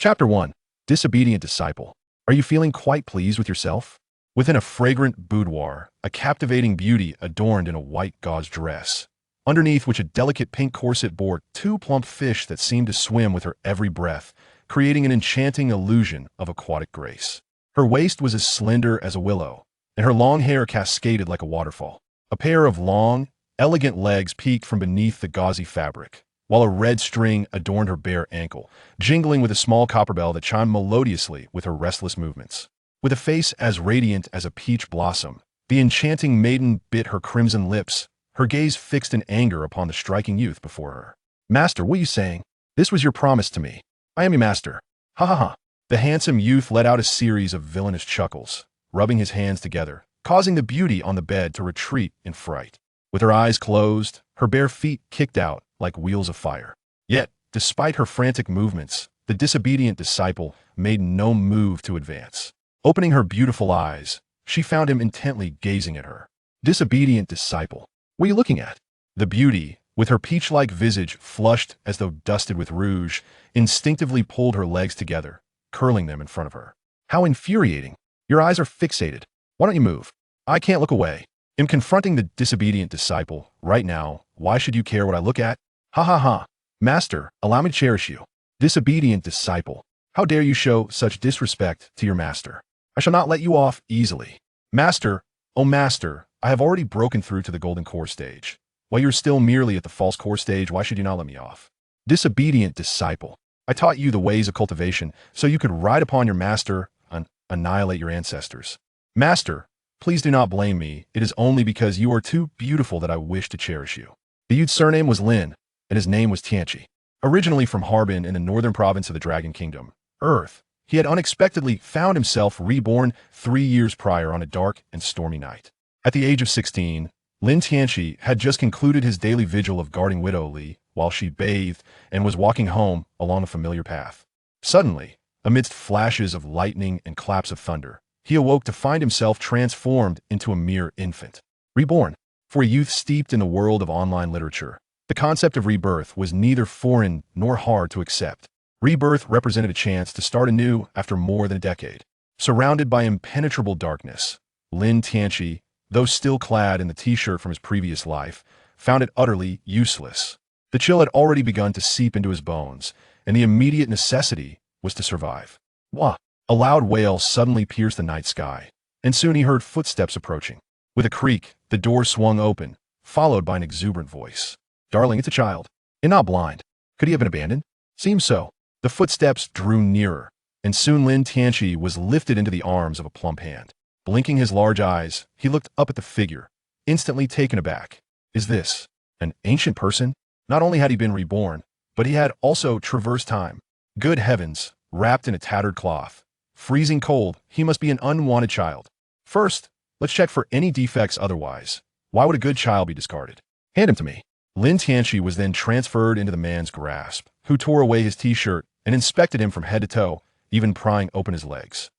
Chapter 1. Disobedient Disciple. Are you feeling quite pleased with yourself? Within a fragrant boudoir, a captivating beauty adorned in a white gauze dress, underneath which a delicate pink corset bore two plump fish that seemed to swim with her every breath, creating an enchanting illusion of aquatic grace. Her waist was as slender as a willow, and her long hair cascaded like a waterfall. A pair of long, elegant legs peeked from beneath the gauzy fabric, while a red string adorned her bare ankle, jingling with a small copper bell that chimed melodiously with her restless movements. With a face as radiant as a peach blossom, the enchanting maiden bit her crimson lips, her gaze fixed in anger upon the striking youth before her. "Master, what are you saying? This was your promise to me. I am your master. Ha ha ha." The handsome youth let out a series of villainous chuckles, rubbing his hands together, causing the beauty on the bed to retreat in fright. With her eyes closed, her bare feet kicked out like wheels of fire. Yet, despite her frantic movements, the disobedient disciple made no move to advance. Opening her beautiful eyes, she found him intently gazing at her. "Disobedient disciple, what are you looking at?" The beauty, with her peach-like visage flushed as though dusted with rouge, instinctively pulled her legs together, curling them in front of her. "How infuriating! Your eyes are fixated. Why don't you move?" "I can't look away." In confronting the disobedient disciple, right now, why should you care what I look at? Ha ha ha. "Master, allow me to cherish you." Disobedient disciple, how dare you show such disrespect to your master? "I shall not let you off easily." "Master, oh master, I have already broken through to the golden core stage. While you're still merely at the false core stage, why should you not let me off?" Disobedient disciple, I taught you the ways of cultivation so you could ride upon your master and annihilate your ancestors. "Master, please do not blame me. It is only because you are too beautiful that I wish to cherish you." The youth's surname was Lin, and his name was Tianchi. Originally from Harbin in the northern province of the Dragon Kingdom, Earth, he had unexpectedly found himself reborn 3 years prior on a dark and stormy night. At the age of 16, Lin Tianchi had just concluded his daily vigil of guarding Widow Li while she bathed and was walking home along a familiar path. Suddenly, amidst flashes of lightning and claps of thunder, he awoke to find himself transformed into a mere infant. Reborn. For a youth steeped in the world of online literature, the concept of rebirth was neither foreign nor hard to accept. Rebirth represented a chance to start anew after more than a decade. Surrounded by impenetrable darkness, Lin Tianchi, though still clad in the t-shirt from his previous life, found it utterly useless. The chill had already begun to seep into his bones, and the immediate necessity was to survive. Wah! A loud wail suddenly pierced the night sky, and soon he heard footsteps approaching. With a creak, the door swung open, followed by an exuberant voice. "Darling, it's a child, and not blind. Could he have been abandoned?" "Seems so." The footsteps drew nearer, and soon Lin Tianchi was lifted into the arms of a plump hand. Blinking his large eyes, he looked up at the figure, instantly taken aback. Is this an ancient person? Not only had he been reborn, but he had also traversed time. Good heavens, wrapped in a tattered cloth, freezing cold, he must be an unwanted child. First, let's check for any defects otherwise. Why would a good child be discarded? "Hand him to me." Lin Tianchi was then transferred into the man's grasp, who tore away his t-shirt and inspected him from head to toe, even prying open his legs.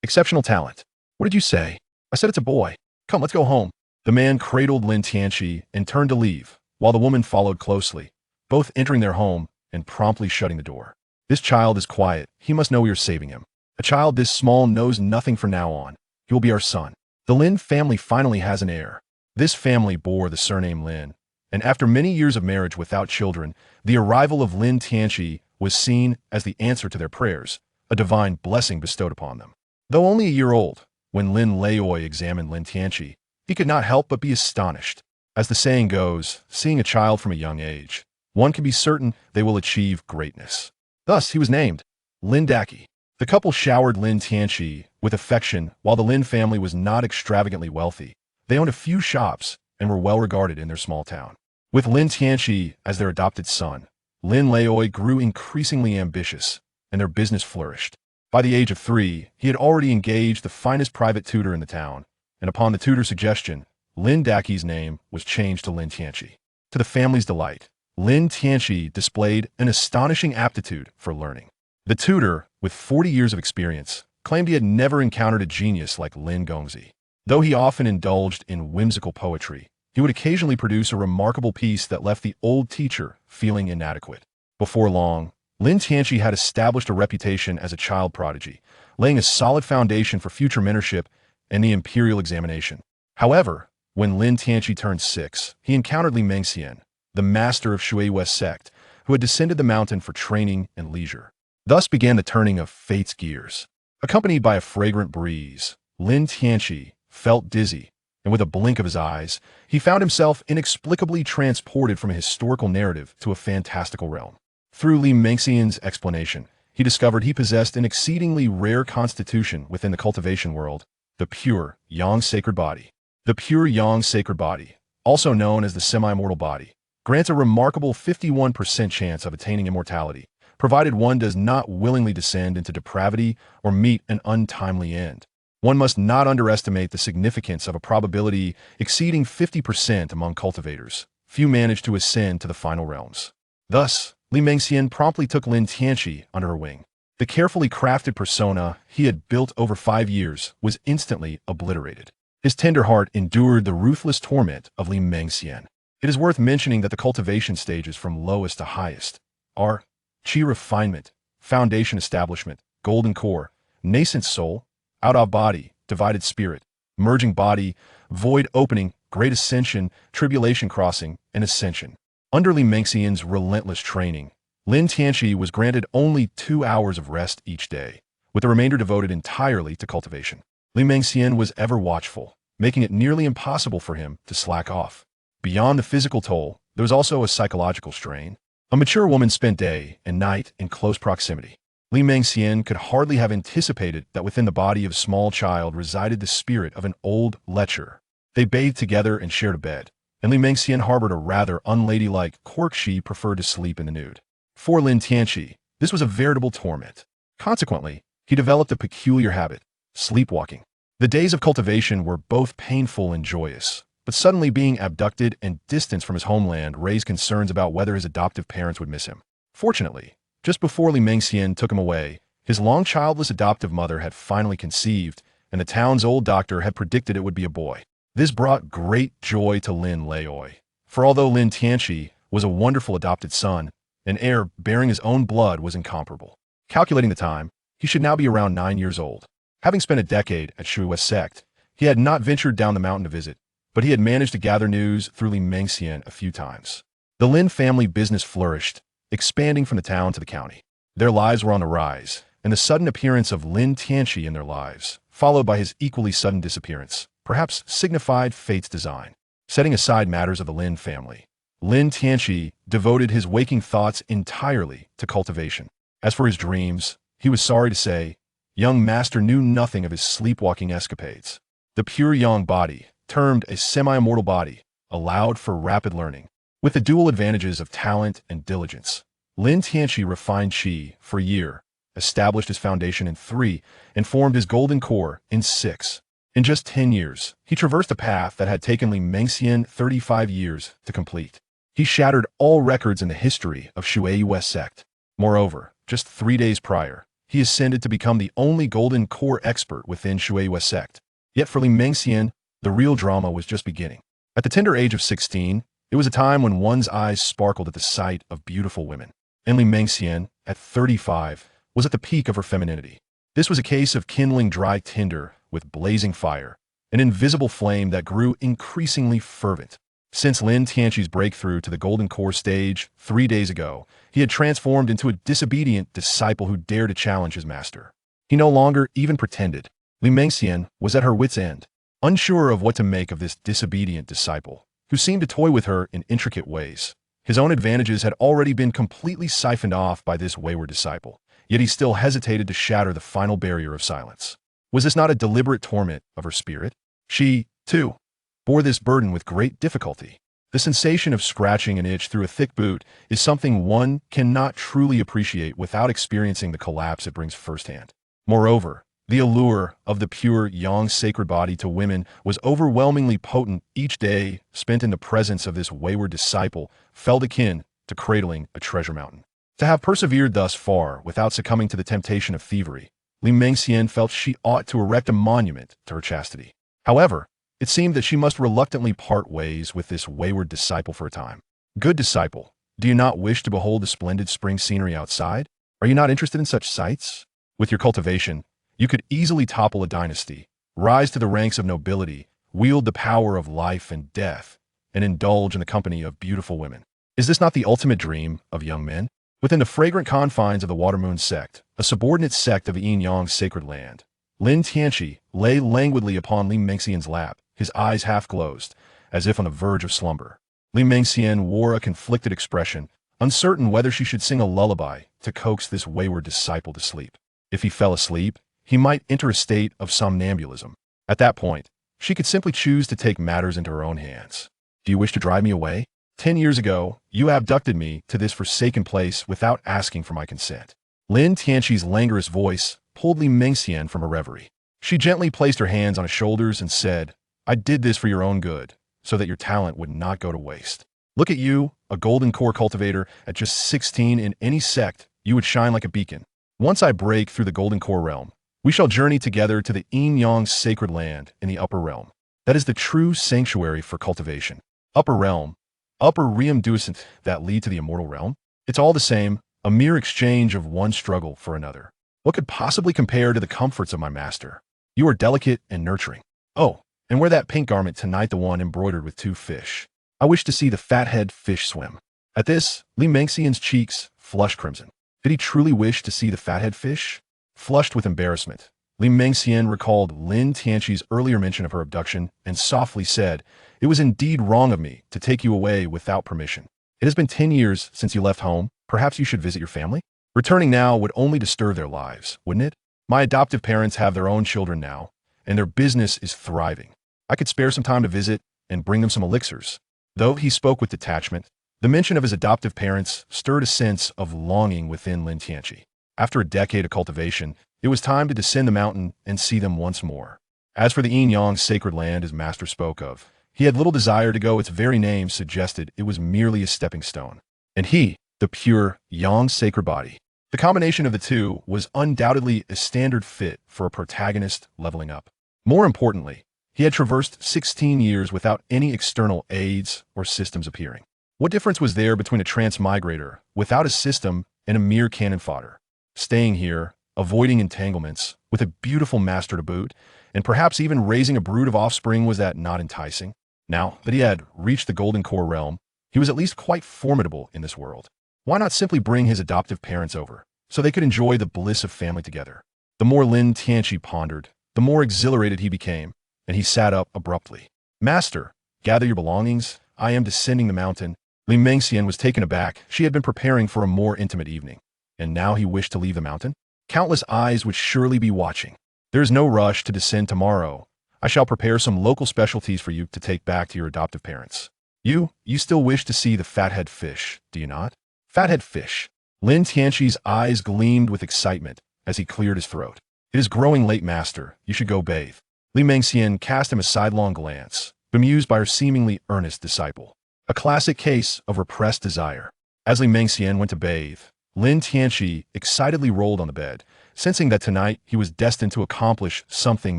Exceptional talent." "What did you say?" "I said it's a boy. Come, let's go home." The man cradled Lin Tianchi and turned to leave, while the woman followed closely, both entering their home and promptly shutting the door. "This child is quiet. He must know we are saving him. A child this small knows nothing from now on. He will be our son." The Lin family finally has an heir. This family bore the surname Lin, and after many years of marriage without children, the arrival of Lin Tianchi was seen as the answer to their prayers, a divine blessing bestowed upon them. Though only a year old, when Lin Laoi examined Lin Tianchi, he could not help but be astonished. As the saying goes, seeing a child from a young age, one can be certain they will achieve greatness. Thus, he was named Lin Daki. The couple showered Lin Tianchi with affection. While the Lin family was not extravagantly wealthy, they owned a few shops and were well regarded in their small town. With Lin Tianchi as their adopted son, Lin Laoi grew increasingly ambitious, and their business flourished. By the age of 3, he had already engaged the finest private tutor in the town, and upon the tutor's suggestion, Lin Daki's name was changed to Lin Tianchi. To the family's delight, Lin Tianchi displayed an astonishing aptitude for learning. The tutor, with 40 years of experience, claimed he had never encountered a genius like Lin Gongzi. Though he often indulged in whimsical poetry, he would occasionally produce a remarkable piece that left the old teacher feeling inadequate. Before long, Lin Tianqi had established a reputation as a child prodigy, laying a solid foundation for future mentorship and the imperial examination. However, when Lin Tianqi turned 6, he encountered Li Mengxian, the master of Shui sect, who had descended the mountain for training and leisure. Thus began the turning of fate's gears. Accompanied by a fragrant breeze, Lin Tianqi felt dizzy, and with a blink of his eyes, he found himself inexplicably transported from a historical narrative to a fantastical realm. Through Li Mengxian's explanation, he discovered he possessed an exceedingly rare constitution within the cultivation world, the pure yang sacred body. The pure yang sacred body, also known as the semi-immortal body, grants a remarkable 51% chance of attaining immortality, provided one does not willingly descend into depravity or meet an untimely end. One must not underestimate the significance of a probability exceeding 50% among cultivators. Few manage to ascend to the final realms. Thus, Li Mengxian promptly took Lin Tianqi under her wing. The carefully crafted persona he had built over 5 years was instantly obliterated. His tender heart endured the ruthless torment of Li Mengxian. It is worth mentioning that the cultivation stages from lowest to highest are Qi refinement, foundation establishment, golden core, nascent soul, out of body, divided spirit, merging body, void opening, great ascension, tribulation crossing, and ascension. Under Li Mengxian's relentless training, Lin Tianqi was granted only 2 hours of rest each day, with the remainder devoted entirely to cultivation. Li Mengxian was ever watchful, making it nearly impossible for him to slack off. Beyond the physical toll, there was also a psychological strain. A mature woman spent day and night in close proximity. Li Mengxian could hardly have anticipated that within the body of a small child resided the spirit of an old lecher. They bathed together and shared a bed, and Li Mengxian harbored a rather unladylike quirk. She preferred to sleep in the nude. For Lin Tianqi, this was a veritable torment. Consequently, he developed a peculiar habit, sleepwalking. The days of cultivation were both painful and joyous, but suddenly being abducted and distanced from his homeland raised concerns about whether his adoptive parents would miss him. Fortunately, just before Li Mengxian took him away, his long childless adoptive mother had finally conceived, and the town's old doctor had predicted it would be a boy. This brought great joy to Lin Leoi, for although Lin Tianqi was a wonderful adopted son, an heir bearing his own blood was incomparable. Calculating the time, he should now be around 9 years old. Having spent a decade at Shui sect, he had not ventured down the mountain to visit, but he had managed to gather news through Li Mengxian a few times. The Lin family business flourished, expanding from the town to the county. Their lives were on the rise, and the sudden appearance of Lin Tianqi in their lives, followed by his equally sudden disappearance, perhaps signified fate's design. Setting aside matters of the Lin family, Lin Tianqi devoted his waking thoughts entirely to cultivation. As for his dreams, he was sorry to say, young master knew nothing of his sleepwalking escapades. The pure yang body, termed a semi-immortal body, allowed for rapid learning. With the dual advantages of talent and diligence, Lin Tianqi refined Qi for a year, established his foundation in 3, and formed his golden core in 6. In just 10 years, he traversed a path that had taken Li Mengxian 35 years to complete. He shattered all records in the history of Shui sect. Moreover, just 3 days prior, he ascended to become the only golden core expert within Shui sect. Yet for Li Mengxian, the real drama was just beginning. At the tender age of 16, it was a time when one's eyes sparkled at the sight of beautiful women. And Li Mengxian, at 35, was at the peak of her femininity. This was a case of kindling dry tinder with blazing fire, an invisible flame that grew increasingly fervent. Since Lin Tianqi's breakthrough to the golden core stage 3 days ago, he had transformed into a disobedient disciple who dared to challenge his master. He no longer even pretended. Li Mengxian was at her wit's end, unsure of what to make of this disobedient disciple, who seemed to toy with her in intricate ways. His own advantages had already been completely siphoned off by this wayward disciple, yet he still hesitated to shatter the final barrier of silence. Was this not a deliberate torment of her spirit? She, too, bore this burden with great difficulty. The sensation of scratching an itch through a thick boot is something one cannot truly appreciate without experiencing the collapse it brings firsthand. Moreover, the allure of the pure yang sacred body to women was overwhelmingly potent. Each day spent in the presence of this wayward disciple felt akin to cradling a treasure mountain. To have persevered thus far without succumbing to the temptation of thievery, Li Mengxian felt she ought to erect a monument to her chastity. However, it seemed that she must reluctantly part ways with this wayward disciple for a time. Good disciple, Do you not wish to behold the splendid spring scenery outside? Are you not interested in such sights? With your cultivation, you could easily topple a dynasty, rise to the ranks of nobility, wield the power of life and death, and indulge in the company of beautiful women. Is this not the ultimate dream of young men? Within the fragrant confines of the Watermoon sect, a subordinate sect of Yin-Yang's sacred land, Lin Tianqi lay languidly upon Li Mengxian's lap, his eyes half closed, as if on the verge of slumber. Li Mengxian wore a conflicted expression, uncertain whether she should sing a lullaby to coax this wayward disciple to sleep. If he fell asleep, he might enter a state of somnambulism. At that point, she could simply choose to take matters into her own hands. Do you wish to drive me away? 10 years ago, you abducted me to this forsaken place without asking for my consent. Lin Tianqi's languorous voice pulled Li Mengxian from her reverie. She gently placed her hands on his shoulders and said, I did this for your own good, so that your talent would not go to waste. Look at you, a golden core cultivator. At just 16 in any sect, you would shine like a beacon. Once I break through the golden core realm, we shall journey together to the Yin-Yang's sacred land in the upper realm. That is the true sanctuary for cultivation. Upper realm, upper realm ducent that lead to the immortal realm. It's all the same, a mere exchange of one struggle for another. What could possibly compare to the comforts of my master? You are delicate and nurturing. Oh, and wear that pink garment tonight, the one embroidered with 2 fish. I wish to see the fathead fish swim. At this, Li Mengxian's cheeks flushed crimson. Did he truly wish to see the fathead fish? Flushed with embarrassment, Li Mengxian recalled Lin Tianqi's earlier mention of her abduction and softly said, It was indeed wrong of me to take you away without permission. It has been 10 years since you left home. Perhaps you should visit your family? Returning now would only disturb their lives, wouldn't it? My adoptive parents have their own children now, and their business is thriving. I could spare some time to visit and bring them some elixirs. Though he spoke with detachment, the mention of his adoptive parents stirred a sense of longing within Lin Tianqi. After a decade of cultivation, it was time to descend the mountain and see them once more. As for the Yin-Yang sacred land his master spoke of, he had little desire to go. Its very name suggested it was merely a stepping stone. And he, the pure Yang sacred body. The combination of the two was undoubtedly a standard fit for a protagonist leveling up. More importantly, he had traversed 16 years without any external aids or systems appearing. What difference was there between a transmigrator without a system and a mere cannon fodder? Staying here, avoiding entanglements, with a beautiful master to boot, and perhaps even raising a brood of offspring, was that not enticing? Now that he had reached the golden core realm, he was at least quite formidable in this world. Why not simply bring his adoptive parents over, so they could enjoy the bliss of family together? The more Lin Tianqi pondered, the more exhilarated he became, and he sat up abruptly. Master, gather your belongings. I am descending the mountain. Li Mengxian was taken aback. She had been preparing for a more intimate evening, and now he wished to leave the mountain? Countless eyes would surely be watching. There is no rush to descend tomorrow. I shall prepare some local specialties for you to take back to your adoptive parents. You still wish to see the fathead fish, do you not? Fathead fish. Lin Tianqi's eyes gleamed with excitement as he cleared his throat. It is growing late, master. You should go bathe. Li Mengxian cast him a sidelong glance, bemused by her seemingly earnest disciple. A classic case of repressed desire. As Li Mengxian went to bathe, Lin Tianqi excitedly rolled on the bed, sensing that tonight he was destined to accomplish something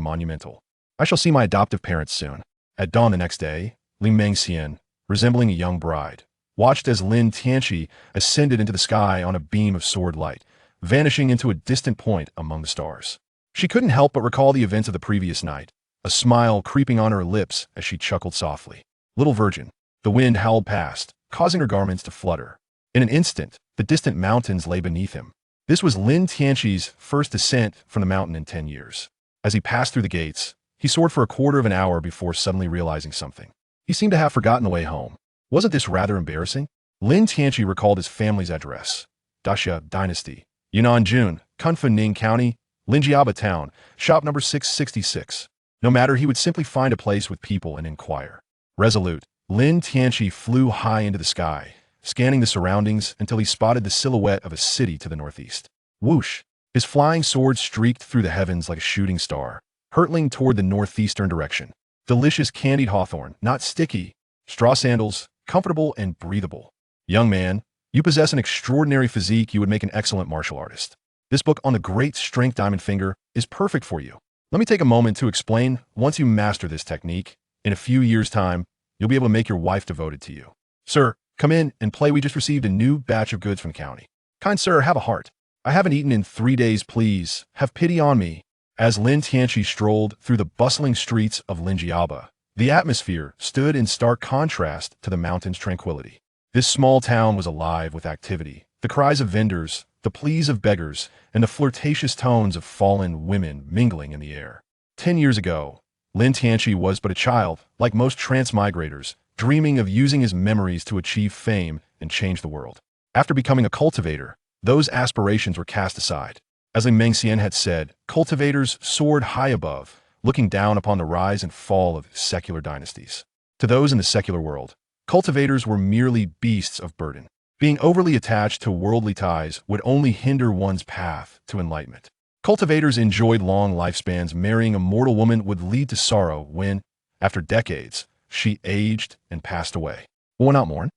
monumental. I shall see my adoptive parents soon. At dawn the next day, Li Mengxian, resembling a young bride, watched as Lin Tianqi ascended into the sky on a beam of sword light, vanishing into a distant point among the stars. She couldn't help but recall the events of the previous night, a smile creeping on her lips as she chuckled softly. Little virgin. The wind howled past, causing her garments to flutter. In an instant, the distant mountains lay beneath him. This was Lin Tianqi's first descent from the mountain in 10 years. As he passed through the gates, he soared for a quarter of an hour before suddenly realizing something. He seemed to have forgotten the way home. Wasn't this rather embarrassing? Lin Tianqi recalled his family's address. Dasha Dynasty, Yunnan-jun, Kunfa-Ning County, Linjiaba Town, shop number 666. No matter, he would simply find a place with people and inquire. Resolute, Lin Tianqi flew high into the sky, scanning the surroundings until he spotted the silhouette of a city to the northeast. Whoosh! His flying sword streaked through the heavens like a shooting star, hurtling toward the northeastern direction. Delicious candied hawthorn, not sticky. Straw sandals, comfortable and breathable. Young man, you possess an extraordinary physique. You would make an excellent martial artist. This book on the great strength diamond finger is perfect for you. Let me take a moment to explain. Once you master this technique, in a few years' time, you'll be able to make your wife devoted to you. Sir, Come in and play. We just received a new batch of goods from the county. Kind sir, have a heart. I haven't eaten in 3 days, please. Have pity on me. As Lin Tianqi strolled through the bustling streets of Linjiaba, the atmosphere stood in stark contrast to the mountain's tranquility. This small town was alive with activity. The cries of vendors, the pleas of beggars, and the flirtatious tones of fallen women mingling in the air. 10 years ago, Lin Tianqi was but a child, like most transmigrators, dreaming of using his memories to achieve fame and change the world. After becoming a cultivator, those aspirations were cast aside. As Li Mengxian had said, cultivators soared high above, looking down upon the rise and fall of secular dynasties. To those in the secular world, cultivators were merely beasts of burden. Being overly attached to worldly ties would only hinder one's path to enlightenment. Cultivators enjoyed long lifespans. Marrying a mortal woman would lead to sorrow when, after decades, she aged and passed away. Will one not mourn?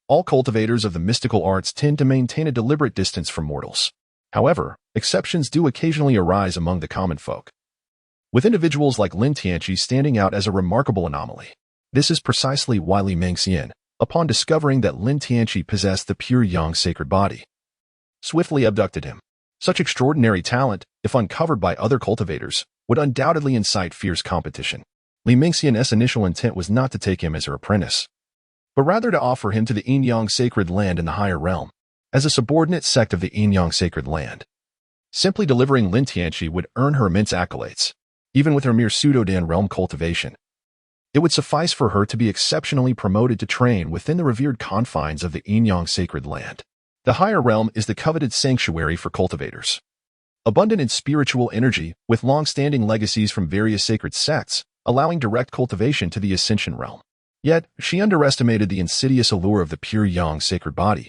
All cultivators of the mystical arts tend to maintain a deliberate distance from mortals. However, exceptions do occasionally arise among the common folk, with individuals like Lin Tianqi standing out as a remarkable anomaly. This is precisely why Li Mengxian, upon discovering that Lin Tianqi possessed the pure yang sacred body, swiftly abducted him. Such extraordinary talent, if uncovered by other cultivators, would undoubtedly incite fierce competition. Li Mengxian's initial intent was not to take him as her apprentice, but rather to offer him to the yin-yang sacred land in the higher realm, as a subordinate sect of the yin-yang sacred land. Simply delivering Lin Tianqi would earn her immense accolades, even with her mere pseudo-Dan realm cultivation. It would suffice for her to be exceptionally promoted to train within the revered confines of the yin-yang sacred land. The higher realm is the coveted sanctuary for cultivators. Abundant in spiritual energy, with long-standing legacies from various sacred sects, allowing direct cultivation to the ascension realm. Yet, she underestimated the insidious allure of the pure yang sacred body.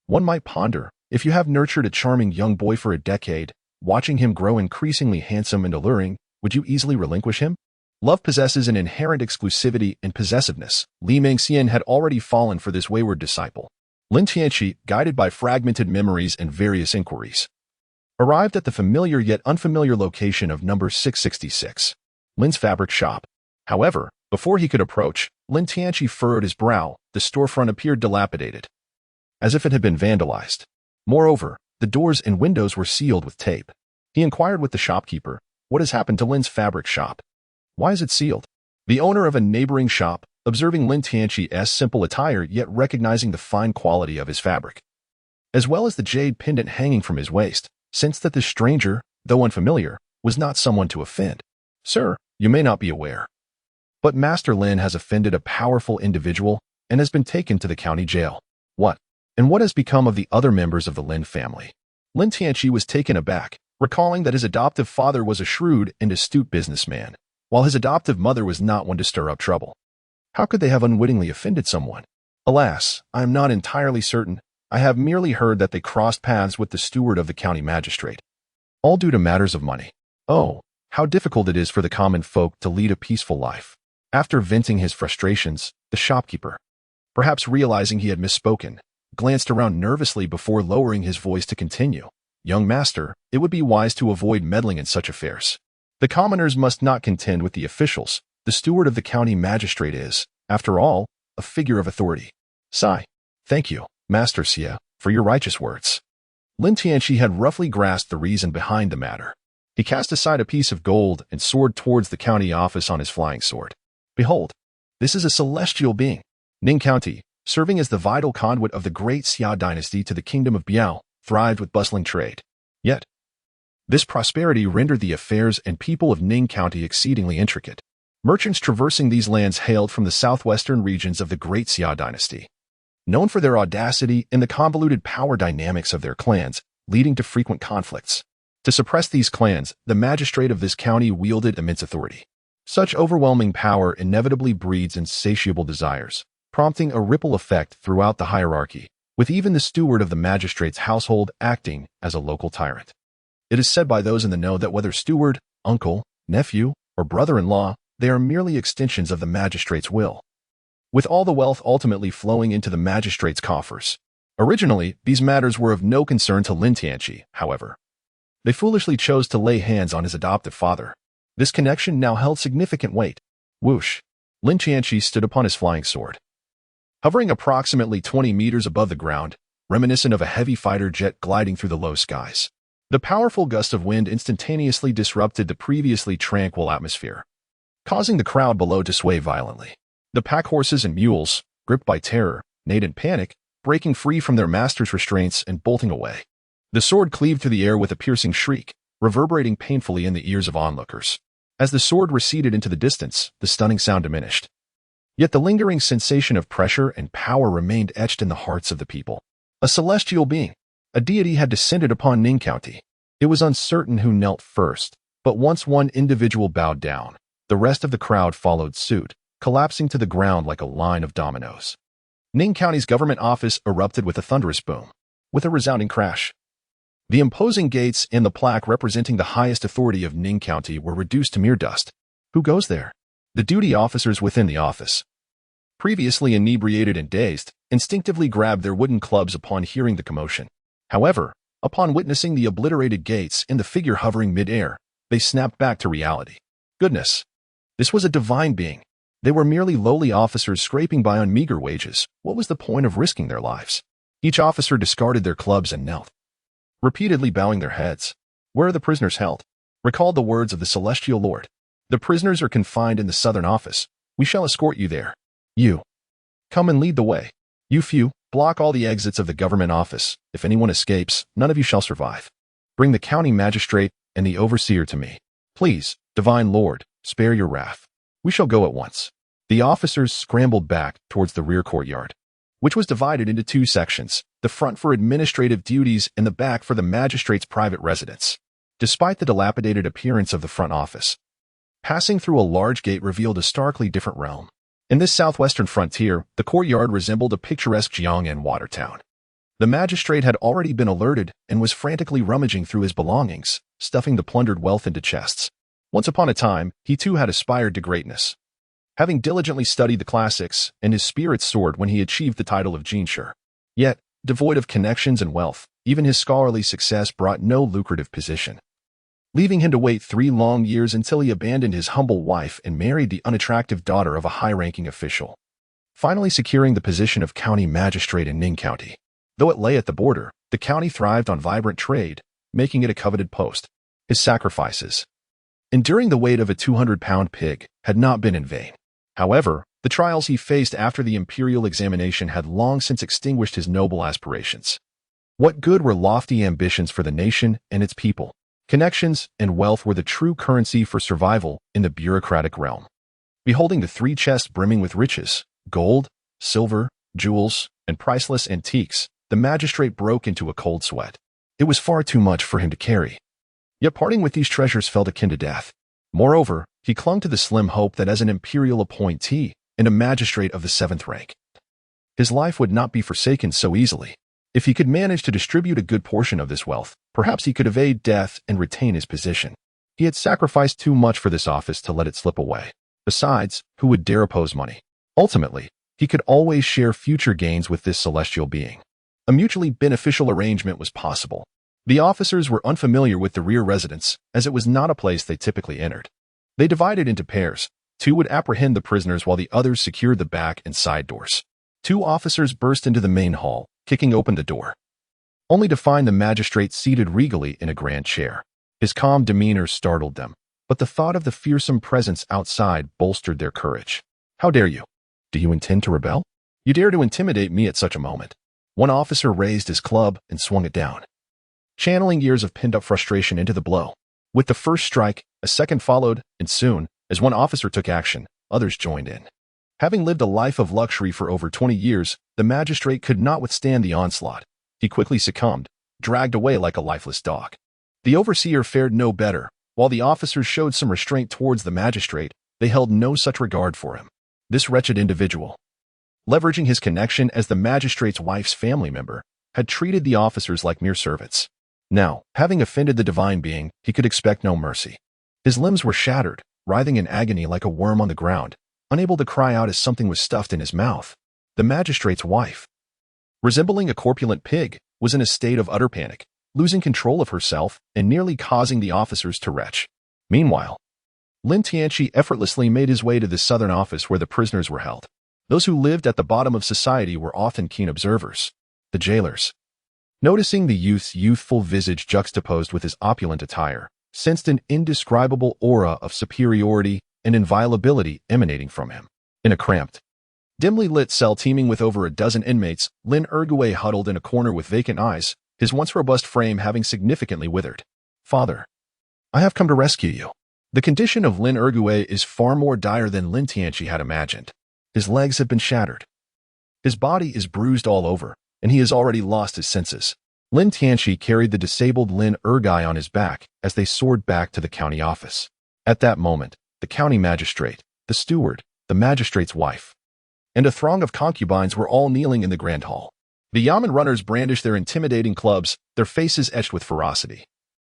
One might ponder, if you have nurtured a charming young boy for a decade, watching him grow increasingly handsome and alluring, would you easily relinquish him? Love possesses an inherent exclusivity and possessiveness. Li Mengxian had already fallen for this wayward disciple. Lin Tianqi, guided by fragmented memories and various inquiries, arrived at the familiar yet unfamiliar location of number 666, Lin's fabric shop. However, before he could approach, Lin Tianqi furrowed his brow. The storefront appeared dilapidated, as if it had been vandalized. Moreover, the doors and windows were sealed with tape. He inquired with the shopkeeper, "What has happened to Lin's fabric shop? Why is it sealed?" The owner of a neighboring shop, observing Lin Tianqi's simple attire yet recognizing the fine quality of his fabric, as well as the jade pendant hanging from his waist, sensed that this stranger, though unfamiliar, was not someone to offend. "Sir, you may not be aware, but Master Lin has offended a powerful individual and has been taken to the county jail." "What? And what has become of the other members of the Lin family?" Lin Tianqi was taken aback, recalling that his adoptive father was a shrewd and astute businessman, while his adoptive mother was not one to stir up trouble. How could they have unwittingly offended someone? "Alas, I am not entirely certain. I have merely heard that they crossed paths with the steward of the county magistrate, all due to matters of money." Oh, how difficult it is for the common folk to lead a peaceful life. After venting his frustrations, the shopkeeper, perhaps realizing he had misspoken, glanced around nervously before lowering his voice to continue. "Young master, it would be wise to avoid meddling in such affairs. The commoners must not contend with the officials. The steward of the county magistrate is, after all, a figure of authority." Sigh. "Thank you, Master Xie, for your righteous words." Lin Tianqi had roughly grasped the reason behind the matter. He cast aside a piece of gold and soared towards the county office on his flying sword. "Behold, this is a celestial being. Ning County, serving as the vital conduit of the great Xia dynasty to the kingdom of Biao, thrived with bustling trade. Yet, this prosperity rendered the affairs and people of Ning County exceedingly intricate. Merchants traversing these lands hailed from the southwestern regions of the great Xia dynasty, known for their audacity and the convoluted power dynamics of their clans, leading to frequent conflicts. To suppress these clans, the magistrate of this county wielded immense authority. Such overwhelming power inevitably breeds insatiable desires, prompting a ripple effect throughout the hierarchy, with even the steward of the magistrate's household acting as a local tyrant. It is said by those in the know that whether steward, uncle, nephew, or brother-in-law, they are merely extensions of the magistrate's will, with all the wealth ultimately flowing into the magistrate's coffers. Originally, these matters were of no concern to Lin Tianqi, however. They foolishly chose to lay hands on his adoptive father. This connection now held significant weight. Whoosh! Lin Tianqi stood upon his flying sword, hovering approximately 20 meters above the ground, reminiscent of a heavy fighter jet gliding through the low skies. The powerful gust of wind instantaneously disrupted the previously tranquil atmosphere, causing the crowd below to sway violently. The pack horses and mules, gripped by terror, neighed in panic, breaking free from their master's restraints and bolting away. The sword cleaved through the air with a piercing shriek, reverberating painfully in the ears of onlookers. As the sword receded into the distance, the stunning sound diminished. Yet the lingering sensation of pressure and power remained etched in the hearts of the people. A celestial being, a deity, had descended upon Ning County. It was uncertain who knelt first, but once one individual bowed down, the rest of the crowd followed suit, collapsing to the ground like a line of dominoes. Ning County's government office erupted with a thunderous boom. With a resounding crash, the imposing gates and the plaque representing the highest authority of Ning County were reduced to mere dust. Who goes there? The duty officers within the office, previously inebriated and dazed, instinctively grabbed their wooden clubs upon hearing the commotion. However, upon witnessing the obliterated gates and the figure hovering mid-air, they snapped back to reality. Goodness! This was a divine being. They were merely lowly officers scraping by on meager wages. What was the point of risking their lives? Each officer discarded their clubs and knelt, repeatedly bowing their heads. Where are the prisoners held? Recalled the words of the celestial lord. The prisoners are confined in the southern office. We shall escort you there. You, come and lead the way. You few, block all the exits of the government office. If anyone escapes, none of you shall survive. Bring the county magistrate and the overseer to me. Please, divine lord, spare your wrath. We shall go at once. The officers scrambled back towards the rear courtyard, which was divided into two sections, the front for administrative duties and the back for the magistrate's private residence. Despite the dilapidated appearance of the front office, passing through a large gate revealed a starkly different realm. In this southwestern frontier, the courtyard resembled a picturesque Jiang'an water town. The magistrate had already been alerted and was frantically rummaging through his belongings, stuffing the plundered wealth into chests. Once upon a time, he too had aspired to greatness, having diligently studied the classics and his spirit soared when he achieved the title of Jinshi. Yet, devoid of connections and wealth, even his scholarly success brought no lucrative position, leaving him to wait 3 long years until he abandoned his humble wife and married the unattractive daughter of a high-ranking official, finally securing the position of county magistrate in Ning County. Though it lay at the border, the county thrived on vibrant trade, making it a coveted post. His sacrifices, enduring the weight of a 200-pound pig, had not been in vain. However, the trials he faced after the imperial examination had long since extinguished his noble aspirations. What good were lofty ambitions for the nation and its people? Connections and wealth were the true currency for survival in the bureaucratic realm. Beholding the 3 chests brimming with riches, gold, silver, jewels, and priceless antiques, the magistrate broke into a cold sweat. It was far too much for him to carry. Yet parting with these treasures felt akin to death. Moreover, he clung to the slim hope that as an imperial appointee and a magistrate of the 7th rank, his life would not be forsaken so easily. If he could manage to distribute a good portion of this wealth, perhaps he could evade death and retain his position. He had sacrificed too much for this office to let it slip away. Besides, who would dare oppose money? Ultimately, he could always share future gains with this celestial being. A mutually beneficial arrangement was possible. The officers were unfamiliar with the rear residence, as it was not a place they typically entered. They divided into pairs. 2 would apprehend the prisoners while the others secured the back and side doors. 2 officers burst into the main hall, kicking open the door, only to find the magistrate seated regally in a grand chair. His calm demeanor startled them, but the thought of the fearsome presence outside bolstered their courage. How dare you? Do you intend to rebel? You dare to intimidate me at such a moment? One officer raised his club and swung it down, channeling years of pent-up frustration into the blow. With the first strike, a second followed, and soon, as one officer took action, others joined in. Having lived a life of luxury for over 20 years, the magistrate could not withstand the onslaught. He quickly succumbed, dragged away like a lifeless dog. The overseer fared no better. While the officers showed some restraint towards the magistrate, they held no such regard for him. This wretched individual, leveraging his connection as the magistrate's wife's family member, had treated the officers like mere servants. Now, having offended the divine being, he could expect no mercy. His limbs were shattered, writhing in agony like a worm on the ground, unable to cry out as something was stuffed in his mouth. The magistrate's wife, resembling a corpulent pig, was in a state of utter panic, losing control of herself and nearly causing the officers to retch. Meanwhile, Lin Tianchi effortlessly made his way to the southern office where the prisoners were held. Those who lived at the bottom of society were often keen observers. The jailers, noticing the youth's youthful visage juxtaposed with his opulent attire, sensed an indescribable aura of superiority and inviolability emanating from him. In a cramped, dimly lit cell teeming with over a dozen inmates, Lin Erguay huddled in a corner with vacant eyes, his once robust frame having significantly withered. "Father, I have come to rescue you." The condition of Lin Erguay is far more dire than Lin Tianchi had imagined. His legs have been shattered. His body is bruised all over, and he has already lost his senses. Lin Tianchi carried the disabled Lin Erguay on his back as they soared back to the county office. At that moment, the county magistrate, the steward, the magistrate's wife, and a throng of concubines were all kneeling in the grand hall. The yamen runners brandished their intimidating clubs, their faces etched with ferocity.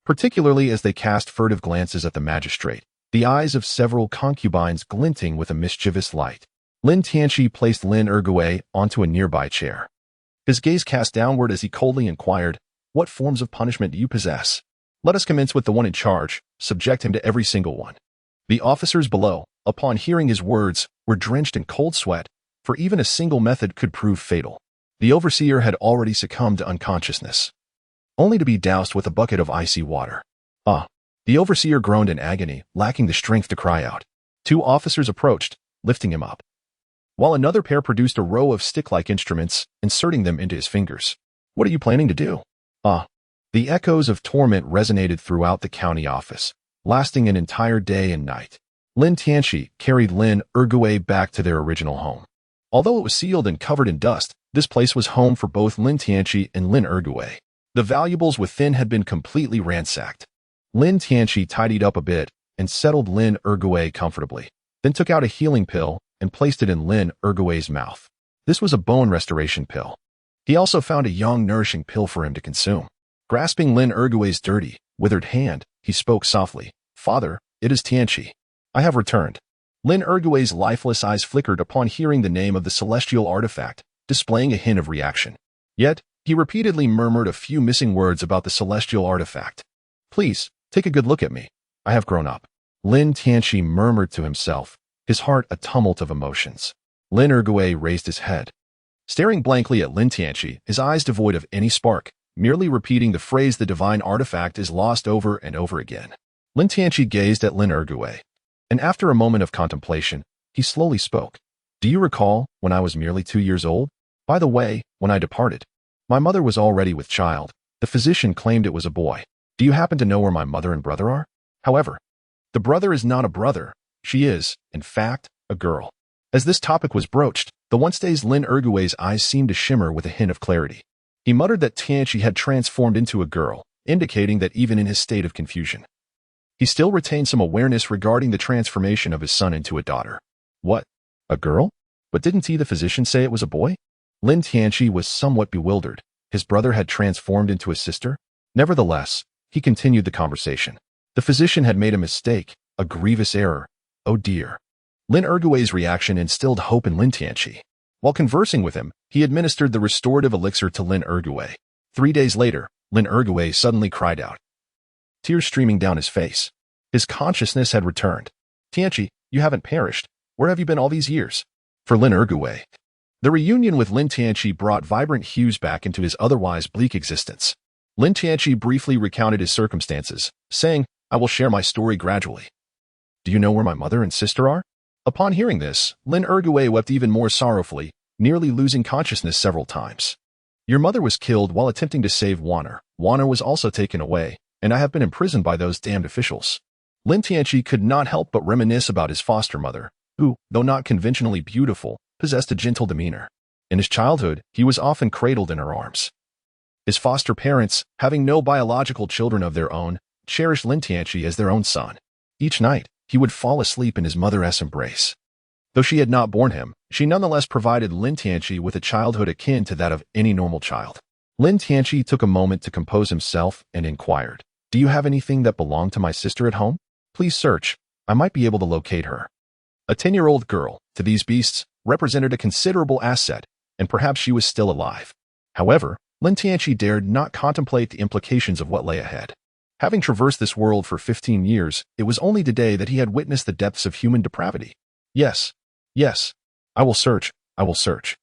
Particularly as they cast furtive glances at the magistrate, the eyes of several concubines glinting with a mischievous light. Lin Tianchi placed Lin Erguay onto a nearby chair. His gaze cast downward as he coldly inquired, "What forms of punishment do you possess? Let us commence with the one in charge, subject him to every single one." The officers below, upon hearing his words, were drenched in cold sweat, for even a single method could prove fatal. The overseer had already succumbed to unconsciousness, only to be doused with a bucket of icy water. "Ah!" The overseer groaned in agony, lacking the strength to cry out. Two officers approached, lifting him up, while another pair produced a row of stick-like instruments, inserting them into his fingers. "What are you planning to do?" "Ah!" The echoes of torment resonated throughout the county office, lasting an entire day and night. Lin Tianchi carried Lin Erguay back to their original home. Although it was sealed and covered in dust, this place was home for both Lin Tianchi and Lin Erguay. The valuables within had been completely ransacked. Lin Tianchi tidied up a bit and settled Lin Erguay comfortably, then took out a healing pill and placed it in Lin Erguay's mouth. This was a bone restoration pill. He also found a young, nourishing pill for him to consume. Grasping Lin Erguay's dirty, withered hand, he spoke softly, "Father, it is Tianchi. I have returned." Lin Erguay's lifeless eyes flickered upon hearing the name of the celestial artifact, displaying a hint of reaction. Yet, he repeatedly murmured a few missing words about the celestial artifact. "Please, take a good look at me. I have grown up." Lin Tianchi murmured to himself, his heart a tumult of emotions. Lin Erguay raised his head, staring blankly at Lin Tianchi, his eyes devoid of any spark, merely repeating the phrase, "The divine artifact is lost," over and over again. Lin Tianchi gazed at Lin Erguay, and after a moment of contemplation, he slowly spoke. "Do you recall when I was merely 2 years old? By the way, when I departed, my mother was already with child. The physician claimed it was a boy. Do you happen to know where my mother and brother are? However, the brother is not a brother. She is, in fact, a girl." As this topic was broached, the once-dazed Lin Erguay's eyes seemed to shimmer with a hint of clarity. He muttered that Tianchi had transformed into a girl, indicating that even in his state of confusion, he still retained some awareness regarding the transformation of his son into a daughter. "What? A girl? But didn't the physician say it was a boy?" Lin Tianchi was somewhat bewildered. His brother had transformed into a sister? Nevertheless, he continued the conversation. The physician had made a mistake, a grievous error. Oh dear. Lin Erguay's reaction instilled hope in Lin Tianchi. While conversing with him, he administered the restorative elixir to Lin Erguay. 3 days later, Lin Erguay suddenly cried out, tears streaming down his face. His consciousness had returned. "Tianchi, you haven't perished. Where have you been all these years?" For Lin Erguay, the reunion with Lin Tianchi brought vibrant hues back into his otherwise bleak existence. Lin Tianchi briefly recounted his circumstances, saying, "I will share my story gradually. Do you know where my mother and sister are?" Upon hearing this, Lin Erguay wept even more sorrowfully, nearly losing consciousness several times. "Your mother was killed while attempting to save Waner. Waner was also taken away, and I have been imprisoned by those damned officials." Lin Tianchi could not help but reminisce about his foster mother, who, though not conventionally beautiful, possessed a gentle demeanor. In his childhood, he was often cradled in her arms. His foster parents, having no biological children of their own, cherished Lin Tianchi as their own son. Each night, he would fall asleep in his mother's embrace. Though she had not borne him, she nonetheless provided Lin Tianchi with a childhood akin to that of any normal child. Lin Tianchi took a moment to compose himself and inquired, "Do you have anything that belonged to my sister at home? Please search. I might be able to locate her." A 10-year-old girl, to these beasts, represented a considerable asset, and perhaps she was still alive. However, Lin Tianchi dared not contemplate the implications of what lay ahead. Having traversed this world for 15 years, it was only today that he had witnessed the depths of human depravity. Yes, I will search. I will search.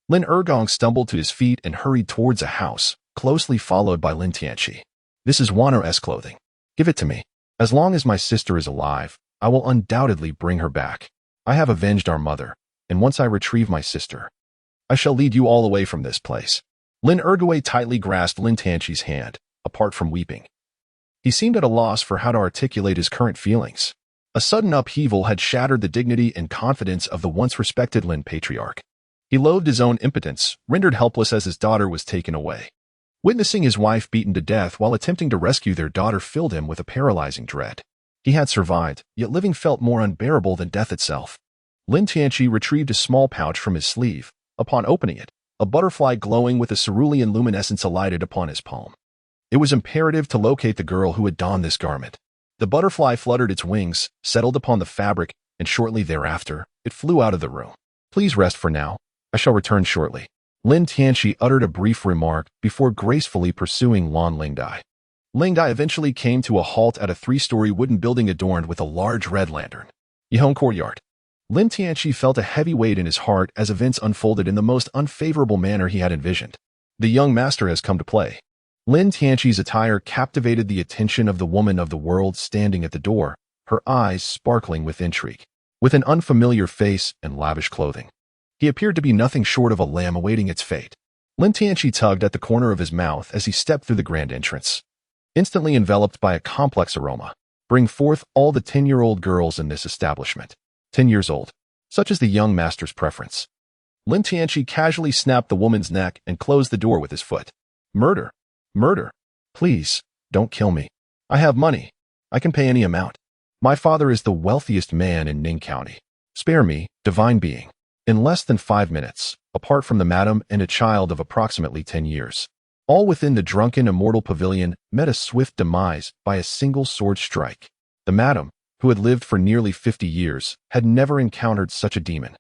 Lin Ergong stumbled to his feet and hurried towards a house, closely followed by Lin Tianqi. This is Wanner's clothing. Give it to me. As long as my sister is alive, I will undoubtedly bring her back. I have avenged our mother, and once I retrieve my sister, I shall lead you all away from this place. Lin Ergui tightly grasped Lin Tianqi's hand, apart from weeping. He seemed at a loss for how to articulate his current feelings. A sudden upheaval had shattered the dignity and confidence of the once respected Lin patriarch. He loathed his own impotence, rendered helpless as his daughter was taken away. Witnessing his wife beaten to death while attempting to rescue their daughter filled him with a paralyzing dread. He had survived, yet living felt more unbearable than death itself. Lin Tianqi retrieved a small pouch from his sleeve. Upon opening it, a butterfly glowing with a cerulean luminescence alighted upon his palm. It was imperative to locate the girl who had donned this garment. The butterfly fluttered its wings, settled upon the fabric, and shortly thereafter, it flew out of the room. Please rest for now. I shall return shortly. Lin Tianqi uttered a brief remark before gracefully pursuing Lan Lingdai. Lingdai eventually came to a halt at a 3-story wooden building adorned with a large red lantern. Yihong Courtyard. Lin Tianqi felt a heavy weight in his heart as events unfolded in the most unfavorable manner he had envisioned. The young master has come to play. Lin Tianqi's attire captivated the attention of the woman of the world standing at the door, her eyes sparkling with intrigue. With an unfamiliar face and lavish clothing, he appeared to be nothing short of a lamb awaiting its fate. Lin Tianqi tugged at the corner of his mouth as he stepped through the grand entrance. Instantly enveloped by a complex aroma, bring forth all the 10-year-old girls in this establishment. 10 years old. Such is the young master's preference. Lin Tianqi casually snapped the woman's neck and closed the door with his foot. Murder. Murder. Please, don't kill me. I have money. I can pay any amount. My father is the wealthiest man in Ning County. Spare me, divine being. In less than 5 minutes, apart from the madam and a child of approximately 10 years, all within the drunken immortal pavilion met a swift demise by a single sword strike. The madam, who had lived for nearly 50 years, had never encountered such a demon.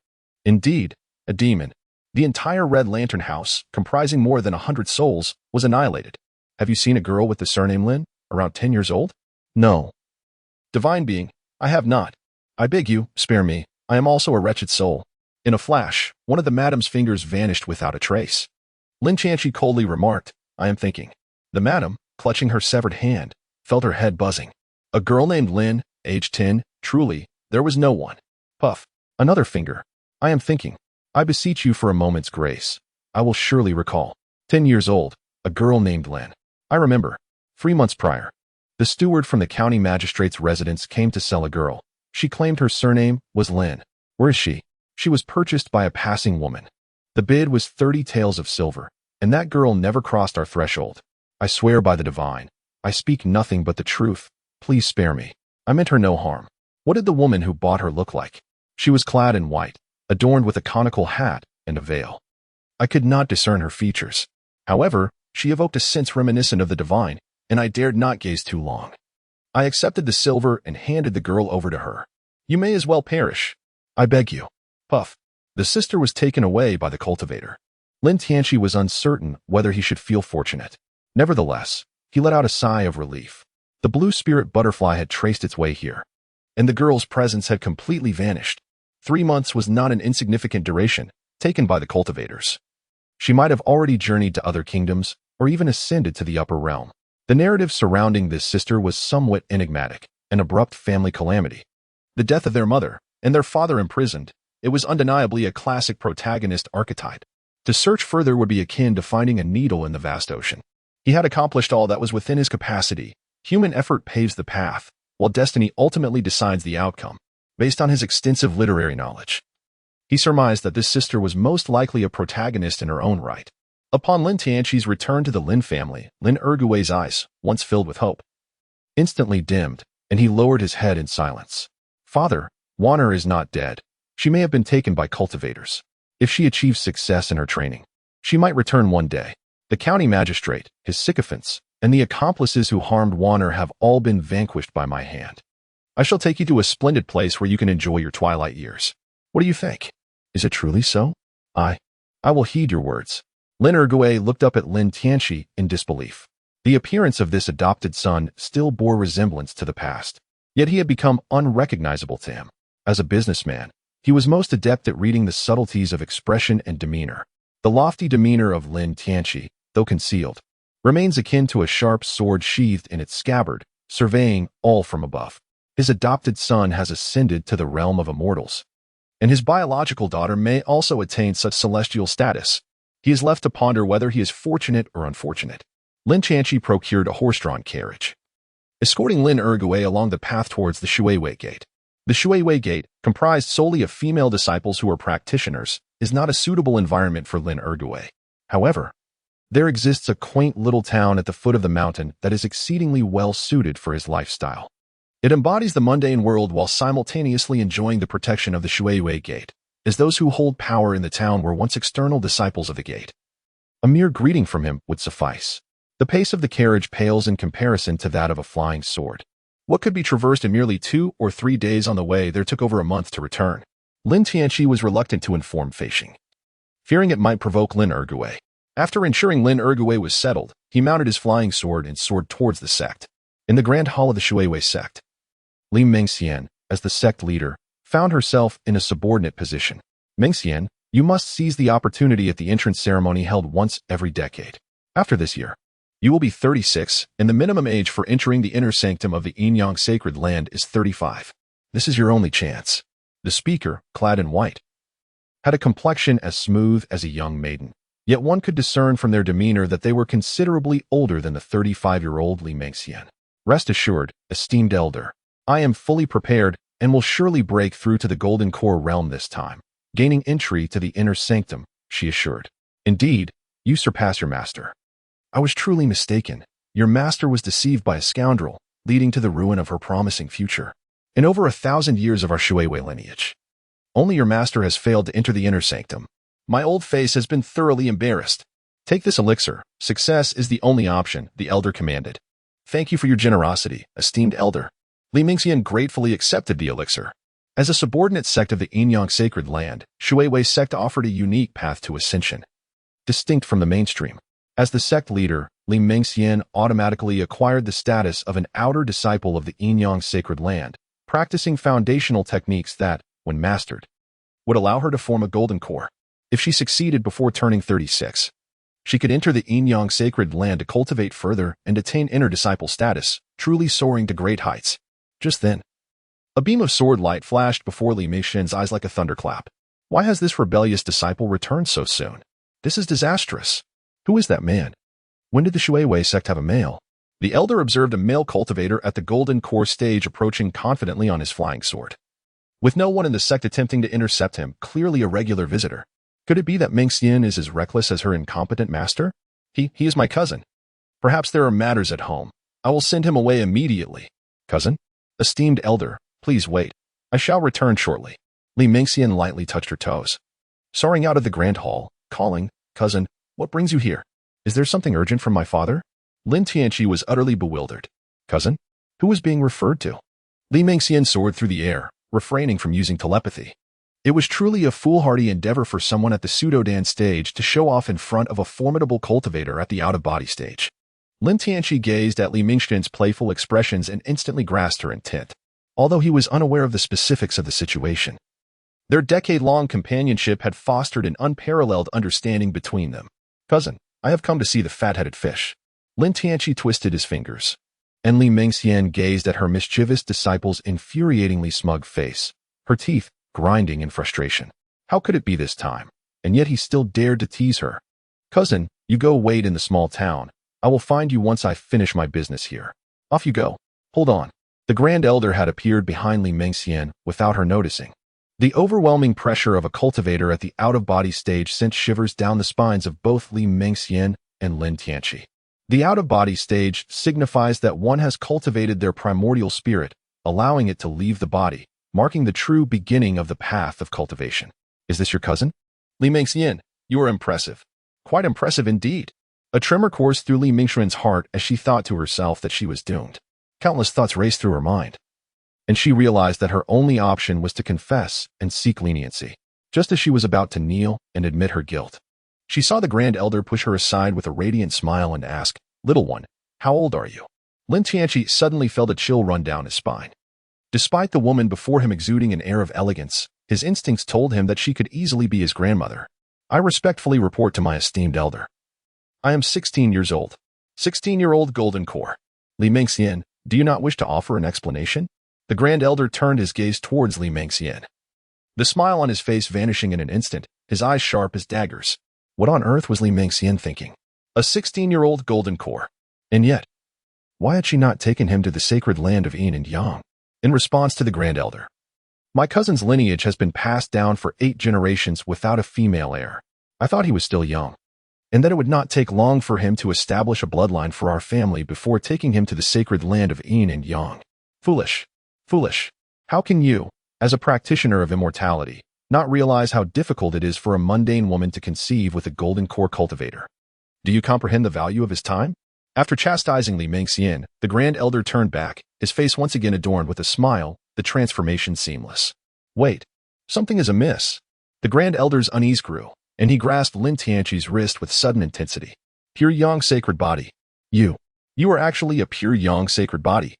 Indeed, a demon. The entire Red Lantern house, comprising more than 100 souls, was annihilated. Have you seen a girl with the surname Lin, around 10 years old? No. Divine being, I have not. I beg you, spare me. I am also a wretched soul. In a flash, one of the madam's fingers vanished without a trace. Lin Tianqi coldly remarked, I am thinking. The madam, clutching her severed hand, felt her head buzzing. A girl named Lin, age 10, truly, there was no one. Puff. Another finger. I am thinking. I beseech you for a moment's grace. I will surely recall. 10 years old, a girl named Lin. I remember. 3 months prior, the steward from the county magistrate's residence came to sell a girl. She claimed her surname was Lin. Where is she? She was purchased by a passing woman. The bid was 30 taels of silver, and that girl never crossed our threshold. I swear by the divine. I speak nothing but the truth. Please spare me. I meant her no harm. What did the woman who bought her look like? She was clad in white, adorned with a conical hat and a veil. I could not discern her features. However, she evoked a sense reminiscent of the divine, and I dared not gaze too long. I accepted the silver and handed the girl over to her. You may as well perish. I beg you. Puff. The sister was taken away by the cultivator. Lin Tianqi was uncertain whether he should feel fortunate. Nevertheless, he let out a sigh of relief. The blue spirit butterfly had traced its way here, and the girl's presence had completely vanished. 3 months was not an insignificant duration taken by the cultivators. She might have already journeyed to other kingdoms or even ascended to the upper realm. The narrative surrounding this sister was somewhat enigmatic, an abrupt family calamity. The death of their mother and their father imprisoned. It was undeniably a classic protagonist archetype. To search further would be akin to finding a needle in the vast ocean. He had accomplished all that was within his capacity. Human effort paves the path, while destiny ultimately decides the outcome, based on his extensive literary knowledge. He surmised that this sister was most likely a protagonist in her own right. Upon Lin Tianqi's return to the Lin family, Lin Ergui's eyes, once filled with hope, instantly dimmed, and he lowered his head in silence. Father, Wanner is not dead. She may have been taken by cultivators. If she achieves success in her training, she might return one day. The county magistrate, his sycophants, and the accomplices who harmed Wanner have all been vanquished by my hand. I shall take you to a splendid place where you can enjoy your twilight years. What do you think? Is it truly so? I will heed your words. Lin Ergui looked up at Lin Tianqi in disbelief. The appearance of this adopted son still bore resemblance to the past, yet he had become unrecognizable to him. As a businessman, He was most adept at reading the subtleties of expression and demeanor. The lofty demeanor of Lin Tianqi, though concealed, remains akin to a sharp sword sheathed in its scabbard, surveying all from above. His adopted son has ascended to the realm of immortals, and his biological daughter may also attain such celestial status. He is left to ponder whether he is fortunate or unfortunate. Lin Tianqi procured a horse-drawn carriage, escorting Lin Ergui along the path towards the Shuiwei Gate. The Shuiwei Gate, comprised solely of female disciples who are practitioners, is not a suitable environment for Lin Ergui. However, there exists a quaint little town at the foot of the mountain that is exceedingly well suited for his lifestyle. It embodies the mundane world while simultaneously enjoying the protection of the Shuiwei Gate, as those who hold power in the town were once external disciples of the gate. A mere greeting from him would suffice. The pace of the carriage pales in comparison to that of a flying sword. What could be traversed in merely 2 or 3 days on the way there took over a month to return. Lin Tianqi was reluctant to inform Feishing, fearing it might provoke Lin Ergui. After ensuring Lin Ergui was settled, he mounted his flying sword and soared towards the sect. In the grand hall of the Shuiwei sect, Li Mingxian, as the sect leader, found herself in a subordinate position. Mingxian, you must seize the opportunity at the entrance ceremony held once every decade. After this year, you will be 36, and the minimum age for entering the inner sanctum of the Enyang sacred land is 35. This is your only chance. The speaker, clad in white, had a complexion as smooth as a young maiden, yet one could discern from their demeanor that they were considerably older than the 35-year-old Li Mingxian. Rest assured, esteemed elder, I am fully prepared and will surely break through to the Golden Core realm this time, gaining entry to the inner sanctum, she assured. Indeed, you surpass your master. I was truly mistaken. Your master was deceived by a scoundrel, leading to the ruin of her promising future. In over 1,000 years of our Shuiwei lineage, only your master has failed to enter the inner sanctum. My old face has been thoroughly embarrassed. Take this elixir. Success is the only option, the elder commanded. Thank you for your generosity, esteemed elder. Li Mingxian gratefully accepted the elixir. As a subordinate sect of the Enyang sacred land, Shuiwei sect offered a unique path to ascension, distinct from the mainstream. As the sect leader, Li Mingxian automatically acquired the status of an outer disciple of the Enyang sacred land, practicing foundational techniques that, when mastered, would allow her to form a golden core. If she succeeded before turning 36, she could enter the Enyang sacred land to cultivate further and attain inner disciple status, truly soaring to great heights. Just then, a beam of sword light flashed before Li Mingxian's eyes like a thunderclap. Why has this rebellious disciple returned so soon? This is disastrous. Who is that man? When did the Shuiwei sect have a male? The elder observed a male cultivator at the Golden Core stage approaching confidently on his flying sword, with no one in the sect attempting to intercept him, clearly a regular visitor. Could it be that Mingxian is as reckless as her incompetent master? He is my cousin. Perhaps there are matters at home. I will send him away immediately. Cousin? Esteemed elder, please wait. I shall return shortly. Li Mingxian lightly touched her toes, soaring out of the grand hall, calling, Cousin, what brings you here? Is there something urgent from my father? Lin Tianqi was utterly bewildered. Cousin? Who was being referred to? Li Mingxian soared through the air, refraining from using telepathy. It was truly a foolhardy endeavor for someone at the pseudo-dance stage to show off in front of a formidable cultivator at the out-of-body stage. Lin Tianqi gazed at Li Mingxian's playful expressions and instantly grasped her intent, although he was unaware of the specifics of the situation. Their decade-long companionship had fostered an unparalleled understanding between them. Cousin, I have come to see the fat-headed fish. Lin Tianqi twisted his fingers, and Li Mingxian gazed at her mischievous disciple's infuriatingly smug face, her teeth grinding in frustration. How could it be this time? And yet he still dared to tease her. Cousin, you go wait in the small town. I will find you once I finish my business here. Off you go. Hold on. The Grand Elder had appeared behind Li Mingxian without her noticing. The overwhelming pressure of a cultivator at the out-of-body stage sent shivers down the spines of both Li Mingxian and Lin Tianqi. The out-of-body stage signifies that one has cultivated their primordial spirit, allowing it to leave the body, marking the true beginning of the path of cultivation. Is this your cousin? Li Mingxian, you are impressive. Quite impressive indeed. A tremor coursed through Li Mingxian's heart as she thought to herself that she was doomed. Countless thoughts raced through her mind, and she realized that her only option was to confess and seek leniency. Just as she was about to kneel and admit her guilt, she saw the Grand Elder push her aside with a radiant smile and ask, Little one, how old are you? Lin Tianqi suddenly felt a chill run down his spine. Despite the woman before him exuding an air of elegance, His instincts told him that she could easily be his grandmother. I respectfully report to my esteemed elder. I am 16 years old. 16-year-old golden core. Li Mingxian, do you not wish to offer an explanation? The grand elder turned his gaze towards Li Mingxian. The smile on his face vanishing in an instant, his eyes sharp as daggers. What on earth was Li Mingxian thinking? A 16-year-old golden core. And yet, why had she not taken him to the sacred land of Yin and Yang? In response to the grand elder, my cousin's lineage has been passed down for 8 generations without a female heir. I thought he was still young, and that it would not take long for him to establish a bloodline for our family before taking him to the sacred land of Yin and Yang. Foolish. Foolish. How can you, as a practitioner of immortality, not realize how difficult it is for a mundane woman to conceive with a golden core cultivator? Do you comprehend the value of his time? After chastising Li Mingxian, the grand elder turned back, his face once again adorned with a smile, the transformation seamless. Wait, something is amiss. The grand elder's unease grew, and he grasped Lin Tianqi's wrist with sudden intensity. Pure yang sacred body. You are actually a pure yang sacred body.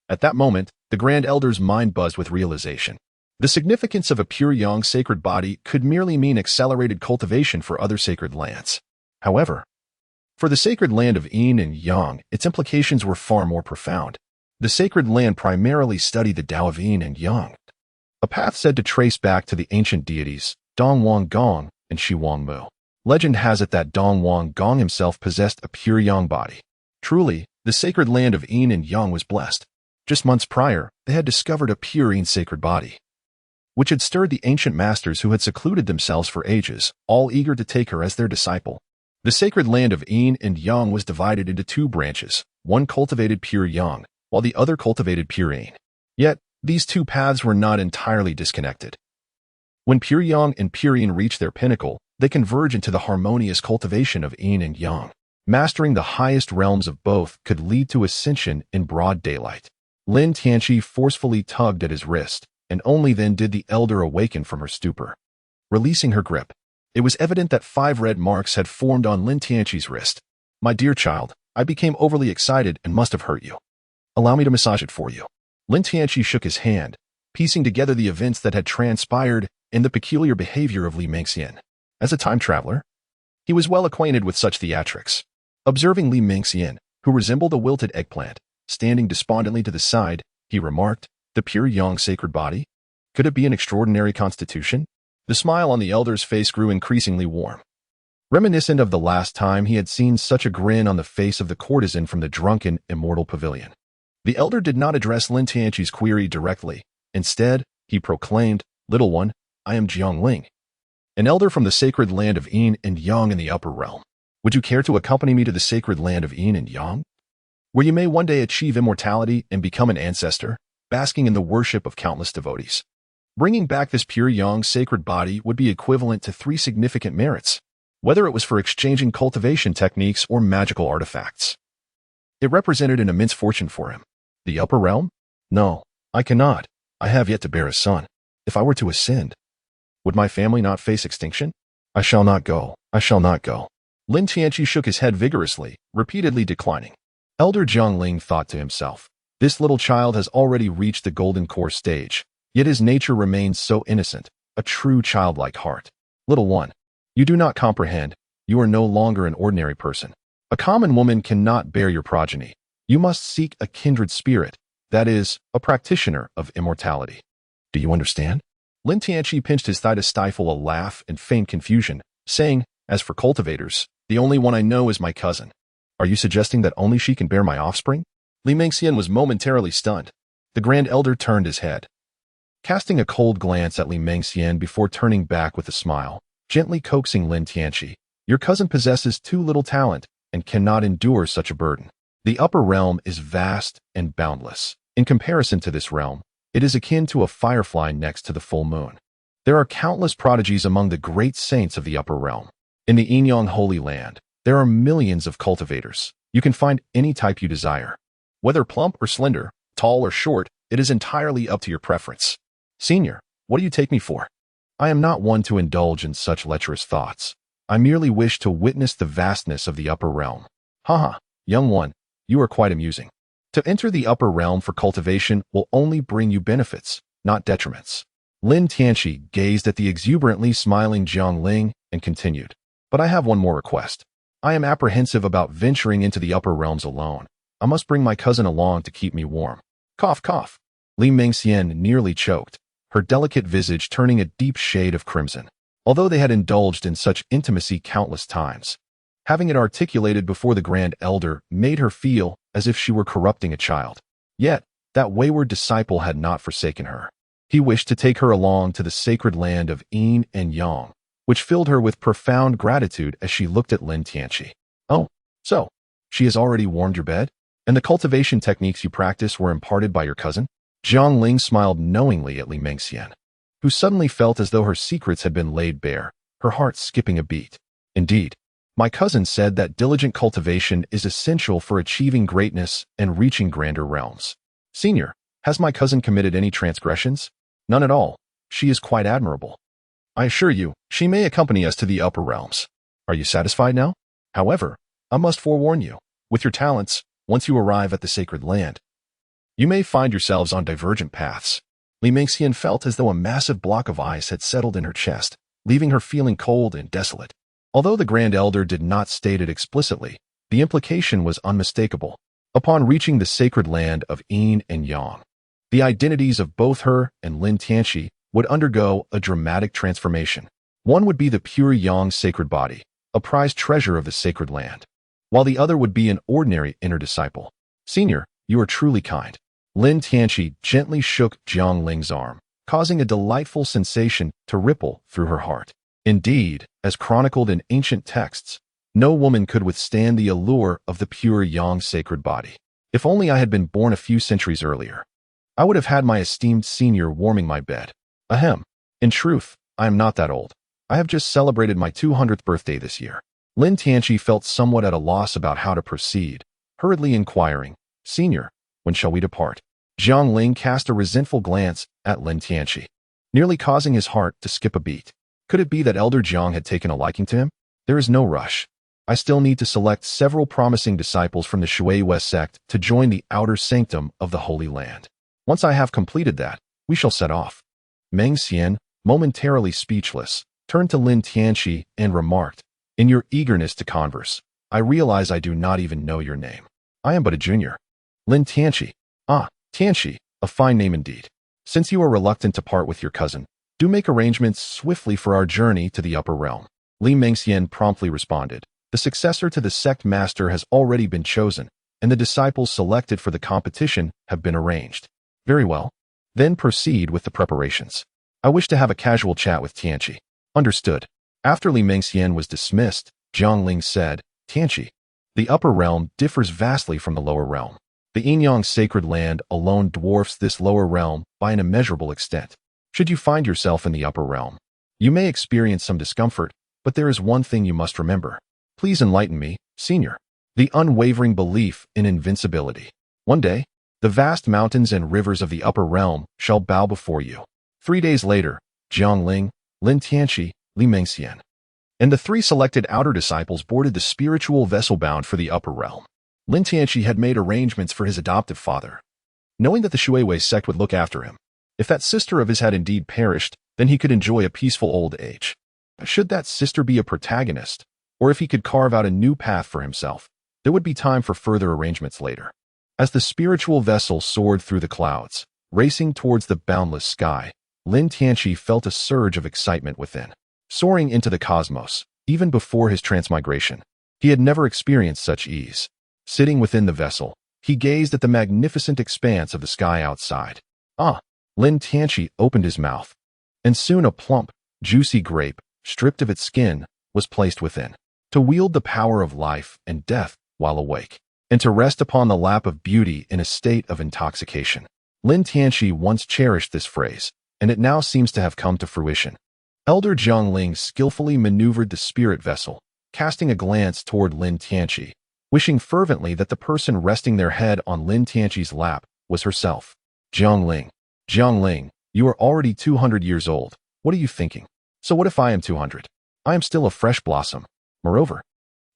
At that moment, the grand elder's mind buzzed with realization. The significance of a pure yang sacred body could merely mean accelerated cultivation for other sacred lands. However, for the sacred land of Yin and Yang, its implications were far more profound. The sacred land primarily studied the Tao of Yin and Yang, a path said to trace back to the ancient deities, Dong Wang Gong and Shi Wang Mu. Legend has it that Dong Wang Gong himself possessed a pure yang body. Truly, the sacred land of Yin and Yang was blessed. Just months prior, they had discovered a pure Yin sacred body, which had stirred the ancient masters who had secluded themselves for ages, all eager to take her as their disciple. The sacred land of Yin and Yang was divided into 2 branches, one cultivated pure yang, while the other cultivated pure Yin. Yet, these 2 paths were not entirely disconnected. When pure yang and pure Yin reach their pinnacle, they converge into the harmonious cultivation of Yin and Yang. Mastering the highest realms of both could lead to ascension in broad daylight. Lin Tianqi forcefully tugged at his wrist, and only then did the elder awaken from her stupor. Releasing her grip, it was evident that 5 red marks had formed on Lin Tianqi's wrist. My dear child, I became overly excited and must have hurt you. Allow me to massage it for you. Lin Tianqi shook his hand, piecing together the events that had transpired and the peculiar behavior of Li Mingxian. As a time traveler, he was well acquainted with such theatrics. Observing Li Mingxian, who resembled a wilted eggplant, standing despondently to the side, he remarked, the pure yang sacred body? Could it be an extraordinary constitution? The smile on the elder's face grew increasingly warm, reminiscent of the last time he had seen such a grin on the face of the courtesan from the drunken, immortal pavilion. The elder did not address Lin Tianqi's query directly. Instead, he proclaimed, Little one, I am Jiangling, an elder from the sacred land of Yin and Yang in the upper realm. Would you care to accompany me to the sacred land of Yin and Yang, where you may one day achieve immortality and become an ancestor, basking in the worship of countless devotees? Bringing back this pure yang sacred body would be equivalent to 3 significant merits, whether it was for exchanging cultivation techniques or magical artifacts. It represented an immense fortune for him. The upper realm? No, I cannot. I have yet to bear a son. If I were to ascend, would my family not face extinction? I shall not go. I shall not go. Lin Tianqi shook his head vigorously, repeatedly declining. Elder Jiangling thought to himself, this little child has already reached the golden core stage, yet his nature remains so innocent, a true childlike heart. Little one, you do not comprehend. You are no longer an ordinary person. A common woman cannot bear your progeny. You must seek a kindred spirit, that is, a practitioner of immortality. Do you understand? Lin Tianqi pinched his thigh to stifle a laugh and feigned confusion, saying, as for cultivators, the only one I know is my cousin. Are you suggesting that only she can bear my offspring? Li Mingxian was momentarily stunned. The grand elder turned his head, casting a cold glance at Li Mingxian before turning back with a smile, gently coaxing Lin Tianqi. Your cousin possesses too little talent and cannot endure such a burden. The upper realm is vast and boundless. In comparison to this realm, it is akin to a firefly next to the full moon. There are countless prodigies among the great saints of the upper realm. In the Yin-Yang Holy Land, there are millions of cultivators. You can find any type you desire. Whether plump or slender, tall or short, it is entirely up to your preference. Senior, what do you take me for? I am not one to indulge in such lecherous thoughts. I merely wish to witness the vastness of the upper realm. Haha, young one, you are quite amusing. To enter the upper realm for cultivation will only bring you benefits, not detriments. Lin Tianqi gazed at the exuberantly smiling Jiang Ling and continued. But I have one more request. I am apprehensive about venturing into the upper realms alone. I must bring my cousin along to keep me warm. Cough, cough. Li Mingxian nearly choked, her delicate visage turning a deep shade of crimson. Although they had indulged in such intimacy countless times, having it articulated before the Grand Elder made her feel as if she were corrupting a child. Yet, that wayward disciple had not forsaken her. He wished to take her along to the sacred land of yin and yang, which filled her with profound gratitude as she looked at Lin Tianqi. Oh, so, she has already warmed your bed? And the cultivation techniques you practice were imparted by your cousin? Jiang Ling smiled knowingly at Li Mingxian, who suddenly felt as though her secrets had been laid bare, her heart skipping a beat. Indeed, my cousin said that diligent cultivation is essential for achieving greatness and reaching grander realms. Senior, has my cousin committed any transgressions? None at all. She is quite admirable. I assure you, she may accompany us to the upper realms. Are you satisfied now? However, I must forewarn you, with your talents, once you arrive at the sacred land, you may find yourselves on divergent paths. Li Mingxian felt as though a massive block of ice had settled in her chest, leaving her feeling cold and desolate. Although the Grand Elder did not state it explicitly, the implication was unmistakable. Upon reaching the sacred land of yin and yang, the identities of both her and Lin Tianqi would undergo a dramatic transformation. One would be the pure yang sacred body, a prized treasure of the sacred land, while the other would be an ordinary inner disciple. Senior, you are truly kind. Lin Tianqi gently shook Jiang Ling's arm, causing a delightful sensation to ripple through her heart. Indeed, as chronicled in ancient texts, no woman could withstand the allure of the pure yang sacred body. If only I had been born a few centuries earlier, I would have had my esteemed senior warming my bed. Ahem. In truth, I am not that old. I have just celebrated my 200th birthday this year. Lin Tianqi felt somewhat at a loss about how to proceed, hurriedly inquiring, Senior, when shall we depart? Jiang Ling cast a resentful glance at Lin Tianqi, nearly causing his heart to skip a beat. Could it be that Elder Jiang had taken a liking to him? There is no rush. I still need to select several promising disciples from the Shui sect to join the outer sanctum of the Holy Land. Once I have completed that, we shall set off. Meng Xian, momentarily speechless, turned to Lin Tianqi and remarked, In your eagerness to converse, I realize I do not even know your name. I am but a junior. Lin Tianqi. Ah, Tianqi, a fine name indeed. Since you are reluctant to part with your cousin, do make arrangements swiftly for our journey to the upper realm. Li Mingxian promptly responded. The successor to the sect master has already been chosen, and the disciples selected for the competition have been arranged. Very well. Then proceed with the preparations. I wish to have a casual chat with Tianqi. Understood. After Li Mingxian was dismissed, Jiang Ling said, Tianqi, the upper realm differs vastly from the lower realm. The yin-yang sacred land alone dwarfs this lower realm by an immeasurable extent. Should you find yourself in the upper realm, you may experience some discomfort, but there is one thing you must remember. Please enlighten me, Senior. The unwavering belief in invincibility. One day, the vast mountains and rivers of the upper realm shall bow before you. 3 days later, Jiang Ling, Lin Tianqi, Li Mingxian, and the 3 selected outer disciples boarded the spiritual vessel bound for the upper realm. Lin Tianqi had made arrangements for his adoptive father, knowing that the Shui sect would look after him. If that sister of his had indeed perished, then he could enjoy a peaceful old age. Should that sister be a protagonist, or if he could carve out a new path for himself, there would be time for further arrangements later. As the spiritual vessel soared through the clouds, racing towards the boundless sky, Lin Tianqi felt a surge of excitement within. Soaring into the cosmos, even before his transmigration, he had never experienced such ease. Sitting within the vessel, he gazed at the magnificent expanse of the sky outside. Ah! Lin Tianqi opened his mouth, and soon a plump, juicy grape, stripped of its skin, was placed within. To wield the power of life and death while awake, and to rest upon the lap of beauty in a state of intoxication. Lin Tianqi once cherished this phrase, and it now seems to have come to fruition. Elder Jiang Ling skillfully maneuvered the spirit vessel, casting a glance toward Lin Tianqi, wishing fervently that the person resting their head on Lin Tianqi's lap was herself. Jiang Ling, you are already 200 years old. What are you thinking? So what if I am 200? I am still a fresh blossom. Moreover,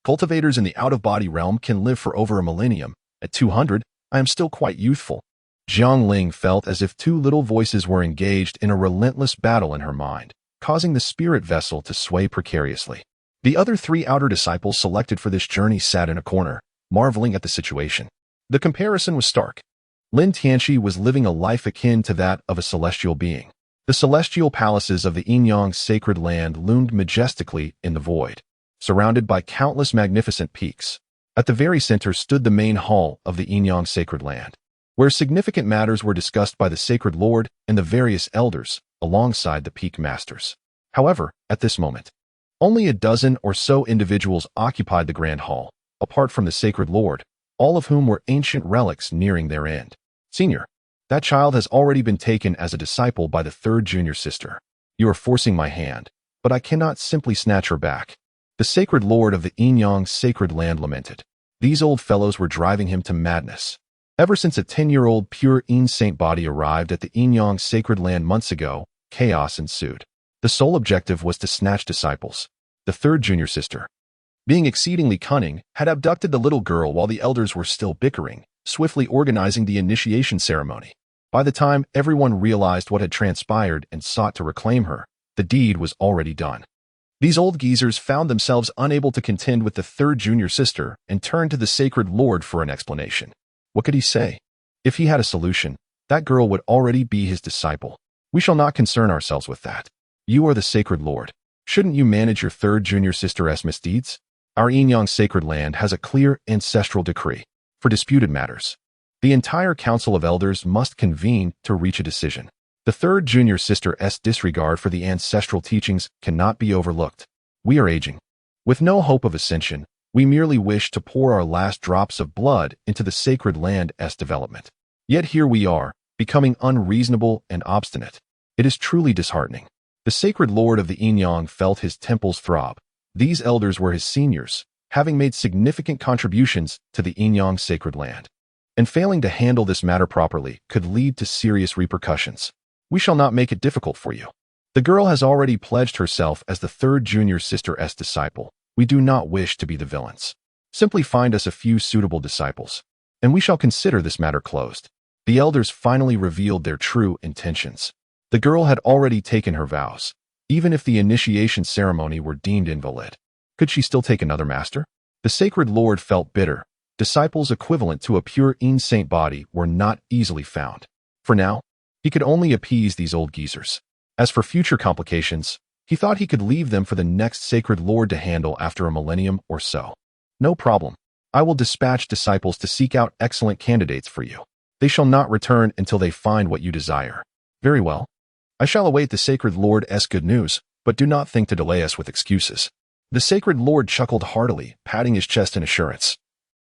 cultivators in the out-of-body realm can live for over a millennium. At 200, I am still quite youthful. Jiangling felt as if two little voices were engaged in a relentless battle in her mind, causing the spirit vessel to sway precariously. The other three outer disciples selected for this journey sat in a corner, marveling at the situation. The comparison was stark. Lin Tianqi was living a life akin to that of a celestial being. The celestial palaces of the Yinyang sacred land loomed majestically in the void, surrounded by countless magnificent peaks. At the very center stood the main hall of the Yinyang sacred land, where significant matters were discussed by the sacred lord and the various elders, alongside the peak masters. However, at this moment, only a dozen or so individuals occupied the grand hall, apart from the sacred lord, all of whom were ancient relics nearing their end. Senior, that child has already been taken as a disciple by the third junior sister. You are forcing my hand, but I cannot simply snatch her back. The sacred lord of the Yinyang sacred land lamented. These old fellows were driving him to madness. Ever since a 10-year-old pure Yin saint body arrived at the Yinyang sacred land months ago, chaos ensued. The sole objective was to snatch disciples. The third junior sister, being exceedingly cunning, had abducted the little girl while the elders were still bickering, swiftly organizing the initiation ceremony. By the time everyone realized what had transpired and sought to reclaim her, the deed was already done. These old geezers found themselves unable to contend with the third junior sister and turned to the sacred lord for an explanation. What could he say? If he had a solution, that girl would already be his disciple. We shall not concern ourselves with that. You are the sacred lord. Shouldn't you manage your third junior sister's misdeeds? Our Yinyang sacred land has a clear ancestral decree. For disputed matters, the entire council of elders must convene to reach a decision. The third junior sister's disregard for the ancestral teachings cannot be overlooked. We are aging. With no hope of ascension, we merely wish to pour our last drops of blood into the sacred land's development. Yet here we are, becoming unreasonable and obstinate. It is truly disheartening. The sacred lord of the Yinyang felt his temples throb. These elders were his seniors, having made significant contributions to the Yinyang sacred land. And failing to handle this matter properly could lead to serious repercussions. We shall not make it difficult for you. The girl has already pledged herself as the third junior sister's disciple. We do not wish to be the villains. Simply find us a few suitable disciples, and we shall consider this matter closed. The elders finally revealed their true intentions. The girl had already taken her vows. Even if the initiation ceremony were deemed invalid, could she still take another master? The sacred lord felt bitter. Disciples equivalent to a pure Yin saint body were not easily found. For now, he could only appease these old geezers. As for future complications, he thought he could leave them for the next sacred lord to handle after a millennium or so. No problem. I will dispatch disciples to seek out excellent candidates for you. They shall not return until they find what you desire. Very well. I shall await the sacred lord's good news, but do not think to delay us with excuses. The sacred lord chuckled heartily, patting his chest in assurance.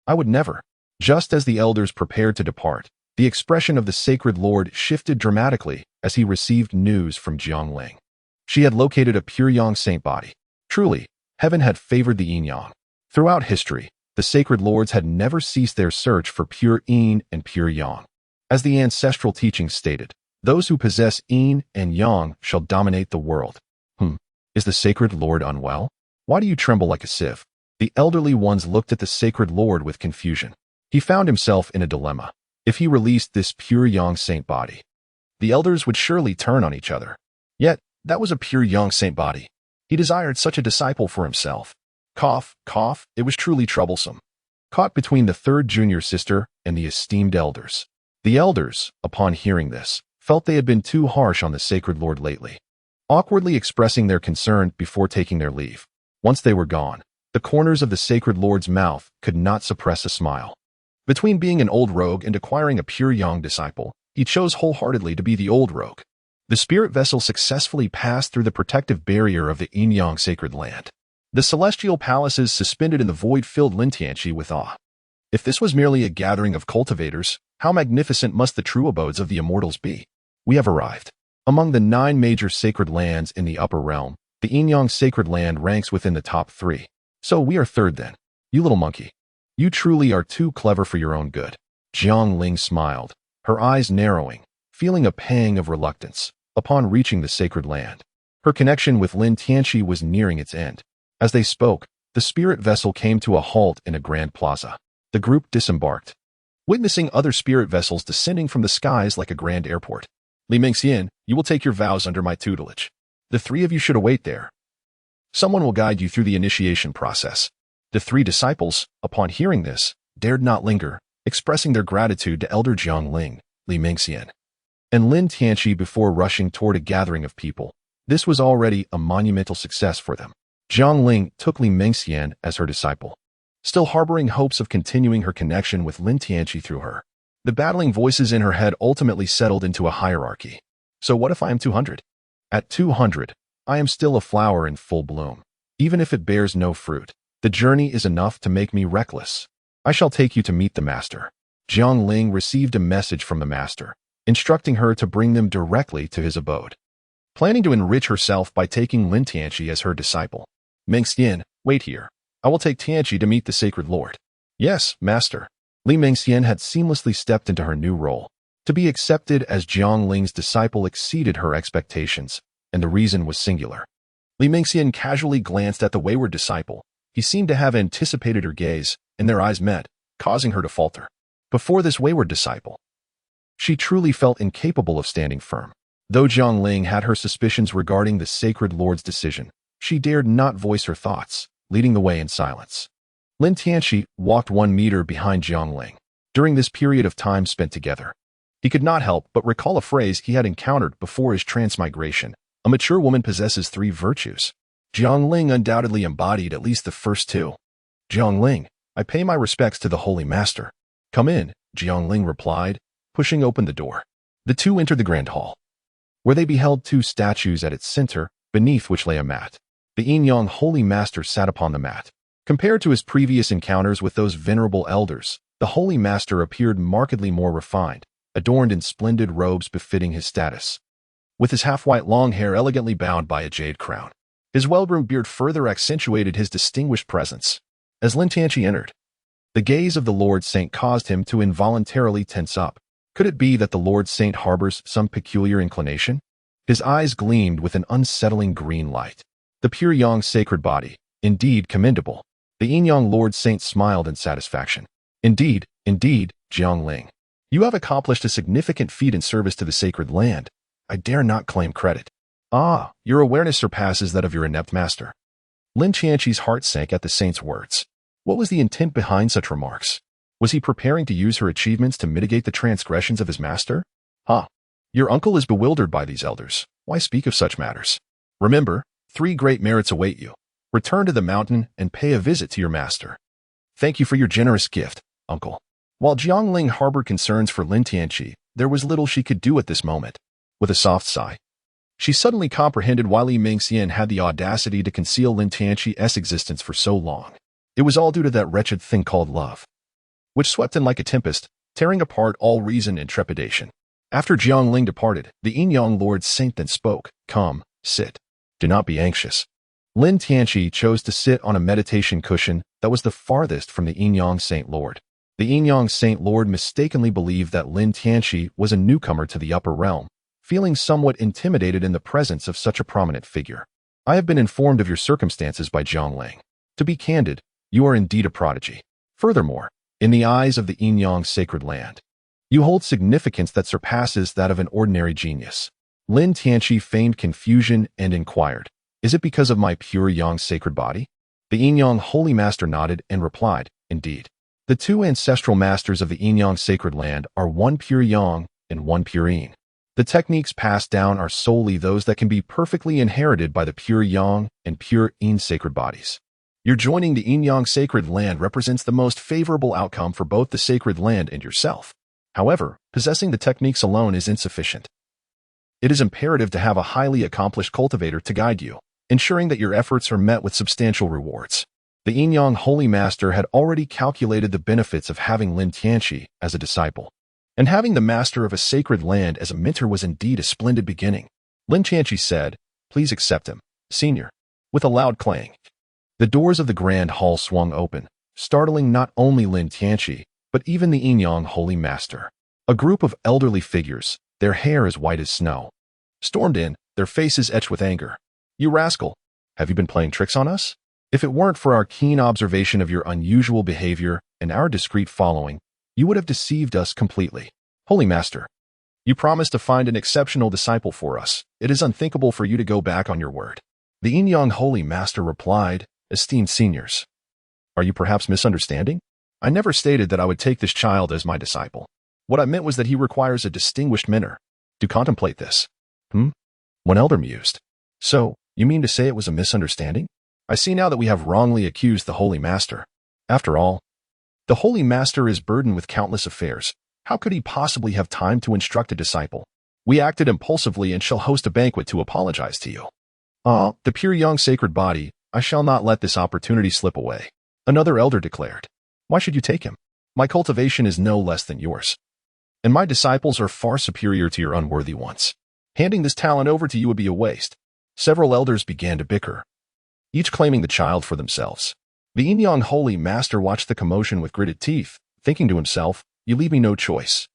I would never. Just as the elders prepared to depart, the expression of the sacred lord shifted dramatically as he received news from Jiangling. She had located a pure Yang saint body. Truly, heaven had favored the Yinyang. Throughout history, the sacred lords had never ceased their search for pure Yin and pure Yang. As the ancestral teachings stated, those who possess Yin and Yang shall dominate the world. Is the sacred lord unwell? Why do you tremble like a sieve? The elderly ones looked at the sacred lord with confusion. He found himself in a dilemma. If he released this pure Yang saint body, the elders would surely turn on each other. Yet, that was a pure Yang saint body. He desired such a disciple for himself. Cough, cough, it was truly troublesome. Caught between the third junior sister and the esteemed elders. The elders, upon hearing this, felt they had been too harsh on the sacred lord lately, awkwardly expressing their concern before taking their leave. Once they were gone, the corners of the sacred lord's mouth could not suppress a smile. Between being an old rogue and acquiring a pure Yang disciple, he chose wholeheartedly to be the old rogue. The spirit vessel successfully passed through the protective barrier of the Yinyang sacred land. The celestial palaces suspended in the void filled Lin Tianqi with awe. If this was merely a gathering of cultivators, how magnificent must the true abodes of the immortals be? We have arrived. Among the 9 major sacred lands in the upper realm, the Yinyang sacred land ranks within the top 3. So we are third then. You little monkey. You truly are too clever for your own good. Jiangling smiled, her eyes narrowing, feeling a pang of reluctance upon reaching the sacred land. Her connection with Lin Tianqi was nearing its end. As they spoke, the spirit vessel came to a halt in a grand plaza. The group disembarked. witnessing other spirit vessels descending from the skies like a grand airport. Li Mingxian, you will take your vows under my tutelage. The three of you should await there. Someone will guide you through the initiation process. The three disciples, upon hearing this, dared not linger, expressing their gratitude to Elder Jiangling, Li Mingxian, and Lin Tianqi before rushing toward a gathering of people. This was already a monumental success for them. Jiangling took Li Mingxian as her disciple, still harboring hopes of continuing her connection with Lin Tianqi through her. The battling voices in her head ultimately settled into a hierarchy. So what if I am 200? At 200, I am still a flower in full bloom. Even if it bears no fruit, the journey is enough to make me reckless. I shall take you to meet the master. Jiangling received a message from the master, instructing her to bring them directly to his abode. Planning to enrich herself by taking Lin Tianqi as her disciple. Mingxian, wait here. I will take Tianqi to meet the sacred lord. Yes, master. Li Mingxian had seamlessly stepped into her new role. To be accepted as Jiangling's disciple exceeded her expectations, and the reason was singular. Li Mingxian casually glanced at the wayward disciple. He seemed to have anticipated her gaze, and their eyes met, causing her to falter. Before this wayward disciple, she truly felt incapable of standing firm. Though Jiangling had her suspicions regarding the sacred lord's decision, she dared not voice her thoughts, leading the way in silence. Lin Tianqi walked 1 meter behind Jiangling. During this period of time spent together, he could not help but recall a phrase he had encountered before his transmigration. A mature woman possesses 3 virtues. Jiangling undoubtedly embodied at least the first 2. Jiangling, I pay my respects to the Holy Master. Come in, Jiangling replied, pushing open the door. The two entered the grand hall, where they beheld 2 statues at its center, beneath which lay a mat. The Yin-Yang Holy Master sat upon the mat. Compared to his previous encounters with those venerable elders, the Holy Master appeared markedly more refined, adorned in splendid robes befitting his status, with his half-white long hair elegantly bound by a jade crown. His well-groomed beard further accentuated his distinguished presence. As Lin Tianqi entered, the gaze of the Lord Saint caused him to involuntarily tense up. Could it be that the Lord Saint harbors some peculiar inclination? His eyes gleamed with an unsettling green light. The pure Yang sacred body, indeed commendable. The Yin-Yang Lord Saint smiled in satisfaction. Indeed, Jiangling, you have accomplished a significant feat in service to the sacred land. I dare not claim credit. Ah, your awareness surpasses that of your inept master. Lin Tianqi's heart sank at the saint's words. What was the intent behind such remarks? Was he preparing to use her achievements to mitigate the transgressions of his master? Your uncle is bewildered by these elders. Why speak of such matters? Remember, 3 great merits await you. Return to the mountain and pay a visit to your master. Thank you for your generous gift, uncle. While Jiangling harbored concerns for Lin Tianqi, there was little she could do at this moment. With a soft sigh, she suddenly comprehended why Li Mingxian had the audacity to conceal Lin Tianqi's existence for so long. It was all due to that wretched thing called love, which swept in like a tempest, tearing apart all reason and trepidation. After Jiangling departed, the Yin-Yang Lord Saint then spoke. Come, sit. Do not be anxious. Lin Tianqi chose to sit on a meditation cushion that was the farthest from the Yin-Yang Saint Lord. The Yin-Yang Saint Lord mistakenly believed that Lin Tianqi was a newcomer to the upper realm, feeling somewhat intimidated in the presence of such a prominent figure. I have been informed of your circumstances by Jiangling. To be candid, you are indeed a prodigy. Furthermore, in the eyes of the Yin-Yang sacred land, you hold significance that surpasses that of an ordinary genius. Lin Tianqi feigned confusion and inquired, is it because of my pure Yang sacred body? The Yin-Yang Holy Master nodded and replied, indeed. The 2 ancestral masters of the Yin-Yang sacred land are 1 pure Yang and 1 pure Yin. The techniques passed down are solely those that can be perfectly inherited by the pure Yang and pure Yin sacred bodies. Your joining the Yin-Yang sacred land represents the most favorable outcome for both the sacred land and yourself. However, possessing the techniques alone is insufficient. It is imperative to have a highly accomplished cultivator to guide you, ensuring that your efforts are met with substantial rewards. The Yin-Yang Holy Master had already calculated the benefits of having Lin Tianqi as a disciple, and having the master of a sacred land as a mentor was indeed a splendid beginning. Lin Tianqi said, please accept him, senior. With a loud clang, the doors of the grand hall swung open, startling not only Lin Tianqi, but even the Yin-Yang Holy Master. A group of elderly figures, their hair as white as snow, stormed in, their faces etched with anger. You rascal, have you been playing tricks on us? If it weren't for our keen observation of your unusual behavior and our discreet following, You would have deceived us completely. Holy Master, you promised to find an exceptional disciple for us. It is unthinkable for you to go back on your word. The Yin-Yang Holy Master replied, Esteemed seniors, are you perhaps misunderstanding? I never stated that I would take this child as my disciple. What I meant was that he requires a distinguished manner to contemplate this. One elder mused. So, you mean to say it was a misunderstanding? I see now that we have wrongly accused the Holy Master. After all, the Holy Master is burdened with countless affairs. How could he possibly have time to instruct a disciple? We acted impulsively and shall host a banquet to apologize to you. The pure young sacred body, I shall not let this opportunity slip away. Another elder declared. Why should you take him? My cultivation is no less than yours, and my disciples are far superior to your unworthy ones. Handing this talent over to you would be a waste. Several elders began to bicker, each claiming the child for themselves. The Yin-Yang Holy Master watched the commotion with gritted teeth, thinking to himself, you leave me no choice.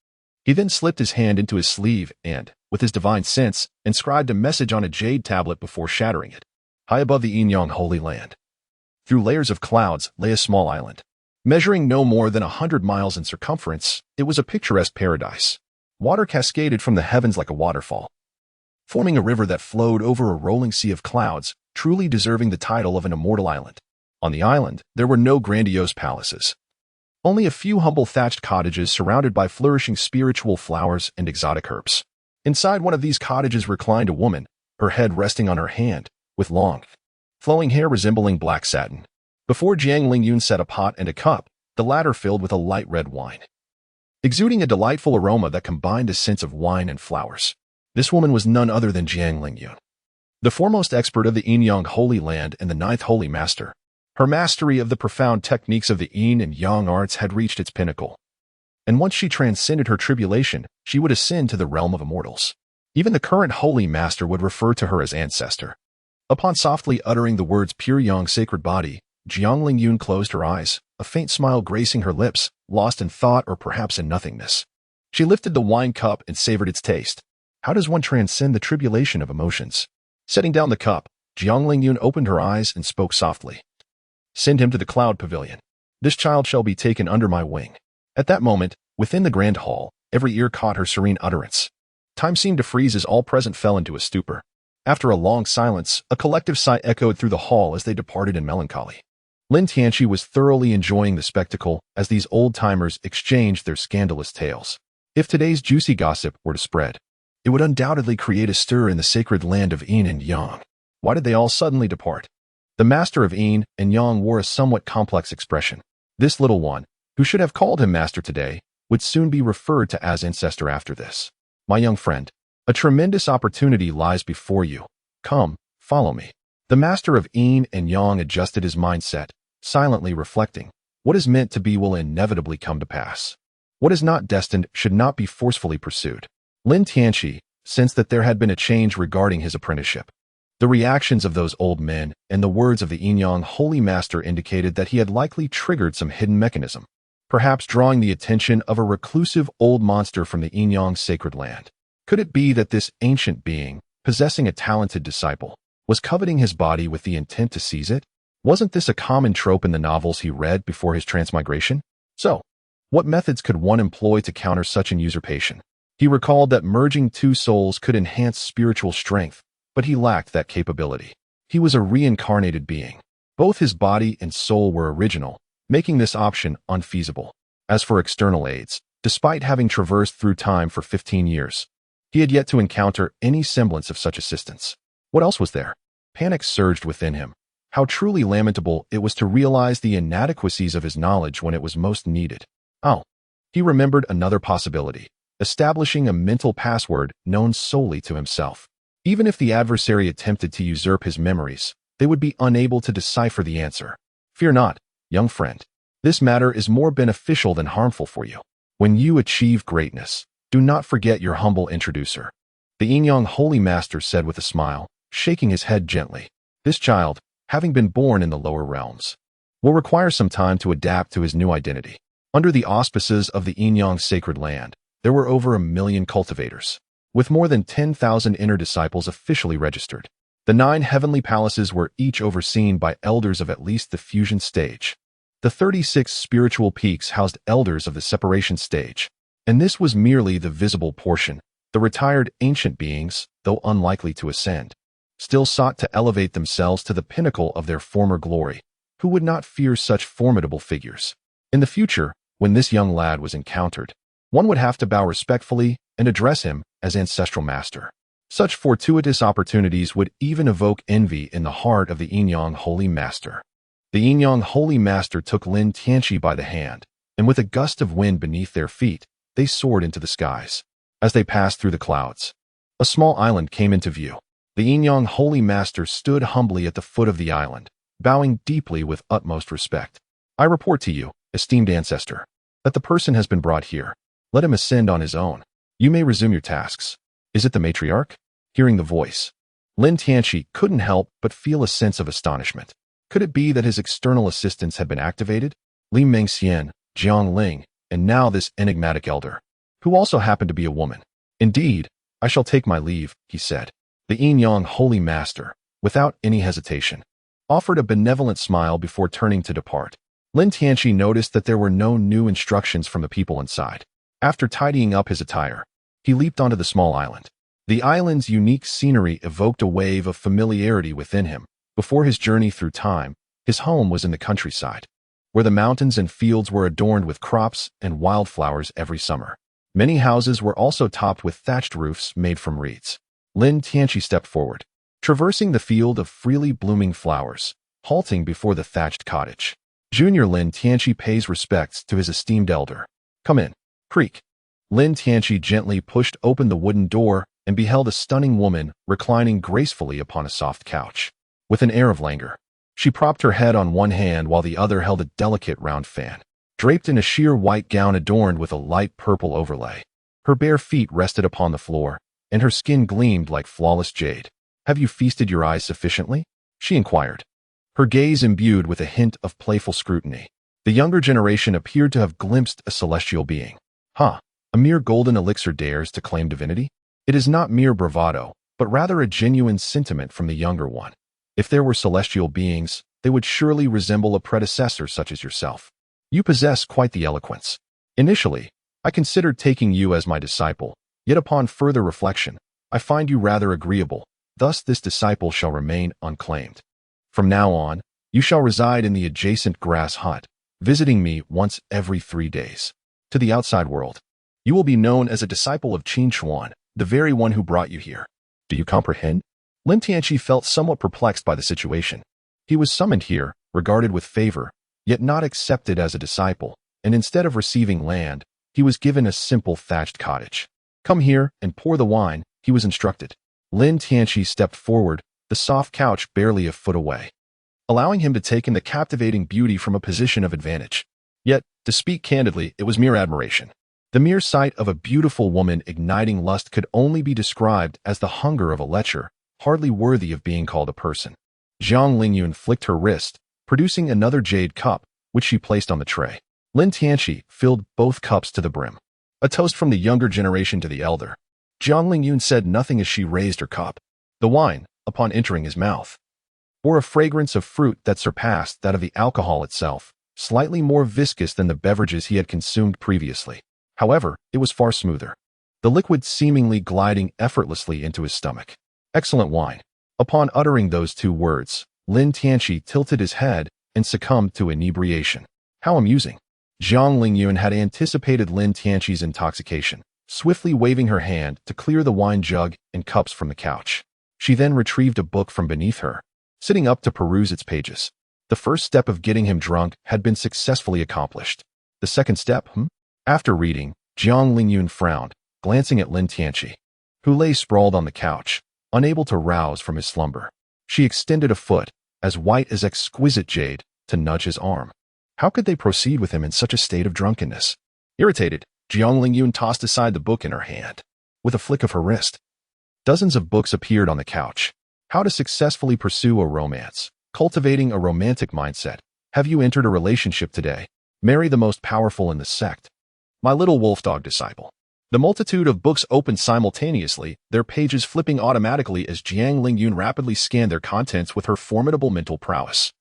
He then slipped his hand into his sleeve and, with his divine sense, inscribed a message on a jade tablet before shattering it. High above the Yin-Yang Holy Land, through layers of clouds, lay a small island. Measuring no more than 100 miles in circumference, it was a picturesque paradise. Water cascaded from the heavens like a waterfall, forming a river that flowed over a rolling sea of clouds, truly deserving the title of an immortal island. On the island, there were no grandiose palaces. Only a few humble thatched cottages surrounded by flourishing spiritual flowers and exotic herbs. Inside one of these cottages reclined a woman, her head resting on her hand, with long, flowing hair resembling black satin. Before Jiang Lingyun set a pot and a cup, the latter filled with a light red wine, exuding a delightful aroma that combined a sense of wine and flowers. This woman was none other than Jiang Lingyun, the foremost expert of the Yin-Yang Holy Land and the ninth Holy Master. Her mastery of the profound techniques of the Yin and Yang arts had reached its pinnacle, and once she transcended her tribulation, she would ascend to the realm of immortals. Even the current Holy Master would refer to her as ancestor. Upon softly uttering the words pure young sacred body, Jiang Lingyun closed her eyes, a faint smile gracing her lips, lost in thought or perhaps in nothingness. She lifted the wine cup and savored its taste. How does one transcend the tribulation of emotions? Setting down the cup, Jiang Lingyun opened her eyes and spoke softly. Send him to the cloud pavilion. This child shall be taken under my wing. At that moment, within the grand hall, every ear caught her serene utterance. Time seemed to freeze as all present fell into a stupor. After a long silence, a collective sigh echoed through the hall as they departed in melancholy. Lin Tianqi was thoroughly enjoying the spectacle as these old-timers exchanged their scandalous tales. If today's juicy gossip were to spread, it would undoubtedly create a stir in the sacred land of Yin and Yang. Why did they all suddenly depart? The master of Yin and Yang wore a somewhat complex expression. This little one, who should have called him master today, would soon be referred to as ancestor after this. My young friend, a tremendous opportunity lies before you. Come, follow me. The master of Yin and Yang adjusted his mindset, silently reflecting. What is meant to be will inevitably come to pass. What is not destined should not be forcefully pursued. Lin Tianqi sensed that there had been a change regarding his apprenticeship. The reactions of those old men and the words of the Yin-Yang Holy Master indicated that he had likely triggered some hidden mechanism, perhaps drawing the attention of a reclusive old monster from the Yin-Yang sacred land. Could it be that this ancient being, possessing a talented disciple, was coveting his body with the intent to seize it? Wasn't this a common trope in the novels he read before his transmigration? So, what methods could one employ to counter such an usurpation? He recalled that merging two souls could enhance spiritual strength, but he lacked that capability. He was a reincarnated being. Both his body and soul were original, making this option unfeasible. As for external aids, despite having traversed through time for 15 years, he had yet to encounter any semblance of such assistance. What else was there? Panic surged within him. How truly lamentable it was to realize the inadequacies of his knowledge when it was most needed. Oh, he remembered another possibility, establishing a mental password known solely to himself. Even if the adversary attempted to usurp his memories, they would be unable to decipher the answer. Fear not, young friend. This matter is more beneficial than harmful for you. When you achieve greatness, do not forget your humble introducer. The Yin-Yang Holy Master said with a smile, shaking his head gently. This child, having been born in the lower realms, will require some time to adapt to his new identity. Under the auspices of the Yin-Yang sacred land, there were over 1 million cultivators, with more than 10,000 inner disciples officially registered. The 9 heavenly palaces were each overseen by elders of at least the fusion stage. The 36 spiritual peaks housed elders of the separation stage, and this was merely the visible portion. The retired ancient beings, though unlikely to ascend, still sought to elevate themselves to the pinnacle of their former glory. Who would not fear such formidable figures? In the future, when this young lad was encountered, one would have to bow respectfully and address him as ancestral master. Such fortuitous opportunities would even evoke envy in the heart of the Yinyang Holy Master. The Yinyang Holy Master took Lin Tianqi by the hand, and with a gust of wind beneath their feet, they soared into the skies. As they passed through the clouds, a small island came into view. The Yinyang Holy Master stood humbly at the foot of the island, bowing deeply with utmost respect. I report to you, esteemed ancestor, that the person has been brought here. Let him ascend on his own. You may resume your tasks. Is it the matriarch? Hearing the voice, Lin Tianqi couldn't help but feel a sense of astonishment. Could it be that his external assistants had been activated? Li Mengxian, Jiang Ling, and now this enigmatic elder, who also happened to be a woman. Indeed, I shall take my leave, he said. The Yinyang Holy Master, without any hesitation, offered a benevolent smile before turning to depart. Lin Tianqi noticed that there were no new instructions from the people inside. After tidying up his attire, he leaped onto the small island. The island's unique scenery evoked a wave of familiarity within him. Before his journey through time, his home was in the countryside, where the mountains and fields were adorned with crops and wildflowers every summer. Many houses were also topped with thatched roofs made from reeds. Lin Tianqi stepped forward, traversing the field of freely blooming flowers, halting before the thatched cottage. Junior Lin Tianqi pays respects to his esteemed elder. Come in. Creak. Lin Tianqi gently pushed open the wooden door and beheld a stunning woman reclining gracefully upon a soft couch. With an air of languor, she propped her head on one hand while the other held a delicate round fan, draped in a sheer white gown adorned with a light purple overlay. Her bare feet rested upon the floor, and her skin gleamed like flawless jade. Have you feasted your eyes sufficiently? She inquired, her gaze imbued with a hint of playful scrutiny. The younger generation appeared to have glimpsed a celestial being. A mere golden elixir dares to claim divinity? It is not mere bravado, but rather a genuine sentiment from the younger one. If there were celestial beings, they would surely resemble a predecessor such as yourself. You possess quite the eloquence. Initially, I considered taking you as my disciple, yet upon further reflection, I find you rather agreeable. Thus this disciple shall remain unclaimed. From now on, you shall reside in the adjacent grass hut, visiting me once every 3 days. To the outside world, you will be known as a disciple of Qin Chuan, the very one who brought you here. Do you comprehend? Lin Tianqi felt somewhat perplexed by the situation. He was summoned here, regarded with favor, yet not accepted as a disciple, and instead of receiving land, he was given a simple thatched cottage. Come here and pour the wine, he was instructed. Lin Tianqi stepped forward, the soft couch barely a foot away, allowing him to take in the captivating beauty from a position of advantage. Yet, to speak candidly, it was mere admiration. The mere sight of a beautiful woman igniting lust could only be described as the hunger of a lecher, hardly worthy of being called a person. Jiang Lingyun flicked her wrist, producing another jade cup, which she placed on the tray. Lin Tianqi filled both cups to the brim. A toast from the younger generation to the elder. Jiang Lingyun said nothing as she raised her cup. The wine, upon entering his mouth, bore a fragrance of fruit that surpassed that of the alcohol itself, slightly more viscous than the beverages he had consumed previously. However, it was far smoother, the liquid seemingly gliding effortlessly into his stomach. Excellent wine. Upon uttering those 2 words, Lin Tianqi tilted his head and succumbed to inebriation. How amusing. Jiang Lingyun had anticipated Lin Tianqi's intoxication, swiftly waving her hand to clear the wine jug and cups from the couch. She then retrieved a book from beneath her, sitting up to peruse its pages. The first step of getting him drunk had been successfully accomplished. The second step, After reading, Jiang Lingyun frowned, glancing at Lin Tianqi, who lay sprawled on the couch, unable to rouse from his slumber. She extended a foot, as white as exquisite jade, to nudge his arm. How could they proceed with him in such a state of drunkenness? Irritated, Jiang Lingyun tossed aside the book in her hand. With a flick of her wrist, dozens of books appeared on the couch. How to successfully pursue a romance. Cultivating a romantic mindset. Have you entered a relationship today? Marry the most powerful in the sect. My little wolfdog disciple. The multitude of books opened simultaneously, their pages flipping automatically as Jiang Lingyun rapidly scanned their contents with her formidable mental prowess.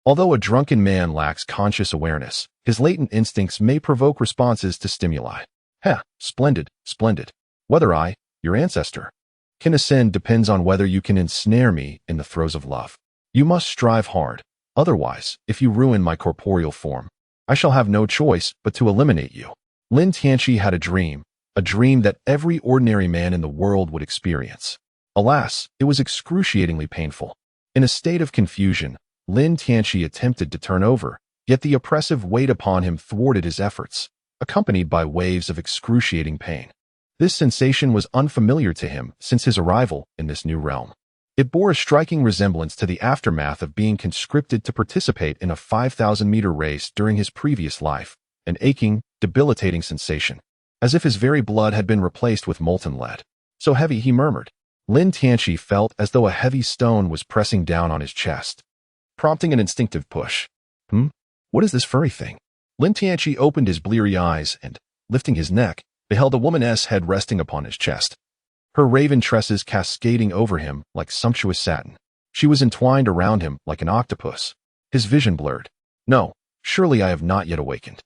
Although a drunken man lacks conscious awareness, his latent instincts may provoke responses to stimuli. Heh, splendid, splendid. Whether I, your ancestor, can ascend depends on whether you can ensnare me in the throes of love. You must strive hard. Otherwise, if you ruin my corporeal form, I shall have no choice but to eliminate you. Lin Tianqi had a dream that every ordinary man in the world would experience. Alas, it was excruciatingly painful. In a state of confusion, Lin Tianqi attempted to turn over, yet the oppressive weight upon him thwarted his efforts, accompanied by waves of excruciating pain. This sensation was unfamiliar to him since his arrival in this new realm. It bore a striking resemblance to the aftermath of being conscripted to participate in a 5,000-meter race during his previous life, an aching, debilitating sensation, as if his very blood had been replaced with molten lead. So heavy, he murmured. Lin Tianqi felt as though a heavy stone was pressing down on his chest, prompting an instinctive push. What is this furry thing? Lin Tianqi opened his bleary eyes and, lifting his neck, beheld a woman's head resting upon his chest, her raven tresses cascading over him like sumptuous satin. She was entwined around him like an octopus. His vision blurred. No, surely I have not yet awakened.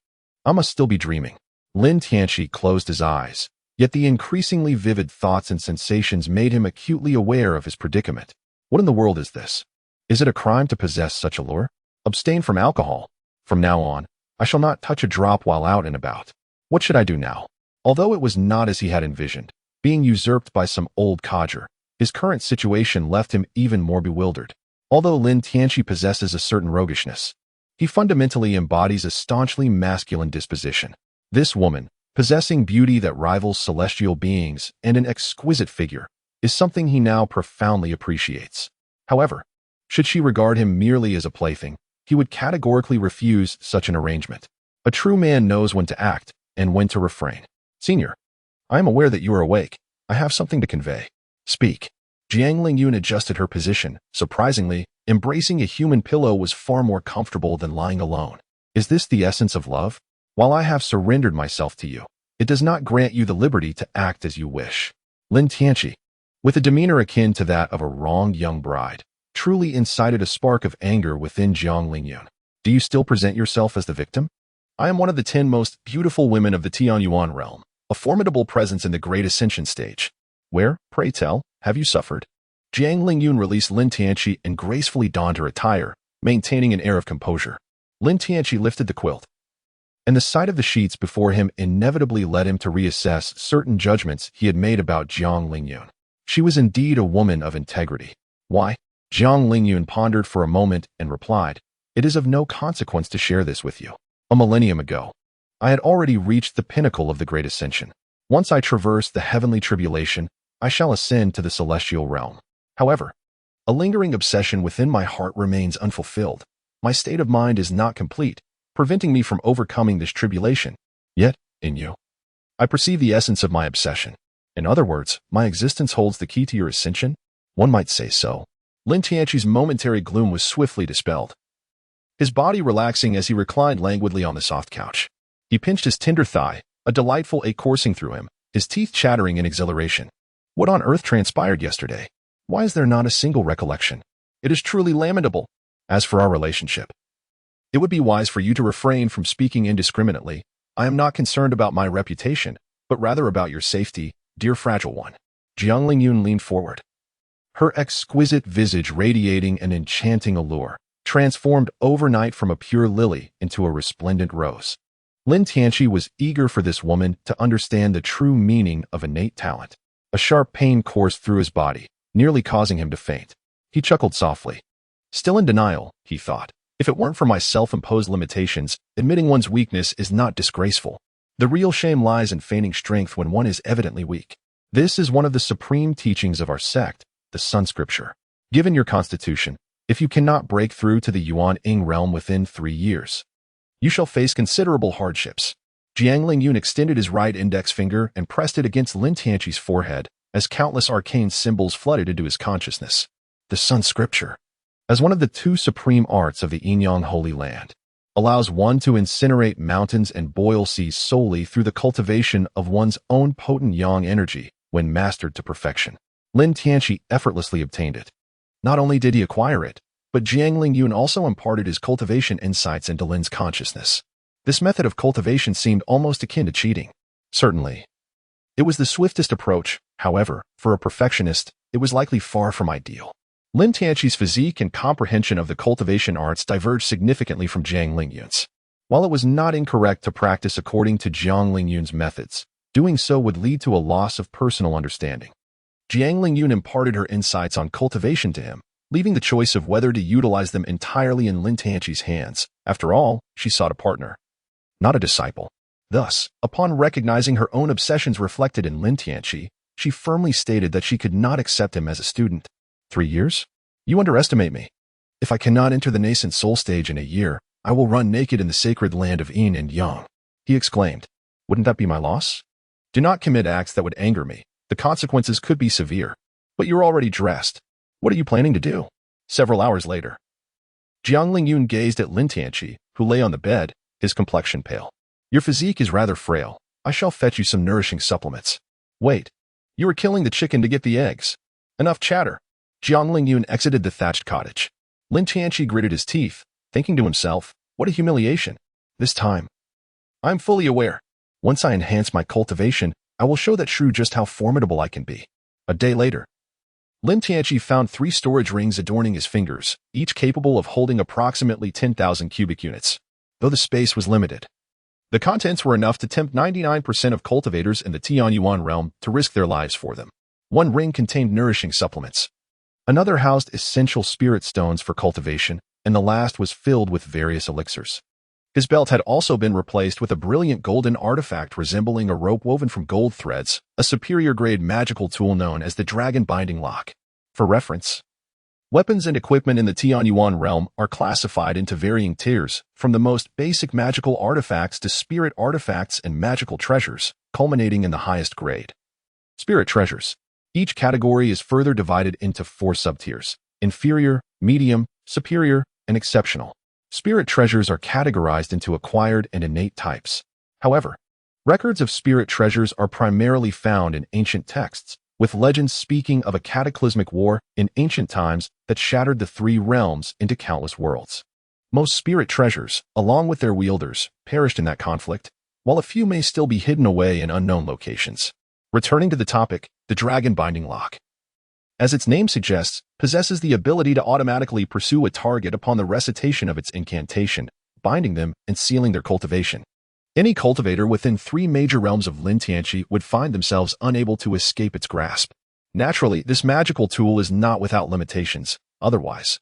I must still be dreaming. Lin Tianqi closed his eyes, yet the increasingly vivid thoughts and sensations made him acutely aware of his predicament. What in the world is this? Is it a crime to possess such allure? Abstain from alcohol. From now on, I shall not touch a drop while out and about. What should I do now? Although it was not as he had envisioned, being usurped by some old codger, his current situation left him even more bewildered. Although Lin Tianqi possesses a certain roguishness, he fundamentally embodies a staunchly masculine disposition. This woman, possessing beauty that rivals celestial beings and an exquisite figure, is something he now profoundly appreciates. However, should she regard him merely as a plaything, he would categorically refuse such an arrangement. A true man knows when to act and when to refrain. Senior, I am aware that you are awake. I have something to convey. Speak. Jiang Lingyun adjusted her position. Surprisingly, embracing a human pillow was far more comfortable than lying alone. Is this the essence of love? While I have surrendered myself to you, it does not grant you the liberty to act as you wish. Lin Tianqi, with a demeanor akin to that of a wronged young bride, truly incited a spark of anger within Jiang Lingyun. Do you still present yourself as the victim? I am one of the 10 most beautiful women of the Tianyuan realm, a formidable presence in the Great Ascension stage. Where, pray tell, have you suffered? Jiang Lingyun released Lin Tianqi and gracefully donned her attire, maintaining an air of composure. Lin Tianqi lifted the quilt, and the sight of the sheets before him inevitably led him to reassess certain judgments he had made about Jiang Lingyun. She was indeed a woman of integrity. Why? Jiang Lingyun pondered for a moment and replied, It is of no consequence to share this with you. A millennium ago, I had already reached the pinnacle of the Great Ascension. Once I traverse the heavenly tribulation, I shall ascend to the celestial realm. However, a lingering obsession within my heart remains unfulfilled. My state of mind is not complete, preventing me from overcoming this tribulation. Yet, in you, I perceive the essence of my obsession. In other words, my existence holds the key to your ascension? One might say so. Lin Tianqi's momentary gloom was swiftly dispelled, his body relaxing as he reclined languidly on the soft couch. He pinched his tender thigh, a delightful ache coursing through him, his teeth chattering in exhilaration. What on earth transpired yesterday? Why is there not a single recollection? It is truly lamentable. As for our relationship, it would be wise for you to refrain from speaking indiscriminately. I am not concerned about my reputation, but rather about your safety, dear fragile one. Jiang Lingyun leaned forward, her exquisite visage radiating an enchanting allure, transformed overnight from a pure lily into a resplendent rose. Lin Tianqi was eager for this woman to understand the true meaning of innate talent. A sharp pain coursed through his body, nearly causing him to faint. He chuckled softly. Still in denial, he thought. If it weren't for my self-imposed limitations, admitting one's weakness is not disgraceful. The real shame lies in feigning strength when one is evidently weak. This is one of the supreme teachings of our sect, the Sun Scripture. Given your constitution, if you cannot break through to the Yuan-Ing realm within 3 years, you shall face considerable hardships. Jiang Lingyun extended his right index finger and pressed it against Lin Tianqi's forehead as countless arcane symbols flooded into his consciousness. The Sun Scripture, as one of the 2 supreme arts of the Yinyang Holy Land, allows one to incinerate mountains and boil seas solely through the cultivation of one's own potent yang energy when mastered to perfection. Lin Tianqi effortlessly obtained it. Not only did he acquire it, But Jiang Lingyun also imparted his cultivation insights into Lin's consciousness. This method of cultivation seemed almost akin to cheating. Certainly. It was the swiftest approach, however, for a perfectionist, it was likely far from ideal. Lin Tianqi's physique and comprehension of the cultivation arts diverged significantly from Jiang Lingyun's. While it was not incorrect to practice according to Jiang Lingyun's methods, doing so would lead to a loss of personal understanding. Jiang Lingyun imparted her insights on cultivation to him, leaving the choice of whether to utilize them entirely in Lin Tianqi's hands. After all, she sought a partner, not a disciple. Thus, upon recognizing her own obsessions reflected in Lin Tianqi, she firmly stated that she could not accept him as a student. 3 years? You underestimate me. If I cannot enter the nascent soul stage in a year, I will run naked in the sacred land of yin and yang, he exclaimed. Wouldn't that be my loss? Do not commit acts that would anger me. The consequences could be severe. But you're already dressed. What are you planning to do? Several hours later, Jiang Lingyun gazed at Lin Tianqi, who lay on the bed, his complexion pale. Your physique is rather frail. I shall fetch you some nourishing supplements. Wait. You are killing the chicken to get the eggs. Enough chatter. Jiang Lingyun exited the thatched cottage. Lin Tianqi gritted his teeth, thinking to himself, what a humiliation. This time, I'm fully aware. Once I enhance my cultivation, I will show that shrew just how formidable I can be. A day later, Lin Tianqi found 3 storage rings adorning his fingers, each capable of holding approximately 10,000 cubic units. Though the space was limited, the contents were enough to tempt 99% of cultivators in the Tianyuan realm to risk their lives for them. One ring contained nourishing supplements. Another housed essential spirit stones for cultivation, and the last was filled with various elixirs. His belt had also been replaced with a brilliant golden artifact resembling a rope woven from gold threads, a superior-grade magical tool known as the Dragon Binding Lock. For reference, weapons and equipment in the Tianyuan realm are classified into varying tiers, from the most basic magical artifacts to spirit artifacts and magical treasures, culminating in the highest grade. Spirit treasures. Each category is further divided into 4 subtiers: inferior, medium, superior, and exceptional. Spirit treasures are categorized into acquired and innate types. However, records of spirit treasures are primarily found in ancient texts, with legends speaking of a cataclysmic war in ancient times that shattered the 3 realms into countless worlds. Most spirit treasures, along with their wielders, perished in that conflict, while a few may still be hidden away in unknown locations. Returning to the topic, the Dragon Binding Lock, as its name suggests, possesses the ability to automatically pursue a target upon the recitation of its incantation, binding them and sealing their cultivation. Any cultivator within 3 major realms of Lin Tianqi would find themselves unable to escape its grasp. Naturally, this magical tool is not without limitations, otherwise.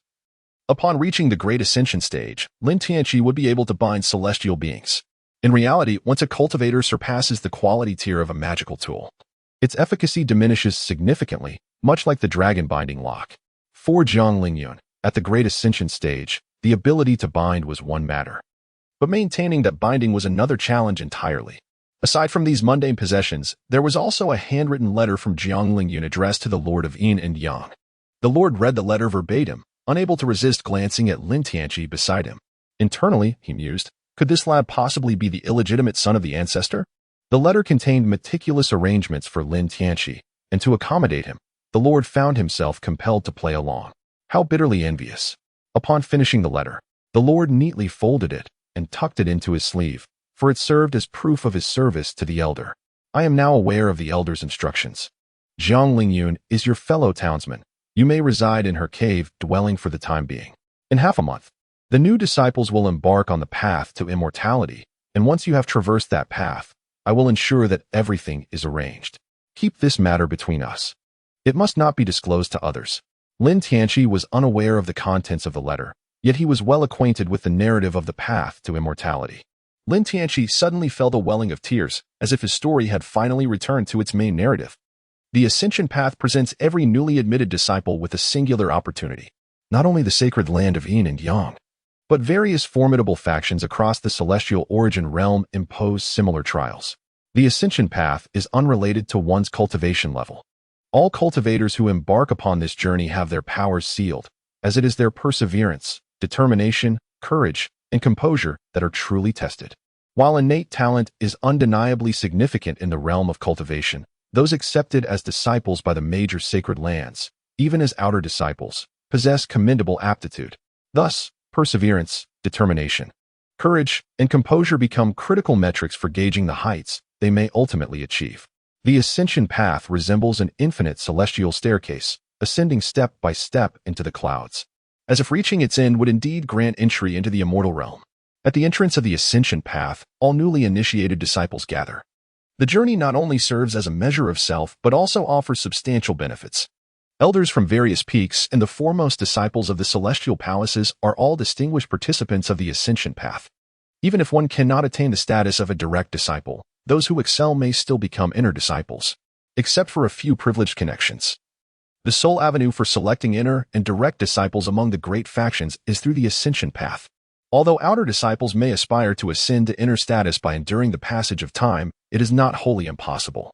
Upon reaching the Great Ascension stage, Lin Tianqi would be able to bind celestial beings. In reality, once a cultivator surpasses the quality tier of a magical tool, its efficacy diminishes significantly, much like the Dragon Binding Lock. For Jiang Lingyun, at the Great Ascension stage, the ability to bind was one matter. But maintaining that binding was another challenge entirely. Aside from these mundane possessions, there was also a handwritten letter from Jiang Lingyun addressed to the Lord of Yin and Yang. The Lord read the letter verbatim, unable to resist glancing at Lin Tianqi beside him. Internally, he mused, could this lad possibly be the illegitimate son of the ancestor? The letter contained meticulous arrangements for Lin Tianqi, and to accommodate him, the Lord found himself compelled to play along. How bitterly envious. Upon finishing the letter, the Lord neatly folded it and tucked it into his sleeve, for it served as proof of his service to the elder. I am now aware of the elder's instructions. Jiang Lingyun is your fellow townsman. You may reside in her cave dwelling for the time being. In half a month, the new disciples will embark on the path to immortality, and once you have traversed that path, I will ensure that everything is arranged. Keep this matter between us. It must not be disclosed to others. Lin Tianqi was unaware of the contents of the letter, yet he was well acquainted with the narrative of the path to immortality. Lin Tianqi suddenly felt a welling of tears, as if his story had finally returned to its main narrative. The Ascension Path presents every newly admitted disciple with a singular opportunity. Not only the sacred land of Yin and Yang, but various formidable factions across the celestial origin realm impose similar trials. The Ascension Path is unrelated to one's cultivation level. All cultivators who embark upon this journey have their powers sealed, as it is their perseverance, determination, courage, and composure that are truly tested. While innate talent is undeniably significant in the realm of cultivation, those accepted as disciples by the major sacred lands, even as outer disciples, possess commendable aptitude. Thus, perseverance, determination, courage, and composure become critical metrics for gauging the heights they may ultimately achieve. The ascension path resembles an infinite celestial staircase, ascending step by step into the clouds, as if reaching its end would indeed grant entry into the immortal realm. At the entrance of the ascension path, all newly initiated disciples gather. The journey not only serves as a measure of self, but also offers substantial benefits. Elders from various peaks and the foremost disciples of the celestial palaces are all distinguished participants of the ascension path. Even if one cannot attain the status of a direct disciple, those who excel may still become inner disciples, except for a few privileged connections. The sole avenue for selecting inner and direct disciples among the great factions is through the ascension path. Although outer disciples may aspire to ascend to inner status by enduring the passage of time, it is not wholly impossible,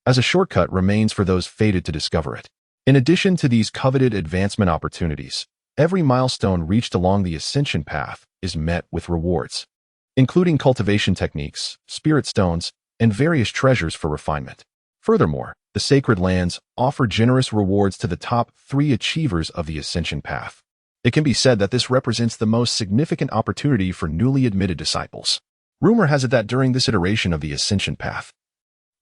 as a shortcut remains for those fated to discover it. In addition to these coveted advancement opportunities, every milestone reached along the ascension path is met with rewards, including cultivation techniques, spirit stones, and various treasures for refinement. Furthermore, the sacred lands offer generous rewards to the top 3 achievers of the ascension path. It can be said that this represents the most significant opportunity for newly admitted disciples. Rumor has it that during this iteration of the ascension path,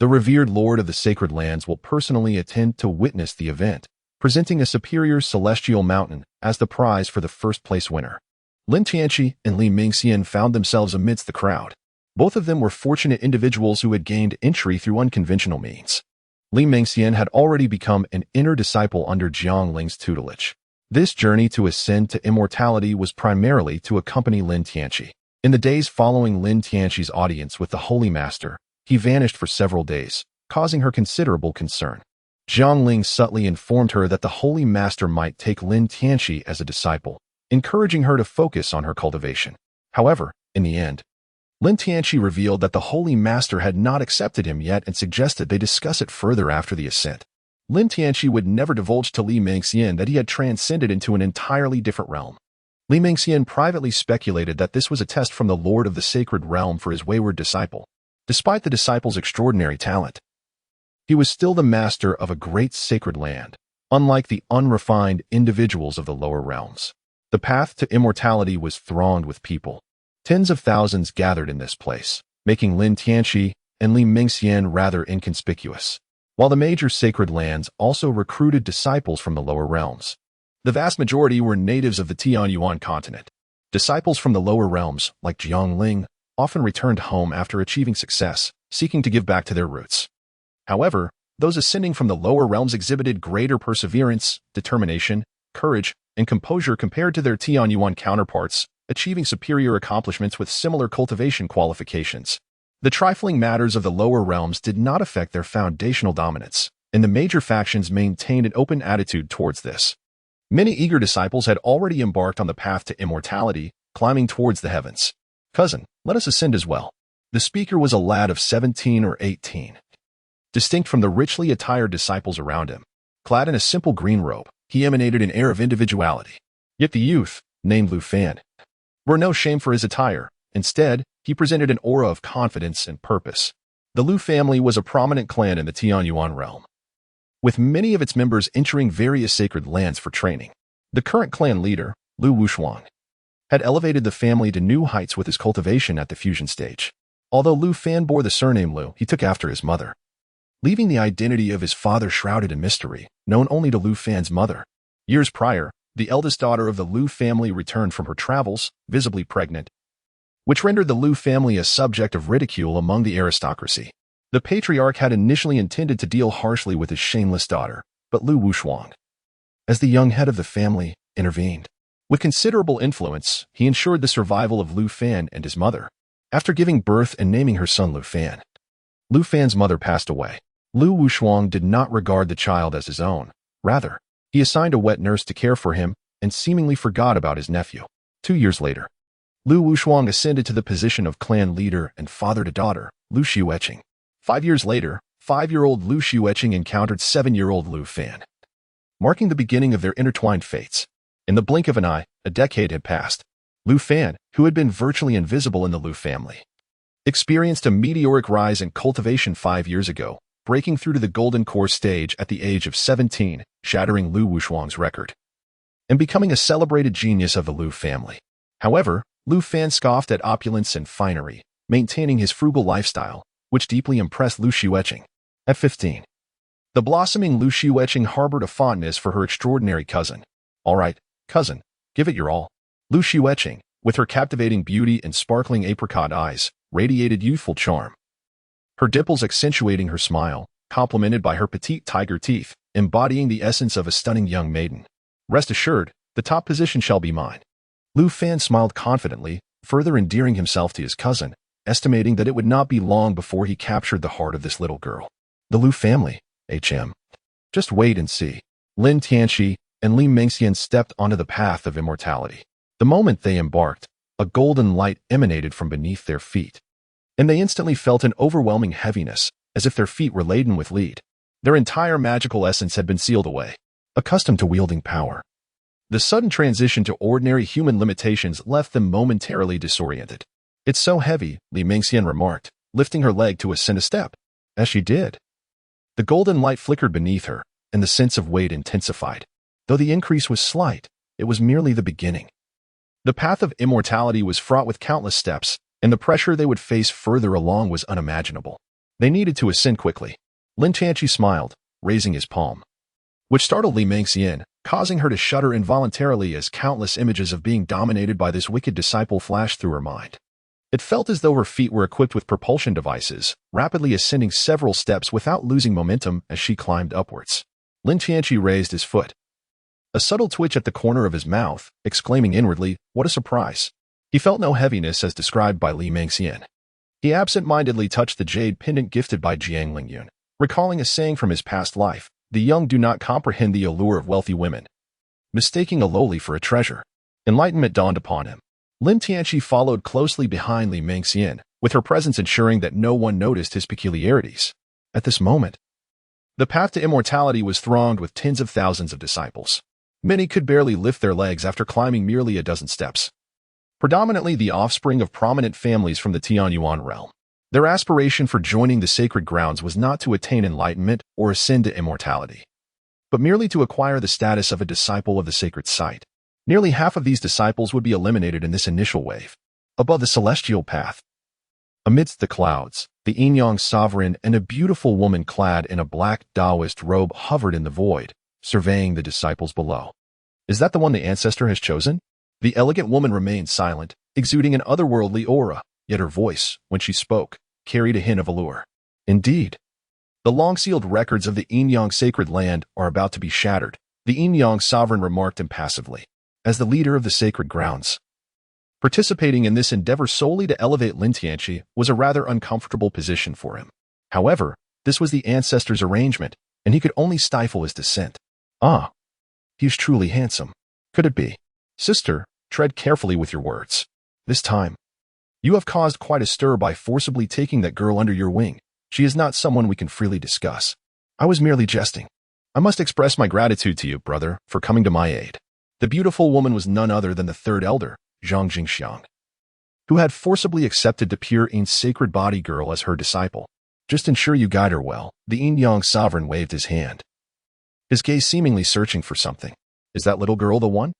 the revered Lord of the Sacred Lands will personally attend to witness the event, presenting a superior celestial mountain as the prize for the first-place winner. Lin Tianqi and Li Mingxian found themselves amidst the crowd. Both of them were fortunate individuals who had gained entry through unconventional means. Li Mingxian had already become an inner disciple under Jiang Ling's tutelage. This journey to ascend to immortality was primarily to accompany Lin Tianqi. In the days following Lin Tianqi's audience with the Holy Master, he vanished for several days, causing her considerable concern. Jiang Ling subtly informed her that the Holy Master might take Lin Tianqi as a disciple, encouraging her to focus on her cultivation. However, in the end, Lin Tianqi revealed that the Holy Master had not accepted him yet and suggested they discuss it further after the ascent. Lin Tianqi would never divulge to Li Mingxian that he had transcended into an entirely different realm. Li Mingxian privately speculated that this was a test from the Lord of the Sacred Realm for his wayward disciple. Despite the disciple's extraordinary talent, he was still the master of a great sacred land, unlike the unrefined individuals of the lower realms. The path to immortality was thronged with people. Tens of thousands gathered in this place, making Lin Tianqi and Li Mingxian rather inconspicuous, while the major sacred lands also recruited disciples from the lower realms. The vast majority were natives of the Tianyuan continent. Disciples from the lower realms, like Jiang Ling, often returned home after achieving success, seeking to give back to their roots. However, those ascending from the lower realms exhibited greater perseverance, determination, courage, and composure compared to their Tianyuan counterparts, achieving superior accomplishments with similar cultivation qualifications. The trifling matters of the lower realms did not affect their foundational dominance, and the major factions maintained an open attitude towards this. Many eager disciples had already embarked on the path to immortality, climbing towards the heavens. "Cousin, let us ascend as well." The speaker was a lad of 17 or 18. Distinct from the richly attired disciples around him, clad in a simple green robe, he emanated an air of individuality. Yet the youth, named Lu Fan, bore no shame for his attire. Instead, he presented an aura of confidence and purpose. The Lu family was a prominent clan in the Tianyuan realm, with many of its members entering various sacred lands for training. The current clan leader, Lu Wushuang, had elevated the family to new heights with his cultivation at the fusion stage. Although Lu Fan bore the surname Lu, he took after his mother, leaving the identity of his father shrouded in mystery, known only to Lu Fan's mother. Years prior, the eldest daughter of the Lu family returned from her travels, visibly pregnant, which rendered the Lu family a subject of ridicule among the aristocracy. The patriarch had initially intended to deal harshly with his shameless daughter, but Lu Wushuang, as the young head of the family, intervened. With considerable influence, he ensured the survival of Lu Fan and his mother. After giving birth and naming her son Lu Fan, Lu Fan's mother passed away. Lu Wushuang did not regard the child as his own. Rather, he assigned a wet nurse to care for him and seemingly forgot about his nephew. 2 years later, Lu Wushuang ascended to the position of clan leader and father to daughter, Lu Xiueqing. 5 years later, 5-year-old Lu Xiueqing encountered 7-year-old Lu Fan, marking the beginning of their intertwined fates. In the blink of an eye, a decade had passed. Lu Fan, who had been virtually invisible in the Lu family, experienced a meteoric rise in cultivation 5 years ago, breaking through to the golden core stage at the age of 17, shattering Lu Wushuang's record. and becoming a celebrated genius of the Lu family. However, Lu Fan scoffed at opulence and finery, maintaining his frugal lifestyle, which deeply impressed Lu Xueqing. At 15, the blossoming Lu Xueqing harbored a fondness for her extraordinary cousin. "All right, cousin, give it your all." Lu Xueqing, with her captivating beauty and sparkling apricot eyes, radiated youthful charm. Her dimples accentuating her smile, complemented by her petite tiger teeth, embodying the essence of a stunning young maiden. "Rest assured, the top position shall be mine." Lu Fan smiled confidently, further endearing himself to his cousin, estimating that it would not be long before he captured the heart of this little girl. The Lu family, HM. Just wait and see. Lin Tianqi and Li Mingxian stepped onto the path of immortality. The moment they embarked, a golden light emanated from beneath their feet, and they instantly felt an overwhelming heaviness, as if their feet were laden with lead. Their entire magical essence had been sealed away. Accustomed to wielding power, the sudden transition to ordinary human limitations left them momentarily disoriented. "It's so heavy," Li Mingxian remarked, lifting her leg to ascend a step. As she did, the golden light flickered beneath her, and the sense of weight intensified. Though the increase was slight, it was merely the beginning. The path of immortality was fraught with countless steps, and the pressure they would face further along was unimaginable. They needed to ascend quickly. Lin Tianqi smiled, raising his palm, which startled Li Mingxian, causing her to shudder involuntarily as countless images of being dominated by this wicked disciple flashed through her mind. It felt as though her feet were equipped with propulsion devices, rapidly ascending several steps without losing momentum as she climbed upwards. Lin Tianqi raised his foot, a subtle twitch at the corner of his mouth, exclaiming inwardly, "What a surprise!" He felt no heaviness as described by Li Mingxian. He absent-mindedly touched the jade pendant gifted by Jiang Lingyun, recalling a saying from his past life, "The young do not comprehend the allure of wealthy women," mistaking a lowly for a treasure. Enlightenment dawned upon him. Lin Tianqi followed closely behind Li Mingxian, with her presence ensuring that no one noticed his peculiarities. At this moment, the path to immortality was thronged with tens of thousands of disciples. Many could barely lift their legs after climbing merely a dozen steps. Predominantly the offspring of prominent families from the Tianyuan realm. Their aspiration for joining the sacred grounds was not to attain enlightenment or ascend to immortality, but merely to acquire the status of a disciple of the sacred site. Nearly half of these disciples would be eliminated in this initial wave. Above the celestial path, amidst the clouds, the Yin-Yang sovereign and a beautiful woman clad in a black Taoist robe hovered in the void, surveying the disciples below. "Is that the one the ancestor has chosen?" The elegant woman remained silent, exuding an otherworldly aura, yet her voice, when she spoke, carried a hint of allure. "Indeed. The long-sealed records of the Yin-Yang sacred land are about to be shattered," the Yin-Yang sovereign remarked impassively. As the leader of the sacred grounds, participating in this endeavor solely to elevate Lin Tianqi was a rather uncomfortable position for him. However, this was the ancestor's arrangement, and he could only stifle his dissent. "Ah, he's truly handsome. Could it be?" "Sister, tread carefully with your words. This time, you have caused quite a stir by forcibly taking that girl under your wing. She is not someone we can freely discuss." "I was merely jesting. I must express my gratitude to you, brother, for coming to my aid." The beautiful woman was none other than the third elder, Zhang Jingxiang, who had forcibly accepted the pure Yin's sacred body girl as her disciple. "Just ensure you guide her well." The Yin-Yang sovereign waved his hand, his gaze seemingly searching for something. "Is that little girl the one?"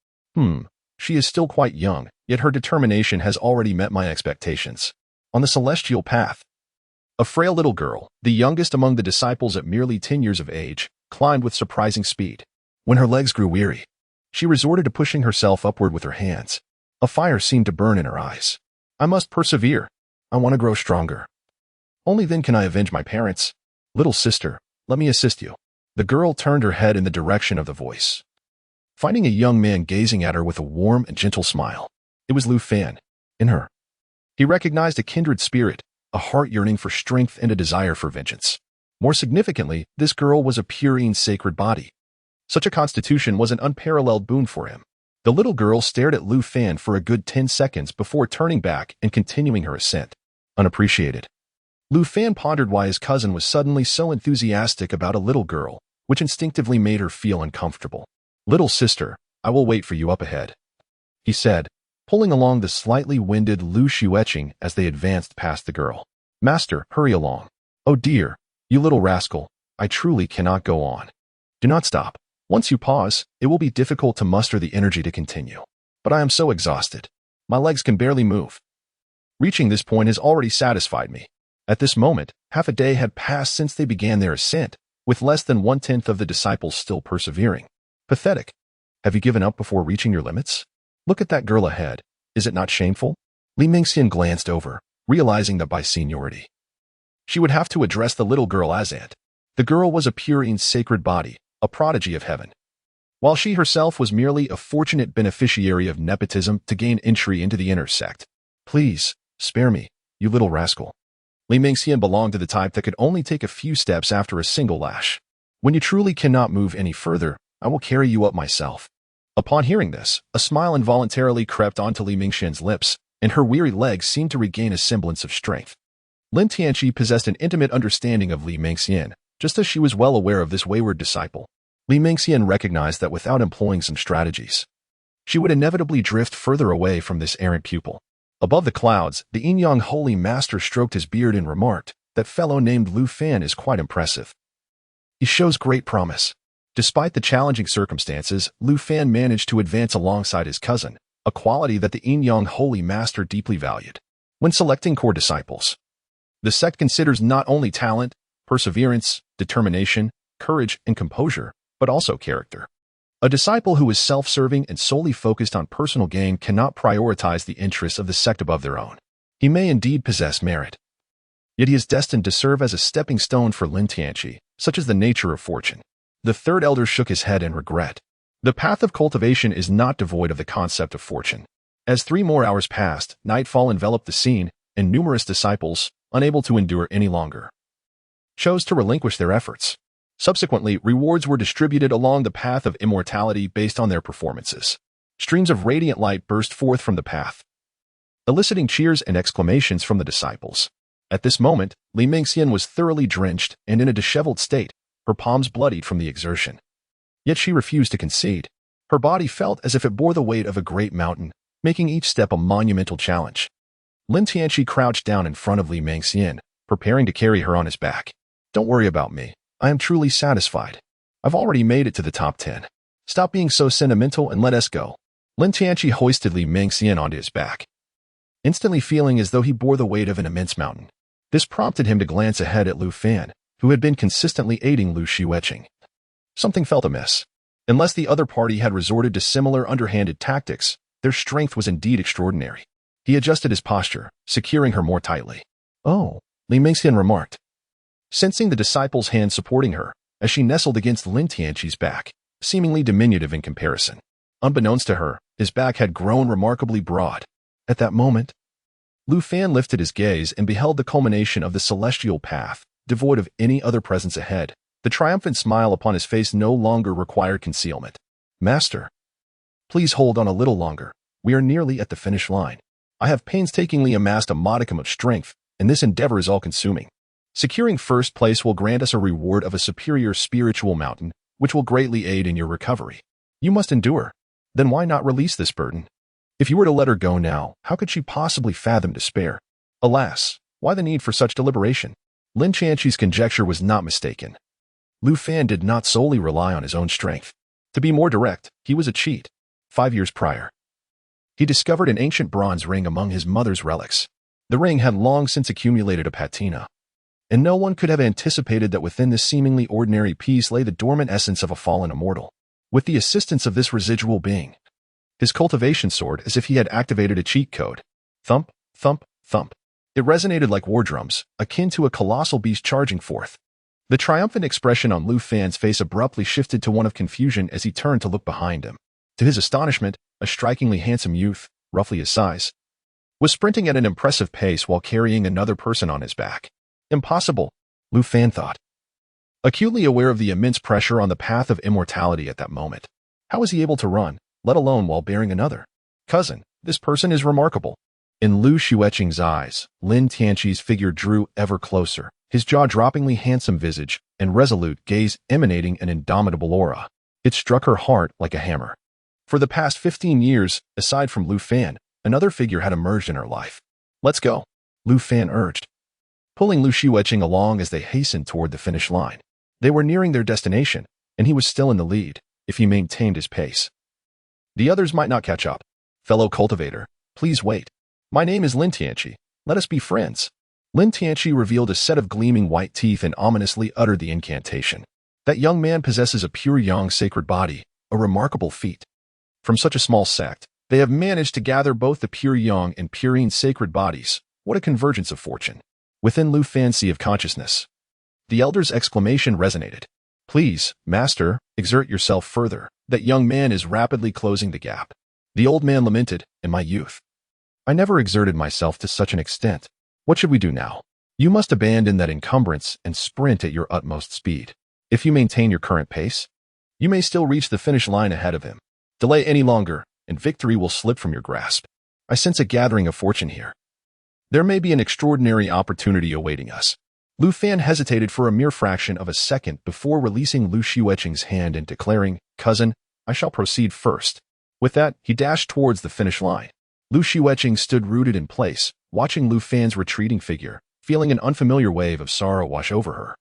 She is still quite young, yet her determination has already met my expectations." On the celestial path, a frail little girl, the youngest among the disciples at merely 10 years of age, climbed with surprising speed. When her legs grew weary, she resorted to pushing herself upward with her hands. A fire seemed to burn in her eyes. "I must persevere. I want to grow stronger. Only then can I avenge my parents. Little sister, let me assist you." The girl turned her head in the direction of the voice, finding a young man gazing at her with a warm and gentle smile. It was Lu Fan. In her, he recognized a kindred spirit, a heart yearning for strength and a desire for vengeance. More significantly, this girl was a pure Yin sacred body. Such a constitution was an unparalleled boon for him. The little girl stared at Lu Fan for a good 10 seconds before turning back and continuing her ascent. Unappreciated, Lu Fan pondered why his cousin was suddenly so enthusiastic about a little girl, which instinctively made her feel uncomfortable. "Little sister, I will wait for you up ahead," he said, pulling along the slightly winded Lu Xueqing as they advanced past the girl. "Master, hurry along." "Oh dear, you little rascal, I truly cannot go on." "Do not stop. Once you pause, it will be difficult to muster the energy to continue. But I am so exhausted. My legs can barely move. Reaching this point has already satisfied me. At this moment, half a day had passed since they began their ascent, with less than 1/10 of the disciples still persevering. Pathetic. Have you given up before reaching your limits? Look at that girl ahead. Is it not shameful? Li Mingxian glanced over, realizing that by seniority, she would have to address the little girl as aunt. The girl was a pure and sacred body, a prodigy of heaven, while she herself was merely a fortunate beneficiary of nepotism to gain entry into the inner sect. Please, spare me, you little rascal. Li Mingxian belonged to the type that could only take a few steps after a single lash. When you truly cannot move any further, I will carry you up myself. Upon hearing this, a smile involuntarily crept onto Li Mingxian's lips, and her weary legs seemed to regain a semblance of strength. Lin Tianqi possessed an intimate understanding of Li Mingxian, just as she was well aware of this wayward disciple. Li Mingxian recognized that without employing some strategies, she would inevitably drift further away from this errant pupil. Above the clouds, the Yin-Yang Holy Master stroked his beard and remarked, "That fellow named Lu Fan is quite impressive. He shows great promise." Despite the challenging circumstances, Lu Fan managed to advance alongside his cousin, a quality that the Yin-Yang Holy Master deeply valued. When selecting core disciples, the sect considers not only talent, perseverance, determination, courage, and composure, but also character. A disciple who is self-serving and solely focused on personal gain cannot prioritize the interests of the sect above their own. He may indeed possess merit, yet he is destined to serve as a stepping stone for Lin Tianqi, such is the nature of fortune. The third elder shook his head in regret. The path of cultivation is not devoid of the concept of fortune. As 3 more hours passed, nightfall enveloped the scene, and numerous disciples, unable to endure any longer, chose to relinquish their efforts. Subsequently, rewards were distributed along the path of immortality based on their performances. Streams of radiant light burst forth from the path, eliciting cheers and exclamations from the disciples. At this moment, Li Mingxian was thoroughly drenched and in a disheveled state, her palms bloodied from the exertion. Yet she refused to concede. Her body felt as if it bore the weight of a great mountain, making each step a monumental challenge. Lin Tianqi crouched down in front of Li Mingxian, preparing to carry her on his back. "Don't worry about me. I am truly satisfied. I've already made it to the top 10. Stop being so sentimental and let us go." Lin Tianqi hoisted Li Mingxian onto his back, instantly feeling as though he bore the weight of an immense mountain. This prompted him to glance ahead at Lu Fan, who had been consistently aiding Lu Shiweching. Something felt amiss. Unless the other party had resorted to similar underhanded tactics, their strength was indeed extraordinary. He adjusted his posture, securing her more tightly. "Oh," Li Mingxian remarked, sensing the disciple's hand supporting her, as she nestled against Lin Tianqi's back, seemingly diminutive in comparison. Unbeknownst to her, his back had grown remarkably broad. At that moment, Lu Fan lifted his gaze and beheld the culmination of the celestial path, devoid of any other presence ahead. The triumphant smile upon his face no longer required concealment. "Master, please hold on a little longer. We are nearly at the finish line. I have painstakingly amassed a modicum of strength, and this endeavor is all-consuming. Securing first place will grant us a reward of a superior spiritual mountain, which will greatly aid in your recovery. You must endure. Then why not release this burden? If you were to let her go now, how could she possibly fathom despair? Alas, why the need for such deliberation?" Lin Tianqi's conjecture was not mistaken. Lu Fan did not solely rely on his own strength. To be more direct, he was a cheat. 5 years prior, he discovered an ancient bronze ring among his mother's relics. The ring had long since accumulated a patina, and no one could have anticipated that within this seemingly ordinary piece lay the dormant essence of a fallen immortal. With the assistance of this residual being, his cultivation soared as if he had activated a cheat code. Thump, thump, thump. It resonated like war drums, akin to a colossal beast charging forth. The triumphant expression on Lu Fan's face abruptly shifted to one of confusion as he turned to look behind him. To his astonishment, a strikingly handsome youth, roughly his size, was sprinting at an impressive pace while carrying another person on his back. Impossible, Lu Fan thought, acutely aware of the immense pressure on the path of immortality at that moment. How was he able to run, let alone while bearing another? Cousin, this person is remarkable. In Lu Shiweching's eyes, Lin Tianqi's figure drew ever closer, his jaw-droppingly handsome visage and resolute gaze emanating an indomitable aura. It struck her heart like a hammer. For the past 15 years, aside from Lu Fan, another figure had emerged in her life. "Let's go," Lu Fan urged, pulling Lu Shiweching along as they hastened toward the finish line. They were nearing their destination, and he was still in the lead. if he maintained his pace. The others might not catch up. Fellow cultivator, please wait. My name is Lin Tianqi. Let us be friends. Lin Tianqi revealed a set of gleaming white teeth and ominously uttered the incantation. That young man possesses a pure yang sacred body, a remarkable feat. From such a small sect, they have managed to gather both the pure yang and purine sacred bodies. What a convergence of fortune. Within Lu Fan's sea of consciousness, the elder's exclamation resonated. Please, master, exert yourself further. That young man is rapidly closing the gap. The old man lamented, in my youth, I never exerted myself to such an extent. What should we do now? You must abandon that encumbrance and sprint at your utmost speed. If you maintain your current pace, you may still reach the finish line ahead of him. Delay any longer, and victory will slip from your grasp. I sense a gathering of fortune here. There may be an extraordinary opportunity awaiting us. Lu Fan hesitated for a mere fraction of a second before releasing Lu Xueqing's hand and declaring, Cousin, I shall proceed first. With that, he dashed towards the finish line. Lu Xueqing stood rooted in place, watching Lu Fan's retreating figure, feeling an unfamiliar wave of sorrow wash over her.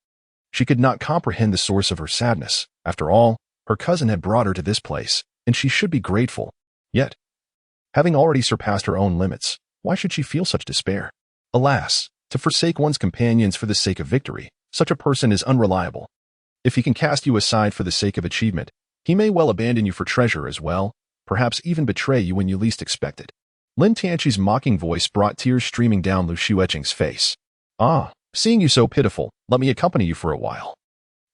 She could not comprehend the source of her sadness. After all, her cousin had brought her to this place, and she should be grateful. Yet, having already surpassed her own limits, why should she feel such despair? Alas, to forsake one's companions for the sake of victory, such a person is unreliable. If he can cast you aside for the sake of achievement, he may well abandon you for treasure as well, perhaps even betray you when you least expect it. Lin Tianqi's mocking voice brought tears streaming down Lu Xueqing's face. Ah, seeing you so pitiful, let me accompany you for a while.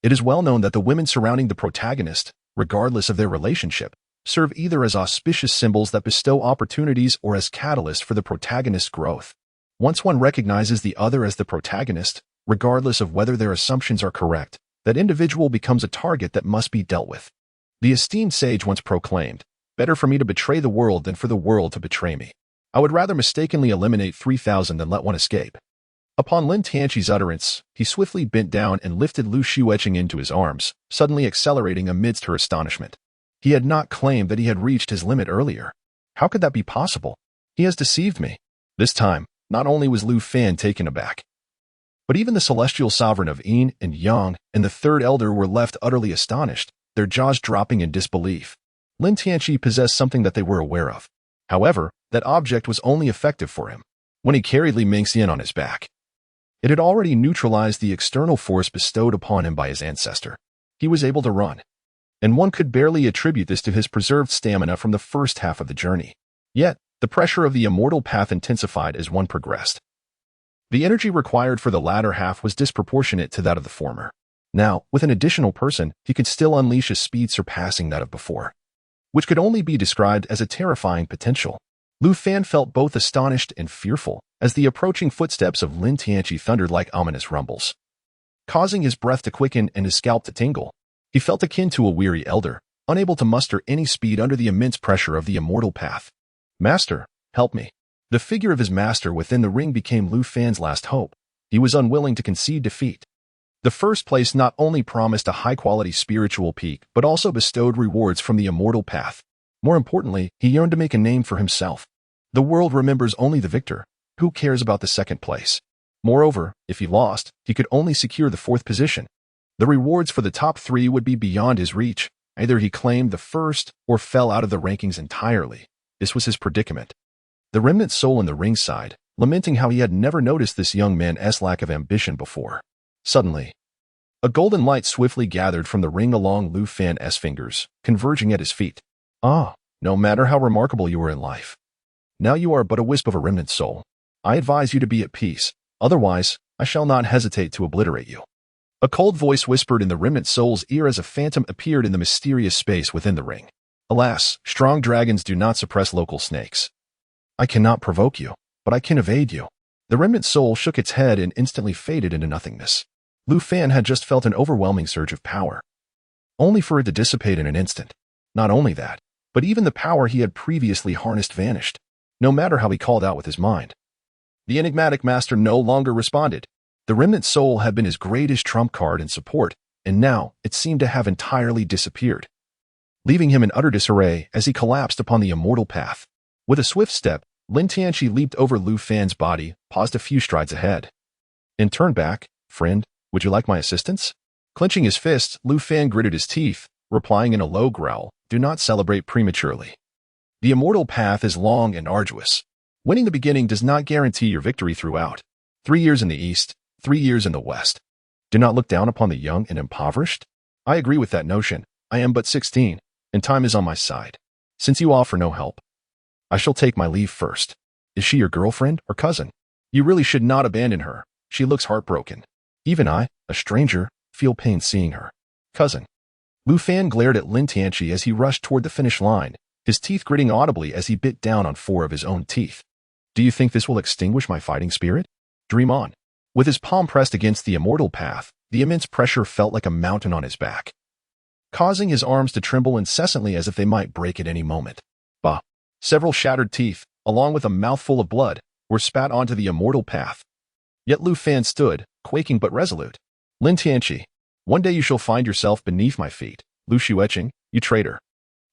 It is well known that the women surrounding the protagonist, regardless of their relationship, serve either as auspicious symbols that bestow opportunities or as catalysts for the protagonist's growth. Once one recognizes the other as the protagonist, regardless of whether their assumptions are correct, that individual becomes a target that must be dealt with. The esteemed sage once proclaimed, better for me to betray the world than for the world to betray me. I would rather mistakenly eliminate 3,000 than let one escape. Upon Lin Tianqi's utterance, he swiftly bent down and lifted Lu Xueqing into his arms, suddenly accelerating amidst her astonishment. He had not claimed that he had reached his limit earlier. How could that be possible? He has deceived me. This time, not only was Lu Fan taken aback, but even the celestial sovereign of Yin and Yang and the third elder were left utterly astonished, their jaws dropping in disbelief. Lin Tianqi possessed something that they were aware of. However, that object was only effective for him when he carried Li Mingxian on his back. It had already neutralized the external force bestowed upon him by his ancestor. He was able to run, and one could barely attribute this to his preserved stamina from the first half of the journey. Yet, the pressure of the immortal path intensified as one progressed. The energy required for the latter half was disproportionate to that of the former. Now, with an additional person, he could still unleash a speed surpassing that of before, which could only be described as a terrifying potential. Lu Fan felt both astonished and fearful as the approaching footsteps of Lin Tianqi thundered like ominous rumbles, causing his breath to quicken and his scalp to tingle. He felt akin to a weary elder, unable to muster any speed under the immense pressure of the immortal path. Master, help me. The figure of his master within the ring became Lu Fan's last hope. He was unwilling to concede defeat. The first place not only promised a high-quality spiritual peak, but also bestowed rewards from the immortal path. More importantly, he yearned to make a name for himself. The world remembers only the victor. Who cares about the second place? Moreover, if he lost, he could only secure the fourth position. The rewards for the top three would be beyond his reach. Either he claimed the first or fell out of the rankings entirely. This was his predicament. The remnant soul in the ring sighed, lamenting how he had never noticed this young man's lack of ambition before. Suddenly, a golden light swiftly gathered from the ring along Lu Fan's fingers, converging at his feet. Ah, no matter how remarkable you were in life, now you are but a wisp of a remnant soul. I advise you to be at peace, otherwise I shall not hesitate to obliterate you. A cold voice whispered in the remnant soul's ear as a phantom appeared in the mysterious space within the ring. Alas, strong dragons do not suppress local snakes. I cannot provoke you, but I can evade you. The remnant soul shook its head and instantly faded into nothingness. Lu Fan had just felt an overwhelming surge of power, only for it to dissipate in an instant. Not only that, but even the power he had previously harnessed vanished, no matter how he called out with his mind. The enigmatic master no longer responded. The remnant soul had been his greatest trump card and support, and now it seemed to have entirely disappeared, leaving him in utter disarray as he collapsed upon the immortal path. With a swift step, Lin Tianqi leaped over Lu Fan's body, paused a few strides ahead, and turned back. Friend, would you like my assistance? Clenching his fists, Lu Fan gritted his teeth, replying in a low growl, "Do not celebrate prematurely. The immortal path is long and arduous. Winning the beginning does not guarantee your victory throughout. 3 years in the east, 3 years in the west. Do not look down upon the young and impoverished." I agree with that notion. I am but 16, and time is on my side. Since you offer no help, I shall take my leave first. Is she your girlfriend or cousin? You really should not abandon her. She looks heartbroken. Even I, a stranger, feel pain seeing her. Cousin. Lu Fan glared at Lin Tianqi as he rushed toward the finish line, his teeth gritting audibly as he bit down on 4 of his own teeth. Do you think this will extinguish my fighting spirit? Dream on. With his palm pressed against the immortal path, the immense pressure felt like a mountain on his back, causing his arms to tremble incessantly as if they might break at any moment. Bah! Several shattered teeth, along with a mouthful of blood, were spat onto the immortal path. Yet Lu Fan stood, quaking but resolute. Lin Tianqi, one day you shall find yourself beneath my feet. Lu Xueqing, you traitor.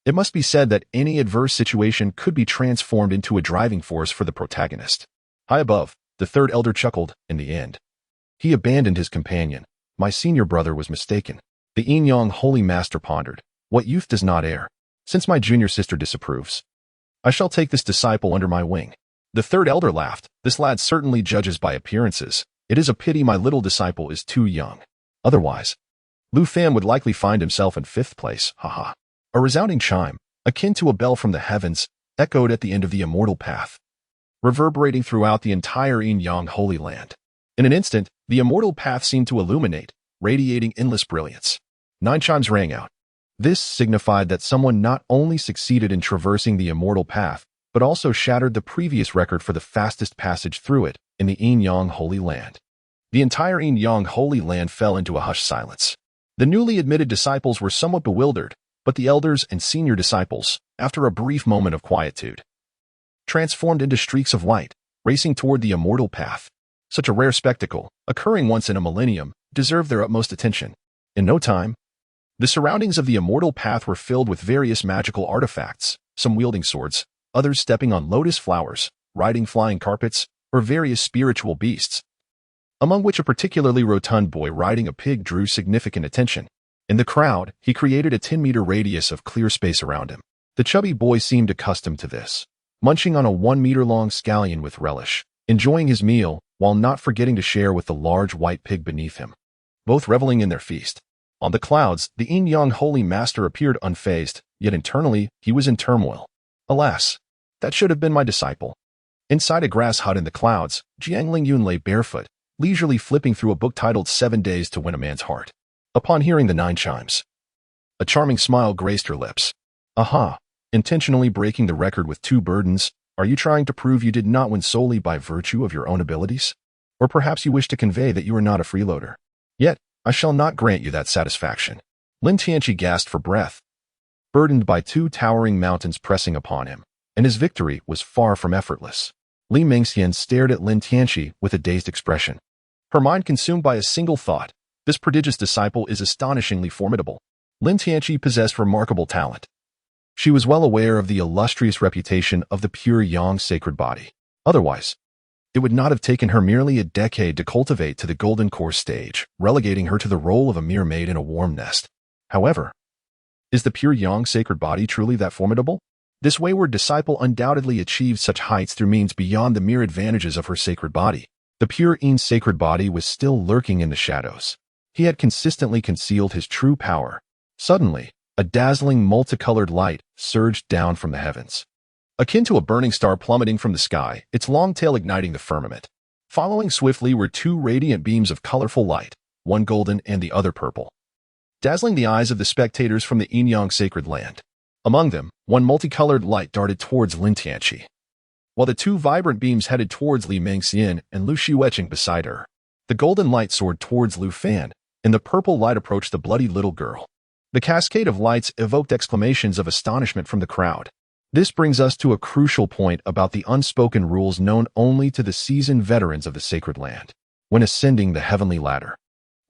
It must be said that any adverse situation could be transformed into a driving force for the protagonist. High above, the third elder chuckled, in the end. He abandoned his companion. My senior brother was mistaken. The Yin Yang holy master pondered. What youth does not err? Since my junior sister disapproves, I shall take this disciple under my wing. The third elder laughed. This lad certainly judges by appearances. It is a pity my little disciple is too young. Otherwise, Lu Fan would likely find himself in 5th place. Haha. A resounding chime, akin to a bell from the heavens, echoed at the end of the immortal path, reverberating throughout the entire Yin Yang holy land. In an instant, the immortal path seemed to illuminate, radiating endless brilliance. 9 chimes rang out. This signified that someone not only succeeded in traversing the immortal path, but also shattered the previous record for the fastest passage through it in the Yin Yang holy land. The entire Yin Yang holy land fell into a hushed silence. The newly admitted disciples were somewhat bewildered, but the elders and senior disciples, after a brief moment of quietude, transformed into streaks of light, racing toward the immortal path. Such a rare spectacle, occurring once in a millennium, deserved their utmost attention. In no time, the surroundings of the immortal path were filled with various magical artifacts, some wielding swords, others stepping on lotus flowers, riding flying carpets, or various spiritual beasts, among which a particularly rotund boy riding a pig drew significant attention. In the crowd, he created a 10-meter radius of clear space around him. The chubby boy seemed accustomed to this, munching on a 1-meter-long scallion with relish, enjoying his meal while not forgetting to share with the large white pig beneath him, both reveling in their feast. On the clouds, the Yin Yang holy master appeared unfazed, yet internally, he was in turmoil. Alas, that should have been my disciple. Inside a grass hut in the clouds, Jiang Lingyun lay barefoot, leisurely flipping through a book titled 7 Days to Win a Man's Heart. Upon hearing the 9 chimes, a charming smile graced her lips. Aha, intentionally breaking the record with 2 burdens, are you trying to prove you did not win solely by virtue of your own abilities? Or perhaps you wish to convey that you are not a freeloader? Yet, I shall not grant you that satisfaction. Lin Tianqi gasped for breath, burdened by 2 towering mountains pressing upon him, and his victory was far from effortless. Li Mingxian stared at Lin Tianqi with a dazed expression, her mind consumed by a single thought. This prodigious disciple is astonishingly formidable. Lin Tianqi possessed remarkable talent. She was well aware of the illustrious reputation of the pure Yang sacred body. Otherwise, it would not have taken her merely a decade to cultivate to the golden core stage, relegating her to the role of a mere maid in a warm nest. However, is the pure Yang sacred body truly that formidable? This wayward disciple undoubtedly achieved such heights through means beyond the mere advantages of her sacred body. The pure Yin sacred body was still lurking in the shadows. He had consistently concealed his true power. Suddenly, a dazzling multicolored light surged down from the heavens, akin to a burning star plummeting from the sky, its long tail igniting the firmament. Following swiftly were 2 radiant beams of colorful light, one golden and the other purple, dazzling the eyes of the spectators from the Yin Yang sacred land. Among them, one multicolored light darted towards Lin Tianqi, while the 2 vibrant beams headed towards Li Mingxian and Lu Xueqing beside her. The golden light soared towards Lu Fan, and the purple light approached the bloody little girl. The cascade of lights evoked exclamations of astonishment from the crowd. This brings us to a crucial point about the unspoken rules known only to the seasoned veterans of the sacred land. When ascending the heavenly ladder,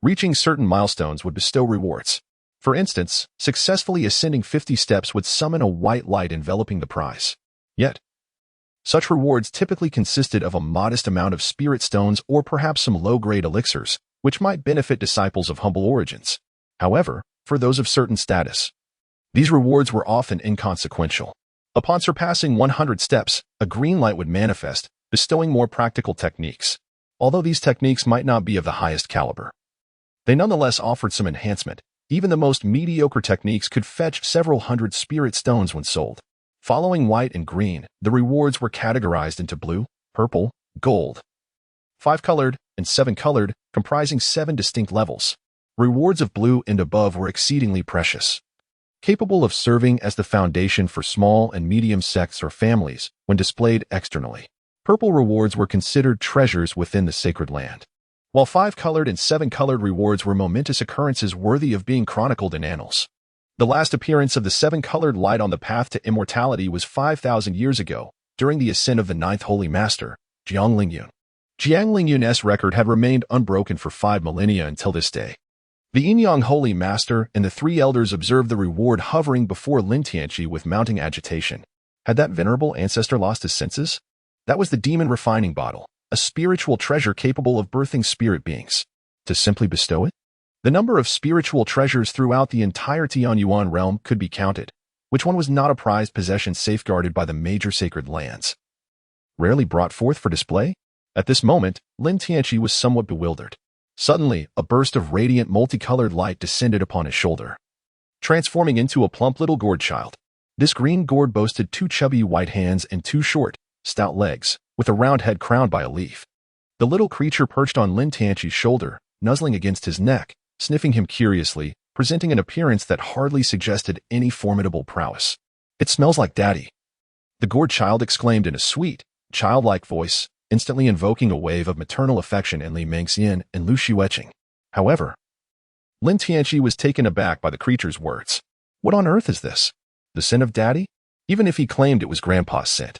reaching certain milestones would bestow rewards. For instance, successfully ascending 50 steps would summon a white light enveloping the prize. Yet, such rewards typically consisted of a modest amount of spirit stones or perhaps some low-grade elixirs, which might benefit disciples of humble origins. However, for those of certain status, These rewards were often inconsequential. Upon surpassing 100 steps, a green light would manifest, bestowing more practical techniques. Although these techniques might not be of the highest caliber, they nonetheless offered some enhancement. Even the most mediocre techniques could fetch several hundred spirit stones when sold. Following white and green, the rewards were categorized into blue, purple, gold, 5-colored, and 7-colored, comprising 7 distinct levels. Rewards of blue and above were exceedingly precious, capable of serving as the foundation for small and medium sects or families when displayed externally. Purple rewards were considered treasures within the sacred land, while 5-colored and 7-colored rewards were momentous occurrences worthy of being chronicled in annals. The last appearance of the 7-colored light on the path to immortality was 5,000 years ago, during the ascent of the 9th Holy Master, Jiang Lingyun. Jiang Lingyun's record had remained unbroken for 5 millennia until this day. The Yinyang Holy Master and the 3 elders observed the reward hovering before Lin Tianqi with mounting agitation. Had that venerable ancestor lost his senses? That was the demon refining bottle, a spiritual treasure capable of birthing spirit beings. To simply bestow it? The number of spiritual treasures throughout the entire Tianyuan realm could be counted. Which one was not a prized possession safeguarded by the major sacred lands? Rarely brought forth for display? At this moment, Lin Tianqi was somewhat bewildered. Suddenly, a burst of radiant multicolored light descended upon his shoulder, transforming into a plump little gourd child. This green gourd boasted 2 chubby white hands and 2 short, stout legs, with a round head crowned by a leaf. The little creature perched on Lin Tianqi's shoulder, nuzzling against his neck, sniffing him curiously, presenting an appearance that hardly suggested any formidable prowess. "It smells like Daddy," the gourd child exclaimed in a sweet, childlike voice, instantly invoking a wave of maternal affection in Li Mengxian and Lu Xueqing. However, Lin Tianqi was taken aback by the creature's words. What on earth is this? The scent of Daddy? Even if he claimed it was Grandpa's scent,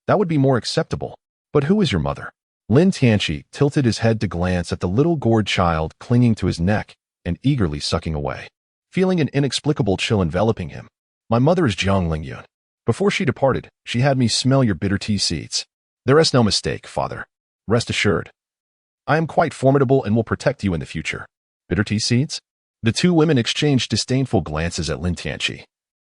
that would be more acceptable. But who is your mother? Lin Tianqi tilted his head to glance at the little gourd child clinging to his neck and eagerly sucking away, feeling an inexplicable chill enveloping him. My mother is Jiang Lingyun. Before she departed, she had me smell your bitter tea seeds. There is no mistake, father. Rest assured. I am quite formidable and will protect you in the future. Bitter tea seeds? The 2 women exchanged disdainful glances at Lin Tianqi,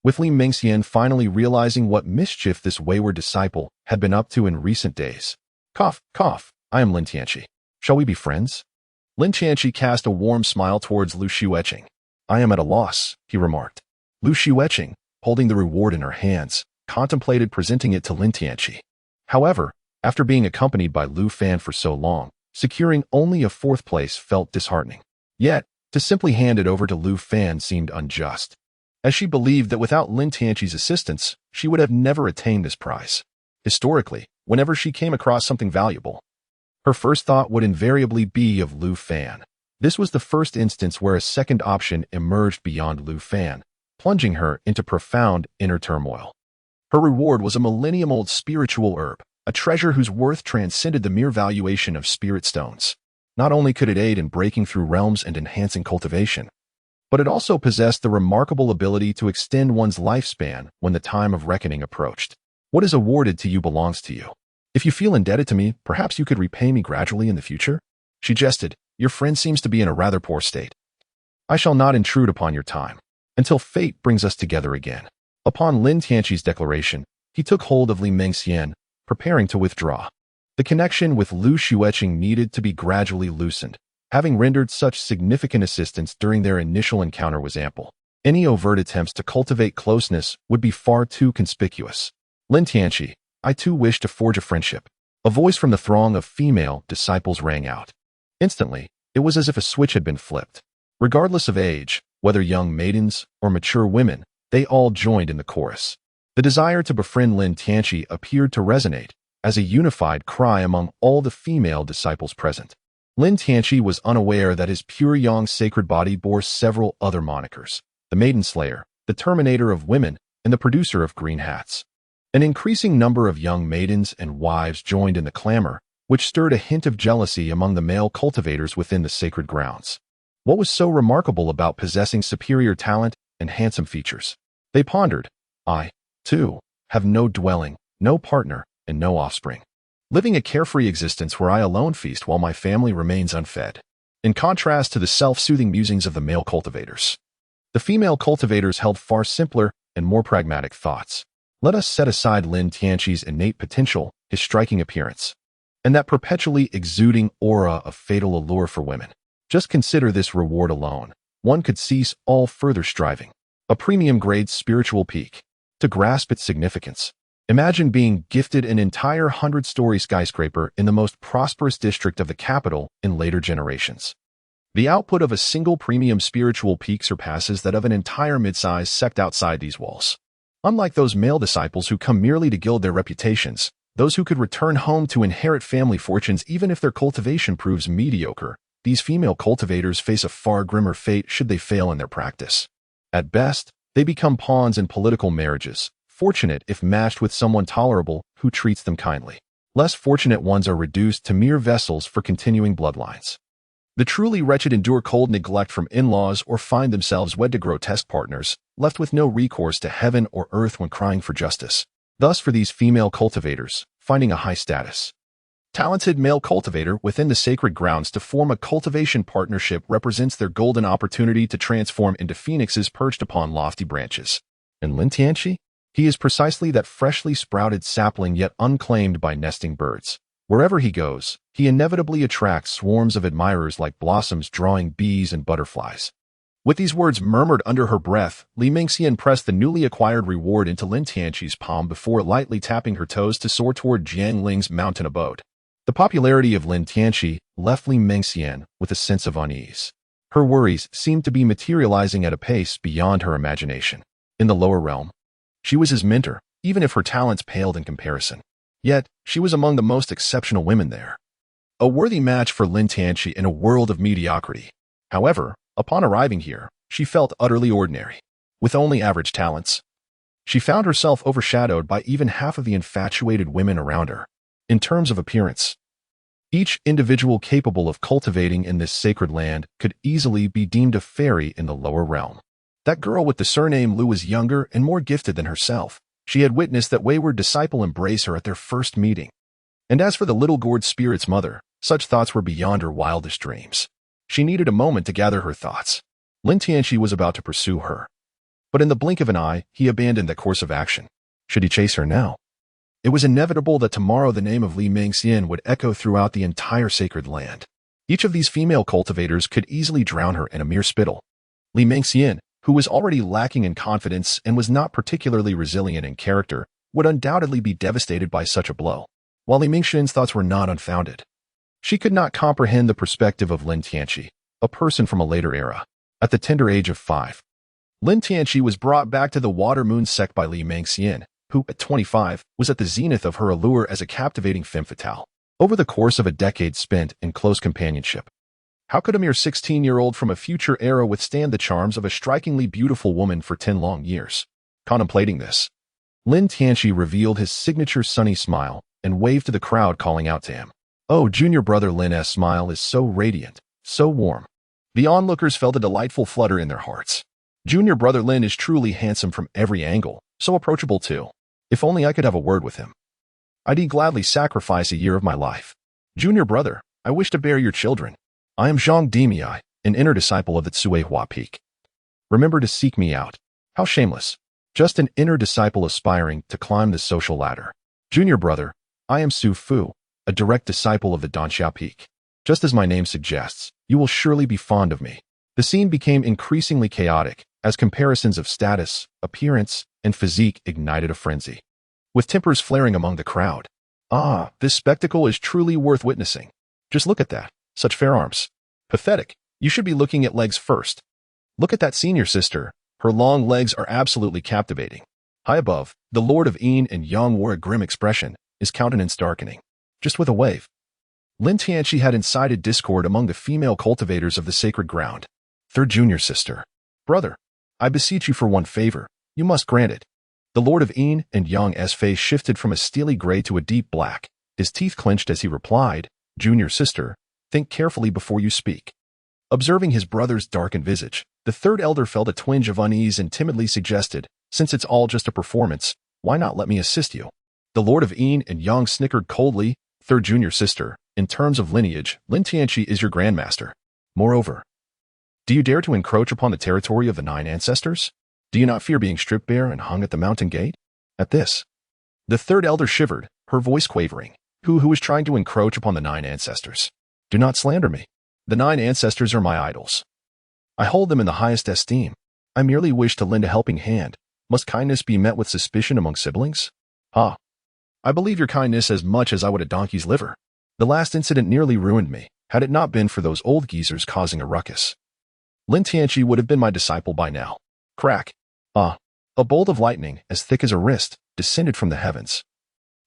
with Li Mengxian finally realizing what mischief this wayward disciple had been up to in recent days. Cough, cough, I am Lin Tianqi. Shall we be friends? Lin Tianqi cast a warm smile towards Lu Xueqing. I am at a loss, he remarked. Lu Xueqing, holding the reward in her hands, contemplated presenting it to Lin Tianqi. However, after being accompanied by Lu Fan for so long, securing only a 4th place felt disheartening. Yet, to simply hand it over to Lu Fan seemed unjust, as she believed that without Lin Tianqi's assistance, she would have never attained this prize. Historically, whenever she came across something valuable, her first thought would invariably be of Lu Fan. This was the first instance where a second option emerged beyond Lu Fan, plunging her into profound inner turmoil. Her reward was a millennium-old spiritual herb, a treasure whose worth transcended the mere valuation of spirit stones. Not only could it aid in breaking through realms and enhancing cultivation, but it also possessed the remarkable ability to extend one's lifespan when the time of reckoning approached. What is awarded to you belongs to you. If you feel indebted to me, perhaps you could repay me gradually in the future? She jested. Your friend seems to be in a rather poor state. I shall not intrude upon your time, until fate brings us together again. Upon Lin Tianqi's declaration, he took hold of Li Mengxian, preparing to withdraw. The connection with Lu Xueqing needed to be gradually loosened. Having rendered such significant assistance during their initial encounter was ample. Any overt attempts to cultivate closeness would be far too conspicuous. Lin Tianqi, I too wish to forge a friendship. A voice from the throng of female disciples rang out. Instantly, it was as if a switch had been flipped. Regardless of age, whether young maidens or mature women, they all joined in the chorus. The desire to befriend Lin Tianqi appeared to resonate as a unified cry among all the female disciples present. Lin Tianqi was unaware that his pure yang sacred body bore several other monikers: the Maiden Slayer, the Terminator of Women, and the Producer of Green Hats. An increasing number of young maidens and wives joined in the clamor, which stirred a hint of jealousy among the male cultivators within the sacred grounds. What was so remarkable about possessing superior talent and handsome features? They pondered. I, too, have no dwelling, no partner, and no offspring. Living a carefree existence where I alone feast while my family remains unfed. In contrast to the self-soothing musings of the male cultivators, The female cultivators held far simpler and more pragmatic thoughts. Let us set aside Lin Tianqi's innate potential, his striking appearance, and that perpetually exuding aura of fatal allure for women. Just consider this reward alone. One could cease all further striving. A premium-grade spiritual peak. To grasp its significance, imagine being gifted an entire 100-story skyscraper in the most prosperous district of the capital in later generations. The output of a single premium spiritual peak surpasses that of an entire mid-sized sect outside these walls. Unlike those male disciples who come merely to gild their reputations, those who could return home to inherit family fortunes even if their cultivation proves mediocre, these female cultivators face a far grimmer fate should they fail in their practice. At best, they become pawns in political marriages, fortunate if matched with someone tolerable who treats them kindly. Less fortunate ones are reduced to mere vessels for continuing bloodlines. The truly wretched endure cold neglect from in-laws or find themselves wed to grotesque partners, left with no recourse to heaven or earth when crying for justice. Thus, for these female cultivators, finding a high status, talented male cultivator within the sacred grounds to form a cultivation partnership represents their golden opportunity to transform into phoenixes perched upon lofty branches. And Lin Tianqi? He is precisely that freshly sprouted sapling yet unclaimed by nesting birds. Wherever he goes, he inevitably attracts swarms of admirers like blossoms drawing bees and butterflies. With these words murmured under her breath, Li Mingxian pressed the newly acquired reward into Lin Tianqi's palm before lightly tapping her toes to soar toward Jiang Ling's mountain abode. The popularity of Lin Tianqi left Li Mingxian with a sense of unease. Her worries seemed to be materializing at a pace beyond her imagination. In the lower realm, she was his mentor, even if her talents paled in comparison. Yet, she was among the most exceptional women there. A worthy match for Lin Tianqi in a world of mediocrity. However, upon arriving here, she felt utterly ordinary. With only average talents, she found herself overshadowed by even half of the infatuated women around her. In terms of appearance, each individual capable of cultivating in this sacred land could easily be deemed a fairy in the lower realm. That girl with the surname Lu was younger and more gifted than herself. She had witnessed that wayward disciple embrace her at their first meeting. And as for the little gourd spirit's mother, such thoughts were beyond her wildest dreams. She needed a moment to gather her thoughts. Lin Tianqi was about to pursue her. But in the blink of an eye, he abandoned that course of action. Should he chase her now? It was inevitable that tomorrow the name of Li Mingxian would echo throughout the entire sacred land. Each of these female cultivators could easily drown her in a mere spittle. Li Mingxian, who was already lacking in confidence and was not particularly resilient in character, would undoubtedly be devastated by such a blow. While Li Mingxian's thoughts were not unfounded, she could not comprehend the perspective of Lin Tianqi, a person from a later era. At the tender age of 5, Lin Tianqi was brought back to the Water Moon sect by Li Mingxian, who, at 25, was at the zenith of her allure as a captivating femme fatale. Over the course of a decade spent in close companionship, how could a mere 16-year-old from a future era withstand the charms of a strikingly beautiful woman for 10 long years? Contemplating this, Lin Tianqi revealed his signature sunny smile and waved to the crowd, calling out to him. Oh, junior brother Lin's smile is so radiant, so warm. The onlookers felt a delightful flutter in their hearts. Junior brother Lin is truly handsome from every angle, so approachable too. If only I could have a word with him. I'd gladly sacrifice a year of my life. Junior brother, I wish to bear your children. I am Zhang Dimiai, an inner disciple of the Tsuehua Peak. Remember to seek me out. How shameless. Just an inner disciple aspiring to climb the social ladder. Junior brother, I am Su Fu, a direct disciple of the Danxia Peak. Just as my name suggests, you will surely be fond of me. The scene became increasingly chaotic, as comparisons of status, appearance, and physique ignited a frenzy. With tempers flaring among the crowd. Ah, this spectacle is truly worth witnessing. Just look at that. Such fair arms. Pathetic. You should be looking at legs first. Look at that senior sister. Her long legs are absolutely captivating. High above, the Lord of Yin and Yang wore a grim expression, his countenance darkening. Just with a wave, Lin Tianqi had incited discord among the female cultivators of the sacred ground. Third junior sister. Brother, I beseech you for one favor. You must grant it. The Lord of Yin and Yang's face shifted from a steely gray to a deep black. His teeth clenched as he replied, Junior sister, think carefully before you speak. Observing his brother's darkened visage, the third elder felt a twinge of unease and timidly suggested, since it's all just a performance, why not let me assist you? The Lord of Yin and Yang snickered coldly, third junior sister, in terms of lineage, Lin Tianqi is your grandmaster. Moreover, Do you dare to encroach upon the territory of the 9 ancestors? Do you not fear being stripped bare and hung at the mountain gate? At this, the third elder shivered, her voice quavering. Who is trying to encroach upon the 9 ancestors? Do not slander me. The 9 ancestors are my idols. I hold them in the highest esteem. I merely wish to lend a helping hand. Must kindness be met with suspicion among siblings? Ah, I believe your kindness as much as I would a donkey's liver. The last incident nearly ruined me, had it not been for those old geezers causing a ruckus. Lin Tianqi would have been my disciple by now. Crack. Ah, a bolt of lightning, as thick as a wrist, descended from the heavens,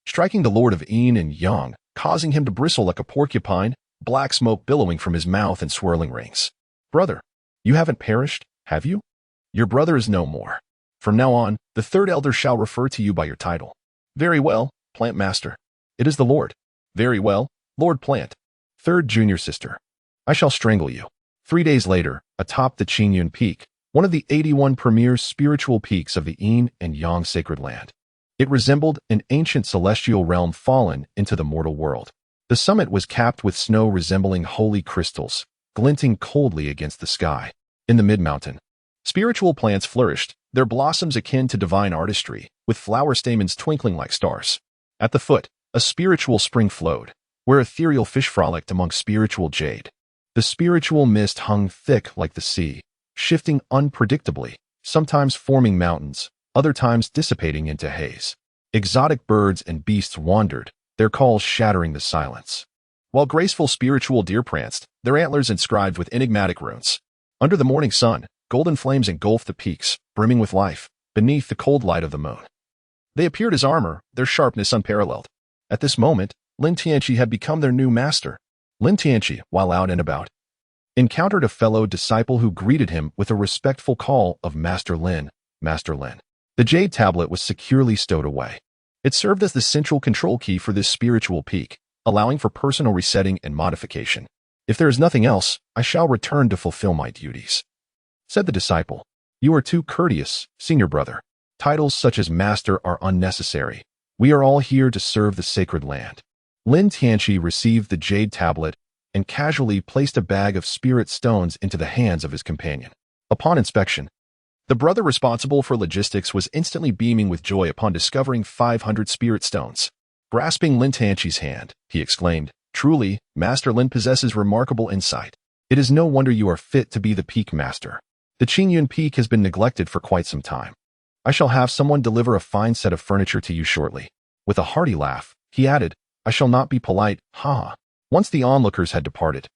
striking the Lord of Yin and Yang, causing him to bristle like a porcupine, black smoke billowing from his mouth in swirling rings. Brother, you haven't perished, have you? Your brother is no more. From now on, the third elder shall refer to you by your title. Very well, Plant Master. It is the Lord. Very well, Lord Plant. Third junior sister. I shall strangle you. 3 days later, atop the Qingyun Peak, one of the 81 premier spiritual peaks of the Yin and Yang sacred land. It resembled an ancient celestial realm fallen into the mortal world. The summit was capped with snow resembling holy crystals, glinting coldly against the sky. In the mid-mountain, spiritual plants flourished, their blossoms akin to divine artistry, with flower stamens twinkling like stars. At the foot, a spiritual spring flowed, where ethereal fish frolicked among spiritual jade. The spiritual mist hung thick like the sea, shifting unpredictably, sometimes forming mountains, other times dissipating into haze. Exotic birds and beasts wandered, their calls shattering the silence. While graceful spiritual deer pranced, their antlers inscribed with enigmatic runes. Under the morning sun, golden flames engulfed the peaks, brimming with life, beneath the cold light of the moon. They appeared as armor, their sharpness unparalleled. At this moment, Lin Tianqi had become their new master. Lin Tianqi, while out and about, encountered a fellow disciple who greeted him with a respectful call of Master Lin, Master Lin. The jade tablet was securely stowed away. It served as the central control key for this spiritual peak, allowing for personal resetting and modification. If there is nothing else, I shall return to fulfill my duties, said the disciple. You are too courteous, senior brother. Titles such as master are unnecessary. We are all here to serve the sacred land. Lin Tianqi received the jade tablet and casually placed a bag of spirit stones into the hands of his companion. Upon inspection, the brother responsible for logistics was instantly beaming with joy upon discovering 500 spirit stones. Grasping Lin Tianqi's hand, he exclaimed, Truly, Master Lin possesses remarkable insight. It is no wonder you are fit to be the peak master. The Qingyun Peak has been neglected for quite some time. I shall have someone deliver a fine set of furniture to you shortly. With a hearty laugh, he added, I shall not be polite, ha. Once the onlookers had departed,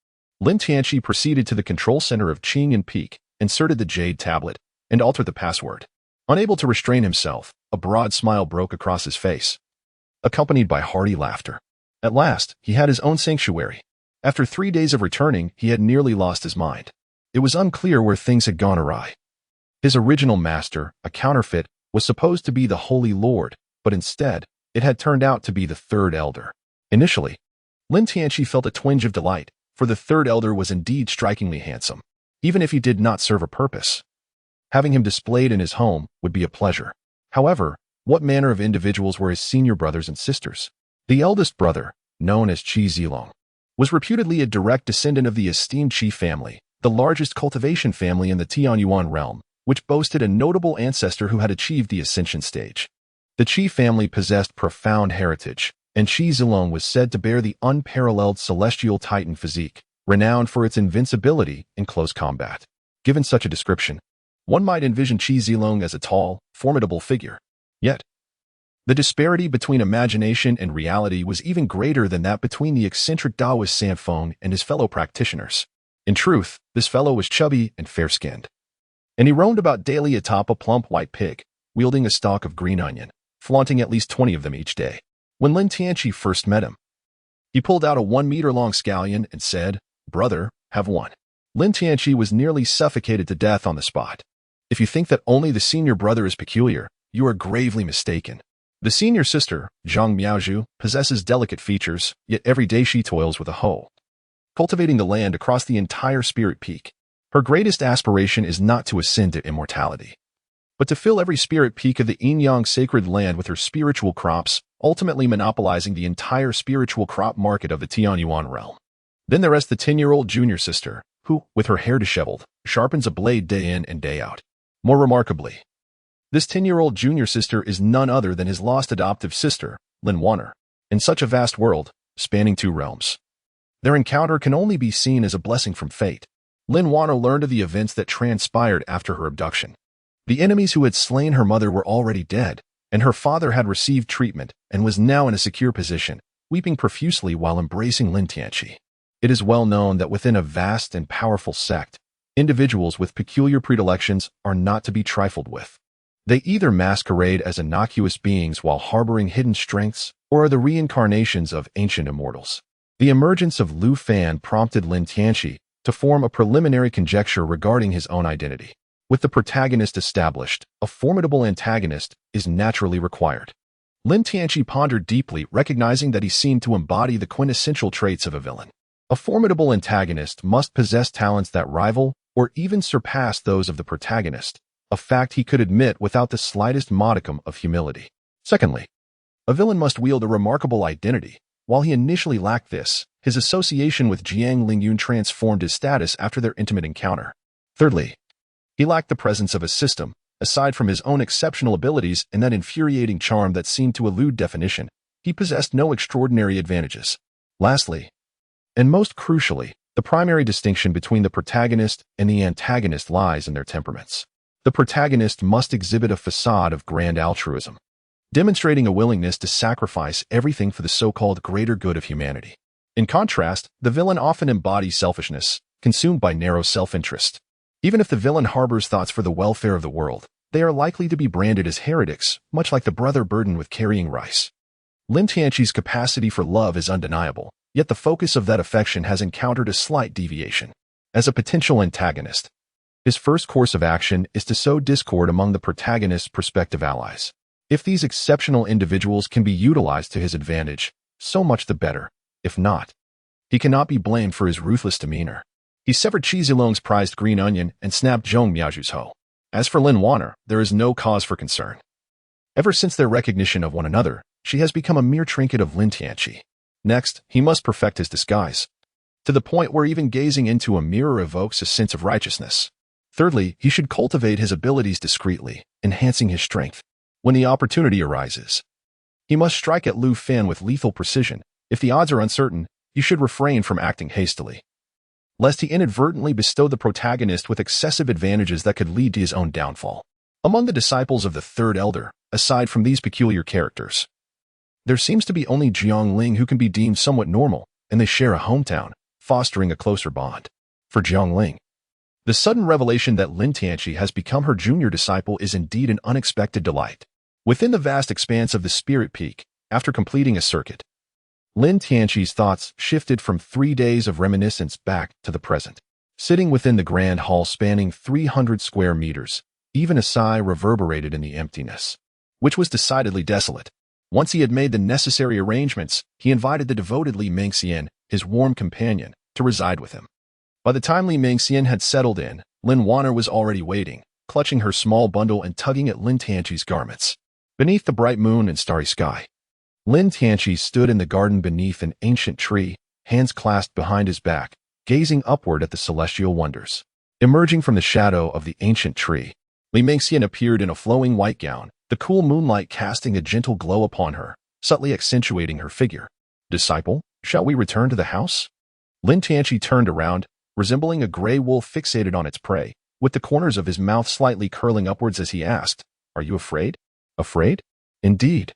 Lin Tianqi proceeded to the control center of Qingyun Peak, inserted the jade tablet, and altered the password. Unable to restrain himself, a broad smile broke across his face, accompanied by hearty laughter. At last, he had his own sanctuary. After 3 days of returning, he had nearly lost his mind. It was unclear where things had gone awry. His original master, a counterfeit, was supposed to be the Holy Lord, but instead, it had turned out to be the third elder. Initially, Lin Tianqi felt a twinge of delight, for the third elder was indeed strikingly handsome, even if he did not serve a purpose. Having him displayed in his home would be a pleasure. However, what manner of individuals were his senior brothers and sisters? The eldest brother, known as Qi Zilong, was reputedly a direct descendant of the esteemed Qi family, the largest cultivation family in the Tianyuan realm, which boasted a notable ancestor who had achieved the ascension stage. The Qi family possessed profound heritage, and Qi Zilong was said to bear the unparalleled celestial titan physique, renowned for its invincibility in close combat. Given such a description, one might envision Qi Zilong as a tall, formidable figure. Yet, the disparity between imagination and reality was even greater than that between the eccentric Taoist Sanfeng and his fellow practitioners. In truth, this fellow was chubby and fair-skinned, and he roamed about daily atop a plump white pig, wielding a stalk of green onion, flaunting at least 20 of them each day. When Lin Tianqi first met him, he pulled out a 1-meter-long scallion and said, Brother, have one. Lin Tianqi was nearly suffocated to death on the spot. If you think that only the senior brother is peculiar, you are gravely mistaken. The senior sister, Zhang Miaozhu, possesses delicate features, yet every day she toils with a hoe, cultivating the land across the entire spirit peak. Her greatest aspiration is not to ascend to immortality, but to fill every spirit peak of the yin-yang sacred land with her spiritual crops, ultimately monopolizing the entire spiritual crop market of the Tianyuan realm. Then there is the 10-year-old junior sister, who, with her hair disheveled, sharpens a blade day in and day out. More remarkably, this 10-year-old junior sister is none other than his lost adoptive sister, Lin Wanner. In such a vast world, spanning 2 realms, their encounter can only be seen as a blessing from fate. Lin Wanner learned of the events that transpired after her abduction. The enemies who had slain her mother were already dead, and her father had received treatment and was now in a secure position, weeping profusely while embracing Lin Tianqi. It is well known that within a vast and powerful sect, individuals with peculiar predilections are not to be trifled with. They either masquerade as innocuous beings while harboring hidden strengths, or are the reincarnations of ancient immortals. The emergence of Lu Fan prompted Lin Tianqi to form a preliminary conjecture regarding his own identity. With the protagonist established, a formidable antagonist is naturally required. Lin Tianqi pondered deeply, recognizing that he seemed to embody the quintessential traits of a villain. A formidable antagonist must possess talents that rival or even surpass those of the protagonist, a fact he could admit without the slightest modicum of humility. Secondly, a villain must wield a remarkable identity. While he initially lacked this, his association with Jiang Lingyun transformed his status after their intimate encounter. Thirdly, he lacked the presence of a system, aside from his own exceptional abilities and that infuriating charm that seemed to elude definition. He possessed no extraordinary advantages. Lastly, and most crucially, the primary distinction between the protagonist and the antagonist lies in their temperaments. The protagonist must exhibit a facade of grand altruism, demonstrating a willingness to sacrifice everything for the so-called greater good of humanity. In contrast, the villain often embodies selfishness, consumed by narrow self-interest. Even if the villain harbors thoughts for the welfare of the world, they are likely to be branded as heretics, much like the brother burdened with carrying rice. Lin Tianqi's capacity for love is undeniable, yet the focus of that affection has encountered a slight deviation. As a potential antagonist, his first course of action is to sow discord among the protagonist's prospective allies. If these exceptional individuals can be utilized to his advantage, so much the better. If not, he cannot be blamed for his ruthless demeanor. He severed Qi Zilong's prized green onion and snapped Zhong Miaoju's hoe. As for Lin Wanner, there is no cause for concern. Ever since their recognition of one another, she has become a mere trinket of Lin Tianqi. Next, he must perfect his disguise, to the point where even gazing into a mirror evokes a sense of righteousness. Thirdly, he should cultivate his abilities discreetly, enhancing his strength. When the opportunity arises, he must strike at Lu Fan with lethal precision. If the odds are uncertain, he should refrain from acting hastily, lest he inadvertently bestow the protagonist with excessive advantages that could lead to his own downfall. Among the disciples of the third elder, aside from these peculiar characters, there seems to be only Jiang Ling who can be deemed somewhat normal, and they share a hometown, fostering a closer bond. For Jiang Ling, the sudden revelation that Lin Tianqi has become her junior disciple is indeed an unexpected delight. Within the vast expanse of the Spirit Peak, after completing a circuit, Lin Tianqi's thoughts shifted from 3 days of reminiscence back to the present. Sitting within the grand hall spanning 300 square meters, even a sigh reverberated in the emptiness, which was decidedly desolate. Once he had made the necessary arrangements, he invited the devoted Li Mingxian, his warm companion, to reside with him. By the time Li Mingxian had settled in, Lin Wanner was already waiting, clutching her small bundle and tugging at Lin Tianqi's garments. Beneath the bright moon and starry sky, Lin Tianqi stood in the garden beneath an ancient tree, hands clasped behind his back, gazing upward at the celestial wonders. Emerging from the shadow of the ancient tree, Li Mingxian appeared in a flowing white gown, the cool moonlight casting a gentle glow upon her, subtly accentuating her figure. "Disciple, shall we return to the house?" Lin Tianqi turned around, resembling a gray wolf fixated on its prey, with the corners of his mouth slightly curling upwards as he asked, "Are you afraid?" "Afraid?" Indeed.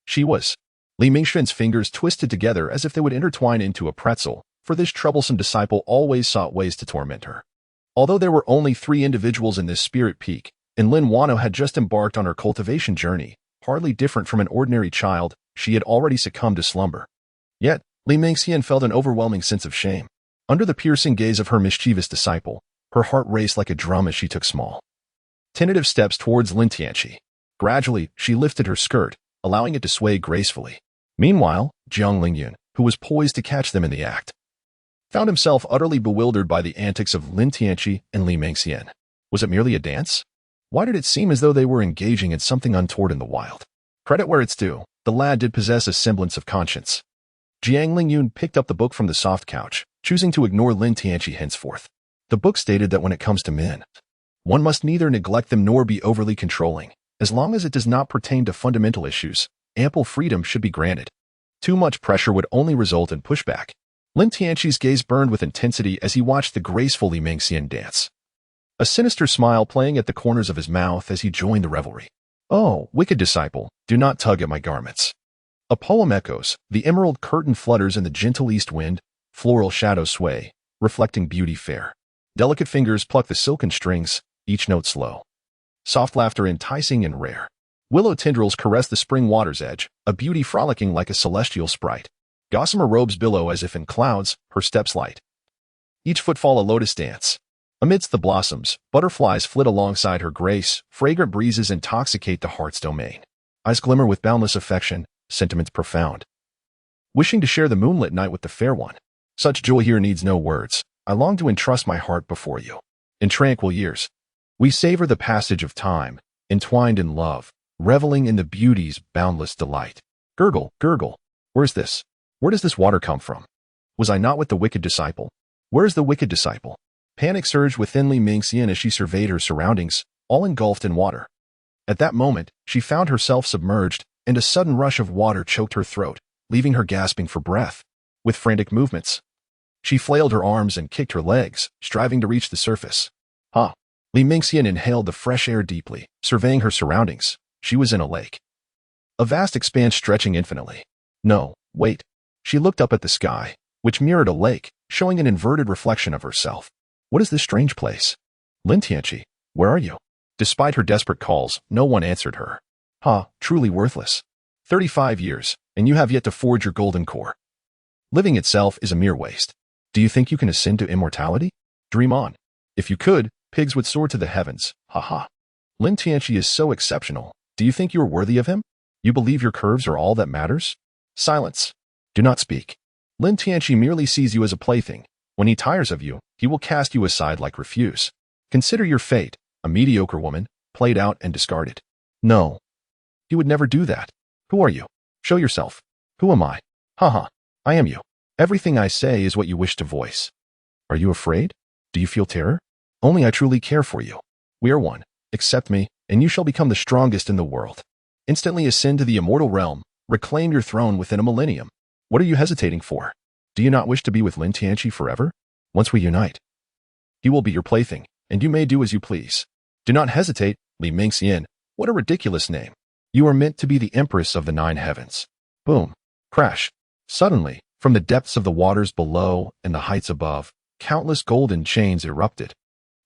She was. Li Mingxian's fingers twisted together as if they would intertwine into a pretzel, for this troublesome disciple always sought ways to torment her. Although there were only 3 individuals in this Spirit Peak, and Lin Wanner had just embarked on her cultivation journey, hardly different from an ordinary child, she had already succumbed to slumber. Yet, Li Mingxian felt an overwhelming sense of shame. Under the piercing gaze of her mischievous disciple, her heart raced like a drum as she took small, tentative steps towards Lin Tianqi. Gradually, she lifted her skirt, allowing it to sway gracefully. Meanwhile, Jiang Lingyun, who was poised to catch them in the act, found himself utterly bewildered by the antics of Lin Tianqi and Li Mingxian. Was it merely a dance? Why did it seem as though they were engaging in something untoward in the wild? Credit where it's due, the lad did possess a semblance of conscience. Jiang Lingyun picked up the book from the soft couch, choosing to ignore Lin Tianqi henceforth. The book stated that when it comes to men, one must neither neglect them nor be overly controlling. As long as it does not pertain to fundamental issues, ample freedom should be granted. Too much pressure would only result in pushback. Lin Tianqi's gaze burned with intensity as he watched the graceful Li Mingxian dance, a sinister smile playing at the corners of his mouth as he joined the revelry. Oh, wicked disciple, do not tug at my garments. A poem echoes, the emerald curtain flutters in the gentle east wind, floral shadows sway, reflecting beauty fair. Delicate fingers pluck the silken strings, each note slow. Soft laughter enticing and rare. Willow tendrils caress the spring water's edge, a beauty frolicking like a celestial sprite. Gossamer robes billow as if in clouds, her steps light. Each footfall a lotus dance. Amidst the blossoms, butterflies flit alongside her grace, fragrant breezes intoxicate the heart's domain. Eyes glimmer with boundless affection, sentiments profound. Wishing to share the moonlit night with the fair one. Such joy here needs no words. I long to entrust my heart before you. In tranquil years, we savor the passage of time, entwined in love, reveling in the beauty's boundless delight. Gurgle, gurgle. Where's this? Where does this water come from? Was I not with the wicked disciple? Where is the wicked disciple? Panic surged within Li Mingxian as she surveyed her surroundings, all engulfed in water. At that moment, she found herself submerged, and a sudden rush of water choked her throat, leaving her gasping for breath. With frantic movements, she flailed her arms and kicked her legs, striving to reach the surface. Li Mingxian inhaled the fresh air deeply, surveying her surroundings. She was in a lake. A vast expanse stretching infinitely. No, wait. She looked up at the sky, which mirrored a lake, showing an inverted reflection of herself. What is this strange place? Lin Tianqi, where are you? Despite her desperate calls, no one answered her. Truly worthless. 35 years, and you have yet to forge your golden core. Living itself is a mere waste. Do you think you can ascend to immortality? Dream on. If you could, pigs would soar to the heavens. Lin Tianqi is so exceptional. Do you think you are worthy of him? You believe your curves are all that matters? Silence. Do not speak. Lin Tianqi merely sees you as a plaything. When he tires of you, he will cast you aside like refuse. Consider your fate, a mediocre woman, played out and discarded. No. He would never do that. Who are you? Show yourself. Who am I? I am you. Everything I say is what you wish to voice. Are you afraid? Do you feel terror? Only I truly care for you. We are one. Accept me, and you shall become the strongest in the world. Instantly ascend to the immortal realm, reclaim your throne within a millennium. What are you hesitating for? Do you not wish to be with Lin Tianqi forever? Once we unite, he will be your plaything, and you may do as you please. Do not hesitate, Li Mingxian. What a ridiculous name. You are meant to be the empress of the 9 heavens. Boom. Crash. Suddenly, from the depths of the waters below and the heights above, countless golden chains erupted.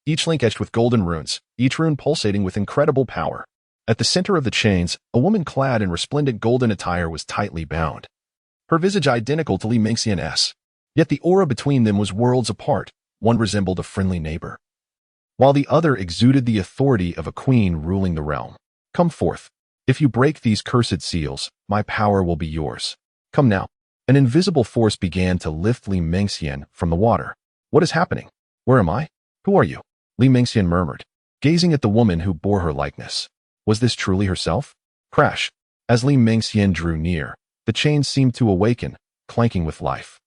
Each link etched with golden runes, each rune pulsating with incredible power. At the center of the chains, a woman clad in resplendent golden attire was tightly bound. Her visage identical to Li Mingxian's. Yet the aura between them was worlds apart. One resembled a friendly neighbor, while the other exuded the authority of a queen ruling the realm. Come forth. If you break these cursed seals, my power will be yours. Come now. An invisible force began to lift Li Mingxian from the water. What is happening? Where am I? Who are you? Li Mingxian murmured, gazing at the woman who bore her likeness. Was this truly herself? Crash. As Li Mingxian drew near, the chains seemed to awaken, clanking with life.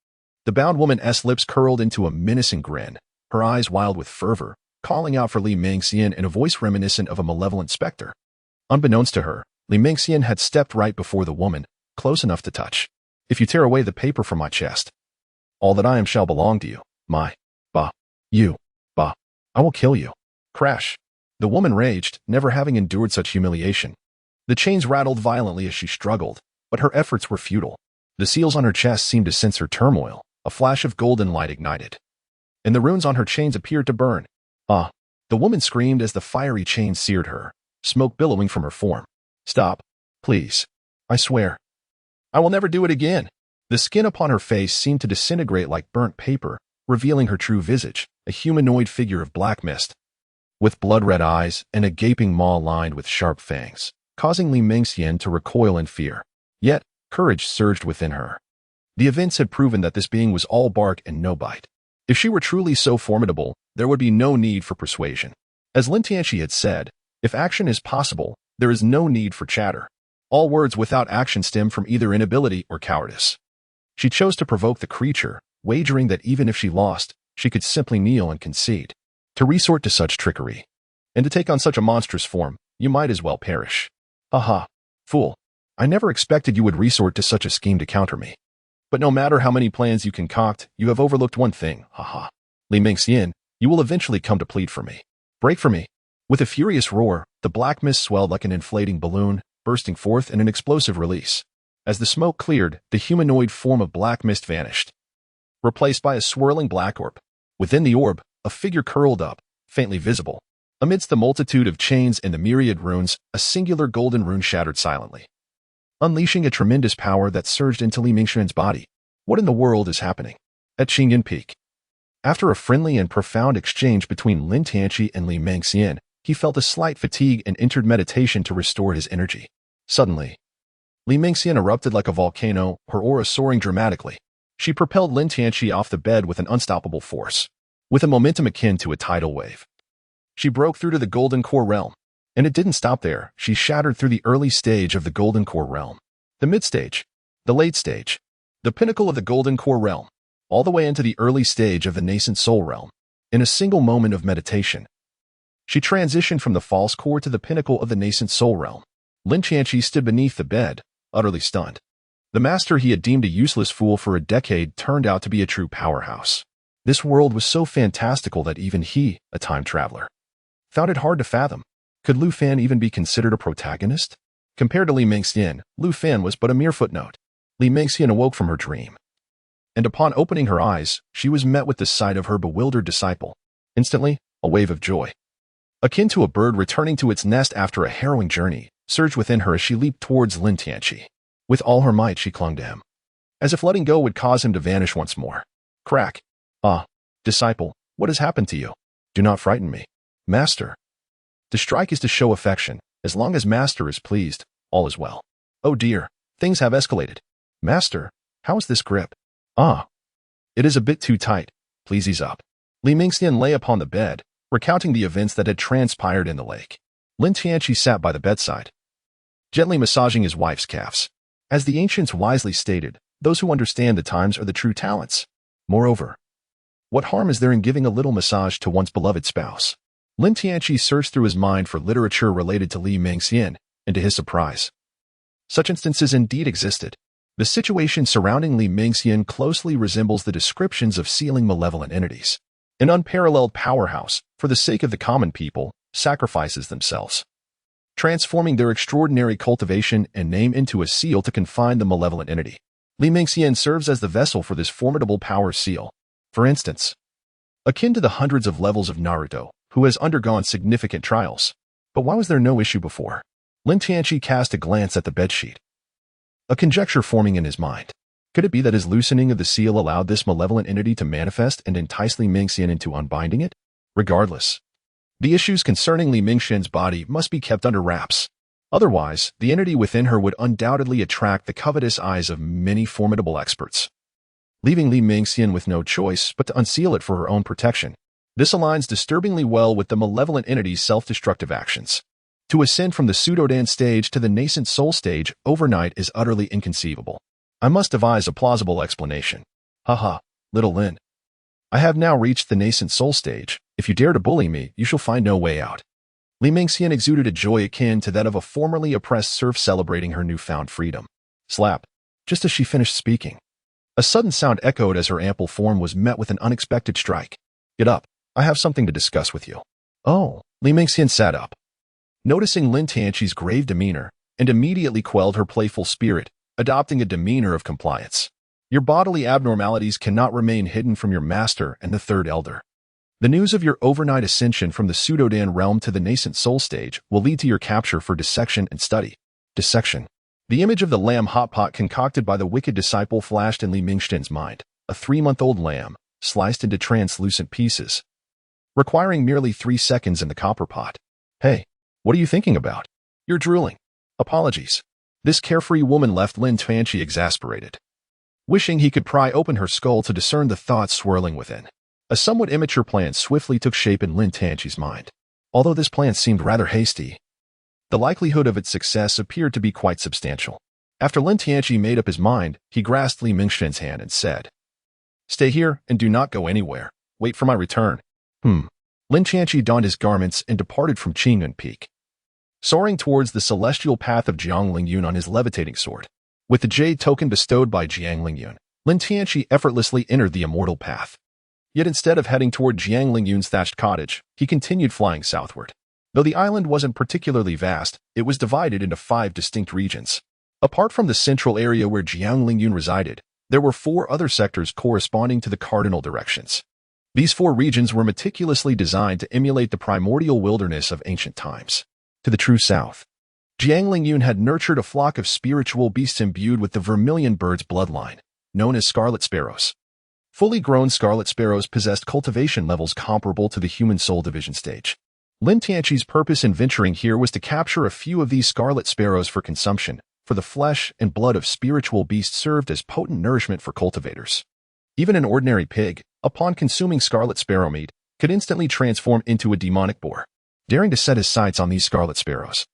The bound woman's lips curled into a menacing grin, her eyes wild with fervor, calling out for Li Mingxian in a voice reminiscent of a malevolent specter. Unbeknownst to her, Li Mingxian had stepped right before the woman, close enough to touch. If you tear away the paper from my chest, all that I am shall belong to you. I will kill you. Crash. The woman raged, never having endured such humiliation. The chains rattled violently as she struggled, but her efforts were futile. The seals on her chest seemed to sense her turmoil. A flash of golden light ignited, and the runes on her chains appeared to burn. The woman screamed as the fiery chains seared her, smoke billowing from her form. Stop, please. I swear. I will never do it again. The skin upon her face seemed to disintegrate like burnt paper, revealing her true visage, a humanoid figure of black mist, with blood-red eyes and a gaping maw lined with sharp fangs, causing Li Mingxian to recoil in fear. Yet, courage surged within her. The events had proven that this being was all bark and no bite. If she were truly so formidable, there would be no need for persuasion. As Lin Tianqi had said, if action is possible, there is no need for chatter. All words without action stem from either inability or cowardice. She chose to provoke the creature, wagering that even if she lost, she could simply kneel and concede. To resort to such trickery, and to take on such a monstrous form, you might as well perish. Haha, fool. I never expected you would resort to such a scheme to counter me. But no matter how many plans you concoct, you have overlooked one thing, haha. Li Mingxian, you will eventually come to plead for me. Break for me. With a furious roar, the black mist swelled like an inflating balloon, bursting forth in an explosive release. As the smoke cleared, the humanoid form of black mist vanished, replaced by a swirling black orb. Within the orb, a figure curled up, faintly visible. Amidst the multitude of chains and the myriad runes, a singular golden rune shattered silently, unleashing a tremendous power that surged into Li Mingxian's body. What in the world is happening? At Qingyan Peak. After a friendly and profound exchange between Lin Tianqi and Li Mingxian, he felt a slight fatigue and entered meditation to restore his energy. Suddenly, Li Mingxian erupted like a volcano, her aura soaring dramatically. She propelled Lin Tianqi off the bed with an unstoppable force, with a momentum akin to a tidal wave. She broke through to the Golden Core realm. And it didn't stop there. She shattered through the early stage of the Golden Core realm, the mid-stage, the late stage, the pinnacle of the Golden Core realm, all the way into the early stage of the nascent soul realm. In a single moment of meditation, she transitioned from the false core to the pinnacle of the nascent soul realm. Lin Tianqi stood beneath the bed, utterly stunned. The master he had deemed a useless fool for a decade turned out to be a true powerhouse. This world was so fantastical that even he, a time traveler, found it hard to fathom. Could Lu Fan even be considered a protagonist? Compared to Li Mingxian, Lu Fan was but a mere footnote. Li Mingxian awoke from her dream, and upon opening her eyes, she was met with the sight of her bewildered disciple. Instantly, a wave of joy, akin to a bird returning to its nest after a harrowing journey, surged within her as she leaped towards Lin Tianqi. With all her might, she clung to him, as if letting go would cause him to vanish once more. Crack. Ah, disciple, what has happened to you? Do not frighten me. Master. To strike is to show affection. As long as Master is pleased, all is well. Oh dear, things have escalated. Master, how is this grip? Ah, it is a bit too tight. Please ease up. Li Mingxian lay upon the bed, recounting the events that had transpired in the lake. Lin Tianqi sat by the bedside, gently massaging his wife's calves. As the ancients wisely stated, those who understand the times are the true talents. Moreover, what harm is there in giving a little massage to one's beloved spouse? Lin Tianqi searched through his mind for literature related to Li Mingxian, and to his surprise, such instances indeed existed. The situation surrounding Li Mingxian closely resembles the descriptions of sealing malevolent entities. An unparalleled powerhouse, for the sake of the common people, sacrifices themselves, transforming their extraordinary cultivation and name into a seal to confine the malevolent entity. Li Mingxian serves as the vessel for this formidable power seal. For instance, akin to the hundreds of levels of Naruto, who has undergone significant trials. But why was there no issue before? Lin Tianqi cast a glance at the bedsheet, a conjecture forming in his mind. Could it be that his loosening of the seal allowed this malevolent entity to manifest and entice Li Mingxian into unbinding it? Regardless, the issues concerning Li Mingxian's body must be kept under wraps. Otherwise, the entity within her would undoubtedly attract the covetous eyes of many formidable experts, leaving Li Mingxian with no choice but to unseal it for her own protection. This aligns disturbingly well with the malevolent entity's self-destructive actions. To ascend from the pseudodan stage to the nascent soul stage overnight is utterly inconceivable. I must devise a plausible explanation. Haha, little Lin. I have now reached the nascent soul stage. If you dare to bully me, you shall find no way out. Li Mingxian exuded a joy akin to that of a formerly oppressed serf celebrating her newfound freedom. Slap. Just as she finished speaking, a sudden sound echoed as her ample form was met with an unexpected strike. Get up. I have something to discuss with you. Oh, Li Mingxian sat up, noticing Lin Tianqi's grave demeanor, and immediately quelled her playful spirit, adopting a demeanor of compliance. Your bodily abnormalities cannot remain hidden from your master and the third elder. The news of your overnight ascension from the pseudodan realm to the nascent soul stage will lead to your capture for dissection and study. Dissection. The image of the lamb hotpot concocted by the wicked disciple flashed in Li Mingxian's mind, a 3-month-old lamb, sliced into translucent pieces, requiring merely 3 seconds in the copper pot. Hey, what are you thinking about? You're drooling. Apologies. This carefree woman left Lin Tianqi exasperated, wishing he could pry open her skull to discern the thoughts swirling within. A somewhat immature plan swiftly took shape in Lin Tianqi's mind. Although this plan seemed rather hasty, the likelihood of its success appeared to be quite substantial. After Lin Tianqi made up his mind, he grasped Li Mingxian's hand and said, Stay here and do not go anywhere. Wait for my return. Lin Tianqi donned his garments and departed from Qingyun Peak, soaring towards the celestial path of Jiang Lingyun on his levitating sword. With the jade token bestowed by Jiang Lingyun, Lin Tianqi effortlessly entered the immortal path. Yet instead of heading toward Jiang Lingyun's thatched cottage, he continued flying southward. Though the island wasn't particularly vast, it was divided into 5 distinct regions. Apart from the central area where Jiang Lingyun resided, there were 4 other sectors corresponding to the cardinal directions. These 4 regions were meticulously designed to emulate the primordial wilderness of ancient times. To the true south, Jiang Lingyun had nurtured a flock of spiritual beasts imbued with the vermilion bird's bloodline, known as scarlet sparrows. Fully grown scarlet sparrows possessed cultivation levels comparable to the human soul division stage. Lin Tianqi's purpose in venturing here was to capture a few of these scarlet sparrows for consumption, for the flesh and blood of spiritual beasts served as potent nourishment for cultivators. Even an ordinary pig, upon consuming scarlet sparrow meat, could instantly transform into a demonic boar. Daring to set his sights on these scarlet sparrows,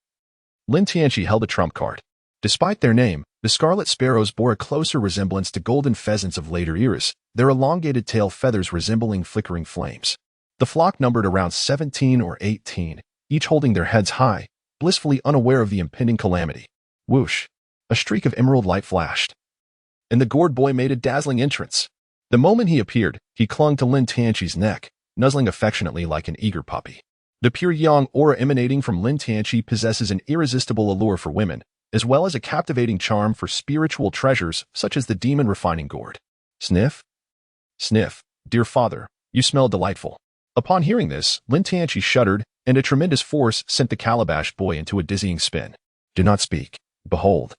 Lin Tianqi held a trump card. Despite their name, the scarlet sparrows bore a closer resemblance to golden pheasants of later eras, their elongated tail feathers resembling flickering flames. The flock numbered around 17 or 18, each holding their heads high, blissfully unaware of the impending calamity. Whoosh! A streak of emerald light flashed, and the gourd boy made a dazzling entrance. The moment he appeared, he clung to Lin Tianqi's neck, nuzzling affectionately like an eager puppy. The pure yang aura emanating from Lin Tianqi possesses an irresistible allure for women, as well as a captivating charm for spiritual treasures such as the demon refining gourd. Sniff? Sniff. Dear father, you smell delightful. Upon hearing this, Lin Tianqi shuddered, and a tremendous force sent the calabash boy into a dizzying spin. Do not speak. Behold.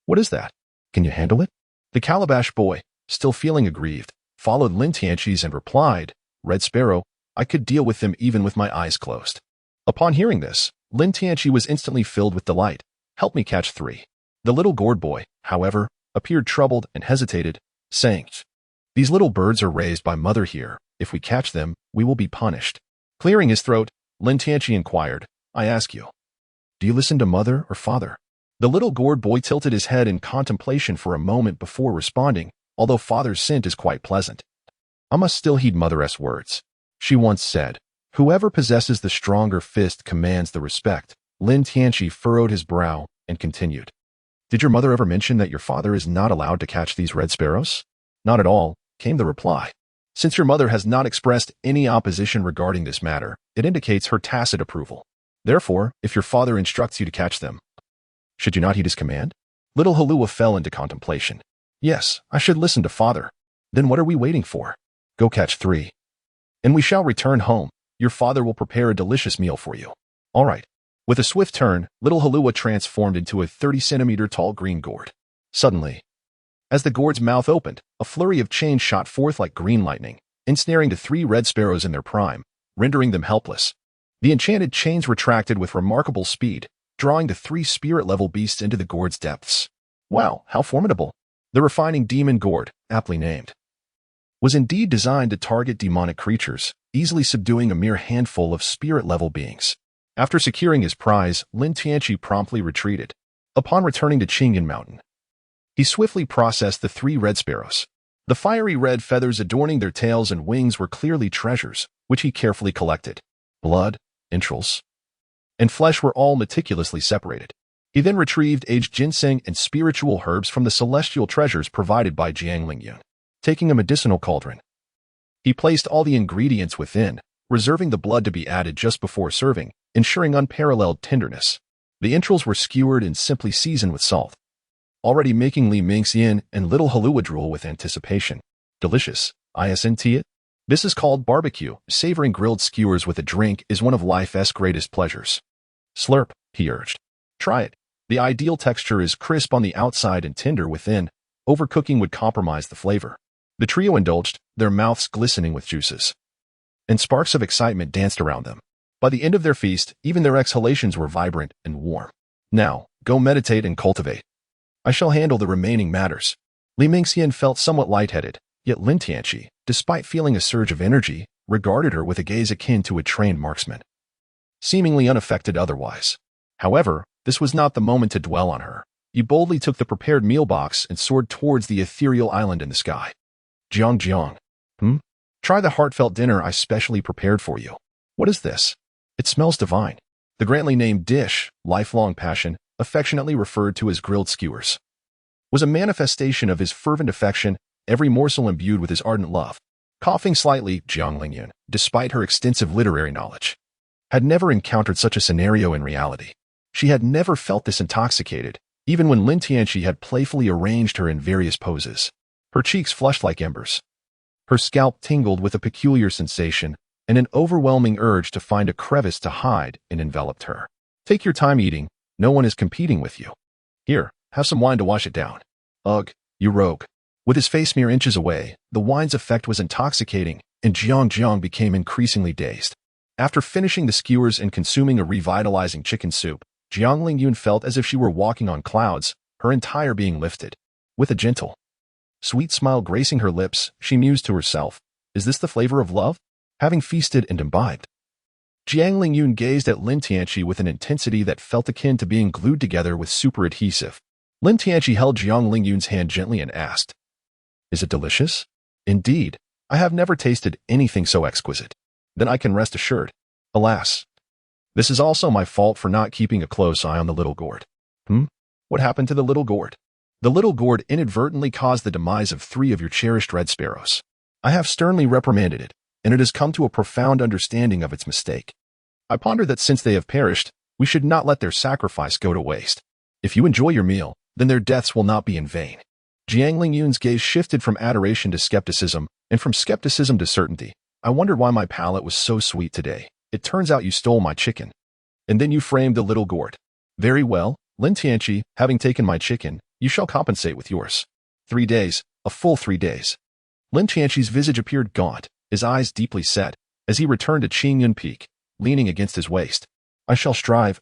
What is that? Can you handle it? The calabash boy, still feeling aggrieved, followed Lin Tianqi's and replied, Red Sparrow, I could deal with them even with my eyes closed. Upon hearing this, Lin Tianqi was instantly filled with delight. Help me catch 3. The little gourd boy, however, appeared troubled and hesitated, saying, These little birds are raised by mother here. If we catch them, we will be punished. Clearing his throat, Lin Tianqi inquired, I ask you, do you listen to mother or father? The little gourd boy tilted his head in contemplation for a moment before responding, although father's scent is quite pleasant. I must still heed mother's words. She once said, Whoever possesses the stronger fist commands the respect. Lin Tianqi furrowed his brow and continued. Did your mother ever mention that your father is not allowed to catch these red sparrows? Not at all, came the reply. Since your mother has not expressed any opposition regarding this matter, it indicates her tacit approval. Therefore, if your father instructs you to catch them, should you not heed his command? Little Halua fell into contemplation. Yes, I should listen to father. Then what are we waiting for? Go catch 3. And we shall return home. Your father will prepare a delicious meal for you. All right. With a swift turn, little Halua transformed into a 30-centimeter tall green gourd. Suddenly, as the gourd's mouth opened, a flurry of chains shot forth like green lightning, ensnaring the 3 red sparrows in their prime, rendering them helpless. The enchanted chains retracted with remarkable speed, drawing the 3 spirit-level beasts into the gourd's depths. Wow, how formidable! The refining demon gourd, aptly named, was indeed designed to target demonic creatures, easily subduing a mere handful of spirit-level beings. After securing his prize, Lin Tianqi promptly retreated. Upon returning to Qingyun Mountain, he swiftly processed the 3 red sparrows. The fiery red feathers adorning their tails and wings were clearly treasures, which he carefully collected. Blood, entrails, and flesh were all meticulously separated. He then retrieved aged ginseng and spiritual herbs from the celestial treasures provided by Jiang Lingyun. Taking a medicinal cauldron, he placed all the ingredients within, reserving the blood to be added just before serving, ensuring unparalleled tenderness. The entrails were skewered and simply seasoned with salt, already making Li Mingxian and little Halua drool with anticipation. Delicious, isn't it? This is called barbecue. Savoring grilled skewers with a drink is one of life's greatest pleasures. Slurp, he urged. Try it. The ideal texture is crisp on the outside and tender within. Overcooking would compromise the flavor. The trio indulged, their mouths glistening with juices, and sparks of excitement danced around them. By the end of their feast, even their exhalations were vibrant and warm. Now, go meditate and cultivate. I shall handle the remaining matters. Li Mingxian felt somewhat lightheaded, yet Lin Tianqi, despite feeling a surge of energy, regarded her with a gaze akin to a trained marksman, seemingly unaffected otherwise. However, this was not the moment to dwell on her. He boldly took the prepared meal box and soared towards the ethereal island in the sky. Jiang Jiang. Try the heartfelt dinner I specially prepared for you. What is this? It smells divine. The grandly named dish, lifelong passion, affectionately referred to as grilled skewers, was a manifestation of his fervent affection, every morsel imbued with his ardent love. Coughing slightly, Jiang Lingyun, despite her extensive literary knowledge, had never encountered such a scenario in reality. She had never felt this intoxicated, even when Lin Tianqi had playfully arranged her in various poses. Her cheeks flushed like embers. Her scalp tingled with a peculiar sensation, and an overwhelming urge to find a crevice to hide and enveloped her. Take your time eating. No one is competing with you. Here, have some wine to wash it down. Ugh, you rogue. With his face mere inches away, the wine's effect was intoxicating, and Jiang Jiang became increasingly dazed. After finishing the skewers and consuming a revitalizing chicken soup, Jiang Lingyun felt as if she were walking on clouds, her entire being lifted. With a gentle, sweet smile gracing her lips, she mused to herself, is this the flavor of love? Having feasted and imbibed, Jiang Lingyun gazed at Lin Tianqi with an intensity that felt akin to being glued together with super adhesive. Lin Tianqi held Jiang Lingyun's hand gently and asked, is it delicious? Indeed, I have never tasted anything so exquisite. Then I can rest assured. Alas, this is also my fault for not keeping a close eye on the little gourd. What happened to the little gourd? The little gourd inadvertently caused the demise of 3 of your cherished red sparrows. I have sternly reprimanded it, and it has come to a profound understanding of its mistake. I ponder that since they have perished, we should not let their sacrifice go to waste. If you enjoy your meal, then their deaths will not be in vain. Jiang Lingyun's gaze shifted from adoration to skepticism, and from skepticism to certainty. I wondered why my palate was so sweet today. It turns out you stole my chicken. And then you framed the little gourd. Very well, Lin Tianqi, having taken my chicken, you shall compensate with yours. 3 days, a full 3 days. Lin Tianqi's visage appeared gaunt, his eyes deeply set, as he returned to Qingyun Peak, leaning against his waist. I shall strive.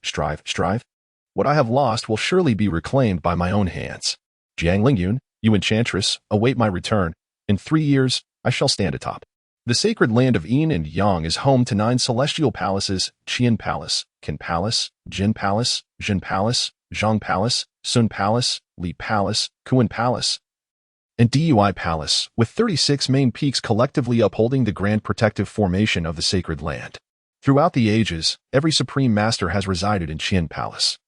What I have lost will surely be reclaimed by my own hands. Jiang Lingyun, you enchantress, await my return. In 3 years, I shall stand atop. The sacred land of Yin and Yang is home to 9 celestial palaces: Qian Palace, Qin Palace, Jin Palace, Jin Palace, Zhang Palace, Sun Palace, Li Palace, Kuan Palace, and Dui Palace, with 36 main peaks collectively upholding the grand protective formation of the sacred land. Throughout the ages, every supreme master has resided in Qian Palace,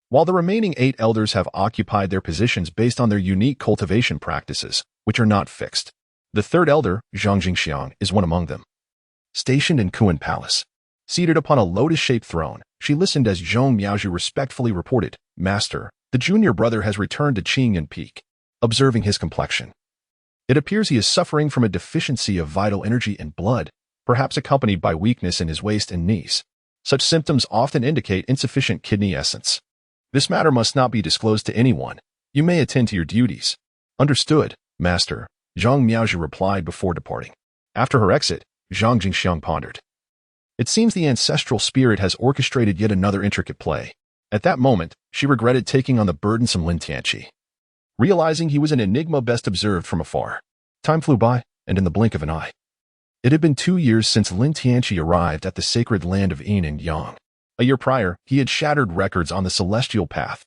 while the remaining 8 elders have occupied their positions based on their unique cultivation practices, which are not fixed. The 3rd elder, Zhang Jingxiang, is one among them. Stationed in Kuan Palace, seated upon a lotus-shaped throne, she listened as Zhong Miaozhu respectfully reported, Master, the junior brother has returned to Qingyun Peak. Observing his complexion, it appears he is suffering from a deficiency of vital energy and blood, perhaps accompanied by weakness in his waist and knees. Such symptoms often indicate insufficient kidney essence. This matter must not be disclosed to anyone. You may attend to your duties. Understood, Master, Zhang Miaozhu replied before departing. After her exit, Zhang Jingxiang pondered. It seems the ancestral spirit has orchestrated yet another intricate play. At that moment, she regretted taking on the burdensome Lin Tianqi, realizing he was an enigma best observed from afar. Time flew by, and in the blink of an eye, it had been 2 years since Lin Tianqi arrived at the sacred land of Yin and Yang. A year prior, he had shattered records on the celestial path,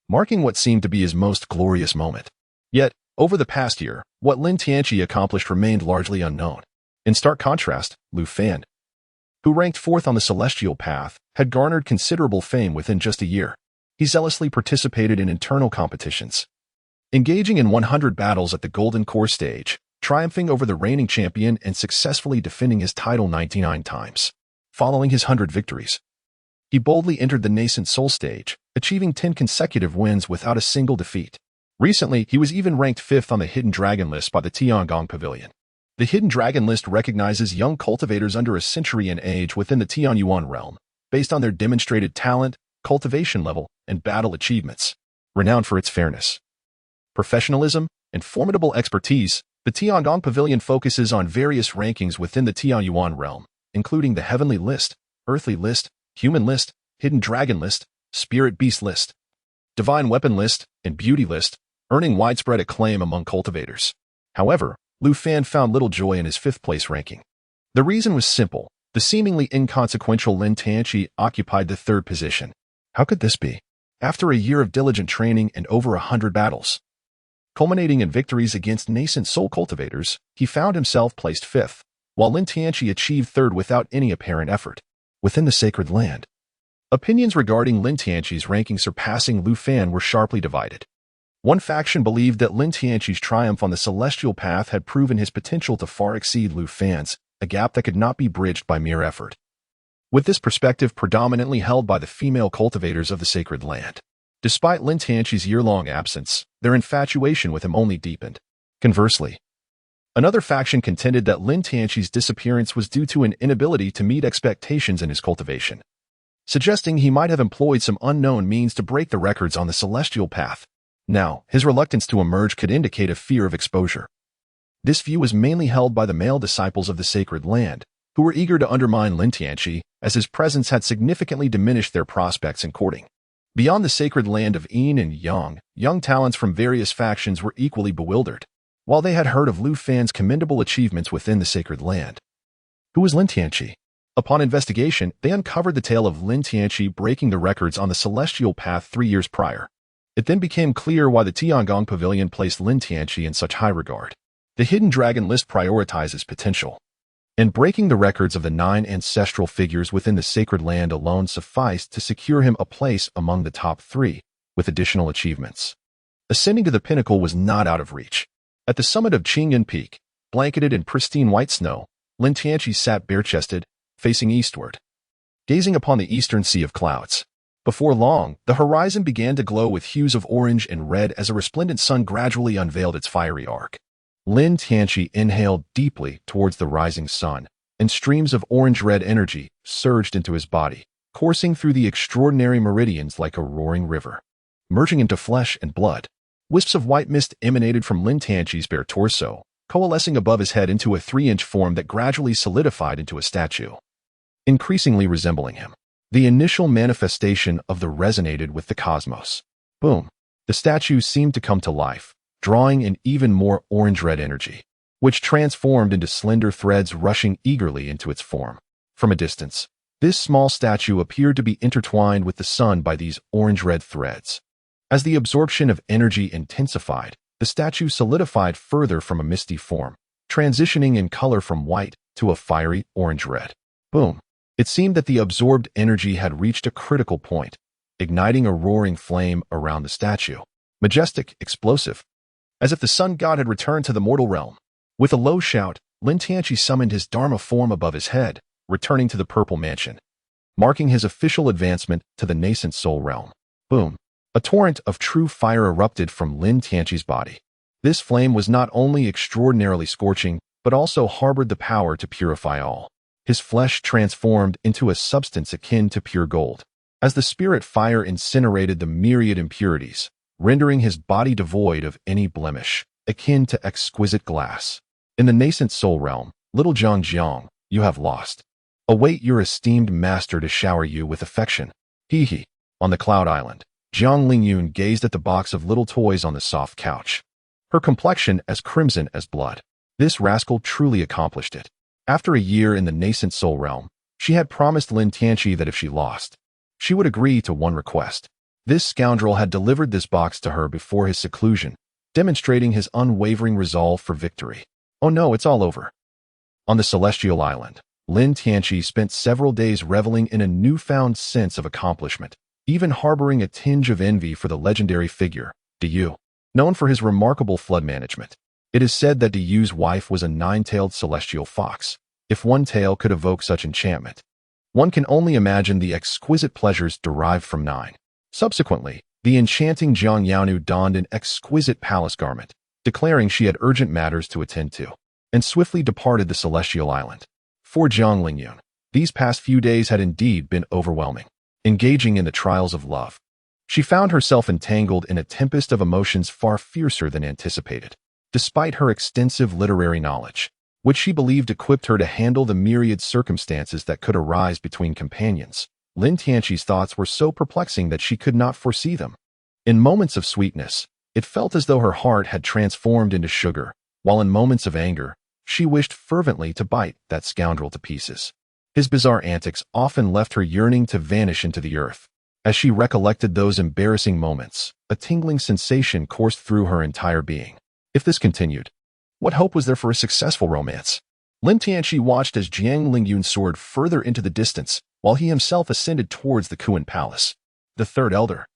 marking what seemed to be his most glorious moment. Yet, over the past year, what Lin Tianqi accomplished remained largely unknown. In stark contrast, Lu Fan, who ranked 4th on the celestial path, had garnered considerable fame within just a year. He zealously participated in internal competitions, engaging in 100 battles at the Golden Core stage, triumphing over the reigning champion and successfully defending his title 99 times. Following his 100 victories, he boldly entered the nascent Soul stage, achieving 10 consecutive wins without a single defeat. Recently, he was even ranked 5th on the Hidden Dragon list by the Tiangong Pavilion. The Hidden Dragon list recognizes young cultivators under a century in age within the Tianyuan realm, based on their demonstrated talent, cultivation level, and battle achievements. Renowned for its fairness, professionalism, and formidable expertise, the Tiangong Pavilion focuses on various rankings within the Tianyuan realm, including the Heavenly List, Earthly List, Human List, Hidden Dragon List, Spirit Beast List, Divine Weapon List, and Beauty List, earning widespread acclaim among cultivators. However, Lu Fan found little joy in his 5th place ranking. The reason was simple. The seemingly inconsequential Lin Tianqi occupied the 3rd position. How could this be? After a year of diligent training and over 100 battles, Culminating in victories against nascent soul cultivators, he found himself placed fifth, while Lin Tianqi achieved third without any apparent effort. Within the sacred land, opinions regarding Lin Tianqi's ranking surpassing Lu Fan were sharply divided. One faction believed that Lin Tianqi's triumph on the celestial path had proven his potential to far exceed Lu Fan's, a gap that could not be bridged by mere effort. With this perspective predominantly held by the female cultivators of the sacred land. Despite Lin Tianqi's year-long absence, their infatuation with him only deepened. Conversely, another faction contended that Lin Tianqi's disappearance was due to an inability to meet expectations in his cultivation, suggesting he might have employed some unknown means to break the records on the celestial path. Now, his reluctance to emerge could indicate a fear of exposure. This view was mainly held by the male disciples of the sacred land, who were eager to undermine Lin Tianqi, as his presence had significantly diminished their prospects in courting. Beyond the sacred land of Yin and Yang, young talents from various factions were equally bewildered, while they had heard of Lu Fan's commendable achievements within the sacred land. Who was Lin Tianqi? Upon investigation, they uncovered the tale of Lin Tianqi breaking the records on the celestial path 3 years prior. It then became clear why the Tiangong Pavilion placed Lin Tianqi in such high regard. The Hidden Dragon list prioritizes potential, and breaking the records of the 9 ancestral figures within the sacred land alone sufficed to secure him a place among the top 3, with additional achievements. Ascending to the pinnacle was not out of reach. At the summit of Qingyun Peak, blanketed in pristine white snow, Lin Tianqi sat bare-chested, facing eastward, gazing upon the eastern sea of clouds. Before long, the horizon began to glow with hues of orange and red as a resplendent sun gradually unveiled its fiery arc. Lin Tianqi inhaled deeply towards the rising sun, and streams of orange-red energy surged into his body, coursing through the extraordinary meridians like a roaring river. Merging into flesh and blood, wisps of white mist emanated from Lin Tianqi's bare torso, coalescing above his head into a 3-inch form that gradually solidified into a statue, increasingly resembling him. The initial manifestation of the resonated with the cosmos. Boom! The statue seemed to come to life, drawing in even more orange-red energy, which transformed into slender threads rushing eagerly into its form. From a distance, this small statue appeared to be intertwined with the sun by these orange-red threads. As the absorption of energy intensified, the statue solidified further from a misty form, transitioning in color from white to a fiery orange-red. Boom! It seemed that the absorbed energy had reached a critical point, igniting a roaring flame around the statue. Majestic, explosive, as if the sun god had returned to the mortal realm. With a low shout, Lin Tianqi summoned his Dharma form above his head, returning to the purple mansion, marking his official advancement to the nascent soul realm. Boom! A torrent of true fire erupted from Lin Tianqi's body. This flame was not only extraordinarily scorching, but also harbored the power to purify all. His flesh transformed into a substance akin to pure gold, as the spirit fire incinerated the myriad impurities, rendering his body devoid of any blemish, akin to exquisite glass. In the nascent soul realm, little Jiang, you have lost. Await your esteemed master to shower you with affection. Hee. On the cloud island, Jiang Lingyun gazed at the box of little toys on the soft couch, her complexion as crimson as blood. This rascal truly accomplished it. After a year in the nascent soul realm, she had promised Lin Tianqi that if she lost, she would agree to one request. This scoundrel had delivered this box to her before his seclusion, demonstrating his unwavering resolve for victory. Oh no, it's all over. On the celestial island, Lin Tianqi spent several days reveling in a newfound sense of accomplishment, even harboring a tinge of envy for the legendary figure, Diyu, known for his remarkable flood management. It is said that Diyu's wife was a 9-tailed celestial fox. If one tail could evoke such enchantment, one can only imagine the exquisite pleasures derived from 9. Subsequently, the enchanting Jiang Yaonu donned an exquisite palace garment, declaring she had urgent matters to attend to, and swiftly departed the celestial island. For Jiang Lingyun, these past few days had indeed been overwhelming. Engaging in the trials of love, she found herself entangled in a tempest of emotions far fiercer than anticipated. Despite her extensive literary knowledge, which she believed equipped her to handle the myriad circumstances that could arise between companions, Lin Tianqi's thoughts were so perplexing that she could not foresee them. In moments of sweetness, it felt as though her heart had transformed into sugar, while in moments of anger, she wished fervently to bite that scoundrel to pieces. His bizarre antics often left her yearning to vanish into the earth. As she recollected those embarrassing moments, a tingling sensation coursed through her entire being. If this continued, what hope was there for a successful romance? Lin Tianqi watched as Jiang Lingyun soared further into the distance, while he himself ascended towards the Kuan Palace. The third elder,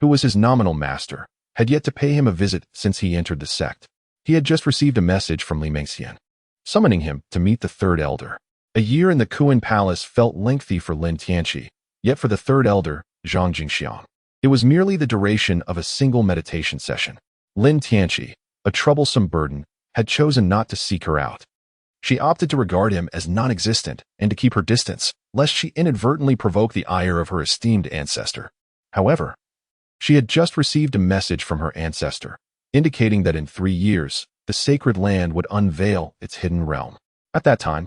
who was his nominal master, had yet to pay him a visit since he entered the sect. He had just received a message from Li Mengxian, summoning him to meet the third elder. A year in the Kuan Palace felt lengthy for Lin Tianqi, yet for the third elder, Zhang Jingxiang, it was merely the duration of a single meditation session. Lin Tianqi, a troublesome burden, had chosen not to seek her out. She opted to regard him as non-existent and to keep her distance, lest she inadvertently provoke the ire of her esteemed ancestor. However, she had just received a message from her ancestor, indicating that in 3 years, the sacred land would unveil its hidden realm. At that time,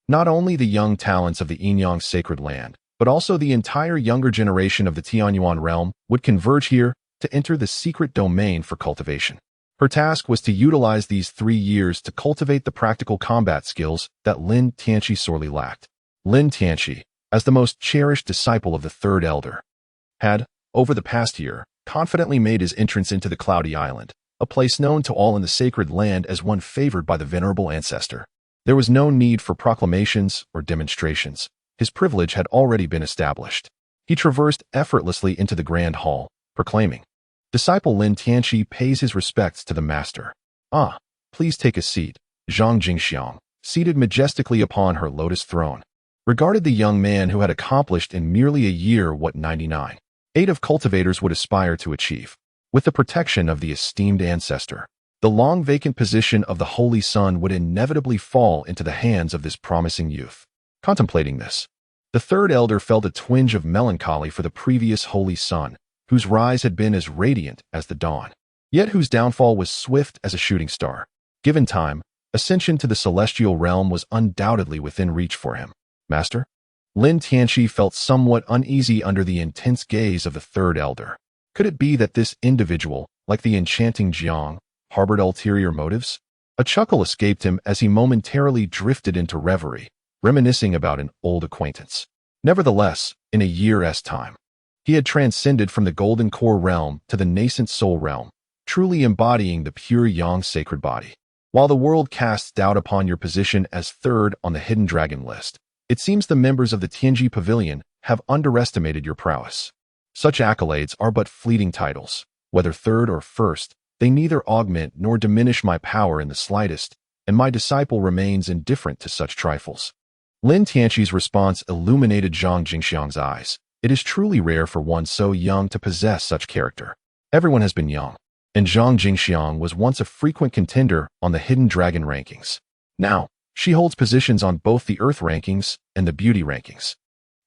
not only the young talents of the Yinyang sacred land, but also the entire younger generation of the Tianyuan realm would converge here to enter the secret domain for cultivation. Her task was to utilize these 3 years to cultivate the practical combat skills that Lin Tianqi sorely lacked. Lin Tianqi, as the most cherished disciple of the third elder, had, over the past year, confidently made his entrance into the Cloudy Island, a place known to all in the sacred land as one favored by the venerable ancestor. There was no need for proclamations or demonstrations. His privilege had already been established. He traversed effortlessly into the grand hall, proclaiming, "Disciple Lin Tianqi pays his respects to the master. Ah, please take a seat." Zhang Jingxiang, seated majestically upon her lotus throne, regarded the young man who had accomplished in merely a year what 99.8 of cultivators would aspire to achieve. With the protection of the esteemed ancestor, the long vacant position of the Holy Son would inevitably fall into the hands of this promising youth. Contemplating this, the third elder felt a twinge of melancholy for the previous Holy Son, whose rise had been as radiant as the dawn, yet whose downfall was swift as a shooting star. Given time, ascension to the celestial realm was undoubtedly within reach for him. Master? Lin Tianqi felt somewhat uneasy under the intense gaze of the third elder. Could it be that this individual, like the enchanting Jiang, harbored ulterior motives? A chuckle escaped him as he momentarily drifted into reverie, reminiscing about an old acquaintance. Nevertheless, in a year's time, he had transcended from the golden core realm to the nascent soul realm, truly embodying the pure yang sacred body. While the world casts doubt upon your position as third on the hidden dragon list, it seems the members of the Tianji Pavilion have underestimated your prowess. Such accolades are but fleeting titles. Whether third or first, they neither augment nor diminish my power in the slightest, and my disciple remains indifferent to such trifles. Lin Tianqi's response illuminated Zhang Jingxiang's eyes. It is truly rare for one so young to possess such character. Everyone has been young, and Zhang Jingxiang was once a frequent contender on the Hidden Dragon rankings. Now, she holds positions on both the Earth rankings and the Beauty rankings.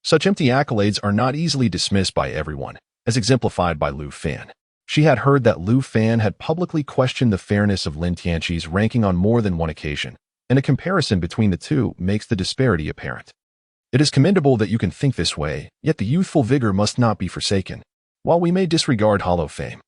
Such empty accolades are not easily dismissed by everyone, as exemplified by Lu Fan. She had heard that Lu Fan had publicly questioned the fairness of Lin Tianqi's ranking on more than one occasion, and a comparison between the two makes the disparity apparent. It is commendable that you can think this way, yet the youthful vigor must not be forsaken. While we may disregard hollow fame,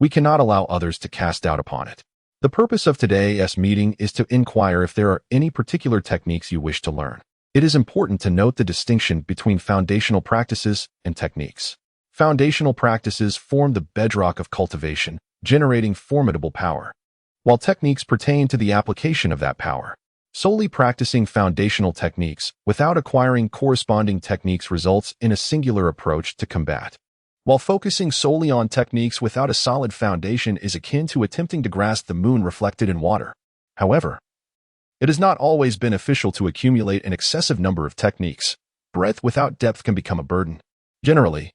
we cannot allow others to cast doubt upon it. The purpose of today's meeting is to inquire if there are any particular techniques you wish to learn. It is important to note the distinction between foundational practices and techniques. Foundational practices form the bedrock of cultivation, generating formidable power, while techniques pertain to the application of that power. Solely practicing foundational techniques without acquiring corresponding techniques results in a singular approach to combat. While focusing solely on techniques without a solid foundation is akin to attempting to grasp the moon reflected in water. However, it is not always beneficial to accumulate an excessive number of techniques. Breadth without depth can become a burden. Generally,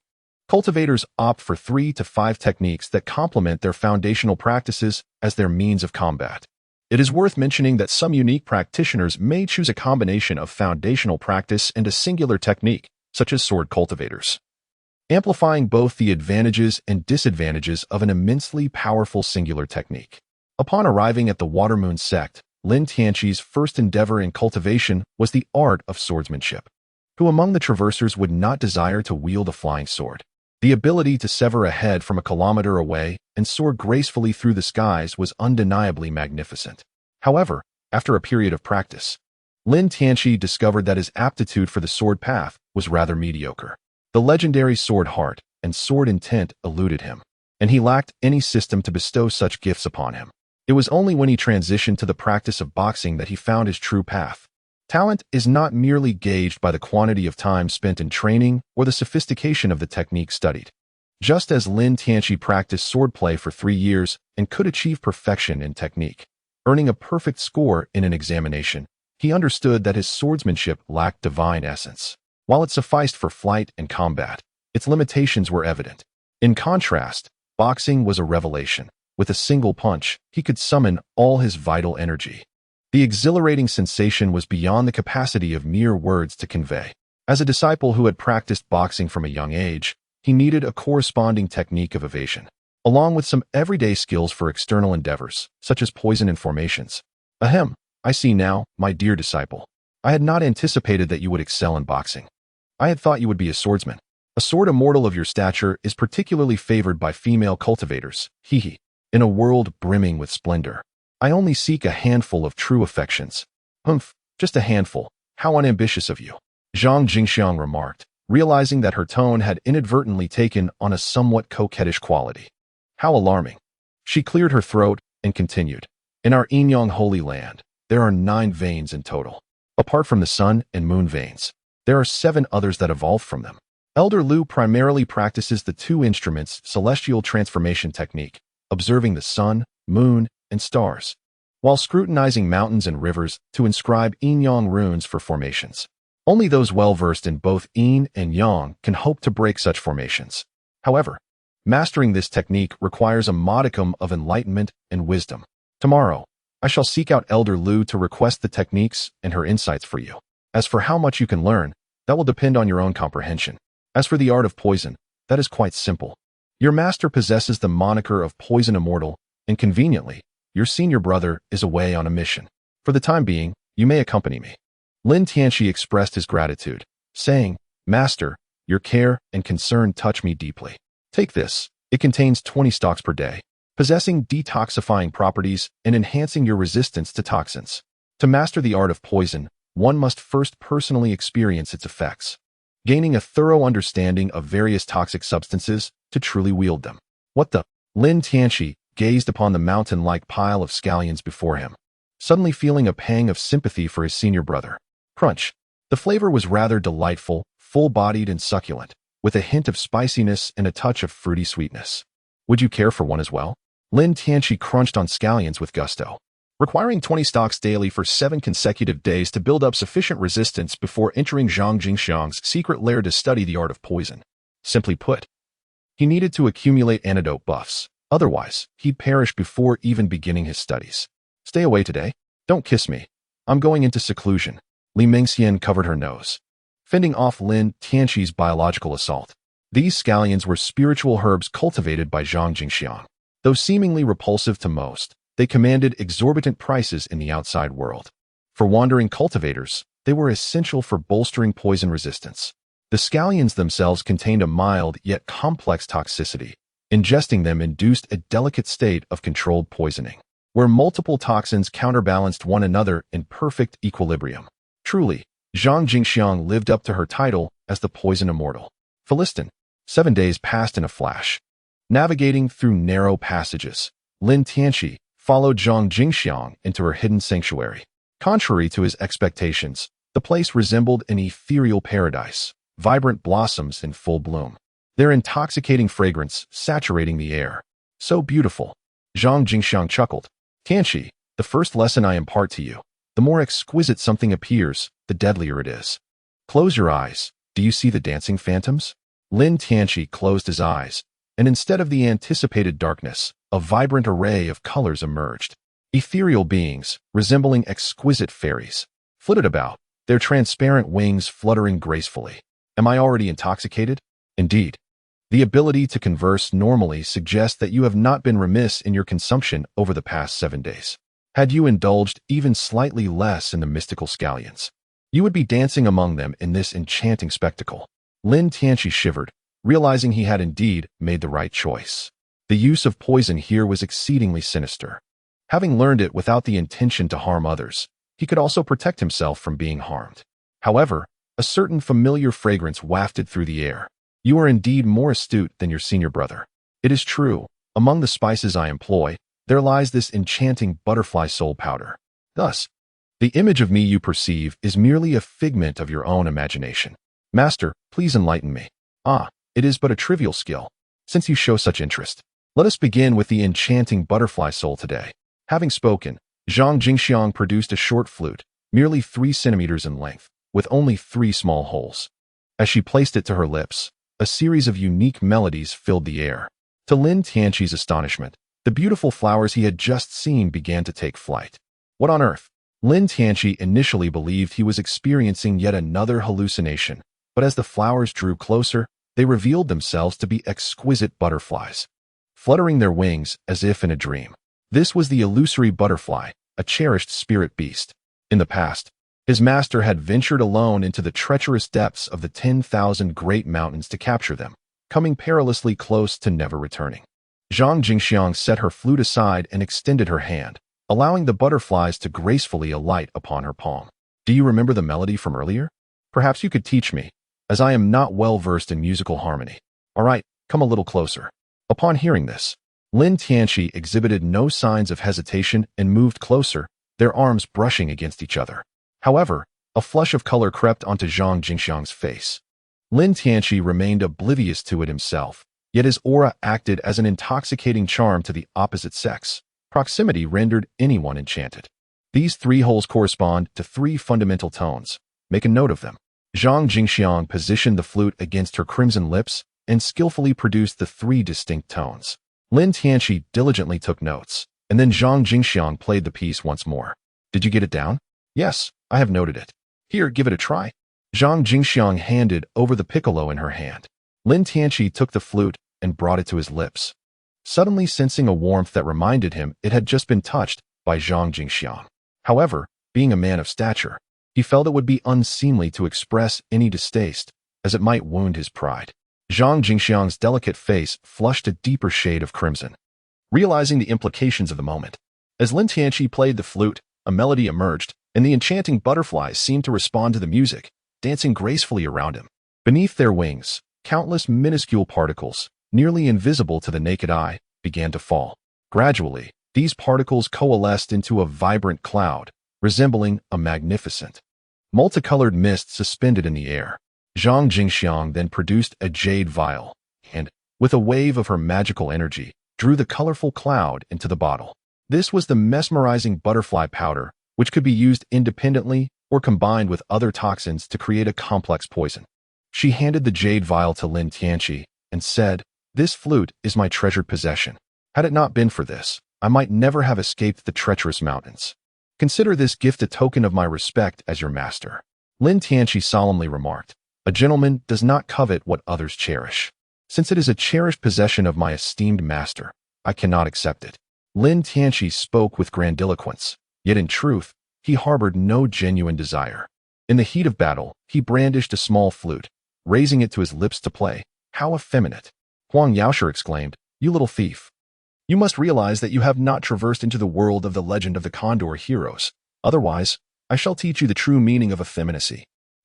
cultivators opt for 3 to 5 techniques that complement their foundational practices as their means of combat. It is worth mentioning that some unique practitioners may choose a combination of foundational practice and a singular technique, such as sword cultivators, amplifying both the advantages and disadvantages of an immensely powerful singular technique. Upon arriving at the Water Moon sect, Lin Tianqi's first endeavor in cultivation was the art of swordsmanship. Who among the traversers would not desire to wield a flying sword? The ability to sever a head from a kilometer away and soar gracefully through the skies was undeniably magnificent. However, after a period of practice, Lin Tianqi discovered that his aptitude for the sword path was rather mediocre. The legendary sword heart, and sword intent eluded him, and he lacked any system to bestow such gifts upon him. It was only when he transitioned to the practice of boxing that he found his true path. Talent is not merely gauged by the quantity of time spent in training or the sophistication of the technique studied. Just as Lin Tianqi practiced swordplay for 3 years and could achieve perfection in technique, earning a perfect score in an examination, he understood that his swordsmanship lacked divine essence. While it sufficed for flight and combat, its limitations were evident. In contrast, boxing was a revelation. With a single punch, he could summon all his vital energy. The exhilarating sensation was beyond the capacity of mere words to convey. As a disciple who had practiced boxing from a young age, he needed a corresponding technique of evasion, along with some everyday skills for external endeavors, such as poison and formations. Ahem, I see now, my dear disciple. I had not anticipated that you would excel in boxing. I had thought you would be a swordsman. A sword immortal of your stature is particularly favored by female cultivators, hee. In a world brimming with splendor, I only seek a handful of true affections. Humph, just a handful. How unambitious of you. Zhang Jingxiang remarked, realizing that her tone had inadvertently taken on a somewhat coquettish quality. How alarming. She cleared her throat and continued. In our Yinyang holy land, there are 9 veins in total. Apart from the sun and moon veins, there are 7 others that evolved from them. Elder Lu primarily practices the 2 instruments celestial transformation technique, observing the sun, moon, and stars, while scrutinizing mountains and rivers to inscribe yin-yang runes for formations. Only those well-versed in both yin and yang can hope to break such formations. However, mastering this technique requires a modicum of enlightenment and wisdom. Tomorrow, I shall seek out Elder Lu to request the techniques and her insights for you. As for how much you can learn, that will depend on your own comprehension. As for the art of poison, that is quite simple. Your master possesses the moniker of Poison Immortal, and conveniently, your senior brother is away on a mission. For the time being, you may accompany me. Lin Tianqi expressed his gratitude, saying, Master, your care and concern touch me deeply. Take this. It contains 20 stalks per day, possessing detoxifying properties and enhancing your resistance to toxins. To master the art of poison, one must first personally experience its effects, gaining a thorough understanding of various toxic substances to truly wield them. What the? Lin Tianqi gazed upon the mountain-like pile of scallions before him, suddenly feeling a pang of sympathy for his senior brother. Crunch. The flavor was rather delightful, full-bodied and succulent, with a hint of spiciness and a touch of fruity sweetness. Would you care for one as well? Lin Tianqi crunched on scallions with gusto, requiring 20 stalks daily for 7 consecutive days to build up sufficient resistance before entering Zhang Jingxiang's secret lair to study the art of poison. Simply put, he needed to accumulate antidote buffs. Otherwise, he'd perish before even beginning his studies. Stay away today. Don't kiss me. I'm going into seclusion. Li Mingxian covered her nose, fending off Lin Tianqi's biological assault. These scallions were spiritual herbs cultivated by Zhang Jingxiang. Though seemingly repulsive to most, they commanded exorbitant prices in the outside world. For wandering cultivators, they were essential for bolstering poison resistance. The scallions themselves contained a mild yet complex toxicity. Ingesting them induced a delicate state of controlled poisoning, where multiple toxins counterbalanced one another in perfect equilibrium. Truly, Zhang Jingxiang lived up to her title as the Poison Immortal. Philistin. 7 days passed in a flash. Navigating through narrow passages, Lin Tianqi followed Zhang Jingxiang into her hidden sanctuary. Contrary to his expectations, the place resembled an ethereal paradise, vibrant blossoms in full bloom, their intoxicating fragrance saturating the air. So beautiful. Zhang Jingxiang chuckled. Tianqi, the first lesson I impart to you. The more exquisite something appears, the deadlier it is. Close your eyes. Do you see the dancing phantoms? Lin Tianqi closed his eyes, and instead of the anticipated darkness, a vibrant array of colors emerged. Ethereal beings, resembling exquisite fairies, flitted about, their transparent wings fluttering gracefully. Am I already intoxicated? Indeed. The ability to converse normally suggests that you have not been remiss in your consumption over the past 7 days. Had you indulged even slightly less in the mystical scallions, you would be dancing among them in this enchanting spectacle. Lin Tianqi shivered, realizing he had indeed made the right choice. The use of poison here was exceedingly sinister. Having learned it without the intention to harm others, he could also protect himself from being harmed. However, a certain familiar fragrance wafted through the air, You are indeed more astute than your senior brother. It is true, among the spices I employ, there lies this enchanting butterfly soul powder. Thus, the image of me you perceive is merely a figment of your own imagination. Master, please enlighten me. Ah, it is but a trivial skill. Since you show such interest, let us begin with the enchanting butterfly soul today. Having spoken, Zhang Jingxiang produced a short flute, merely 3 centimeters in length, with only 3 small holes. As she placed it to her lips, a series of unique melodies filled the air. To Lin Tianqi's astonishment, the beautiful flowers he had just seen began to take flight. What on earth? Lin Tianqi initially believed he was experiencing yet another hallucination, but as the flowers drew closer, they revealed themselves to be exquisite butterflies, fluttering their wings as if in a dream. This was the illusory butterfly, a cherished spirit beast. In the past, his master had ventured alone into the treacherous depths of the 10,000 great mountains to capture them, coming perilously close to never returning. Zhang Jingxiang set her flute aside and extended her hand, allowing the butterflies to gracefully alight upon her palm. Do you remember the melody from earlier? Perhaps you could teach me, as I am not well versed in musical harmony. All right, come a little closer. Upon hearing this, Lin Tianqi exhibited no signs of hesitation and moved closer, their arms brushing against each other. However, a flush of color crept onto Zhang Jingxiang's face. Lin Tianqi remained oblivious to it himself, yet his aura acted as an intoxicating charm to the opposite sex. Proximity rendered anyone enchanted. These 3 holes correspond to 3 fundamental tones. Make a note of them. Zhang Jingxiang positioned the flute against her crimson lips and skillfully produced the 3 distinct tones. Lin Tianqi diligently took notes, and then Zhang Jingxiang played the piece once more. Did you get it down? Yes, I have noted it. Here, give it a try. Zhang Jingxiang handed over the piccolo in her hand. Lin Tianqi took the flute and brought it to his lips, suddenly sensing a warmth that reminded him it had just been touched by Zhang Jingxiang. However, being a man of stature, he felt it would be unseemly to express any distaste, as it might wound his pride. Zhang Jingxiang's delicate face flushed a deeper shade of crimson. Realizing the implications of the moment, as Lin Tianqi played the flute, a melody emerged, and the enchanting butterflies seemed to respond to the music, dancing gracefully around him. Beneath their wings, countless minuscule particles, nearly invisible to the naked eye, began to fall. Gradually, these particles coalesced into a vibrant cloud, resembling a magnificent, multicolored mist suspended in the air. Zhang Jingxiang then produced a jade vial, and, with a wave of her magical energy, drew the colorful cloud into the bottle. This was the mesmerizing butterfly powder, which could be used independently or combined with other toxins to create a complex poison. She handed the jade vial to Lin Tianqi and said, "This flute is my treasured possession. Had it not been for this, I might never have escaped the treacherous mountains. Consider this gift a token of my respect as your master." Lin Tianqi solemnly remarked, "A gentleman does not covet what others cherish. Since it is a cherished possession of my esteemed master, I cannot accept it." Lin Tianqi spoke with grandiloquence, yet in truth, he harbored no genuine desire. In the heat of battle, he brandished a small flute, raising it to his lips to play. How effeminate! Huang Yaosher exclaimed, "You little thief. You must realize that you have not traversed into the world of the legend of the Condor heroes. Otherwise, I shall teach you the true meaning of effeminacy."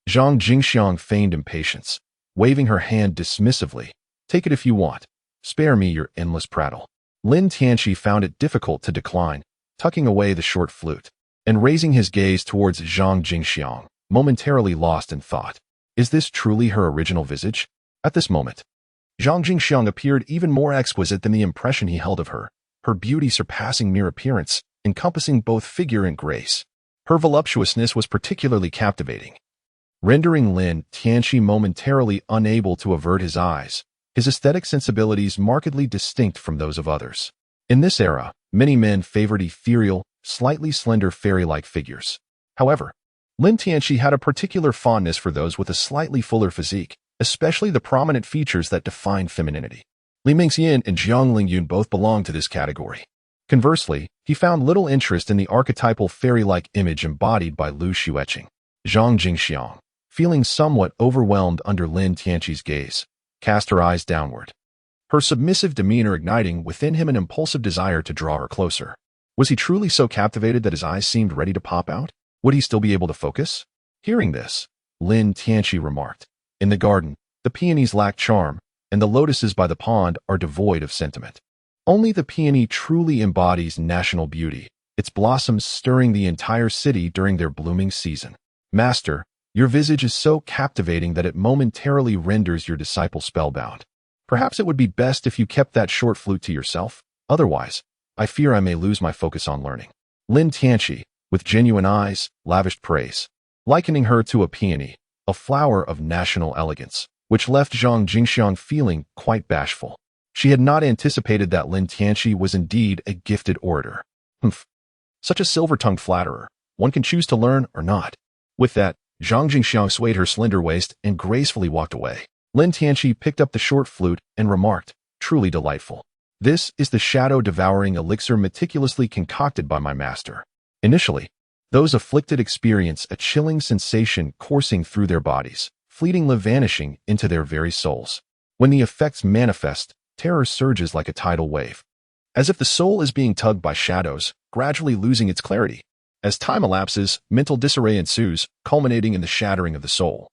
Zhang Jingxiang feigned impatience, waving her hand dismissively. "Take it if you want. Spare me your endless prattle." Lin Tianqi found it difficult to decline, tucking away the short flute, and raising his gaze towards Zhang Jingxiang, momentarily lost in thought. Is this truly her original visage? At this moment, Zhang Jingxiang appeared even more exquisite than the impression he held of her, her beauty surpassing mere appearance, encompassing both figure and grace. Her voluptuousness was particularly captivating, rendering Lin Tianqi momentarily unable to avert his eyes, his aesthetic sensibilities markedly distinct from those of others. In this era, many men favored ethereal, slightly slender fairy-like figures. However, Lin Tianqi had a particular fondness for those with a slightly fuller physique, especially the prominent features that defined femininity. Li Mingxian and Jiang Lingyun both belonged to this category. Conversely, he found little interest in the archetypal fairy-like image embodied by Lu Xueqing. Zhang Jingxiang, feeling somewhat overwhelmed under Lin Tianqi's gaze, cast her eyes downward, her submissive demeanor igniting within him an impulsive desire to draw her closer. Was he truly so captivated that his eyes seemed ready to pop out? Would he still be able to focus? Hearing this, Lin Tianqi remarked, "In the garden, The peonies lack charm, and the lotuses by the pond are devoid of sentiment. Only the peony truly embodies national beauty, its blossoms stirring the entire city during their blooming season. Master, your visage is so captivating that it momentarily renders your disciple spellbound. Perhaps it would be best if you kept that short flute to yourself. Otherwise, I fear I may lose my focus on learning. Lin Tianqi, with genuine eyes, lavished praise, likening her to a peony, a flower of national elegance, which left Zhang Jingxiang feeling quite bashful. She had not anticipated that Lin Tianqi was indeed a gifted orator. Humph. Such a silver-tongued flatterer. One can choose to learn or not. With that, Zhang Jingxiang swayed her slender waist and gracefully walked away. Lin Tianqi picked up the short flute and remarked, truly delightful. This is the shadow-devouring elixir meticulously concocted by my master. Initially, those afflicted experience a chilling sensation coursing through their bodies, fleetingly vanishing into their very souls. When the effects manifest, terror surges like a tidal wave, as if the soul is being tugged by shadows, gradually losing its clarity. As time elapses, mental disarray ensues, culminating in the shattering of the soul,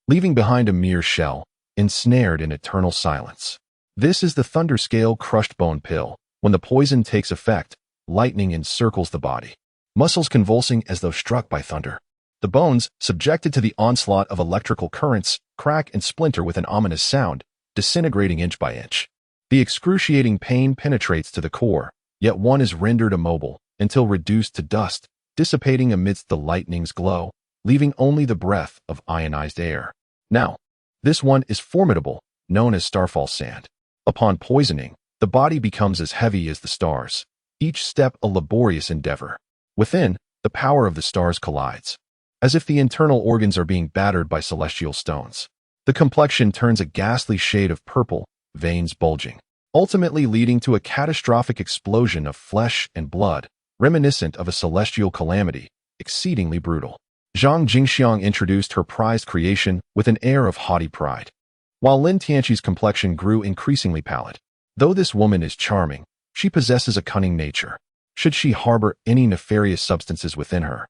leaving behind a mere shell, ensnared in eternal silence. This is the thunder scale crushed bone pill. When the poison takes effect, lightning encircles the body, muscles convulsing as though struck by thunder. The bones, subjected to the onslaught of electrical currents, crack and splinter with an ominous sound, disintegrating inch by inch. The excruciating pain penetrates to the core, yet one is rendered immobile until reduced to dust, dissipating amidst the lightning's glow, leaving only the breath of ionized air. Now, this one is formidable, known as starfall sand. Upon poisoning, the body becomes as heavy as the stars, each step a laborious endeavor. Within, the power of the stars collides, as if the internal organs are being battered by celestial stones. The complexion turns a ghastly shade of purple, veins bulging, ultimately leading to a catastrophic explosion of flesh and blood, reminiscent of a celestial calamity, exceedingly brutal. Zhang Jingxiang introduced her prized creation with an air of haughty pride, while Lin Tianqi's complexion grew increasingly pallid. Though this woman is charming, she possesses a cunning nature. Should she harbor any nefarious substances within her,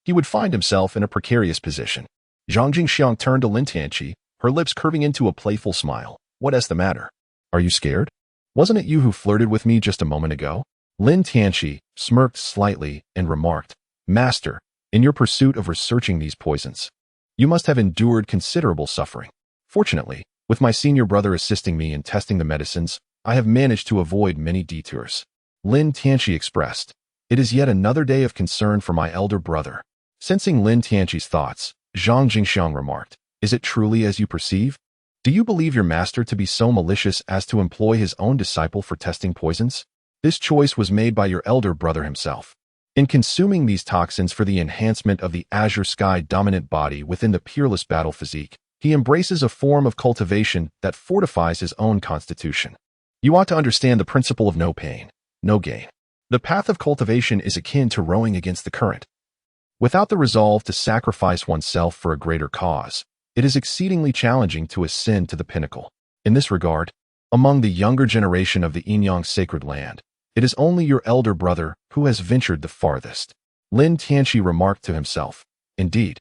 he would find himself in a precarious position. Zhang Jingxiang turned to Lin Tianqi, her lips curving into a playful smile. What is the matter? Are you scared? Wasn't it you who flirted with me just a moment ago? Lin Tianqi smirked slightly and remarked, Master, in your pursuit of researching these poisons, you must have endured considerable suffering. Fortunately, with my senior brother assisting me in testing the medicines, I have managed to avoid many detours. Lin Tianqi expressed, it is yet another day of concern for my elder brother. Sensing Lin Tianqi's thoughts, Zhang Jingxiang remarked, is it truly as you perceive? Do you believe your master to be so malicious as to employ his own disciple for testing poisons? This choice was made by your elder brother himself. In consuming these toxins for the enhancement of the azure sky dominant body within the peerless battle physique, he embraces a form of cultivation that fortifies his own constitution. You ought to understand the principle of no pain, no gain. The path of cultivation is akin to rowing against the current. Without the resolve to sacrifice oneself for a greater cause, it is exceedingly challenging to ascend to the pinnacle. In this regard, among the younger generation of the Yinyang sacred land, it is only your elder brother who has ventured the farthest. Lin Tianqi remarked to himself, indeed,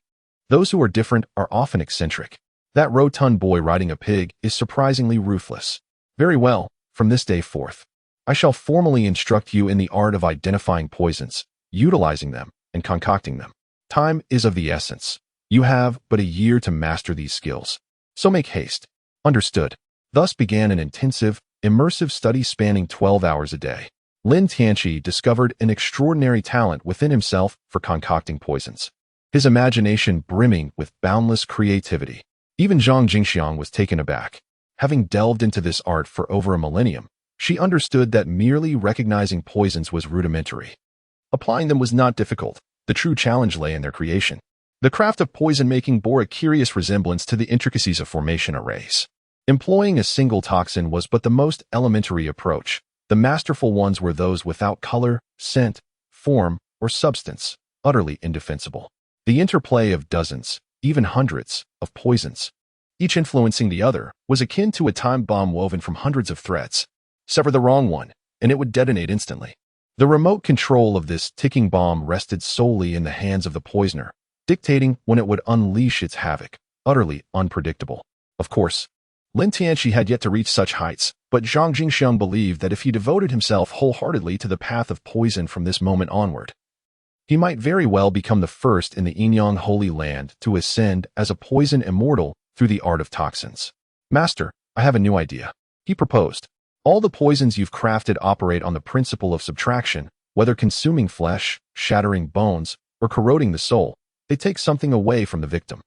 those who are different are often eccentric. That rotund boy riding a pig is surprisingly ruthless. Very well, from this day forth, I shall formally instruct you in the art of identifying poisons, utilizing them, and concocting them. Time is of the essence. You have but a year to master these skills. So make haste. Understood. Thus began an intensive, immersive study spanning 12 hours a day. Lin Tianqi discovered an extraordinary talent within himself for concocting poisons, his imagination brimming with boundless creativity. Even Zhang Jingxiang was taken aback. Having delved into this art for over a millennium, she understood that merely recognizing poisons was rudimentary. Applying them was not difficult. The true challenge lay in their creation. The craft of poison-making bore a curious resemblance to the intricacies of formation arrays. Employing a single toxin was but the most elementary approach. The masterful ones were those without color, scent, form, or substance, utterly indefensible. The interplay of dozens, even hundreds, of poisons, each influencing the other, was akin to a time bomb woven from hundreds of threads. Sever the wrong one, and it would detonate instantly. The remote control of this ticking bomb rested solely in the hands of the poisoner, dictating when it would unleash its havoc, utterly unpredictable. Of course, Lin Tianqi had yet to reach such heights, but Zhang Jingxiang believed that if he devoted himself wholeheartedly to the path of poison from this moment onward, he might very well become the first in the Yinyang Holy Land to ascend as a poison immortal through the art of toxins. Master, I have a new idea. He proposed. All the poisons you've crafted operate on the principle of subtraction, whether consuming flesh, shattering bones, or corroding the soul. They take something away from the victim.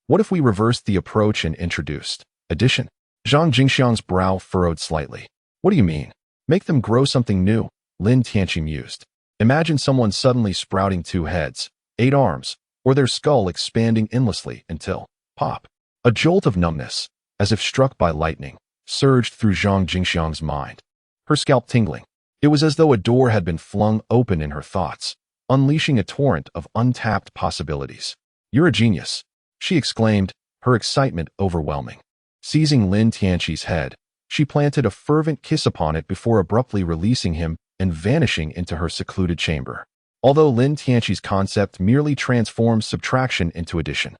What if we reversed the approach and introduced addition? Zhang Jingxiang's brow furrowed slightly. What do you mean? Make them grow something new, Lin Tianqi mused. Imagine someone suddenly sprouting 2 heads, 8 arms, or their skull expanding endlessly until, pop. A jolt of numbness, as if struck by lightning, surged through Zhang Jingxiang's mind. Her scalp tingling. It was as though a door had been flung open in her thoughts, unleashing a torrent of untapped possibilities. You're a genius, she exclaimed, her excitement overwhelming. Seizing Lin Tianqi's head, she planted a fervent kiss upon it before abruptly releasing him and vanishing into her secluded chamber. Although Lin Tianqi's concept merely transforms subtraction into addition,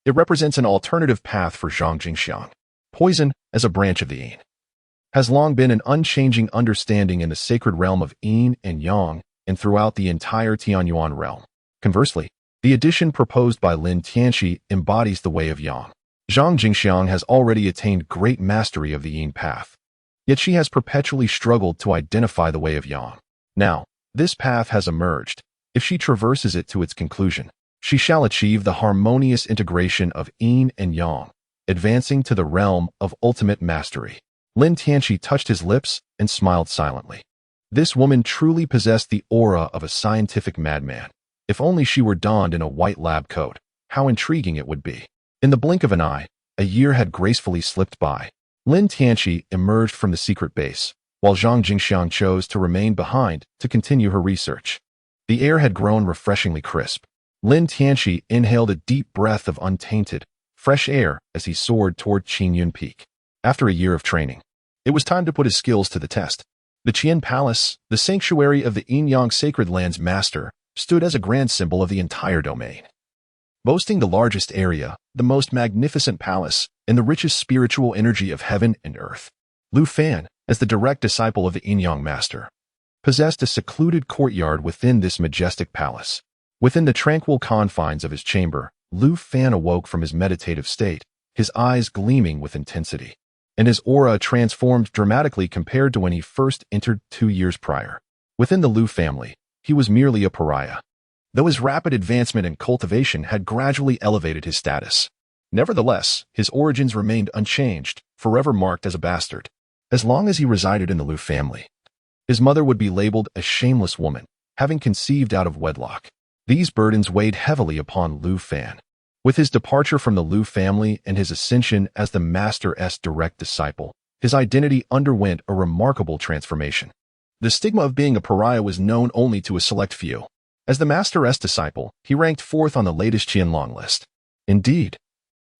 it represents an alternative path for Zhang Jingxiang. Poison, as a branch of the Yin, has long been an unchanging understanding in the sacred realm of Yin and Yang and throughout the entire Tianyuan realm. Conversely, the addition proposed by Lin Tianqi embodies the way of Yang. Zhang Jingxiang has already attained great mastery of the Yin path, yet she has perpetually struggled to identify the way of Yang. Now, this path has emerged. If she traverses it to its conclusion, she shall achieve the harmonious integration of Yin and Yang, advancing to the realm of ultimate mastery. Lin Tianqi touched his lips and smiled silently. This woman truly possessed the aura of a scientific madman. If only she were donned in a white lab coat, how intriguing it would be. In the blink of an eye, a year had gracefully slipped by. Lin Tianqi emerged from the secret base, while Zhang Jingxiang chose to remain behind to continue her research. The air had grown refreshingly crisp. Lin Tianqi inhaled a deep breath of untainted, fresh air as he soared toward Qingyun Peak. After a year of training, it was time to put his skills to the test. The Qian Palace, the sanctuary of the Yin-Yang Sacred Land's master, stood as a grand symbol of the entire domain. Boasting the largest area, the most magnificent palace, and the richest spiritual energy of heaven and earth, Lu Fan, as the direct disciple of the Yin-Yang master, possessed a secluded courtyard within this majestic palace. Within the tranquil confines of his chamber, Lu Fan awoke from his meditative state, his eyes gleaming with intensity, and his aura transformed dramatically compared to when he first entered 2 years prior. Within the Lu family, he was merely a pariah, though his rapid advancement in cultivation had gradually elevated his status. Nevertheless, his origins remained unchanged, forever marked as a bastard. As long as he resided in the Lu family, his mother would be labeled a shameless woman, having conceived out of wedlock. These burdens weighed heavily upon Lu Fan. With his departure from the Lu family and his ascension as the master's direct disciple, his identity underwent a remarkable transformation. The stigma of being a pariah was known only to a select few. As the master's disciple, he ranked 4th on the latest Qianlong list. Indeed,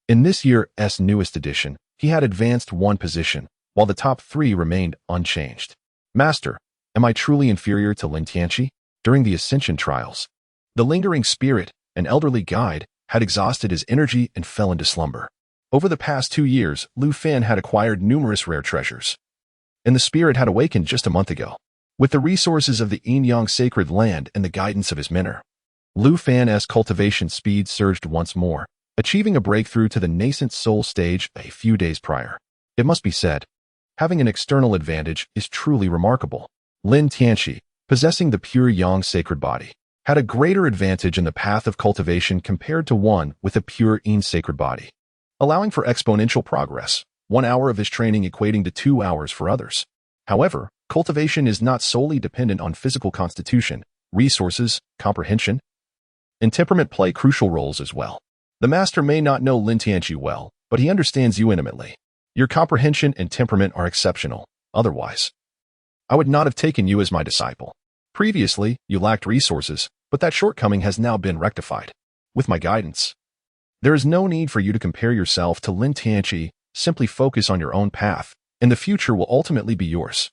in this year's newest edition, he had advanced 1 position, while the top 3 remained unchanged. Master, am I truly inferior to Lin Tianqi? During the ascension trials, the lingering spirit, an elderly guide, had exhausted his energy and fell into slumber. Over the past 2 years, Lu Fan had acquired numerous rare treasures, and the spirit had awakened just a month ago. With the resources of the Yin-Yang Sacred Land and the guidance of his mentor, Lu Fan's cultivation speed surged once more, achieving a breakthrough to the nascent soul stage a few days prior. It must be said, having an external advantage is truly remarkable. Lin Tianqi, possessing the pure Yang sacred body, had a greater advantage in the path of cultivation compared to one with a pure Yin sacred body, allowing for exponential progress, 1 hour of his training equating to 2 hours for others. However, cultivation is not solely dependent on physical constitution, resources, comprehension, and temperament play crucial roles as well. The master may not know Lin Tianqi well, but he understands you intimately. Your comprehension and temperament are exceptional. Otherwise, I would not have taken you as my disciple. Previously, you lacked resources, but that shortcoming has now been rectified. With my guidance, there is no need for you to compare yourself to Lin Tianqi. Simply focus on your own path, and the future will ultimately be yours.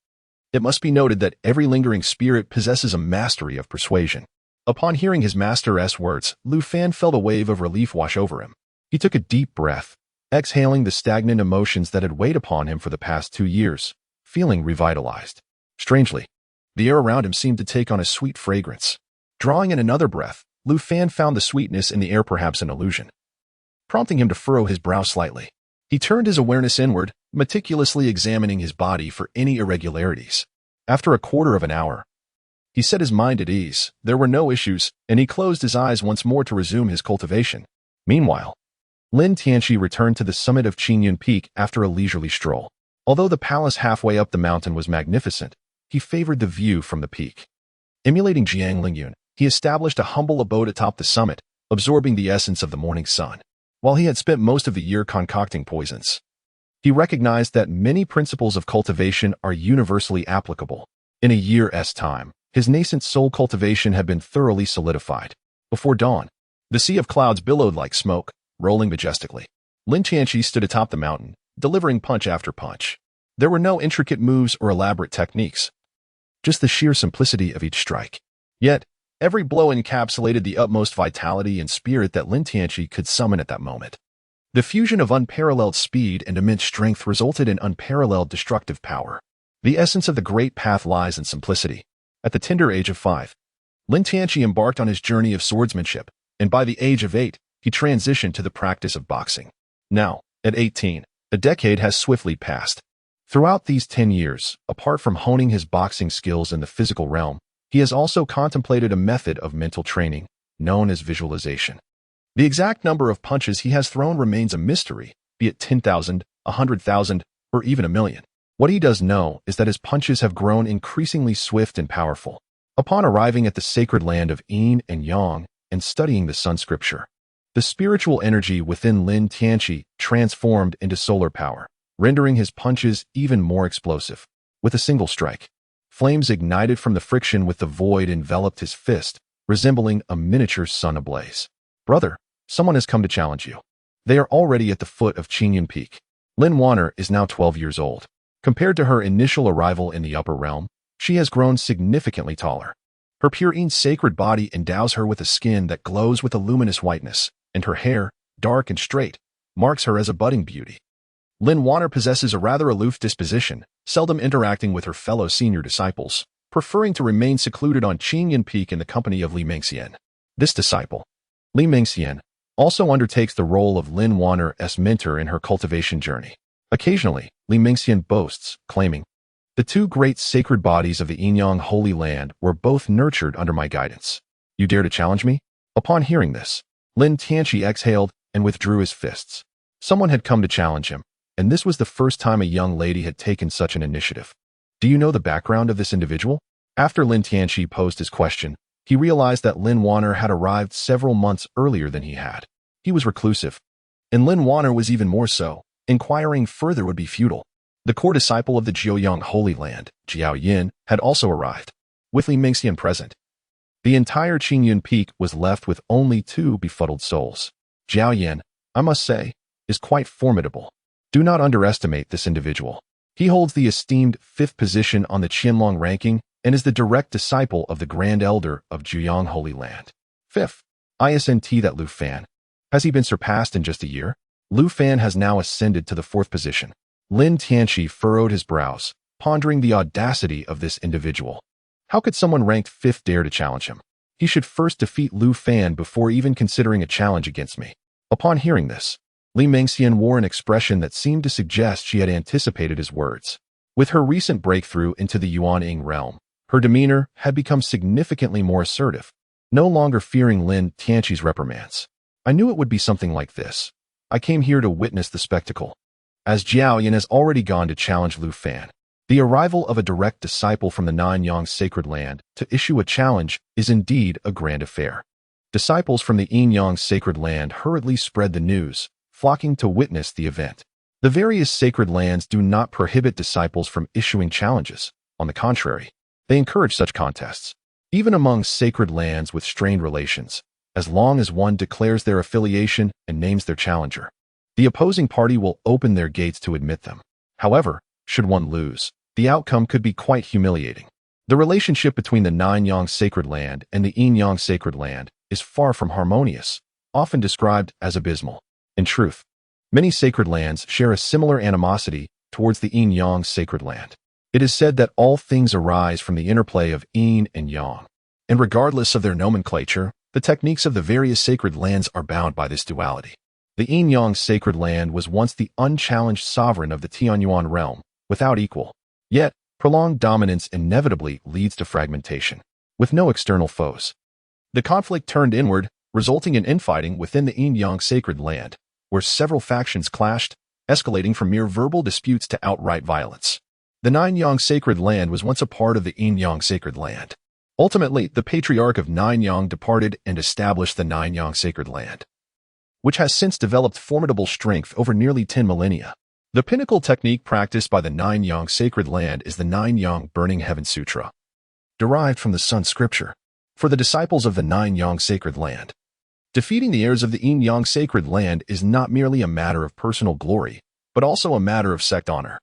It must be noted that every lingering spirit possesses a mastery of persuasion. Upon hearing his master's words, Lu Fan felt a wave of relief wash over him. He took a deep breath, exhaling the stagnant emotions that had weighed upon him for the past 2 years, feeling revitalized. Strangely, the air around him seemed to take on a sweet fragrance. Drawing in another breath, Lu Fan found the sweetness in the air perhaps an illusion, prompting him to furrow his brow slightly. He turned his awareness inward, meticulously examining his body for any irregularities. After a quarter of an hour, he set his mind at ease. There were no issues, and he closed his eyes once more to resume his cultivation. Meanwhile, Lin Tianqi returned to the summit of Qingyun Peak after a leisurely stroll. Although the palace halfway up the mountain was magnificent, he favored the view from the peak. Emulating Jiang Lingyun, he established a humble abode atop the summit, absorbing the essence of the morning sun. While he had spent most of the year concocting poisons, he recognized that many principles of cultivation are universally applicable. In a year's time, his nascent soul cultivation had been thoroughly solidified. Before dawn, the sea of clouds billowed like smoke, rolling majestically. Lin Tianqi stood atop the mountain, delivering punch after punch. There were no intricate moves or elaborate techniques, just the sheer simplicity of each strike. Yet, every blow encapsulated the utmost vitality and spirit that Lin Tianqi could summon at that moment. The fusion of unparalleled speed and immense strength resulted in unparalleled destructive power. The essence of the great path lies in simplicity. At the tender age of 5, Lin Tianqi embarked on his journey of swordsmanship, and by the age of 8, he transitioned to the practice of boxing. Now, at 18, a decade has swiftly passed. Throughout these 10 years, apart from honing his boxing skills in the physical realm, he has also contemplated a method of mental training, known as visualization. The exact number of punches he has thrown remains a mystery, be it 10,000, 100,000, or even 1,000,000. What he does know is that his punches have grown increasingly swift and powerful. Upon arriving at the sacred land of Yin and Yang and studying the Sun scripture, the spiritual energy within Lin Tianqi transformed into solar power, rendering his punches even more explosive. With a single strike, flames ignited from the friction with the void enveloped his fist, resembling a miniature sun ablaze. Brother, someone has come to challenge you. They are already at the foot of Qingyun Peak. Lin Wanner is now 12 years old. Compared to her initial arrival in the upper realm, she has grown significantly taller. Her pure Yin sacred body endows her with a skin that glows with a luminous whiteness, and her hair, dark and straight, marks her as a budding beauty. Lin Wanner possesses a rather aloof disposition, seldom interacting with her fellow senior disciples, preferring to remain secluded on Qingyun Peak in the company of Li Mingxian. This disciple, Li Mingxian, also undertakes the role of Lin Wanner's mentor in her cultivation journey. Occasionally, Li Mingxian boasts, claiming, "The two great sacred bodies of the Yin-Yang Holy Land were both nurtured under my guidance. You dare to challenge me?" Upon hearing this, Lin Tianqi exhaled and withdrew his fists. Someone had come to challenge him, and this was the first time a young lady had taken such an initiative. Do you know the background of this individual? After Lin Tianqi posed his question, he realized that Lin Wanner had arrived several months earlier than he had. He was reclusive, and Lin Wanner was even more so. Inquiring further would be futile. The core disciple of the Jiuyang Holy Land, Jiao Yin, had also arrived, with Li Mingxian present. The entire Qingyun Peak was left with only 2 befuddled souls. Jiao Yin, I must say, is quite formidable. Do not underestimate this individual. He holds the esteemed 5th position on the Qianlong ranking and is the direct disciple of the Grand Elder of Jiuyang Holy Land. 5th, ISNT that Lu Fan. Has he been surpassed in just a year? Lu Fan has now ascended to the 4th position. Lin Tianqi furrowed his brows, pondering the audacity of this individual. How could someone ranked 5th dare to challenge him? He should first defeat Lu Fan before even considering a challenge against me. Upon hearing this, Li Mingxian wore an expression that seemed to suggest she had anticipated his words. With her recent breakthrough into the Yuan-Ying realm, her demeanor had become significantly more assertive, no longer fearing Lin Tianqi's reprimands. I knew it would be something like this. I came here to witness the spectacle. As Jiao Yin has already gone to challenge Lu Fan, the arrival of a direct disciple from the Nanyang sacred land to issue a challenge is indeed a grand affair. Disciples from the Yin-Yang sacred land hurriedly spread the news, flocking to witness the event. The various sacred lands do not prohibit disciples from issuing challenges. On the contrary, they encourage such contests, even among sacred lands with strained relations, as long as one declares their affiliation and names their challenger. The opposing party will open their gates to admit them. However, should one lose, the outcome could be quite humiliating. The relationship between the Nanyang sacred land and the Yin-Yang sacred land is far from harmonious, often described as abysmal. In truth, Many sacred lands share a similar animosity towards the yin-yang sacred land. It is said that all things arise from the interplay of yin and yang. And regardless of their nomenclature, the techniques of the various sacred lands are bound by this duality. The yin-yang sacred land was once the unchallenged sovereign of the Tianyuan realm, without equal. Yet, prolonged dominance inevitably leads to fragmentation, with no external foes. The conflict turned inward, resulting in infighting within the yin-yang sacred land, where several factions clashed, escalating from mere verbal disputes to outright violence. The Nine-Yang sacred land was once a part of the yin-yang sacred land. Ultimately, the patriarch of Nine-Yang departed and established the Nine-Yang sacred land, which has since developed formidable strength over nearly 10 millennia. The pinnacle technique practiced by the Nine-Yang sacred land is the Nine-Yang Burning Heaven Sutra, derived from the Sun scripture. For the disciples of the Nine-Yang sacred land, defeating the heirs of the yin-yang sacred land is not merely a matter of personal glory, but also a matter of sect honor.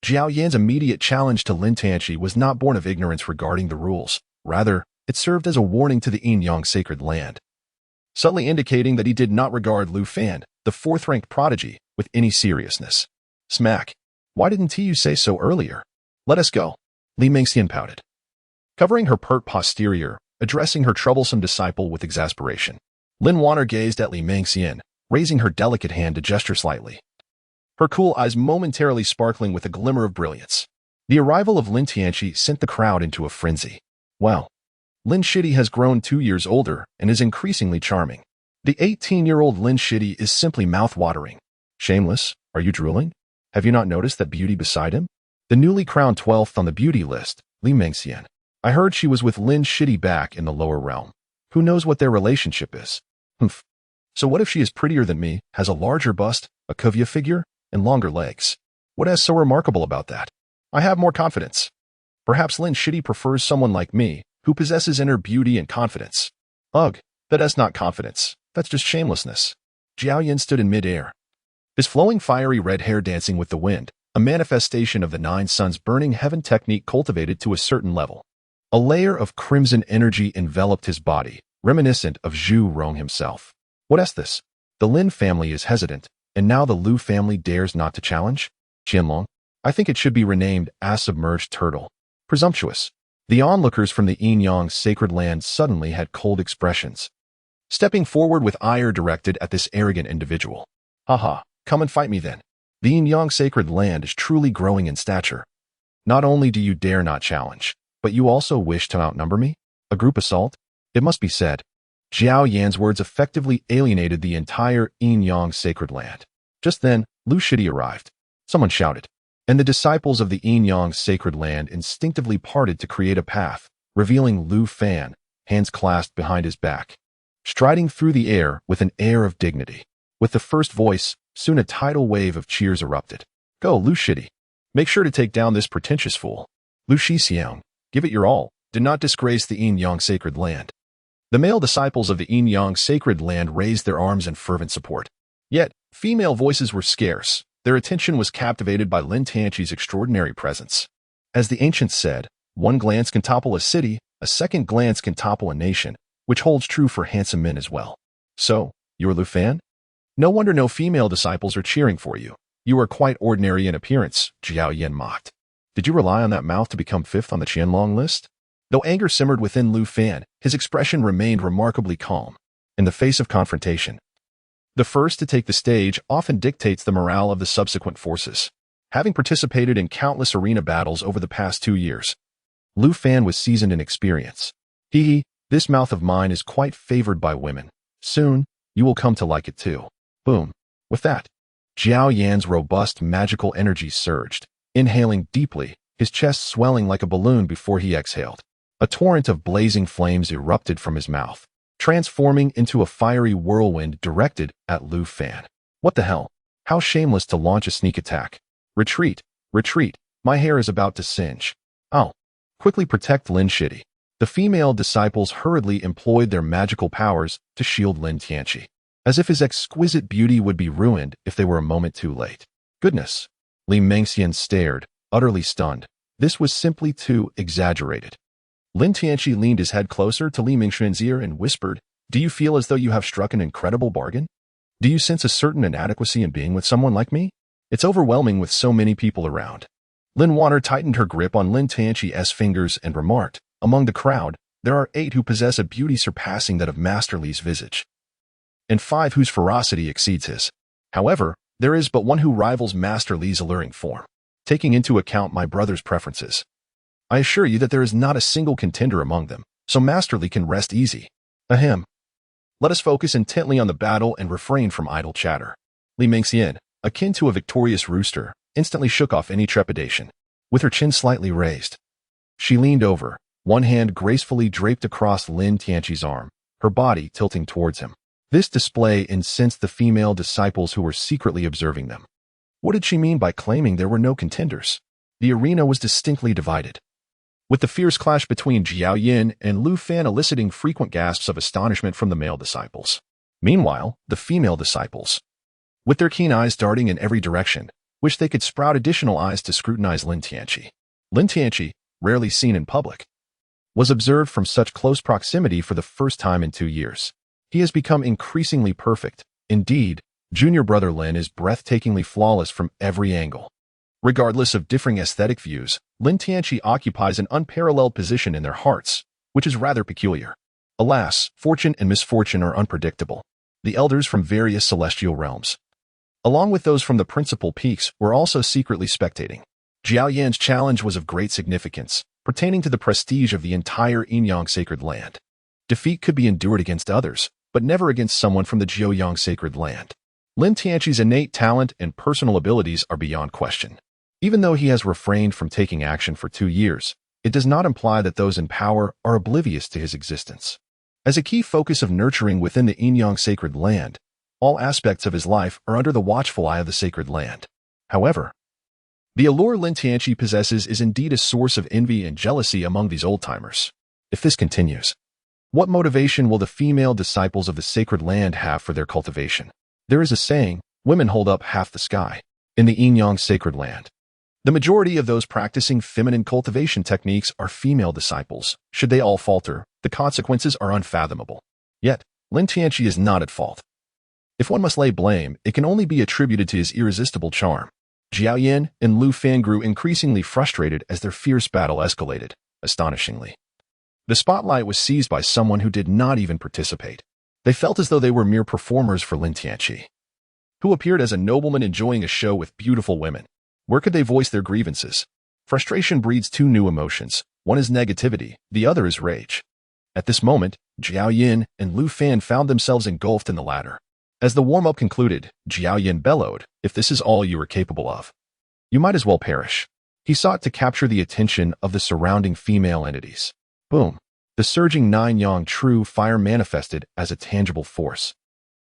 Zhao Yan's immediate challenge to Lin Tianqi was not born of ignorance regarding the rules. Rather, it served as a warning to the yin-yang sacred land, subtly indicating that he did not regard Lu Fan, the fourth-ranked prodigy, with any seriousness. Smack. Why didn't you say so earlier? Let us go. Li Mingxian pouted, covering her pert posterior, addressing her troublesome disciple with exasperation. Lin Wanner gazed at Li Mingxian, raising her delicate hand to gesture slightly, her cool eyes momentarily sparkling with a glimmer of brilliance. The arrival of Lin Tianqi sent the crowd into a frenzy. Wow. Lin Shidi has grown 2 years older and is increasingly charming. The 18-year-old Lin Shidi is simply mouth-watering. Shameless, are you drooling? Have you not noticed that beauty beside him? The newly crowned 12th on the beauty list, Li Mingxian. I heard she was with Lin Shidi back in the lower realm. Who knows what their relationship is? Humph. So what if she is prettier than me, has a larger bust, a curvier figure, and longer legs? What is so remarkable about that? I have more confidence. Perhaps Lin Shidi prefers someone like me, who possesses inner beauty and confidence. Ugh, that's not confidence. That's just shamelessness. Zhao Yan stood in mid-air, his flowing fiery red hair dancing with the wind, a manifestation of the Nine Suns burning heaven technique cultivated to a certain level. A layer of crimson energy enveloped his body, reminiscent of Zhu Rong himself. What is this? The Lin family is hesitant, and now the Lu family dares not to challenge? Qianlong, I think it should be renamed as submerged turtle. Presumptuous. The onlookers from the yin-yang sacred land suddenly had cold expressions, stepping forward with ire directed at this arrogant individual. Haha, come and fight me then. The yin-yang sacred land is truly growing in stature. Not only do you dare not challenge, but you also wish to outnumber me? A group assault? It must be said, Zhao Yan's words effectively alienated the entire yin-yang sacred land. Just then, Lu Shidi arrived. Someone shouted, and the disciples of the yin-yang sacred land instinctively parted to create a path, revealing Lu Fan, hands clasped behind his back, striding through the air with an air of dignity. With the first voice, soon a tidal wave of cheers erupted. Go, Lu Shidi. Make sure to take down this pretentious fool. Lu Shixiang, give it your all. Do not disgrace the yin-yang sacred land. The male disciples of the yin-yang sacred land raised their arms in fervent support. Yet, female voices were scarce. Their attention was captivated by Lin Tianqi's extraordinary presence. As the ancients said, one glance can topple a city, a second glance can topple a nation, which holds true for handsome men as well. So, you're Lu Fan? No wonder no female disciples are cheering for you. You are quite ordinary in appearance, Zhao Yan mocked. Did you rely on that mouth to become 5th on the Qianlong list? Though anger simmered within Lu Fan, his expression remained remarkably calm. In the face of confrontation, the first to take the stage often dictates the morale of the subsequent forces. Having participated in countless arena battles over the past 2 years, Lu Fan was seasoned in experience. This mouth of mine is quite favored by women. Soon, you will come to like it too. Boom. With that, Zhao Yan's robust magical energy surged, inhaling deeply, his chest swelling like a balloon before he exhaled. A torrent of blazing flames erupted from his mouth, transforming into a fiery whirlwind directed at Lu Fan. What the hell? How shameless to launch a sneak attack. Retreat, retreat, my hair is about to singe. Oh. Quickly protect Lin Shidi. The female disciples hurriedly employed their magical powers to shield Lin Tianqi, as if his exquisite beauty would be ruined if they were a moment too late. Goodness. Li Mingxian stared, utterly stunned. This was simply too exaggerated. Lin Tianqi leaned his head closer to Li Mingxian's ear and whispered, Do you feel as though you have struck an incredible bargain? Do you sense a certain inadequacy in being with someone like me? It's overwhelming with so many people around. Lin Water tightened her grip on Lin Tianqi's fingers and remarked, among the crowd, there are 8 who possess a beauty surpassing that of Master Li's visage, and 5 whose ferocity exceeds his. However, there is but one who rivals Master Li's alluring form. Taking into account my brother's preferences, I assure you that there is not a single contender among them, so Master Li can rest easy. Ahem. Let us focus intently on the battle and refrain from idle chatter. Li Mingxian, akin to a victorious rooster, instantly shook off any trepidation. With her chin slightly raised, she leaned over, one hand gracefully draped across Lin Tianqi's arm, her body tilting towards him. This display incensed the female disciples who were secretly observing them. What did she mean by claiming there were no contenders? The arena was distinctly divided, with the fierce clash between Jiao Yin and Lu Fan eliciting frequent gasps of astonishment from the male disciples. Meanwhile, the female disciples, with their keen eyes darting in every direction, wished they could sprout additional eyes to scrutinize Lin Tianqi. Lin Tianqi, rarely seen in public, was observed from such close proximity for the first time in 2 years. He has become increasingly perfect. Indeed, junior brother Lin is breathtakingly flawless from every angle. Regardless of differing aesthetic views, Lin Tianqi occupies an unparalleled position in their hearts, which is rather peculiar. Alas, fortune and misfortune are unpredictable. The elders from various celestial realms, along with those from the principal peaks, were also secretly spectating. Jiao Yan's challenge was of great significance, pertaining to the prestige of the entire Yinyang sacred land. Defeat could be endured against others, but never against someone from the Jiaoyang sacred land. Lin Tianqi's innate talent and personal abilities are beyond question. Even though he has refrained from taking action for 2 years, it does not imply that those in power are oblivious to his existence. As a key focus of nurturing within the Yinyang sacred land, all aspects of his life are under the watchful eye of the sacred land. However, the allure Lin Tianqi possesses is indeed a source of envy and jealousy among these old-timers. If this continues, what motivation will the female disciples of the sacred land have for their cultivation? There is a saying, women hold up half the sky. In the Yinyang sacred land, the majority of those practicing feminine cultivation techniques are female disciples. Should they all falter, the consequences are unfathomable. Yet, Lin Tianqi is not at fault. If one must lay blame, it can only be attributed to his irresistible charm. Jiao Yin and Lu Fan grew increasingly frustrated as their fierce battle escalated. Astonishingly, the spotlight was seized by someone who did not even participate. They felt as though they were mere performers for Lin Tianqi, who appeared as a nobleman enjoying a show with beautiful women. Where could they voice their grievances? Frustration breeds 2 new emotions. One is negativity, the other is rage. At this moment, Jiao Yin and Lu Fan found themselves engulfed in the latter. As the warm-up concluded, Jiao Yin bellowed, "If this is all you are capable of, you might as well perish." He sought to capture the attention of the surrounding female entities. Boom! The surging Nine-Yang true fire manifested as a tangible force,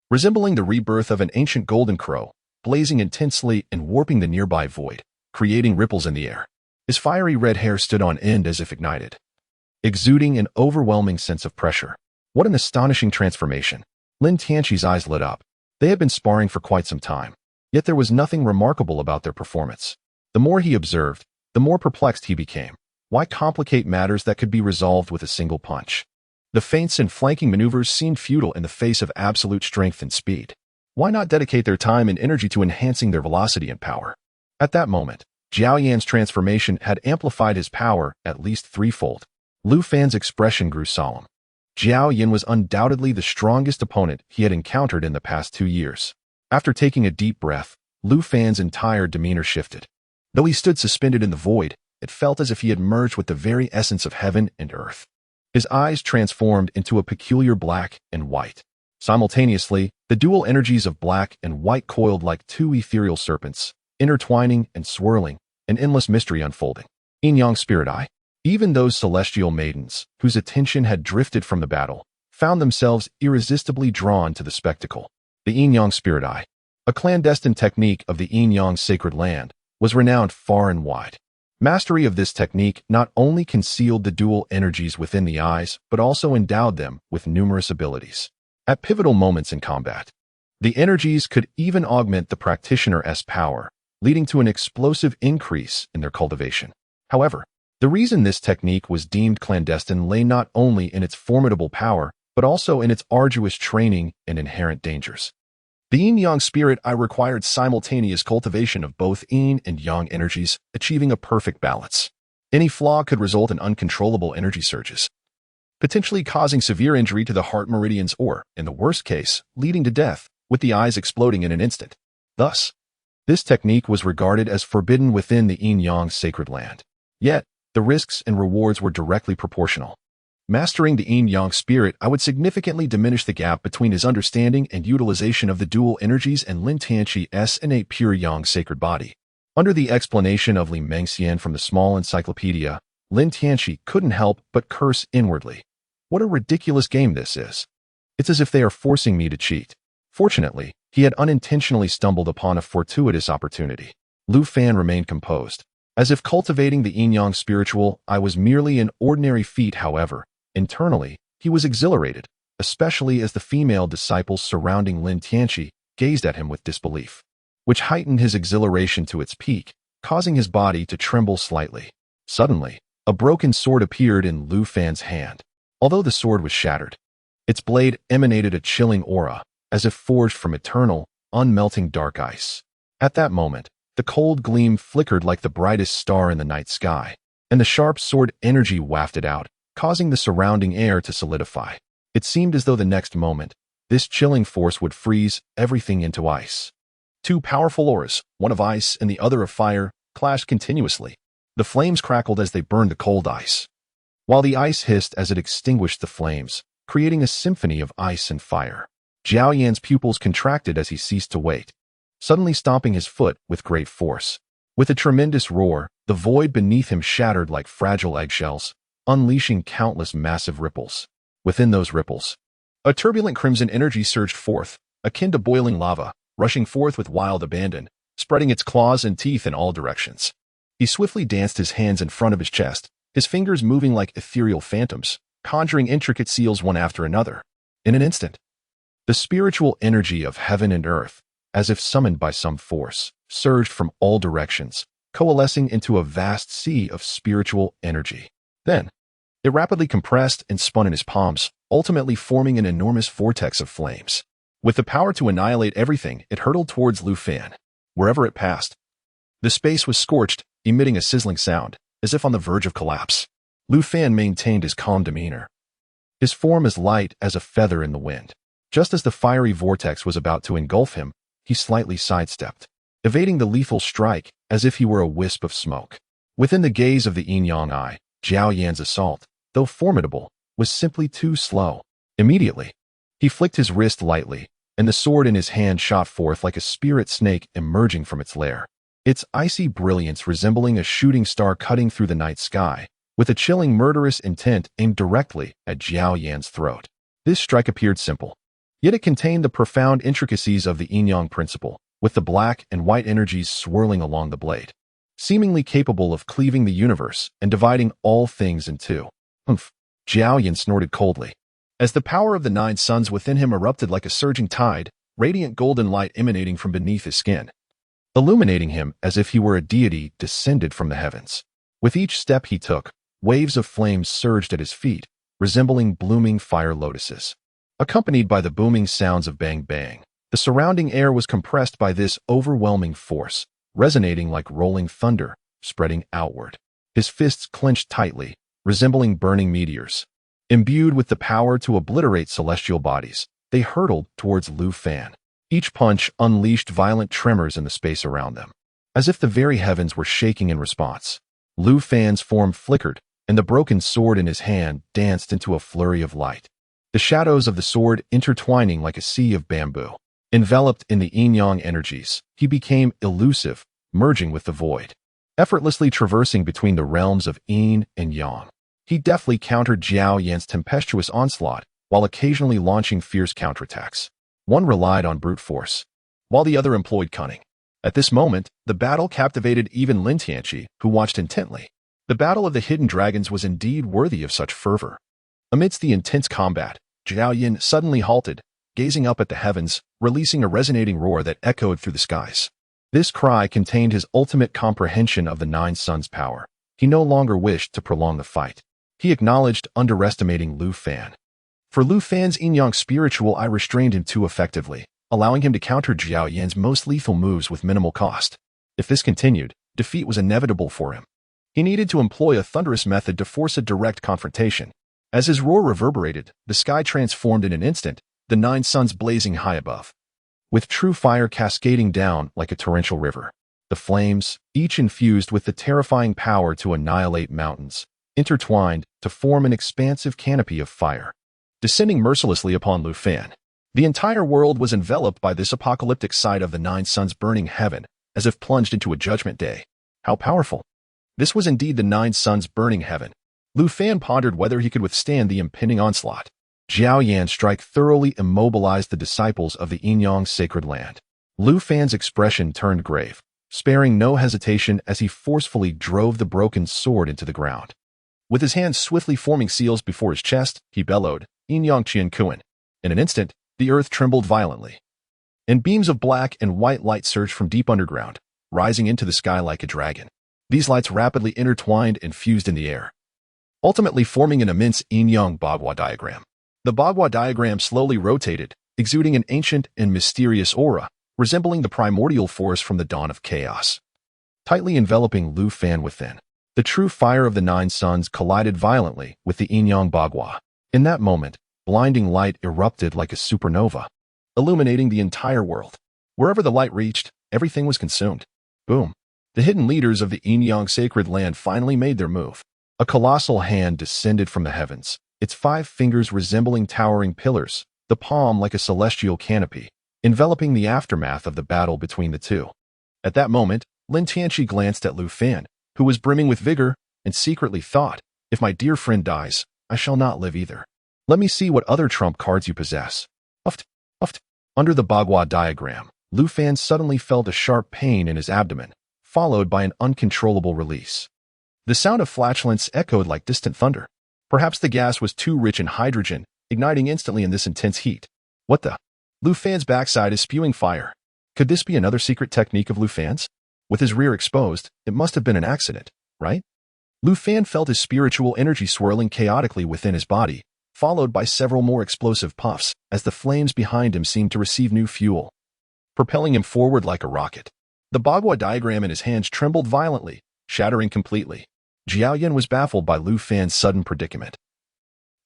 resembling the rebirth of an ancient golden crow, blazing intensely and warping the nearby void, creating ripples in the air. His fiery red hair stood on end as if ignited, exuding an overwhelming sense of pressure. What an astonishing transformation! Lin Tianqi's eyes lit up. They had been sparring for quite some time, yet there was nothing remarkable about their performance. The more he observed, the more perplexed he became. Why complicate matters that could be resolved with a single punch? The feints and flanking maneuvers seemed futile in the face of absolute strength and speed. Why not dedicate their time and energy to enhancing their velocity and power? At that moment, Jiao Yan's transformation had amplified his power at least 3-fold. Lu Fan's expression grew solemn. Jiao Yin was undoubtedly the strongest opponent he had encountered in the past 2 years. After taking a deep breath, Lu Fan's entire demeanor shifted. Though he stood suspended in the void, it felt as if he had merged with the very essence of heaven and earth. His eyes transformed into a peculiar black and white. Simultaneously, the dual energies of black and white coiled like 2 ethereal serpents, intertwining and swirling, an endless mystery unfolding. Yinyang Spirit Eye. Even those celestial maidens, whose attention had drifted from the battle, found themselves irresistibly drawn to the spectacle. The Yinyang Spirit Eye, a clandestine technique of the Yinyang sacred land, was renowned far and wide. Mastery of this technique not only concealed the dual energies within the eyes, but also endowed them with numerous abilities. At pivotal moments in combat, the energies could even augment the practitioner's power, leading to an explosive increase in their cultivation. However, the reason this technique was deemed clandestine lay not only in its formidable power, but also in its arduous training and inherent dangers. The yin-yang spirit I required simultaneous cultivation of both yin and yang energies, achieving a perfect balance. Any flaw could result in uncontrollable energy surges, potentially causing severe injury to the heart meridians or, in the worst case, leading to death, with the eyes exploding in an instant. Thus, this technique was regarded as forbidden within the yin-yang sacred land. Yet, the risks and rewards were directly proportional. Mastering the yin-yang spirit, I would significantly diminish the gap between his understanding and utilization of the dual energies and Lin Tianqi's innate pure yang sacred body. Under the explanation of Li Mengxian from the small encyclopedia, Lin Tianqi couldn't help but curse inwardly. What a ridiculous game this is. It's as if they are forcing me to cheat. Fortunately, he had unintentionally stumbled upon a fortuitous opportunity. Lu Fan remained composed. As if cultivating the yin-yang spiritual, I was merely an ordinary feat. However, internally, he was exhilarated, especially as the female disciples surrounding Lin Tianqi gazed at him with disbelief, which heightened his exhilaration to its peak, causing his body to tremble slightly. Suddenly, a broken sword appeared in Lu Fan's hand. Although the sword was shattered, its blade emanated a chilling aura, as if forged from eternal, unmelting dark ice. At that moment, the cold gleam flickered like the brightest star in the night sky, and the sharp sword energy wafted out, causing the surrounding air to solidify. It seemed as though the next moment, this chilling force would freeze everything into ice. Two powerful auras, one of ice and the other of fire, clashed continuously. The flames crackled as they burned the cold ice, while the ice hissed as it extinguished the flames, creating a symphony of ice and fire. Zhao Yan's pupils contracted as he ceased to wait, suddenly stomping his foot with great force. With a tremendous roar, the void beneath him shattered like fragile eggshells, unleashing countless massive ripples. Within those ripples, a turbulent crimson energy surged forth, akin to boiling lava, rushing forth with wild abandon, spreading its claws and teeth in all directions. He swiftly danced his hands in front of his chest, his fingers moving like ethereal phantoms, conjuring intricate seals one after another. In an instant, the spiritual energy of heaven and earth, as if summoned by some force, surged from all directions, coalescing into a vast sea of spiritual energy. Then, it rapidly compressed and spun in his palms, ultimately forming an enormous vortex of flames. With the power to annihilate everything, it hurtled towards Lu Fan. Wherever it passed, the space was scorched, emitting a sizzling sound, as if on the verge of collapse. Lu Fan maintained his calm demeanor, his form as light as a feather in the wind. Just as the fiery vortex was about to engulf him, he slightly sidestepped, evading the lethal strike as if he were a wisp of smoke. Within the gaze of the yin-yang eye, Zhao Yan's assault, though formidable, was simply too slow. Immediately, he flicked his wrist lightly, and the sword in his hand shot forth like a spirit snake emerging from its lair, its icy brilliance resembling a shooting star cutting through the night sky, with a chilling murderous intent aimed directly at Zhao Yan's throat. This strike appeared simple, yet it contained the profound intricacies of the yin-yang principle, with the black and white energies swirling along the blade, seemingly capable of cleaving the universe and dividing all things in two. Humph! Zhao Yan snorted coldly, as the power of the 9 suns within him erupted like a surging tide, radiant golden light emanating from beneath his skin, illuminating him as if he were a deity descended from the heavens. With each step he took, waves of flames surged at his feet, resembling blooming fire lotuses. Accompanied by the booming sounds of bang bang, the surrounding air was compressed by this overwhelming force, resonating like rolling thunder, spreading outward. His fists clenched tightly, resembling burning meteors. Imbued with the power to obliterate celestial bodies, they hurtled towards Lu Fan. Each punch unleashed violent tremors in the space around them, as if the very heavens were shaking in response. Lu Fan's form flickered, and the broken sword in his hand danced into a flurry of light, the shadows of the sword intertwining like a sea of bamboo. Enveloped in the yin-yang energies, he became elusive, merging with the void, effortlessly traversing between the realms of yin and yang. He deftly countered Zhao Yan's tempestuous onslaught, while occasionally launching fierce counterattacks. One relied on brute force, while the other employed cunning. At this moment, the battle captivated even Lin Tianqi, who watched intently. The battle of the hidden dragons was indeed worthy of such fervor. Amidst the intense combat, Zhao Yan suddenly halted, gazing up at the heavens, releasing a resonating roar that echoed through the skies. This cry contained his ultimate comprehension of the 9 suns' power. He no longer wished to prolong the fight. He acknowledged underestimating Lu Fan. For Lu Fan's yin-yang spiritual, I restrained him too effectively. allowing him to counter Jiao Yan's most lethal moves with minimal cost. If this continued, defeat was inevitable for him. He needed to employ a thunderous method to force a direct confrontation. As his roar reverberated, the sky transformed in an instant, the 9 suns blazing high above, with true fire cascading down like a torrential river. The flames, each infused with the terrifying power to annihilate mountains, intertwined to form an expansive canopy of fire, descending mercilessly upon Lu Fan. The entire world was enveloped by this apocalyptic sight of the 9 suns burning heaven, as if plunged into a judgment day. How powerful! This was indeed the 9 suns burning heaven. Lu Fan pondered whether he could withstand the impending onslaught. Jiao Yan's strike thoroughly immobilized the disciples of the Enyang sacred land. Lu Fan's expression turned grave, sparing no hesitation as he forcefully drove the broken sword into the ground. With his hands swiftly forming seals before his chest, he bellowed, Enyang Qian Kuan. In an instant, the earth trembled violently, and beams of black and white light surged from deep underground, rising into the sky like a dragon. These lights rapidly intertwined and fused in the air, ultimately forming an immense Enyang boudoir diagram. The boudoir diagram slowly rotated, exuding an ancient and mysterious aura, resembling the primordial force from the dawn of chaos, tightly enveloping Lu Fan within. The true fire of the 9 suns collided violently with the Enyang boudoir. In that moment, blinding light erupted like a supernova, illuminating the entire world. Wherever the light reached, everything was consumed. Boom! The hidden leaders of the Enyang sacred land finally made their move. A colossal hand descended from the heavens, its 5 fingers resembling towering pillars, the palm like a celestial canopy, enveloping the aftermath of the battle between the two. At that moment, Lin Tianqi glanced at Lu Fan, who was brimming with vigor, and secretly thought, if my dear friend dies, I shall not live either. Let me see what other trump cards you possess. Uft, uft. Under the boudoir diagram, Lu Fan suddenly felt a sharp pain in his abdomen, followed by an uncontrollable release. The sound of flatulence echoed like distant thunder. Perhaps the gas was too rich in hydrogen, igniting instantly in this intense heat. What the? Lu Fan's backside is spewing fire. Could this be another secret technique of Lu Fan's? With his rear exposed, it must have been an accident, right? Lu Fan felt his spiritual energy swirling chaotically within his body, followed by several more explosive puffs as the flames behind him seemed to receive new fuel, propelling him forward like a rocket. The boudoir diagram in his hands trembled violently, shattering completely. Jiao Yan was baffled by Lu Fan's sudden predicament,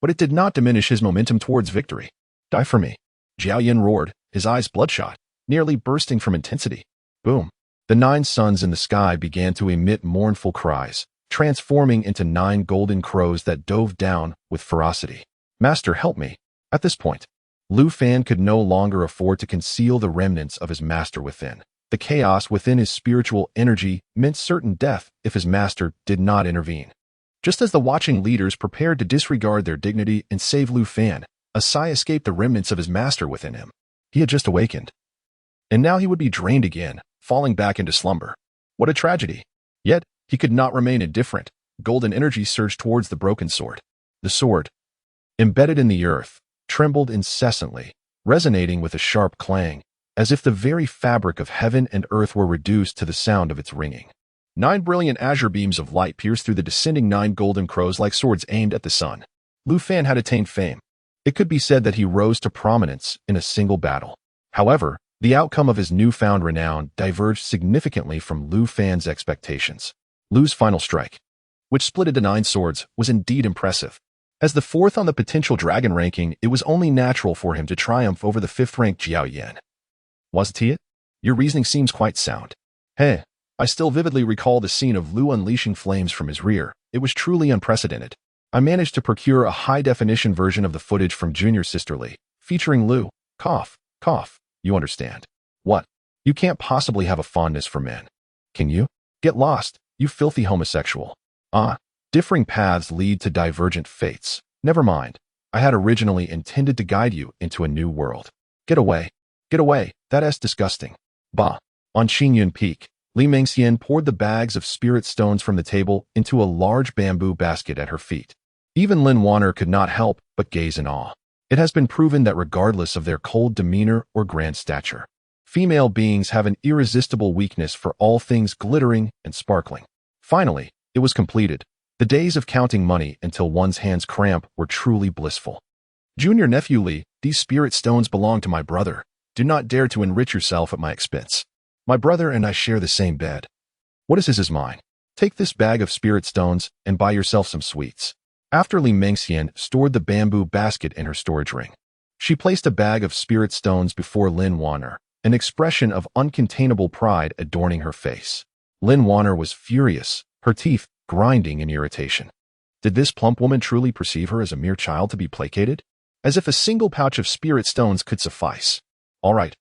but it did not diminish his momentum towards victory. Die for me! Jiao Yan roared, his eyes bloodshot, nearly bursting from intensity. Boom! The 9 suns in the sky began to emit mournful cries, transforming into 9 golden crows that dove down with ferocity. Master, help me! At this point, Lu Fan could no longer afford to conceal the remnants of his master within. The chaos within his spiritual energy meant certain death if his master did not intervene. Just as the watching leaders prepared to disregard their dignity and save Lu Fan, a sigh escaped the remnants of his master within him. He had just awakened, and now he would be drained again, falling back into slumber. What a tragedy! Yet, he could not remain indifferent. Golden energy surged towards the broken sword. The sword, embedded in the earth, trembled incessantly, resonating with a sharp clang, as if the very fabric of heaven and earth were reduced to the sound of its ringing. 9 brilliant azure beams of light pierced through the descending 9 golden crows like swords aimed at the sun. Lu Fan had attained fame. It could be said that he rose to prominence in a single battle. However, the outcome of his newfound renown diverged significantly from Lu Fan's expectations. Lu's final strike, which split into 9 swords, was indeed impressive. As the 4th on the potential dragon ranking, it was only natural for him to triumph over the 5th-ranked Jiao Yan. Wasn't he it? Your reasoning seems quite sound. Hey, I still vividly recall the scene of Lu unleashing flames from his rear. It was truly unprecedented. I managed to procure a high-definition version of the footage from Junior Sisterly, featuring Lu. Cough, cough, you understand. What? You can't possibly have a fondness for men. Can you? Get lost, you filthy homosexual. Differing paths lead to divergent fates. Never mind. I had originally intended to guide you into a new world. Get away. Get away. That's disgusting. Bah. On Xinyun Peak, Li Mengxian poured the bags of spirit stones from the table into a large bamboo basket at her feet. Even Lin Wanner could not help but gaze in awe. It has been proven that regardless of their cold demeanor or grand stature, female beings have an irresistible weakness for all things glittering and sparkling. Finally, it was completed. The days of counting money until one's hands cramp were truly blissful. Junior nephew Li, these spirit stones belong to my brother. Do not dare to enrich yourself at my expense. My brother and I share the same bed. What is his is mine. Take this bag of spirit stones and buy yourself some sweets. After Li Mengxian stored the bamboo basket in her storage ring, she placed a bag of spirit stones before Lin Wanner, an expression of uncontainable pride adorning her face. Lin Wanner was furious, her teeth grinding in irritation. Did this plump woman truly perceive her as a mere child to be placated? As if a single pouch of spirit stones could suffice. All right,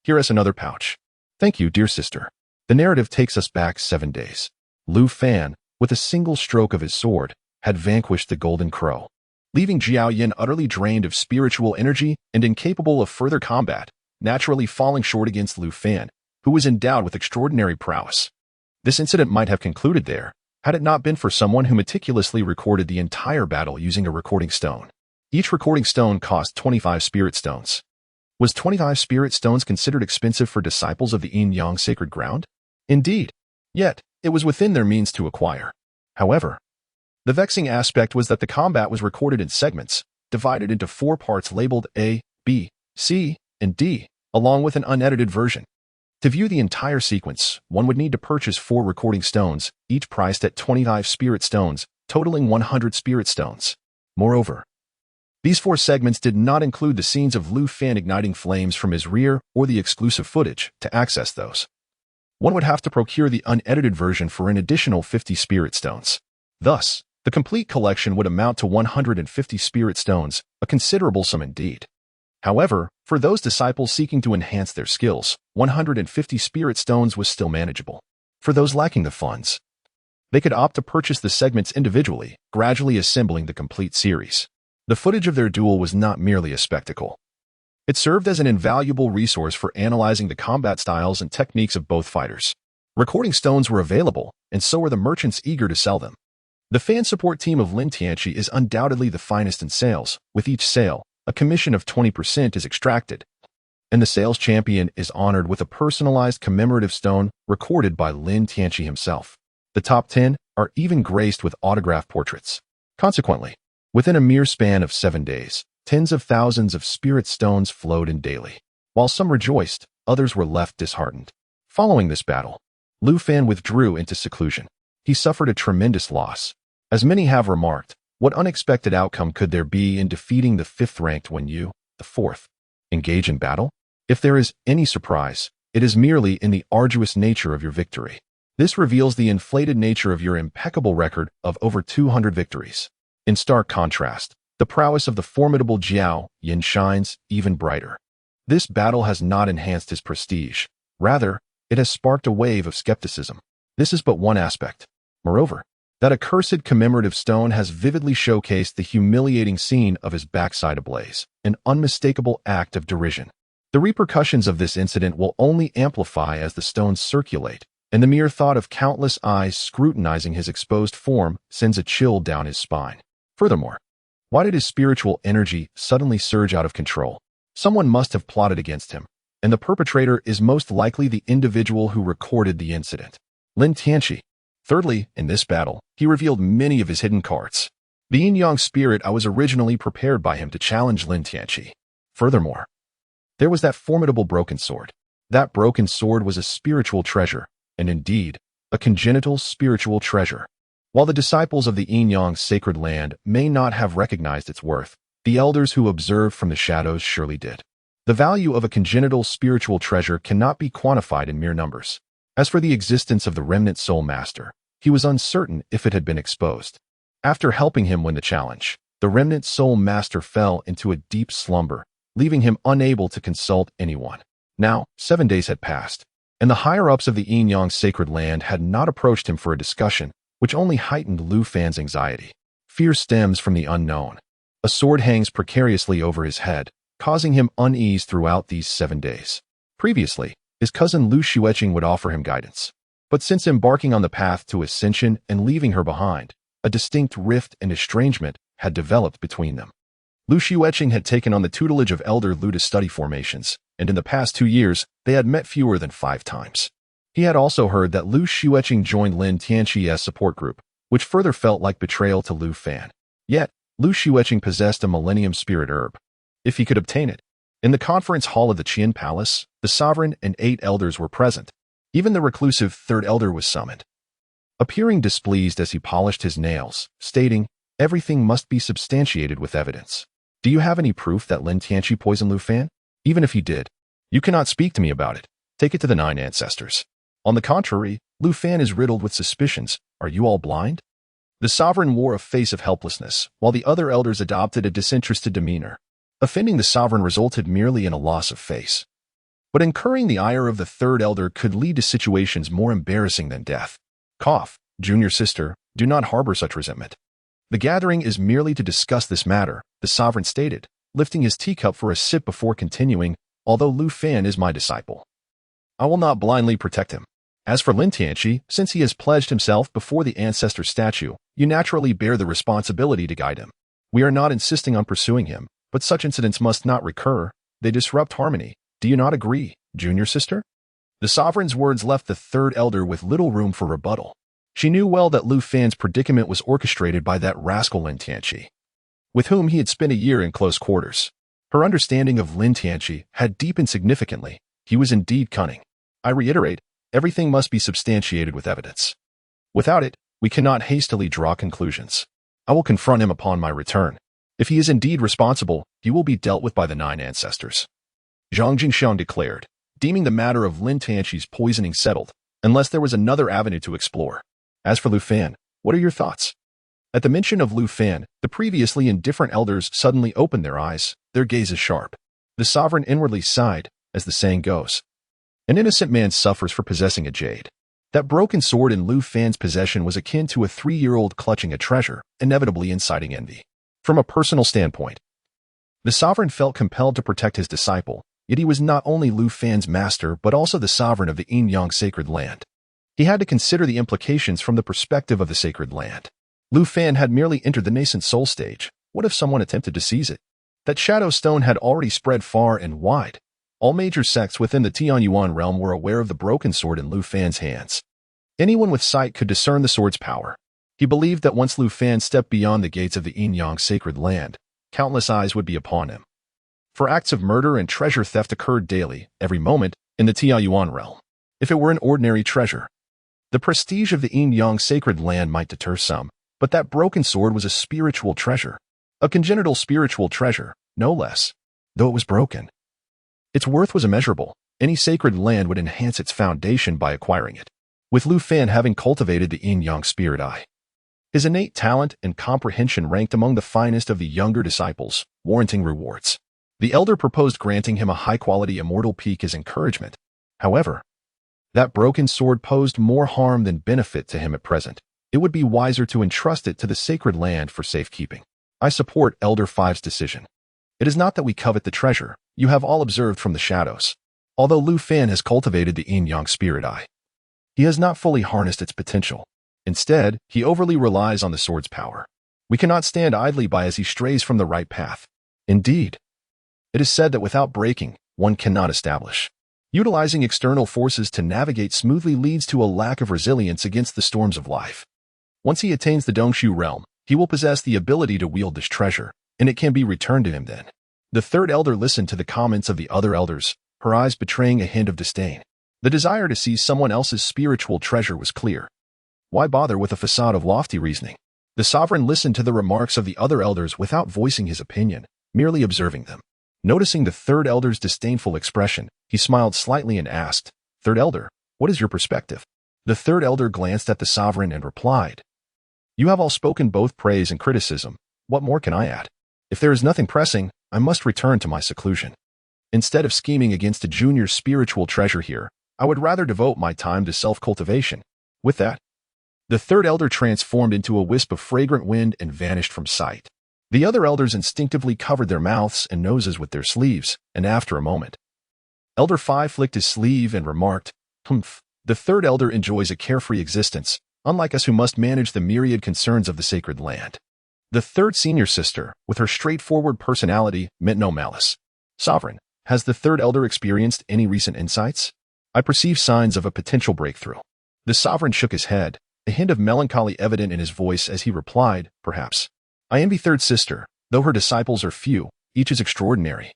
here is another pouch. Thank you, dear sister. The narrative takes us back 7 days. Lu Fan, with a single stroke of his sword, had vanquished the Golden Crow, leaving Jiao Yin utterly drained of spiritual energy and incapable of further combat, naturally falling short against Lu Fan, who was endowed with extraordinary prowess. This incident might have concluded there, had it not been for someone who meticulously recorded the entire battle using a recording stone. Each recording stone cost 25 spirit stones. Was 25 spirit stones considered expensive for disciples of the Yin-Yang sacred ground? Indeed. Yet, it was within their means to acquire. However, the vexing aspect was that the combat was recorded in segments, divided into 4 parts labeled A, B, C, and D, along with an unedited version. To view the entire sequence, one would need to purchase 4 recording stones, each priced at 25 spirit stones, totaling 100 spirit stones. Moreover, these 4 segments did not include the scenes of Lu Fan igniting flames from his rear or the exclusive footage. To access those, one would have to procure the unedited version for an additional 50 spirit stones. Thus, the complete collection would amount to 150 spirit stones, a considerable sum indeed. However, for those disciples seeking to enhance their skills, 150 spirit stones was still manageable. For those lacking the funds, they could opt to purchase the segments individually, gradually assembling the complete series. The footage of their duel was not merely a spectacle. It served as an invaluable resource for analyzing the combat styles and techniques of both fighters. Recording stones were available, and so were the merchants eager to sell them. The fan support team of Lin Tianqi is undoubtedly the finest in sales. With each sale, a commission of 20% is extracted, and the sales champion is honored with a personalized commemorative stone recorded by Lin Tianqi himself. The top 10 are even graced with autograph portraits. Consequently, within a mere span of 7 days, tens of thousands of spirit stones flowed in daily. While some rejoiced, others were left disheartened. Following this battle, Lu Fan withdrew into seclusion. He suffered a tremendous loss. As many have remarked, what unexpected outcome could there be in defeating the 5th ranked when you, the 4th, engage in battle? If there is any surprise, it is merely in the arduous nature of your victory. This reveals the inflated nature of your impeccable record of over 200 victories. In stark contrast, the prowess of the formidable Jiao Yin shines even brighter. This battle has not enhanced his prestige. Rather, it has sparked a wave of skepticism. This is but one aspect. Moreover, that accursed commemorative stone has vividly showcased the humiliating scene of his backside ablaze, an unmistakable act of derision. The repercussions of this incident will only amplify as the stones circulate, and the mere thought of countless eyes scrutinizing his exposed form sends a chill down his spine. Furthermore, why did his spiritual energy suddenly surge out of control? Someone must have plotted against him, and the perpetrator is most likely the individual who recorded the incident, Lin Tianqi. Thirdly, in this battle, he revealed many of his hidden cards. The yin-yang spirit was originally prepared by him to challenge Lin Tianqi. Furthermore, there was that formidable broken sword. That broken sword was a spiritual treasure, and indeed, a congenital spiritual treasure. While the disciples of the yin-yang sacred land may not have recognized its worth, the elders who observed from the shadows surely did. The value of a congenital spiritual treasure cannot be quantified in mere numbers. As for the existence of the remnant soul master, he was uncertain if it had been exposed. After helping him win the challenge, the remnant soul master fell into a deep slumber, leaving him unable to consult anyone. Now, 7 days had passed, and the higher-ups of the yin-yang sacred land had not approached him for a discussion, which only heightened Lu Fan's anxiety. Fear stems from the unknown. A sword hangs precariously over his head, causing him unease throughout these 7 days. Previously, his cousin Lu Xueqing would offer him guidance. But since embarking on the path to ascension and leaving her behind, a distinct rift and estrangement had developed between them. Lu Xueqing had taken on the tutelage of elder Lu to study formations, and in the past 2 years, they had met fewer than 5 times. He had also heard that Lu Xueqing joined Lin Tianqi's support group, which further felt like betrayal to Lu Fan. Yet, Lu Xueqing possessed a millennium spirit herb. If he could obtain it, In the conference hall of the Qian Palace, the sovereign and 8 elders were present. Even the reclusive third elder was summoned. Appearing displeased as he polished his nails, stating, "Everything must be substantiated with evidence. Do you have any proof that Lin Tianqi poisoned Lu Fan? Even if he did, you cannot speak to me about it. Take it to the 9 ancestors. On the contrary, Lu Fan is riddled with suspicions. Are you all blind?" The sovereign wore a face of helplessness, while the other elders adopted a disinterested demeanor. Offending the sovereign resulted merely in a loss of face. But incurring the ire of the third elder could lead to situations more embarrassing than death. Cough, junior sister, do not harbor such resentment. The gathering is merely to discuss this matter, the sovereign stated, lifting his teacup for a sip before continuing, although Lu Fan is my disciple, I will not blindly protect him. As for Lin Tianqi, since he has pledged himself before the ancestor statue, you naturally bear the responsibility to guide him. We are not insisting on pursuing him, but such incidents must not recur. They disrupt harmony. Do you not agree, junior sister? The sovereign's words left the third elder with little room for rebuttal. She knew well that Lu Fan's predicament was orchestrated by that rascal Lin Tianqi, with whom he had spent a year in close quarters. Her understanding of Lin Tianqi had deepened significantly. He was indeed cunning. I reiterate, everything must be substantiated with evidence. Without it, we cannot hastily draw conclusions. I will confront him upon my return. If he is indeed responsible, he will be dealt with by the 9 ancestors. Zhang Jingshan declared, deeming the matter of Lin Tianqi's poisoning settled, unless there was another avenue to explore. As for Lu Fan, what are your thoughts? At the mention of Lu Fan, the previously indifferent elders suddenly opened their eyes, their gazes sharp. The sovereign inwardly sighed, as the saying goes. An innocent man suffers for possessing a jade. That broken sword in Lu Fan's possession was akin to a 3-year-old clutching a treasure, inevitably inciting envy. From a personal standpoint, the sovereign felt compelled to protect his disciple, yet he was not only Lu Fan's master but also the sovereign of the Yin-Yang sacred land. He had to consider the implications from the perspective of the sacred land. Lu Fan had merely entered the nascent soul stage. What if someone attempted to seize it? That shadow stone had already spread far and wide. All major sects within the Tianyuan realm were aware of the broken sword in Lu Fan's hands. Anyone with sight could discern the sword's power. He believed that once Lu Fan stepped beyond the gates of the Yin-Yang sacred land, countless eyes would be upon him. For acts of murder and treasure theft occurred daily, every moment, in the Tianyuan realm. If it were an ordinary treasure, the prestige of the Yin-Yang sacred land might deter some, but that broken sword was a spiritual treasure. A congenital spiritual treasure, no less. Though it was broken, its worth was immeasurable. Any sacred land would enhance its foundation by acquiring it. With Lu Fan having cultivated the Yin-Yang spirit eye, his innate talent and comprehension ranked among the finest of the younger disciples, warranting rewards. The elder proposed granting him a high-quality immortal peak as encouragement. However, that broken sword posed more harm than benefit to him at present. It would be wiser to entrust it to the sacred land for safekeeping. I support Elder Five's decision. It is not that we covet the treasure, you have all observed from the shadows. Although Lu Fan has cultivated the Yin-Yang spirit eye, he has not fully harnessed its potential. Instead, he overly relies on the sword's power. We cannot stand idly by as he strays from the right path. Indeed, it is said that without breaking, one cannot establish. Utilizing external forces to navigate smoothly leads to a lack of resilience against the storms of life. Once he attains the Dongshu realm, he will possess the ability to wield this treasure, and it can be returned to him then. The third elder listened to the comments of the other elders, her eyes betraying a hint of disdain. The desire to seize someone else's spiritual treasure was clear. Why bother with a facade of lofty reasoning? The sovereign listened to the remarks of the other elders without voicing his opinion, merely observing them. Noticing the third elder's disdainful expression, he smiled slightly and asked, "Third elder, what is your perspective?" The third elder glanced at the sovereign and replied, "You have all spoken both praise and criticism. What more can I add? If there is nothing pressing, I must return to my seclusion. Instead of scheming against a junior spiritual treasure here, I would rather devote my time to self-cultivation." With that, the third elder transformed into a wisp of fragrant wind and vanished from sight. The other elders instinctively covered their mouths and noses with their sleeves, and after a moment, Elder Five flicked his sleeve and remarked, "Humph, the third elder enjoys a carefree existence, unlike us who must manage the myriad concerns of the sacred land." The third senior sister, with her straightforward personality, meant no malice. "Sovereign, has the third elder experienced any recent insights? I perceive signs of a potential breakthrough." The sovereign shook his head, a hint of melancholy evident in his voice as he replied, "Perhaps. I envy third sister, though her disciples are few, each is extraordinary.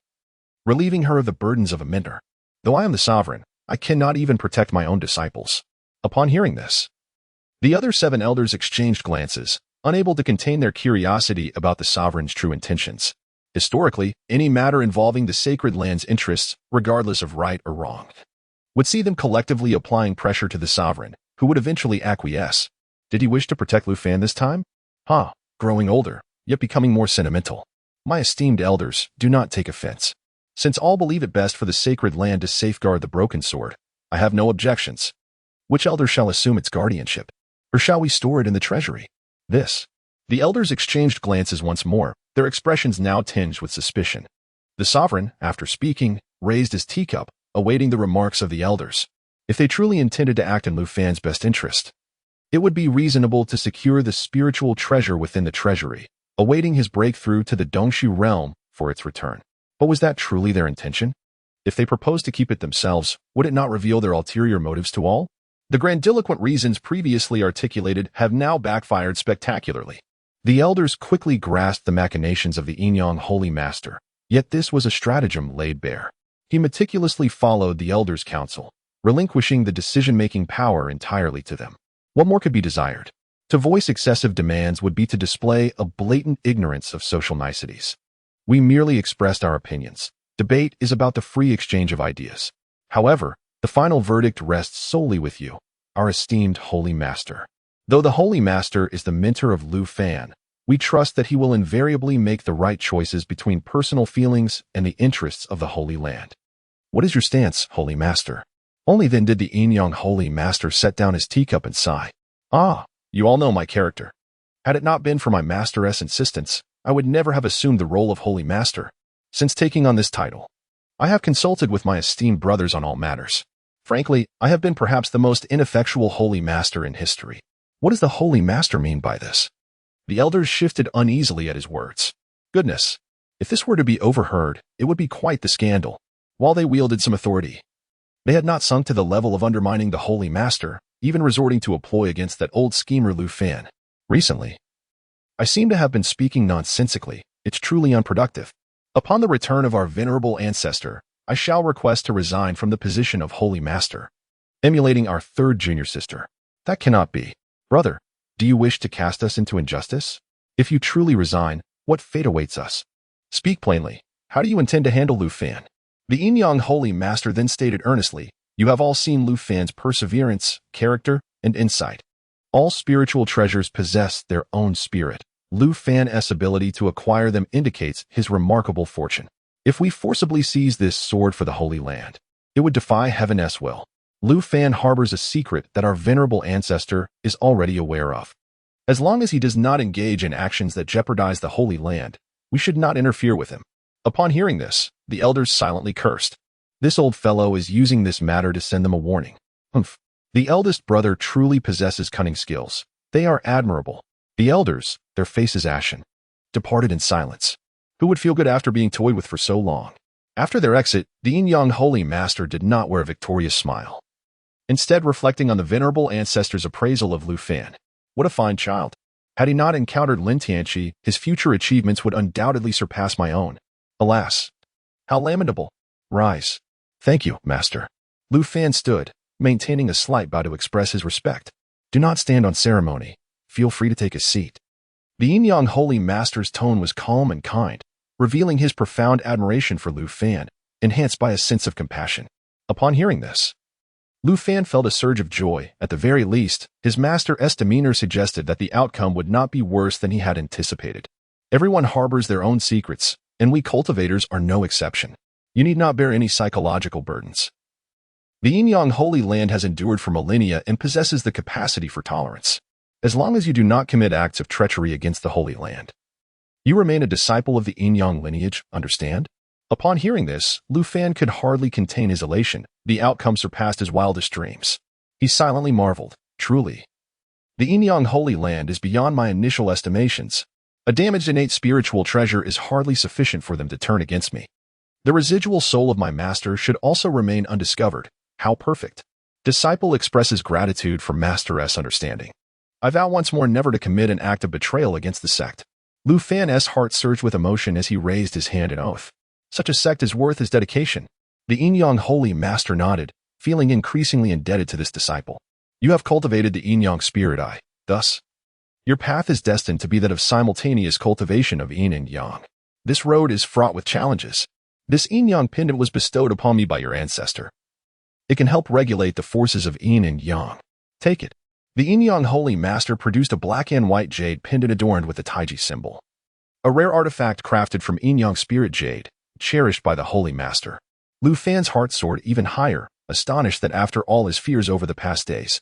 relieving her of the burdens of a mentor. Though I am the sovereign, I cannot even protect my own disciples. Upon hearing this, the other 7 elders exchanged glances, unable to contain their curiosity about the sovereign's true intentions. Historically, any matter involving the sacred land's interests, regardless of right or wrong, would see them collectively applying pressure to the sovereign, who would eventually acquiesce. Did he wish to protect Lu Fan this time? Growing older, yet becoming more sentimental. My esteemed elders, do not take offense. Since all believe it best for the sacred land to safeguard the broken sword, I have no objections. Which elder shall assume its guardianship? Or shall we store it in the treasury? The elders exchanged glances once more, their expressions now tinged with suspicion. The sovereign, after speaking, raised his teacup, awaiting the remarks of the elders. If they truly intended to act in Lu Fan's best interest, it would be reasonable to secure the spiritual treasure within the treasury, awaiting his breakthrough to the Dongshu realm for its return. But was that truly their intention? If they proposed to keep it themselves, would it not reveal their ulterior motives to all? The grandiloquent reasons previously articulated have now backfired spectacularly. The elders quickly grasped the machinations of the Enyang Holy Master, yet this was a stratagem laid bare. He meticulously followed the elders' counsel, relinquishing the decision-making power entirely to them. What more could be desired? To voice excessive demands would be to display a blatant ignorance of social niceties. We merely expressed our opinions. Debate is about the free exchange of ideas. However, the final verdict rests solely with you, our esteemed Holy Master. Though the Holy Master is the mentor of Lu Fan, we trust that he will invariably make the right choices between personal feelings and the interests of the Holy Land. What is your stance, Holy Master? Only then did the Enyang Holy Master set down his teacup and sigh. You all know my character. Had it not been for my master's insistence, I would never have assumed the role of Holy Master. Since taking on this title, I have consulted with my esteemed brothers on all matters. Frankly, I have been perhaps the most ineffectual Holy Master in history. What does the Holy Master mean by this? The elders shifted uneasily at his words. Goodness, if this were to be overheard, it would be quite the scandal. While they wielded some authority, they had not sunk to the level of undermining the Holy Master, even resorting to a ploy against that old schemer Lu Fan. Recently, I seem to have been speaking nonsensically. It's truly unproductive. Upon the return of our venerable ancestor, I shall request to resign from the position of Holy Master, emulating our 3rd junior sister. That cannot be. Brother, do you wish to cast us into injustice? If you truly resign, what fate awaits us? Speak plainly. How do you intend to handle Lu Fan? The Enyang Holy Master then stated earnestly, you have all seen Lu Fan's perseverance, character, and insight. All spiritual treasures possess their own spirit. Lu Fan's ability to acquire them indicates his remarkable fortune. If we forcibly seize this sword for the Holy Land, it would defy heaven's will. Lu Fan harbors a secret that our venerable ancestor is already aware of. As long as he does not engage in actions that jeopardize the Holy Land, we should not interfere with him. Upon hearing this, the elders silently cursed. This old fellow is using this matter to send them a warning. The eldest brother truly possesses cunning skills. They are admirable. The elders, their faces ashen, departed in silence. Who would feel good after being toyed with for so long? After their exit, the Enyang Holy Master did not wear a victorious smile. Instead, reflecting on the venerable ancestor's appraisal of Lu Fan. What a fine child. Had he not encountered Lin Tianchi, his future achievements would undoubtedly surpass my own. Alas, how lamentable. Rise. Thank you, Master. Lu Fan stood, maintaining a slight bow to express his respect. Do not stand on ceremony. Feel free to take a seat. The Enyang Holy Master's tone was calm and kind, revealing his profound admiration for Lu Fan, enhanced by a sense of compassion. Upon hearing this, Lu Fan felt a surge of joy. At the very least, his master's demeanor suggested that the outcome would not be worse than he had anticipated. Everyone harbors their own secrets, and we cultivators are no exception. You need not bear any psychological burdens. The Enyang Holy Land has endured for millennia and possesses the capacity for tolerance. As long as you do not commit acts of treachery against the Holy Land, you remain a disciple of the Enyang lineage, understand? Upon hearing this, Lu Fan could hardly contain his elation. The outcome surpassed his wildest dreams. He silently marveled. Truly, the Enyang Holy Land is beyond my initial estimations. A damaged innate spiritual treasure is hardly sufficient for them to turn against me. The residual soul of my master should also remain undiscovered. How perfect. Disciple expresses gratitude for master's understanding. I vow once more never to commit an act of betrayal against the sect. Lu Fan's heart surged with emotion as he raised his hand in oath. Such a sect is worth his dedication. The Yin-Yang holy master nodded, feeling increasingly indebted to this disciple. You have cultivated the Yin-Yang spirit eye. Thus, your path is destined to be that of simultaneous cultivation of Yin and Yang. This road is fraught with challenges. This Yin-Yang pendant was bestowed upon me by your ancestor. It can help regulate the forces of Yin and Yang. Take it. The Yin-Yang holy master produced a black and white jade pendant adorned with the Taiji symbol. A rare artifact crafted from Yin-Yang spirit jade, cherished by the holy master. Lu Fan's heart soared even higher, astonished that after all his fears over the past days,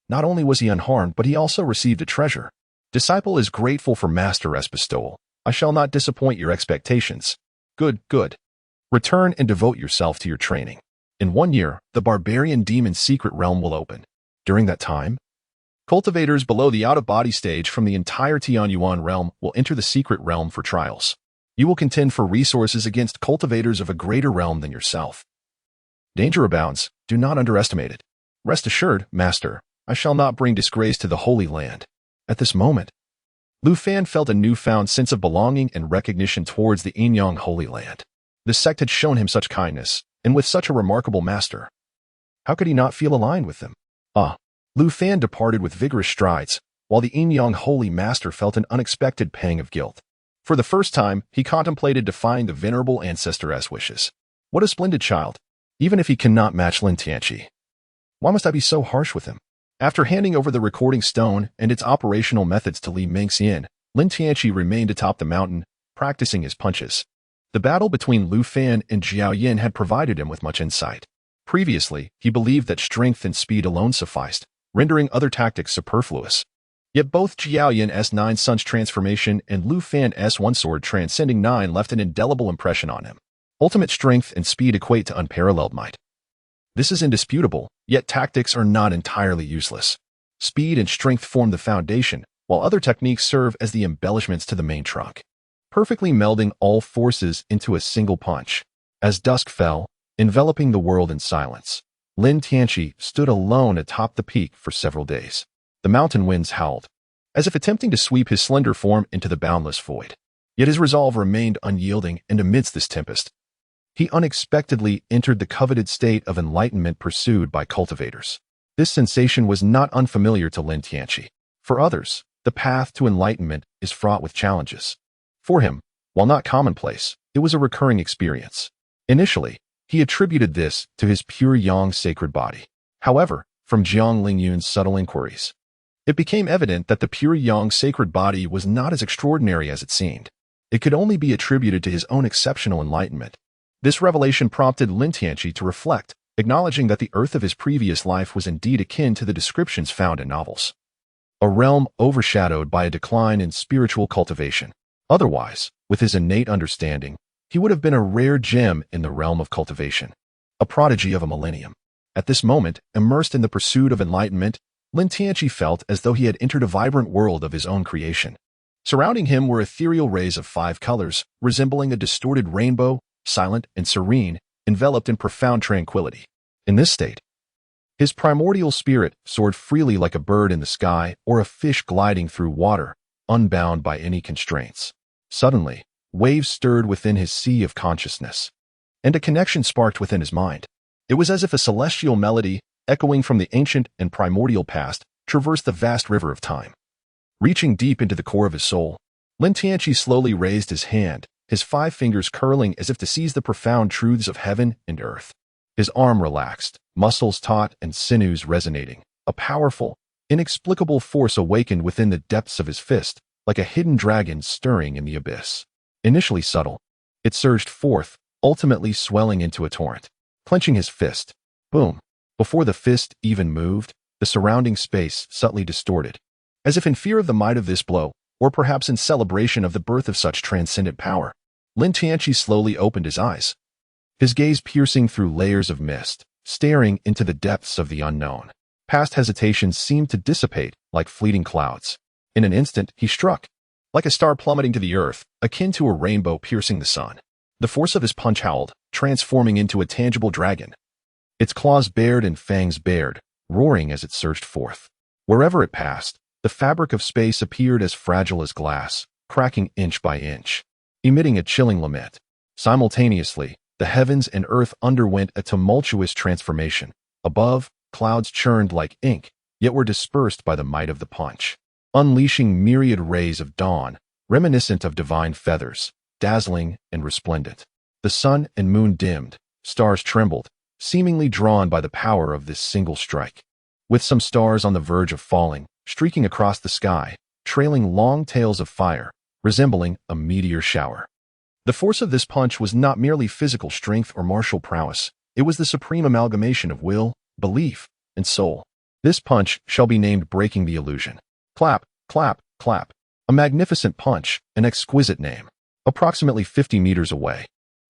not only was he unharmed, but he also received a treasure. Disciple is grateful for master's bestowal. I shall not disappoint your expectations. Good, good. Return and devote yourself to your training. In 1 year, the barbarian demon's secret realm will open. During that time, cultivators below the out-of-body stage from the entire Tianyuan realm will enter the secret realm for trials. You will contend for resources against cultivators of a greater realm than yourself. Danger abounds. Do not underestimate it. Rest assured, Master, I shall not bring disgrace to the Holy Land. At this moment, Lu Fan felt a newfound sense of belonging and recognition towards the Yin-Yang Holy Land. The sect had shown him such kindness, and with such a remarkable master. How could he not feel aligned with them? Lu Fan departed with vigorous strides, while the Yin-Yang Holy Master felt an unexpected pang of guilt. For the first time, he contemplated defying the venerable ancestor's wishes. What a splendid child, even if he cannot match Lin Tianqi. Why must I be so harsh with him? After handing over the recording stone and its operational methods to Li Mengxian, Lin Tianqi remained atop the mountain, practicing his punches. The battle between Lu Fan and Jiao Yin had provided him with much insight. Previously, he believed that strength and speed alone sufficed, rendering other tactics superfluous. Yet both Jiao Yin S9 Sun's transformation and Lu Fan S1 Sword Transcending 9 left an indelible impression on him. Ultimate strength and speed equate to unparalleled might. This is indisputable, yet tactics are not entirely useless. Speed and strength form the foundation, while other techniques serve as the embellishments to the main trunk, perfectly melding all forces into a single punch. As dusk fell, enveloping the world in silence, Lin Tianqi stood alone atop the peak for several days. The mountain winds howled, as if attempting to sweep his slender form into the boundless void. Yet his resolve remained unyielding, and amidst this tempest, he unexpectedly entered the coveted state of enlightenment pursued by cultivators. This sensation was not unfamiliar to Lin Tianqi. For others, the path to enlightenment is fraught with challenges. For him, while not commonplace, it was a recurring experience. Initially, he attributed this to his pure yang sacred body. However, from Jiang Lingyun's subtle inquiries, it became evident that the pure yang sacred body was not as extraordinary as it seemed. It could only be attributed to his own exceptional enlightenment. This revelation prompted Lin Tianqi to reflect, acknowledging that the earth of his previous life was indeed akin to the descriptions found in novels. A realm overshadowed by a decline in spiritual cultivation. Otherwise, with his innate understanding, he would have been a rare gem in the realm of cultivation, a prodigy of a millennium. At this moment, immersed in the pursuit of enlightenment, Lin Tianqi felt as though he had entered a vibrant world of his own creation. Surrounding him were ethereal rays of 5 colors, resembling a distorted rainbow, silent and serene, enveloped in profound tranquility. In this state, his primordial spirit soared freely like a bird in the sky or a fish gliding through water, unbound by any constraints. Suddenly, waves stirred within his sea of consciousness, and a connection sparked within his mind. It was as if a celestial melody, echoing from the ancient and primordial past, traversed the vast river of time. Reaching deep into the core of his soul, Lin Tianqi slowly raised his hand, his 5 fingers curling as if to seize the profound truths of heaven and earth. His arm relaxed, muscles taut and sinews resonating. A powerful, inexplicable force awakened within the depths of his fist, like a hidden dragon stirring in the abyss. Initially subtle, it surged forth, ultimately swelling into a torrent. Clenching his fist, boom, before the fist even moved, the surrounding space subtly distorted. As if in fear of the might of this blow, or perhaps in celebration of the birth of such transcendent power, Lin Tianqi slowly opened his eyes, his gaze piercing through layers of mist, staring into the depths of the unknown. Past hesitations seemed to dissipate like fleeting clouds. In an instant, he struck, like a star plummeting to the earth, akin to a rainbow piercing the sun. The force of his punch howled, transforming into a tangible dragon. Its claws bared and fangs bared, roaring as it surged forth. Wherever it passed, the fabric of space appeared as fragile as glass, cracking inch by inch, emitting a chilling lament. Simultaneously, the heavens and earth underwent a tumultuous transformation. Above, clouds churned like ink, yet were dispersed by the might of the punch, unleashing myriad rays of dawn, reminiscent of divine feathers, dazzling and resplendent. The sun and moon dimmed, stars trembled, seemingly drawn by the power of this single strike. With some stars on the verge of falling, streaking across the sky, trailing long tails of fire, resembling a meteor shower. The force of this punch was not merely physical strength or martial prowess, it was the supreme amalgamation of will, belief, and soul. This punch shall be named breaking the illusion. Clap, clap, clap. A magnificent punch, an exquisite name. Approximately 50 meters away.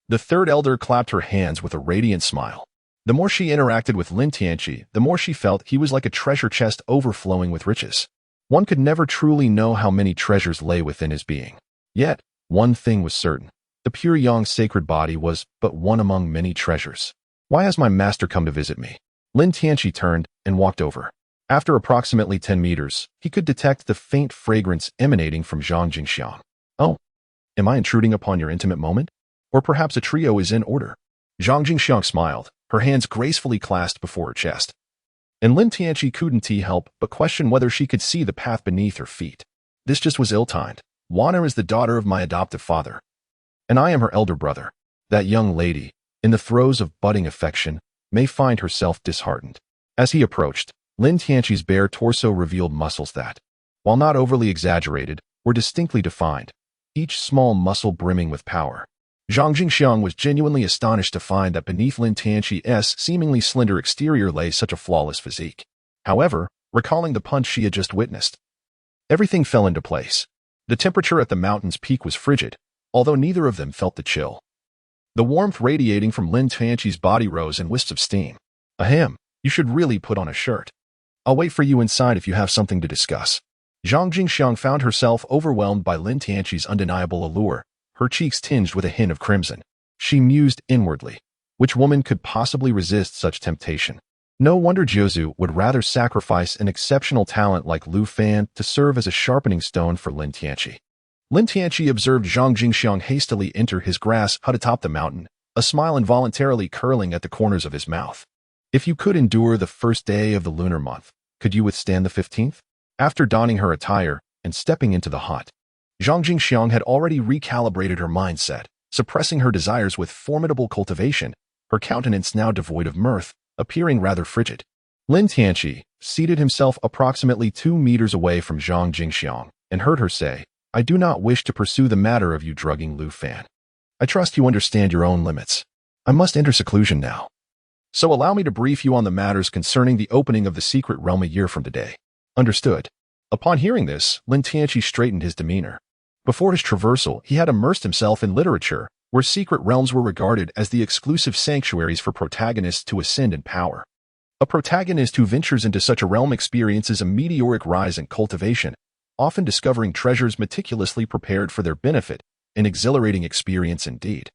The third elder clapped her hands with a radiant smile. The more she interacted with Lin Tianqi, the more she felt he was like a treasure chest overflowing with riches. One could never truly know how many treasures lay within his being. Yet, one thing was certain. The pure Yang's sacred body was but one among many treasures. Why has my master come to visit me? Lin Tianqi turned and walked over. After approximately 10 meters, he could detect the faint fragrance emanating from Zhang Jingxiang. Oh, am I intruding upon your intimate moment? Or perhaps a trio is in order? Zhang Jingxiang smiled, her hands gracefully clasped before her chest. And Lin Tianqi couldn't help but question whether she could see the path beneath her feet. This just was ill-timed. Wana is the daughter of my adoptive father, and I am her elder brother. That young lady, in the throes of budding affection, may find herself disheartened. As he approached, Lin Tianqi's bare torso revealed muscles that, while not overly exaggerated, were distinctly defined, each small muscle brimming with power. Zhang Jingxiang was genuinely astonished to find that beneath Lin Tianqi's seemingly slender exterior lay such a flawless physique. However, recalling the punch she had just witnessed, everything fell into place. The temperature at the mountain's peak was frigid, although neither of them felt the chill. The warmth radiating from Lin Tianqi's body rose in wisps of steam. Ahem, you should really put on a shirt. I'll wait for you inside if you have something to discuss. Zhang Jingxiang found herself overwhelmed by Lin Tianqi's undeniable allure, her cheeks tinged with a hint of crimson. She mused inwardly. Which woman could possibly resist such temptation? No wonder Jiuzhu would rather sacrifice an exceptional talent like Lu Fan to serve as a sharpening stone for Lin Tianqi. Lin Tianqi observed Zhang Jingxiang hastily enter his grass hut atop the mountain, a smile involuntarily curling at the corners of his mouth. If you could endure the first day of the lunar month, could you withstand the 15th? After donning her attire and stepping into the hut, Zhang Jingxiang had already recalibrated her mindset, suppressing her desires with formidable cultivation, her countenance now devoid of mirth, appearing rather frigid. Lin Tianqi seated himself approximately 2 meters away from Zhang Jingxiang and heard her say, I do not wish to pursue the matter of you drugging Lu Fan. I trust you understand your own limits. I must enter seclusion now. So allow me to brief you on the matters concerning the opening of the secret realm a year from today. Understood. Upon hearing this, Lin Tianqi straightened his demeanor. Before his traversal, he had immersed himself in literature, where secret realms were regarded as the exclusive sanctuaries for protagonists to ascend in power. A protagonist who ventures into such a realm experiences a meteoric rise in cultivation, often discovering treasures meticulously prepared for their benefit, an exhilarating experience indeed.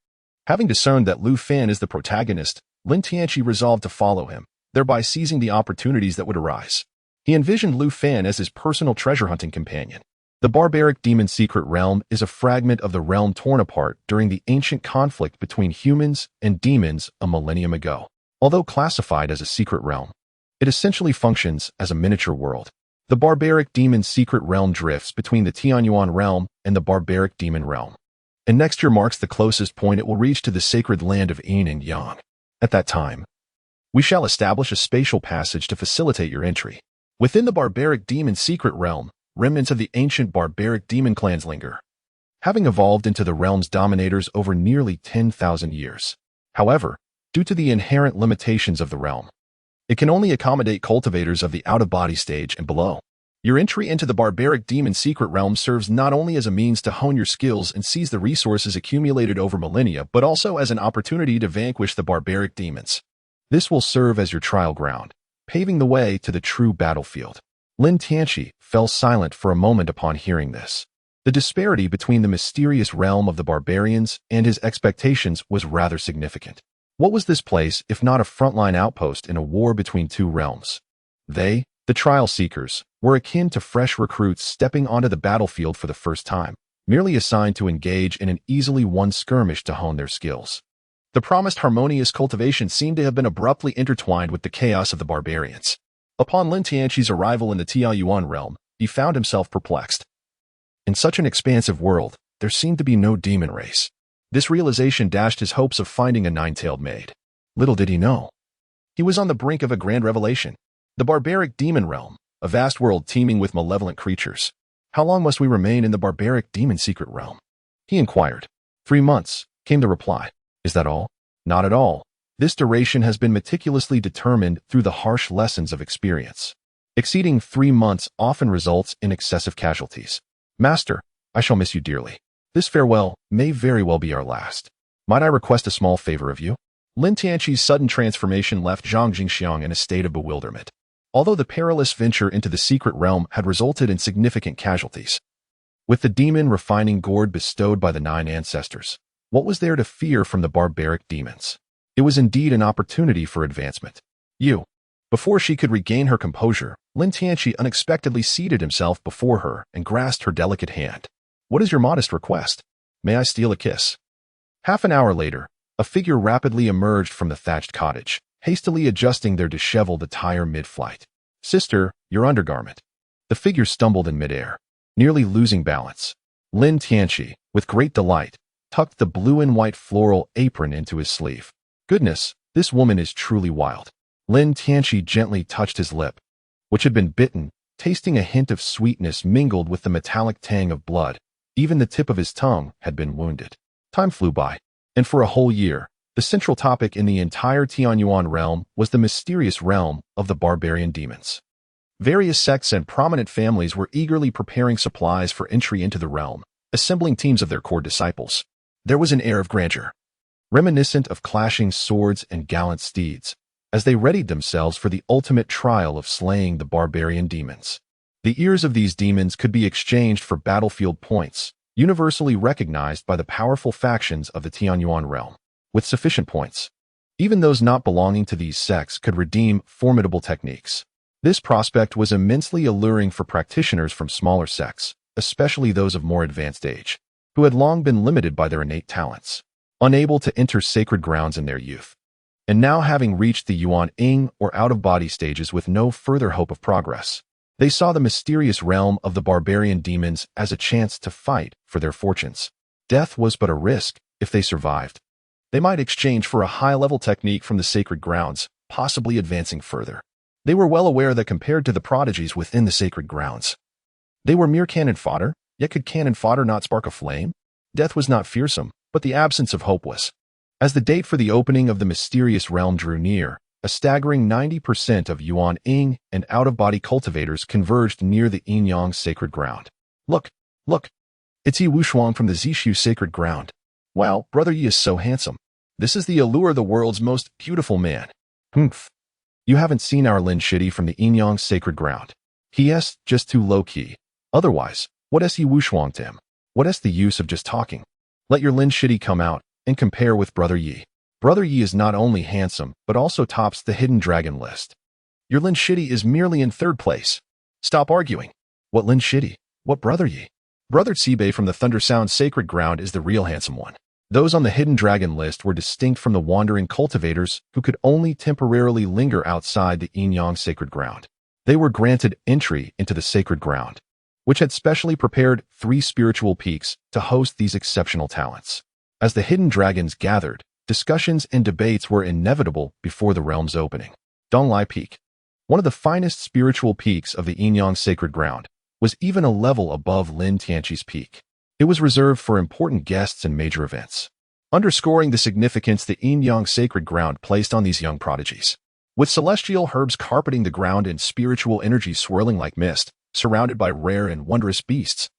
Having discerned that Lu Fan is the protagonist, Lin Tianqi resolved to follow him, thereby seizing the opportunities that would arise. He envisioned Lu Fan as his personal treasure-hunting companion. The barbaric demon secret realm is a fragment of the realm torn apart during the ancient conflict between humans and demons a millennium ago. Although classified as a secret realm, it essentially functions as a miniature world. The barbaric demon secret realm drifts between the Tianyuan realm and the barbaric demon realm, and next year marks the closest point it will reach to the sacred land of Yin and Yang. At that time, we shall establish a spatial passage to facilitate your entry. Within the barbaric demon secret realm, remnants of the ancient barbaric demon clans linger, having evolved into the realm's dominators over nearly 10,000 years. However, due to the inherent limitations of the realm, it can only accommodate cultivators of the out-of-body stage and below. Your entry into the barbaric demon secret realm serves not only as a means to hone your skills and seize the resources accumulated over millennia, but also as an opportunity to vanquish the barbaric demons. This will serve as your trial ground, paving the way to the true battlefield. Lin Tianqi fell silent for a moment upon hearing this. The disparity between the mysterious realm of the barbarians and his expectations was rather significant. What was this place if not a frontline outpost in a war between two realms? They, the trial seekers, were akin to fresh recruits stepping onto the battlefield for the first time, merely assigned to engage in an easily won skirmish to hone their skills. The promised harmonious cultivation seemed to have been abruptly intertwined with the chaos of the barbarians. Upon Lin Tianqi's arrival in the Tianyuan realm, he found himself perplexed. In such an expansive world, there seemed to be no demon race. This realization dashed his hopes of finding a nine-tailed maid. Little did he know. He was on the brink of a grand revelation. The barbaric demon realm, a vast world teeming with malevolent creatures. How long must we remain in the barbaric demon secret realm? He inquired. 3 months, came the reply. Is that all? Not at all. This duration has been meticulously determined through the harsh lessons of experience. Exceeding 3 months often results in excessive casualties. Master, I shall miss you dearly. This farewell may very well be our last. Might I request a small favor of you? Lin Tianqi's sudden transformation left Zhang Jingxiang in a state of bewilderment. Although the perilous venture into the secret realm had resulted in significant casualties, with the demon refining gourd bestowed by the 9 ancestors, what was there to fear from the barbaric demons? It was indeed an opportunity for advancement. Before she could regain her composure, Lin Tianqi unexpectedly seated himself before her and grasped her delicate hand. What is your modest request? May I steal a kiss? Half an hour later, a figure rapidly emerged from the thatched cottage, hastily adjusting their disheveled attire mid-flight. Sister, your undergarment. The figure stumbled in midair, nearly losing balance. Lin Tianqi, with great delight, tucked the blue and white floral apron into his sleeve. Goodness, this woman is truly wild. Lin Tianqi gently touched his lip, which had been bitten, tasting a hint of sweetness mingled with the metallic tang of blood. Even the tip of his tongue had been wounded. Time flew by, and for a whole year, the central topic in the entire Tianyuan realm was the mysterious realm of the barbarian demons. Various sects and prominent families were eagerly preparing supplies for entry into the realm, assembling teams of their core disciples. There was an air of grandeur, reminiscent of clashing swords and gallant steeds, as they readied themselves for the ultimate trial of slaying the barbarian demons. The ears of these demons could be exchanged for battlefield points, universally recognized by the powerful factions of the Tianyuan realm. With sufficient points, even those not belonging to these sects could redeem formidable techniques. This prospect was immensely alluring for practitioners from smaller sects, especially those of more advanced age, who had long been limited by their innate talents, unable to enter sacred grounds in their youth, and now having reached the Yuan Ing or out-of-body stages with no further hope of progress. They saw the mysterious realm of the barbarian demons as a chance to fight for their fortunes. Death was but a risk if they survived. They might exchange for a high-level technique from the sacred grounds, possibly advancing further. They were well aware that compared to the prodigies within the sacred grounds, they were mere cannon fodder. Yet could cannon fodder not spark a flame? Death was not fearsome, but the absence of hope was. As the date for the opening of the mysterious realm drew near, a staggering 90% of Yuan Ing and out-of-body cultivators converged near the Yinyang sacred ground. Look! It's Yi Wushuang from the Zishu sacred ground. Wow, Brother Yi is so handsome. This is the allure of the world's most beautiful man. Humph. You haven't seen our Lin Shidi from the Yinyang sacred ground. He is just too low-key. Otherwise, what is Yi Wushuang to him? What is the use of just talking? Let your Lin Shidi come out and compare with Brother Yi. Brother Yi is not only handsome, but also tops the hidden dragon list. Your Lin Shidi is merely in 3rd place. Stop arguing. What Lin Shidi? What Brother Yi? Brother Tsibei from the Thunder Sound sacred ground is the real handsome one. Those on the hidden dragon list were distinct from the wandering cultivators who could only temporarily linger outside the Yinyang sacred ground. They were granted entry into the sacred ground, which had specially prepared 3 spiritual peaks to host these exceptional talents. As the hidden dragons gathered, discussions and debates were inevitable before the realm's opening. Donglai Peak, one of the finest spiritual peaks of the Yinyang sacred ground, was even a level above Lin Tianqi's peak. It was reserved for important guests and major events, underscoring the significance the Yinyang sacred ground placed on these young prodigies. With celestial herbs carpeting the ground and spiritual energy swirling like mist, surrounded by rare and wondrous beasts,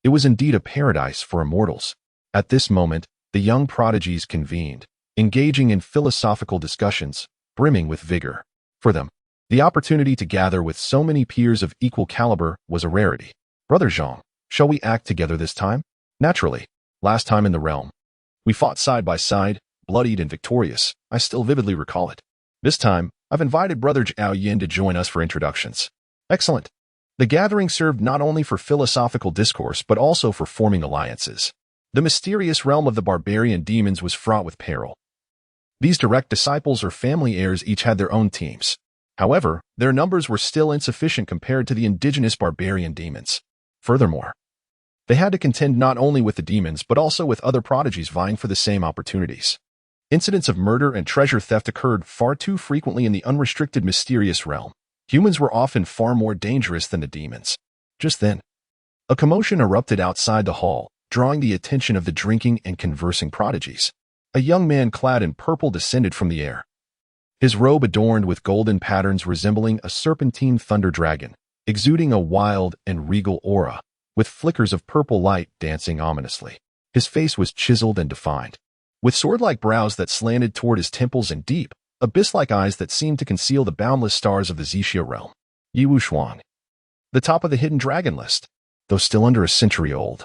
it was indeed a paradise for immortals. At this moment, the young prodigies convened, engaging in philosophical discussions, brimming with vigor. For them, the opportunity to gather with so many peers of equal caliber was a rarity. Brother Zhang, shall we act together this time? Naturally. Last time in the realm, we fought side by side, bloodied and victorious. I still vividly recall it. This time, I've invited Brother Zhao Yin to join us for introductions. Excellent. The gathering served not only for philosophical discourse but also for forming alliances. The mysterious realm of the barbarian demons was fraught with peril. These direct disciples or family heirs each had their own teams. However, their numbers were still insufficient compared to the indigenous barbarian demons. Furthermore, they had to contend not only with the demons but also with other prodigies vying for the same opportunities. Incidents of murder and treasure theft occurred far too frequently in the unrestricted mysterious realm. Humans were often far more dangerous than the demons. Just then, a commotion erupted outside the hall, drawing the attention of the drinking and conversing prodigies. A young man clad in purple descended from the air, his robe adorned with golden patterns resembling a serpentine thunder dragon, exuding a wild and regal aura, with flickers of purple light dancing ominously. His face was chiseled and defined, with sword-like brows that slanted toward his temples and deep, abyss-like eyes that seemed to conceal the boundless stars of the Xixia realm. Yi Wuxuang, the top of the hidden dragon list, though still under a century old.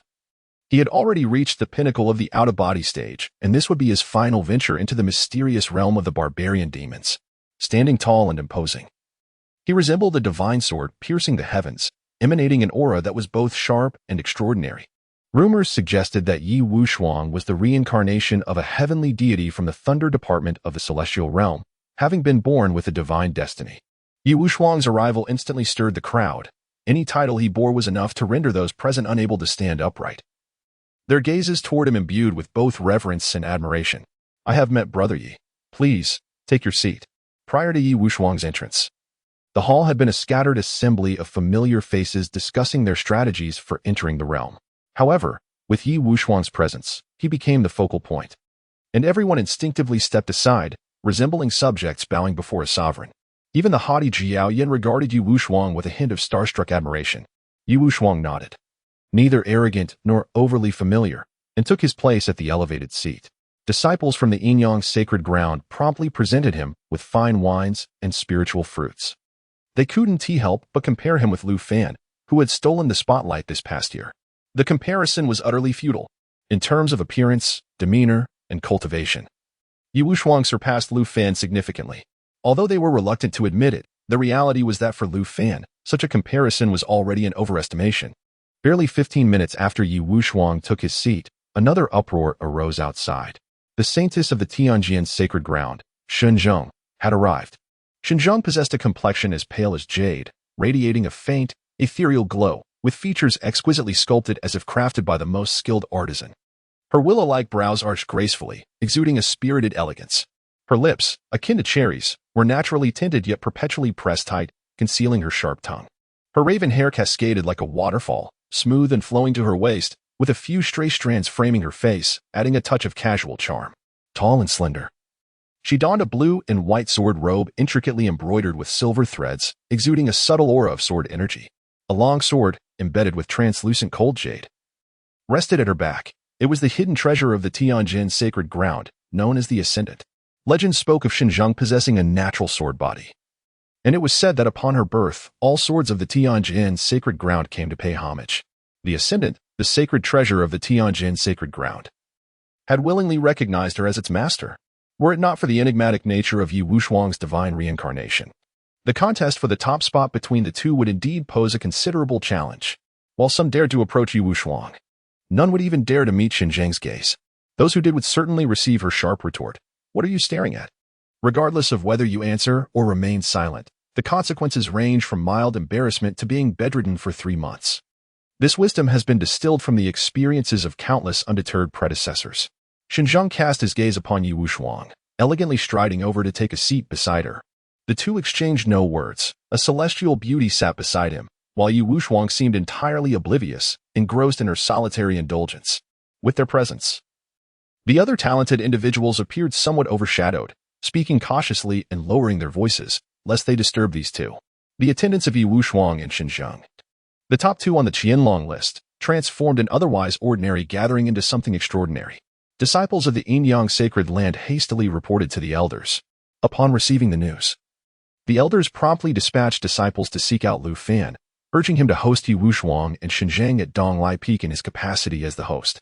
He had already reached the pinnacle of the out-of-body stage, and this would be his final venture into the mysterious realm of the barbarian demons. Standing tall and imposing, he resembled a divine sword piercing the heavens, emanating an aura that was both sharp and extraordinary. Rumors suggested that Yi Wuxuang was the reincarnation of a heavenly deity from the thunder department of the celestial realm, having been born with a divine destiny. Yi Wuxuang's arrival instantly stirred the crowd. Any title he bore was enough to render those present unable to stand upright, their gazes toward him imbued with both reverence and admiration. "I have met Brother Yi. Please, take your seat." Prior to Yi Wuxuang's entrance, the hall had been a scattered assembly of familiar faces discussing their strategies for entering the realm. However, with Yi Wuxuang's presence, he became the focal point, and everyone instinctively stepped aside, resembling subjects bowing before a sovereign. Even the haughty Jiao Yin regarded Yi Wuxuang with a hint of starstruck admiration. Yi Wuxuang nodded, neither arrogant nor overly familiar, and took his place at the elevated seat. Disciples from the Enyang sacred ground promptly presented him with fine wines and spiritual fruits. They couldn't help but compare him with Lu Fan, who had stolen the spotlight this past year. The comparison was utterly futile. In terms of appearance, demeanor, and cultivation, Yi Wuxuang surpassed Lu Fan significantly. Although they were reluctant to admit it, the reality was that for Lu Fan, such a comparison was already an overestimation. Barely 15 minutes after Yi Wuxuang took his seat, another uproar arose outside. The saintess of the Tianjin sacred ground, Shenzhong, had arrived. Shenzhong possessed a complexion as pale as jade, radiating a faint, ethereal glow, with features exquisitely sculpted as if crafted by the most skilled artisan. Her willow-like brows arched gracefully, exuding a spirited elegance. Her lips, akin to cherries, were naturally tinted yet perpetually pressed tight, concealing her sharp tongue. Her raven hair cascaded like a waterfall, smooth and flowing to her waist, with a few stray strands framing her face, adding a touch of casual charm. Tall and slender, she donned a blue and white sword robe intricately embroidered with silver threads, exuding a subtle aura of sword energy. A long sword, embedded with translucent cold jade, rested at her back. It was the hidden treasure of the Tianjin sacred ground, known as the Ascendant. Legend spoke of Shenzhong possessing a natural sword body, and it was said that upon her birth, all swords of the Tianjin sacred ground came to pay homage. The Ascendant, the sacred treasure of the Tianjin sacred ground, had willingly recognized her as its master, were it not for the enigmatic nature of Yi Wuxuang's divine reincarnation. The contest for the top spot between the two would indeed pose a considerable challenge. While some dared to approach Yi Wuxuang, none would even dare to meet Shenzhong's gaze. Those who did would certainly receive her sharp retort. "What are you staring at?" Regardless of whether you answer or remain silent, the consequences range from mild embarrassment to being bedridden for 3 months. This wisdom has been distilled from the experiences of countless undeterred predecessors. Shenzhong cast his gaze upon Yi Wuxuang, elegantly striding over to take a seat beside her. The two exchanged no words. A celestial beauty sat beside him, while Yi Wuxuang seemed entirely oblivious, engrossed in her solitary indulgence. With their presence, the other talented individuals appeared somewhat overshadowed, speaking cautiously and lowering their voices, lest they disturb these two. The attendants of Yi Wuxuang and Shenzhong, the top two on the Qianlong list, transformed an otherwise ordinary gathering into something extraordinary. Disciples of the Enyang sacred land hastily reported to the elders. Upon receiving the news, the elders promptly dispatched disciples to seek out Lu Fan, urging him to host Yi Wuxuang and Shenzhong at Donglai Peak in his capacity as the host.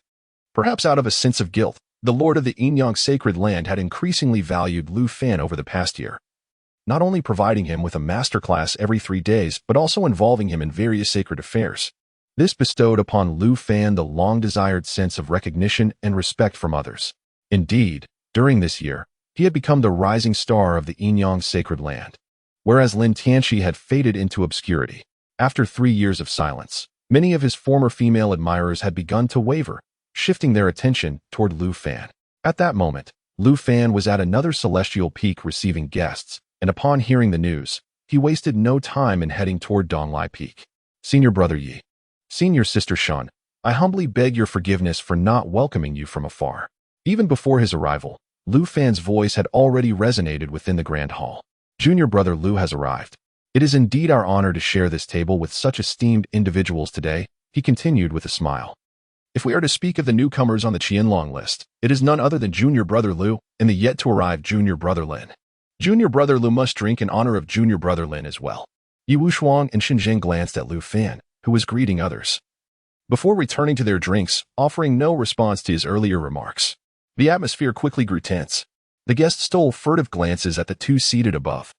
Perhaps out of a sense of guilt, the lord of the Enyang sacred land had increasingly valued Lu Fan over the past year. not only providing him with a masterclass every 3 days, but also involving him in various sacred affairs. This bestowed upon Lu Fan the long-desired sense of recognition and respect from others. Indeed, during this year, he had become the rising star of the Enyang sacred land, whereas Lin Tianqi had faded into obscurity. After 3 years of silence, many of his former female admirers had begun to waver, shifting their attention toward Lu Fan. At that moment, Lu Fan was at another celestial peak receiving guests, and upon hearing the news, he wasted no time in heading toward Donglai Peak. Senior Brother Yi, Senior Sister Shan, I humbly beg your forgiveness for not welcoming you from afar. Even before his arrival, Lu Fan's voice had already resonated within the Grand Hall. Junior Brother Lu has arrived. It is indeed our honor to share this table with such esteemed individuals today, he continued with a smile. If we are to speak of the newcomers on the Qianlong list, it is none other than Junior Brother Lu and the yet-to-arrive Junior Brother Lin. Junior Brother Lu must drink in honor of Junior Brother Lin as well. Yi Wushuang and Xinjiang glanced at Lu Fan, who was greeting others, before returning to their drinks, offering no response to his earlier remarks. The atmosphere quickly grew tense. The guests stole furtive glances at the two seated above,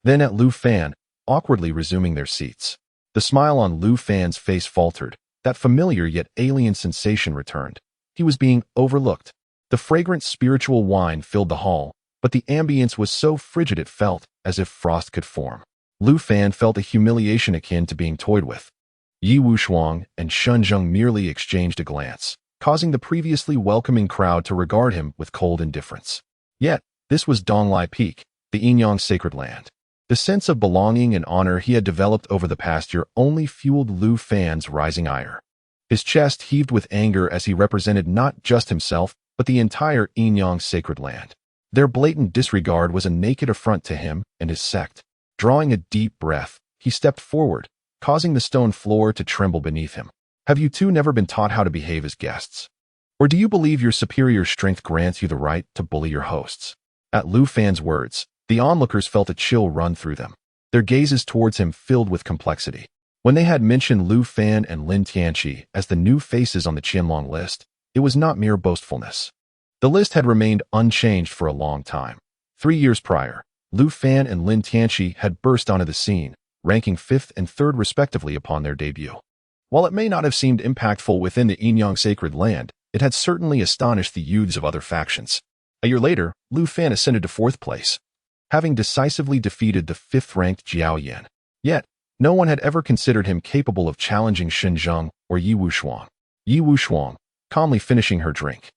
then at Lu Fan, awkwardly resuming their seats. The smile on Lu Fan's face faltered. That familiar yet alien sensation returned. He was being overlooked. The fragrant spiritual wine filled the hall, but the ambience was so frigid it felt as if frost could form. Lu Fan felt a humiliation akin to being toyed with. Yi Wushuang and Shenzheng merely exchanged a glance, causing the previously welcoming crowd to regard him with cold indifference. Yet, this was Donglai Peak, the Enyang sacred land. The sense of belonging and honor he had developed over the past year only fueled Lu Fan's rising ire. His chest heaved with anger as he represented not just himself, but the entire Enyang sacred land. Their blatant disregard was a naked affront to him and his sect. Drawing a deep breath, he stepped forward, causing the stone floor to tremble beneath him. Have you two never been taught how to behave as guests? Or do you believe your superior strength grants you the right to bully your hosts? At Lu Fan's words, the onlookers felt a chill run through them, their gazes towards him filled with complexity. When they had mentioned Lu Fan and Lin Tianqi as the new faces on the Qianlong list, it was not mere boastfulness. The list had remained unchanged for a long time. 3 years prior, Lu Fan and Lin Tianqi had burst onto the scene, ranking 5th and 3rd respectively upon their debut. While it may not have seemed impactful within the Enyang sacred land, it had certainly astonished the youths of other factions. A year later, Lu Fan ascended to 4th place, having decisively defeated the 5th-ranked Jiao Yan. Yet, no one had ever considered him capable of challenging Xinjiang or Yi Wushuang. Yi Wushuang, calmly finishing her drink,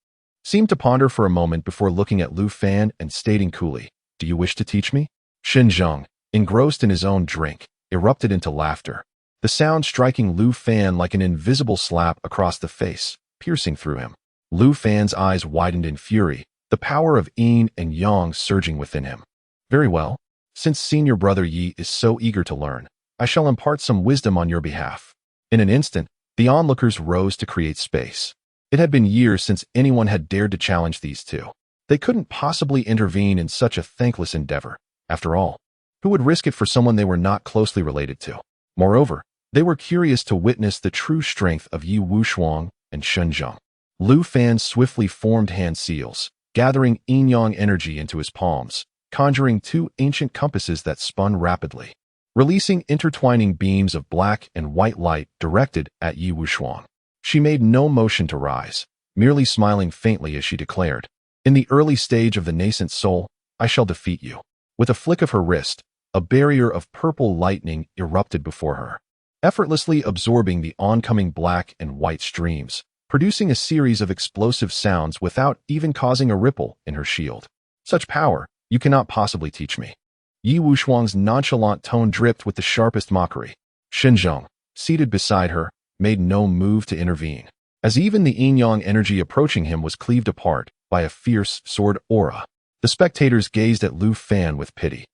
seemed to ponder for a moment before looking at Lu Fan and stating coolly, "Do you wish to teach me?" Xinjiang, engrossed in his own drink, erupted into laughter, the sound striking Lu Fan like an invisible slap across the face, piercing through him. Lu Fan's eyes widened in fury, the power of yin and yang surging within him. Very well. Since Senior Brother Yi is so eager to learn, I shall impart some wisdom on your behalf. In an instant, the onlookers rose to create space. It had been years since anyone had dared to challenge these two. They couldn't possibly intervene in such a thankless endeavor. After all, who would risk it for someone they were not closely related to? Moreover, they were curious to witness the true strength of Yi Wushuang and Shenzheng. Lu Fan swiftly formed hand seals, gathering Enyang energy into his palms, conjuring 2 ancient compasses that spun rapidly, releasing intertwining beams of black and white light directed at Yi Wushuang. She made no motion to rise, merely smiling faintly as she declared, "In the early stage of the nascent soul, I shall defeat you." With a flick of her wrist, a barrier of purple lightning erupted before her, effortlessly absorbing the oncoming black and white streams, producing a series of explosive sounds without even causing a ripple in her shield. Such power, you cannot possibly teach me. Yi Wushuang's nonchalant tone dripped with the sharpest mockery. Xinjiang, seated beside her, made no move to intervene, as even the Enyang energy approaching him was cleaved apart by a fierce sword aura. The spectators gazed at Lu Fan with pity.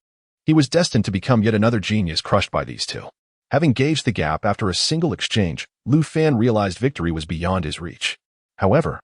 He was destined to become yet another genius crushed by these two. Having gauged the gap after a single exchange, Lu Fan realized victory was beyond his reach. However,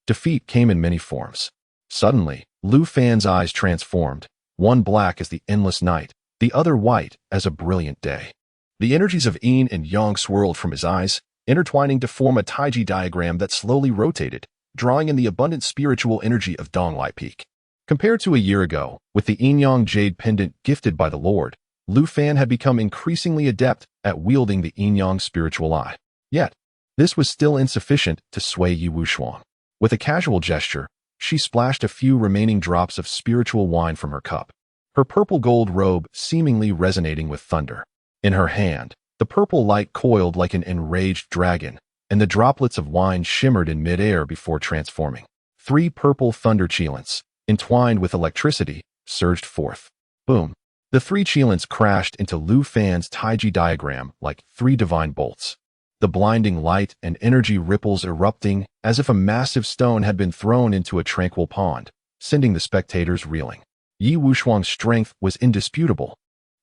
defeat came in many forms. Suddenly, Lu Fan's eyes transformed, one black as the endless night, the other white as a brilliant day. The energies of yin and yang swirled from his eyes, intertwining to form a taiji diagram that slowly rotated, drawing in the abundant spiritual energy of Donglai Peak. Compared to a year ago, with the Yin-Yang jade pendant gifted by the Lord, Lu Fan had become increasingly adept at wielding the Yin-Yang spiritual eye. Yet, this was still insufficient to sway Yi Wushuang. With a casual gesture, she splashed a few remaining drops of spiritual wine from her cup, her purple gold robe seemingly resonating with thunder. In her hand, the purple light coiled like an enraged dragon, and the droplets of wine shimmered in midair before transforming. 3 purple thunder cheilants, entwined with electricity, surged forth. Boom. The 3 cheilants crashed into Lu Fan's Taiji diagram like 3 divine bolts. The blinding light and energy ripples erupting as if a massive stone had been thrown into a tranquil pond, sending the spectators reeling. Yi Wushuang's strength was indisputable,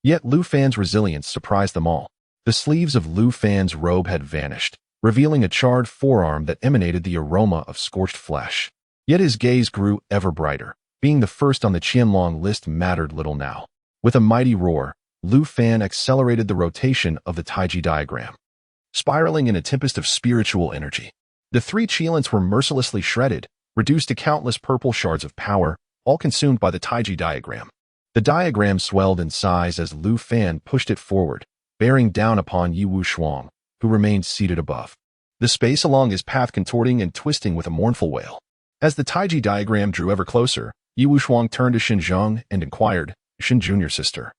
yet Lu Fan's resilience surprised them all. The sleeves of Lu Fan's robe had vanished, revealing a charred forearm that emanated the aroma of scorched flesh. Yet his gaze grew ever brighter. Being the first on the Qianlong list mattered little now. With a mighty roar, Lu Fan accelerated the rotation of the Taiji diagram, spiraling in a tempest of spiritual energy. The 3 cheilants were mercilessly shredded, reduced to countless purple shards of power, all consumed by the Taiji diagram. The diagram swelled in size as Lu Fan pushed it forward, bearing down upon Yi Wushuang, who remained seated above. The space along his path contorting and twisting with a mournful wail. As the Taiji diagram drew ever closer, Yi Wushuang turned to Xinzheng and inquired, "Xin Junior sister,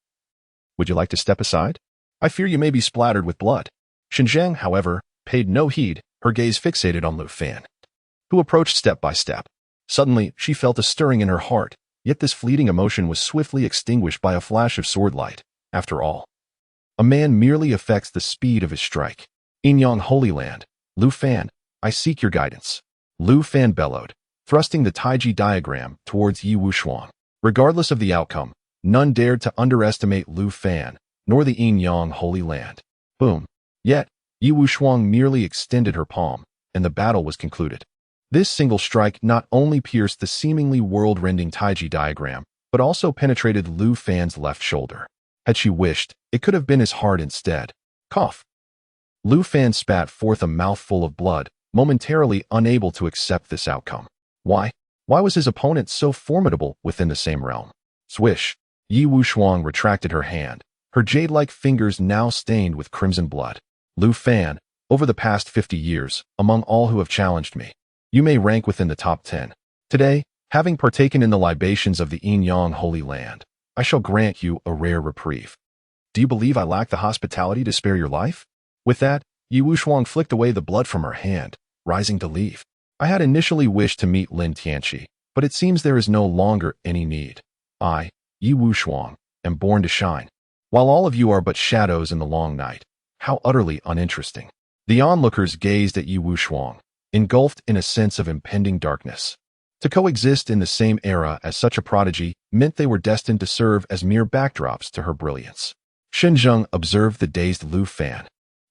would you like to step aside? I fear you may be splattered with blood." Xinzheng, however, paid no heed, her gaze fixated on Lu Fan, who approached step by step. Suddenly, she felt a stirring in her heart, yet this fleeting emotion was swiftly extinguished by a flash of sword light. After all, a man merely affects the speed of his strike. Yin-Yang Holy Land, Lu Fan, I seek your guidance. Lu Fan bellowed, thrusting the Taiji diagram towards Yi Wushuang. Regardless of the outcome, none dared to underestimate Lu Fan, nor the Yin-Yang Holy Land. Boom. Yet, Yi Wushuang merely extended her palm, and the battle was concluded. This single strike not only pierced the seemingly world-rending Taiji diagram, but also penetrated Lu Fan's left shoulder. Had she wished, it could have been his heart instead. Cough. Lu Fan spat forth a mouthful of blood, momentarily unable to accept this outcome. Why? Why was his opponent so formidable within the same realm? Swish. Yi Wushuang retracted her hand, her jade-like fingers now stained with crimson blood. Lu Fan, over the past 50 years, among all who have challenged me, you may rank within the top 10. Today, having partaken in the libations of the Yin-Yang Holy Land, I shall grant you a rare reprieve. Do you believe I lack the hospitality to spare your life? With that, Yi Wushuang flicked away the blood from her hand, rising to leave. I had initially wished to meet Lin Tianqi, but it seems there is no longer any need. I, Yi Wushuang, am born to shine. While all of you are but shadows in the long night, how utterly uninteresting. The onlookers gazed at Yi Wushuang, engulfed in a sense of impending darkness. To coexist in the same era as such a prodigy meant they were destined to serve as mere backdrops to her brilliance. Xinzheng observed the dazed Lu Fan.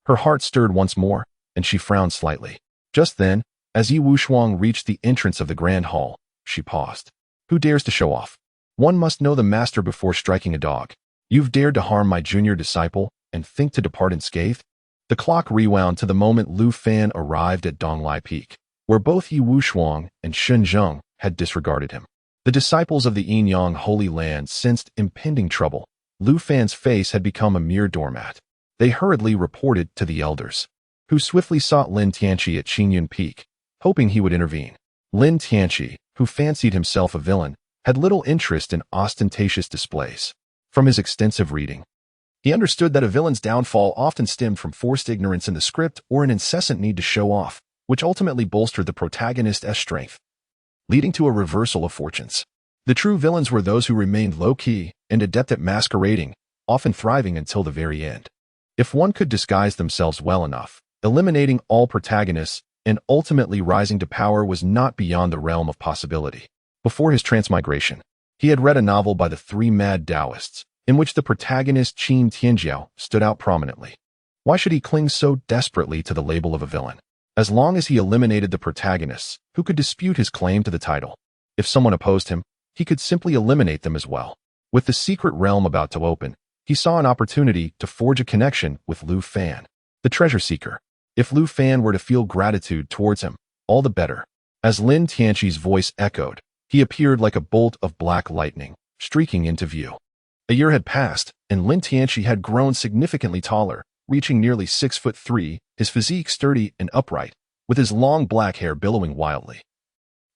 Her heart stirred once more, and she frowned slightly. Just then, as Yi Wushuang reached the entrance of the grand hall, she paused. Who dares to show off? One must know the master before striking a dog. You've dared to harm my junior disciple and think to depart unscathed? The clock rewound to the moment Lu Fan arrived at Donglai Peak, where both Yi Wushuang and Xinzheng had disregarded him. The disciples of the Yin-Yang Holy Land sensed impending trouble. Lu Fan's face had become a mere doormat. They hurriedly reported to the elders, who swiftly sought Lin Tianqi at Qingyun Peak, hoping he would intervene. Lin Tianqi, who fancied himself a villain, had little interest in ostentatious displays. From his extensive reading, he understood that a villain's downfall often stemmed from forced ignorance in the script or an incessant need to show off, which ultimately bolstered the protagonist's strength, leading to a reversal of fortunes. The true villains were those who remained low-key and adept at masquerading, often thriving until the very end. If one could disguise themselves well enough, eliminating all protagonists and ultimately rising to power was not beyond the realm of possibility. Before his transmigration, he had read a novel by the three mad Taoists, in which the protagonist Qin Tianjiao stood out prominently. Why should he cling so desperately to the label of a villain? As long as he eliminated the protagonists, who could dispute his claim to the title? If someone opposed him, he could simply eliminate them as well. With the secret realm about to open, he saw an opportunity to forge a connection with Lu Fan, the treasure seeker. If Lu Fan were to feel gratitude towards him, all the better. As Lin Tianqi's voice echoed, He appeared like a bolt of black lightning, streaking into view. A year had passed, and Lin Tianqi had grown significantly taller, reaching nearly 6'3", his physique sturdy and upright, with his long black hair billowing wildly.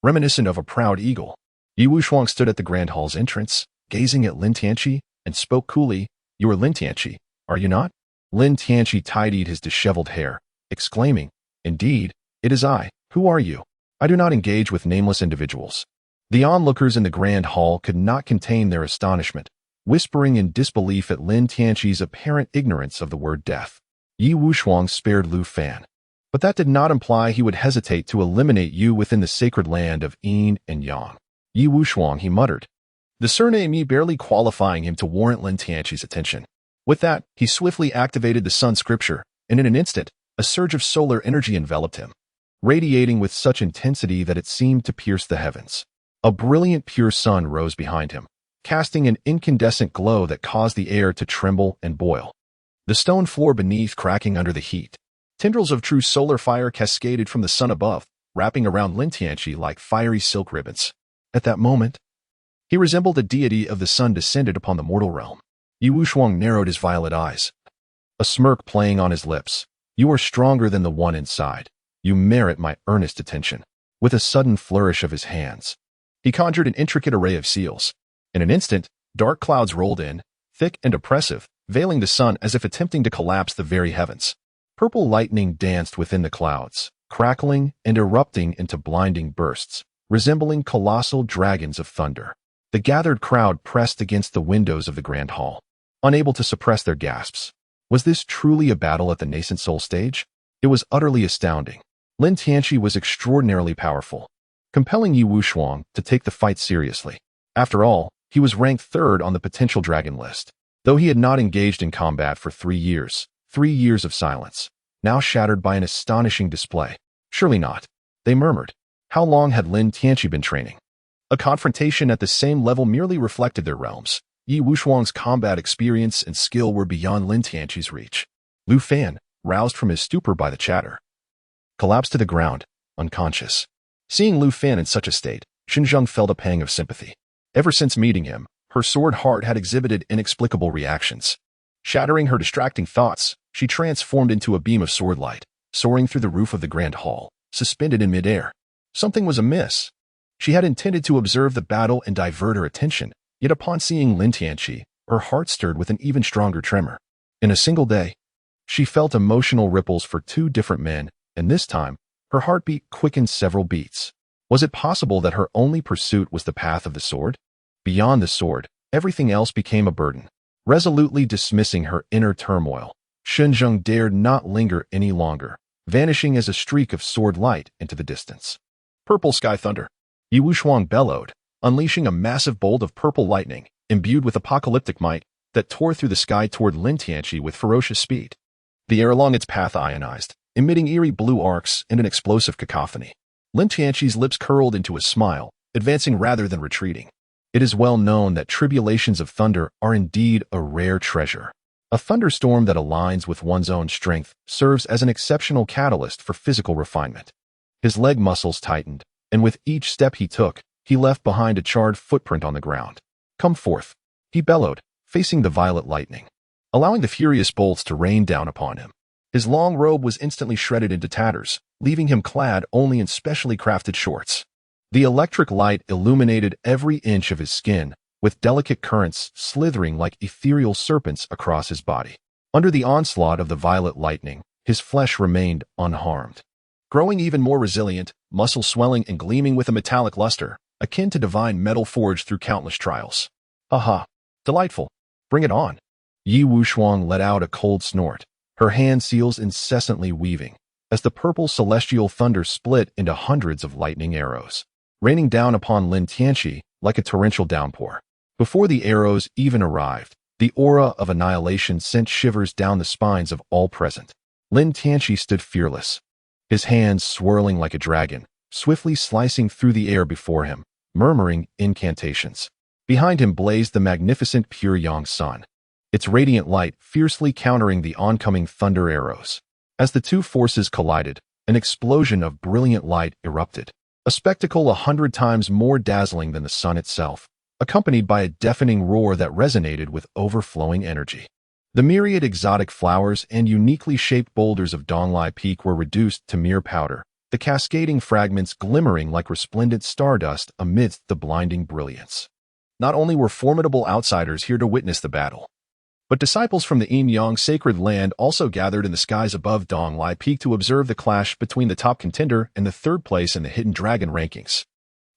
Reminiscent of a proud eagle, Yi Wushuang stood at the Grand Hall's entrance, gazing at Lin Tianqi, and spoke coolly, "You are Lin Tianqi, are you not?" Lin Tianqi tidied his disheveled hair, exclaiming, "Indeed, it is I. Who are you? I do not engage with nameless individuals." The onlookers in the Grand Hall could not contain their astonishment, whispering in disbelief at Lin Tianqi's apparent ignorance of the word death. Yi Wushuang spared Lu Fan, but that did not imply he would hesitate to eliminate you within the sacred land of Yin and Yang. Yi Wushuang, he muttered, the surname Yi barely qualifying him to warrant Lin Tianqi's attention. With that, he swiftly activated the sun scripture, and in an instant, a surge of solar energy enveloped him, radiating with such intensity that it seemed to pierce the heavens. A brilliant pure sun rose behind him, casting an incandescent glow that caused the air to tremble and boil. The stone floor beneath cracking under the heat. Tendrils of true solar fire cascaded from the sun above, wrapping around Lin Tianqi like fiery silk ribbons. At that moment, he resembled a deity of the sun descended upon the mortal realm. Yi Wushuang narrowed his violet eyes, a smirk playing on his lips. "You are stronger than the one inside. You merit my earnest attention." With a sudden flourish of his hands, he conjured an intricate array of seals. In an instant, dark clouds rolled in, thick and oppressive, veiling the sun as if attempting to collapse the very heavens. Purple lightning danced within the clouds, crackling and erupting into blinding bursts, resembling colossal dragons of thunder. The gathered crowd pressed against the windows of the Grand Hall, unable to suppress their gasps. Was this truly a battle at the nascent soul stage? It was utterly astounding. Lin Tianqi was extraordinarily powerful, compelling Yi Wushuang to take the fight seriously. After all, he was ranked third on the potential dragon list. Though he had not engaged in combat for 3 years, 3 years of silence, now shattered by an astonishing display. Surely not, they murmured. How long had Lin Tianqi been training? A confrontation at the same level merely reflected their realms. Yi Wushuang's combat experience and skill were beyond Lin Tianqi's reach. Lu Fan, roused from his stupor by the chatter, collapsed to the ground, unconscious. Seeing Lu Fan in such a state, Xinzheng felt a pang of sympathy. Ever since meeting him, her sword heart had exhibited inexplicable reactions. Shattering her distracting thoughts, she transformed into a beam of sword light, soaring through the roof of the Grand Hall, suspended in midair. Something was amiss. She had intended to observe the battle and divert her attention, yet upon seeing Lin Tianqi, her heart stirred with an even stronger tremor. In a single day, she felt emotional ripples for 2 different men, and this time, her heartbeat quickened several beats. Was it possible that her only pursuit was the path of the sword? Beyond the sword, everything else became a burden. Resolutely dismissing her inner turmoil, Xinzheng dared not linger any longer, vanishing as a streak of sword light into the distance. Purple sky thunder. Yi Wushuang bellowed, unleashing a massive bolt of purple lightning, imbued with apocalyptic might, that tore through the sky toward Lin Tianqi with ferocious speed. The air along its path ionized, emitting eerie blue arcs and an explosive cacophony. Lin Tianqi's lips curled into a smile, advancing rather than retreating. It is well known that tribulations of thunder are indeed a rare treasure. A thunderstorm that aligns with one's own strength serves as an exceptional catalyst for physical refinement. His leg muscles tightened, and with each step he took, he left behind a charred footprint on the ground. "Come forth," he bellowed, facing the violet lightning, allowing the furious bolts to rain down upon him. His long robe was instantly shredded into tatters, leaving him clad only in specially crafted shorts. The electric light illuminated every inch of his skin, with delicate currents slithering like ethereal serpents across his body. Under the onslaught of the violet lightning, his flesh remained unharmed, growing even more resilient, muscles swelling and gleaming with a metallic luster, akin to divine metal forged through countless trials. "Aha! Delightful! Bring it on!" Yi Wushuang let out a cold snort, her hand seals incessantly weaving, as the purple celestial thunder split into hundreds of lightning arrows, raining down upon Lin Tianqi like a torrential downpour. Before the arrows even arrived, the aura of annihilation sent shivers down the spines of all present. Lin Tianqi stood fearless, his hands swirling like a dragon, swiftly slicing through the air before him, murmuring incantations. Behind him blazed the magnificent pure yang sun, its radiant light fiercely countering the oncoming thunder arrows. As the two forces collided, an explosion of brilliant light erupted. a spectacle 100 times more dazzling than the sun itself, accompanied by a deafening roar that resonated with overflowing energy. The myriad exotic flowers and uniquely shaped boulders of Donglai Peak were reduced to mere powder, the cascading fragments glimmering like resplendent stardust amidst the blinding brilliance. Not only were formidable outsiders here to witness the battle, but disciples from the Yin-Yang sacred land also gathered in the skies above Donglai Peak to observe the clash between the top contender and the third place in the Hidden Dragon rankings.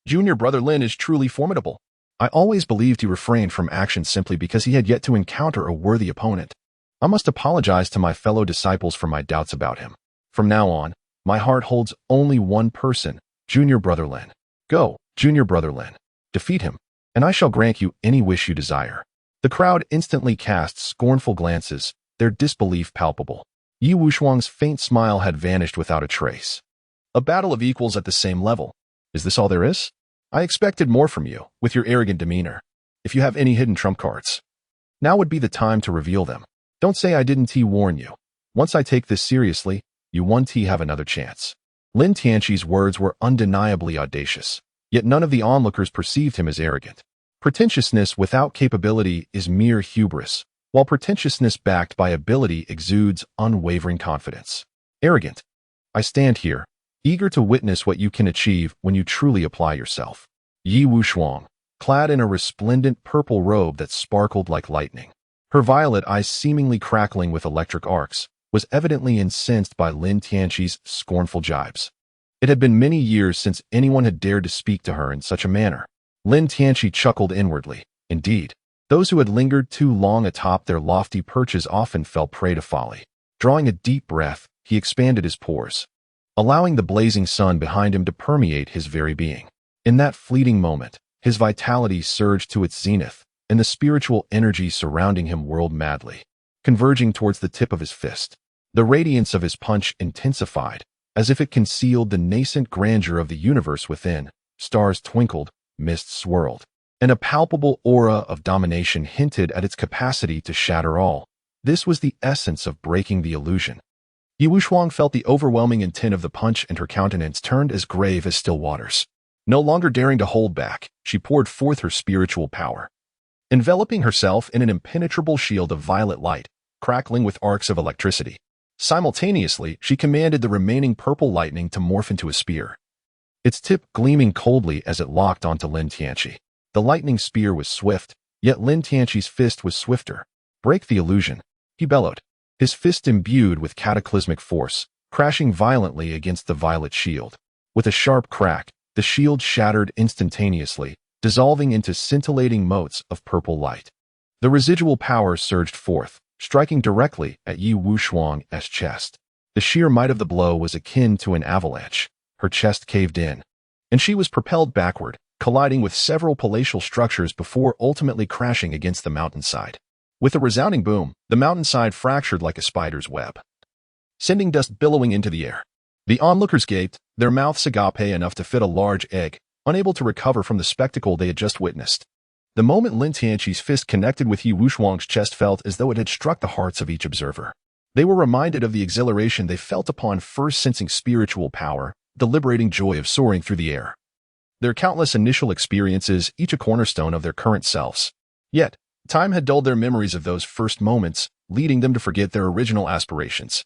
Junior brother Lin is truly formidable. I always believed he refrained from action simply because he had yet to encounter a worthy opponent. I must apologize to my fellow disciples for my doubts about him. From now on, my heart holds only one person, Junior brother Lin. Go, Junior brother Lin. Defeat him, and I shall grant you any wish you desire. The crowd instantly cast scornful glances, their disbelief palpable. Yi Wushuang's faint smile had vanished without a trace. A battle of equals at the same level. Is this all there is? I expected more from you, with your arrogant demeanor. If you have any hidden trump cards, now would be the time to reveal them. Don't say I didn't warn you. Once I take this seriously, you won't have another chance. Lin Tianqi's words were undeniably audacious, yet none of the onlookers perceived him as arrogant. Pretentiousness without capability is mere hubris, while pretentiousness backed by ability exudes unwavering confidence. Arrogant. I stand here, eager to witness what you can achieve when you truly apply yourself. Yi Wushuang, clad in a resplendent purple robe that sparkled like lightning, her violet eyes seemingly crackling with electric arcs, was evidently incensed by Lin Tianqi's scornful jibes. It had been many years since anyone had dared to speak to her in such a manner. Lin Tianqi chuckled inwardly. Indeed, those who had lingered too long atop their lofty perches often fell prey to folly. Drawing a deep breath, he expanded his pores, allowing the blazing sun behind him to permeate his very being. In that fleeting moment, his vitality surged to its zenith, and the spiritual energy surrounding him whirled madly, converging towards the tip of his fist. The radiance of his punch intensified, as if it concealed the nascent grandeur of the universe within. Stars twinkled, mists swirled, and a palpable aura of domination hinted at its capacity to shatter all. This was the essence of breaking the illusion. Yi Wushuang felt the overwhelming intent of the punch, and her countenance turned as grave as still waters. No longer daring to hold back, she poured forth her spiritual power, enveloping herself in an impenetrable shield of violet light, crackling with arcs of electricity. Simultaneously, she commanded the remaining purple lightning to morph into a spear, its tip gleaming coldly as it locked onto Lin Tianqi. The lightning spear was swift, yet Lin Tianqi's fist was swifter. Break the illusion, he bellowed, his fist imbued with cataclysmic force, crashing violently against the violet shield. With a sharp crack, the shield shattered instantaneously, dissolving into scintillating motes of purple light. The residual power surged forth, striking directly at Yi Wushuang's chest. The sheer might of the blow was akin to an avalanche. Her chest caved in, and she was propelled backward, colliding with several palatial structures before ultimately crashing against the mountainside. With a resounding boom, the mountainside fractured like a spider's web, sending dust billowing into the air. The onlookers gaped, their mouths agape enough to fit a large egg, unable to recover from the spectacle they had just witnessed. The moment Lin Tianqi's fist connected with Yi Wushuang's chest felt as though it had struck the hearts of each observer. They were reminded of the exhilaration they felt upon first sensing spiritual power, the liberating joy of soaring through the air. Their countless initial experiences, each a cornerstone of their current selves. Yet, time had dulled their memories of those first moments, leading them to forget their original aspirations.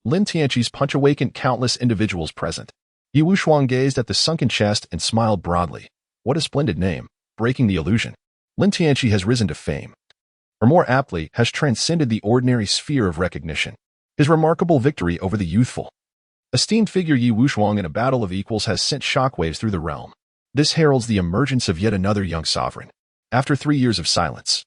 Lin Tianqi's punch awakened countless individuals present. Yi Wushuang gazed at the sunken chest and smiled broadly. What a splendid name, breaking the illusion. Lin Tianqi has risen to fame, or more aptly, has transcended the ordinary sphere of recognition. His remarkable victory over the youthful, esteemed figure Yi Wushuang in a battle of equals has sent shockwaves through the realm. This heralds the emergence of yet another young sovereign. After 3 years of silence,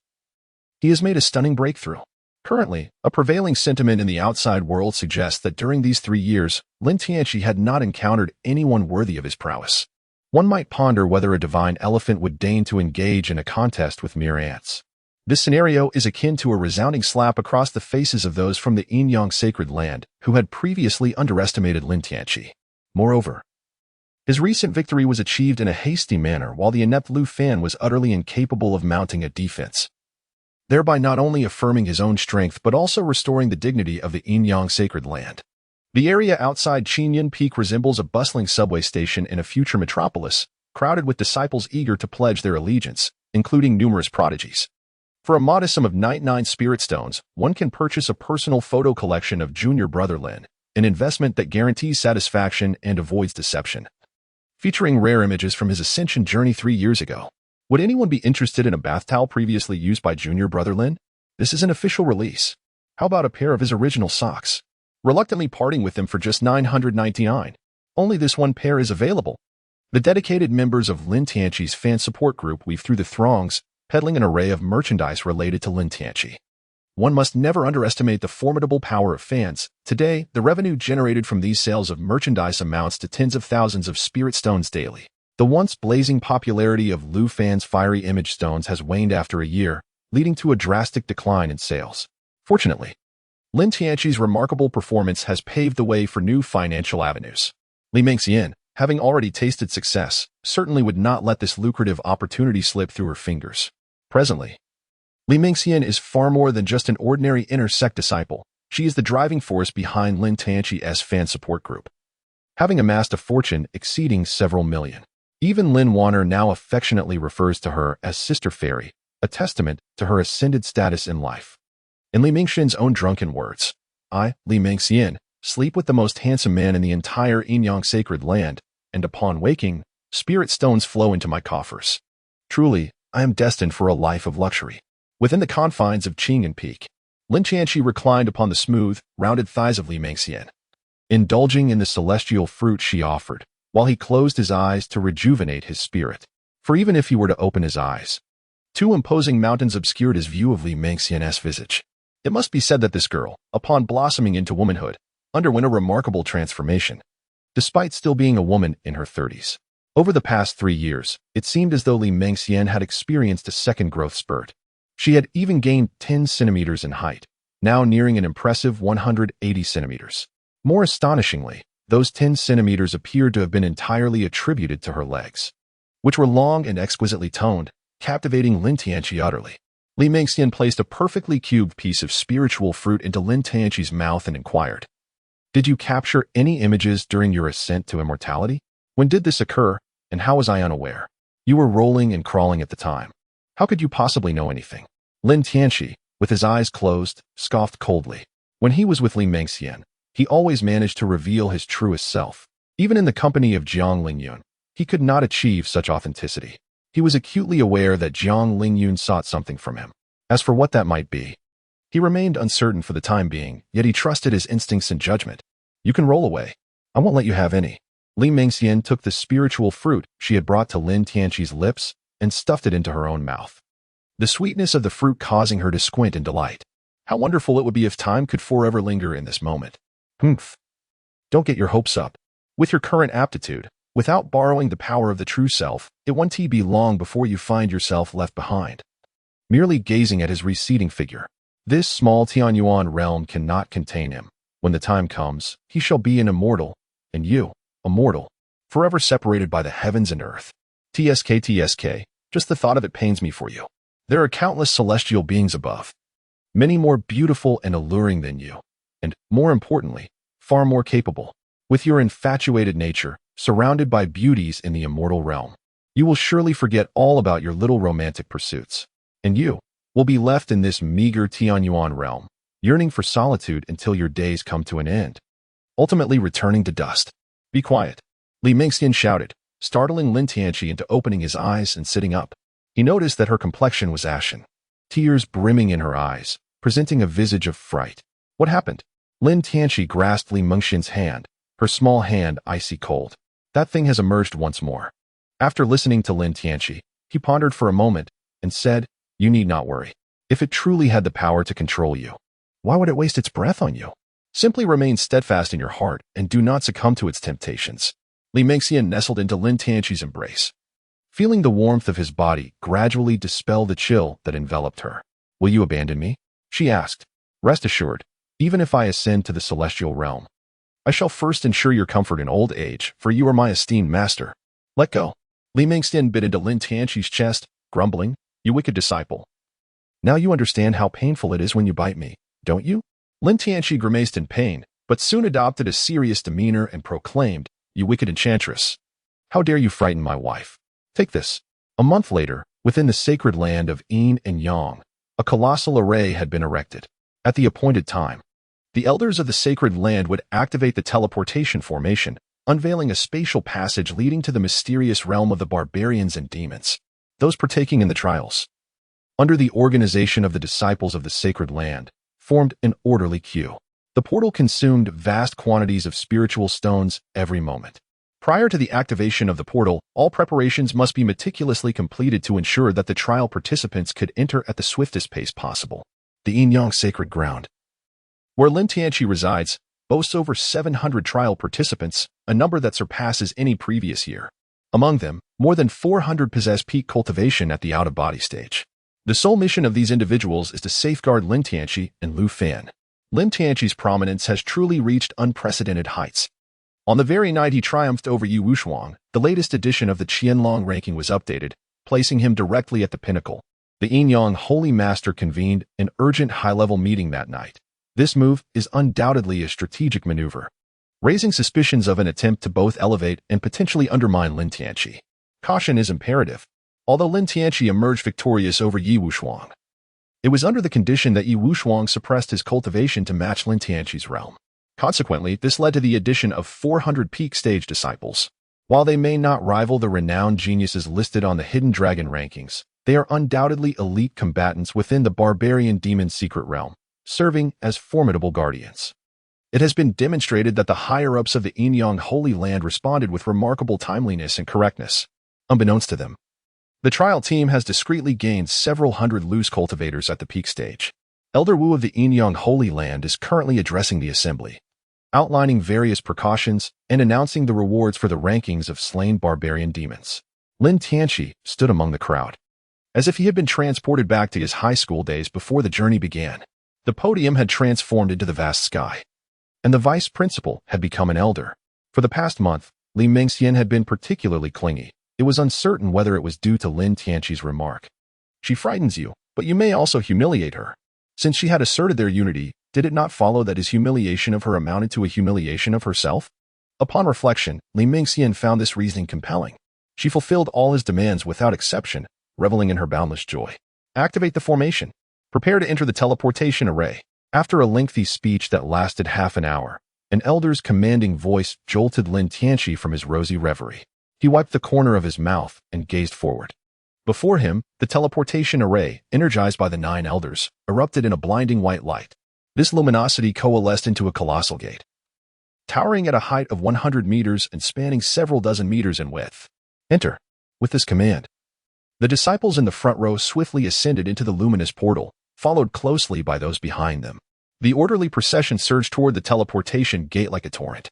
he has made a stunning breakthrough. Currently, a prevailing sentiment in the outside world suggests that during these 3 years, Lin Tianqi had not encountered anyone worthy of his prowess. One might ponder whether a divine elephant would deign to engage in a contest with mere ants. This scenario is akin to a resounding slap across the faces of those from the Yin-Yang sacred land who had previously underestimated Lin Tianqi. Moreover, his recent victory was achieved in a hasty manner while the inept Lu Fan was utterly incapable of mounting a defense, thereby not only affirming his own strength but also restoring the dignity of the Yin-Yang sacred land. The area outside Qingyun Peak resembles a bustling subway station in a future metropolis, crowded with disciples eager to pledge their allegiance, including numerous prodigies. For a modest sum of 99 spirit stones, one can purchase a personal photo collection of junior brother Lin, an investment that guarantees satisfaction and avoids deception. Featuring rare images from his ascension journey 3 years ago. Would anyone be interested in a bath towel previously used by junior brother Lin? This is an official release. How about a pair of his original socks? Reluctantly parting with them for just $999. Only this one pair is available. The dedicated members of Lin Tianqi's fan support group weave through the throngs, peddling an array of merchandise related to Lin Tianqi. One must never underestimate the formidable power of fans. Today, the revenue generated from these sales of merchandise amounts to tens of thousands of spirit stones daily. The once blazing popularity of Lu fans' fiery image stones has waned after a year, leading to a drastic decline in sales. Fortunately, Lin Tianqi's remarkable performance has paved the way for new financial avenues. Li Mengxian, having already tasted success, certainly would not let this lucrative opportunity slip through her fingers. Presently, Li Mengxian is far more than just an ordinary inner sect disciple. She is the driving force behind Lin Tianqi's fan support group, having amassed a fortune exceeding several million. Even Lin Wanner now affectionately refers to her as Sister Fairy, a testament to her ascended status in life. In Li Mengxian's own drunken words, I, Li Mengxian, sleep with the most handsome man in the entire Yinyang sacred land, and upon waking, spirit stones flow into my coffers. Truly, I am destined for a life of luxury. Within the confines of Qingyun Peak, Lin Tianqi reclined upon the smooth, rounded thighs of Li Mengxian, indulging in the celestial fruit she offered, while he closed his eyes to rejuvenate his spirit. For even if he were to open his eyes, 2 imposing mountains obscured his view of Li Mengxian's visage. It must be said that this girl, upon blossoming into womanhood, underwent a remarkable transformation. Despite still being a woman in her 30s. Over the past 3 years, it seemed as though Li Mengxian had experienced a second growth spurt. She had even gained 10 centimeters in height, now nearing an impressive 180 centimeters. More astonishingly, those 10 centimeters appeared to have been entirely attributed to her legs, which were long and exquisitely toned, captivating Lin Tianqi utterly. Li Mengxian placed a perfectly cubed piece of spiritual fruit into Lin Tianqi's mouth and inquired, Did you capture any images during your ascent to immortality? When did this occur, and how was I unaware? You were rolling and crawling at the time. How could you possibly know anything? Lin Tianqi, with his eyes closed, scoffed coldly. When he was with Li Mengxian, he always managed to reveal his truest self. Even in the company of Jiang Lingyun, he could not achieve such authenticity. He was acutely aware that Jiang Lingyun sought something from him. As for what that might be, he remained uncertain for the time being, yet he trusted his instincts and judgment. You can roll away. I won't let you have any. Li Mengxian took the spiritual fruit she had brought to Lin Tianqi's lips and stuffed it into her own mouth, the sweetness of the fruit causing her to squint in delight. How wonderful it would be if time could forever linger in this moment. Humph. Don't get your hopes up. With your current aptitude, without borrowing the power of the true self, it won't be long before you find yourself left behind. Merely gazing at his receding figure, this small Tianyuan realm cannot contain him. When the time comes, he shall be an immortal, and you, a mortal, forever separated by the heavens and earth. TSK, just the thought of it pains me for you. There are countless celestial beings above, many more beautiful and alluring than you, and, more importantly, far more capable. With your infatuated nature, surrounded by beauties in the immortal realm, you will surely forget all about your little romantic pursuits, and you will be left in this meager Tianyuan realm, yearning for solitude until your days come to an end, ultimately returning to dust. Be quiet, Li Mengxian shouted, startling Lin Tianqi into opening his eyes and sitting up. He noticed that her complexion was ashen, tears brimming in her eyes, presenting a visage of fright. What happened? Lin Tianqi grasped Li Mengxian's hand, her small hand icy cold. That thing has emerged once more. After listening to Lin Tianqi, he pondered for a moment and said, You need not worry. If it truly had the power to control you, why would it waste its breath on you? Simply remain steadfast in your heart and do not succumb to its temptations. Li Mengxian nestled into Lin Tianqi's embrace, feeling the warmth of his body gradually dispel the chill that enveloped her. Will you abandon me? She asked. Rest assured, even if I ascend to the celestial realm, I shall first ensure your comfort in old age, for you are my esteemed master. Let go. Li Mengxian bit into Lin Tianqi's chest, grumbling, You wicked disciple. Now you understand how painful it is when you bite me, don't you? Lin Tianqi grimaced in pain, but soon adopted a serious demeanor and proclaimed, "You wicked enchantress! How dare you frighten my wife? Take this." A month later, within the sacred land of Yin and Yang, a colossal array had been erected. At the appointed time, the elders of the sacred land would activate the teleportation formation, unveiling a spatial passage leading to the mysterious realm of the barbarians and demons, those partaking in the trials. Under the organization of the disciples of the sacred land, formed an orderly queue. The portal consumed vast quantities of spiritual stones every moment. Prior to the activation of the portal, all preparations must be meticulously completed to ensure that the trial participants could enter at the swiftest pace possible. The Yin-Yang sacred ground, where Lin Tianqi resides, boasts over 700 trial participants, a number that surpasses any previous year. Among them, more than 400 possess peak cultivation at the out-of-body stage. The sole mission of these individuals is to safeguard Lin Tianqi and Lu Fan. Lin Tianqi's prominence has truly reached unprecedented heights. On the very night he triumphed over Yi Wushuang, the latest edition of the Qianlong ranking was updated, placing him directly at the pinnacle. The Yin-Yang Holy Master convened an urgent high-level meeting that night. This move is undoubtedly a strategic maneuver, raising suspicions of an attempt to both elevate and potentially undermine Lin Tianqi. Caution is imperative. Although Lin Tianqi emerged victorious over Yi Wushuang, it was under the condition that Yi Wushuang suppressed his cultivation to match Lin Tianqi's realm. Consequently, this led to the addition of 400 peak stage disciples. While they may not rival the renowned geniuses listed on the Hidden Dragon rankings, they are undoubtedly elite combatants within the barbarian demon secret realm, serving as formidable guardians. It has been demonstrated that the higher-ups of the Yin-Yang Holy Land responded with remarkable timeliness and correctness. Unbeknownst to them, the trial team has discreetly gained several hundred loose cultivators at the peak stage. Elder Wu of the Yin-Yang Holy Land is currently addressing the assembly, outlining various precautions and announcing the rewards for the rankings of slain barbarian demons. Lin Tianqi stood among the crowd, as if he had been transported back to his high school days before the journey began. The podium had transformed into the vast sky, and the vice principal had become an elder. For the past month, Li Mingxian had been particularly clingy. It was uncertain whether it was due to Lin Tianqi's remark, "She frightens you, but you may also humiliate her." Since she had asserted their unity, did it not follow that his humiliation of her amounted to a humiliation of herself? Upon reflection, Li Mingxian found this reasoning compelling. She fulfilled all his demands without exception, reveling in her boundless joy. Activate the formation. Prepare to enter the teleportation array. After a lengthy speech that lasted half an hour, an elder's commanding voice jolted Lin Tianqi from his rosy reverie. He wiped the corner of his mouth and gazed forward. Before him, the teleportation array, energized by the 9 elders, erupted in a blinding white light. This luminosity coalesced into a colossal gate, towering at a height of 100 meters and spanning several dozen meters in width. Enter. With this command, the disciples in the front row swiftly ascended into the luminous portal, followed closely by those behind them. The orderly procession surged toward the teleportation gate like a torrent.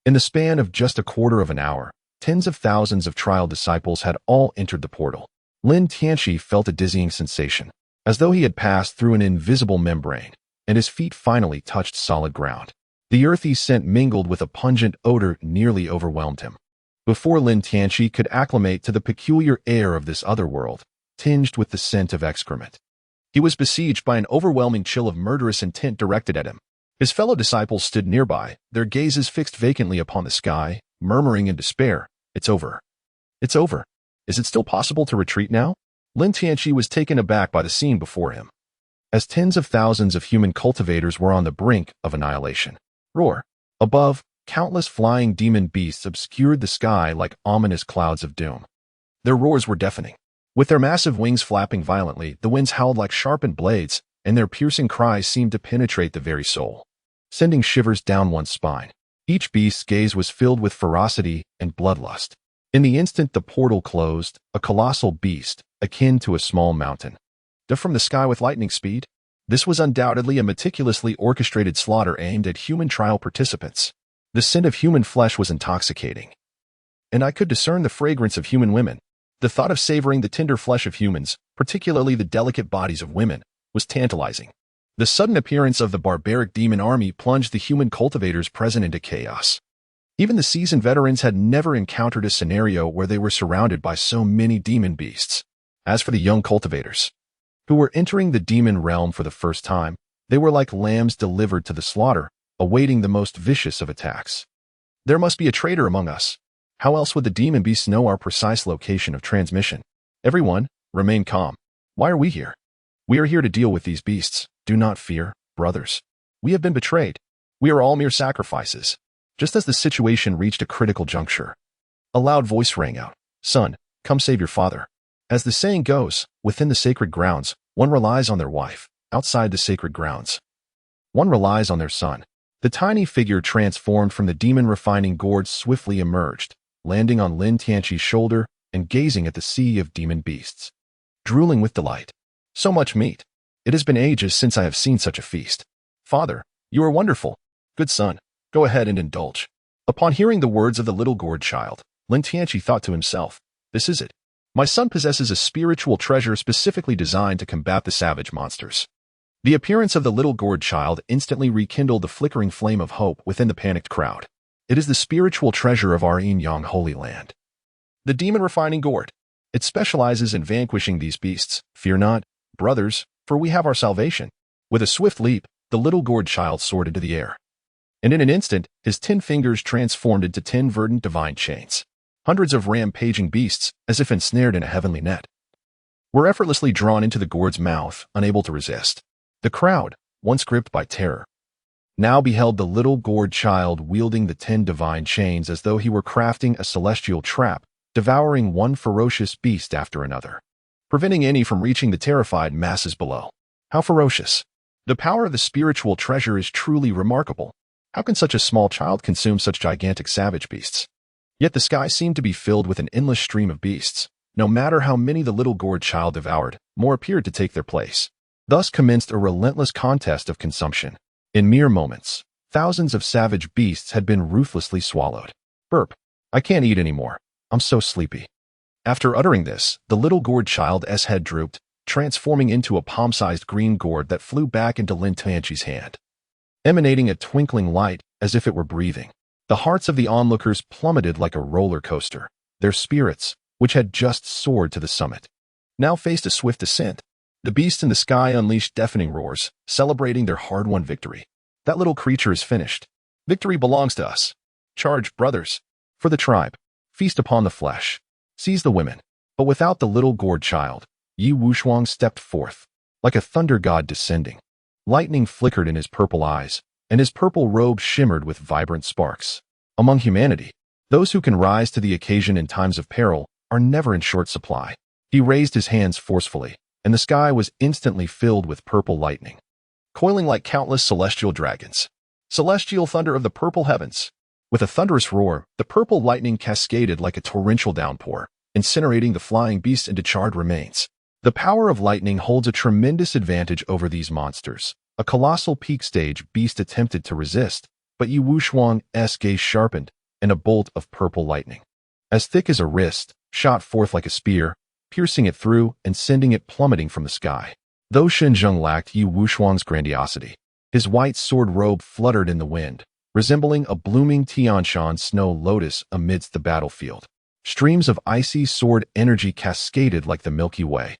In the span of just a quarter of an hour, tens of thousands of trial disciples had all entered the portal. Lin Tianqi felt a dizzying sensation, as though he had passed through an invisible membrane, and his feet finally touched solid ground. The earthy scent mingled with a pungent odor nearly overwhelmed him. Before Lin Tianqi could acclimate to the peculiar air of this other world, tinged with the scent of excrement, he was besieged by an overwhelming chill of murderous intent directed at him. His fellow disciples stood nearby, their gazes fixed vacantly upon the sky, murmuring in despair, "It's over. It's over. Is it still possible to retreat now?" Lin Tianqi was taken aback by the scene before him, as tens of thousands of human cultivators were on the brink of annihilation. Roar. Above, countless flying demon beasts obscured the sky like ominous clouds of doom. Their roars were deafening. With their massive wings flapping violently, the winds howled like sharpened blades, and their piercing cries seemed to penetrate the very soul, sending shivers down one's spine. Each beast's gaze was filled with ferocity and bloodlust. In the instant the portal closed, a colossal beast, akin to a small mountain, dove from the sky with lightning speed. This was undoubtedly a meticulously orchestrated slaughter aimed at human trial participants. The scent of human flesh was intoxicating, and I could discern the fragrance of human women. The thought of savoring the tender flesh of humans, particularly the delicate bodies of women, was tantalizing. The sudden appearance of the barbaric demon army plunged the human cultivators present into chaos. Even the seasoned veterans had never encountered a scenario where they were surrounded by so many demon beasts. As for the young cultivators, who were entering the demon realm for the first time, they were like lambs delivered to the slaughter, awaiting the most vicious of attacks. There must be a traitor among us. How else would the demon beasts know our precise location of transmission? Everyone, remain calm. Why are we here? We are here to deal with these beasts. Do not fear, brothers. We have been betrayed. We are all mere sacrifices. Just as the situation reached a critical juncture, a loud voice rang out. Son, come save your father. As the saying goes, within the sacred grounds, one relies on their wife. Outside the sacred grounds, one relies on their son. The tiny figure transformed from the demon-refining gourd swiftly emerged, landing on Lin Tianqi's shoulder and gazing at the sea of demon beasts, drooling with delight. So much meat. It has been ages since I have seen such a feast. Father, you are wonderful. Good son, go ahead and indulge. Upon hearing the words of the little gourd child, Lin Tianqi thought to himself, this is it. My son possesses a spiritual treasure specifically designed to combat the savage monsters. The appearance of the little gourd child instantly rekindled the flickering flame of hope within the panicked crowd. It is the spiritual treasure of our Yin-Yang Holy Land. The demon-refining gourd. It specializes in vanquishing these beasts. Fear not, brothers, for we have our salvation. With a swift leap, the little gourd child soared into the air. And in an instant, his 10 fingers transformed into 10 verdant divine chains. Hundreds of rampaging beasts, as if ensnared in a heavenly net, were effortlessly drawn into the gourd's mouth, unable to resist. The crowd, once gripped by terror, now beheld the little gourd child wielding the 10 divine chains as though he were crafting a celestial trap, devouring one ferocious beast after another, preventing any from reaching the terrified masses below. How ferocious! The power of the spiritual treasure is truly remarkable. How can such a small child consume such gigantic savage beasts? Yet the sky seemed to be filled with an endless stream of beasts. No matter how many the little gourd child devoured, more appeared to take their place. Thus commenced a relentless contest of consumption. In mere moments, thousands of savage beasts had been ruthlessly swallowed. Burp. I can't eat anymore. I'm so sleepy. After uttering this, the little gourd child's head drooped, transforming into a palm-sized green gourd that flew back into Lin Tianqi's hand, emanating a twinkling light as if it were breathing. The hearts of the onlookers plummeted like a roller coaster. Their spirits, which had just soared to the summit, now faced a swift descent. The beasts in the sky unleashed deafening roars, celebrating their hard-won victory. That little creature is finished. Victory belongs to us. Charge, brothers. For the tribe. Feast upon the flesh. Seize the women. But without the little gourd child, Yi Wushuang stepped forth, like a thunder god descending. Lightning flickered in his purple eyes, and his purple robe shimmered with vibrant sparks. Among humanity, those who can rise to the occasion in times of peril are never in short supply. He raised his hands forcefully, and the sky was instantly filled with purple lightning, coiling like countless celestial dragons. Celestial thunder of the purple heavens. With a thunderous roar, the purple lightning cascaded like a torrential downpour, incinerating the flying beasts into charred remains. The power of lightning holds a tremendous advantage over these monsters. A colossal peak stage beast attempted to resist, but Yi Wushuang's gaze sharpened, and a bolt of purple lightning, as thick as a wrist, shot forth like a spear, piercing it through and sending it plummeting from the sky. Though Shenzheng lacked Yi Wushuang's grandiosity, his white sword robe fluttered in the wind, resembling a blooming Tianshan snow lotus amidst the battlefield. Streams of icy sword energy cascaded like the Milky Way,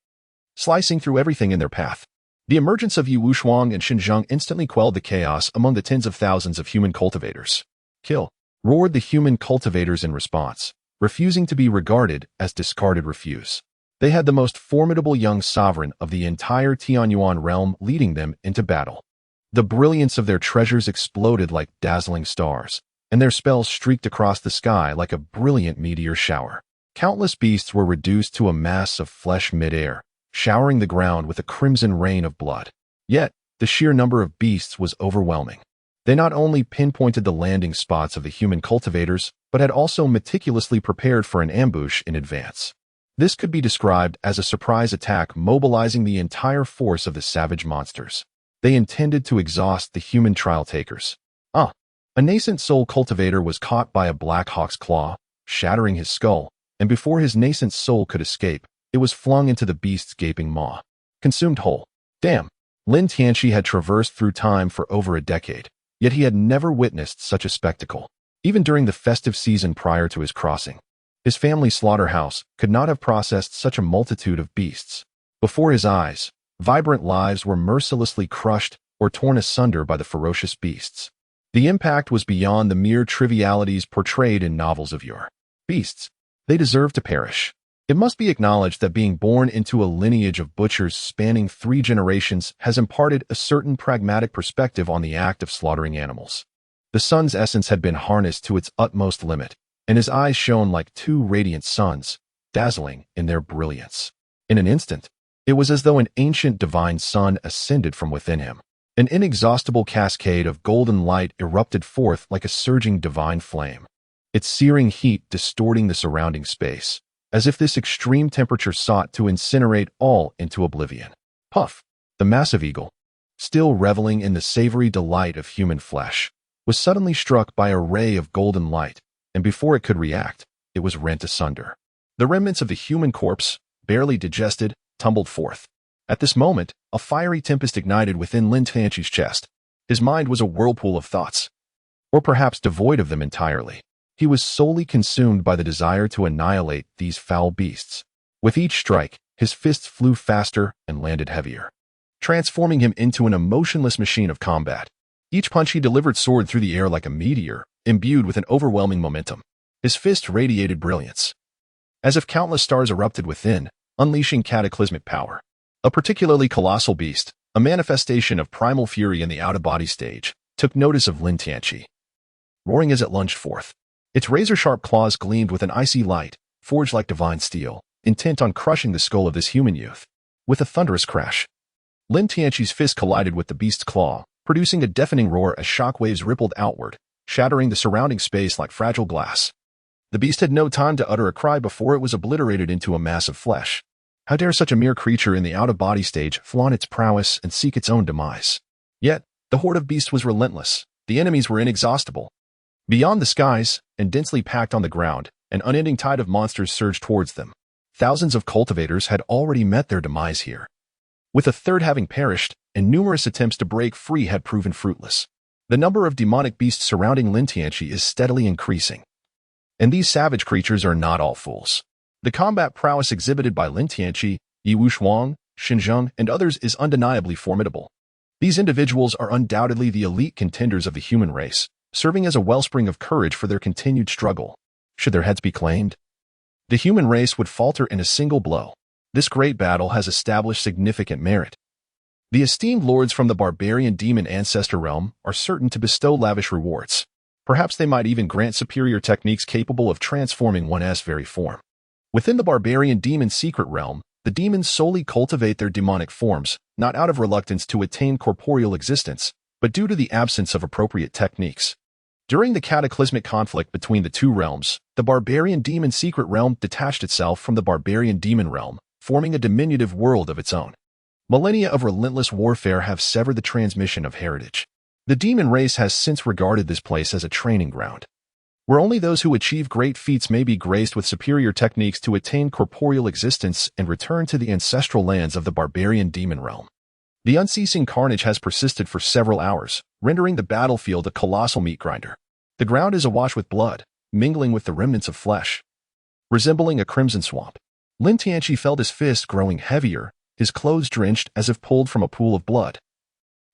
slicing through everything in their path. The emergence of Yi Wushuang and Shenzheng instantly quelled the chaos among the tens of thousands of human cultivators. Kill! Roared the human cultivators in response, refusing to be regarded as discarded refuse. They had the most formidable young sovereign of the entire Tianyuan realm leading them into battle. The brilliance of their treasures exploded like dazzling stars, and their spells streaked across the sky like a brilliant meteor shower. Countless beasts were reduced to a mass of flesh mid-air, showering the ground with a crimson rain of blood. Yet, the sheer number of beasts was overwhelming. They not only pinpointed the landing spots of the human cultivators, but had also meticulously prepared for an ambush in advance. This could be described as a surprise attack mobilizing the entire force of the savage monsters. They intended to exhaust the human trial takers. A nascent soul cultivator was caught by a black hawk's claw, shattering his skull, and before his nascent soul could escape, it was flung into the beast's gaping maw, consumed whole. Damn! Lin Tianqi had traversed through time for over a decade, yet he had never witnessed such a spectacle. Even during the festive season prior to his crossing, his family's slaughterhouse could not have processed such a multitude of beasts. Before his eyes, vibrant lives were mercilessly crushed or torn asunder by the ferocious beasts. The impact was beyond the mere trivialities portrayed in novels of yore. Beasts. They deserve to perish. It must be acknowledged that being born into a lineage of butchers spanning 3 generations has imparted a certain pragmatic perspective on the act of slaughtering animals. The sun's essence had been harnessed to its utmost limit, and his eyes shone like 2 radiant suns, dazzling in their brilliance. In an instant, it was as though an ancient divine sun ascended from within him. An inexhaustible cascade of golden light erupted forth like a surging divine flame, its searing heat distorting the surrounding space, as if this extreme temperature sought to incinerate all into oblivion. Puff, the massive eagle, still reveling in the savory delight of human flesh, was suddenly struck by a ray of golden light, and before it could react, it was rent asunder. The remnants of the human corpse, barely digested, tumbled forth. At this moment, a fiery tempest ignited within Lin Tianqi's chest. His mind was a whirlpool of thoughts, or perhaps devoid of them entirely. He was solely consumed by the desire to annihilate these foul beasts. With each strike, his fists flew faster and landed heavier, transforming him into an emotionless machine of combat. Each punch he delivered soared through the air like a meteor, imbued with an overwhelming momentum. His fist radiated brilliance, as if countless stars erupted within, unleashing cataclysmic power. A particularly colossal beast, a manifestation of primal fury in the out-of-body stage, took notice of Lin Tianqi. Roaring as it lunged forth, its razor-sharp claws gleamed with an icy light, forged like divine steel, intent on crushing the skull of this human youth. With a thunderous crash, Lin Tianqi's fist collided with the beast's claw, producing a deafening roar as shockwaves rippled outward, shattering the surrounding space like fragile glass. The beast had no time to utter a cry before it was obliterated into a mass of flesh. How dare such a mere creature in the out-of-body stage flaunt its prowess and seek its own demise? Yet, the horde of beasts was relentless. The enemies were inexhaustible. Beyond the skies, and densely packed on the ground, an unending tide of monsters surged towards them. Thousands of cultivators had already met their demise here, with a third having perished, and numerous attempts to break free had proven fruitless. The number of demonic beasts surrounding Lin Tianqi is steadily increasing. And these savage creatures are not all fools. The combat prowess exhibited by Lin Tianqi, Yi Wushuang, Xinzheng, and others is undeniably formidable. These individuals are undoubtedly the elite contenders of the human race, serving as a wellspring of courage for their continued struggle. Should their heads be claimed, the human race would falter in a single blow. This great battle has established significant merit. The esteemed lords from the barbarian demon ancestor realm are certain to bestow lavish rewards. Perhaps they might even grant superior techniques capable of transforming one's very form. Within the barbarian demon secret realm, the demons solely cultivate their demonic forms, not out of reluctance to attain corporeal existence, but due to the absence of appropriate techniques. During the cataclysmic conflict between the 2 realms, the barbarian demon secret realm detached itself from the barbarian demon realm, forming a diminutive world of its own. Millennia of relentless warfare have severed the transmission of heritage. The demon race has since regarded this place as a training ground, where only those who achieve great feats may be graced with superior techniques to attain corporeal existence and return to the ancestral lands of the barbarian demon realm. The unceasing carnage has persisted for several hours, rendering the battlefield a colossal meat grinder. The ground is awash with blood, mingling with the remnants of flesh, resembling a crimson swamp. Lin Tianqi felt his fist growing heavier, his clothes drenched as if pulled from a pool of blood,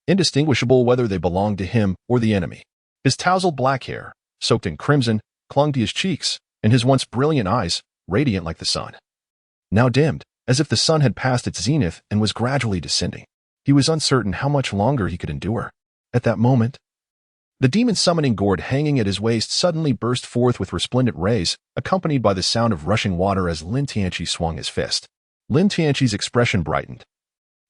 indistinguishable whether they belonged to him or the enemy. His tousled black hair, soaked in crimson, clung to his cheeks, and his once brilliant eyes, radiant like the sun, now dimmed, as if the sun had passed its zenith and was gradually descending. He was uncertain how much longer he could endure. At that moment, the demon summoning gourd hanging at his waist suddenly burst forth with resplendent rays, accompanied by the sound of rushing water as Lin Tianqi swung his fist. Lin Tianqi's expression brightened,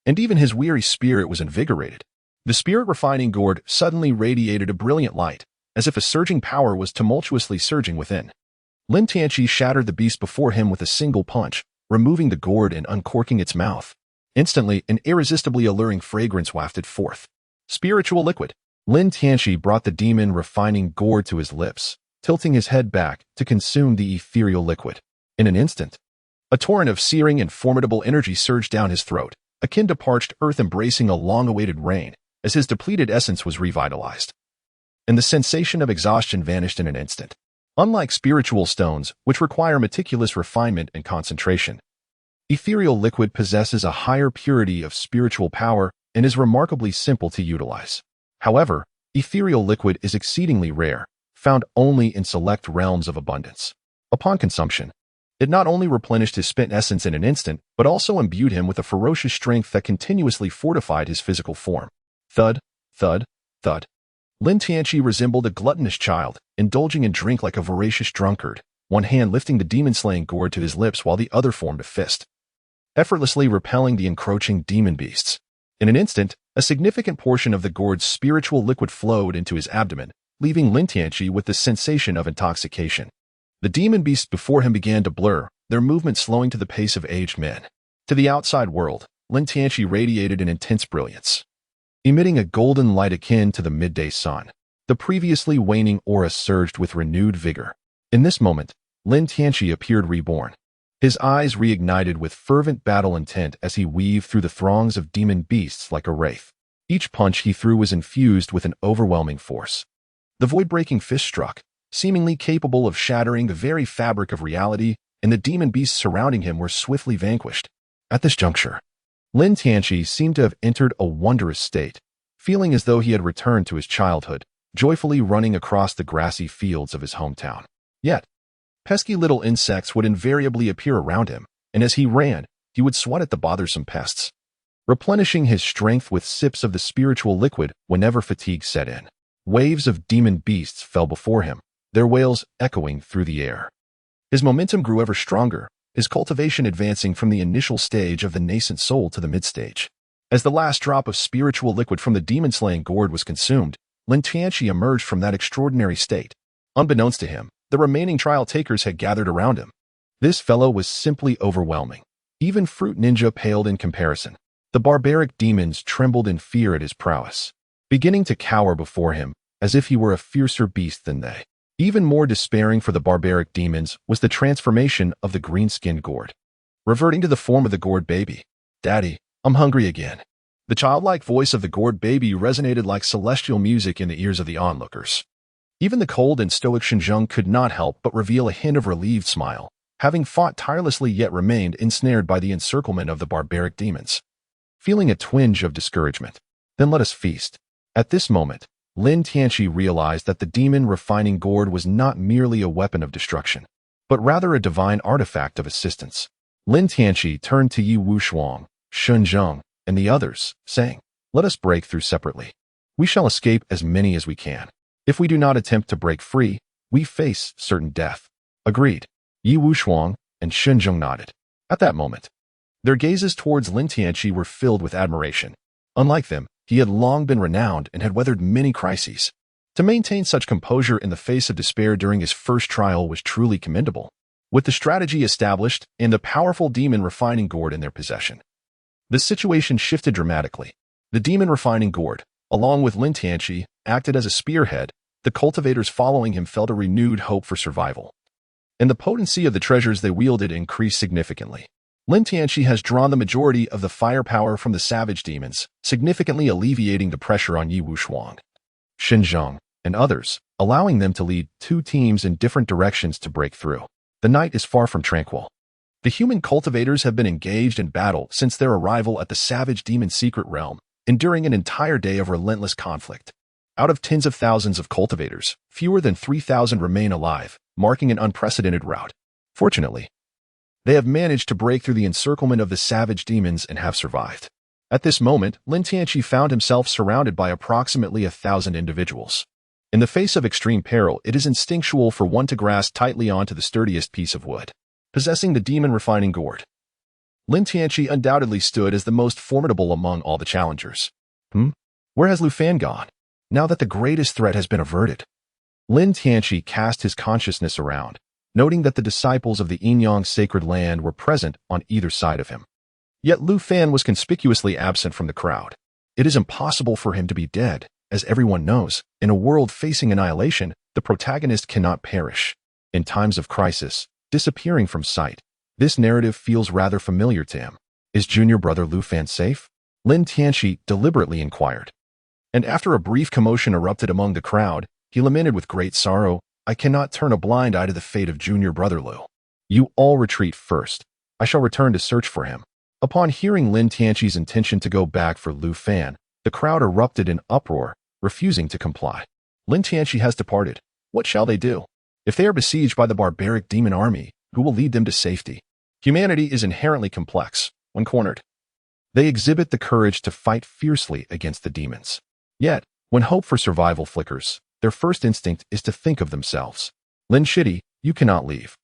and even his weary spirit was invigorated. The spirit-refining gourd suddenly radiated a brilliant light, as if a surging power was tumultuously surging within. Lin Tianqi shattered the beast before him with a single punch, removing the gourd and uncorking its mouth. Instantly, an irresistibly alluring fragrance wafted forth. Spiritual liquid. Lin Tianqi brought the demon-refining gourd to his lips, tilting his head back to consume the ethereal liquid. In an instant, a torrent of searing and formidable energy surged down his throat, akin to parched earth embracing a long-awaited rain, as his depleted essence was revitalized. And the sensation of exhaustion vanished in an instant. Unlike spiritual stones, which require meticulous refinement and concentration, ethereal liquid possesses a higher purity of spiritual power and is remarkably simple to utilize. However, Ethereal liquid is exceedingly rare, found only in select realms of abundance. Upon consumption, it not only replenished his spent essence in an instant, but also imbued him with a ferocious strength that continuously fortified his physical form. Thud, thud, thud. Lin Tianqi resembled a gluttonous child, indulging in drink like a voracious drunkard, one hand lifting the demon-slaying gourd to his lips while the other formed a fist, effortlessly repelling the encroaching demon beasts. In an instant, a significant portion of the gourd's spiritual liquid flowed into his abdomen, leaving Lin Tianqi with the sensation of intoxication. The demon beasts before him began to blur, their movements slowing to the pace of aged men. To the outside world, Lin Tianqi radiated an intense brilliance, emitting a golden light akin to the midday sun. The previously waning aura surged with renewed vigor. In this moment, Lin Tianqi appeared reborn. His eyes reignited with fervent battle intent as he weaved through the throngs of demon beasts like a wraith. Each punch he threw was infused with an overwhelming force. The void-breaking fist struck, seemingly capable of shattering the very fabric of reality, and the demon beasts surrounding him were swiftly vanquished. At this juncture, Lin Tianqi seemed to have entered a wondrous state, feeling as though he had returned to his childhood, joyfully running across the grassy fields of his hometown. Yet, pesky little insects would invariably appear around him, and as he ran, he would swat at the bothersome pests, replenishing his strength with sips of the spiritual liquid whenever fatigue set in. Waves of demon beasts fell before him, their wails echoing through the air. His momentum grew ever stronger, his cultivation advancing from the initial stage of the nascent soul to the mid-stage. As the last drop of spiritual liquid from the demon-slaying gourd was consumed, Lin Tianqi emerged from that extraordinary state. Unbeknownst to him, the remaining trial takers had gathered around him. This fellow was simply overwhelming. Even Fruit Ninja paled in comparison. The barbaric demons trembled in fear at his prowess, beginning to cower before him, as if he were a fiercer beast than they. Even more despairing for the barbaric demons was the transformation of the green-skinned gourd, reverting to the form of the gourd baby. "Daddy, I'm hungry again." The childlike voice of the gourd baby resonated like celestial music in the ears of the onlookers. Even the cold and stoic Xinjiang could not help but reveal a hint of relieved smile, having fought tirelessly yet remained ensnared by the encirclement of the barbaric demons. Feeling a twinge of discouragement, "Then let us feast." At this moment, Lin Tianqi realized that the demon-refining gourd was not merely a weapon of destruction, but rather a divine artifact of assistance. Lin Tianqi turned to Yi Wushuang, Xinjiang, and the others, saying, "Let us break through separately. We shall escape as many as we can. If we do not attempt to break free, we face certain death." Agreed. Yi Wushuang and Xinjiang nodded. At that moment, their gazes towards Lin Tianqi were filled with admiration. Unlike them, he had long been renowned and had weathered many crises. To maintain such composure in the face of despair during his first trial was truly commendable. With the strategy established and the powerful demon-refining gourd in their possession, the situation shifted dramatically. The demon-refining gourd, along with Lin Tianqi, acted as a spearhead. The cultivators following him felt a renewed hope for survival, and the potency of the treasures they wielded increased significantly. Lin Tianqi has drawn the majority of the firepower from the savage demons, significantly alleviating the pressure on Yi Wushuang, Xinjiang, and others, allowing them to lead two teams in different directions to break through. The night is far from tranquil. The human cultivators have been engaged in battle since their arrival at the savage demon secret realm, enduring an entire day of relentless conflict. Out of tens of thousands of cultivators, fewer than 3,000 remain alive, marking an unprecedented rout. Fortunately, they have managed to break through the encirclement of the savage demons and have survived. At this moment, Lin Tianqi found himself surrounded by approximately 1,000 individuals. In the face of extreme peril, it is instinctual for one to grasp tightly onto the sturdiest piece of wood. Possessing the demon-refining gourd, Lin Tianqi undoubtedly stood as the most formidable among all the challengers. Where has Lu Fan gone? Now that the greatest threat has been averted. Lin Tianqi cast his consciousness around, noting that the disciples of the Yinyang sacred land were present on either side of him. Yet Lu Fan was conspicuously absent from the crowd. It is impossible for him to be dead. As everyone knows, in a world facing annihilation, the protagonist cannot perish. In times of crisis, disappearing from sight, this narrative feels rather familiar to him. Is junior brother Lu Fan safe? Lin Tianqi deliberately inquired. And after a brief commotion erupted among the crowd, he lamented with great sorrow, "I cannot turn a blind eye to the fate of junior brother Lu. You all retreat first. I shall return to search for him." Upon hearing Lin Tianqi's intention to go back for Lu Fan, the crowd erupted in uproar, refusing to comply. Lin Tianqi has departed. What shall they do? If they are besieged by the barbaric demon army, who will lead them to safety? Humanity is inherently complex. When cornered, they exhibit the courage to fight fiercely against the demons. Yet, when hope for survival flickers, their first instinct is to think of themselves. Lin Shidi, you cannot leave.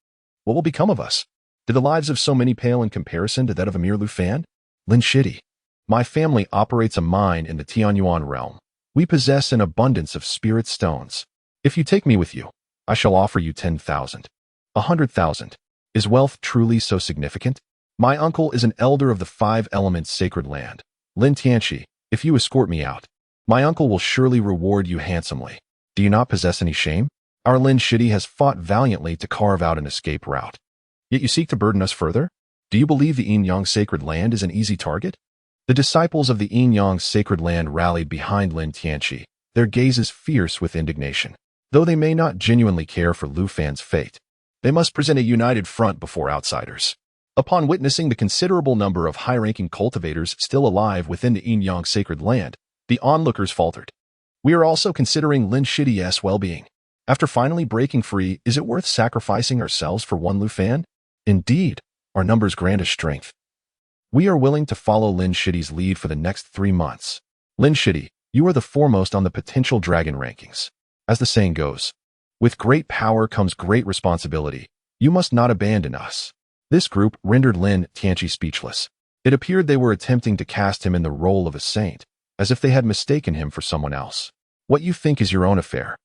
What will become of us? Do the lives of so many pale in comparison to that of Emir Lu Fan? Lin Shidi, my family operates a mine in the Tianyuan realm. We possess an abundance of spirit stones. If you take me with you, I shall offer you 10,000. 100,000. Is wealth truly so significant? My uncle is an elder of the 5 elements sacred land. Lin Tianqi, if you escort me out, my uncle will surely reward you handsomely. Do you not possess any shame? Our Lin Shidi has fought valiantly to carve out an escape route. Yet you seek to burden us further? Do you believe the Yin-Yang sacred land is an easy target? The disciples of the Yin-Yang sacred land rallied behind Lin Tianqi, their gazes fierce with indignation. Though they may not genuinely care for Lu Fan's fate, they must present a united front before outsiders. Upon witnessing the considerable number of high-ranking cultivators still alive within the Yin-Yang sacred land, the onlookers faltered. We are also considering Lin Shidi's well-being. After finally breaking free, is it worth sacrificing ourselves for one Lu Fan? Indeed, our numbers grant us strength. We are willing to follow Lin Shidi's lead for the next 3 months. Lin Shidi, you are the foremost on the potential dragon rankings. As the saying goes, with great power comes great responsibility. You must not abandon us. This group rendered Lin Tianqi speechless. It appeared they were attempting to cast him in the role of a saint, as if they had mistaken him for someone else. What you think is your own affair.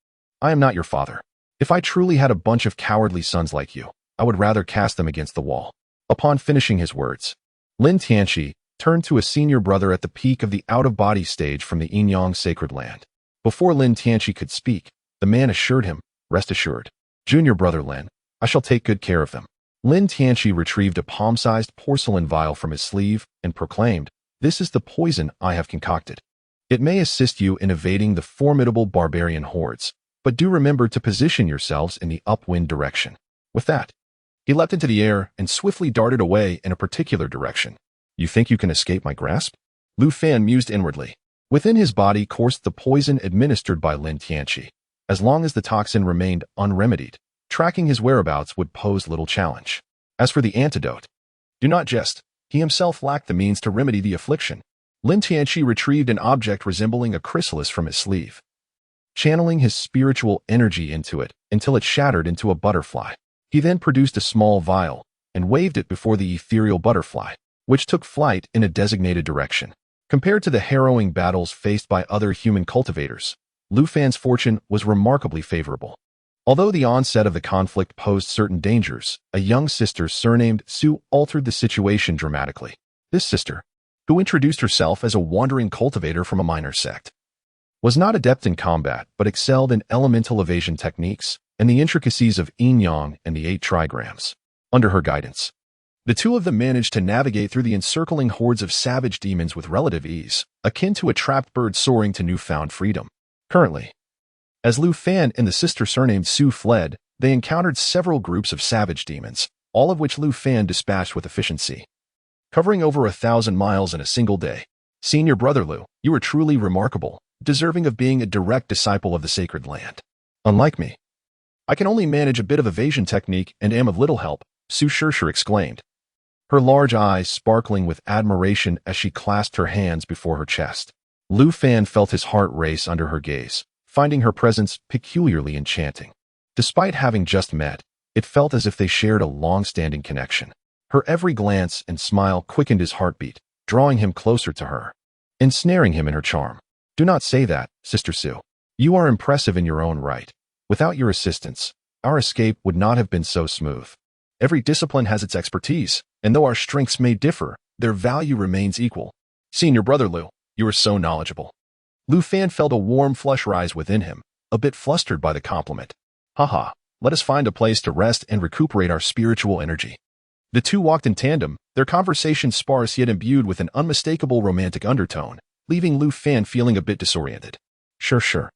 I am not your father. If I truly had a bunch of cowardly sons like you, I would rather cast them against the wall. Upon finishing his words, Lin Tianqi turned to a senior brother at the peak of the out-of-body stage from the Yin-Yang sacred land. Before Lin Tianqi could speak, the man assured him, rest assured. Junior brother Lin, I shall take good care of them. Lin Tianqi retrieved a palm-sized porcelain vial from his sleeve and proclaimed, this is the poison I have concocted. It may assist you in evading the formidable barbarian hordes, but do remember to position yourselves in the upwind direction. With that, he leapt into the air and swiftly darted away in a particular direction. You think you can escape my grasp? Lu Fan mused inwardly. Within his body coursed the poison administered by Lin Tianqi. As long as the toxin remained unremedied, tracking his whereabouts would pose little challenge. As for the antidote, do not jest. He himself lacked the means to remedy the affliction. Lin Tianqi retrieved an object resembling a chrysalis from his sleeve, channeling his spiritual energy into it until it shattered into a butterfly. He then produced a small vial and waved it before the ethereal butterfly, which took flight in a designated direction. Compared to the harrowing battles faced by other human cultivators, Lu Fan's fortune was remarkably favorable. Although the onset of the conflict posed certain dangers, a young sister surnamed Su altered the situation dramatically. This sister, who introduced herself as a wandering cultivator from a minor sect, was not adept in combat but excelled in elemental evasion techniques and the intricacies of yin-yang and the 8 trigrams. Under her guidance, the two of them managed to navigate through the encircling hordes of savage demons with relative ease, akin to a trapped bird soaring to newfound freedom. Currently, as Lu Fan and the sister surnamed Su fled, they encountered several groups of savage demons, all of which Lu Fan dispatched with efficiency, covering over 1,000 miles in a single day. Senior brother Lu, you are truly remarkable, deserving of being a direct disciple of the sacred land. Unlike me, I can only manage a bit of evasion technique and am of little help, Su Shirshir exclaimed, her large eyes sparkling with admiration as she clasped her hands before her chest. Lu Fan felt his heart race under her gaze, finding her presence peculiarly enchanting. Despite having just met, it felt as if they shared a long-standing connection. Her every glance and smile quickened his heartbeat, drawing him closer to her, ensnaring him in her charm. Do not say that, Sister Su. You are impressive in your own right. Without your assistance, our escape would not have been so smooth. Every discipline has its expertise, and though our strengths may differ, their value remains equal. Senior brother Lu, you are so knowledgeable. Lu Fan felt a warm flush rise within him, a bit flustered by the compliment. Haha, let us find a place to rest and recuperate our spiritual energy. The two walked in tandem, their conversation sparse yet imbued with an unmistakable romantic undertone, leaving Lu Fan feeling a bit disoriented. Sure.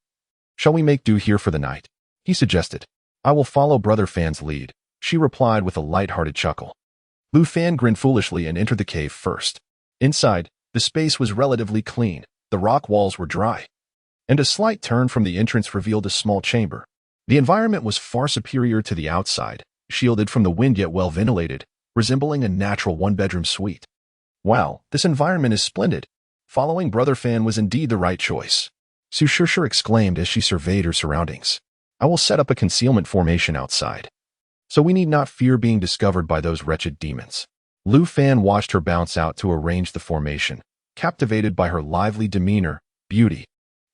Shall we make do here for the night? He suggested. I will follow Brother Fan's lead, she replied with a light-hearted chuckle. Lu Fan grinned foolishly and entered the cave first. Inside, the space was relatively clean. The rock walls were dry, and a slight turn from the entrance revealed a small chamber. The environment was far superior to the outside, shielded from the wind yet well ventilated, resembling a natural one-bedroom suite. Wow, this environment is splendid. Following Brother Fan was indeed the right choice. Su Shishir exclaimed as she surveyed her surroundings. I will set up a concealment formation outside, so we need not fear being discovered by those wretched demons. Lu Fan watched her bounce out to arrange the formation, captivated by her lively demeanor, beauty,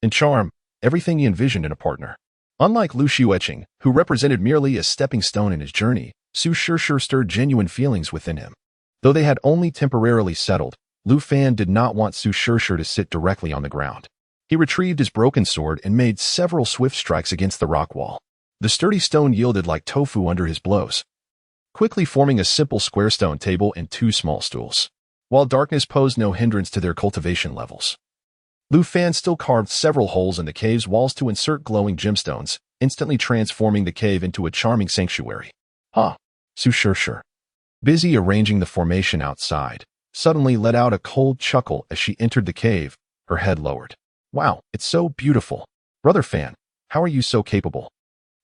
and charm, everything he envisioned in a partner. Unlike Lu Xueqing, who represented merely a stepping stone in his journey, Su Shishir stirred genuine feelings within him. Though they had only temporarily settled, Lu Fan did not want Su Shishir to sit directly on the ground. He retrieved his broken sword and made several swift strikes against the rock wall. The sturdy stone yielded like tofu under his blows, quickly forming a simple square stone table and 2 small stools. While darkness posed no hindrance to their cultivation levels, Lu Fan still carved several holes in the cave's walls to insert glowing gemstones, instantly transforming the cave into a charming sanctuary. Su Shishir, busy arranging the formation outside, suddenly let out a cold chuckle as she entered the cave, her head lowered. Wow, it's so beautiful. Brother Fan, how are you so capable?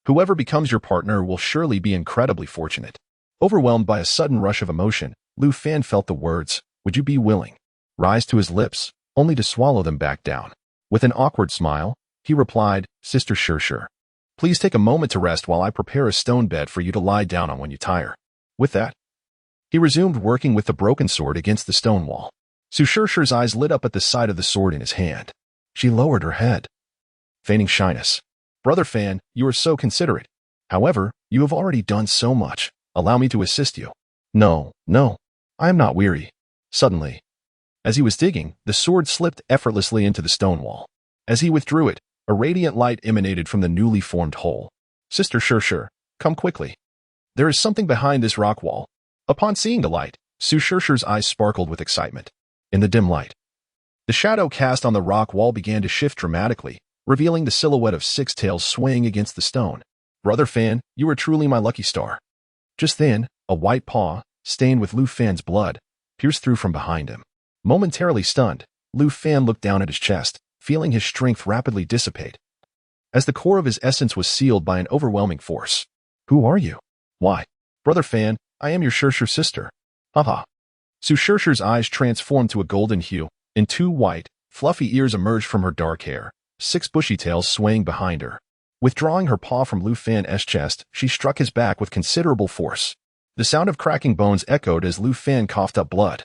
Whoever becomes your partner will surely be incredibly fortunate. Overwhelmed by a sudden rush of emotion, Lu Fan felt the words, "Would you be willing?" rise to his lips, only to swallow them back down. With an awkward smile, he replied, Sister Shishir, please take a moment to rest while I prepare a stone bed for you to lie down on when you tire. With that, he resumed working with the broken sword against the stone wall. Su Shishir's eyes lit up at the sight of the sword in his hand. She lowered her head, feigning shyness. Brother Fan, you are so considerate. However, you have already done so much. Allow me to assist you. No, I am not weary. Suddenly, as he was digging, the sword slipped effortlessly into the stone wall. As he withdrew it, a radiant light emanated from the newly formed hole. Sister Shishir, come quickly. There is something behind this rock wall. Upon seeing the light, Su Shishir's eyes sparkled with excitement. In the dim light, the shadow cast on the rock wall began to shift dramatically, revealing the silhouette of 6 tails swaying against the stone. Brother Fan, you are truly my lucky star. Just then, a white paw, stained with Lu Fan's blood, pierced through from behind him. Momentarily stunned, Lu Fan looked down at his chest, feeling his strength rapidly dissipate, as the core of his essence was sealed by an overwhelming force. Who are you? Why, Brother Fan, I am your Shishir sister. Su Shishir's eyes transformed to a golden hue, and 2 white, fluffy ears emerged from her dark hair, 6 bushy tails swaying behind her. Withdrawing her paw from Lu Fan's chest, she struck his back with considerable force. The sound of cracking bones echoed as Lu Fan coughed up blood.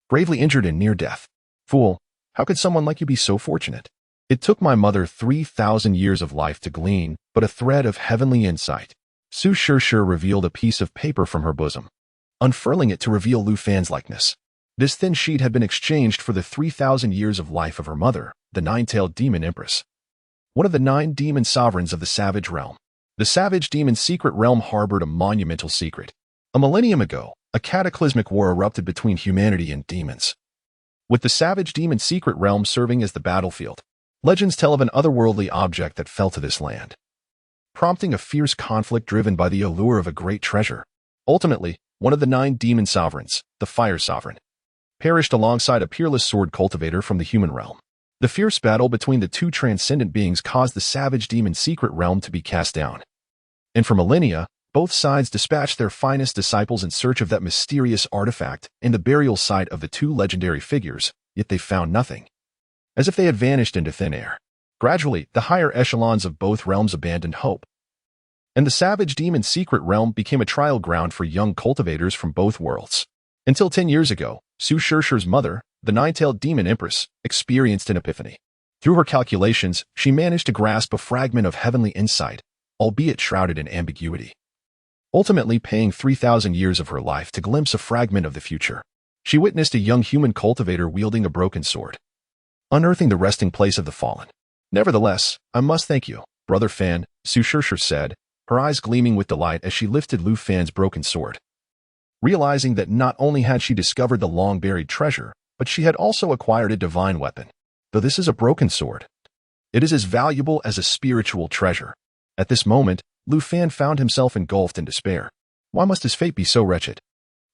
Gravely injured and near death. Fool, how could someone like you be so fortunate? It took my mother 3,000 years of life to glean but a thread of heavenly insight. Su Shishir revealed a piece of paper from her bosom, unfurling it to reveal Lu Fan's likeness. This thin sheet had been exchanged for the 3,000 years of life of her mother, the 9-tailed demon empress, one of the 9 demon sovereigns of the savage realm. The savage demon secret realm harbored a monumental secret. A millennium ago, a cataclysmic war erupted between humanity and demons, with the savage demon secret realm serving as the battlefield. Legends tell of an otherworldly object that fell to this land, prompting a fierce conflict driven by the allure of a great treasure. Ultimately, one of the 9 demon sovereigns, the Fire Sovereign, perished alongside a peerless sword cultivator from the human realm. The fierce battle between the 2 transcendent beings caused the savage demon secret realm to be cast down. And for millennia, both sides dispatched their finest disciples in search of that mysterious artifact and the burial site of the 2 legendary figures, yet they found nothing, as if they had vanished into thin air. Gradually, the higher echelons of both realms abandoned hope, and the savage demon secret realm became a trial ground for young cultivators from both worlds. Until 10 years ago, Su Shishir's mother, the 9-tailed demon empress, experienced an epiphany. Through her calculations, she managed to grasp a fragment of heavenly insight, albeit shrouded in ambiguity, ultimately paying 3,000 years of her life to glimpse a fragment of the future. She witnessed a young human cultivator wielding a broken sword, unearthing the resting place of the fallen. Nevertheless, I must thank you, Brother Fan, Su Shishir said, her eyes gleaming with delight as she lifted Lu Fan's broken sword, realizing that not only had she discovered the long-buried treasure, but she had also acquired a divine weapon. Though this is a broken sword, it is as valuable as a spiritual treasure. At this moment, Lu Fan found himself engulfed in despair. Why must his fate be so wretched?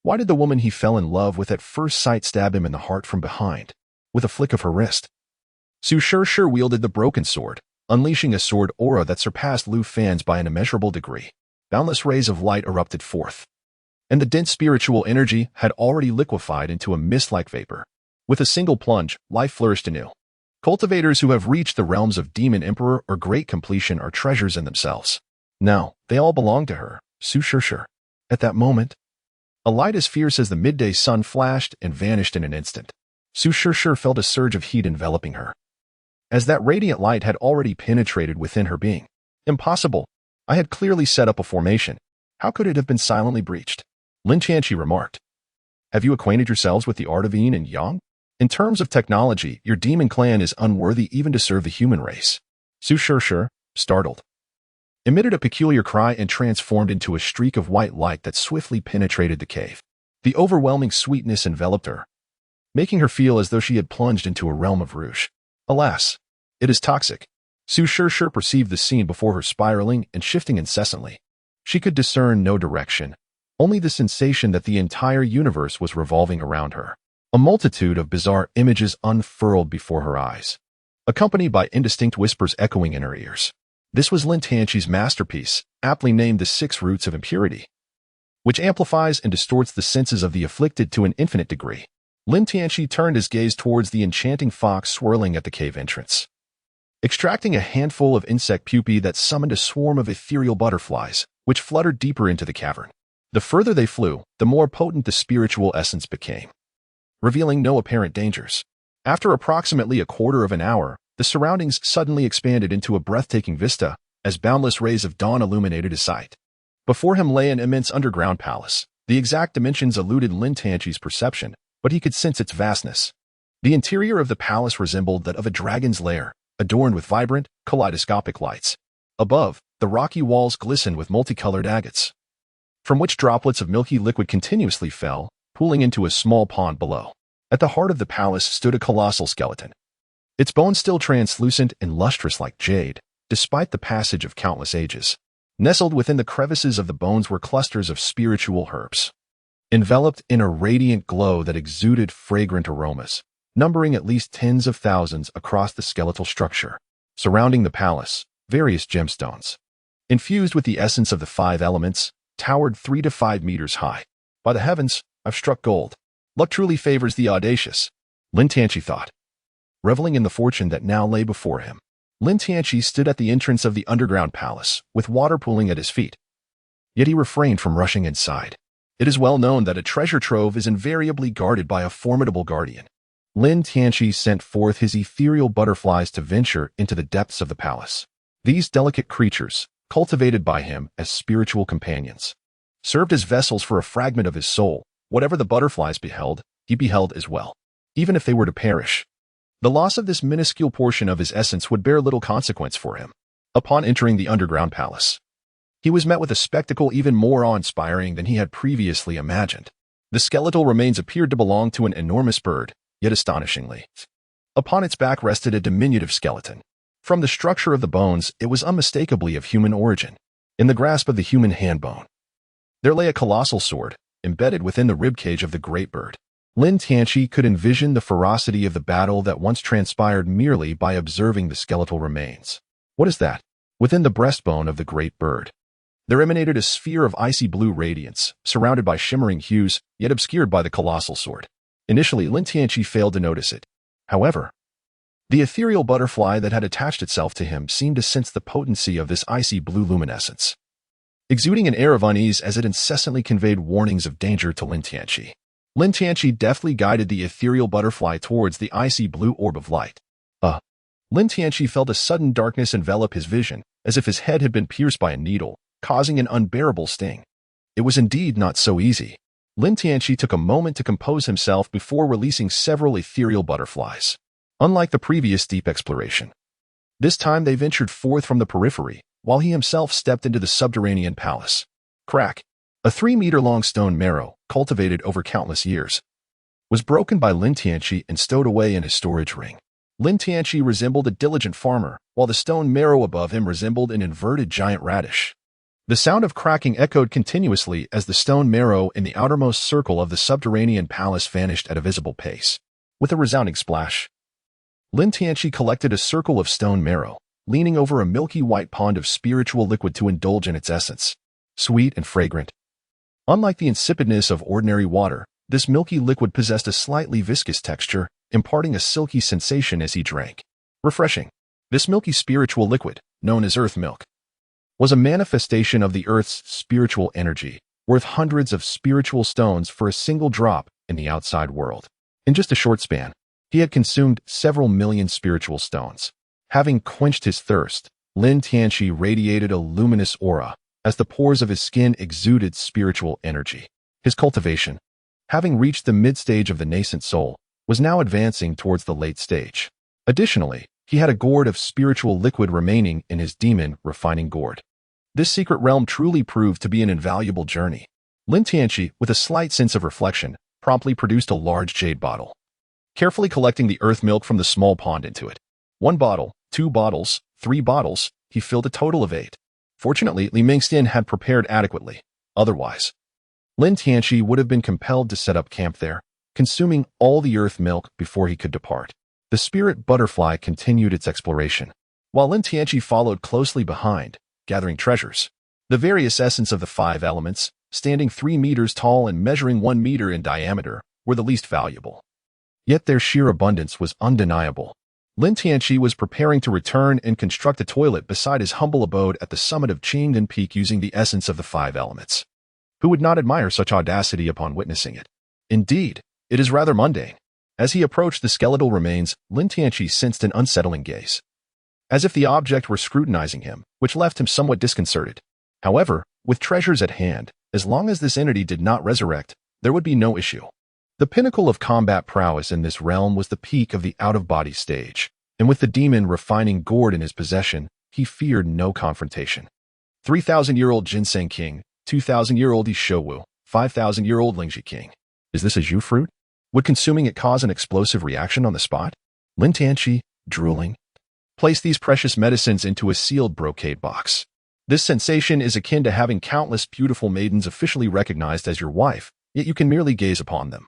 Why did the woman he fell in love with at first sight stab him in the heart from behind, with a flick of her wrist? Su Shir wielded the broken sword, unleashing a sword aura that surpassed Lu Fan's by an immeasurable degree. Boundless rays of light erupted forth, and the dense spiritual energy had already liquefied into a mist-like vapor. With a single plunge, life flourished anew. Cultivators who have reached the realms of Demon Emperor or Great Completion are treasures in themselves. Now, they all belong to her, Su Shir. At that moment, a light as fierce as the midday sun flashed and vanished in an instant. Su Shir felt a surge of heat enveloping her, as that radiant light had already penetrated within her being. Impossible. I had clearly set up a formation. How could it have been silently breached? Lin Tianqi remarked. Have you acquainted yourselves with the art of yin and yang? In terms of technology, your demon clan is unworthy even to serve the human race. Su Shir, startled, emitted a peculiar cry and transformed into a streak of white light that swiftly penetrated the cave. The overwhelming sweetness enveloped her, making her feel as though she had plunged into a realm of rouge. Alas, it is toxic. Su Shir perceived the scene before her spiraling and shifting incessantly. She could discern no direction, only the sensation that the entire universe was revolving around her. A multitude of bizarre images unfurled before her eyes, accompanied by indistinct whispers echoing in her ears. This was Lin Tianqi's masterpiece, aptly named the 6 Roots of Impurity, which amplifies and distorts the senses of the afflicted to an infinite degree. Lin Tianqi turned his gaze towards the enchanting fox swirling at the cave entrance, extracting a handful of insect pupae that summoned a swarm of ethereal butterflies, which fluttered deeper into the cavern. The further they flew, the more potent the spiritual essence became, revealing no apparent dangers. After approximately a quarter of an hour, the surroundings suddenly expanded into a breathtaking vista as boundless rays of dawn illuminated his sight. Before him lay an immense underground palace. The exact dimensions eluded Lin Tianqi's perception, but he could sense its vastness. The interior of the palace resembled that of a dragon's lair, adorned with vibrant, kaleidoscopic lights. Above, the rocky walls glistened with multicolored agates, from which droplets of milky liquid continuously fell, pooling into a small pond below. At the heart of the palace stood a colossal skeleton, its bones still translucent and lustrous like jade, despite the passage of countless ages. Nestled within the crevices of the bones were clusters of spiritual herbs, enveloped in a radiant glow that exuded fragrant aromas, numbering at least tens of thousands across the skeletal structure. Surrounding the palace, various gemstones, infused with the essence of the 5 elements, towered 3 to 5 meters high. By the heavens, I've struck gold. Luck truly favors the audacious, Lin Tianqi thought, reveling in the fortune that now lay before him. Lin Tianqi stood at the entrance of the underground palace, with water pooling at his feet. Yet he refrained from rushing inside. It is well known that a treasure trove is invariably guarded by a formidable guardian. Lin Tianqi sent forth his ethereal butterflies to venture into the depths of the palace. These delicate creatures, cultivated by him as spiritual companions, served as vessels for a fragment of his soul. Whatever the butterflies beheld, he beheld as well. Even if they were to perish, the loss of this minuscule portion of his essence would bear little consequence for him. Upon entering the underground palace, he was met with a spectacle even more awe-inspiring than he had previously imagined. The skeletal remains appeared to belong to an enormous bird, yet astonishingly, upon its back rested a diminutive skeleton. From the structure of the bones, it was unmistakably of human origin. In the grasp of the human hand bone, there lay a colossal sword, embedded within the ribcage of the great bird. Lin Tianqi could envision the ferocity of the battle that once transpired merely by observing the skeletal remains. What is that? Within the breastbone of the great bird, there emanated a sphere of icy blue radiance, surrounded by shimmering hues, yet obscured by the colossal sword. Initially, Lin Tianqi failed to notice it. However, the ethereal butterfly that had attached itself to him seemed to sense the potency of this icy blue luminescence, exuding an air of unease as it incessantly conveyed warnings of danger to Lin Tianqi. Lin Tianqi deftly guided the ethereal butterfly towards the icy blue orb of light. Lin Tianqi felt a sudden darkness envelop his vision, as if his head had been pierced by a needle, causing an unbearable sting. It was indeed not so easy. Lin Tianqi took a moment to compose himself before releasing several ethereal butterflies. Unlike the previous deep exploration, this time they ventured forth from the periphery, while he himself stepped into the subterranean palace. Crack! A 3-meter-long stone marrow, cultivated over countless years, was broken by Lin Tianqi and stowed away in his storage ring. Lin Tianqi resembled a diligent farmer, while the stone marrow above him resembled an inverted giant radish. The sound of cracking echoed continuously as the stone marrow in the outermost circle of the subterranean palace vanished at a visible pace. With a resounding splash, Lin Tianqi collected a circle of stone marrow, leaning over a milky white pond of spiritual liquid to indulge in its essence. Sweet and fragrant. Unlike the insipidness of ordinary water, this milky liquid possessed a slightly viscous texture, imparting a silky sensation as he drank. Refreshing. This milky spiritual liquid, known as earth milk, was a manifestation of the earth's spiritual energy, worth hundreds of spiritual stones for a single drop in the outside world. In just a short span, he had consumed several million spiritual stones. Having quenched his thirst, Lin Tianqi radiated a luminous aura as the pores of his skin exuded spiritual energy. His cultivation, having reached the mid-stage of the nascent soul, was now advancing towards the late stage. Additionally, he had a gourd of spiritual liquid remaining in his demon refining gourd. This secret realm truly proved to be an invaluable journey. Lin Tianqi, with a slight sense of reflection, promptly produced a large jade bottle, carefully collecting the earth milk from the small pond into it. 1 bottle, 2 bottles, 3 bottles, he filled a total of 8. Fortunately, Li Mingxian had prepared adequately. Otherwise, Lin Tianqi would have been compelled to set up camp there, consuming all the earth milk before he could depart. The spirit butterfly continued its exploration, while Lin Tianqi followed closely behind, gathering treasures. The various essence of the 5 elements, standing 3 meters tall and measuring 1 meter in diameter, were the least valuable. Yet their sheer abundance was undeniable. Lin Tianqi was preparing to return and construct a toilet beside his humble abode at the summit of Qingdan Peak using the essence of the 5 elements. Who would not admire such audacity upon witnessing it? Indeed, it is rather mundane. As he approached the skeletal remains, Lin Tianqi sensed an unsettling gaze, as if the object were scrutinizing him, which left him somewhat disconcerted. However, with treasures at hand, as long as this entity did not resurrect, there would be no issue. The pinnacle of combat prowess in this realm was the peak of the out-of-body stage, and with the demon refining gourd in his possession, he feared no confrontation. 3,000-year-old Ginseng King, 2,000-year-old Ishowu, 5,000-year-old Lingji King. Is this a Zhu fruit? Would consuming it cause an explosive reaction on the spot? Lin Tianqi, drooling, placed these precious medicines into a sealed brocade box. This sensation is akin to having countless beautiful maidens officially recognized as your wife, yet you can merely gaze upon them.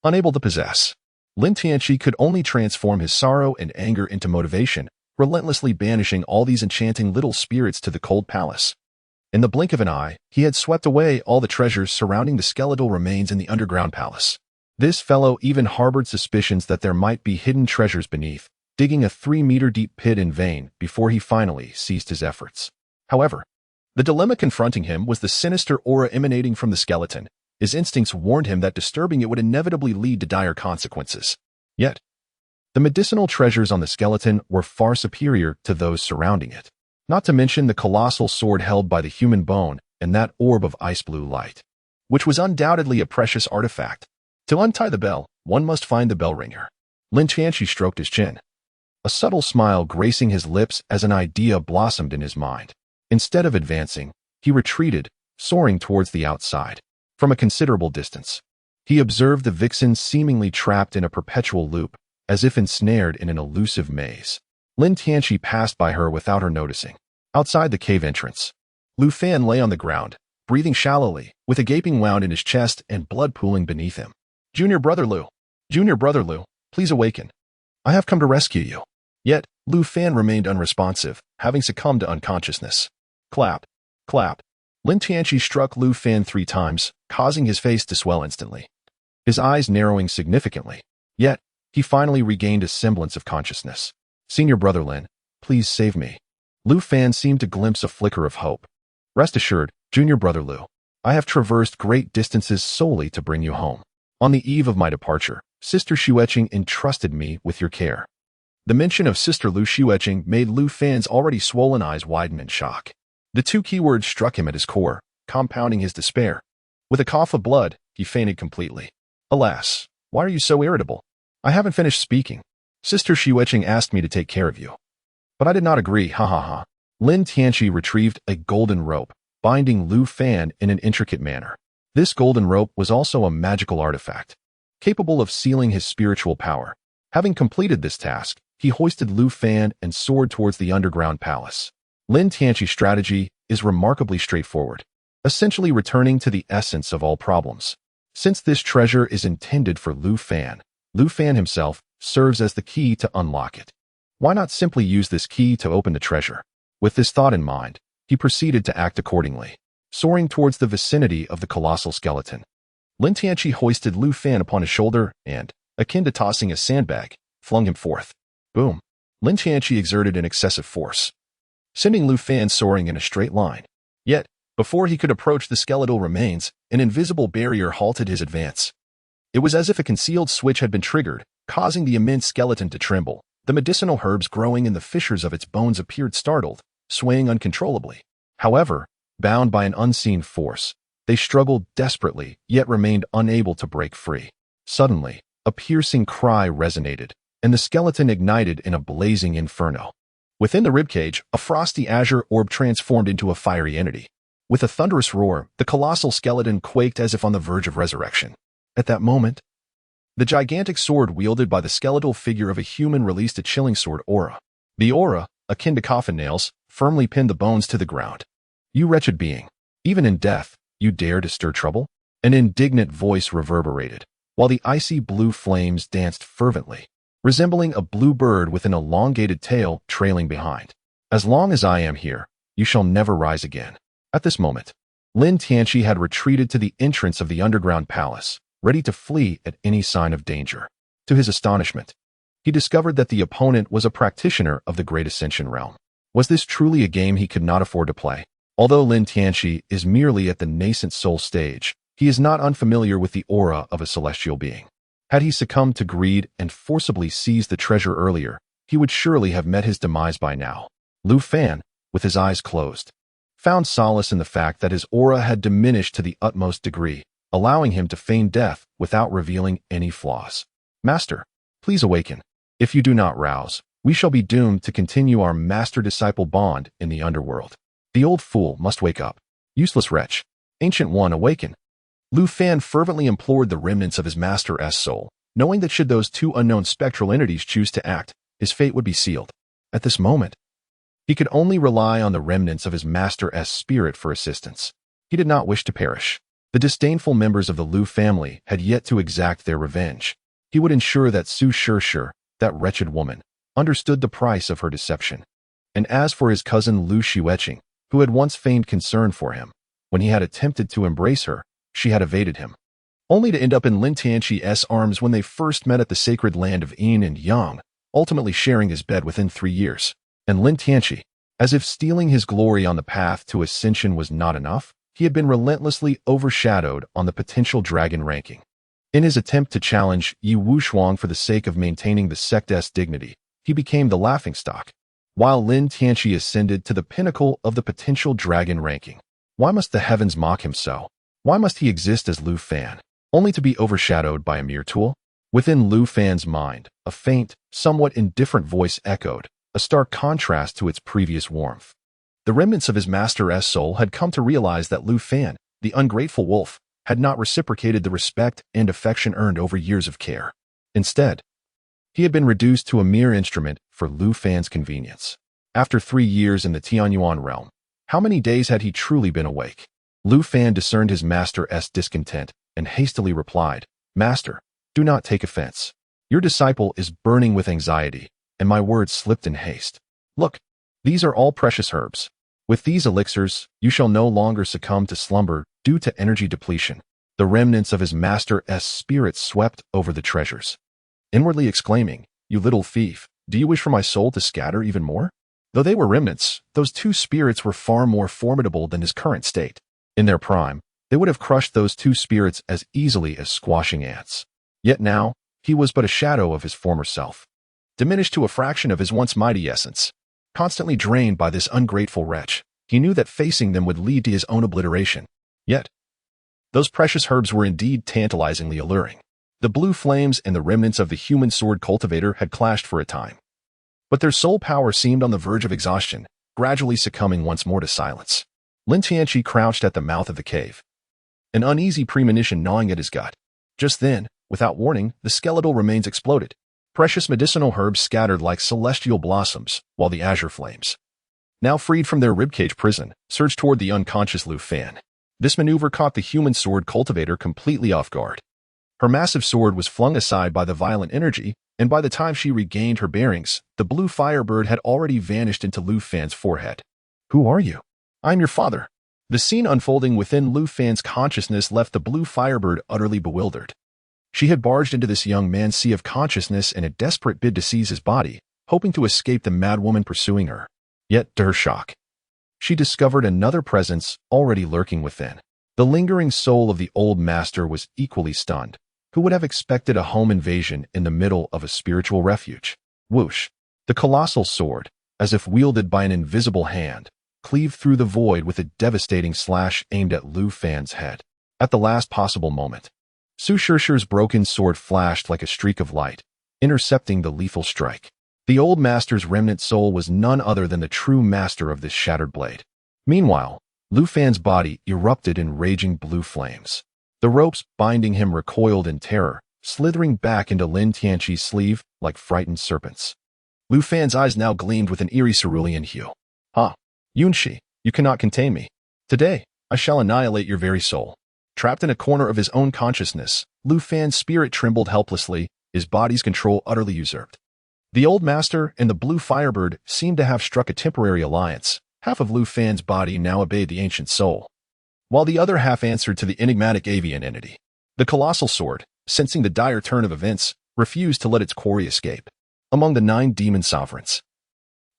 Unable to possess, Lin Tianqi could only transform his sorrow and anger into motivation, relentlessly banishing all these enchanting little spirits to the cold palace. In the blink of an eye, he had swept away all the treasures surrounding the skeletal remains in the underground palace. This fellow even harbored suspicions that there might be hidden treasures beneath, digging a 3-meter-deep pit in vain before he finally ceased his efforts. However, the dilemma confronting him was the sinister aura emanating from the skeleton. His instincts warned him that disturbing it would inevitably lead to dire consequences. Yet, the medicinal treasures on the skeleton were far superior to those surrounding it, not to mention the colossal sword held by the human bone and that orb of ice-blue light, which was undoubtedly a precious artifact. To untie the bell, one must find the bell ringer. Lin Tianqi stroked his chin, a subtle smile gracing his lips as an idea blossomed in his mind. Instead of advancing, he retreated, soaring towards the outside. From a considerable distance, he observed the vixen seemingly trapped in a perpetual loop, as if ensnared in an elusive maze. Lin Tianqi passed by her without her noticing. Outside the cave entrance, Lu Fan lay on the ground, breathing shallowly, with a gaping wound in his chest and blood pooling beneath him. Junior brother Lu, please awaken. I have come to rescue you. Yet, Lu Fan remained unresponsive, having succumbed to unconsciousness. Clap, clap. Lin Tianqi struck Lu Fan 3 times, causing his face to swell instantly, his eyes narrowing significantly. Yet, he finally regained a semblance of consciousness. Senior brother Lin, please save me. Lu Fan seemed to glimpse a flicker of hope. Rest assured, junior brother Lu, I have traversed great distances solely to bring you home. On the eve of my departure, Sister Xueqing entrusted me with your care. The mention of Sister Lu Xueqing made Lu Fan's already swollen eyes widen in shock. The 2 keywords struck him at his core, compounding his despair. With a cough of blood, he fainted completely. Alas, why are you so irritable? I haven't finished speaking. Sister Xueqing asked me to take care of you. But I did not agree, ha ha ha. Lin Tianqi retrieved a golden rope, binding Lu Fan in an intricate manner. This golden rope was also a magical artifact, capable of sealing his spiritual power. Having completed this task, he hoisted Lu Fan and soared towards the underground palace. Lin Tianqi's strategy is remarkably straightforward, essentially returning to the essence of all problems. Since this treasure is intended for Lu Fan himself serves as the key to unlock it. Why not simply use this key to open the treasure? With this thought in mind, he proceeded to act accordingly. Soaring towards the vicinity of the colossal skeleton, Lin Tianqi hoisted Lu Fan upon his shoulder and, akin to tossing a sandbag, flung him forth. Boom! Lin Tianqi exerted an excessive force, sending Lu Fan soaring in a straight line. Yet, before he could approach the skeletal remains, an invisible barrier halted his advance. It was as if a concealed switch had been triggered, causing the immense skeleton to tremble. The medicinal herbs growing in the fissures of its bones appeared startled, swaying uncontrollably. However, bound by an unseen force, they struggled desperately, yet remained unable to break free. Suddenly, a piercing cry resonated, and the skeleton ignited in a blazing inferno. Within the ribcage, a frosty azure orb transformed into a fiery entity. With a thunderous roar, the colossal skeleton quaked as if on the verge of resurrection. At that moment, the gigantic sword wielded by the skeletal figure of a human released a chilling sword aura. The aura, akin to coffin nails, firmly pinned the bones to the ground. "You wretched being, even in death, you dare to stir trouble?" An indignant voice reverberated, while the icy blue flames danced fervently, resembling a blue bird with an elongated tail trailing behind. "As long as I am here, you shall never rise again." At this moment, Lin Tianqi had retreated to the entrance of the underground palace, ready to flee at any sign of danger. To his astonishment, he discovered that the opponent was a practitioner of the Great Ascension realm. Was this truly a game he could not afford to play? Although Lin Tianqi is merely at the nascent soul stage, he is not unfamiliar with the aura of a celestial being. Had he succumbed to greed and forcibly seized the treasure earlier, he would surely have met his demise by now. Lu Fan, with his eyes closed, found solace in the fact that his aura had diminished to the utmost degree, allowing him to feign death without revealing any flaws. "Master, please awaken. If you do not rouse, we shall be doomed to continue our master-disciple bond in the underworld. The old fool must wake up. Useless wretch. Ancient one, awaken." Lu Fan fervently implored the remnants of his master's soul, knowing that should those two unknown spectral entities choose to act, his fate would be sealed. At this moment, he could only rely on the remnants of his master's spirit for assistance. He did not wish to perish. The disdainful members of the Lu family had yet to exact their revenge. He would ensure that Su Shishir, that wretched woman, understood the price of her deception. And as for his cousin Lu Shiweqing, who had once feigned concern for him, when he had attempted to embrace her, she had evaded him, only to end up in Lin Tianqi's arms when they first met at the sacred land of Yin and Yang, ultimately sharing his bed within 3 years. And Lin Tianqi, as if stealing his glory on the path to ascension was not enough, he had been relentlessly overshadowed on the potential dragon ranking. In his attempt to challenge Yi Wushuang for the sake of maintaining the sect's dignity, he became the laughingstock, while Lin Tianqi ascended to the pinnacle of the potential dragon ranking. Why must the heavens mock him so? Why must he exist as Lu Fan, only to be overshadowed by a mere tool? Within Lu Fan's mind, a faint, somewhat indifferent voice echoed, a stark contrast to its previous warmth. The remnants of his master's soul had come to realize that Lu Fan, the ungrateful wolf, had not reciprocated the respect and affection earned over years of care. Instead, he had been reduced to a mere instrument for Lu Fan's convenience. After 3 years in the Tianyuan realm, how many days had he truly been awake? Lu Fan discerned his master's discontent and hastily replied, "Master, do not take offense. Your disciple is burning with anxiety," and my words slipped in haste. "Look, these are all precious herbs. With these elixirs, you shall no longer succumb to slumber due to energy depletion." The remnants of his master's spirit swept over the treasures, inwardly exclaiming, "You little thief, do you wish for my soul to scatter even more?" Though they were remnants, those two spirits were far more formidable than his current state. In their prime, they would have crushed those two spirits as easily as squashing ants. Yet now, he was but a shadow of his former self, diminished to a fraction of his once mighty essence. Constantly drained by this ungrateful wretch, he knew that facing them would lead to his own obliteration. Yet, those precious herbs were indeed tantalizingly alluring. The blue flames and the remnants of the human sword cultivator had clashed for a time, but their soul power seemed on the verge of exhaustion, gradually succumbing once more to silence. Lin Tianqi crouched at the mouth of the cave, an uneasy premonition gnawing at his gut. Just then, without warning, the skeletal remains exploded. Precious medicinal herbs scattered like celestial blossoms, while the azure flames, now freed from their ribcage prison, surged toward the unconscious Lu Fan. This maneuver caught the human sword cultivator completely off guard. Her massive sword was flung aside by the violent energy, and by the time she regained her bearings, the blue firebird had already vanished into Lu Fan's forehead. "Who are you?" "I'm your father." The scene unfolding within Lu Fan's consciousness left the blue firebird utterly bewildered. She had barged into this young man's sea of consciousness in a desperate bid to seize his body, hoping to escape the madwoman pursuing her. Yet, to her shock, she discovered another presence already lurking within. The lingering soul of the old master was equally stunned. Who would have expected a home invasion in the middle of a spiritual refuge? Whoosh! The colossal sword, as if wielded by an invisible hand, cleaved through the void with a devastating slash aimed at Lu Fan's head. At the last possible moment, Su Shishir's broken sword flashed like a streak of light, intercepting the lethal strike. The old master's remnant soul was none other than the true master of this shattered blade. Meanwhile, Lu Fan's body erupted in raging blue flames. The ropes binding him recoiled in terror, slithering back into Lin Tianqi's sleeve like frightened serpents. Lu Fan's eyes now gleamed with an eerie cerulean hue. "Ha! Yunshi, you cannot contain me. Today, I shall annihilate your very soul." Trapped in a corner of his own consciousness, Lu Fan's spirit trembled helplessly, his body's control utterly usurped. The old master and the blue firebird seemed to have struck a temporary alliance. Half of Lu Fan's body now obeyed the ancient soul, while the other half answered to the enigmatic avian entity. The colossal sword, sensing the dire turn of events, refused to let its quarry escape. Among the 9 demon sovereigns,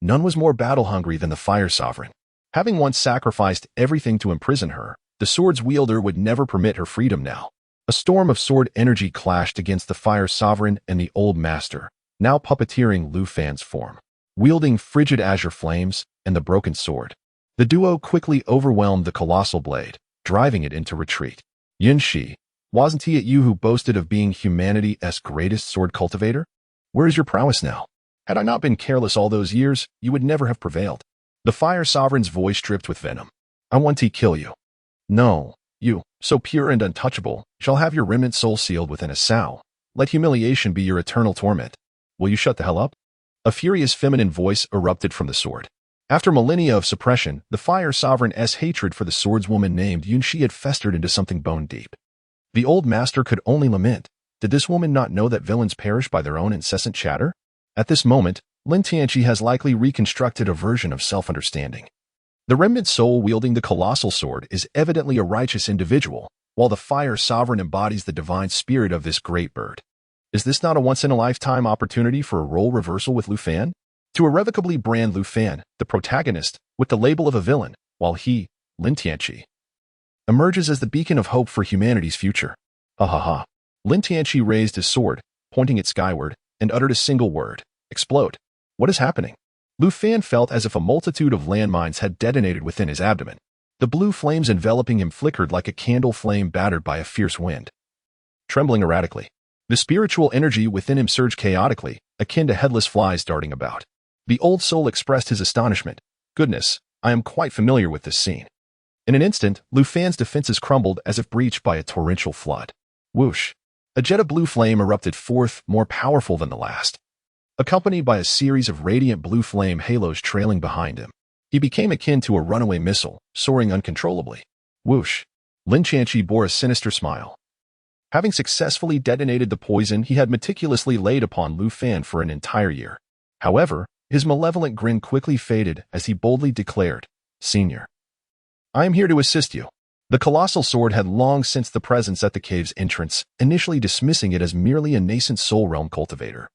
none was more battle-hungry than the fire sovereign. Having once sacrificed everything to imprison her, the sword's wielder would never permit her freedom now. A storm of sword energy clashed against the fire sovereign and the old master, now puppeteering Lu Fan's form. Wielding frigid azure flames and the broken sword, the duo quickly overwhelmed the colossal blade, driving it into retreat. "Yunshi, wasn't it you who boasted of being humanity's greatest sword cultivator? Where is your prowess now? Had I not been careless all those years, you would never have prevailed." The fire sovereign's voice dripped with venom. "I want to kill you. No, you, so pure and untouchable, shall have your remnant soul sealed within a sow. Let humiliation be your eternal torment. Will you shut the hell up?" A furious feminine voice erupted from the sword. After millennia of suppression, the fire sovereign's hatred for the swordswoman named Yunshi had festered into something bone-deep. The old master could only lament. Did this woman not know that villains perish by their own incessant chatter? At this moment, Lin Tianqi has likely reconstructed a version of self-understanding. The remnant soul wielding the colossal sword is evidently a righteous individual, while the fire sovereign embodies the divine spirit of this great bird. Is this not a once-in-a-lifetime opportunity for a role reversal with Lu Fan? To irrevocably brand Lu Fan, the protagonist, with the label of a villain, while he, Lin Tianqi, emerges as the beacon of hope for humanity's future. Ha ha ha. Lin Tianqi raised his sword, pointing it skyward, and uttered a single word. Explode. What is happening? Lu Fan felt as if a multitude of landmines had detonated within his abdomen. The blue flames enveloping him flickered like a candle flame battered by a fierce wind. Trembling erratically, the spiritual energy within him surged chaotically, akin to headless flies darting about. The old soul expressed his astonishment. "Goodness, I am quite familiar with this scene." In an instant, Lu Fan's defenses crumbled as if breached by a torrential flood. Whoosh! A jet of blue flame erupted forth, more powerful than the last, accompanied by a series of radiant blue flame halos trailing behind him. He became akin to a runaway missile, soaring uncontrollably. Whoosh! Lin Tianqi bore a sinister smile. Having successfully detonated the poison he had meticulously laid upon Lu Fan for an entire year. However, his malevolent grin quickly faded as he boldly declared, "Senior, I am here to assist you." The colossal sword had long sensed the presence at the cave's entrance, initially dismissing it as merely a nascent soul realm cultivator,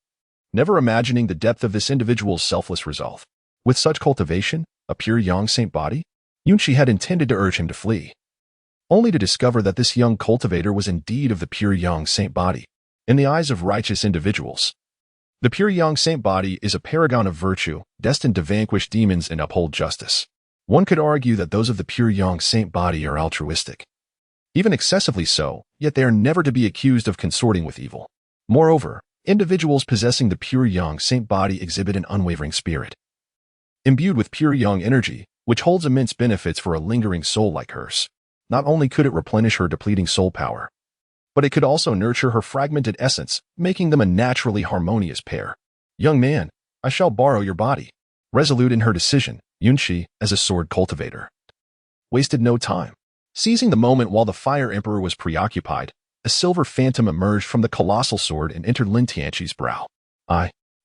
never imagining the depth of this individual's selfless resolve. With such cultivation, a pure young saint body, Yunshi had intended to urge him to flee, only to discover that this young cultivator was indeed of the pure young saint body. In the eyes of righteous individuals, the pure young saint body is a paragon of virtue, destined to vanquish demons and uphold justice. One could argue that those of the pure young saint body are altruistic, even excessively so, yet they are never to be accused of consorting with evil. Moreover, individuals possessing the pure young saint body exhibit an unwavering spirit, imbued with pure young energy, which holds immense benefits for a lingering soul like hers. Not only could it replenish her depleting soul power, but it could also nurture her fragmented essence, making them a naturally harmonious pair. "Young man, I shall borrow your body." Resolute in her decision, Yunshi, as a sword cultivator, wasted no time. Seizing the moment while the Fire Emperor was preoccupied, a silver phantom emerged from the colossal sword and entered Lin Tianqi's brow.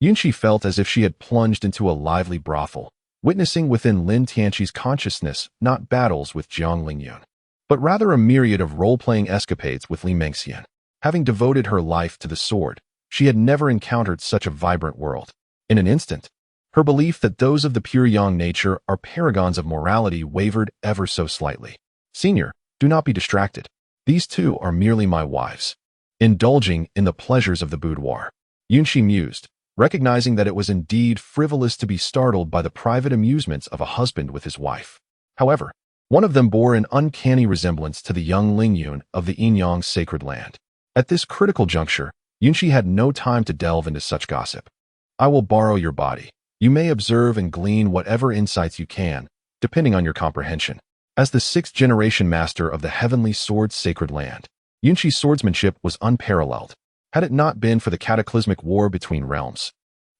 Yunqi felt as if she had plunged into a lively brothel, witnessing within Lin Tianqi's consciousness not battles with Jiang Lingyun, but rather a myriad of role-playing escapades with Li Mengxian. Having devoted her life to the sword, she had never encountered such a vibrant world. In an instant, her belief that those of the pure yang nature are paragons of morality wavered ever so slightly. Senior, do not be distracted. These two are merely my wives, indulging in the pleasures of the boudoir. Yunqi mused, recognizing that it was indeed frivolous to be startled by the private amusements of a husband with his wife. However, one of them bore an uncanny resemblance to the young Lingyun of the Yinyang's sacred land. At this critical juncture, Yunqi had no time to delve into such gossip. I will borrow your body. You may observe and glean whatever insights you can, depending on your comprehension. As the sixth-generation master of the heavenly sword's sacred land, Yunqi's swordsmanship was unparalleled. Had it not been for the cataclysmic war between realms,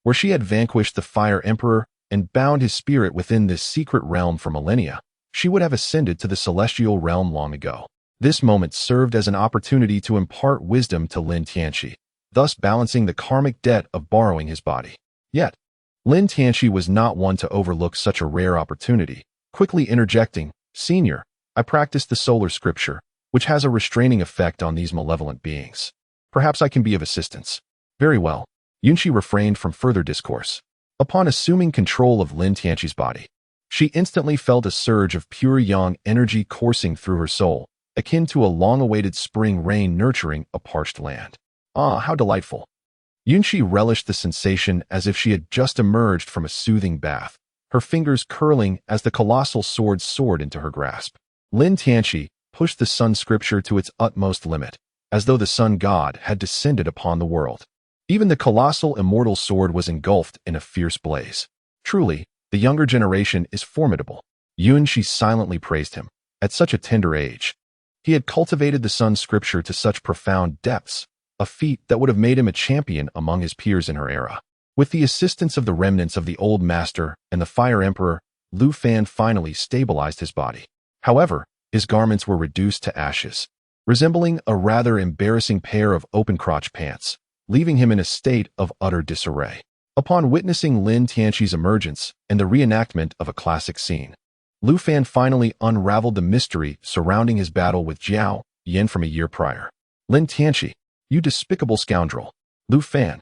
where she had vanquished the Fire Emperor and bound his spirit within this secret realm for millennia, she would have ascended to the celestial realm long ago. This moment served as an opportunity to impart wisdom to Lin Tianqi, thus balancing the karmic debt of borrowing his body. Yet, Lin Tianqi was not one to overlook such a rare opportunity, quickly interjecting, Senior, I practice the solar scripture, which has a restraining effect on these malevolent beings. Perhaps I can be of assistance. Very well. Yunqi refrained from further discourse. Upon assuming control of Lin Tianqi's body, she instantly felt a surge of pure yang energy coursing through her soul, akin to a long-awaited spring rain nurturing a parched land. Ah, how delightful. Yunqi relished the sensation as if she had just emerged from a soothing bath, her fingers curling as the colossal sword soared into her grasp. Lin Tianqi pushed the sun scripture to its utmost limit, as though the sun god had descended upon the world. Even the colossal immortal sword was engulfed in a fierce blaze. Truly, the younger generation is formidable. Yunqi silently praised him. At such a tender age, he had cultivated the sun scripture to such profound depths, a feat that would have made him a champion among his peers in her era. With the assistance of the remnants of the old master and the Fire Emperor, Lu Fan finally stabilized his body. However, his garments were reduced to ashes, resembling a rather embarrassing pair of open-crotch pants, leaving him in a state of utter disarray. Upon witnessing Lin Tianqi's emergence and the reenactment of a classic scene, Lu Fan finally unraveled the mystery surrounding his battle with Jiao Yin from a year prior. Lin Tianqi, you despicable scoundrel. Lu Fan,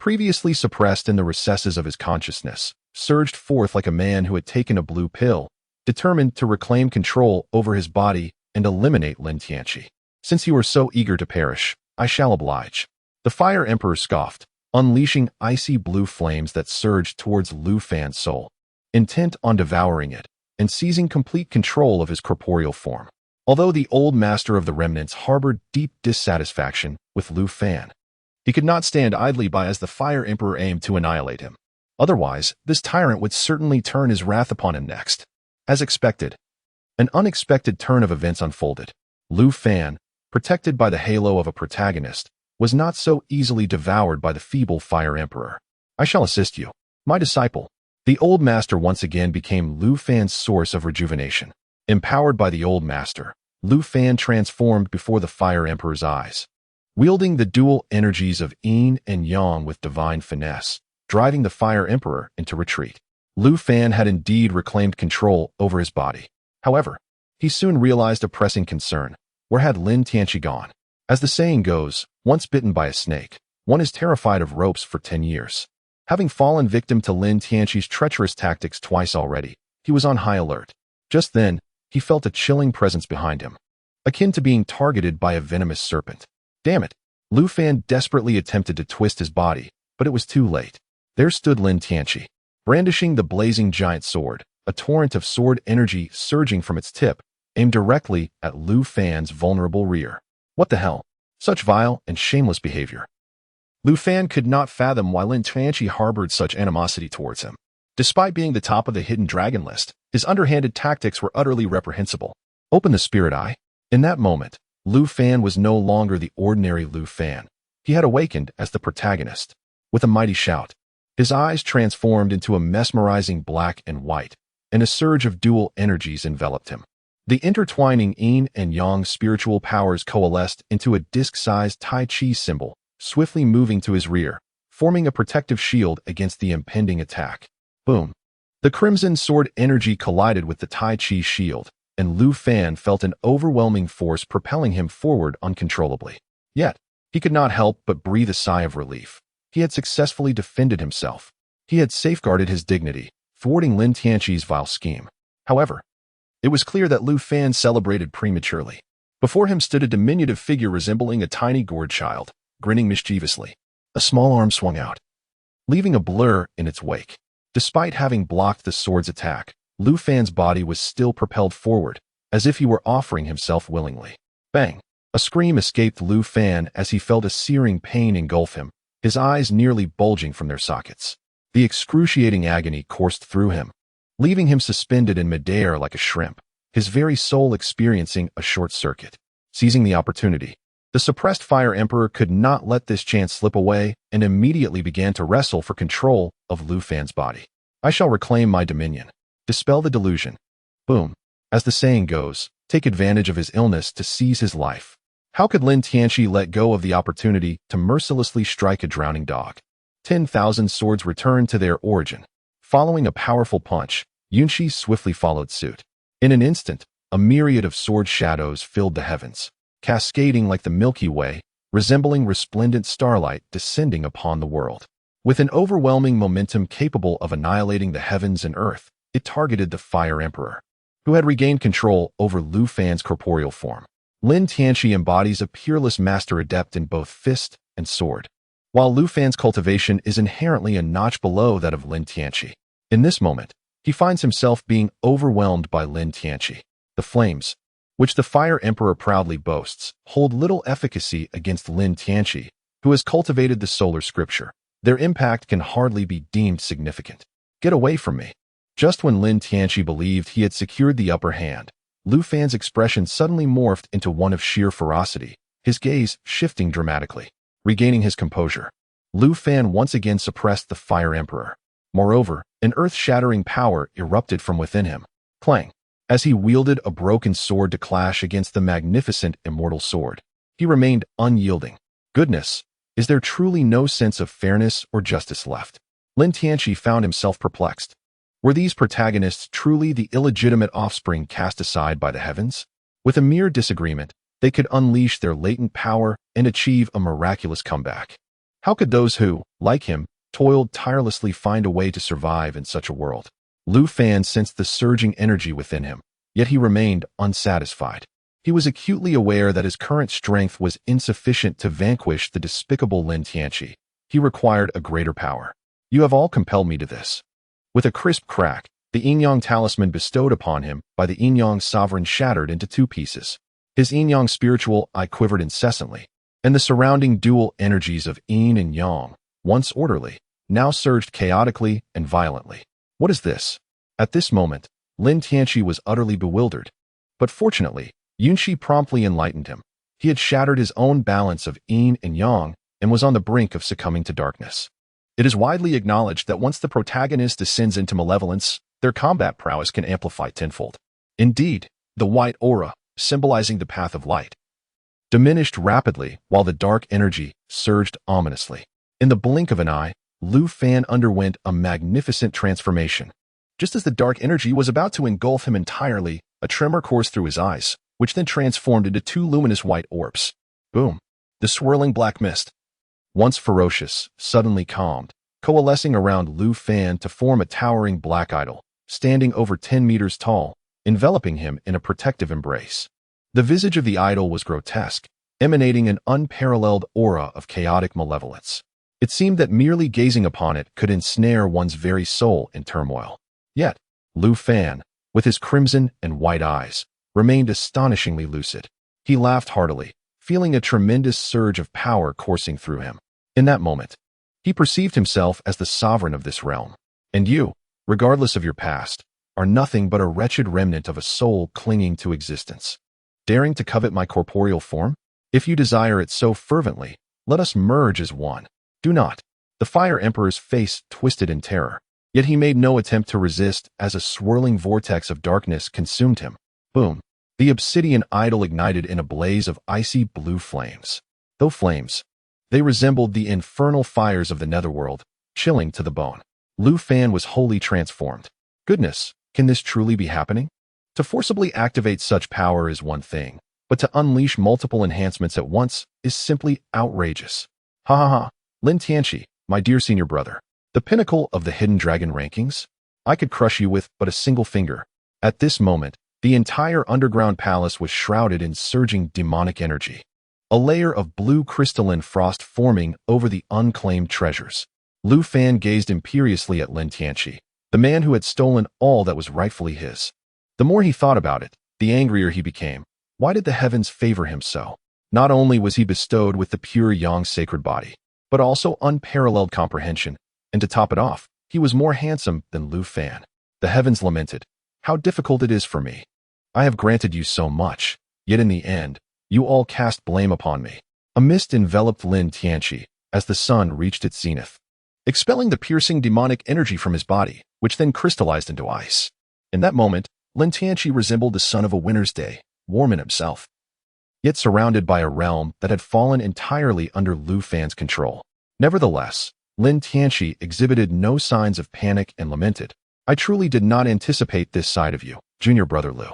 previously suppressed in the recesses of his consciousness, surged forth like a man who had taken a blue pill, determined to reclaim control over his body and eliminate Lin Tianqi. Since you are so eager to perish, I shall oblige. The Fire Emperor scoffed, unleashing icy blue flames that surged towards Lu Fan's soul, intent on devouring it and seizing complete control of his corporeal form. Although the old master of the remnants harbored deep dissatisfaction with Lu Fan, he could not stand idly by as the Fire Emperor aimed to annihilate him. Otherwise, this tyrant would certainly turn his wrath upon him next. As expected, an unexpected turn of events unfolded. Lu Fan, protected by the halo of a protagonist, was not so easily devoured by the feeble Fire Emperor. I shall assist you, my disciple. The old master once again became Lu Fan's source of rejuvenation. Empowered by the old master, Lu Fan transformed before the Fire Emperor's eyes, wielding the dual energies of yin and yang with divine finesse, driving the Fire Emperor into retreat. Lu Fan had indeed reclaimed control over his body. However, he soon realized a pressing concern. Where had Lin Tianqi gone? As the saying goes, once bitten by a snake, one is terrified of ropes for 10 years. Having fallen victim to Lin Tianqi's treacherous tactics twice already, he was on high alert. Just then, he felt a chilling presence behind him, akin to being targeted by a venomous serpent. Damn it! Lu Fan desperately attempted to twist his body, but it was too late. There stood Lin Tianqi, brandishing the blazing giant sword, a torrent of sword energy surging from its tip, aimed directly at Lu Fan's vulnerable rear. What the hell? Such vile and shameless behavior. Lu Fan could not fathom why Lin Tianqi harbored such animosity towards him. Despite being the top of the hidden dragon list, his underhanded tactics were utterly reprehensible. Open the spirit eye. In that moment, Lu Fan was no longer the ordinary Lu Fan. He had awakened as the protagonist. With a mighty shout, his eyes transformed into a mesmerizing black and white, and a surge of dual energies enveloped him. The intertwining yin and yang spiritual powers coalesced into a disc-sized Tai Chi symbol, swiftly moving to his rear, forming a protective shield against the impending attack. Boom! The crimson sword energy collided with the Tai Chi shield, and Lu Fan felt an overwhelming force propelling him forward uncontrollably. Yet, he could not help but breathe a sigh of relief. He had successfully defended himself. He had safeguarded his dignity, thwarting Lin Tianqi's vile scheme. However, it was clear that Lu Fan celebrated prematurely. Before him stood a diminutive figure resembling a tiny gourd child, grinning mischievously. A small arm swung out, leaving a blur in its wake. Despite having blocked the sword's attack, Lu Fan's body was still propelled forward, as if he were offering himself willingly. Bang! A scream escaped Lu Fan as he felt a searing pain engulf him, his eyes nearly bulging from their sockets. The excruciating agony coursed through him, leaving him suspended in midair like a shrimp, his very soul experiencing a short circuit. Seizing the opportunity, the suppressed Fire Emperor could not let this chance slip away and immediately began to wrestle for control of Lu Fan's body. I shall reclaim my dominion. Dispel the delusion. Boom. As the saying goes, take advantage of his illness to seize his life. How could Lin Tianqi let go of the opportunity to mercilessly strike a drowning dog? 10,000 swords returned to their origin. Following a powerful punch, Yunshi swiftly followed suit. In an instant, a myriad of sword shadows filled the heavens, cascading like the Milky Way, resembling resplendent starlight descending upon the world. With an overwhelming momentum capable of annihilating the heavens and earth, it targeted the Fire Emperor, who had regained control over Lu Fan's corporeal form. Lin Tianqi embodies a peerless master adept in both fist and sword, while Lu Fan's cultivation is inherently a notch below that of Lin Tianqi. In this moment, he finds himself being overwhelmed by Lin Tianqi. The flames, which the Fire Emperor proudly boasts, hold little efficacy against Lin Tianqi, who has cultivated the solar scripture. Their impact can hardly be deemed significant. Get away from me. Just when Lin Tianqi believed he had secured the upper hand, Lu Fan's expression suddenly morphed into one of sheer ferocity, his gaze shifting dramatically. Regaining his composure, Lu Fan once again suppressed the Fire Emperor. Moreover, an earth-shattering power erupted from within him. Clang! As he wielded a broken sword to clash against the magnificent immortal sword, he remained unyielding. Goodness! Is there truly no sense of fairness or justice left? Lin Tianqi found himself perplexed. Were these protagonists truly the illegitimate offspring cast aside by the heavens? With a mere disagreement, they could unleash their latent power and achieve a miraculous comeback. How could those who, like him, toiled tirelessly find a way to survive in such a world? Lu Fan sensed the surging energy within him, yet he remained unsatisfied. He was acutely aware that his current strength was insufficient to vanquish the despicable Lin Tianqi. He required a greater power. You have all compelled me to this. With a crisp crack, the yin-yang talisman bestowed upon him by the yin-yang sovereign shattered into two pieces. His yin-yang spiritual eye quivered incessantly, and the surrounding dual energies of yin and yang, once orderly, now surged chaotically and violently. What is this? At this moment, Lin Tianqi was utterly bewildered. But fortunately, Yunshi promptly enlightened him. He had shattered his own balance of yin and yang and was on the brink of succumbing to darkness. It is widely acknowledged that once the protagonist descends into malevolence, their combat prowess can amplify tenfold. Indeed, the white aura, symbolizing the path of light, diminished rapidly while the dark energy surged ominously. In the blink of an eye, Lu Fan underwent a magnificent transformation. Just as the dark energy was about to engulf him entirely, a tremor coursed through his eyes, which then transformed into two luminous white orbs. Boom! The swirling black mist, once ferocious, suddenly calmed, coalescing around Lu Fan to form a towering black idol, standing over 10 meters tall, enveloping him in a protective embrace. The visage of the idol was grotesque, emanating an unparalleled aura of chaotic malevolence. It seemed that merely gazing upon it could ensnare one's very soul in turmoil. Yet, Lu Fan, with his crimson and white eyes, remained astonishingly lucid. He laughed heartily, feeling a tremendous surge of power coursing through him. In that moment, he perceived himself as the sovereign of this realm. And you, regardless of your past, are nothing but a wretched remnant of a soul clinging to existence. Daring to covet my corporeal form? If you desire it so fervently, let us merge as one. Do not. The Fire Emperor's face twisted in terror, yet he made no attempt to resist as a swirling vortex of darkness consumed him. Boom! The obsidian idol ignited in a blaze of icy blue flames. Though flames, they resembled the infernal fires of the netherworld, chilling to the bone. Lu Fan was wholly transformed. Goodness, can this truly be happening? To forcibly activate such power is one thing, but to unleash multiple enhancements at once is simply outrageous. Ha ha ha, Lin Tianqi, my dear senior brother, the pinnacle of the hidden dragon rankings? I could crush you with but a single finger. At this moment, the entire underground palace was shrouded in surging demonic energy. A layer of blue crystalline frost forming over the unclaimed treasures. Lu Fan gazed imperiously at Lin Tianqi, the man who had stolen all that was rightfully his. The more he thought about it, the angrier he became. Why did the heavens favor him so? Not only was he bestowed with the pure yang sacred body, but also unparalleled comprehension, and to top it off, he was more handsome than Lu Fan. The heavens lamented, "How difficult it is for me. I have granted you so much, yet in the end, you all cast blame upon me." A mist enveloped Lin Tianqi as the sun reached its zenith, expelling the piercing demonic energy from his body, which then crystallized into ice. In that moment, Lin Tianqi resembled the son of a winter's day, warm in himself, yet surrounded by a realm that had fallen entirely under Lu Fan's control. Nevertheless, Lin Tianqi exhibited no signs of panic and lamented, "I truly did not anticipate this side of you, junior brother Lu.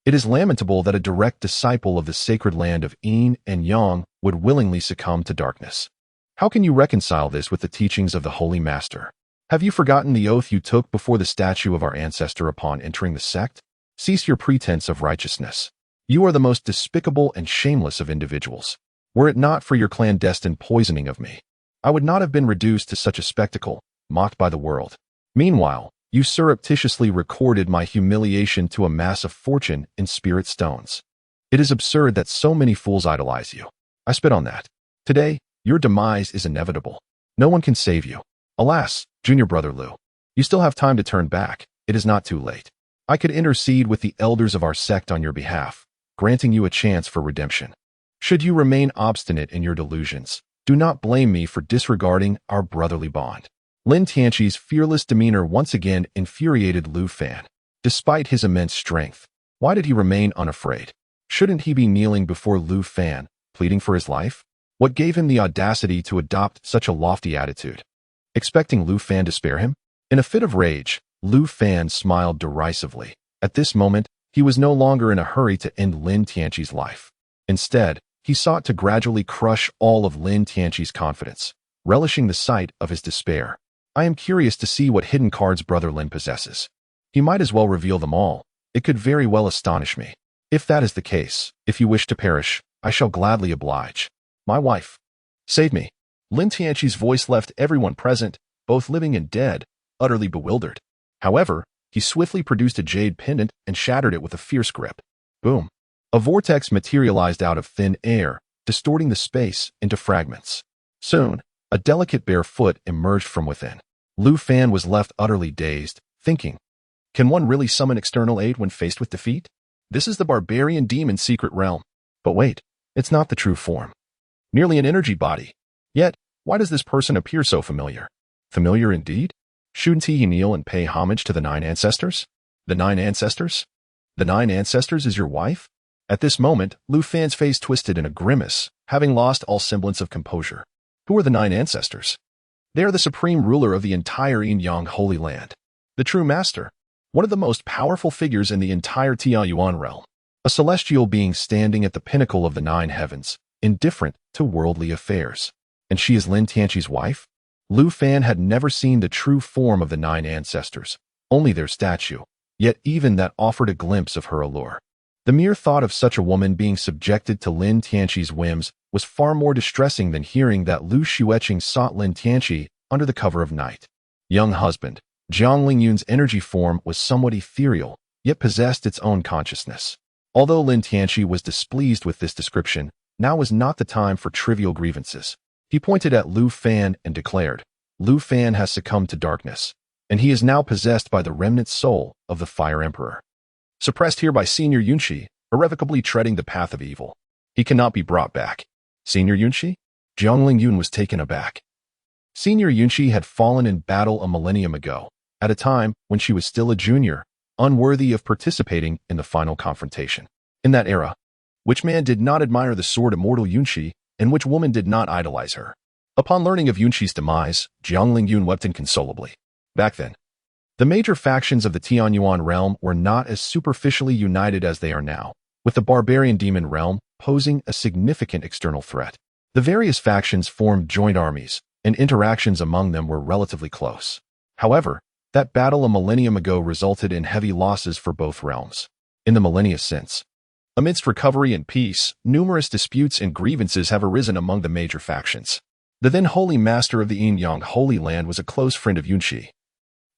It is lamentable that a direct disciple of the sacred land of Yin and Yang would willingly succumb to darkness. How can you reconcile this with the teachings of the Holy Master? Have you forgotten the oath you took before the statue of our ancestor upon entering the sect? Cease your pretense of righteousness. You are the most despicable and shameless of individuals. Were it not for your clandestine poisoning of me, I would not have been reduced to such a spectacle, mocked by the world. Meanwhile, you surreptitiously recorded my humiliation to amass a fortune in spirit stones. It is absurd that so many fools idolize you. I spit on that. Today, your demise is inevitable. No one can save you. Alas, junior brother Lu, you still have time to turn back. It is not too late. I could intercede with the elders of our sect on your behalf, granting you a chance for redemption. Should you remain obstinate in your delusions, do not blame me for disregarding our brotherly bond." Lin Tianqi's fearless demeanor once again infuriated Lu Fan. Despite his immense strength, why did he remain unafraid? Shouldn't he be kneeling before Lu Fan, pleading for his life? What gave him the audacity to adopt such a lofty attitude? Expecting Lu Fan to spare him? In a fit of rage, Lu Fan smiled derisively. At this moment, he was no longer in a hurry to end Lin Tianqi's life. Instead, he sought to gradually crush all of Lin Tianqi's confidence, relishing the sight of his despair. I am curious to see what hidden cards Brother Lin possesses. He might as well reveal them all. It could very well astonish me. If that is the case, if you wish to perish, I shall gladly oblige. My wife, save me. Lin Tianqi's voice left everyone present, both living and dead, utterly bewildered. However, he swiftly produced a jade pendant and shattered it with a fierce grip. Boom. A vortex materialized out of thin air, distorting the space into fragments. Soon, a delicate bare foot emerged from within. Lu Fan was left utterly dazed, thinking, can one really summon external aid when faced with defeat? This is the barbarian demon's secret realm. But wait, it's not the true form. Merely an energy body. Yet, why does this person appear so familiar? Familiar indeed? Shouldn't he kneel and pay homage to the 9 ancestors? The 9 ancestors? The 9 ancestors is your wife? At this moment, Lu Fan's face twisted in a grimace, having lost all semblance of composure. Who are the 9 ancestors? They are the supreme ruler of the entire Yin-Yang Holy Land. The true master. One of the most powerful figures in the entire Tianyuan realm. A celestial being standing at the pinnacle of the 9 heavens, indifferent to worldly affairs. And she is Lin Tianqi's wife? Lu Fan had never seen the true form of the 9 ancestors, only their statue, yet even that offered a glimpse of her allure. The mere thought of such a woman being subjected to Lin Tianqi's whims was far more distressing than hearing that Lu Xueqing sought Lin Tianqi under the cover of night. Young husband, Jiang Lingyun's energy form was somewhat ethereal, yet possessed its own consciousness. Although Lin Tianqi was displeased with this description, now was not the time for trivial grievances. He pointed at Lu Fan and declared, Lu Fan has succumbed to darkness, and he is now possessed by the remnant soul of the Fire Emperor. Suppressed here by Senior Yunshi, irrevocably treading the path of evil. He cannot be brought back. Senior Yunshi? Jiang Lingyun was taken aback. Senior Yunshi had fallen in battle a millennium ago, at a time when she was still a junior, unworthy of participating in the final confrontation. In that era, which man did not admire the sword immortal Yunqi, and which woman did not idolize her? Upon learning of Yunqi's demise, Jiang Lingyun wept inconsolably. Back then, the major factions of the Tianyuan realm were not as superficially united as they are now, with the barbarian demon realm posing a significant external threat. The various factions formed joint armies, and interactions among them were relatively close. However, that battle a millennium ago resulted in heavy losses for both realms. In the millennia since, amidst recovery and peace, numerous disputes and grievances have arisen among the major factions. The then holy master of the Yin-Yang Holy Land was a close friend of Yunqi,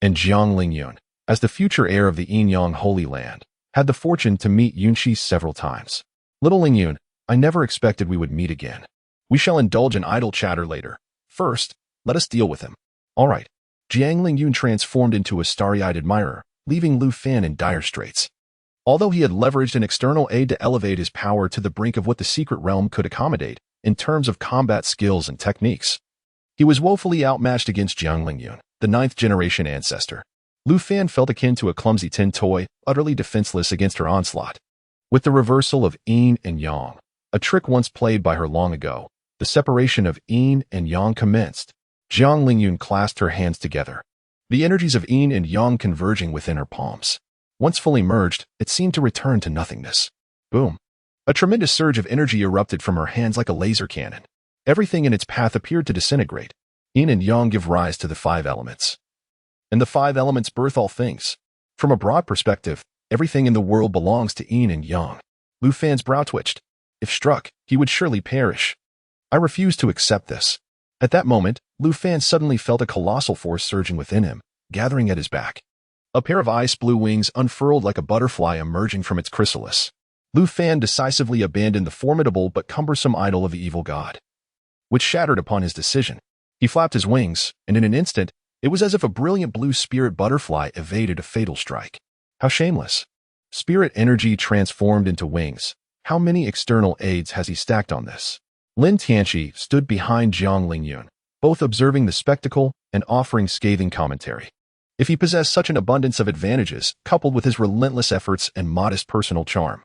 and Jiang Lingyun, as the future heir of the Yin-Yang Holy Land, had the fortune to meet Yunqi several times. Little Lingyun, I never expected we would meet again. We shall indulge in idle chatter later. First, let us deal with him. All right. Jiang Lingyun transformed into a starry-eyed admirer, leaving Lu Fan in dire straits. Although he had leveraged an external aid to elevate his power to the brink of what the secret realm could accommodate in terms of combat skills and techniques, he was woefully outmatched against Jiang Lingyun, the 9th-generation ancestor. Lu Fan felt akin to a clumsy tin toy, utterly defenseless against her onslaught. With the reversal of yin and yang, a trick once played by her long ago, the separation of yin and yang commenced. Jiang Lingyun clasped her hands together, the energies of yin and yang converging within her palms. Once fully merged, it seemed to return to nothingness. Boom! A tremendous surge of energy erupted from her hands like a laser cannon. Everything in its path appeared to disintegrate. Yin and yang give rise to the 5 elements, and the 5 elements birth all things. From a broad perspective, everything in the world belongs to yin and yang. Lu Fan's brow twitched. If struck, he would surely perish. I refuse to accept this. At that moment, Lu Fan suddenly felt a colossal force surging within him, gathering at his back. A pair of ice-blue wings unfurled like a butterfly emerging from its chrysalis. Lu Fan decisively abandoned the formidable but cumbersome idol of the evil god, which shattered upon his decision. He flapped his wings, and in an instant, it was as if a brilliant blue spirit butterfly evaded a fatal strike. How shameless. Spirit energy transformed into wings. How many external aids has he stacked on this? Lin Tianqi stood behind Jiang Lingyun, both observing the spectacle and offering scathing commentary. If he possessed such an abundance of advantages, coupled with his relentless efforts and modest personal charm,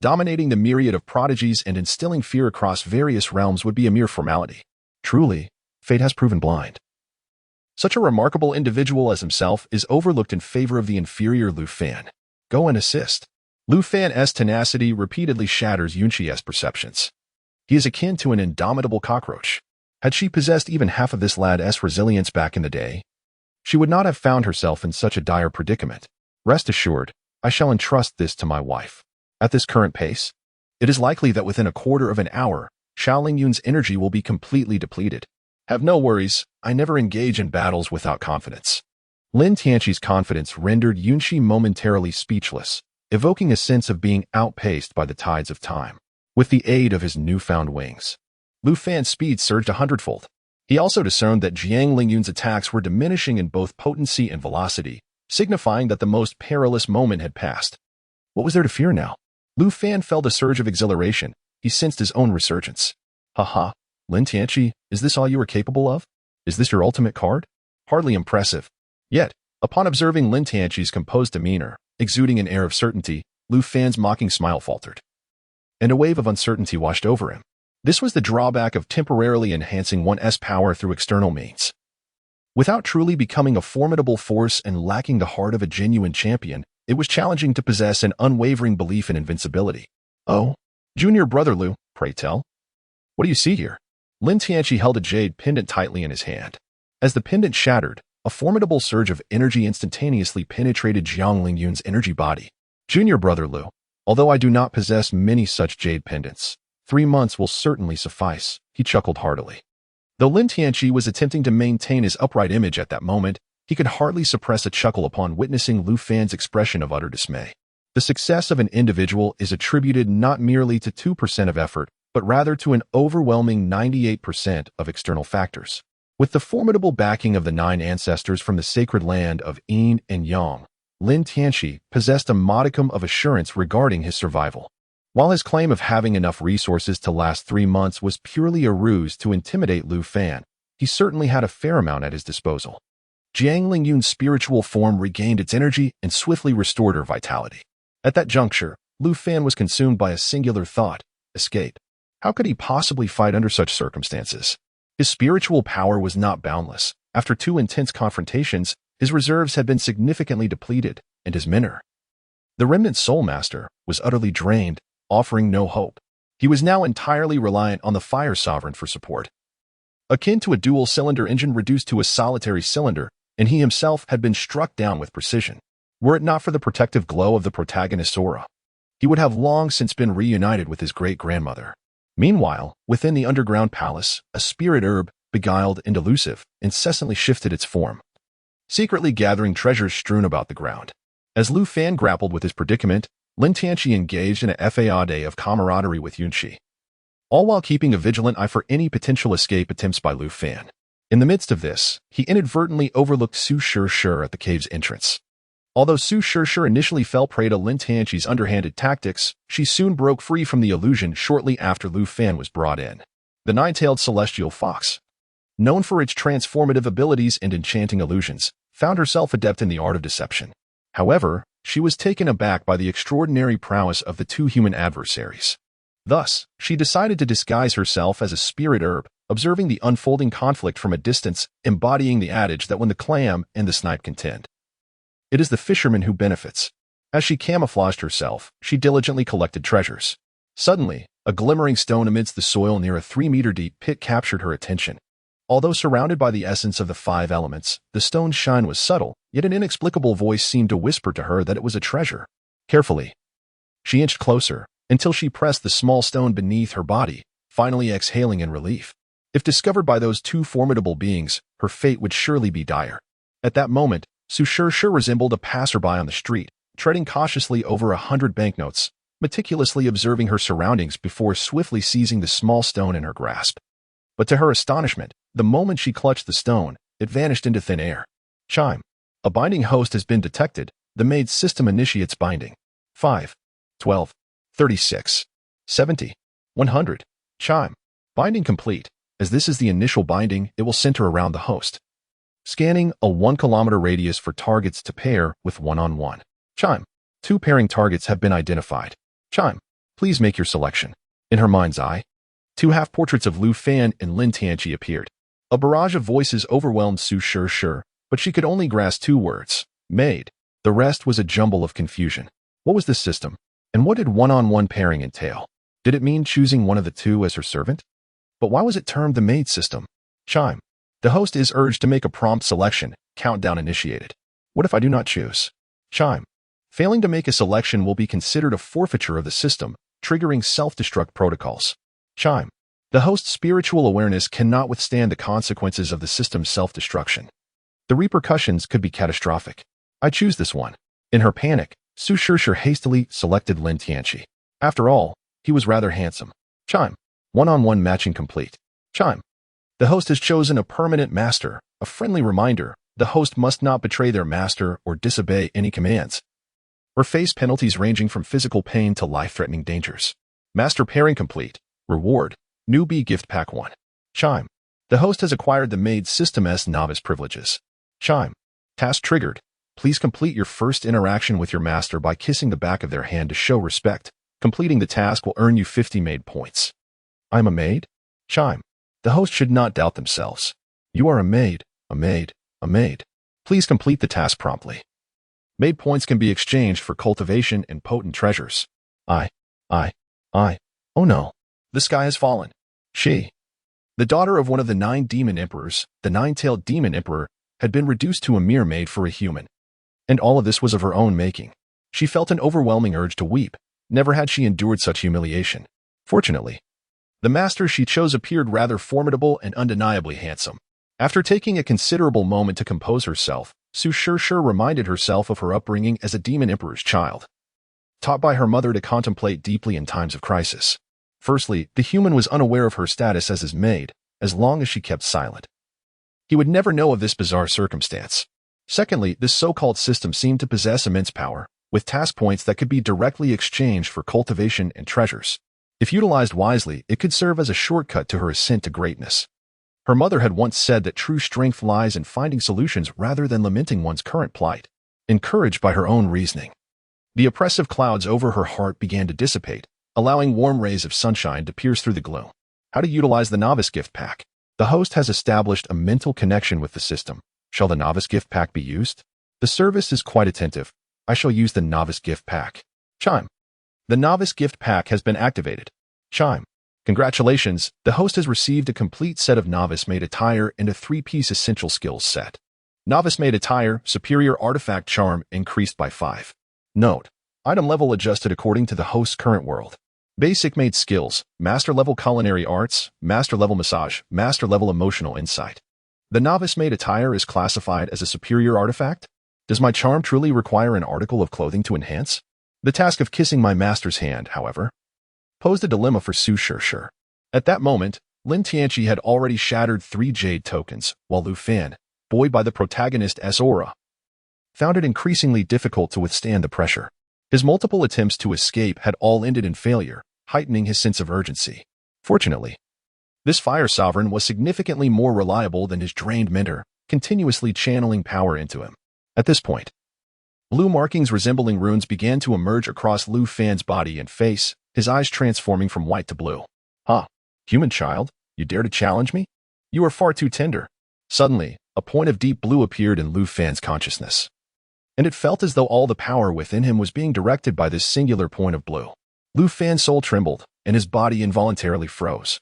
dominating the myriad of prodigies and instilling fear across various realms would be a mere formality. Truly, fate has proven blind. Such a remarkable individual as himself is overlooked in favor of the inferior Lu Fan. Go and assist. Lu Fan's tenacity repeatedly shatters Yunqi's perceptions. He is akin to an indomitable cockroach. Had she possessed even half of this lad's resilience back in the day, she would not have found herself in such a dire predicament. Rest assured, I shall entrust this to my wife. At this current pace, it is likely that within a quarter of an hour, Xiao Lingyun's energy will be completely depleted. Have no worries, I never engage in battles without confidence. Lin Tianqi's confidence rendered Yunqi momentarily speechless, evoking a sense of being outpaced by the tides of time. With the aid of his newfound wings, Lu Fan's speed surged 100-fold. He also discerned that Jiang Lingyun's attacks were diminishing in both potency and velocity, signifying that the most perilous moment had passed. What was there to fear now? Lu Fan felt a surge of exhilaration. He sensed his own resurgence. Haha, Lin Tianqi, is this all you are capable of? Is this your ultimate card? Hardly impressive. Yet, upon observing Lin Tianqi's composed demeanor, exuding an air of certainty, Lu Fan's mocking smile faltered, and a wave of uncertainty washed over him. This was the drawback of temporarily enhancing one's power through external means. Without truly becoming a formidable force and lacking the heart of a genuine champion, it was challenging to possess an unwavering belief in invincibility. Oh, junior brother Lu, pray tell. What do you see here? Lin Tianqi held a jade pendant tightly in his hand. As the pendant shattered, a formidable surge of energy instantaneously penetrated Jiang Lingyun's energy body. Junior brother Lu, although I do not possess many such jade pendants, 3 months will certainly suffice, he chuckled heartily. Though Lin Tianqi was attempting to maintain his upright image at that moment, he could hardly suppress a chuckle upon witnessing Lu Fan's expression of utter dismay. The success of an individual is attributed not merely to 2% of effort, but rather to an overwhelming 98% of external factors. With the formidable backing of the 9 ancestors from the sacred land of Yin and Yang, Lin Tianqi possessed a modicum of assurance regarding his survival. While his claim of having enough resources to last 3 months was purely a ruse to intimidate Lu Fan, he certainly had a fair amount at his disposal. Jiang Lingyun's spiritual form regained its energy and swiftly restored her vitality. At that juncture, Lu Fan was consumed by a singular thought: escape. How could he possibly fight under such circumstances? His spiritual power was not boundless. After 2 intense confrontations, his reserves had been significantly depleted, and his minor, the remnant soul master, was utterly drained, offering no hope. He was now entirely reliant on the fire sovereign for support. Akin to a dual-cylinder engine reduced to a solitary cylinder, and he himself had been struck down with precision. Were it not for the protective glow of the protagonist's aura, he would have long since been reunited with his great-grandmother. Meanwhile, within the underground palace, a spirit herb, beguiled and elusive, incessantly shifted its form, secretly gathering treasures strewn about the ground. As Lu Fan grappled with his predicament, Lin Tianqi engaged in a fade of camaraderie with Yunqi, all while keeping a vigilant eye for any potential escape attempts by Lu Fan. In the midst of this, he inadvertently overlooked Su Shishir at the cave's entrance. Although Su Shishir initially fell prey to Lin Tianqi's underhanded tactics, she soon broke free from the illusion shortly after Lu Fan was brought in. The nine-tailed celestial fox, known for its transformative abilities and enchanting illusions, found herself adept in the art of deception. However, she was taken aback by the extraordinary prowess of the 2 human adversaries. Thus, she decided to disguise herself as a spirit herb, observing the unfolding conflict from a distance, embodying the adage that when the clam and the snipe contend, it is the fisherman who benefits. As she camouflaged herself, she diligently collected treasures. Suddenly, a glimmering stone amidst the soil near a 3-meter-deep pit captured her attention. Although surrounded by the essence of the 5 elements, the stone's shine was subtle, yet an inexplicable voice seemed to whisper to her that it was a treasure. Carefully, she inched closer, until she pressed the small stone beneath her body, finally exhaling in relief. If discovered by those 2 formidable beings, her fate would surely be dire. At that moment, Su Shishir resembled a passerby on the street, treading cautiously over 100 banknotes, meticulously observing her surroundings before swiftly seizing the small stone in her grasp. But to her astonishment, the moment she clutched the stone, it vanished into thin air. Chime. A binding host has been detected. The maid system initiates binding. 5, 12, 36, 70, 100. Chime. Binding complete. As this is the initial binding, it will center around the host, scanning a 1-kilometer radius for targets to pair with one-on-one. Chime. 2 pairing targets have been identified. Chime. Please make your selection. In her mind's eye, 2 half-portraits of Lu Fan and Lin Tianqi appeared. A barrage of voices overwhelmed Su Shishir, but she could only grasp 2 words: maid. The rest was a jumble of confusion. What was this system? And what did one-on-one pairing entail? Did it mean choosing one of the 2 as her servant? But why was it termed the maid system? Chime. The host is urged to make a prompt selection. Countdown initiated. What if I do not choose? Chime. Failing to make a selection will be considered a forfeiture of the system, triggering self-destruct protocols. Chime. The host's spiritual awareness cannot withstand the consequences of the system's self-destruction. The repercussions could be catastrophic. I choose this one. In her panic, Su Shishir hastily selected Lin Tianqi. After all, he was rather handsome. Chime. One-on-one matching complete. Chime. The host has chosen a permanent master. A friendly reminder: the host must not betray their master or disobey any commands, or face penalties ranging from physical pain to life-threatening dangers. Master pairing complete. Reward: Newbie Gift Pack 1. Chime. The host has acquired the maid system's novice privileges. Chime. Task triggered. Please complete your first interaction with your master by kissing the back of their hand to show respect. Completing the task will earn you 50 maid points. I'm a maid? Chime. The host should not doubt themselves. You are a maid, a maid, a maid. Please complete the task promptly. Maid points can be exchanged for cultivation and potent treasures. I. Oh no. The sky has fallen. She, the daughter of one of the 9 demon emperors, the 9-tailed demon emperor, had been reduced to a mere maid for a human. And all of this was of her own making. She felt an overwhelming urge to weep. Never had she endured such humiliation. Fortunately, the master she chose appeared rather formidable and undeniably handsome. After taking a considerable moment to compose herself, Su Shishir reminded herself of her upbringing as a demon emperor's child, taught by her mother to contemplate deeply in times of crisis. Firstly, the human was unaware of her status as his maid, as long as she kept silent. He would never know of this bizarre circumstance. Secondly, this so-called system seemed to possess immense power, with task points that could be directly exchanged for cultivation and treasures. If utilized wisely, it could serve as a shortcut to her ascent to greatness. Her mother had once said that true strength lies in finding solutions rather than lamenting one's current plight, encouraged by her own reasoning. The oppressive clouds over her heart began to dissipate, allowing warm rays of sunshine to pierce through the gloom. How to utilize the novice gift pack. The host has established a mental connection with the system. Shall the novice gift pack be used? The service is quite attentive. I shall use the novice gift pack. Chime. The novice gift pack has been activated. Chime. Congratulations, the host has received a complete set of novice-made attire and a 3-piece essential skills set. Novice-made attire, superior artifact charm increased by 5. Note: item level adjusted according to the host's current world. Basic made skills, master level culinary arts, master level massage, master level emotional insight. The novice-made attire is classified as a superior artifact? Does my charm truly require an article of clothing to enhance? The task of kissing my master's hand, however, posed a dilemma for Su Shishir. At that moment, Lin Tianqi had already shattered 3 jade tokens, while Lu Fan, buoyed by the protagonist's aura, found it increasingly difficult to withstand the pressure. His multiple attempts to escape had all ended in failure, heightening his sense of urgency. Fortunately, this fire sovereign was significantly more reliable than his drained mentor, continuously channeling power into him. At this point, blue markings resembling runes began to emerge across Lu Fan's body and face, his eyes transforming from white to blue. "Huh, human child, you dare to challenge me? You are far too tender." Suddenly, a point of deep blue appeared in Lu Fan's consciousness, and it felt as though all the power within him was being directed by this singular point of blue. Lu Fan's soul trembled, and his body involuntarily froze.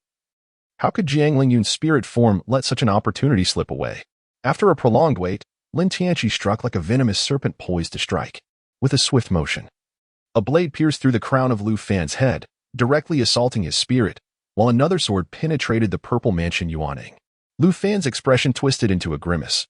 How could Jiang Lingyun's spirit form let such an opportunity slip away? After a prolonged wait, Lin Tianqi struck like a venomous serpent poised to strike. With a swift motion, a blade pierced through the crown of Lu Fan's head, directly assaulting his spirit, while another sword penetrated the purple mansion yuaning. Lu Fan's expression twisted into a grimace.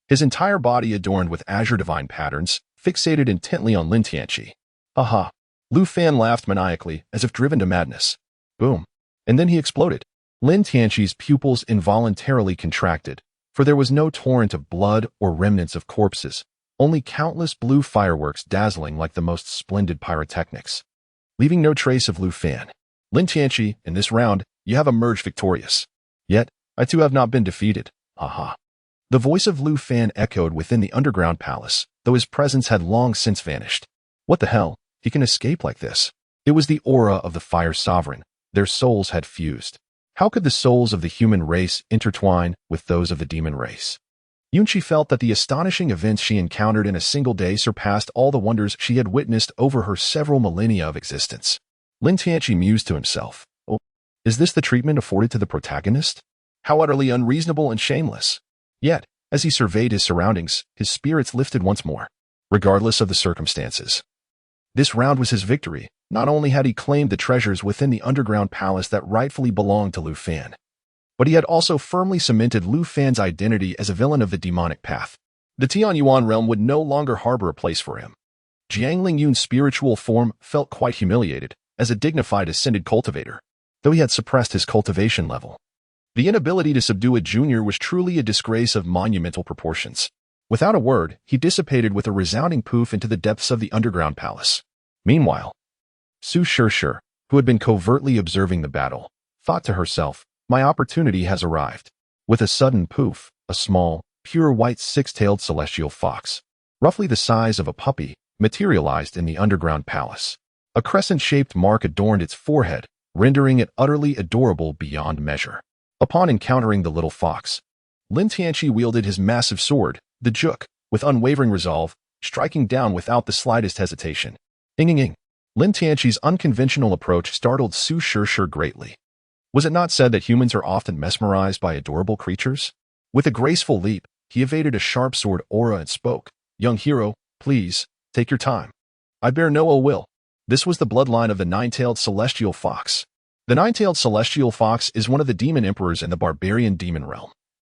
His entire body adorned with azure divine patterns, fixated intently on Lin Tianqi. "Aha!" Lu Fan laughed maniacally, as if driven to madness. Boom. And then he exploded. Lin Tianqi's pupils involuntarily contracted, for there was no torrent of blood or remnants of corpses, only countless blue fireworks dazzling like the most splendid pyrotechnics, leaving no trace of Lu Fan. "Lin Tianqi, in this round, you have emerged victorious. Yet, I too have not been defeated. Aha." The voice of Lu Fan echoed within the underground palace, though his presence had long since vanished. What the hell? He can escape like this. It was the aura of the fire sovereign. Their souls had fused. How could the souls of the human race intertwine with those of the demon race? Yunqi felt that the astonishing events she encountered in a single day surpassed all the wonders she had witnessed over her several millennia of existence. Lin Tianqi mused to himself, "Oh, is this the treatment afforded to the protagonist? How utterly unreasonable and shameless." Yet, as he surveyed his surroundings, his spirits lifted once more, regardless of the circumstances. This round was his victory. Not only had he claimed the treasures within the underground palace that rightfully belonged to Lu Fan, but he had also firmly cemented Lu Fan's identity as a villain of the demonic path. The Tianyuan realm would no longer harbor a place for him. Jiang Lingyun's spiritual form felt quite humiliated, as a dignified ascended cultivator, though he had suppressed his cultivation level. The inability to subdue a junior was truly a disgrace of monumental proportions. Without a word, he dissipated with a resounding poof into the depths of the underground palace. Meanwhile, Su Shishir, who had been covertly observing the battle, thought to herself, "My opportunity has arrived." With a sudden poof, a small, pure white six-tailed celestial fox, roughly the size of a puppy, materialized in the underground palace. A crescent-shaped mark adorned its forehead, rendering it utterly adorable beyond measure. Upon encountering the little fox, Lin Tianqi wielded his massive sword, the juk, with unwavering resolve, striking down without the slightest hesitation. Ing. Lin Tianqi's unconventional approach startled Su Shishir greatly. Was it not said that humans are often mesmerized by adorable creatures? With a graceful leap, he evaded a sharp sword aura and spoke, "Young hero, please, take your time. I bear no ill will." This was the bloodline of the nine-tailed celestial fox. The nine-tailed celestial fox is one of the demon emperors in the barbarian demon realm.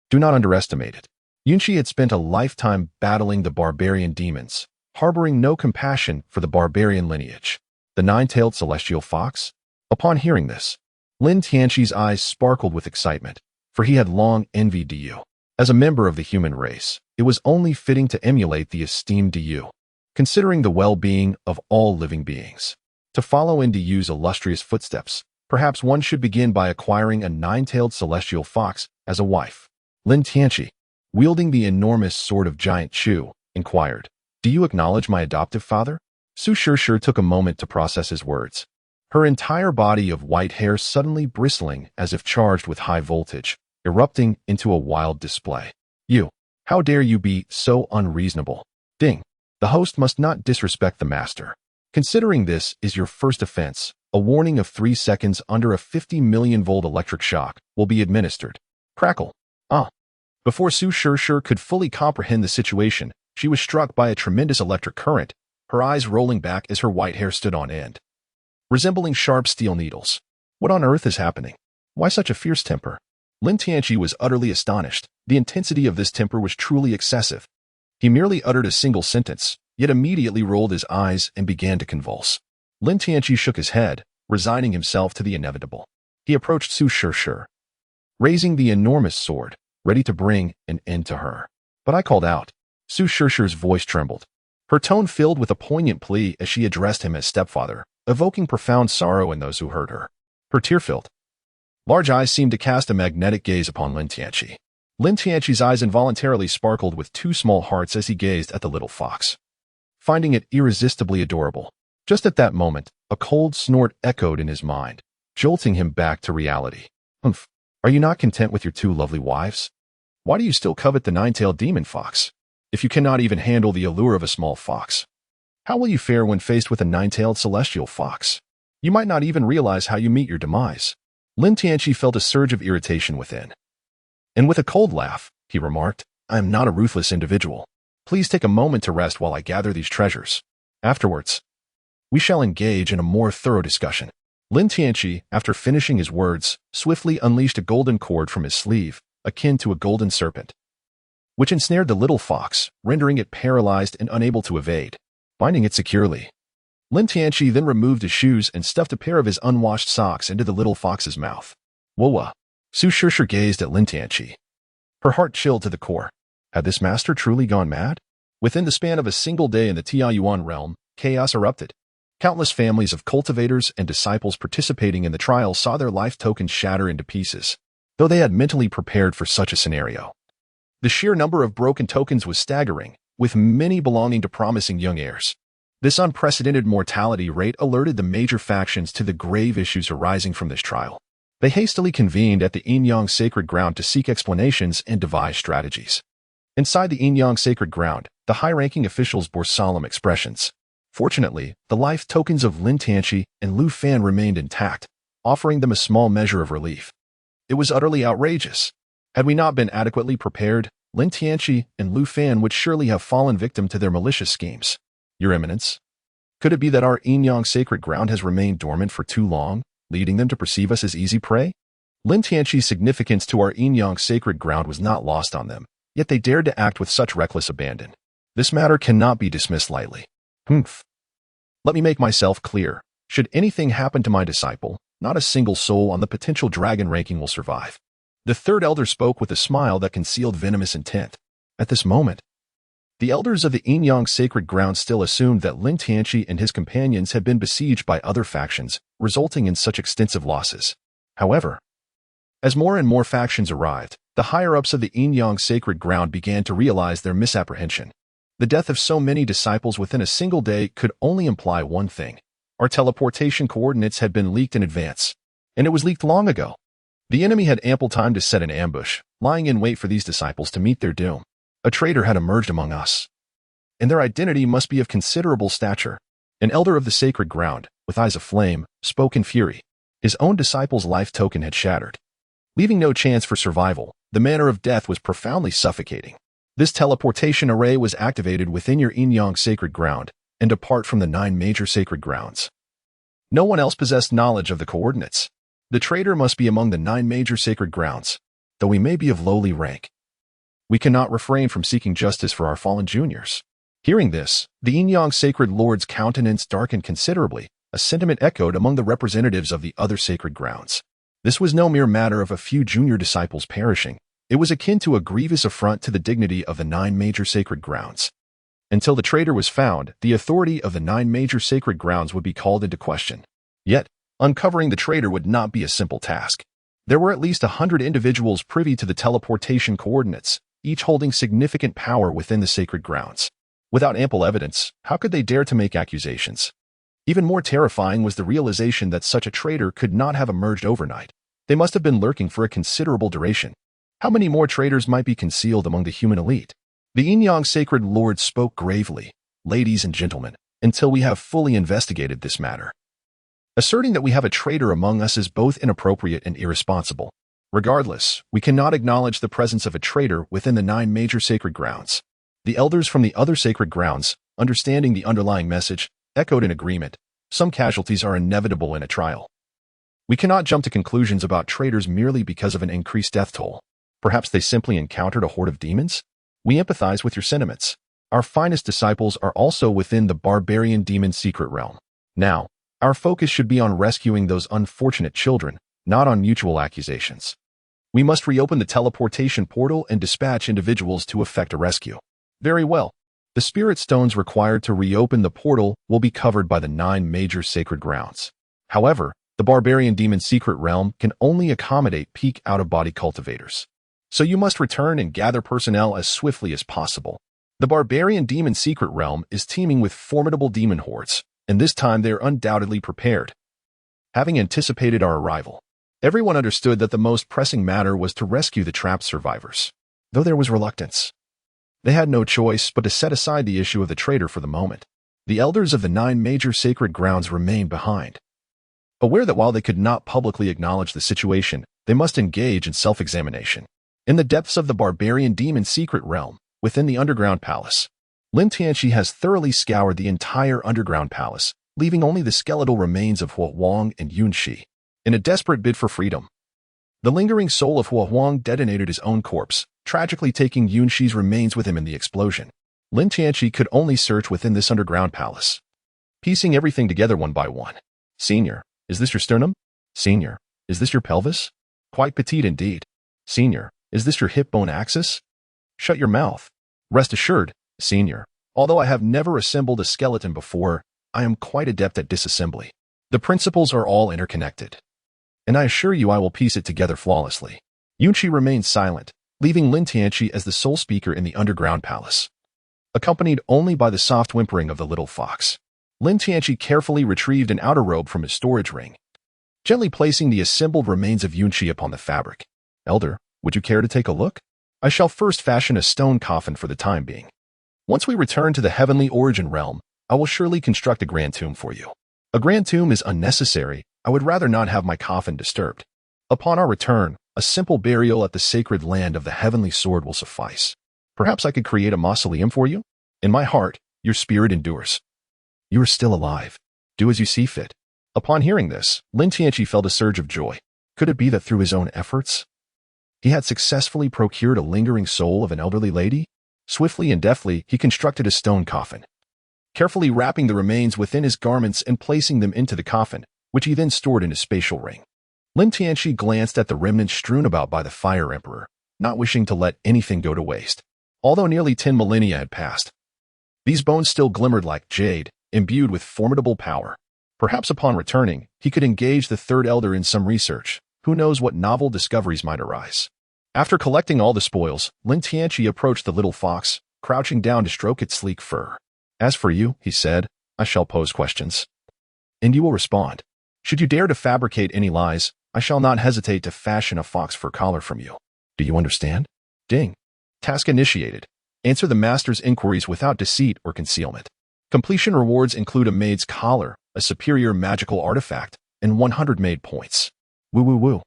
Do not underestimate it. Yunqi had spent a lifetime battling the barbarian demons, harboring no compassion for the barbarian lineage. The nine-tailed celestial fox? Upon hearing this, Lin Tianqi's eyes sparkled with excitement, for he had long envied Diyu. As a member of the human race, it was only fitting to emulate the esteemed Diyu, considering the well-being of all living beings. To follow in Diyu's illustrious footsteps, perhaps one should begin by acquiring a nine-tailed celestial fox as a wife. Lin Tianqi, wielding the enormous sword of Giant Chu, inquired, "Do you acknowledge my adoptive father?" Su Shishir took a moment to process his words. Her entire body of white hair suddenly bristling as if charged with high voltage, erupting into a wild display. You! How dare you be so unreasonable? Ding! The host must not disrespect the master. Considering this is your first offense, a warning of 3 seconds under a 50 million volt electric shock will be administered. Crackle. Before Su Shishir could fully comprehend the situation, she was struck by a tremendous electric current, her eyes rolling back as her white hair stood on end, resembling sharp steel needles. What on earth is happening? Why such a fierce temper? Lin Tianqi was utterly astonished. The intensity of this temper was truly excessive. He merely uttered a single sentence, yet immediately rolled his eyes and began to convulse. Lin Tianqi shook his head, resigning himself to the inevitable. He approached Su Shishir, raising the enormous sword, ready to bring an end to her. But I called out. Su Shishir's voice trembled. Her tone filled with a poignant plea as she addressed him as stepfather, evoking profound sorrow in those who heard her. Her tear-filled, large eyes seemed to cast a magnetic gaze upon Lin Tianqi. Lin Tianqi's eyes involuntarily sparkled with 2 small hearts as he gazed at the little fox, finding it irresistibly adorable. Just at that moment, a cold snort echoed in his mind, jolting him back to reality. Humph! Are you not content with your 2 lovely wives? Why do you still covet the 9-tailed demon fox? If you cannot even handle the allure of a small fox, how will you fare when faced with a 9-tailed celestial fox? You might not even realize how you meet your demise. Lin Tianqi felt a surge of irritation within. And with a cold laugh, he remarked, I am not a ruthless individual. Please take a moment to rest while I gather these treasures. Afterwards, we shall engage in a more thorough discussion. Lin Tianqi, after finishing his words, swiftly unleashed a golden cord from his sleeve, akin to a golden serpent, which ensnared the little fox, rendering it paralyzed and unable to evade, binding it securely. Lin Tianqi then removed his shoes and stuffed a pair of his unwashed socks into the little fox's mouth. Whoa! Su Shishir gazed at Lin Tianqi. Her heart chilled to the core. Had this master truly gone mad? Within the span of a single day in the Tianyuan realm, chaos erupted. Countless families of cultivators and disciples participating in the trial saw their life tokens shatter into pieces, though they had mentally prepared for such a scenario. The sheer number of broken tokens was staggering, with many belonging to promising young heirs. This unprecedented mortality rate alerted the major factions to the grave issues arising from this trial. They hastily convened at the Yinyang Sacred Ground to seek explanations and devise strategies. Inside the Yinyang Sacred Ground, the high-ranking officials bore solemn expressions. Fortunately, the life tokens of Lin Tianqi and Lu Fan remained intact, offering them a small measure of relief. It was utterly outrageous. Had we not been adequately prepared, Lin Tianqi and Lu Fan would surely have fallen victim to their malicious schemes. Your Eminence, could it be that our Yinyang Sacred Ground has remained dormant for too long, leading them to perceive us as easy prey? Lin Tianqi's significance to our Yinyang Sacred Ground was not lost on them, yet they dared to act with such reckless abandon. This matter cannot be dismissed lightly. Humph. Let me make myself clear. Should anything happen to my disciple, not a single soul on the potential dragon ranking will survive. The third elder spoke with a smile that concealed venomous intent. At this moment, the elders of the Yinyang Sacred Ground still assumed that Lin Tianqi and his companions had been besieged by other factions, resulting in such extensive losses. However, as more and more factions arrived, the higher-ups of the Yinyang Sacred Ground began to realize their misapprehension. The death of so many disciples within a single day could only imply one thing. Our teleportation coordinates had been leaked in advance, and it was leaked long ago. The enemy had ample time to set an ambush, lying in wait for these disciples to meet their doom. A traitor had emerged among us, and their identity must be of considerable stature. An elder of the sacred ground, with eyes aflame, spoke in fury. His own disciple's life token had shattered. Leaving no chance for survival, the manner of death was profoundly suffocating. This teleportation array was activated within your Yinyang Sacred Ground, and apart from the 9 major sacred grounds. No one else possessed knowledge of the coordinates. The traitor must be among the 9 major sacred grounds, though he may be of lowly rank. We cannot refrain from seeking justice for our fallen juniors. Hearing this, the Yinyang Sacred Lord's countenance darkened considerably, a sentiment echoed among the representatives of the other sacred grounds. This was no mere matter of a few junior disciples perishing. It was akin to a grievous affront to the dignity of the 9 major sacred grounds. Until the traitor was found, the authority of the 9 major sacred grounds would be called into question. Yet, uncovering the traitor would not be a simple task. There were at least 100 individuals privy to the teleportation coordinates, each holding significant power within the sacred grounds. Without ample evidence, how could they dare to make accusations? Even more terrifying was the realization that such a traitor could not have emerged overnight. They must have been lurking for a considerable duration. How many more traitors might be concealed among the human elite? The Yin-Yang sacred lord spoke gravely, "Ladies and gentlemen, until we have fully investigated this matter. Asserting that we have a traitor among us is both inappropriate and irresponsible. Regardless, we cannot acknowledge the presence of a traitor within the 9 major sacred grounds." The elders from the other sacred grounds, understanding the underlying message, echoed in agreement. Some casualties are inevitable in a trial. We cannot jump to conclusions about traitors merely because of an increased death toll. Perhaps they simply encountered a horde of demons? We empathize with your sentiments. Our finest disciples are also within the barbarian demon secret realm. Now, our focus should be on rescuing those unfortunate children, not on mutual accusations. We must reopen the teleportation portal and dispatch individuals to effect a rescue. Very well. The spirit stones required to reopen the portal will be covered by the 9 major sacred grounds. However, the barbarian demon secret realm can only accommodate peak out-of-body cultivators. So you must return and gather personnel as swiftly as possible. The barbarian demon secret realm is teeming with formidable demon hordes, and this time they are undoubtedly prepared. Having anticipated our arrival, everyone understood that the most pressing matter was to rescue the trapped survivors. Though there was reluctance, they had no choice but to set aside the issue of the traitor for the moment. The elders of the 9 major sacred grounds remained behind, aware that while they could not publicly acknowledge the situation, they must engage in self-examination. In the depths of the barbarian demon secret realm, within the underground palace, Lin Tianqi has thoroughly scoured the entire underground palace, leaving only the skeletal remains of Hua Huang and Yun Shi. In a desperate bid for freedom, the lingering soul of Hua Huang detonated his own corpse, tragically taking Yun Shi's remains with him in the explosion. Lin Tianqi could only search within this underground palace, piecing everything together one by one. "Senior, is this your sternum? Senior, is this your pelvis? Quite petite indeed. Senior, is this your hip bone axis? Shut your mouth. Rest assured, Senior, although I have never assembled a skeleton before, I am quite adept at disassembly. The principles are all interconnected, and I assure you I will piece it together flawlessly." Yun Shi remained silent, leaving Lin Tianqi as the sole speaker in the underground palace. Accompanied only by the soft whimpering of the little fox, Lin Tianqi carefully retrieved an outer robe from his storage ring, gently placing the assembled remains of Yun Shi upon the fabric. "Elder, would you care to take a look? I shall first fashion a stone coffin for the time being. Once we return to the heavenly origin realm, I will surely construct a grand tomb for you." "A grand tomb is unnecessary. I would rather not have my coffin disturbed. Upon our return, a simple burial at the sacred land of the heavenly sword will suffice. Perhaps I could create a mausoleum for you? In my heart, your spirit endures. You are still alive. Do as you see fit." Upon hearing this, Lin Tianqi felt a surge of joy. Could it be that through his own efforts, he had successfully procured a lingering soul of an elderly lady? Swiftly and deftly, he constructed a stone coffin, carefully wrapping the remains within his garments and placing them into the coffin, which he then stored in his spatial ring. Lin Tianqi glanced at the remnants strewn about by the Fire Emperor, not wishing to let anything go to waste. Although nearly 10 millennia had passed, these bones still glimmered like jade, imbued with formidable power. Perhaps upon returning, he could engage the third elder in some research. Who knows what novel discoveries might arise. After collecting all the spoils, Lin Tianqi approached the little fox, crouching down to stroke its sleek fur. "As for you," he said, "I shall pose questions, and you will respond. Should you dare to fabricate any lies, I shall not hesitate to fashion a fox fur collar from you. Do you understand?" Ding. Task initiated. Answer the master's inquiries without deceit or concealment. Completion rewards include a maid's collar, a superior magical artifact, and 100 maid points. Woo woo woo.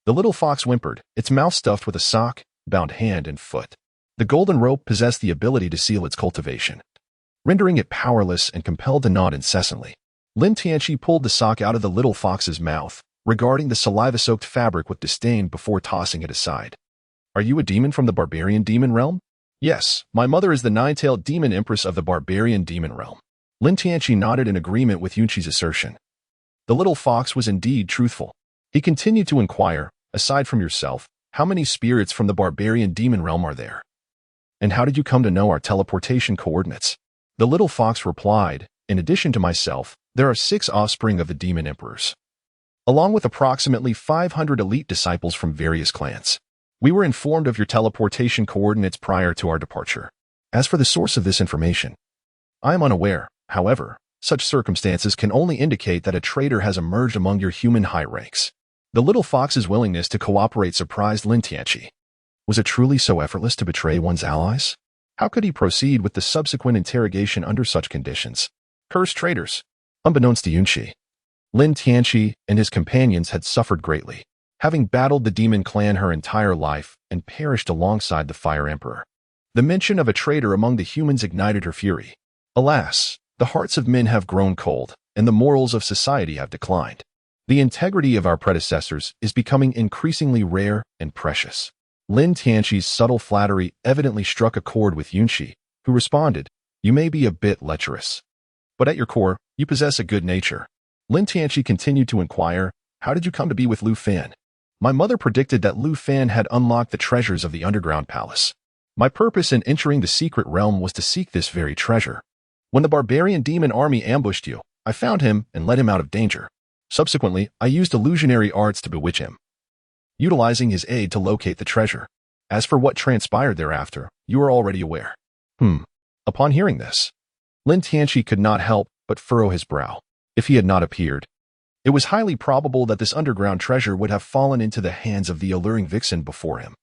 The little fox whimpered, its mouth stuffed with a sock, bound hand and foot. The golden rope possessed the ability to seal its cultivation, rendering it powerless and compelled to nod incessantly. Lin Tianqi pulled the sock out of the little fox's mouth, regarding the saliva-soaked fabric with disdain before tossing it aside. "Are you a demon from the barbarian demon realm?" "Yes, my mother is the 9-tailed demon empress of the barbarian demon realm." Lin Tianqi nodded in agreement with Yun Shi's assertion. The little fox was indeed truthful. He continued to inquire, "Aside from yourself, how many spirits from the barbarian demon realm are there? And how did you come to know our teleportation coordinates?" The little fox replied, "In addition to myself, there are 6 offspring of the demon emperors, along with approximately 500 elite disciples from various clans. We were informed of your teleportation coordinates prior to our departure. As for the source of this information, I am unaware. However, such circumstances can only indicate that a traitor has emerged among your human high ranks. The little fox's willingness to cooperate surprised Lin Tianqi. Was it truly so effortless to betray one's allies? How could he proceed with the subsequent interrogation under such conditions? Cursed traitors! Unbeknownst to Yunqi, Lin Tianqi and his companions had suffered greatly, having battled the demon clan her entire life and perished alongside the Fire Emperor. The mention of a traitor among the humans ignited her fury. Alas, the hearts of men have grown cold, and the morals of society have declined. The integrity of our predecessors is becoming increasingly rare and precious. Lin Tianqi's subtle flattery evidently struck a chord with Yunqi, who responded, "You may be a bit lecherous, but at your core, you possess a good nature." Lin Tianqi continued to inquire, "How did you come to be with Lu Fan?" "My mother predicted that Lu Fan had unlocked the treasures of the underground palace. My purpose in entering the secret realm was to seek this very treasure. When the barbarian demon army ambushed you, I found him and led him out of danger. Subsequently, I used illusionary arts to bewitch him, utilizing his aid to locate the treasure. As for what transpired thereafter, you are already aware." Upon hearing this, Lin Tianqi could not help but furrow his brow. If he had not appeared, it was highly probable that this underground treasure would have fallen into the hands of the alluring vixen before him.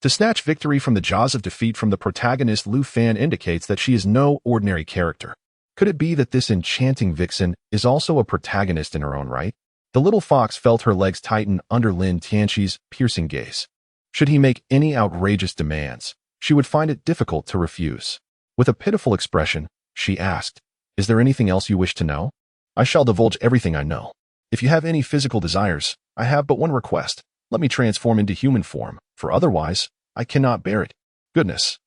To snatch victory from the jaws of defeat from the protagonist Lu Fan indicates that she is no ordinary character. Could it be that this enchanting vixen is also a protagonist in her own right? The little fox felt her legs tighten under Lin Tianqi's piercing gaze. Should he make any outrageous demands, she would find it difficult to refuse. With a pitiful expression, she asked, "Is there anything else you wish to know?" "I shall divulge everything I know. If you have any physical desires, I have but one request. Let me transform into human form, for otherwise, I cannot bear it." Goodness.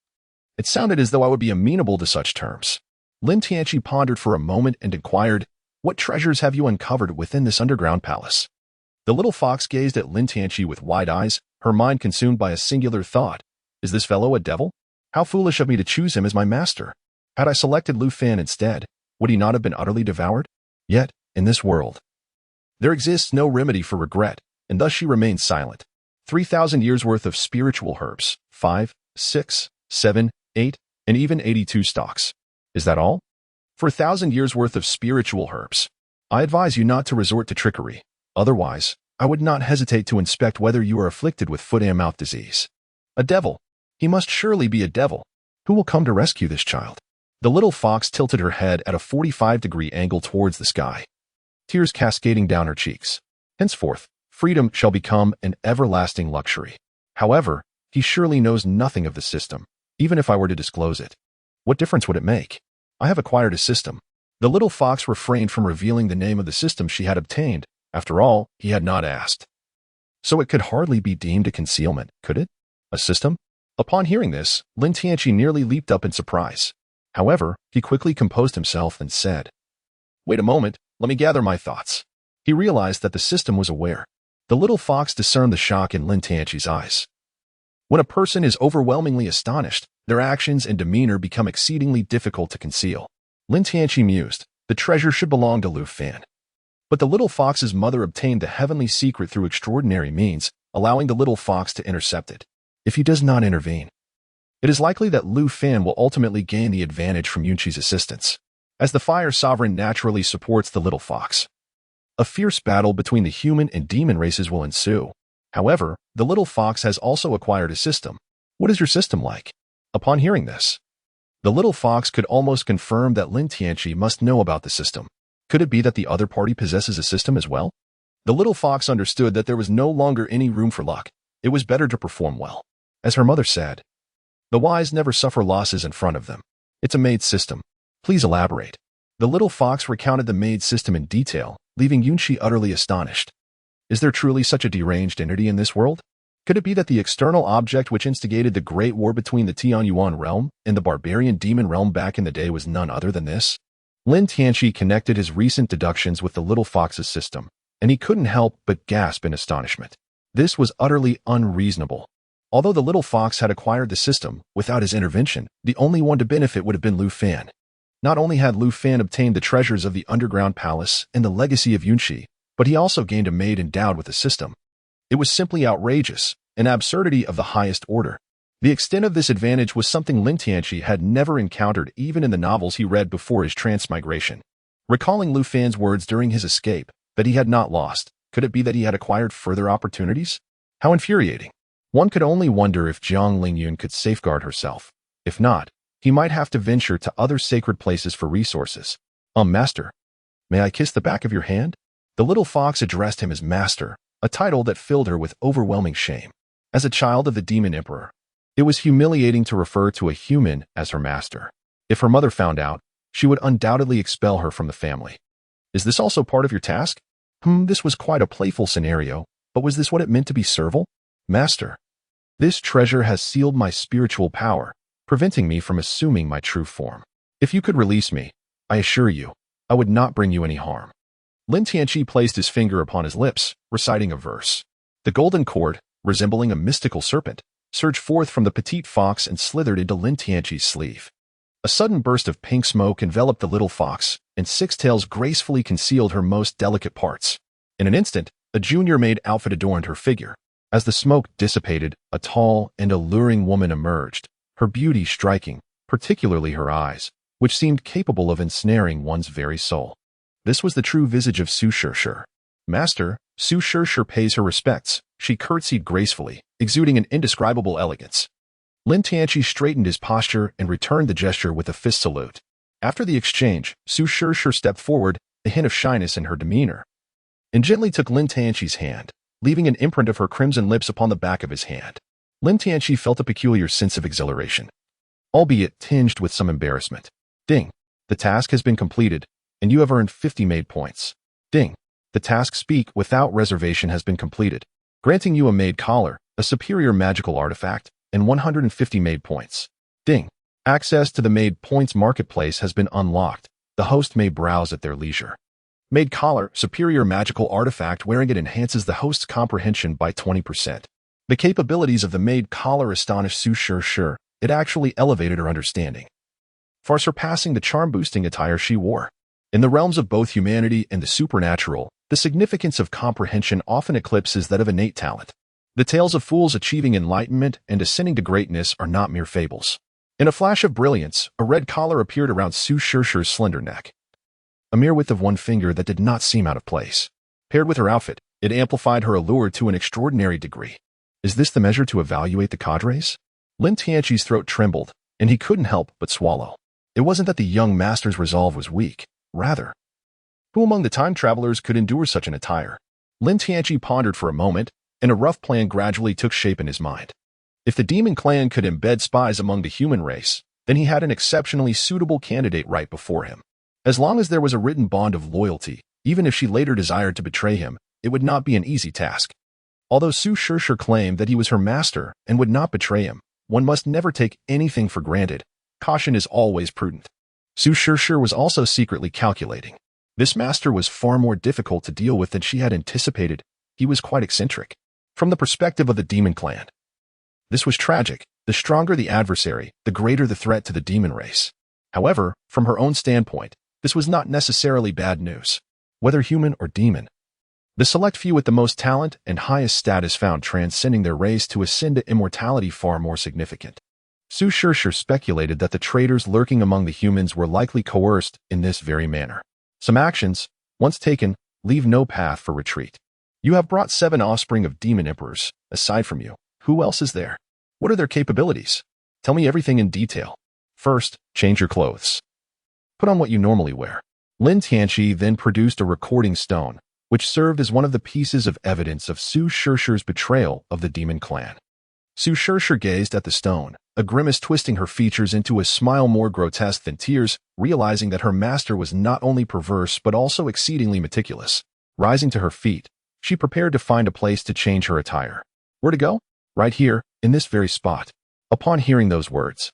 It sounded as though I would be amenable to such terms. Lin Tianqi pondered for a moment and inquired, "What treasures have you uncovered within this underground palace?" The little fox gazed at Lin Tianqi with wide eyes, her mind consumed by a singular thought. Is this fellow a devil? How foolish of me to choose him as my master. Had I selected Lu Fan instead, would he not have been utterly devoured? Yet, in this world, there exists no remedy for regret, and thus she remained silent. 3,000 years worth of spiritual herbs, 5, 6, 7, 8, and even 82 stalks. Is that all? For 1,000 years worth of spiritual herbs. I advise you not to resort to trickery. Otherwise, I would not hesitate to inspect whether you are afflicted with foot-and-mouth disease. A devil. He must surely be a devil. Who will come to rescue this child? The little fox tilted her head at a 45-degree angle towards the sky, tears cascading down her cheeks. Henceforth, freedom shall become an everlasting luxury. However, he surely knows nothing of the system, even if I were to disclose it. What difference would it make? I have acquired a system. The little fox refrained from revealing the name of the system she had obtained. After all, he had not asked. So it could hardly be deemed a concealment, could it? A system? Upon hearing this, Lin Tianqi nearly leaped up in surprise. However, he quickly composed himself and said, "Wait a moment, let me gather my thoughts." He realized that the system was aware. The little fox discerned the shock in Lin Tianqi's eyes. When a person is overwhelmingly astonished, their actions and demeanor become exceedingly difficult to conceal. Lin Tianqi mused, the treasure should belong to Lu Fan. But the little fox's mother obtained the heavenly secret through extraordinary means, allowing the little fox to intercept it. If he does not intervene, it is likely that Lu Fan will ultimately gain the advantage from Yunqi's assistance, as the fire sovereign naturally supports the little fox. A fierce battle between the human and demon races will ensue. However, the little fox has also acquired a system. What is your system like? Upon hearing this, the little fox could almost confirm that Lin Tianqi must know about the system. Could it be that the other party possesses a system as well? The little fox understood that there was no longer any room for luck. It was better to perform well. As her mother said, the wise never suffer losses in front of them. It's a maid system. Please elaborate. The little fox recounted the maid system in detail, leaving Yunqi utterly astonished. Is there truly such a deranged entity in this world? Could it be that the external object which instigated the great war between the Tianyuan realm and the barbarian demon realm back in the day was none other than this? Lin Tianqi connected his recent deductions with the little fox's system, and he couldn't help but gasp in astonishment. This was utterly unreasonable. Although the little fox had acquired the system, without his intervention, the only one to benefit would have been Lu Fan. Not only had Lu Fan obtained the treasures of the underground palace and the legacy of Yunqi, but he also gained a maid endowed with a system. It was simply outrageous, an absurdity of the highest order. The extent of this advantage was something Lin Tianqi had never encountered even in the novels he read before his transmigration. Recalling Lu Fan's words during his escape, that he had not lost, could it be that he had acquired further opportunities? How infuriating. One could only wonder if Jiang Lingyun could safeguard herself. If not, he might have to venture to other sacred places for resources. Master, may I kiss the back of your hand? The little fox addressed him as master, a title that filled her with overwhelming shame. As a child of the demon emperor, it was humiliating to refer to a human as her master. If her mother found out, she would undoubtedly expel her from the family. Is this also part of your task? This was quite a playful scenario, but was this what it meant to be servile? Master, this treasure has sealed my spiritual power, preventing me from assuming my true form. If you could release me, I assure you, I would not bring you any harm. Lin Tianqi placed his finger upon his lips, reciting a verse. The golden cord, resembling a mystical serpent, surged forth from the petite fox and slithered into Lin Tianqi's sleeve. A sudden burst of pink smoke enveloped the little fox, and six tails gracefully concealed her most delicate parts. In an instant, a junior-maid outfit adorned her figure. As the smoke dissipated, a tall and alluring woman emerged, her beauty striking, particularly her eyes, which seemed capable of ensnaring one's very soul. This was the true visage of Su Shishir. Master, Su Shishir pays her respects. She curtsied gracefully, exuding an indescribable elegance. Lin Tianqi straightened his posture and returned the gesture with a fist salute. After the exchange, Su Shishir stepped forward, a hint of shyness in her demeanor, and gently took Lin Tianqi's hand, leaving an imprint of her crimson lips upon the back of his hand. Lin Tianqi felt a peculiar sense of exhilaration, albeit tinged with some embarrassment. Ding. The task has been completed, and you have earned 50 maid points. Ding. The task Speak Without Reservation has been completed, granting you a maid collar, a superior magical artifact, and 150 maid points. Ding. Access to the maid points marketplace has been unlocked. The host may browse at their leisure. Maid collar, superior magical artifact. Wearing it enhances the host's comprehension by 20%. The capabilities of the maid collar astonished Su Shishir. It actually elevated her understanding, far surpassing the charm-boosting attire she wore. In the realms of both humanity and the supernatural, the significance of comprehension often eclipses that of innate talent. The tales of fools achieving enlightenment and ascending to greatness are not mere fables. In a flash of brilliance, a red collar appeared around Su Shishir's slender neck, a mere width of one finger that did not seem out of place. Paired with her outfit, it amplified her allure to an extraordinary degree. Is this the measure to evaluate the cadres? Lin Tianqi's throat trembled, and he couldn't help but swallow. It wasn't that the young master's resolve was weak. Rather, who among the time travelers could endure such an attire? Lin Tianqi pondered for a moment, and a rough plan gradually took shape in his mind. If the demon clan could embed spies among the human race, then he had an exceptionally suitable candidate right before him. As long as there was a written bond of loyalty, even if she later desired to betray him, it would not be an easy task. Although Su Shishir claimed that he was her master and would not betray him, one must never take anything for granted. Caution is always prudent. Su Shishir was also secretly calculating. This master was far more difficult to deal with than she had anticipated. He was quite eccentric. From the perspective of the demon clan, this was tragic. The stronger the adversary, the greater the threat to the demon race. However, from her own standpoint, this was not necessarily bad news. Whether human or demon, the select few with the most talent and highest status found transcending their race to ascend to immortality far more significant. Su Shishir speculated that the traitors lurking among the humans were likely coerced in this very manner. Some actions, once taken, leave no path for retreat. You have brought 7 offspring of demon emperors. Aside from you, who else is there? What are their capabilities? Tell me everything in detail. First, change your clothes. Put on what you normally wear. Lin Tianqi then produced a recording stone, which served as one of the pieces of evidence of Su Shishir's betrayal of the demon clan. Su Shishir gazed at the stone, a grimace twisting her features into a smile more grotesque than tears, realizing that her master was not only perverse but also exceedingly meticulous. Rising to her feet, she prepared to find a place to change her attire. Where to go? Right here, in this very spot. Upon hearing those words,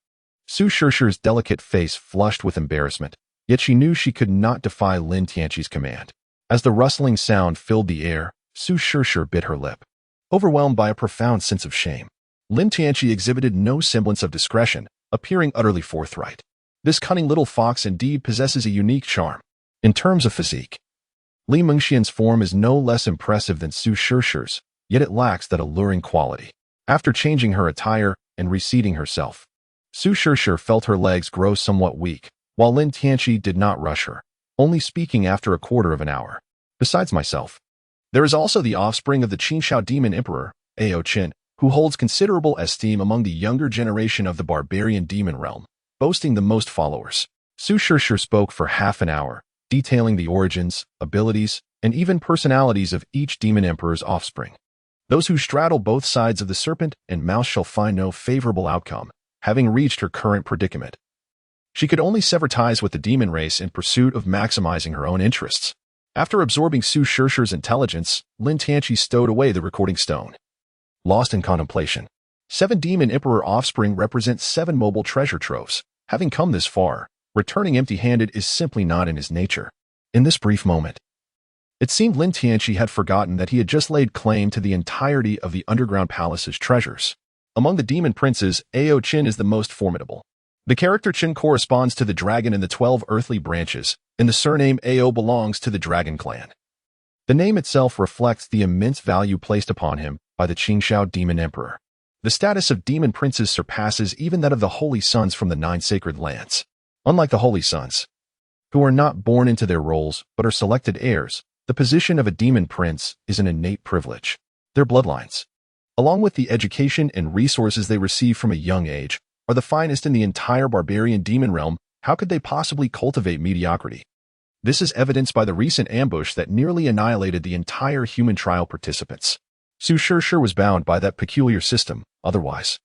Su Shishir's delicate face flushed with embarrassment, yet she knew she could not defy Lin Tianqi's command. As the rustling sound filled the air, Su Shishir bit her lip, overwhelmed by a profound sense of shame. Lin Tianqi exhibited no semblance of discretion, appearing utterly forthright. This cunning little fox indeed possesses a unique charm. In terms of physique, Li Mengxian's form is no less impressive than Su Shishir's, yet it lacks that alluring quality. After changing her attire, and reseating herself. Su Shishir felt her legs grow somewhat weak, while Lin Tianqi did not rush her, only speaking after a quarter of an hour. Besides myself, there is also the offspring of the Qinshao Demon Emperor, Ao Qin, who holds considerable esteem among the younger generation of the barbarian demon realm, boasting the most followers. Su Shishir spoke for half an hour, detailing the origins, abilities, and even personalities of each demon emperor's offspring. Those who straddle both sides of the serpent and mouse shall find no favorable outcome, having reached her current predicament. She could only sever ties with the demon race in pursuit of maximizing her own interests. After absorbing Su Shishir's intelligence, Lin Tianqi stowed away the recording stone. Lost in contemplation. 7 demon emperor offspring represent 7 mobile treasure troves. Having come this far, returning empty-handed is simply not in his nature. In this brief moment, it seemed Lin Tianqi had forgotten that he had just laid claim to the entirety of the underground palace's treasures. Among the demon princes, Ao Qin is the most formidable. The character Qin corresponds to the dragon in the 12 earthly branches, and the surname Ao belongs to the dragon clan. The name itself reflects the immense value placed upon him by the Qinshao Demon Emperor. The status of demon princes surpasses even that of the holy sons from the 9 sacred lands. Unlike the holy sons, who are not born into their roles but are selected heirs, the position of a demon prince is an innate privilege. Their bloodlines, along with the education and resources they receive from a young age, are the finest in the entire barbarian demon realm. How could they possibly cultivate mediocrity? This is evidenced by the recent ambush that nearly annihilated the entire human trial participants. Su Shishir was bound by that peculiar system, otherwise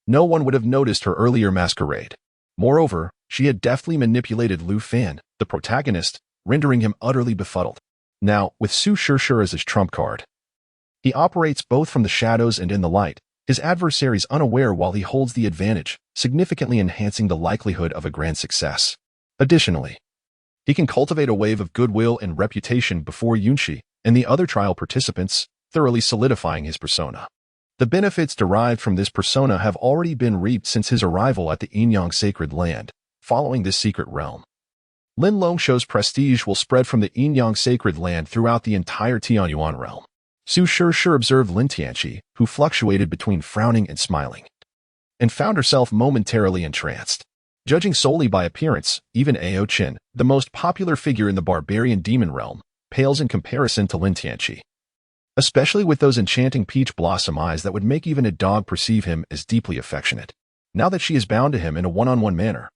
no one would have noticed her earlier masquerade. Moreover, she had deftly manipulated Lu Fan, the protagonist, rendering him utterly befuddled. Now, with Su Shishir as his trump card, he operates both from the shadows and in the light, his adversaries unaware while he holds the advantage, significantly enhancing the likelihood of a grand success. Additionally, he can cultivate a wave of goodwill and reputation before Yunshi and the other trial participants, thoroughly solidifying his persona. The benefits derived from this persona have already been reaped since his arrival at the Yinyang Sacred Land. Following this secret realm, Lin Longshou's prestige will spread from the Yinyang Sacred Land throughout the entire Tianyuan realm. Su Shishir observed Lin Tianqi, who fluctuated between frowning and smiling, and found herself momentarily entranced. Judging solely by appearance, even Ao Qin, the most popular figure in the barbarian demon realm, pales in comparison to Lin Tianqi, especially with those enchanting peach blossom eyes that would make even a dog perceive him as deeply affectionate. Now that she is bound to him in a one-on-one manner,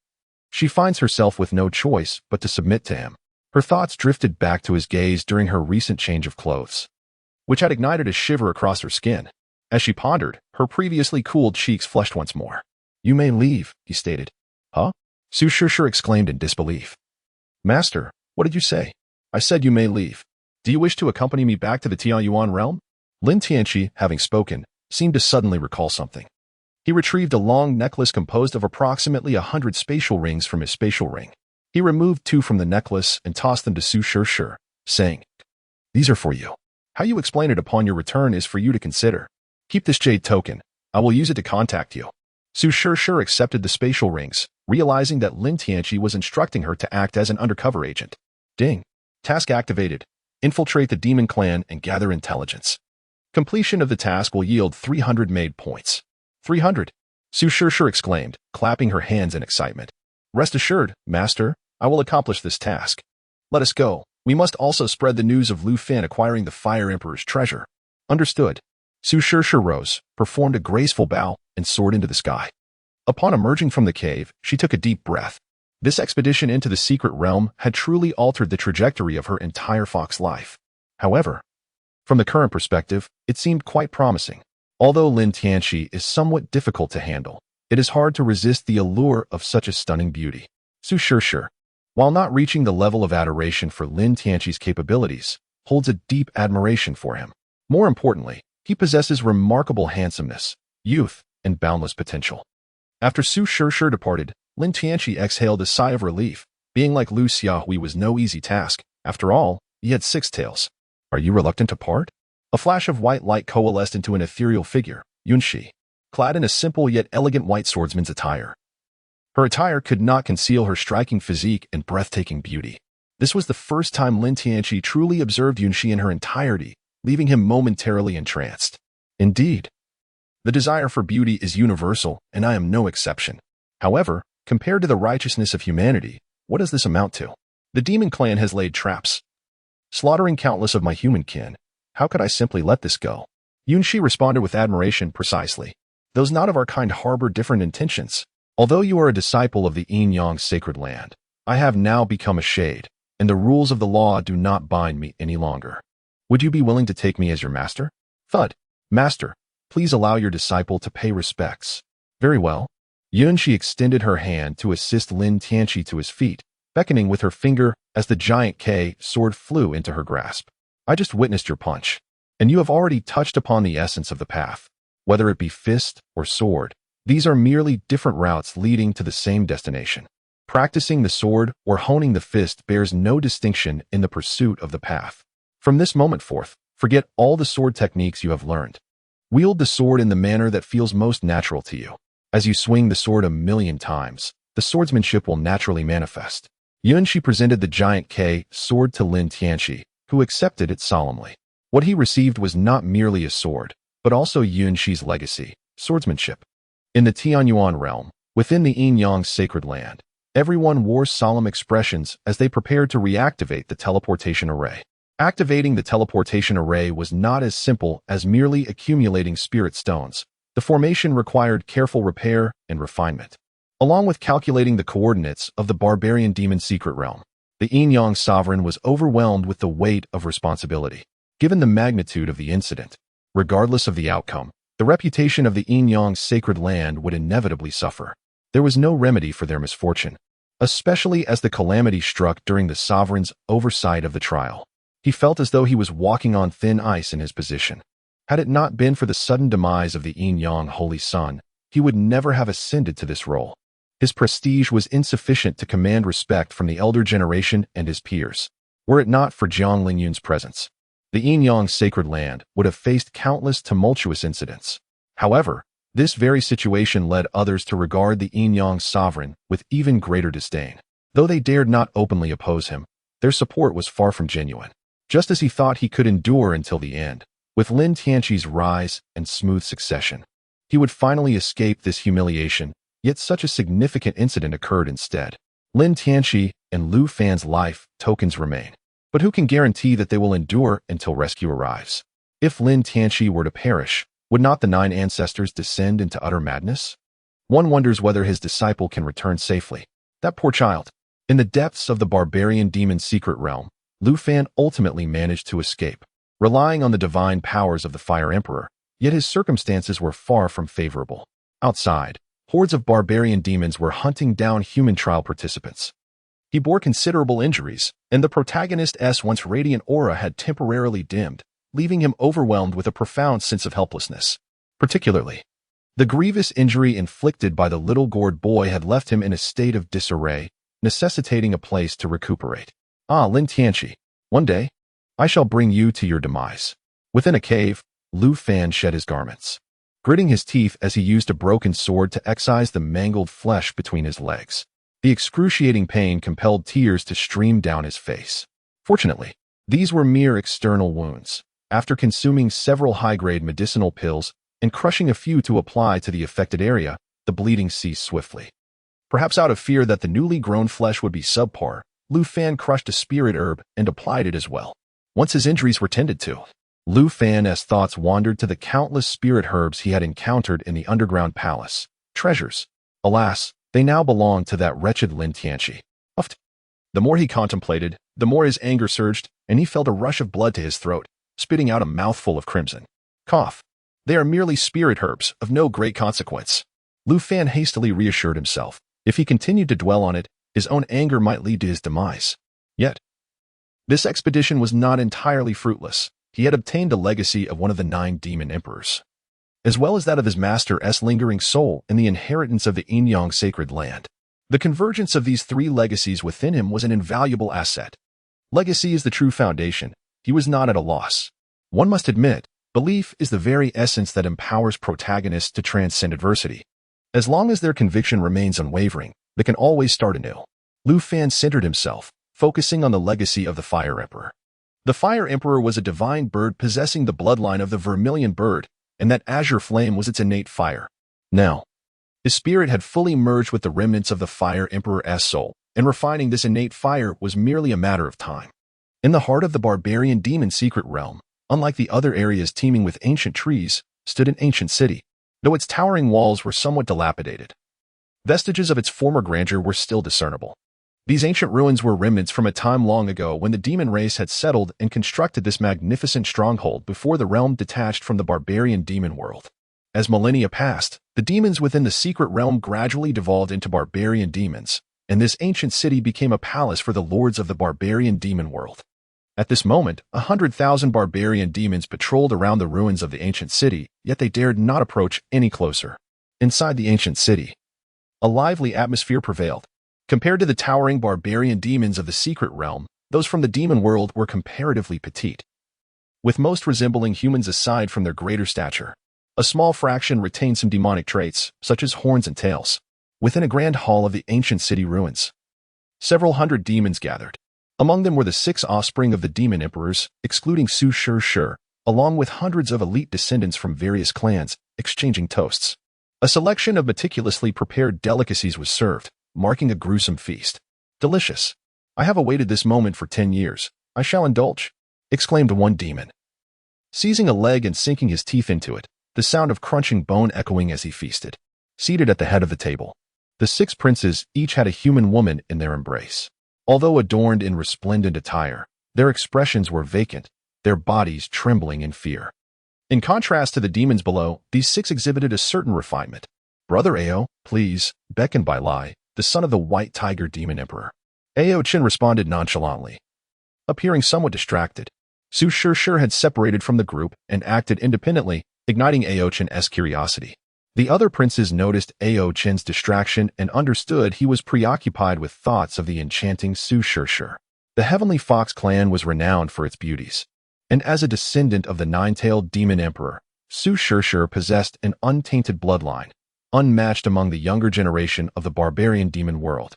she finds herself with no choice but to submit to him. Her thoughts drifted back to his gaze during her recent change of clothes, which had ignited a shiver across her skin. As she pondered, her previously cooled cheeks flushed once more. "You may leave," he stated. "Huh?" Su Shishir exclaimed in disbelief. "Master, what did you say?" "I said you may leave. Do you wish to accompany me back to the Tianyuan realm?" Lin Tianqi, having spoken, seemed to suddenly recall something. He retrieved a long necklace composed of approximately 100 spatial rings from his spatial ring. He removed 2 from the necklace and tossed them to Su Shishir, saying, "These are for you. How you explain it upon your return is for you to consider. Keep this jade token. I will use it to contact you." Su Shishir accepted the spatial rings, realizing that Lin Tianqi was instructing her to act as an undercover agent. Ding. Task activated. Infiltrate the demon clan and gather intelligence. Completion of the task will yield 300 made points. 300. Su Shishir exclaimed, clapping her hands in excitement. "Rest assured, master, I will accomplish this task. Let us go. We must also spread the news of Lu Fan acquiring the Fire Emperor's treasure." Understood. Su Shishir rose, performed a graceful bow, and soared into the sky. Upon emerging from the cave, she took a deep breath. This expedition into the secret realm had truly altered the trajectory of her entire fox life. However, from the current perspective, it seemed quite promising. Although Lin Tianqi is somewhat difficult to handle, it is hard to resist the allure of such a stunning beauty. Su Shishir, while not reaching the level of adoration for Lin Tianqi's capabilities, holds a deep admiration for him. More importantly, he possesses remarkable handsomeness, youth, and boundless potential. After Su Shishir departed, Lin Tianqi exhaled a sigh of relief. Being like Lu Xiaohui was no easy task. After all, he had 6 tails. "Are you reluctant to part?" A flash of white light coalesced into an ethereal figure, Yunshi, clad in a simple yet elegant white swordsman's attire. Her attire could not conceal her striking physique and breathtaking beauty. This was the first time Lin Tianqi truly observed Yunshi in her entirety, leaving him momentarily entranced. Indeed, The desire for beauty is universal, and I am no exception. However, compared to the righteousness of humanity, what does this amount to? The demon clan has laid traps, slaughtering countless of my human kin. How could I simply let this go? Yunshi responded with admiration. Precisely. Those not of our kind harbor different intentions. Although you are a disciple of the Yin-Yang sacred land, I have now become a shade, and the rules of the law do not bind me any longer. Would you be willing to take me as your master? Thud. Master, please allow your disciple to pay respects. Very well. Yunshi extended her hand to assist Lin Tianqi to his feet, beckoning with her finger as the giant K sword flew into her grasp. I just witnessed your punch, and you have already touched upon the essence of the path. Whether it be fist or sword, these are merely different routes leading to the same destination. Practicing the sword or honing the fist bears no distinction in the pursuit of the path. From this moment forth, forget all the sword techniques you have learned. Wield the sword in the manner that feels most natural to you. As you swing the sword 1,000,000 times, the swordsmanship will naturally manifest. Yunshi presented the giant K sword to Lin Tianqi, who accepted it solemnly. What he received was not merely a sword, but also Yunshi's legacy, swordsmanship. In the Tianyuan realm, within the Yin-Yang sacred land, everyone wore solemn expressions as they prepared to reactivate the teleportation array. Activating the teleportation array was not as simple as merely accumulating spirit stones. The formation required careful repair and refinement. Along with calculating the coordinates of the barbarian demon secret realm, the Yin-Yang sovereign was overwhelmed with the weight of responsibility. Given the magnitude of the incident, regardless of the outcome, the reputation of the Yin-Yang sacred land would inevitably suffer. There was no remedy for their misfortune, especially as the calamity struck during the sovereign's oversight of the trial. He felt as though he was walking on thin ice in his position. Had it not been for the sudden demise of the Yin-Yang Holy Son, he would never have ascended to this role. His prestige was insufficient to command respect from the elder generation and his peers. Were it not for Jiang Lingyun's presence, the Yin-Yang sacred land would have faced countless tumultuous incidents. However, this very situation led others to regard the Yin-Yang sovereign with even greater disdain. Though they dared not openly oppose him, their support was far from genuine. Just as he thought he could endure until the end, with Lin Tianqi's rise and smooth succession, he would finally escape this humiliation, yet such a significant incident occurred instead. Lin Tianqi and Lu Fan's life tokens remain, but who can guarantee that they will endure until rescue arrives? If Lin Tianqi were to perish, would not the 9 ancestors descend into utter madness? One wonders whether his disciple can return safely. That poor child. In the depths of the barbarian demon secret realm, Lu Fan ultimately managed to escape, relying on the divine powers of the Fire Emperor, yet his circumstances were far from favorable. Outside, hordes of barbarian demons were hunting down human trial participants. He bore considerable injuries, and the protagonist's once radiant aura had temporarily dimmed, leaving him overwhelmed with a profound sense of helplessness. Particularly, the grievous injury inflicted by the little gourd boy had left him in a state of disarray, necessitating a place to recuperate. Ah, Lin Tianqi, one day, I shall bring you to your demise. Within a cave, Lu Fan shed his garments, gritting his teeth as he used a broken sword to excise the mangled flesh between his legs. The excruciating pain compelled tears to stream down his face. Fortunately, these were mere external wounds. After consuming several high-grade medicinal pills and crushing a few to apply to the affected area, the bleeding ceased swiftly. Perhaps out of fear that the newly grown flesh would be subpar, Lu Fan crushed a spirit herb and applied it as well. Once his injuries were tended to, Lu Fan's thoughts wandered to the countless spirit herbs he had encountered in the underground palace. Treasures. Alas, they now belonged to that wretched Lin Tianqi. The more he contemplated, the more his anger surged, and he felt a rush of blood to his throat, spitting out a mouthful of crimson. Cough. They are merely spirit herbs, of no great consequence. Lu Fan hastily reassured himself. If he continued to dwell on it, his own anger might lead to his demise. Yet, this expedition was not entirely fruitless. He had obtained a legacy of one of the 9 demon emperors, as well as that of his master's lingering soul in the inheritance of the Yin-Yang sacred land. The convergence of these 3 legacies within him was an invaluable asset. Legacy is the true foundation. He was not at a loss. One must admit, belief is the very essence that empowers protagonists to transcend adversity. As long as their conviction remains unwavering, they can always start anew. Lu Fan centered himself, focusing on the legacy of the Fire Emperor. The Fire Emperor was a divine bird possessing the bloodline of the vermilion bird, and that azure flame was its innate fire. Now, his spirit had fully merged with the remnants of the Fire Emperor's soul, and refining this innate fire was merely a matter of time. In the heart of the barbarian demon secret realm, unlike the other areas teeming with ancient trees, stood an ancient city, though its towering walls were somewhat dilapidated. Vestiges of its former grandeur were still discernible. These ancient ruins were remnants from a time long ago when the demon race had settled and constructed this magnificent stronghold before the realm detached from the barbarian demon world. As millennia passed, the demons within the secret realm gradually devolved into barbarian demons, and this ancient city became a palace for the lords of the barbarian demon world. At this moment, 100,000 barbarian demons patrolled around the ruins of the ancient city, yet they dared not approach any closer. Inside the ancient city, a lively atmosphere prevailed. Compared to the towering barbarian demons of the secret realm, those from the demon world were comparatively petite, with most resembling humans aside from their greater stature. A small fraction retained some demonic traits, such as horns and tails. Within a grand hall of the ancient city ruins, several hundred demons gathered. Among them were the 6 offspring of the demon emperors, excluding Su Shur, along with hundreds of elite descendants from various clans, exchanging toasts. A selection of meticulously prepared delicacies was served, marking a gruesome feast. Delicious. I have awaited this moment for 10 years. I shall indulge, exclaimed one demon, seizing a leg and sinking his teeth into it, the sound of crunching bone echoing as he feasted. Seated at the head of the table, the 6 princes each had a human woman in their embrace. Although adorned in resplendent attire, their expressions were vacant, their bodies trembling in fear. In contrast to the demons below, these 6 exhibited a certain refinement. Brother Ao, please, beckoned by Lai, the son of the White Tiger Demon Emperor. Ao Chen responded nonchalantly, appearing somewhat distracted. Su Shur had separated from the group and acted independently, igniting Ao Chen's curiosity. The other princes noticed Ao Chen's distraction and understood he was preoccupied with thoughts of the enchanting Su Shur. The Heavenly Fox clan was renowned for its beauties, and as a descendant of the nine-tailed demon emperor, Su Shur possessed an untainted bloodline, unmatched among the younger generation of the barbarian demon world.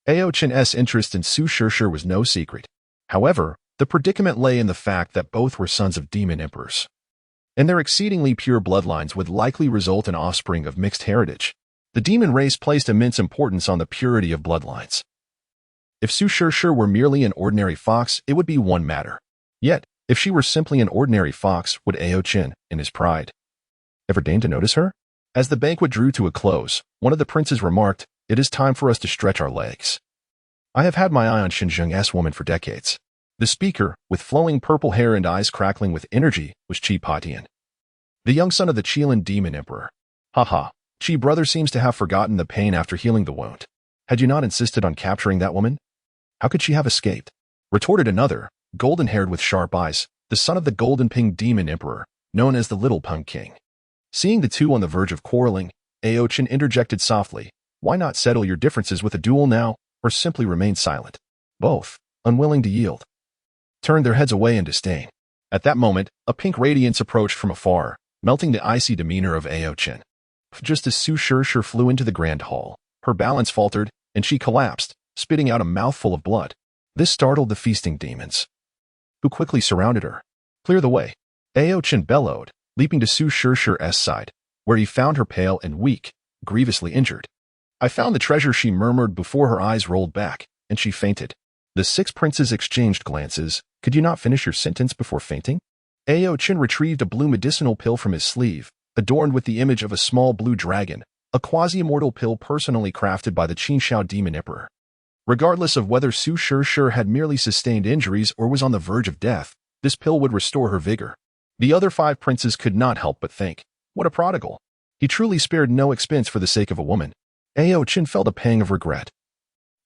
Ao Chen's interest in Su Shur was no secret. However, the predicament lay in the fact that both were sons of demon emperors, and their exceedingly pure bloodlines would likely result in offspring of mixed heritage. The demon race placed immense importance on the purity of bloodlines. If Su Shur were merely an ordinary fox, it would be one matter. Yet, if she were simply an ordinary fox, would Ao Chen, in his pride, ever deign to notice her? As the banquet drew to a close, one of the princes remarked, "It is time for us to stretch our legs. I have had my eye on Xinjiang's woman for decades." The speaker, with flowing purple hair and eyes crackling with energy, was Qi Patian, the young son of the Qilin demon emperor. Haha, Qi brother seems to have forgotten the pain after healing the wound. Had you not insisted on capturing that woman? How could she have escaped? Retorted another, golden-haired with sharp eyes, the son of the Golden Ping demon emperor, known as the Little Peng King. Seeing the two on the verge of quarreling, Ao Chen interjected softly, "Why not settle your differences with a duel now, or simply remain silent?" Both, unwilling to yield, turned their heads away in disdain. At that moment, a pink radiance approached from afar, melting the icy demeanor of Ao Chen. Just as Su Shur flew into the grand hall, her balance faltered, and she collapsed, spitting out a mouthful of blood. This startled the feasting demons, who quickly surrounded her. "Clear the way," Ao Chen bellowed, leaping to Su Shur's side, where he found her pale and weak, grievously injured. "I found the treasure," she murmured before her eyes rolled back, and she fainted. The 6 princes exchanged glances. "Could you not finish your sentence before fainting?" Ao Chen retrieved a blue medicinal pill from his sleeve, adorned with the image of a small blue dragon, a quasi-immortal pill personally crafted by the Qinshao demon emperor. Regardless of whether Su Shur had merely sustained injuries or was on the verge of death, this pill would restore her vigor. The other 5 princes could not help but think, what a prodigal. He truly spared no expense for the sake of a woman. Ao Chen felt a pang of regret.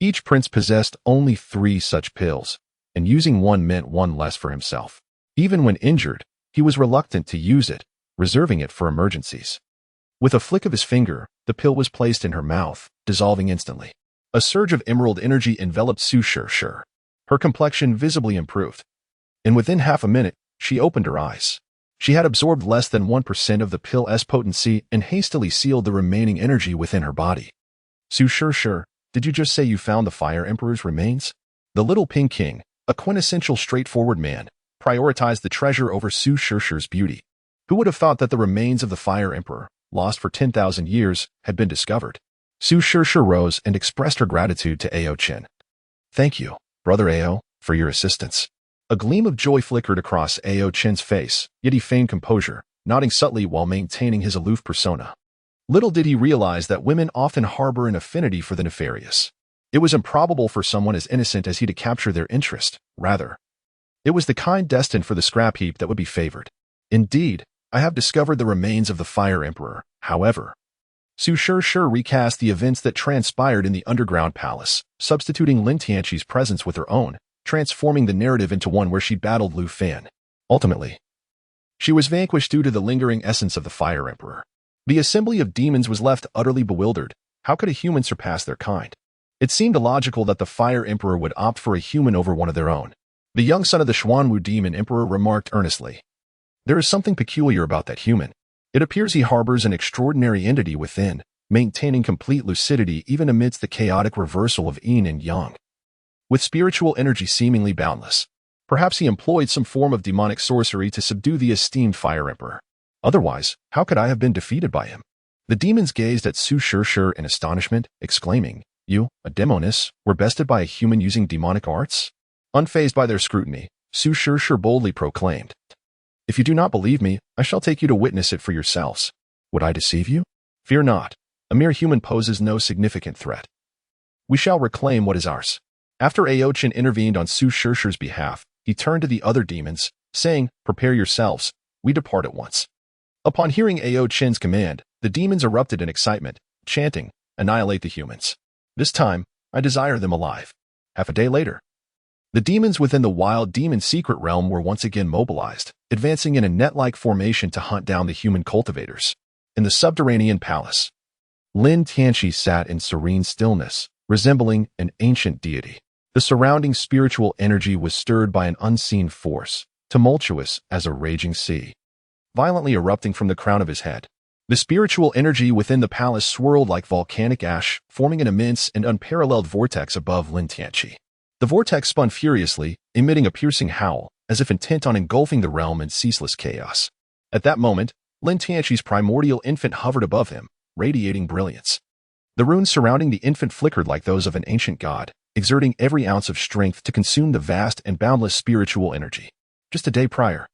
Each prince possessed only 3 such pills, and using one meant one less for himself. Even when injured, he was reluctant to use it, reserving it for emergencies. With a flick of his finger, the pill was placed in her mouth, dissolving instantly. A surge of emerald energy enveloped Su Shur. Her complexion visibly improved, and within half a minute, she opened her eyes. She had absorbed less than 1% of the pill's potency and hastily sealed the remaining energy within her body. "Su Shur, did you just say you found the Fire Emperor's remains?" The Little Ping King, a quintessential straightforward man, prioritized the treasure over Su Shur's beauty. Who would have thought that the remains of the Fire Emperor, lost for 10,000 years, had been discovered? Su Shishir rose and expressed her gratitude to Ao Qin. Thank you, Brother Ao, for your assistance. A gleam of joy flickered across Ao Qin's face, yet he feigned composure, nodding subtly while maintaining his aloof persona. Little did he realize that women often harbor an affinity for the nefarious. It was improbable for someone as innocent as he to capture their interest. Rather, it was the kind destined for the scrap heap that would be favored. Indeed, I have discovered the remains of the Fire Emperor. However, Su Shishir recast the events that transpired in the underground palace, substituting Lin Tianqi's presence with her own, transforming the narrative into one where she battled Lu Fan. Ultimately, she was vanquished due to the lingering essence of the Fire Emperor. The assembly of demons was left utterly bewildered. How could a human surpass their kind? It seemed illogical that the Fire Emperor would opt for a human over one of their own. The young son of the Xuanwu Demon Emperor remarked earnestly. There is something peculiar about that human. It appears he harbors an extraordinary entity within, maintaining complete lucidity even amidst the chaotic reversal of yin and yang. With spiritual energy seemingly boundless, perhaps he employed some form of demonic sorcery to subdue the esteemed Fire Emperor. Otherwise, how could I have been defeated by him? The demons gazed at Su Shishir in astonishment, exclaiming, You, a demoness, were bested by a human using demonic arts? Unfazed by their scrutiny, Su Shishir boldly proclaimed, If you do not believe me, I shall take you to witness it for yourselves. Would I deceive you? Fear not. A mere human poses no significant threat. We shall reclaim what is ours. After Ao Qin intervened on Su Shishir's behalf, he turned to the other demons, saying, Prepare yourselves. We depart at once. Upon hearing Ao Qin's command, the demons erupted in excitement, chanting, Annihilate the humans. This time, I desire them alive. Half a day later, the demons within the wild demon secret realm were once again mobilized, advancing in a net-like formation to hunt down the human cultivators. In the subterranean palace, Lin Tianqi sat in serene stillness, resembling an ancient deity. The surrounding spiritual energy was stirred by an unseen force, tumultuous as a raging sea, violently erupting from the crown of his head. The spiritual energy within the palace swirled like volcanic ash, forming an immense and unparalleled vortex above Lin Tianqi. The vortex spun furiously, emitting a piercing howl, as if intent on engulfing the realm in ceaseless chaos. At that moment, Lin Tianqi's primordial infant hovered above him, radiating brilliance. The runes surrounding the infant flickered like those of an ancient god, exerting every ounce of strength to consume the vast and boundless spiritual energy. Just a day prior,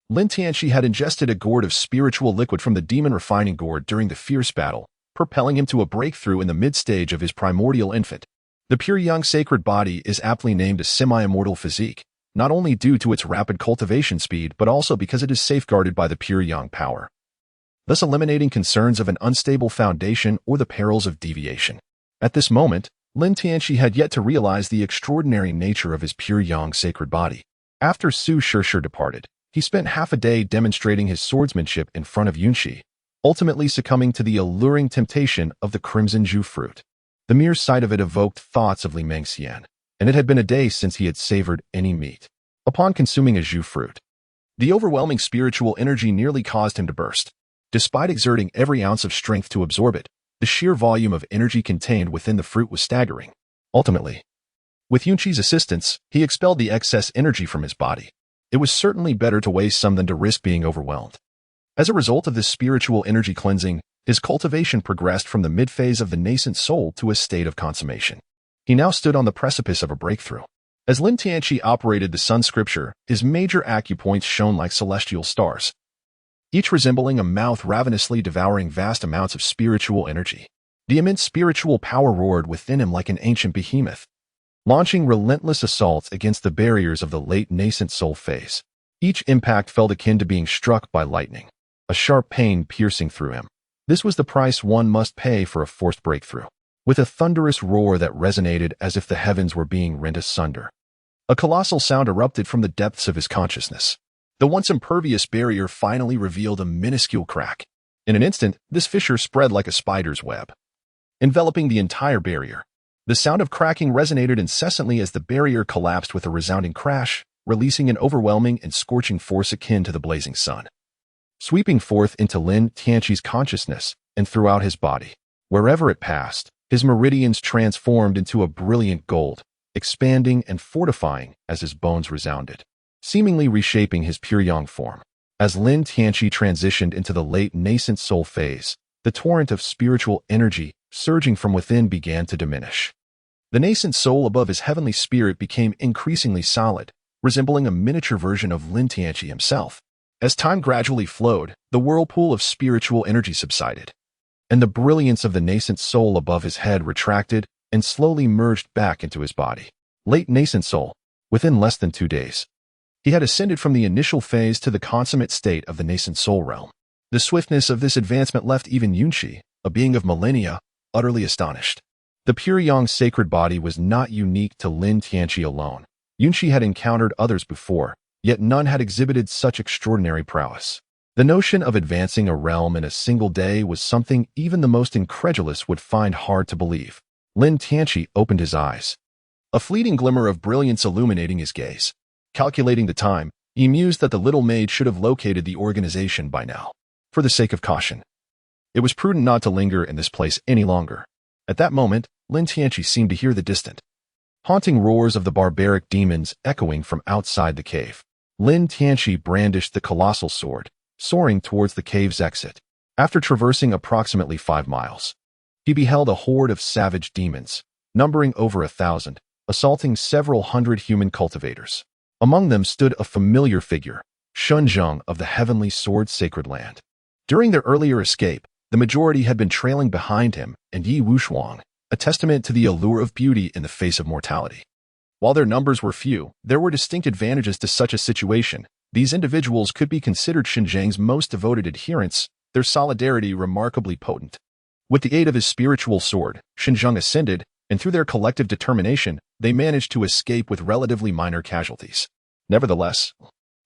Lin Tianqi had ingested a gourd of spiritual liquid from the demon refining gourd during the fierce battle, propelling him to a breakthrough in the mid-stage of his primordial infant. The pure young sacred body is aptly named a semi-immortal physique, not only due to its rapid cultivation speed but also because it is safeguarded by the pure yang power, thus eliminating concerns of an unstable foundation or the perils of deviation. At this moment, Lin Tianqi had yet to realize the extraordinary nature of his pure yang sacred body. After Su Shishir departed, he spent half a day demonstrating his swordsmanship in front of Yunxi, ultimately succumbing to the alluring temptation of the crimson ju fruit. The mere sight of it evoked thoughts of Li Mengxian, and it had been a day since he had savored any meat. Upon consuming a ju fruit, the overwhelming spiritual energy nearly caused him to burst. Despite exerting every ounce of strength to absorb it, the sheer volume of energy contained within the fruit was staggering. Ultimately, with Yunqi's assistance, he expelled the excess energy from his body. It was certainly better to waste some than to risk being overwhelmed. As a result of this spiritual energy cleansing, his cultivation progressed from the mid-phase of the nascent soul to a state of consummation. He now stood on the precipice of a breakthrough. As Lin Tianqi operated the sun scripture, his major acupoints shone like celestial stars, each resembling a mouth ravenously devouring vast amounts of spiritual energy. The immense spiritual power roared within him like an ancient behemoth, launching relentless assaults against the barriers of the late nascent soul phase. Each impact felt akin to being struck by lightning, a sharp pain piercing through him. This was the price one must pay for a forced breakthrough. With a thunderous roar that resonated as if the heavens were being rent asunder, a colossal sound erupted from the depths of his consciousness. The once impervious barrier finally revealed a minuscule crack. In an instant, this fissure spread like a spider's web, enveloping the entire barrier. The sound of cracking resonated incessantly as the barrier collapsed with a resounding crash, releasing an overwhelming and scorching force akin to the blazing sun, sweeping forth into Lin Tianqi's consciousness and throughout his body. Wherever it passed, his meridians transformed into a brilliant gold, expanding and fortifying as his bones resounded, seemingly reshaping his pure yang form. As Lin Tianqi transitioned into the late nascent soul phase, the torrent of spiritual energy surging from within began to diminish. The nascent soul above his heavenly spirit became increasingly solid, resembling a miniature version of Lin Tianqi himself. As time gradually flowed, the whirlpool of spiritual energy subsided, and the brilliance of the nascent soul above his head retracted and slowly merged back into his body. Late nascent soul, within less than 2 days, he had ascended from the initial phase to the consummate state of the nascent soul realm. The swiftness of this advancement left even Yunqi, a being of millennia, utterly astonished. The pure yang sacred body was not unique to Lin Tianqi alone. Yunqi had encountered others before, yet none had exhibited such extraordinary prowess. The notion of advancing a realm in a single day was something even the most incredulous would find hard to believe. Lin Tianqi opened his eyes, a fleeting glimmer of brilliance illuminating his gaze. Calculating the time, he mused that the little maid should have located the organization by now. For the sake of caution, it was prudent not to linger in this place any longer. At that moment, Lin Tianqi seemed to hear the distant, haunting roars of the barbaric demons echoing from outside the cave. Lin Tianqi brandished the colossal sword, soaring towards the cave's exit. After traversing approximately 5 miles, he beheld a horde of savage demons, numbering over 1,000, assaulting several hundred human cultivators. Among them stood a familiar figure, Shunzheng of the heavenly sword sacred land. During their earlier escape, the majority had been trailing behind him and Yi Wushuang, a testament to the allure of beauty in the face of mortality. While their numbers were few, there were distinct advantages to such a situation. These individuals could be considered Xinjiang's most devoted adherents, their solidarity remarkably potent. With the aid of his spiritual sword, Xinjiang ascended, and through their collective determination, they managed to escape with relatively minor casualties. Nevertheless,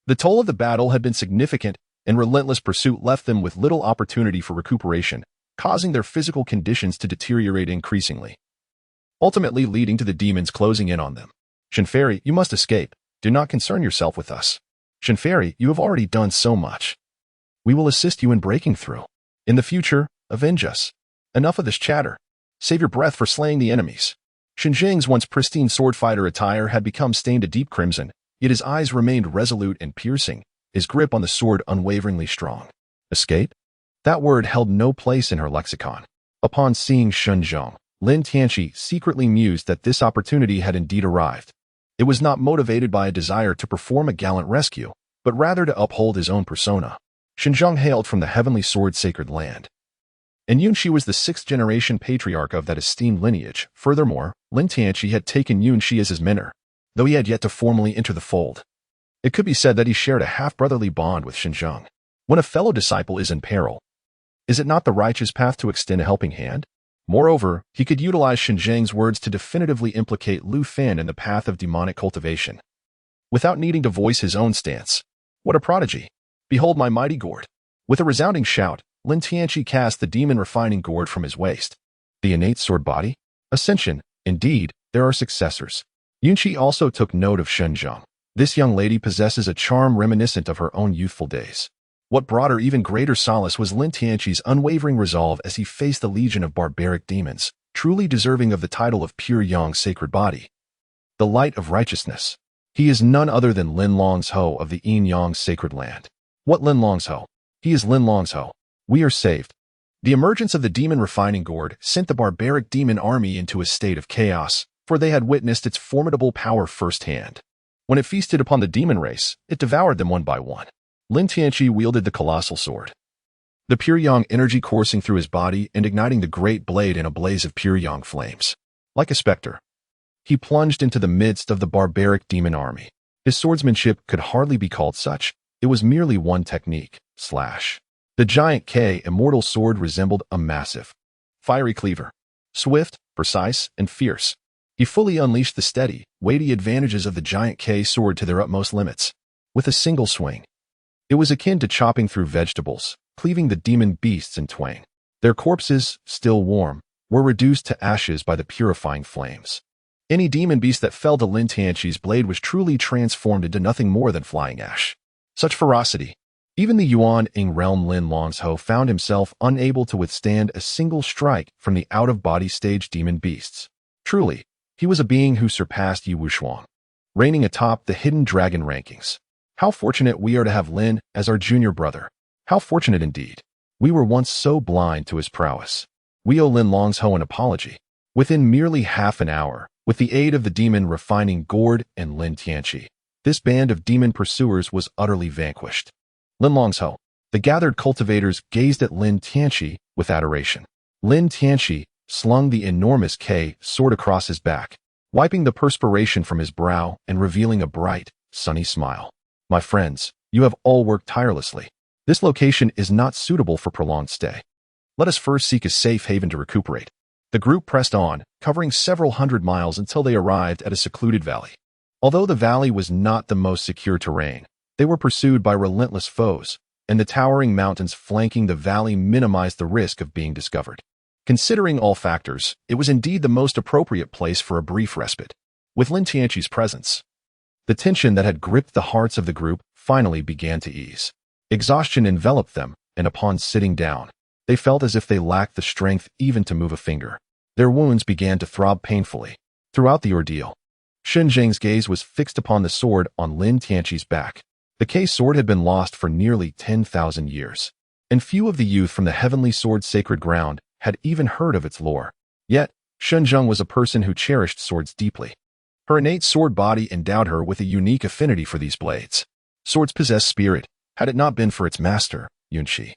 the toll of the battle had been significant, and relentless pursuit left them with little opportunity for recuperation, causing their physical conditions to deteriorate increasingly, ultimately leading to the demons closing in on them. Shenferi, you must escape. Do not concern yourself with us. Shenferi, you have already done so much. We will assist you in breaking through. In the future, avenge us. Enough of this chatter. Save your breath for slaying the enemies. Xinjiang's once pristine sword fighter attire had become stained a deep crimson, yet his eyes remained resolute and piercing, his grip on the sword unwaveringly strong. Escape? That word held no place in her lexicon. Upon seeing Shunzheng, Lin Tianqi secretly mused that this opportunity had indeed arrived. It was not motivated by a desire to perform a gallant rescue, but rather to uphold his own persona. Xinjiang hailed from the heavenly sword sacred land, and Yunqi was the 6th-generation patriarch of that esteemed lineage. Furthermore, Lin Tianqi had taken Yunqi as his mentor, though he had yet to formally enter the fold. It could be said that he shared a half-brotherly bond with Xinjiang. When a fellow disciple is in peril, is it not the righteous path to extend a helping hand? Moreover, he could utilize Xinjiang's words to definitively implicate Lu Fan in the path of demonic cultivation, without needing to voice his own stance. What a prodigy! Behold my mighty gourd! With a resounding shout, Lin Tianqi cast the demon-refining gourd from his waist. The innate sword body? Ascension. Indeed, there are successors. Yunqi also took note of Shenzhong. This young lady possesses a charm reminiscent of her own youthful days. What brought her even greater solace was Lin Tianqi's unwavering resolve as he faced the legion of barbaric demons, truly deserving of the title of pure yang sacred body. The light of righteousness. He is none other than Lin Longsho of the Yin Yang sacred land. What Lin Longsho? He is Lin Longsho. We are saved. The emergence of the demon refining gourd sent the barbaric demon army into a state of chaos, for they had witnessed its formidable power firsthand. When it feasted upon the demon race, it devoured them one by one. Lin Tianqi wielded the colossal sword, the pure yang energy coursing through his body and igniting the great blade in a blaze of pure yang flames. Like a specter, he plunged into the midst of the barbaric demon army. His swordsmanship could hardly be called such. It was merely one technique, slash. The giant K immortal sword resembled a massive, fiery cleaver. Swift, precise, and fierce, he fully unleashed the steady, weighty advantages of the giant K sword to their utmost limits. With a single swing, it was akin to chopping through vegetables, cleaving the demon beasts in twain. Their corpses, still warm, were reduced to ashes by the purifying flames. Any demon beast that fell to Lin Tianqi's blade was truly transformed into nothing more than flying ash. Such ferocity! Even the Yuan-ing realm Lin Longsho found himself unable to withstand a single strike from the out-of-body stage demon beasts. Truly, he was a being who surpassed Yi Wushuang, reigning atop the hidden dragon rankings. How fortunate we are to have Lin as our junior brother. How fortunate indeed. We were once so blind to his prowess. We owe Lin Longsho an apology. Within merely half an hour, with the aid of the demon refining gourd and Lin Tianqi, this band of demon pursuers was utterly vanquished. Lin Longsho. The gathered cultivators gazed at Lin Tianqi with adoration. Lin Tianqi slung the enormous K sword across his back, wiping the perspiration from his brow and revealing a bright, sunny smile. My friends, you have all worked tirelessly. This location is not suitable for prolonged stay. Let us first seek a safe haven to recuperate. The group pressed on, covering several hundred miles until they arrived at a secluded valley. Although the valley was not the most secure terrain, they were pursued by relentless foes, and the towering mountains flanking the valley minimized the risk of being discovered. Considering all factors, it was indeed the most appropriate place for a brief respite. With Lin Tianqi's presence, the tension that had gripped the hearts of the group finally began to ease. Exhaustion enveloped them, and upon sitting down, they felt as if they lacked the strength even to move a finger. Their wounds began to throb painfully. Throughout the ordeal, Shen Zheng's gaze was fixed upon the sword on Lin Tianqi's back. The K sword had been lost for nearly 10,000 years, and few of the youth from the heavenly sword's sacred ground had even heard of its lore. Yet, Shen Zheng was a person who cherished swords deeply. Her innate sword body endowed her with a unique affinity for these blades. Swords possess spirit, had it not been for its master, Yunqi,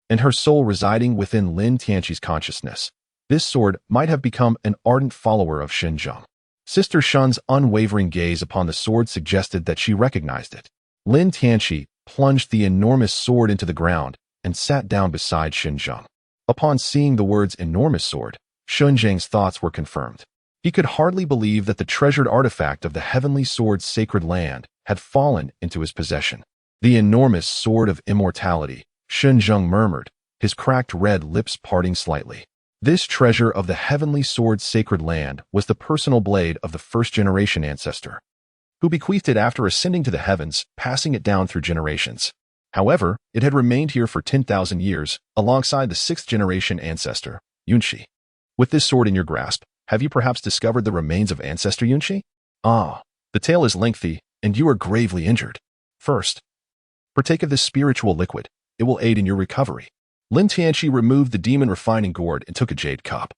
and her soul residing within Lin Tianqi's consciousness. This sword might have become an ardent follower of Shen Zheng. Sister Shun's unwavering gaze upon the sword suggested that she recognized it. Lin Tianqi plunged the enormous sword into the ground and sat down beside Shen Zheng. Upon seeing the words enormous sword, Shen Zheng's thoughts were confirmed. He could hardly believe that the treasured artifact of the heavenly sword's sacred land had fallen into his possession. The enormous sword of immortality, Shen Zheng murmured, his cracked red lips parting slightly. This treasure of the heavenly sword's sacred land was the personal blade of the first-generation ancestor, who bequeathed it after ascending to the heavens, passing it down through generations. However, it had remained here for 10,000 years, alongside the sixth-generation ancestor, Yunqi. With this sword in your grasp, have you perhaps discovered the remains of ancestor Yunqi? Ah, the tale is lengthy, and you are gravely injured. First, partake of this spiritual liquid. It will aid in your recovery. Lin Tianqi removed the demon refining gourd and took a jade cup,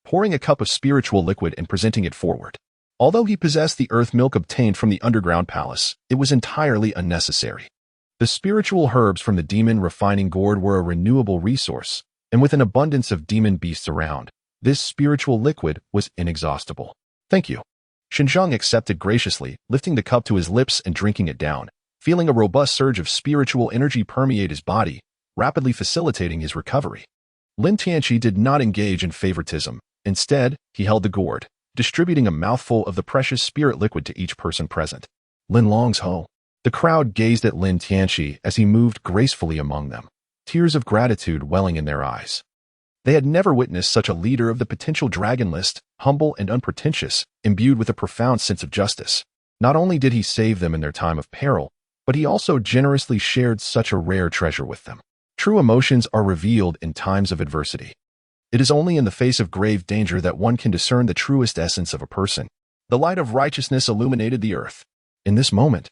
pouring a cup of spiritual liquid and presenting it forward. Although he possessed the earth milk obtained from the underground palace, it was entirely unnecessary. The spiritual herbs from the demon refining gourd were a renewable resource, and with an abundance of demon beasts around, this spiritual liquid was inexhaustible. Thank you. Shen Zheng accepted graciously, lifting the cup to his lips and drinking it down, feeling a robust surge of spiritual energy permeate his body, rapidly facilitating his recovery. Lin Tianqi did not engage in favoritism. Instead, he held the gourd, distributing a mouthful of the precious spirit liquid to each person present. Lin Longsho. The crowd gazed at Lin Tianqi as he moved gracefully among them, tears of gratitude welling in their eyes. They had never witnessed such a leader of the potential dragon list, humble and unpretentious, imbued with a profound sense of justice. Not only did he save them in their time of peril, but he also generously shared such a rare treasure with them. True emotions are revealed in times of adversity. It is only in the face of grave danger that one can discern the truest essence of a person. The light of righteousness illuminated the earth. In this moment,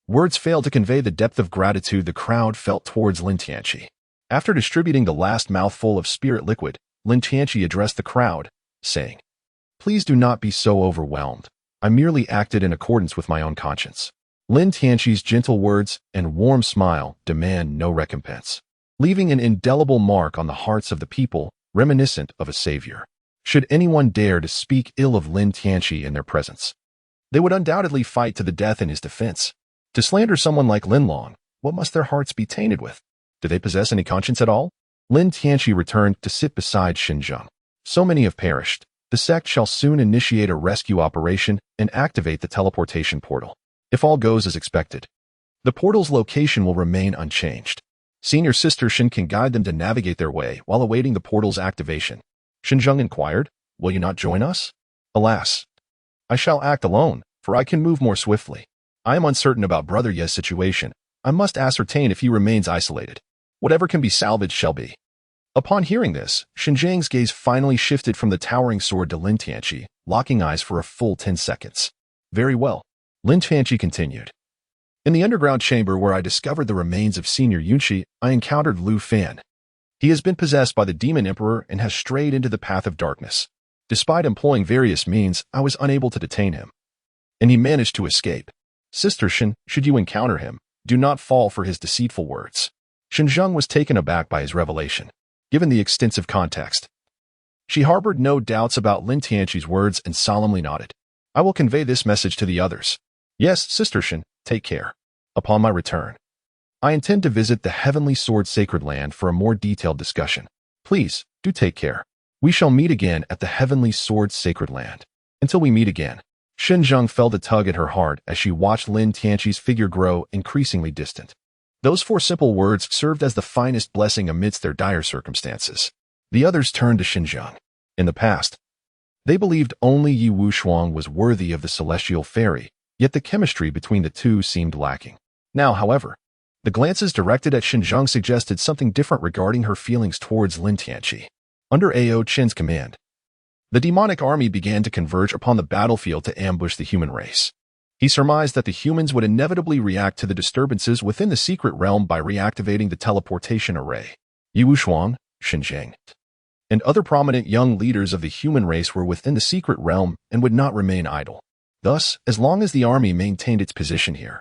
words failed to convey the depth of gratitude the crowd felt towards Lin Tianqi. After distributing the last mouthful of spirit liquid, Lin Tianqi addressed the crowd, saying, "Please do not be so overwhelmed. I merely acted in accordance with my own conscience." Lin Tianqi's gentle words and warm smile demand no recompense, leaving an indelible mark on the hearts of the people, reminiscent of a savior. Should anyone dare to speak ill of Lin Tianqi in their presence, they would undoubtedly fight to the death in his defense. To slander someone like Lin Long, what must their hearts be tainted with? Do they possess any conscience at all? Lin Tianqi returned to sit beside Shen Zheng. So many have perished. The sect shall soon initiate a rescue operation and activate the teleportation portal. If all goes as expected, the portal's location will remain unchanged. Senior Sister Shen can guide them to navigate their way while awaiting the portal's activation. Shen Zheng inquired, "Will you not join us?" "Alas, I shall act alone, for I can move more swiftly. I am uncertain about Brother Ye's situation. I must ascertain if he remains isolated. Whatever can be salvaged shall be." Upon hearing this, Shen Zheng's gaze finally shifted from the towering sword to Lin Tianqi, locking eyes for a full 10 seconds. "Very well." Lin Tianqi continued. In the underground chamber where I discovered the remains of Senior Yunshi, I encountered Lu Fan. He has been possessed by the Demon Emperor and has strayed into the path of darkness. Despite employing various means, I was unable to detain him, and he managed to escape. Sister Shin, should you encounter him, do not fall for his deceitful words. Xinjiang was taken aback by his revelation, given the extensive context. She harbored no doubts about Lin Tianqi's words and solemnly nodded. I will convey this message to the others. Yes, Sister Shin, take care. Upon my return, I intend to visit the Heavenly Sword Sacred Land for a more detailed discussion. Please, do take care. We shall meet again at the Heavenly Sword Sacred Land. Until we meet again. Xinjiang felt a tug at her heart as she watched Lin Tianqi's figure grow increasingly distant. Those 4 simple words served as the finest blessing amidst their dire circumstances. The others turned to Xinjiang. In the past, they believed only Yi Wushuang was worthy of the celestial fairy, yet the chemistry between the two seemed lacking. Now, however, the glances directed at Xinjiang suggested something different regarding her feelings towards Lin Tianqi. Under Ao Qin's command, the demonic army began to converge upon the battlefield to ambush the human race. He surmised that the humans would inevitably react to the disturbances within the secret realm by reactivating the teleportation array. Yi Wushuang, Xinjiang, and other prominent young leaders of the human race were within the secret realm and would not remain idle. Thus, as long as the army maintained its position here,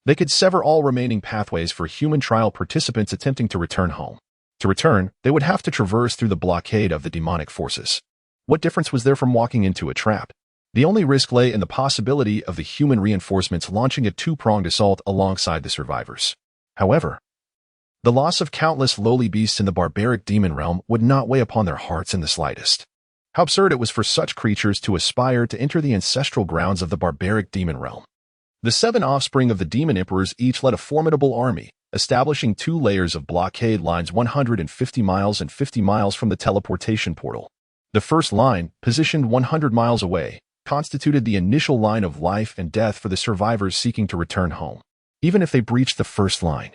they could sever all remaining pathways for human trial participants attempting to return home. To return, they would have to traverse through the blockade of the demonic forces. What difference was there from walking into a trap? The only risk lay in the possibility of the human reinforcements launching a 2-pronged assault alongside the survivors. However, the loss of countless lowly beasts in the barbaric demon realm would not weigh upon their hearts in the slightest. How absurd it was for such creatures to aspire to enter the ancestral grounds of the barbaric demon realm. The 7 offspring of the demon emperors each led a formidable army, establishing 2 layers of blockade lines 150 miles and 50 miles from the teleportation portal. The first line, positioned 100 miles away, constituted the initial line of life and death for the survivors seeking to return home. Even if they breached the first line,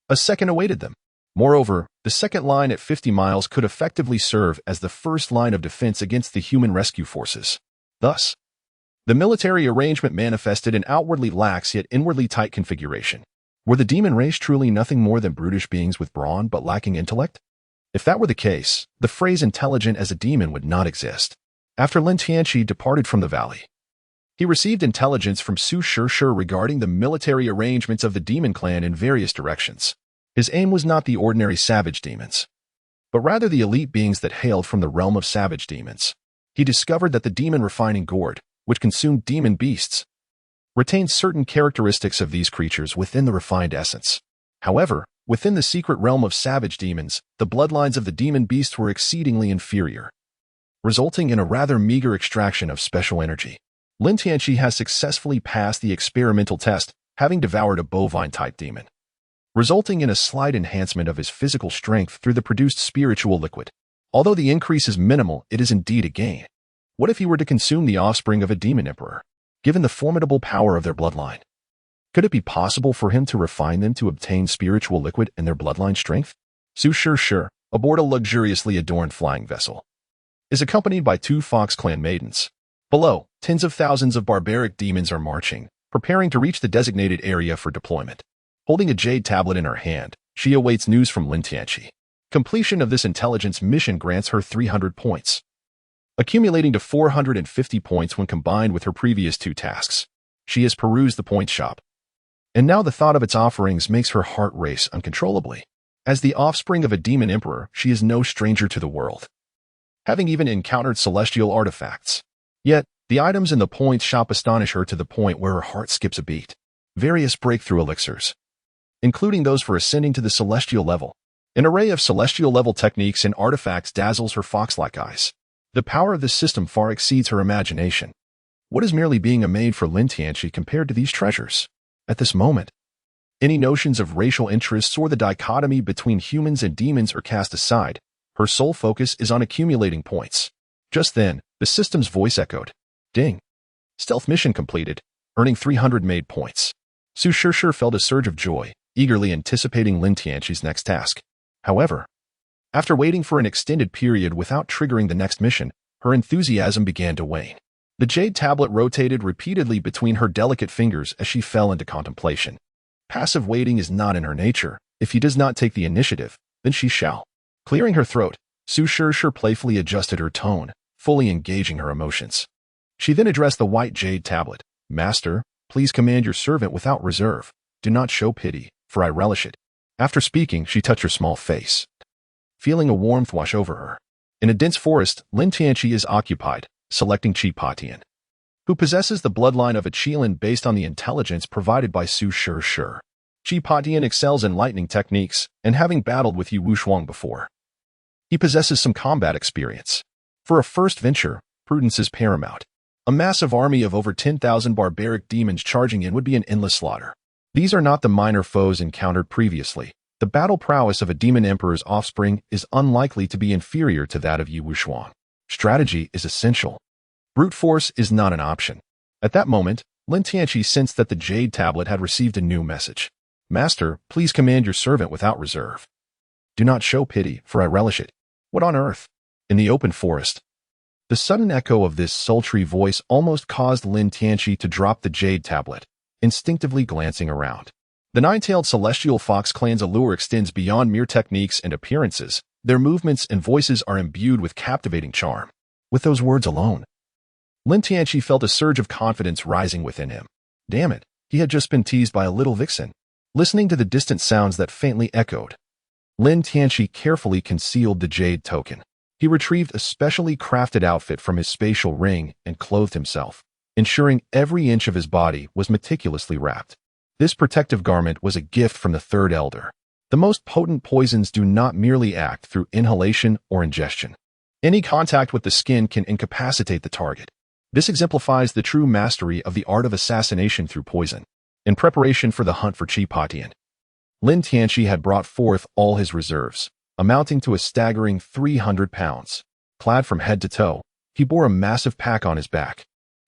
a second awaited them. Moreover, the second line at 50 miles could effectively serve as the first line of defense against the human rescue forces. Thus, the military arrangement manifested an outwardly lax yet inwardly tight configuration. Were the demon race truly nothing more than brutish beings with brawn but lacking intellect? If that were the case, the phrase intelligent as a demon would not exist. After Lin Tianqi departed from the valley, he received intelligence from Su Shishir regarding the military arrangements of the demon clan in various directions. His aim was not the ordinary savage demons, but rather the elite beings that hailed from the realm of savage demons. He discovered that the demon refining gourd, which consumed demon beasts, retained certain characteristics of these creatures within the refined essence. However, within the secret realm of savage demons, the bloodlines of the demon beasts were exceedingly inferior, resulting in a rather meager extraction of special energy. Lin Tianqi has successfully passed the experimental test, having devoured a bovine-type demon, resulting in a slight enhancement of his physical strength through the produced spiritual liquid. Although the increase is minimal, it is indeed a gain. What if he were to consume the offspring of a demon emperor, given the formidable power of their bloodline? Could it be possible for him to refine them to obtain spiritual liquid and their bloodline strength? Su Shishir, aboard a luxuriously adorned flying vessel, is accompanied by 2 Fox clan maidens. Below, tens of thousands of barbaric demons are marching, preparing to reach the designated area for deployment. Holding a jade tablet in her hand, she awaits news from Lin Tianqi. Completion of this intelligence mission grants her 300 points, accumulating to 450 points when combined with her previous 2 tasks. She has perused the point shop, and now the thought of its offerings makes her heart race uncontrollably. As the offspring of a demon emperor, she is no stranger to the world, having even encountered celestial artifacts. Yet, the items in the point shop astonish her to the point where her heart skips a beat. Various breakthrough elixirs, including those for ascending to the celestial level. An array of celestial level techniques and artifacts dazzles her fox-like eyes. The power of this system far exceeds her imagination. What is merely being a maid for Lin Tianqi compared to these treasures? At this moment, any notions of racial interests or the dichotomy between humans and demons are cast aside. Her sole focus is on accumulating points. Just then, the system's voice echoed. Ding. Stealth mission completed, earning 300 made points. Su Shishir felt a surge of joy, eagerly anticipating Lin Tianqi's next task. However, after waiting for an extended period without triggering the next mission, her enthusiasm began to wane. The jade tablet rotated repeatedly between her delicate fingers as she fell into contemplation. Passive waiting is not in her nature. If he does not take the initiative, then she shall. Clearing her throat, Su Shirshir playfully adjusted her tone, fully engaging her emotions. She then addressed the white jade tablet. Master, please command your servant without reserve. Do not show pity, for I relish it. After speaking, she touched her small face, feeling a warmth wash over her. In a dense forest, Lin Tianqi is occupied, selecting Qi Patian, who possesses the bloodline of a Qilin based on the intelligence provided by Su Shirshir. Qi Patian excels in lightning techniques, and having battled with Yu Wushuang before, he possesses some combat experience. For a first venture, prudence is paramount. A massive army of over 10,000 barbaric demons charging in would be an endless slaughter. These are not the minor foes encountered previously. The battle prowess of a demon emperor's offspring is unlikely to be inferior to that of Yu Wushuang. Strategy is essential. Brute force is not an option. At that moment, Lin Tianqi sensed that the jade tablet had received a new message. Master, please command your servant without reserve. Do not show pity, for I relish it. What on earth? In the open forest. The sudden echo of this sultry voice almost caused Lin Tianqi to drop the jade tablet, instinctively glancing around. The nine-tailed celestial fox clan's allure extends beyond mere techniques and appearances. Their movements and voices are imbued with captivating charm. With those words alone, Lin Tianqi felt a surge of confidence rising within him. Damn it, he had just been teased by a little vixen. Listening to the distant sounds that faintly echoed, Lin Tianqi carefully concealed the jade token. He retrieved a specially crafted outfit from his spatial ring and clothed himself, ensuring every inch of his body was meticulously wrapped. This protective garment was a gift from the third elder. The most potent poisons do not merely act through inhalation or ingestion. Any contact with the skin can incapacitate the target. This exemplifies the true mastery of the art of assassination through poison. In preparation for the hunt for Qi Patian, Lin Tianqi had brought forth all his reserves, amounting to a staggering 300 pounds. Clad from head to toe, he bore a massive pack on his back,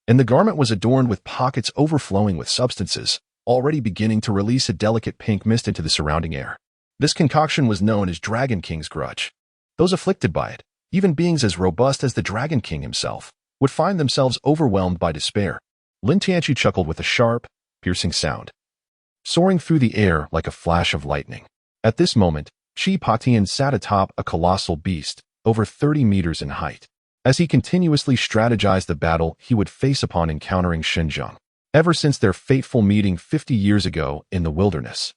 and the garment was adorned with pockets overflowing with substances, already beginning to release a delicate pink mist into the surrounding air. This concoction was known as Dragon King's grudge. Those afflicted by it, even beings as robust as the Dragon King himself, would find themselves overwhelmed by despair. Lin Tianqi chuckled with a sharp, piercing sound, soaring through the air like a flash of lightning. At this moment, Qi Patian sat atop a colossal beast, over 30 meters in height. As he continuously strategized the battle he would face upon encountering Xinjiang. Ever since their fateful meeting 50 years ago in the wilderness,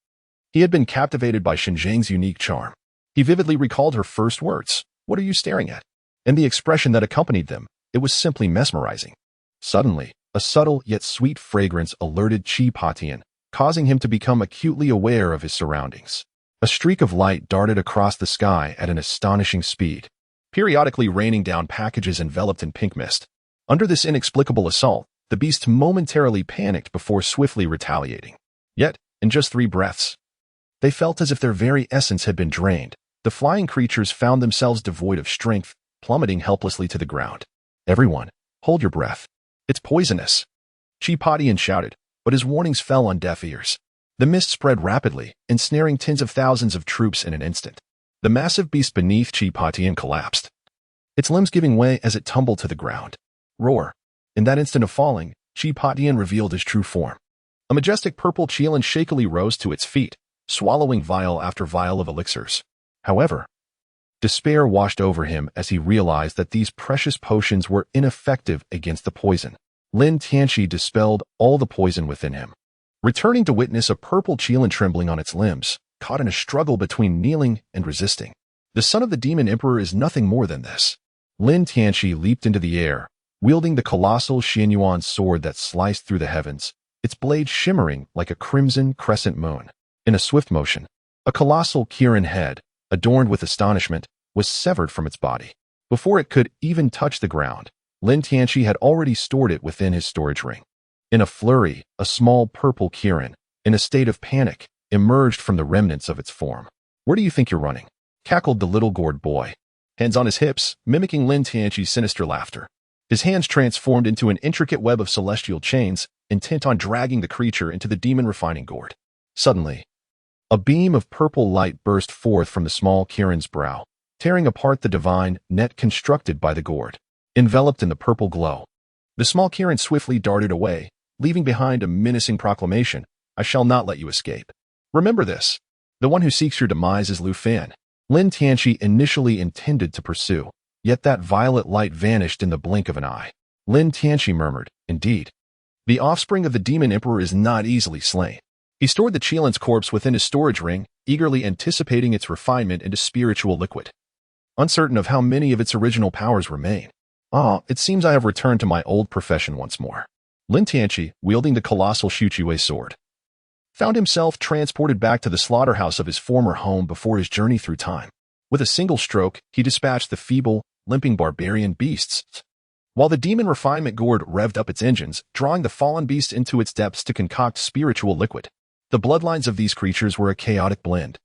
he had been captivated by Xinjiang's unique charm. He vividly recalled her first words, "What are you staring at?" and the expression that accompanied them. It was simply mesmerizing. Suddenly, a subtle yet sweet fragrance alerted Qi Patian, causing him to become acutely aware of his surroundings. A streak of light darted across the sky at an astonishing speed, periodically raining down packages enveloped in pink mist. Under this inexplicable assault, the beast momentarily panicked before swiftly retaliating. Yet, in just 3 breaths, they felt as if their very essence had been drained. The flying creatures found themselves devoid of strength, plummeting helplessly to the ground. "Everyone, hold your breath. It's poisonous," Qi Patian shouted, but his warnings fell on deaf ears. The mist spread rapidly, ensnaring tens of thousands of troops in an instant. The massive beast beneath Qi Patian collapsed, its limbs giving way as it tumbled to the ground. Roar! In that instant of falling, Qi Patian revealed his true form. A majestic purple Qilin shakily rose to its feet, swallowing vial after vial of elixirs. However, despair washed over him as he realized that these precious potions were ineffective against the poison. Lin Tianqi dispelled all the poison within him, returning to witness a purple Qilin trembling on its limbs, caught in a struggle between kneeling and resisting. The son of the demon emperor is nothing more than this. Lin Tianqi leaped into the air, wielding the colossal Xianyuan sword that sliced through the heavens, its blade shimmering like a crimson crescent moon. In a swift motion, a colossal Kirin head, adorned with astonishment, was severed from its body. Before it could even touch the ground, Lin Tianqi had already stored it within his storage ring. In a flurry, a small purple Kirin, in a state of panic, emerged from the remnants of its form. "Where do you think you're running?" cackled the little gourd boy, hands on his hips, mimicking Lin Tianqi's sinister laughter. His hands transformed into an intricate web of celestial chains, intent on dragging the creature into the demon refining gourd. Suddenly, a beam of purple light burst forth from the small Kirin's brow, tearing apart the divine net constructed by the gourd. Enveloped in the purple glow, The small Kirin swiftly darted away, leaving behind a menacing proclamation, "I shall not let you escape. Remember this. The one who seeks your demise is Lu Fan." Lin Tianqi initially intended to pursue, yet that violet light vanished in the blink of an eye. Lin Tianqi murmured, "Indeed. The offspring of the demon emperor is not easily slain." He stored the Qilin's corpse within his storage ring, eagerly anticipating its refinement into spiritual liquid. Uncertain of how many of its original powers remain. It seems I have returned to my old profession once more. Lin Tianqi, wielding the colossal Shuqiwei sword, found himself transported back to the slaughterhouse of his former home before his journey through time. With a single stroke, he dispatched the feeble, limping barbarian beasts, while the demon refinement gourd revved up its engines, drawing the fallen beasts into its depths to concoct spiritual liquid. The bloodlines of these creatures were a chaotic blend,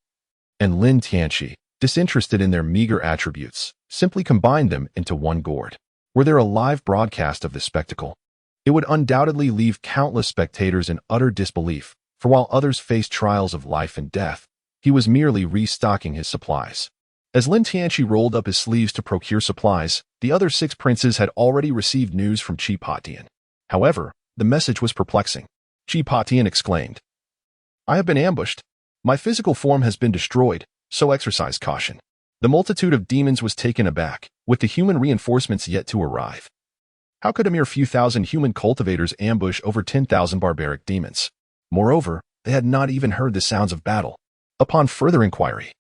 and Lin Tianqi, disinterested in their meager attributes, simply combined them into one gourd. Were there a live broadcast of this spectacle, it would undoubtedly leave countless spectators in utter disbelief, for while others faced trials of life and death, he was merely restocking his supplies. As Lin Tianqi rolled up his sleeves to procure supplies, the other 6 princes had already received news from Qi Patian. However, the message was perplexing. Qi Patian exclaimed, "I have been ambushed. My physical form has been destroyed, so exercise caution." The multitude of demons was taken aback, with the human reinforcements yet to arrive. How could a mere few thousand human cultivators ambush over 10,000 barbaric demons? Moreover, they had not even heard the sounds of battle. Upon further inquiry,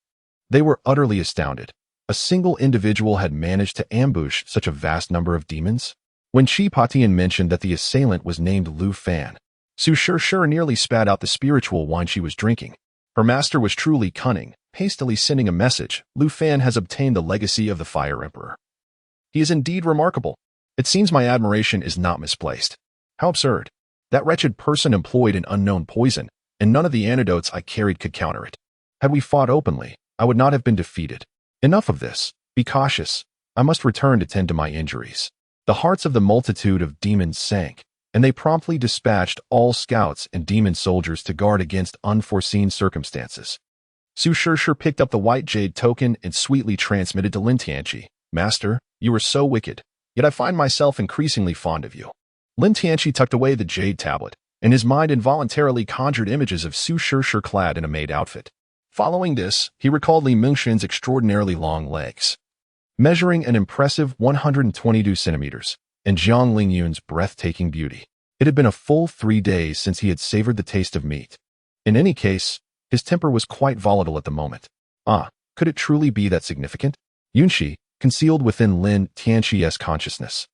they were utterly astounded. A single individual had managed to ambush such a vast number of demons? When Qi Patian mentioned that the assailant was named Lu Fan, Su Shur nearly spat out the spiritual wine she was drinking. Her master was truly cunning, hastily sending a message. "Lu Fan has obtained the legacy of the Fire Emperor. He is indeed remarkable. It seems my admiration is not misplaced. How absurd. That wretched person employed an unknown poison, and none of the antidotes I carried could counter it. Had we fought openly, I would not have been defeated. Enough of this. Be cautious. I must return to tend to my injuries." The hearts of the multitude of demons sank, and they promptly dispatched all scouts and demon soldiers to guard against unforeseen circumstances. Su Shur picked up the white jade token and sweetly transmitted to Lin Tianqi, "Master, you are so wicked, yet I find myself increasingly fond of you." Lin Tianqi tucked away the jade tablet, and his mind involuntarily conjured images of Su Shur clad in a maid outfit. Following this, he recalled Li Mingxin's extraordinarily long legs, measuring an impressive 122 centimeters, and Jiang Lingyun's breathtaking beauty. It had been a full 3 days since he had savored the taste of meat. In any case, his temper was quite volatile at the moment. Could it truly be that significant? Yunxi, concealed within Lin Tianqi's consciousness,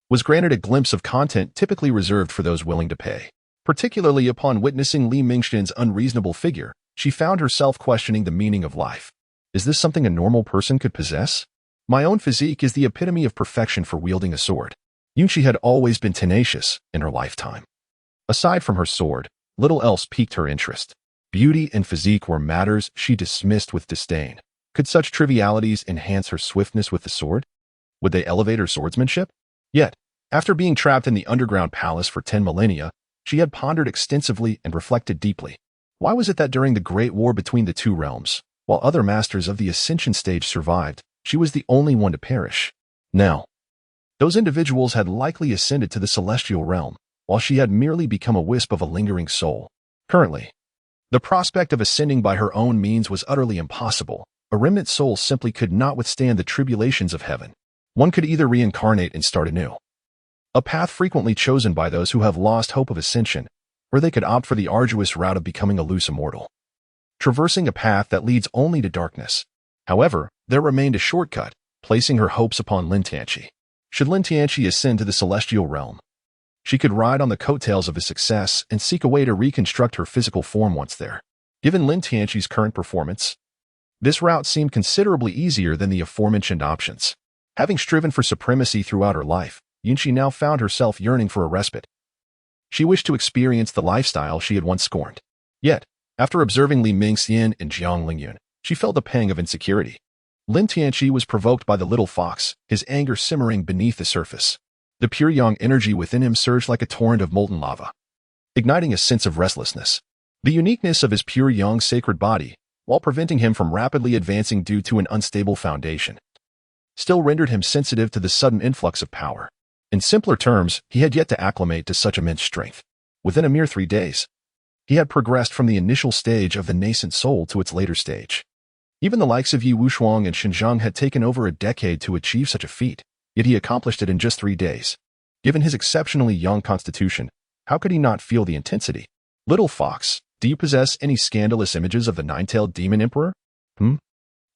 was granted a glimpse of content typically reserved for those willing to pay. Particularly upon witnessing Li Mingxin's unreasonable figure, she found herself questioning the meaning of life. Is this something a normal person could possess? My own physique is the epitome of perfection for wielding a sword. Yunxi had always been tenacious in her lifetime. Aside from her sword, little else piqued her interest. Beauty and physique were matters she dismissed with disdain. Could such trivialities enhance her swiftness with the sword? Would they elevate her swordsmanship? Yet, after being trapped in the underground palace for 10 millennia, she had pondered extensively and reflected deeply. Why was it that during the Great War between the two realms, while other masters of the Ascension stage survived, she was the only one to perish? Now, those individuals had likely ascended to the celestial realm, while she had merely become a wisp of a lingering soul. Currently, the prospect of ascending by her own means was utterly impossible. A remnant soul simply could not withstand the tribulations of heaven. One could either reincarnate and start anew, a path frequently chosen by those who have lost hope of ascension, or they could opt for the arduous route of becoming a loose immortal, traversing a path that leads only to darkness. However, there remained a shortcut, placing her hopes upon Lin Tianqi. Should Lin Tianqi ascend to the celestial realm, she could ride on the coattails of his success and seek a way to reconstruct her physical form once there. Given Lin Tianqi's current performance, this route seemed considerably easier than the aforementioned options. Having striven for supremacy throughout her life, Yunxi now found herself yearning for a respite. She wished to experience the lifestyle she had once scorned. Yet, after observing Li Mingxian and Jiang Lingyun, she felt a pang of insecurity. Lin Tianqi was provoked by the little fox, his anger simmering beneath the surface. The pure yang energy within him surged like a torrent of molten lava, igniting a sense of restlessness. The uniqueness of his pure yang sacred body, while preventing him from rapidly advancing due to an unstable foundation, still rendered him sensitive to the sudden influx of power. In simpler terms, he had yet to acclimate to such immense strength. Within a mere 3 days, he had progressed from the initial stage of the nascent soul to its later stage. Even the likes of Yi Wushuang and Xinjiang had taken over a decade to achieve such a feat, yet he accomplished it in just 3 days. Given his exceptionally young constitution, how could he not feel the intensity? Little fox, do you possess any scandalous images of the nine-tailed demon emperor?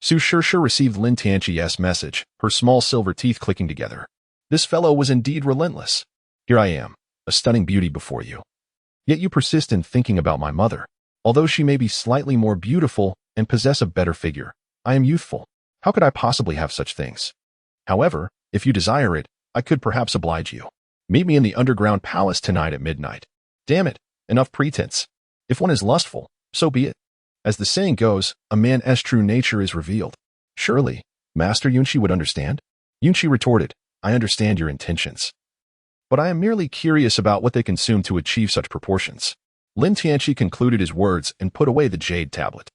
Su Shishir received Lin Tianqi's message, her small silver teeth clicking together. This fellow was indeed relentless. Here I am, a stunning beauty before you. Yet you persist in thinking about my mother. Although she may be slightly more beautiful and possess a better figure, I am youthful. How could I possibly have such things? However, if you desire it, I could perhaps oblige you. Meet me in the underground palace tonight at midnight. Damn it, enough pretense. If one is lustful, so be it. As the saying goes, a man's true nature is revealed. Surely, Master Yunqi would understand? Yunqi retorted, I understand your intentions. But I am merely curious about what they consume to achieve such proportions. Lin Tianqi concluded his words and put away the jade tablet.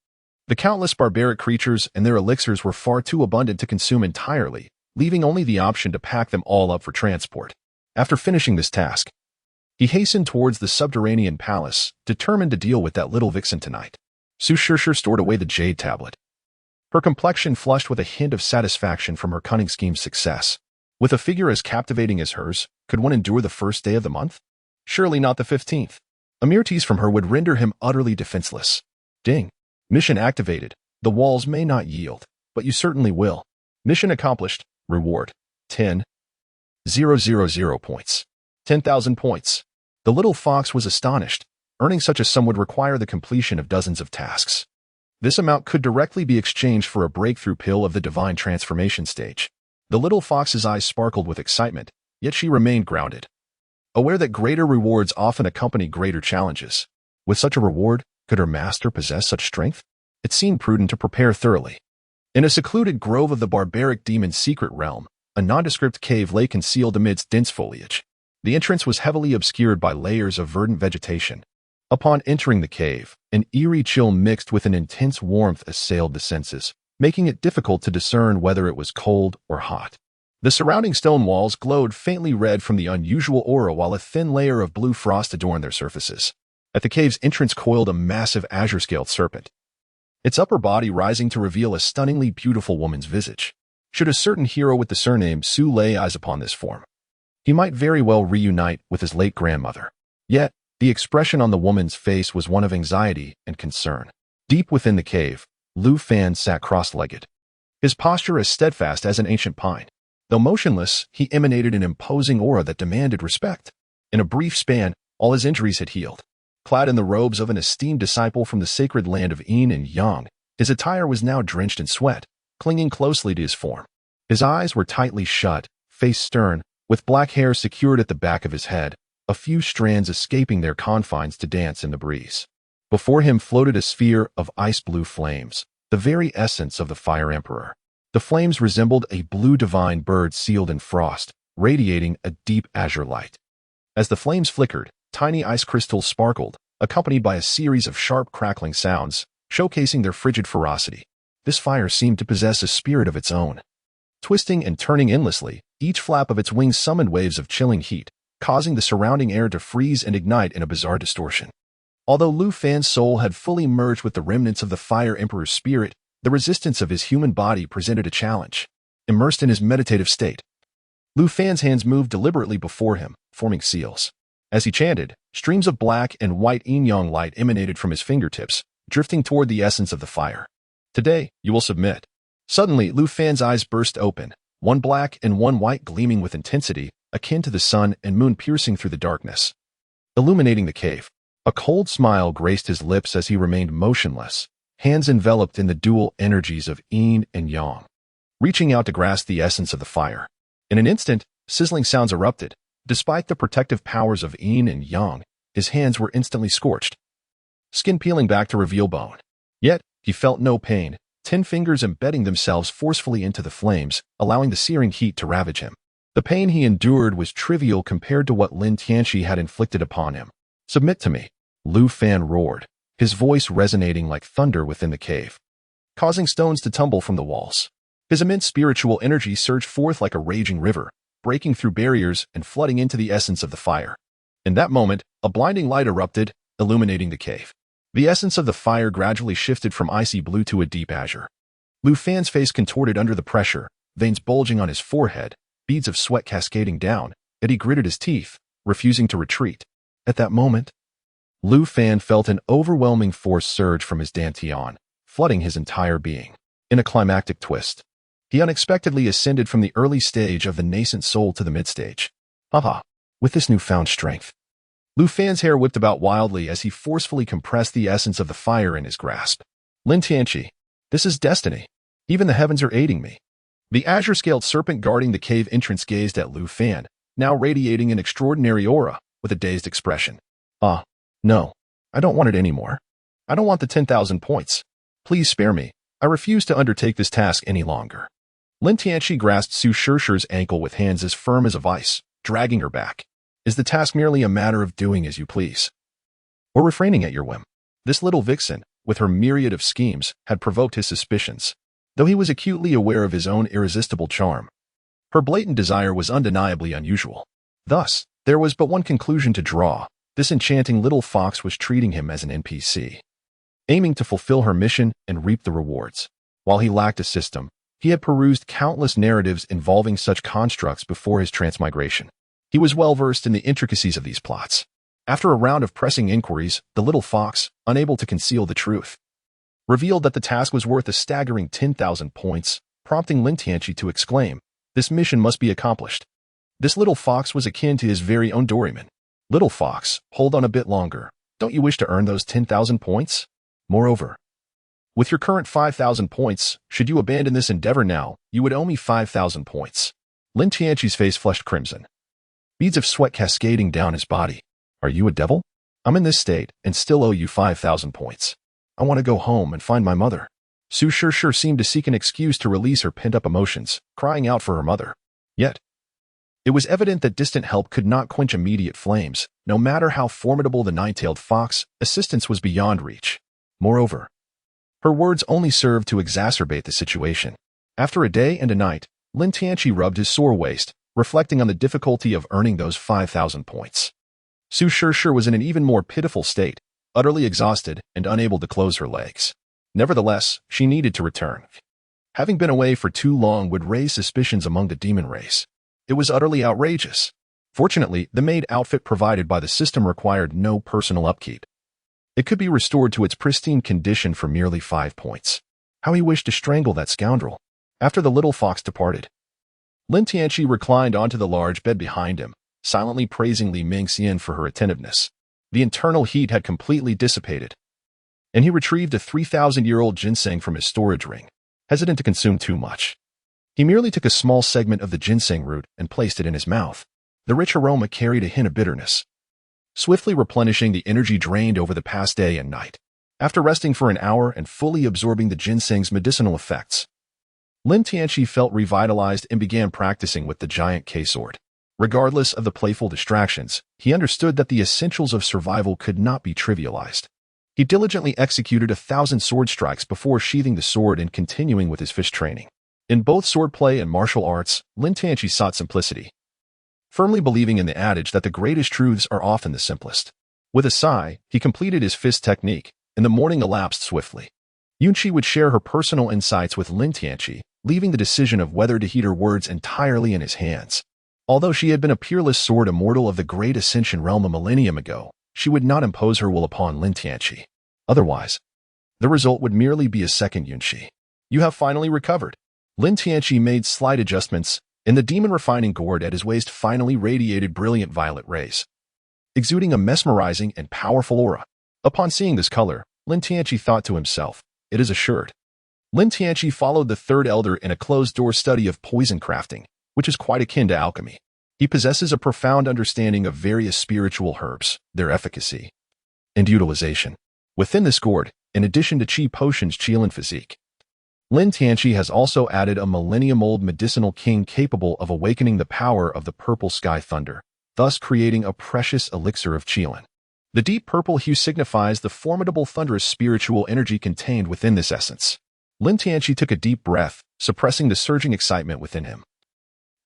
The countless barbaric creatures and their elixirs were far too abundant to consume entirely, leaving only the option to pack them all up for transport. After finishing this task, he hastened towards the subterranean palace, determined to deal with that little vixen tonight. Su Shishir stored away the jade tablet. Her complexion flushed with a hint of satisfaction from her cunning scheme's success. With a figure as captivating as hers, could one endure the first day of the month? Surely not the 15th. A mere tease from her would render him utterly defenseless. Ding. Mission activated. The walls may not yield, but you certainly will. Mission accomplished. Reward. 10,000 points. 10,000 points. The little fox was astonished. Earning such a sum would require the completion of dozens of tasks. This amount could directly be exchanged for a breakthrough pill of the divine transformation stage. The little fox's eyes sparkled with excitement, yet she remained grounded. Aware that greater rewards often accompany greater challenges. With such a reward, could her master possess such strength? It seemed prudent to prepare thoroughly. In a secluded grove of the barbaric demon's secret realm, a nondescript cave lay concealed amidst dense foliage. The entrance was heavily obscured by layers of verdant vegetation. Upon entering the cave, an eerie chill mixed with an intense warmth assailed the senses, making it difficult to discern whether it was cold or hot. The surrounding stone walls glowed faintly red from the unusual aura while a thin layer of blue frost adorned their surfaces. At the cave's entrance coiled a massive azure-scaled serpent, its upper body rising to reveal a stunningly beautiful woman's visage. Should a certain hero with the surname Su lay eyes upon this form, he might very well reunite with his late grandmother. Yet, the expression on the woman's face was one of anxiety and concern. Deep within the cave, Lu Fan sat cross-legged, his posture as steadfast as an ancient pine. Though motionless, he emanated an imposing aura that demanded respect. In a brief span, all his injuries had healed. Clad in the robes of an esteemed disciple from the sacred land of Yin and Yang, his attire was now drenched in sweat, clinging closely to his form. His eyes were tightly shut, face stern, with black hair secured at the back of his head, a few strands escaping their confines to dance in the breeze. Before him floated a sphere of ice-blue flames, the very essence of the Fire Emperor. The flames resembled a blue divine bird sealed in frost, radiating a deep azure light. As the flames flickered, tiny ice crystals sparkled, accompanied by a series of sharp crackling sounds, showcasing their frigid ferocity. This fire seemed to possess a spirit of its own. Twisting and turning endlessly, each flap of its wings summoned waves of chilling heat, causing the surrounding air to freeze and ignite in a bizarre distortion. Although Lu Fan's soul had fully merged with the remnants of the Fire Emperor's spirit, the resistance of his human body presented a challenge. Immersed in his meditative state, Lu Fan's hands moved deliberately before him, forming seals. As he chanted, streams of black and white yin-yang light emanated from his fingertips, drifting toward the essence of the fire. Today, you will submit. Suddenly, Lu Fan's eyes burst open, one black and one white gleaming with intensity, akin to the sun and moon piercing through the darkness, illuminating the cave. A cold smile graced his lips as he remained motionless, hands enveloped in the dual energies of yin and yang, reaching out to grasp the essence of the fire. In an instant, sizzling sounds erupted. Despite the protective powers of yin and yang, his hands were instantly scorched, skin peeling back to reveal bone. Yet, he felt no pain, 10 fingers embedding themselves forcefully into the flames, allowing the searing heat to ravage him. The pain he endured was trivial compared to what Lin Tianqi had inflicted upon him. Submit to me, Lu Fan roared, his voice resonating like thunder within the cave, causing stones to tumble from the walls. His immense spiritual energy surged forth like a raging river, breaking through barriers and flooding into the essence of the fire. In that moment, a blinding light erupted, illuminating the cave. The essence of the fire gradually shifted from icy blue to a deep azure. Lu Fan's face contorted under the pressure, veins bulging on his forehead, beads of sweat cascading down, yet he gritted his teeth, refusing to retreat. At that moment, Lu Fan felt an overwhelming force surge from his dantian, flooding his entire being. In a climactic twist, he unexpectedly ascended from the early stage of the nascent soul to the mid-stage. Aha! With this newfound strength, Lu Fan's hair whipped about wildly as he forcefully compressed the essence of the fire in his grasp. Lin Tianqi, this is destiny. Even the heavens are aiding me. The azure-scaled serpent guarding the cave entrance gazed at Lu Fan, now radiating an extraordinary aura, with a dazed expression. No. I don't want it anymore. I don't want the 10,000 points. Please spare me. I refuse to undertake this task any longer. Lin Tianqi grasped Su Shirshi's ankle with hands as firm as a vice, dragging her back. Is the task merely a matter of doing as you please? Or refraining at your whim? This little vixen, with her myriad of schemes, had provoked his suspicions, though he was acutely aware of his own irresistible charm. Her blatant desire was undeniably unusual. Thus, there was but one conclusion to draw. This enchanting little fox was treating him as an NPC, aiming to fulfill her mission and reap the rewards. While he lacked a system, he had perused countless narratives involving such constructs before his transmigration. He was well versed in the intricacies of these plots. After a round of pressing inquiries, the little fox, unable to conceal the truth, revealed that the task was worth a staggering 10,000 points, prompting Lin Tianqi to exclaim, "This mission must be accomplished." This little fox was akin to his very own Doryman. Little fox, hold on a bit longer. Don't you wish to earn those 10,000 points? Moreover, with your current 5,000 points, should you abandon this endeavor now, you would owe me 5,000 points. Lin Tianqi's face flushed crimson, beads of sweat cascading down his body. Are you a devil? I'm in this state and still owe you 5,000 points. I want to go home and find my mother. Su Shirshe seemed to seek an excuse to release her pent-up emotions, crying out for her mother. Yet, it was evident that distant help could not quench immediate flames. No matter how formidable the nine-tailed fox, assistance was beyond reach. Moreover, her words only served to exacerbate the situation. After a day and a night, Lin Tianqi rubbed his sore waist, reflecting on the difficulty of earning those 5,000 points. Su Shirshe was in an even more pitiful state, utterly exhausted and unable to close her legs. Nevertheless, she needed to return. Having been away for too long would raise suspicions among the demon race. It was utterly outrageous. Fortunately, the maid outfit provided by the system required no personal upkeep. It could be restored to its pristine condition for merely 5 points. How he wished to strangle that scoundrel. After the little fox departed, Lin Tianqi reclined onto the large bed behind him, silently praising Li Mingxian for her attentiveness. The internal heat had completely dissipated, and he retrieved a 3,000-year-old ginseng from his storage ring, hesitant to consume too much. He merely took a small segment of the ginseng root and placed it in his mouth. The rich aroma carried a hint of bitterness, swiftly replenishing the energy drained over the past day and night. After resting for an hour and fully absorbing the ginseng's medicinal effects, Lin Tianqi felt revitalized and began practicing with the giant K-sword. Regardless of the playful distractions, he understood that the essentials of survival could not be trivialized. He diligently executed 1,000 sword strikes before sheathing the sword and continuing with his fish training. In both swordplay and martial arts, Lin Tianqi sought simplicity, firmly believing in the adage that the greatest truths are often the simplest. With a sigh, he completed his fist technique, and the morning elapsed swiftly. Yunqi would share her personal insights with Lin Tianqi, leaving the decision of whether to heed her words entirely in his hands. Although she had been a peerless sword immortal of the great Ascension realm a millennium ago, she would not impose her will upon Lin Tianqi. Otherwise, the result would merely be a second Yunqi. You have finally recovered. Lin Tianqi made slight adjustments, and the demon refining gourd at his waist finally radiated brilliant violet rays, exuding a mesmerizing and powerful aura. Upon seeing this color, Lin Tianqi thought to himself, it is assured. Lin Tianqi followed the third elder in a closed-door study of poison crafting, which is quite akin to alchemy. He possesses a profound understanding of various spiritual herbs, their efficacy, and utilization. Within this gourd, in addition to chi potions, qi and physique, Lin Tianqi has also added a millennium-old medicinal king capable of awakening the power of the purple sky thunder, thus creating a precious elixir of qi. The deep purple hue signifies the formidable thunderous spiritual energy contained within this essence. Lin Tianqi took a deep breath, suppressing the surging excitement within him.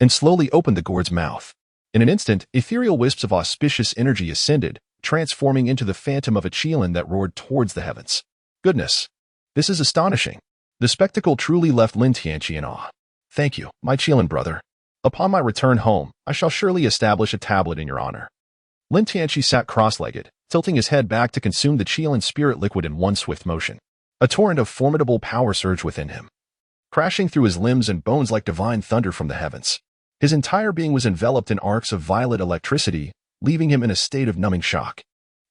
and slowly opened the gourd's mouth. In an instant, ethereal wisps of auspicious energy ascended, transforming into the phantom of a qilin that roared towards the heavens. Goodness! This is astonishing. The spectacle truly left Lin Tianqi in awe. Thank you, my qilin brother. Upon my return home, I shall surely establish a tablet in your honor. Lin Tianqi sat cross-legged, tilting his head back to consume the qilin spirit liquid in one swift motion. A torrent of formidable power surged within him, crashing through his limbs and bones like divine thunder from the heavens. His entire being was enveloped in arcs of violet electricity, leaving him in a state of numbing shock.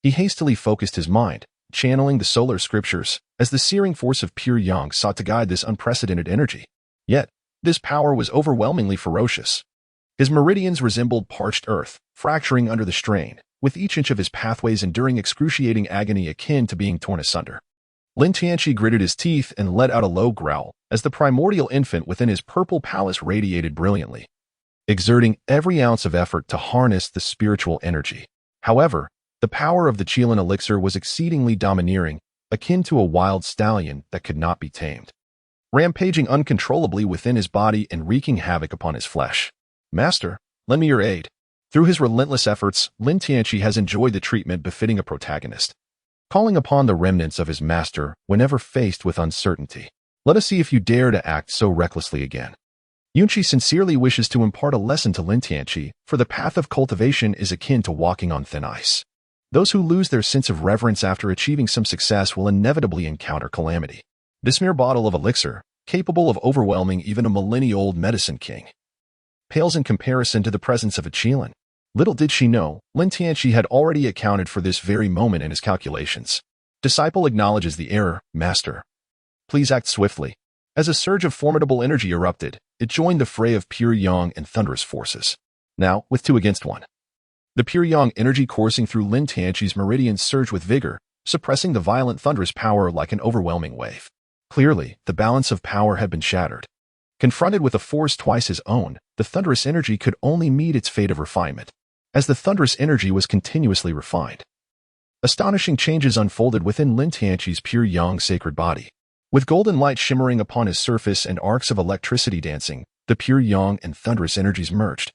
He hastily focused his mind, channeling the solar scriptures, as the searing force of pure yang sought to guide this unprecedented energy. Yet, this power was overwhelmingly ferocious. His meridians resembled parched earth, fracturing under the strain, with each inch of his pathways enduring excruciating agony akin to being torn asunder. Lin Tianqi gritted his teeth and let out a low growl as the primordial infant within his purple palace radiated brilliantly, exerting every ounce of effort to harness the spiritual energy. However, the power of the qilin elixir was exceedingly domineering, akin to a wild stallion that could not be tamed, rampaging uncontrollably within his body and wreaking havoc upon his flesh. Master, lend me your aid. Through his relentless efforts, Lin Tianqi has enjoyed the treatment befitting a protagonist, calling upon the remnants of his master whenever faced with uncertainty. Let us see if you dare to act so recklessly again. Yunqi sincerely wishes to impart a lesson to Lin Tianqi, for the path of cultivation is akin to walking on thin ice. Those who lose their sense of reverence after achieving some success will inevitably encounter calamity. This mere bottle of elixir, capable of overwhelming even a millennia-old medicine king, pales in comparison to the presence of a qilin. Little did she know, Lin Tianqi had already accounted for this very moment in his calculations. Disciple acknowledges the error, Master. Please act swiftly. As a surge of formidable energy erupted, it joined the fray of pure yang and thunderous forces. Now, with 2 against 1. The pure yang energy coursing through Lin Tianqi's meridians surged with vigor, suppressing the violent thunderous power like an overwhelming wave. Clearly, the balance of power had been shattered. Confronted with a force twice his own, the thunderous energy could only meet its fate of refinement, as the thunderous energy was continuously refined. Astonishing changes unfolded within Lin Tianqi's pure yang sacred body. With golden light shimmering upon his surface and arcs of electricity dancing, the pure yang and thunderous energies merged,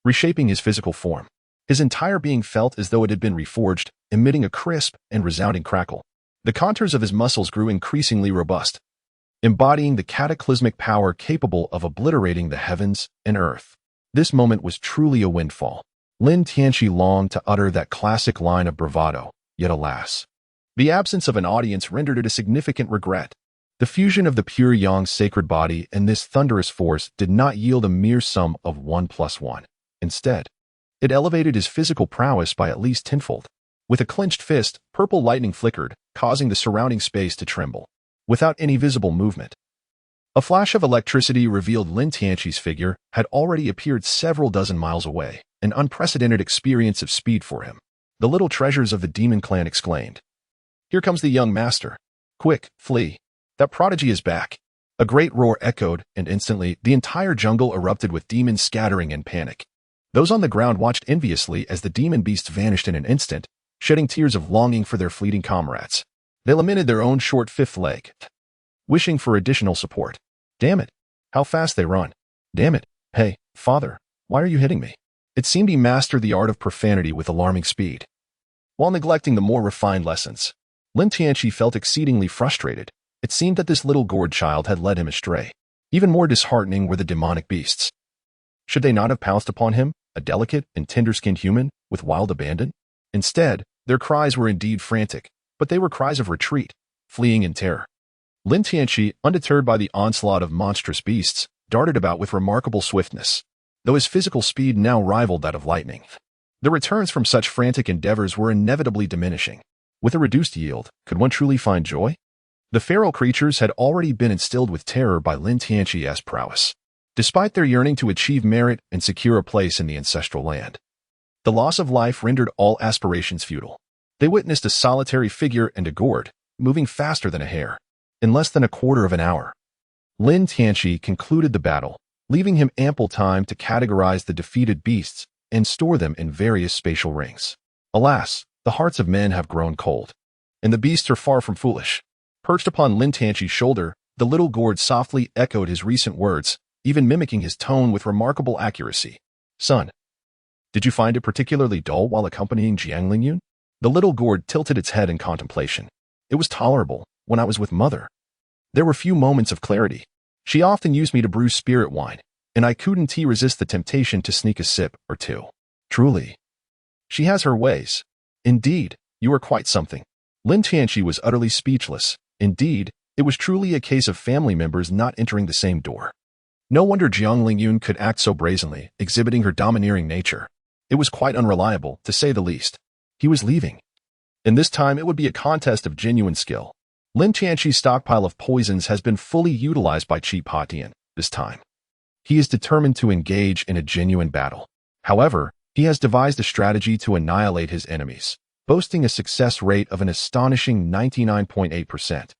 reshaping his physical form. His entire being felt as though it had been reforged, emitting a crisp and resounding crackle. The contours of his muscles grew increasingly robust, embodying the cataclysmic power capable of obliterating the heavens and earth. This moment was truly a windfall. Lin Tianqi longed to utter that classic line of bravado, yet alas, the absence of an audience rendered it a significant regret. The fusion of the pure yang sacred body and this thunderous force did not yield a mere sum of 1 + 1. Instead, it elevated his physical prowess by at least tenfold. With a clenched fist, purple lightning flickered, causing the surrounding space to tremble. Without any visible movement, a flash of electricity revealed Lin Tianqi's figure had already appeared several dozen miles away, an unprecedented experience of speed for him. The little treasures of the demon clan exclaimed, "Here comes the young master. Quick, flee. That prodigy is back." A great roar echoed, and instantly, the entire jungle erupted with demons scattering in panic. Those on the ground watched enviously as the demon beasts vanished in an instant, shedding tears of longing for their fleeting comrades. They lamented their own short fifth leg, wishing for additional support. Damn it, how fast they run. Damn it, hey, father, why are you hitting me? It seemed he mastered the art of profanity with alarming speed, while neglecting the more refined lessons. Lin Tianqi felt exceedingly frustrated. It seemed that this little gourd child had led him astray. Even more disheartening were the demonic beasts. Should they not have pounced upon him, a delicate and tender-skinned human, with wild abandon? Instead, their cries were indeed frantic, but they were cries of retreat, fleeing in terror. Lin Tianqi, undeterred by the onslaught of monstrous beasts, darted about with remarkable swiftness, though his physical speed now rivaled that of lightning. The returns from such frantic endeavors were inevitably diminishing. With a reduced yield, could one truly find joy? The feral creatures had already been instilled with terror by Lin Tianqi's prowess, despite their yearning to achieve merit and secure a place in the ancestral land. The loss of life rendered all aspirations futile. They witnessed a solitary figure and a gourd, moving faster than a hare. In less than a quarter of an hour, Lin Tianqi concluded the battle, leaving him ample time to categorize the defeated beasts and store them in various spatial rings. Alas, the hearts of men have grown cold, and the beasts are far from foolish. Perched upon Lin Tianqi's shoulder, the little gourd softly echoed his recent words, even mimicking his tone with remarkable accuracy. Son, did you find it particularly dull while accompanying Jiang Lingyun? The little gourd tilted its head in contemplation. It was tolerable when I was with mother. There were few moments of clarity. She often used me to brew spirit wine, and I couldn't resist the temptation to sneak a sip or two. Truly, she has her ways. Indeed, you are quite something. Lin Tianqi was utterly speechless. Indeed, it was truly a case of family members not entering the same door. No wonder Jiang Lingyun could act so brazenly, exhibiting her domineering nature. It was quite unreliable, to say the least. He was leaving. And this time it would be a contest of genuine skill. Lin Tianqi's stockpile of poisons has been fully utilized by Qi Patian this time. He is determined to engage in a genuine battle. However, he has devised a strategy to annihilate his enemies, boasting a success rate of an astonishing 99.8%.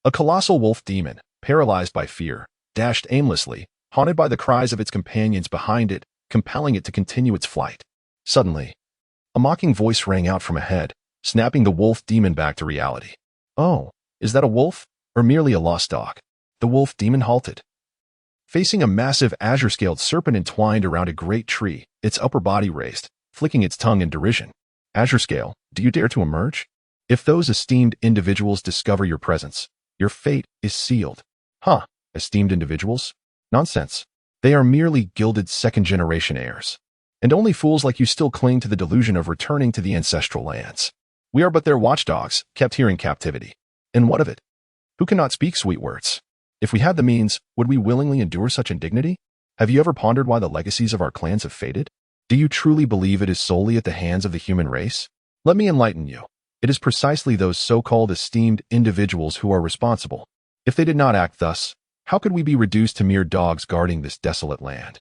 A colossal wolf demon, paralyzed by fear, dashed aimlessly, haunted by the cries of its companions behind it, compelling it to continue its flight. Suddenly, a mocking voice rang out from ahead, snapping the wolf demon back to reality. Oh, is that a wolf, or merely a lost dog? The wolf demon halted, facing a massive azure-scaled serpent entwined around a great tree, its upper body raised, flicking its tongue in derision. Azure Scale, do you dare to emerge? If those esteemed individuals discover your presence, your fate is sealed. Huh, esteemed individuals? Nonsense. They are merely gilded second-generation heirs. And only fools like you still cling to the delusion of returning to the ancestral lands. We are but their watchdogs, kept here in captivity. And what of it? Who cannot speak sweet words? If we had the means, would we willingly endure such indignity? Have you ever pondered why the legacies of our clans have faded? Do you truly believe it is solely at the hands of the human race? Let me enlighten you. It is precisely those so-called esteemed individuals who are responsible. If they did not act thus, how could we be reduced to mere dogs guarding this desolate land?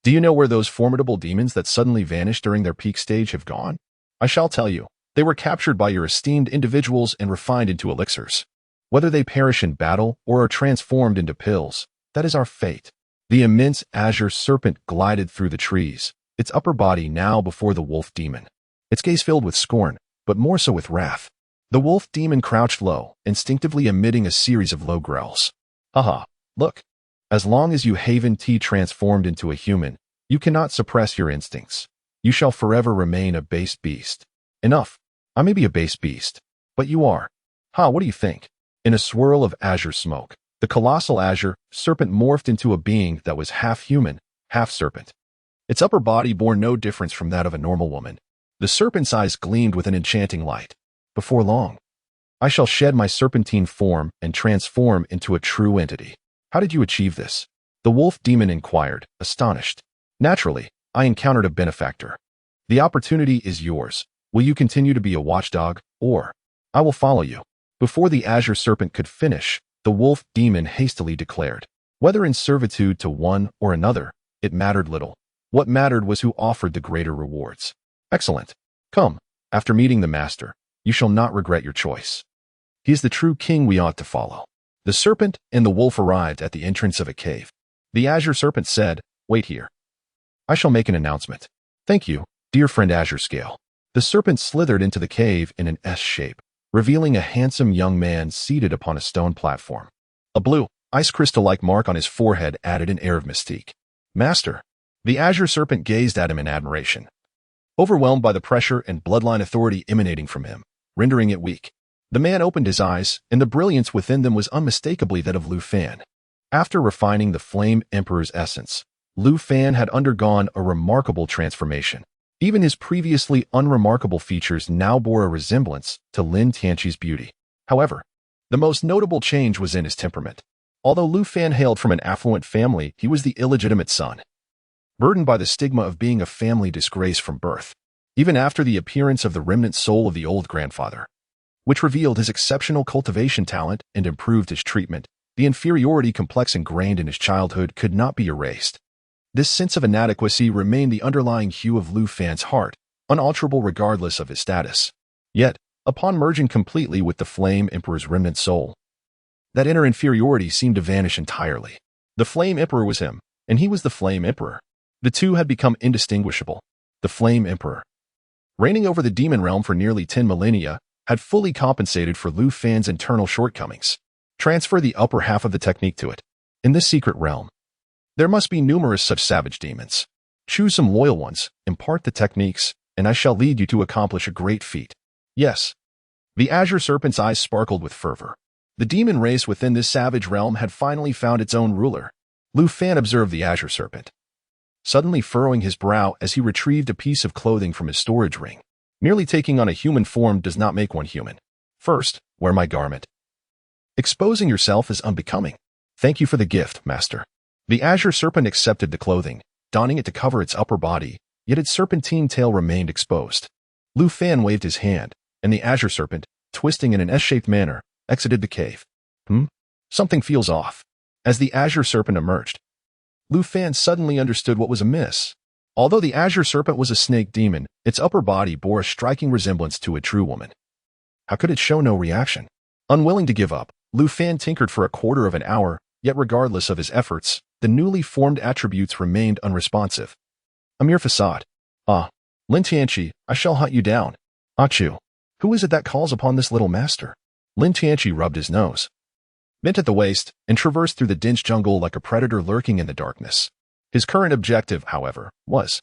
Do you know where those formidable demons that suddenly vanished during their peak stage have gone? I shall tell you. They were captured by your esteemed individuals and refined into elixirs. Whether they perish in battle or are transformed into pills, that is our fate. The immense azure serpent glided through the trees, its upper body now before the wolf demon. Its gaze filled with scorn, but more so with wrath. The wolf demon crouched low, instinctively emitting a series of low growls. Haha, look. As long as you haven't transformed into a human, you cannot suppress your instincts. You shall forever remain a base beast. Enough. I may be a base beast, but you are. What do you think? In a swirl of azure smoke, the colossal azure serpent morphed into a being that was half human, half serpent. Its upper body bore no difference from that of a normal woman. The serpent's eyes gleamed with an enchanting light. Before long, I shall shed my serpentine form and transform into a true entity. How did you achieve this? The wolf demon inquired, astonished. Naturally, I encountered a benefactor. The opportunity is yours. Will you continue to be a watchdog, or I will follow you? Before the azure serpent could finish, the wolf demon hastily declared. Whether in servitude to one or another, it mattered little. What mattered was who offered the greater rewards. Excellent. Come, after meeting the master, you shall not regret your choice. He is the true king we ought to follow. The serpent and the wolf arrived at the entrance of a cave. The azure serpent said, wait here. I shall make an announcement. Thank you, dear friend Azure Scale. The serpent slithered into the cave in an S shape, revealing a handsome young man seated upon a stone platform. A blue, ice crystal-like mark on his forehead added an air of mystique. Master. The azure serpent gazed at him in admiration, overwhelmed by the pressure and bloodline authority emanating from him, rendering it weak. The man opened his eyes, and the brilliance within them was unmistakably that of Lu Fan. After refining the Flame Emperor's essence, Lu Fan had undergone a remarkable transformation. Even his previously unremarkable features now bore a resemblance to Lin Tianqi's beauty. However, the most notable change was in his temperament. Although Lu Fan hailed from an affluent family, he was the illegitimate son, burdened by the stigma of being a family disgrace from birth, even after the appearance of the remnant soul of the old grandfather, which revealed his exceptional cultivation talent and improved his treatment. The inferiority complex ingrained in his childhood could not be erased. This sense of inadequacy remained the underlying hue of Lu Fan's heart, unalterable regardless of his status. Yet, upon merging completely with the Flame Emperor's remnant soul, that inner inferiority seemed to vanish entirely. The Flame Emperor was him, and he was the Flame Emperor. The two had become indistinguishable. The Flame Emperor, reigning over the demon realm for nearly 10 millennia, had fully compensated for Lu Fan's internal shortcomings. Transfer the upper half of the technique to it. In this secret realm, There must be numerous such savage demons. Choose some loyal ones, impart the techniques, and I shall lead you to accomplish a great feat. Yes. The azure serpent's eyes sparkled with fervor. The demon race within this savage realm had finally found its own ruler. Lu Fan observed the azure serpent, suddenly furrowing his brow as he retrieved a piece of clothing from his storage ring. Merely taking on a human form does not make one human. First, wear my garment. Exposing yourself is unbecoming. Thank you for the gift, master. The azure serpent accepted the clothing, donning it to cover its upper body, yet its serpentine tail remained exposed. Lu Fan waved his hand, and the azure serpent, twisting in an S-shaped manner, exited the cave. Something feels off. As the azure serpent emerged, Lu Fan suddenly understood what was amiss. Although the azure serpent was a snake demon, its upper body bore a striking resemblance to a true woman. How could it show no reaction? Unwilling to give up, Lu Fan tinkered for a quarter of an hour, yet regardless of his efforts, the newly formed attributes remained unresponsive. A mere facade. Ah, Lin Tianqi, I shall hunt you down. Achu. Who is it that calls upon this little master? Lin Tianqi rubbed his nose, bent at the waist, and traversed through the dense jungle like a predator lurking in the darkness. His current objective, however, was,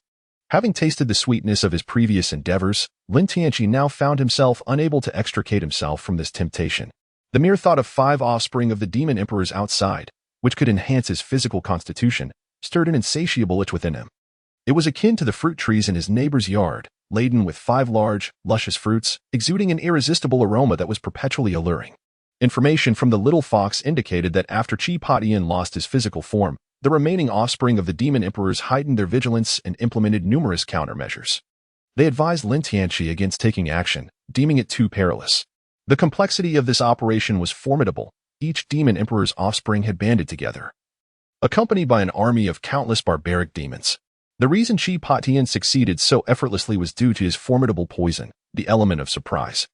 having tasted the sweetness of his previous endeavors, Lin Tianqi now found himself unable to extricate himself from this temptation. The mere thought of 5 offspring of the demon emperors outside, which could enhance his physical constitution, stirred an insatiable itch within him. It was akin to the fruit trees in his neighbor's yard, laden with 5 large, luscious fruits, exuding an irresistible aroma that was perpetually alluring. Information from the little fox indicated that after Chi Patian lost his physical form, the remaining offspring of the demon emperors heightened their vigilance and implemented numerous countermeasures. They advised Lin Tianqi against taking action, deeming it too perilous. The complexity of this operation was formidable. Each demon emperor's offspring had banded together, accompanied by an army of countless barbaric demons. The reason Chi Patian succeeded so effortlessly was due to his formidable poison, the element of surprise,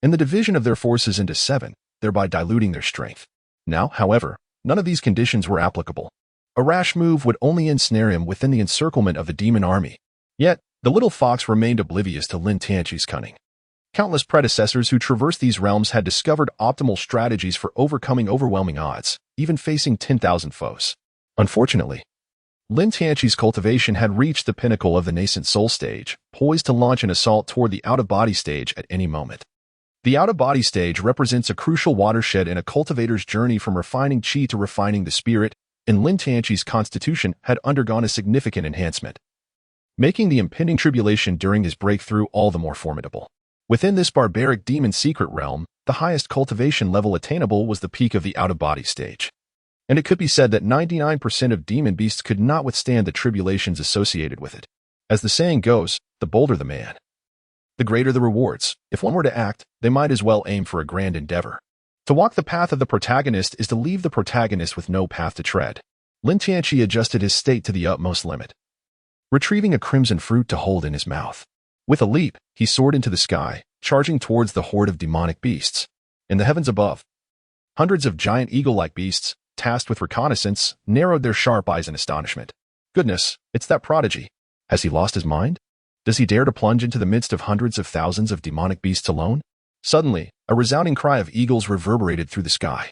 and the division of their forces into 7, thereby diluting their strength. Now, however, none of these conditions were applicable. A rash move would only ensnare him within the encirclement of the demon army. Yet, the little fox remained oblivious to Lin Tianqi's cunning. Countless predecessors who traversed these realms had discovered optimal strategies for overcoming overwhelming odds, even facing 10,000 foes. Unfortunately, Lin Tianqi's cultivation had reached the pinnacle of the nascent soul stage, poised to launch an assault toward the out-of-body stage at any moment. The out-of-body stage represents a crucial watershed in a cultivator's journey from refining qi to refining the spirit, and Lin Tianqi's constitution had undergone a significant enhancement, making the impending tribulation during his breakthrough all the more formidable. Within this barbaric demon secret realm, the highest cultivation level attainable was the peak of the out-of-body stage. And it could be said that 99% of demon beasts could not withstand the tribulations associated with it. As the saying goes, the bolder the man, the greater the rewards. If one were to act, they might as well aim for a grand endeavor. To walk the path of the protagonist is to leave the protagonist with no path to tread. Lin Tianqi adjusted his state to the utmost limit, retrieving a crimson fruit to hold in his mouth. With a leap, he soared into the sky, charging towards the horde of demonic beasts. In the heavens above, hundreds of giant eagle-like beasts, tasked with reconnaissance, narrowed their sharp eyes in astonishment. Goodness, it's that prodigy. Has he lost his mind? Does he dare to plunge into the midst of hundreds of thousands of demonic beasts alone? Suddenly, a resounding cry of eagles reverberated through the sky.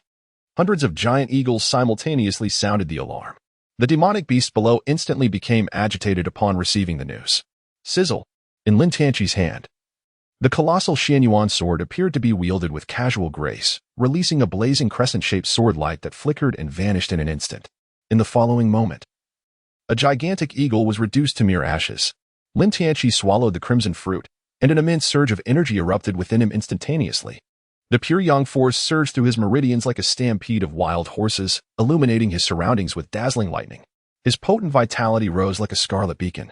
Hundreds of giant eagles simultaneously sounded the alarm. The demonic beast below instantly became agitated upon receiving the news. Sizzle! In Lin Tianqi's hand, the colossal Xianyuan sword appeared to be wielded with casual grace, releasing a blazing crescent-shaped sword light that flickered and vanished in an instant. In the following moment, a gigantic eagle was reduced to mere ashes. Lin Tianqi swallowed the crimson fruit, and an immense surge of energy erupted within him instantaneously. The pure yang force surged through his meridians like a stampede of wild horses, illuminating his surroundings with dazzling lightning. His potent vitality rose like a scarlet beacon,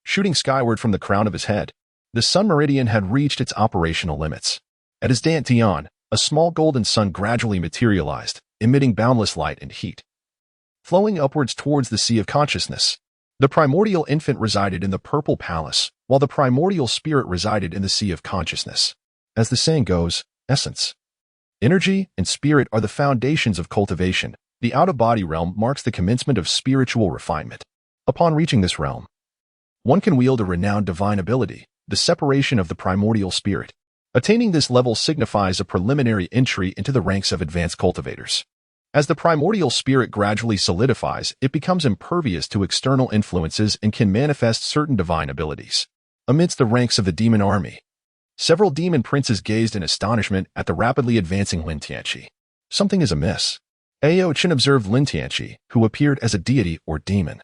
shooting skyward from the crown of his head. The sun meridian had reached its operational limits. At his dantian, a small golden sun gradually materialized, emitting boundless light and heat, flowing upwards towards the sea of consciousness. The primordial infant resided in the purple palace, while the primordial spirit resided in the sea of consciousness. As the saying goes, essence, energy, and spirit are the foundations of cultivation. The out-of-body realm marks the commencement of spiritual refinement. Upon reaching this realm, one can wield a renowned divine ability, the separation of the primordial spirit. Attaining this level signifies a preliminary entry into the ranks of advanced cultivators. As the primordial spirit gradually solidifies, it becomes impervious to external influences and can manifest certain divine abilities. Amidst the ranks of the demon army, several demon princes gazed in astonishment at the rapidly advancing Lin Tianqi. Something is amiss. Ao Chen observed Lin Tianqi, who appeared as a deity or demon,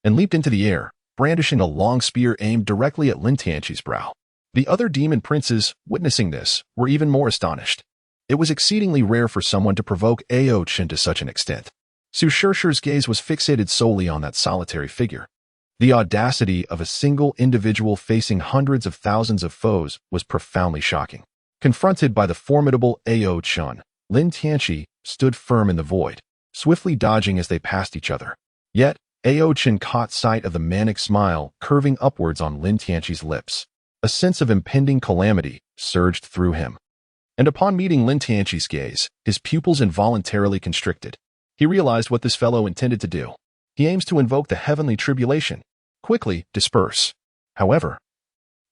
and leaped into the air, brandishing a long spear aimed directly at Lin Tianqi's brow. The other demon princes, witnessing this, were even more astonished. It was exceedingly rare for someone to provoke Ao Chen to such an extent. Su Shishir's gaze was fixated solely on that solitary figure. The audacity of a single individual facing hundreds of thousands of foes was profoundly shocking. Confronted by the formidable Ao Chen, Lin Tianqi stood firm in the void, swiftly dodging as they passed each other. Yet, Ao Chen caught sight of the manic smile curving upwards on Lin Tianqi's lips. A sense of impending calamity surged through him. And upon meeting Lin Tianqi's gaze, his pupils involuntarily constricted. He realized what this fellow intended to do. He aims to invoke the heavenly tribulation. Quickly, disperse. However,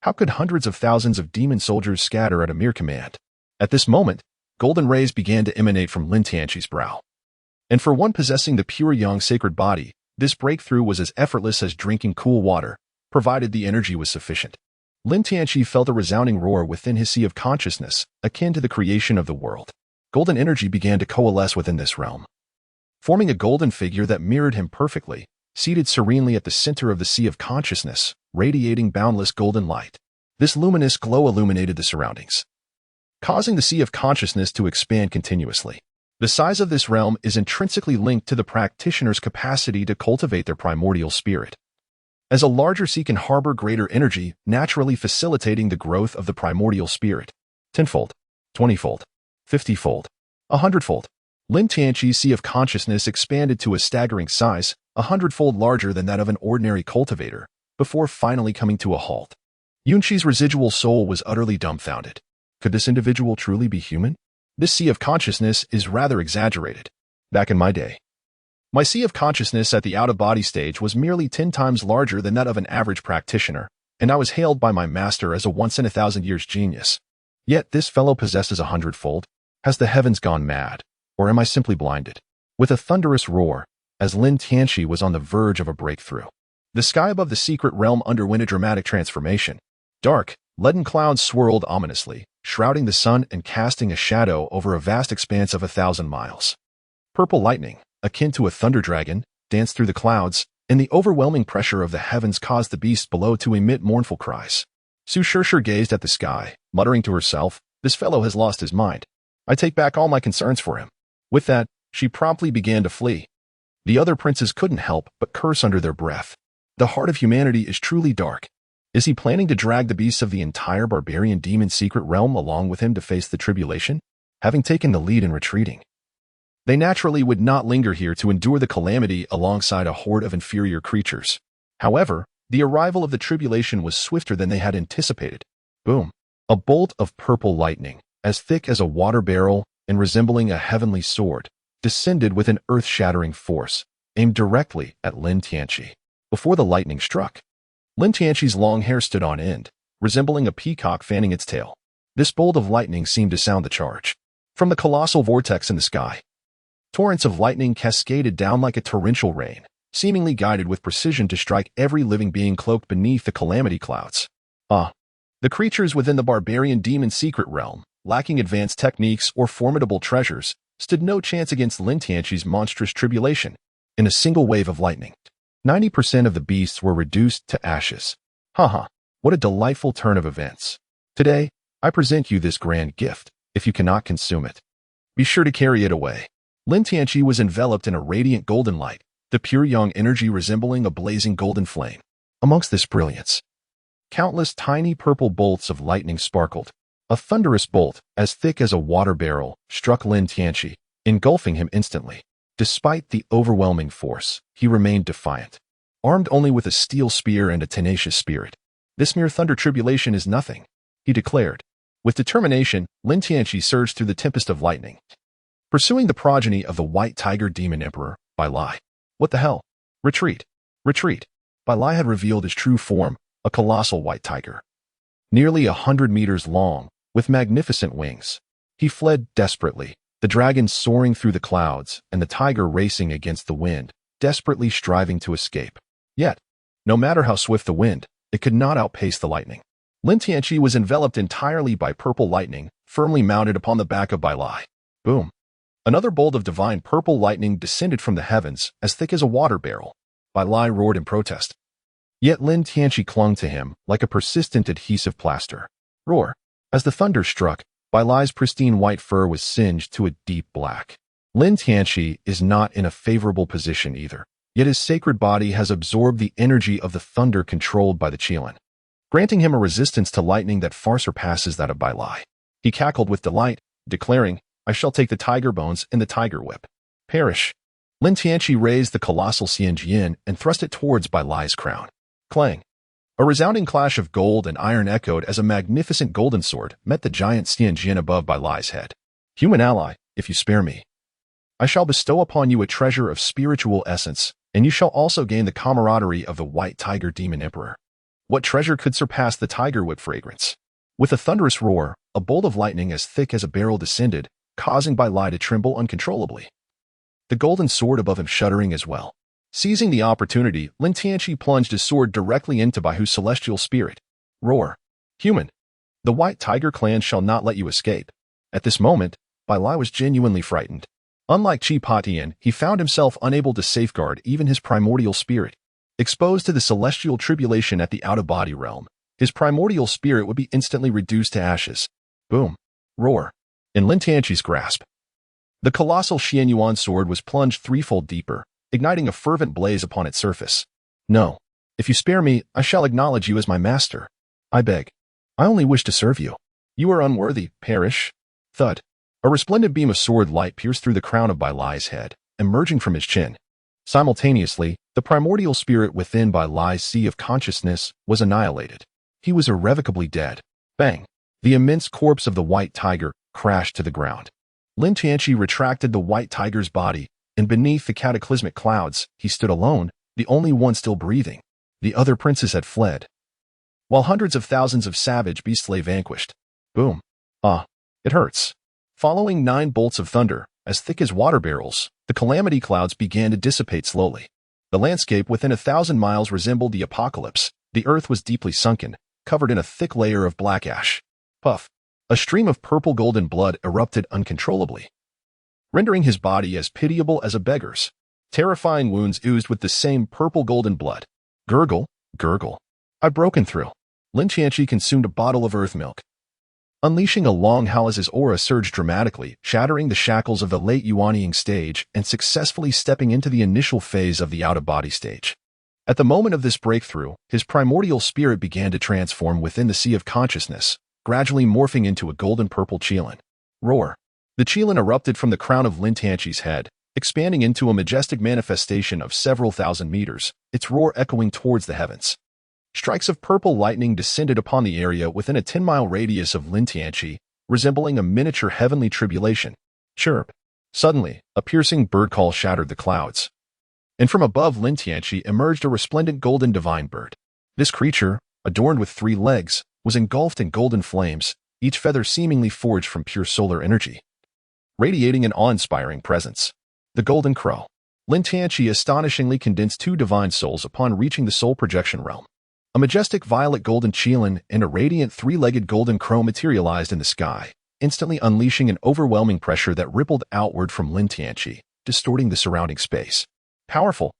how could hundreds of thousands of demon soldiers scatter at a mere command? At this moment, golden rays began to emanate from Lin Tianqi's brow. And for one possessing the pure yang sacred body, this breakthrough was as effortless as drinking cool water, provided the energy was sufficient. Lin Tianqi felt a resounding roar within his sea of consciousness, akin to the creation of the world. Golden energy began to coalesce within this realm, forming a golden figure that mirrored him perfectly, seated serenely at the center of the sea of consciousness, radiating boundless golden light. This luminous glow illuminated the surroundings, causing the sea of consciousness to expand continuously. The size of this realm is intrinsically linked to the practitioner's capacity to cultivate their primordial spirit. As a larger sea can harbor greater energy, naturally facilitating the growth of the primordial spirit. 10-fold, 20-fold, 50-fold, 100-fold. Lin Tianqi's sea of consciousness expanded to a staggering size, 100-fold larger than that of an ordinary cultivator, before finally coming to a halt. Yunqi's residual soul was utterly dumbfounded. Could this individual truly be human? This sea of consciousness is rather exaggerated. Back in my day, my sea of consciousness at the out-of-body stage was merely 10 times larger than that of an average practitioner, and I was hailed by my master as a once-in-a-thousand-years genius. Yet this fellow possesses 100-fold. Has the heavens gone mad, or am I simply blinded? With a thunderous roar, as Lin Tianqi was on the verge of a breakthrough, the sky above the secret realm underwent a dramatic transformation. Dark, leaden clouds swirled ominously, shrouding the sun and casting a shadow over a vast expanse of 1,000 miles. Purple lightning, akin to a thunder dragon, danced through the clouds, and the overwhelming pressure of the heavens caused the beast below to emit mournful cries. Su Shishir gazed at the sky, muttering to herself, "This fellow has lost his mind. I take back all my concerns for him." With that, she promptly began to flee. The other princes couldn't help but curse under their breath. The heart of humanity is truly dark. Is he planning to drag the beasts of the entire barbarian demon secret realm along with him to face the tribulation? Having taken the lead in retreating, they naturally would not linger here to endure the calamity alongside a horde of inferior creatures. However, the arrival of the tribulation was swifter than they had anticipated. Boom! A bolt of purple lightning, as thick as a water barrel and resembling a heavenly sword, descended with an earth-shattering force, aimed directly at Lin Tianqi. Before the lightning struck, Lin Tianqi's long hair stood on end, resembling a peacock fanning its tail. This bolt of lightning seemed to sound the charge. From the colossal vortex in the sky, torrents of lightning cascaded down like a torrential rain, seemingly guided with precision to strike every living being cloaked beneath the calamity clouds. The creatures within the barbarian demon secret realm, lacking advanced techniques or formidable treasures, stood no chance against Lin Tianqi's monstrous tribulation. In a single wave of lightning, 90% of the beasts were reduced to ashes. What a delightful turn of events. Today, I present you this grand gift. If you cannot consume it, be sure to carry it away. Lin Tianqi was enveloped in a radiant golden light, the pure yang energy resembling a blazing golden flame. Amongst this brilliance, countless tiny purple bolts of lightning sparkled. A thunderous bolt, as thick as a water barrel, struck Lin Tianqi, engulfing him instantly. Despite the overwhelming force, he remained defiant, armed only with a steel spear and a tenacious spirit. "This mere thunder tribulation is nothing," he declared. With determination, Lin Tianqi surged through the tempest of lightning, pursuing the progeny of the White Tiger Demon Emperor, Bai Lai. What the hell? Retreat! Retreat! Bai Lai had revealed his true form, a colossal white tiger, nearly 100 meters long, with magnificent wings. He fled desperately, the dragon soaring through the clouds and the tiger racing against the wind, desperately striving to escape. Yet, no matter how swift the wind, it could not outpace the lightning. Lin Tianqi was enveloped entirely by purple lightning, firmly mounted upon the back of Bai Lai. Boom! Another bolt of divine purple lightning descended from the heavens, as thick as a water barrel. Bai Lai roared in protest. Yet Lin Tianqi clung to him like a persistent adhesive plaster. Roar! As the thunder struck, Bai Lai's pristine white fur was singed to a deep black. Lin Tianqi is not in a favorable position either, yet his sacred body has absorbed the energy of the thunder controlled by the Qilin, granting him a resistance to lightning that far surpasses that of Bai Lai. He cackled with delight, declaring, "I shall take the tiger bones and the tiger whip. Perish." Lin Tianqi raised the colossal Xianjian and thrust it towards Bai Lai's crown. Clang! A resounding clash of gold and iron echoed as a magnificent golden sword met the giant Xianjian above Bai Lai's head. "Human ally, if you spare me, I shall bestow upon you a treasure of spiritual essence, and you shall also gain the camaraderie of the white tiger demon emperor." What treasure could surpass the tiger whip fragrance? With a thunderous roar, a bolt of lightning as thick as a barrel descended, causing Bai Lai to tremble uncontrollably. The golden sword above him shuddering as well. Seizing the opportunity, Lin Tianqi plunged his sword directly into Baihu's celestial spirit. Roar! Human! The white tiger clan shall not let you escape. At this moment, Bai Lai was genuinely frightened. Unlike Qi Patian, he found himself unable to safeguard even his primordial spirit. Exposed to the celestial tribulation at the out-of-body realm, his primordial spirit would be instantly reduced to ashes. Boom! Roar! In Lin Tianqi's grasp, the colossal Xianyuan sword was plunged threefold deeper, igniting a fervent blaze upon its surface. "No. If you spare me, I shall acknowledge you as my master. I beg. I only wish to serve you. You are unworthy. Perish." Thud. A resplendent beam of sword light pierced through the crown of Bai Lai's head, emerging from his chin. Simultaneously, the primordial spirit within Bai Lai's sea of consciousness was annihilated. He was irrevocably dead. Bang! The immense corpse of the white tiger crashed to the ground. Lin Tianqi retracted the white tiger's body, and beneath the cataclysmic clouds, he stood alone, the only one still breathing. The other princes had fled, while hundreds of thousands of savage beasts lay vanquished. Boom. Ah, it hurts. Following 9 bolts of thunder, as thick as water barrels, the calamity clouds began to dissipate slowly. The landscape within 1,000 miles resembled the apocalypse. The earth was deeply sunken, covered in a thick layer of black ash. Puff. A stream of purple golden blood erupted uncontrollably, rendering his body as pitiable as a beggar's. Terrifying wounds oozed with the same purple golden blood. Gurgle, gurgle. I've broken through. Lin Tianqi consumed a bottle of earth milk. Unleashing a long howl as his aura surged dramatically, shattering the shackles of the late Yuanying stage and successfully stepping into the initial phase of the out-of-body stage. At the moment of this breakthrough, his primordial spirit began to transform within the sea of consciousness, gradually morphing into a golden-purple Qilin. Roar! The Qilin erupted from the crown of Lin Tianqi's head, expanding into a majestic manifestation of several thousand meters, its roar echoing towards the heavens. Strikes of purple lightning descended upon the area within a 10-mile radius of Lin Tianqi, resembling a miniature heavenly tribulation. Chirp! Suddenly, a piercing bird call shattered the clouds, and from above Lin Tianqi emerged a resplendent golden divine bird. This creature, adorned with 3 legs, was engulfed in golden flames, each feather seemingly forged from pure solar energy, radiating an awe-inspiring presence. The Golden Crow. Lin Tianqi astonishingly condensed 2 divine souls upon reaching the soul projection realm. A majestic violet golden Qilin and a radiant 3-legged golden crow materialized in the sky, instantly unleashing an overwhelming pressure that rippled outward from Lin Tianqi, distorting the surrounding space. Powerful.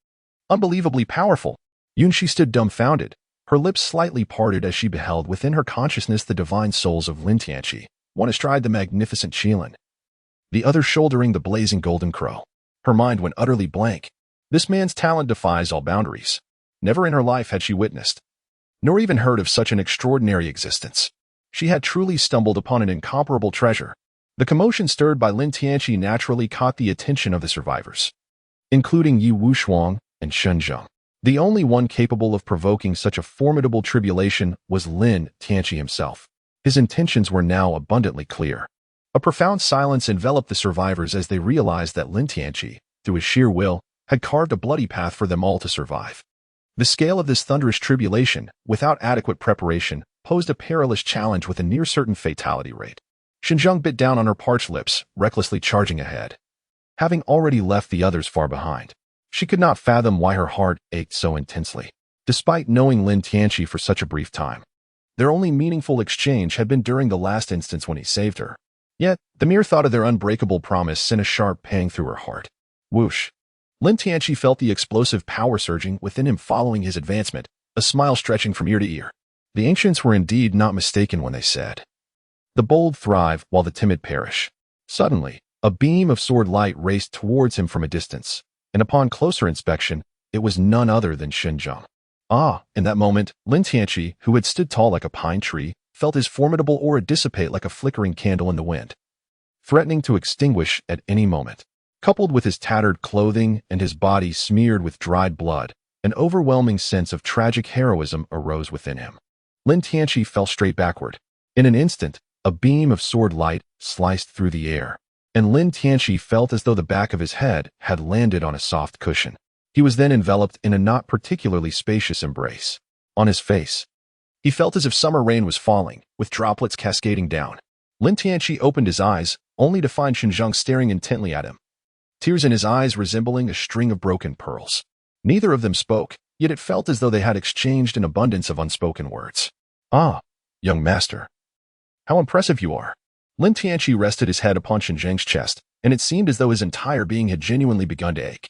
Unbelievably powerful. Yunxi stood dumbfounded, her lips slightly parted as she beheld within her consciousness the divine souls of Lin Tianqi, one astride the magnificent Qilin, the other shouldering the blazing golden crow. Her mind went utterly blank. This man's talent defies all boundaries. Never in her life had she witnessed, nor even heard of such an extraordinary existence. She had truly stumbled upon an incomparable treasure. The commotion stirred by Lin Tianqi naturally caught the attention of the survivors, including Yi Wushuang and Shen Zheng. The only one capable of provoking such a formidable tribulation was Lin Tianqi himself. His intentions were now abundantly clear. A profound silence enveloped the survivors as they realized that Lin Tianqi, through his sheer will, had carved a bloody path for them all to survive. The scale of this thunderous tribulation, without adequate preparation, posed a perilous challenge with a near-certain fatality rate. Xinjiang bit down on her parched lips, recklessly charging ahead. Having already left the others far behind, she could not fathom why her heart ached so intensely, despite knowing Lin Tianqi for such a brief time. Their only meaningful exchange had been during the last instance when he saved her. Yet, the mere thought of their unbreakable promise sent a sharp pang through her heart. Whoosh! Lin Tianqi felt the explosive power surging within him following his advancement, a smile stretching from ear to ear. The ancients were indeed not mistaken when they said, "The bold thrive while the timid perish." Suddenly, a beam of sword light raced towards him from a distance, and upon closer inspection, it was none other than Xinjiang. In that moment, Lin Tianqi, who had stood tall like a pine tree, felt his formidable aura dissipate like a flickering candle in the wind, threatening to extinguish at any moment. Coupled with his tattered clothing and his body smeared with dried blood, an overwhelming sense of tragic heroism arose within him. Lin Tianqi fell straight backward. In an instant, a beam of sword light sliced through the air, and Lin Tianqi felt as though the back of his head had landed on a soft cushion. He was then enveloped in a not particularly spacious embrace. On his face, he felt as if summer rain was falling, with droplets cascading down. Lin Tianqi opened his eyes, only to find Xinjiang staring intently at him, tears in his eyes resembling a string of broken pearls. Neither of them spoke, yet it felt as though they had exchanged an abundance of unspoken words. Young master. How impressive you are." Lin Tianqi rested his head upon Xinjiang's chest, and it seemed as though his entire being had genuinely begun to ache.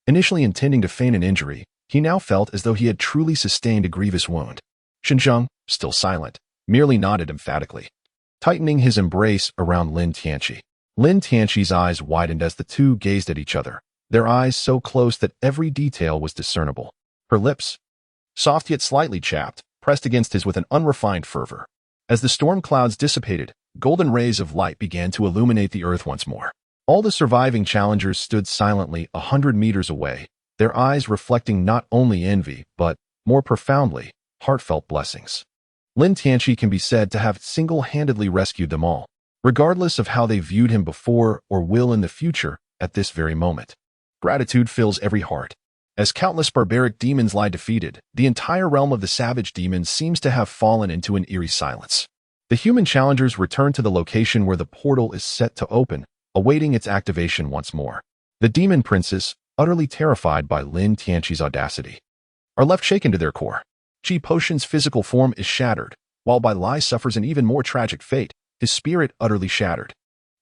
Initially intending to feign an injury, he now felt as though he had truly sustained a grievous wound. Xinjiang, still silent, merely nodded emphatically, tightening his embrace around Lin Tianqi. Lin Tianqi's eyes widened as the two gazed at each other, their eyes so close that every detail was discernible. Her lips, soft yet slightly chapped, pressed against his with an unrefined fervor. As the storm clouds dissipated, golden rays of light began to illuminate the earth once more. All the surviving challengers stood silently 100 meters away, their eyes reflecting not only envy, but, more profoundly, heartfelt blessings. Lin Tianqi can be said to have single-handedly rescued them all, regardless of how they viewed him before or will in the future at this very moment. Gratitude fills every heart. As countless barbaric demons lie defeated, the entire realm of the savage demons seems to have fallen into an eerie silence. The human challengers return to the location where the portal is set to open, awaiting its activation once more. The demon princes, utterly terrified by Lin Tianqi's audacity, are left shaken to their core. Qi Potion's physical form is shattered, while Bai Lai suffers an even more tragic fate, his spirit utterly shattered.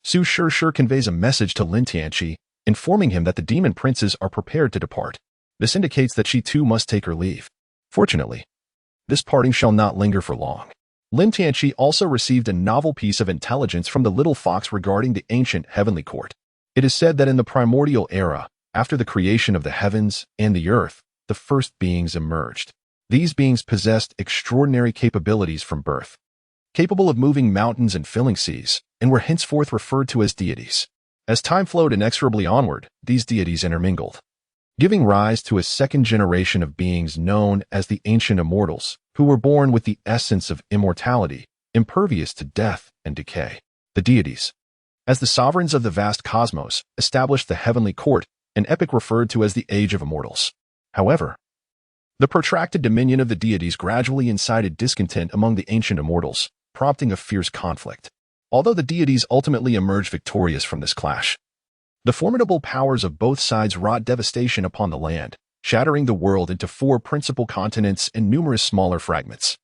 Su Shur conveys a message to Lin Tianqi, informing him that the demon princes are prepared to depart. This indicates that she too must take her leave. Fortunately, this parting shall not linger for long. Lin Tianqi also received a novel piece of intelligence from the little fox regarding the ancient heavenly court. It is said that in the primordial era, after the creation of the heavens and the earth, the first beings emerged. These beings possessed extraordinary capabilities from birth, capable of moving mountains and filling seas, and were henceforth referred to as deities. As time flowed inexorably onward, these deities intermingled, giving rise to a second generation of beings known as the ancient immortals, who were born with the essence of immortality, impervious to death and decay. The deities, as the sovereigns of the vast cosmos, established the heavenly court, an epoch referred to as the Age of Immortals. However, the protracted dominion of the deities gradually incited discontent among the ancient immortals, prompting a fierce conflict. Although the deities ultimately emerged victorious from this clash, the formidable powers of both sides wrought devastation upon the land, shattering the world into 4 principal continents and numerous smaller fragments.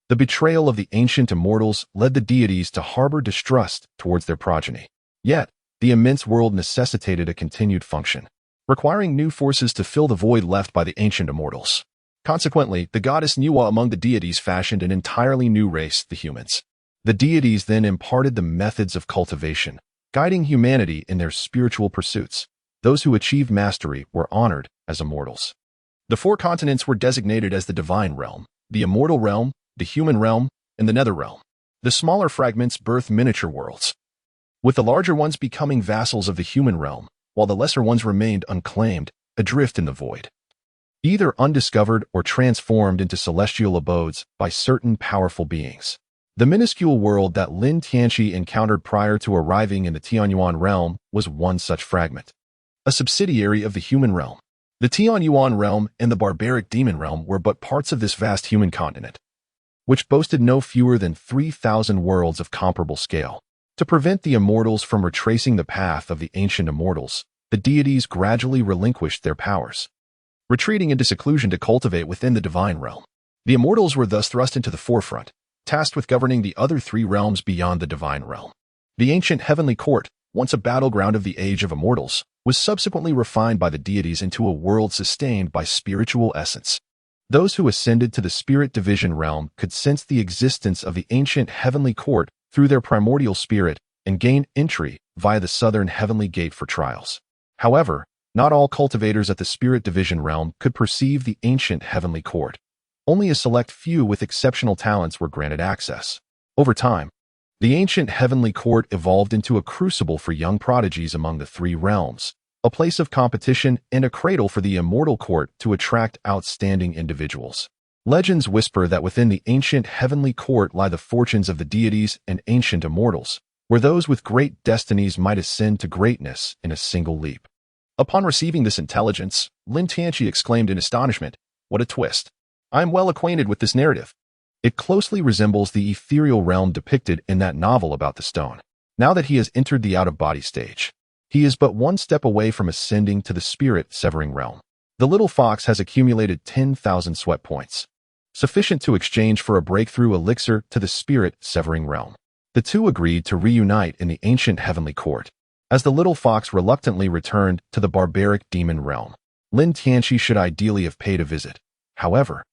The betrayal of the ancient immortals led the deities to harbor distrust towards their progeny. Yet, the immense world necessitated a continued function, requiring new forces to fill the void left by the ancient immortals. Consequently, the goddess Nuwa among the deities fashioned an entirely new race, the humans. The deities then imparted the methods of cultivation, guiding humanity in their spiritual pursuits. Those who achieved mastery were honored as immortals. The 4 continents were designated as the divine realm, the immortal realm, the human realm, and the nether realm. The smaller fragments birthed miniature worlds, with the larger ones becoming vassals of the human realm, while the lesser ones remained unclaimed, adrift in the void, either undiscovered or transformed into celestial abodes by certain powerful beings. The minuscule world that Lin Tianqi encountered prior to arriving in the Tianyuan realm was one such fragment, a subsidiary of the human realm. The Tianyuan realm and the barbaric demon realm were but parts of this vast human continent, which boasted no fewer than 3,000 worlds of comparable scale. To prevent the immortals from retracing the path of the ancient immortals, the deities gradually relinquished their powers, retreating into seclusion to cultivate within the divine realm. The immortals were thus thrust into the forefront, tasked with governing the other three realms beyond the divine realm. The ancient heavenly court, once a battleground of the age of immortals, was subsequently refined by the deities into a world sustained by spiritual essence. Those who ascended to the spirit division realm could sense the existence of the ancient heavenly court through their primordial spirit and gain entry via the southern heavenly gate for trials. However, not all cultivators at the spirit division realm could perceive the ancient heavenly court. Only a select few with exceptional talents were granted access. Over time, the ancient heavenly court evolved into a crucible for young prodigies among the three realms, a place of competition and a cradle for the immortal court to attract outstanding individuals. Legends whisper that within the ancient heavenly court lie the fortunes of the deities and ancient immortals, where those with great destinies might ascend to greatness in a single leap. Upon receiving this intelligence, Lin Tianqi exclaimed in astonishment, "What a twist! I am well acquainted with this narrative. It closely resembles the ethereal realm depicted in that novel about the stone. Now that he has entered the out-of-body stage, he is but one step away from ascending to the spirit-severing realm. The little fox has accumulated 10,000 sweat points, sufficient to exchange for a breakthrough elixir to the spirit-severing realm." The two agreed to reunite in the ancient heavenly court. As the little fox reluctantly returned to the barbaric demon realm, Lin Tianqi should ideally have paid a visit. However,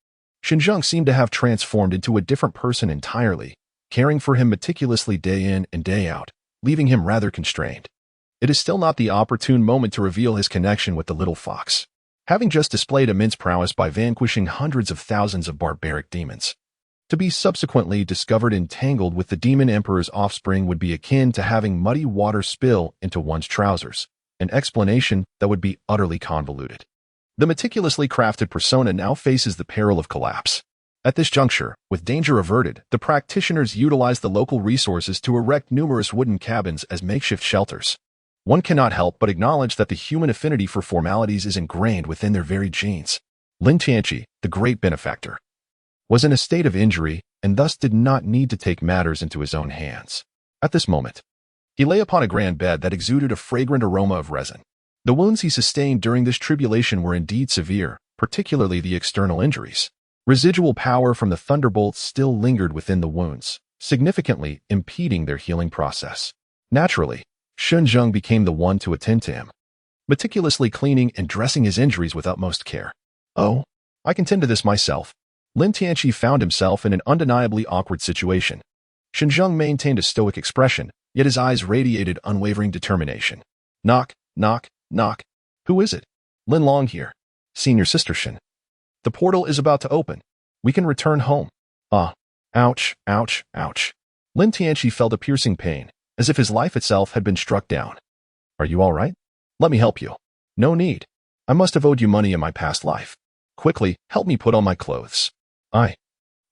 Xinzheng seemed to have transformed into a different person entirely, caring for him meticulously day in and day out, leaving him rather constrained. It is still not the opportune moment to reveal his connection with the little fox. Having just displayed immense prowess by vanquishing hundreds of thousands of barbaric demons, to be subsequently discovered entangled with the demon emperor's offspring would be akin to having muddy water spill into one's trousers, an explanation that would be utterly convoluted. The meticulously crafted persona now faces the peril of collapse. At this juncture, with danger averted, the practitioners utilize the local resources to erect numerous wooden cabins as makeshift shelters. One cannot help but acknowledge that the human affinity for formalities is ingrained within their very genes. Lin Tianqi, the great benefactor, was in a state of injury and thus did not need to take matters into his own hands. At this moment, he lay upon a grand bed that exuded a fragrant aroma of resin. The wounds he sustained during this tribulation were indeed severe, particularly the external injuries. Residual power from the thunderbolts still lingered within the wounds, significantly impeding their healing process. Naturally, Xinzheng became the one to attend to him, meticulously cleaning and dressing his injuries with utmost care. "Oh, I can tend to this myself." Lin Tianqi found himself in an undeniably awkward situation. Xinzheng maintained a stoic expression, yet his eyes radiated unwavering determination. "Knock, knock, knock. Who is it?" "Lin Long here. Senior Sister Shin. The portal is about to open. We can return home." "Ah, ouch, ouch, ouch." Lin Tianqi felt a piercing pain, as if his life itself had been struck down. "Are you all right? Let me help you." "No need. I must have owed you money in my past life. Quickly, help me put on my clothes."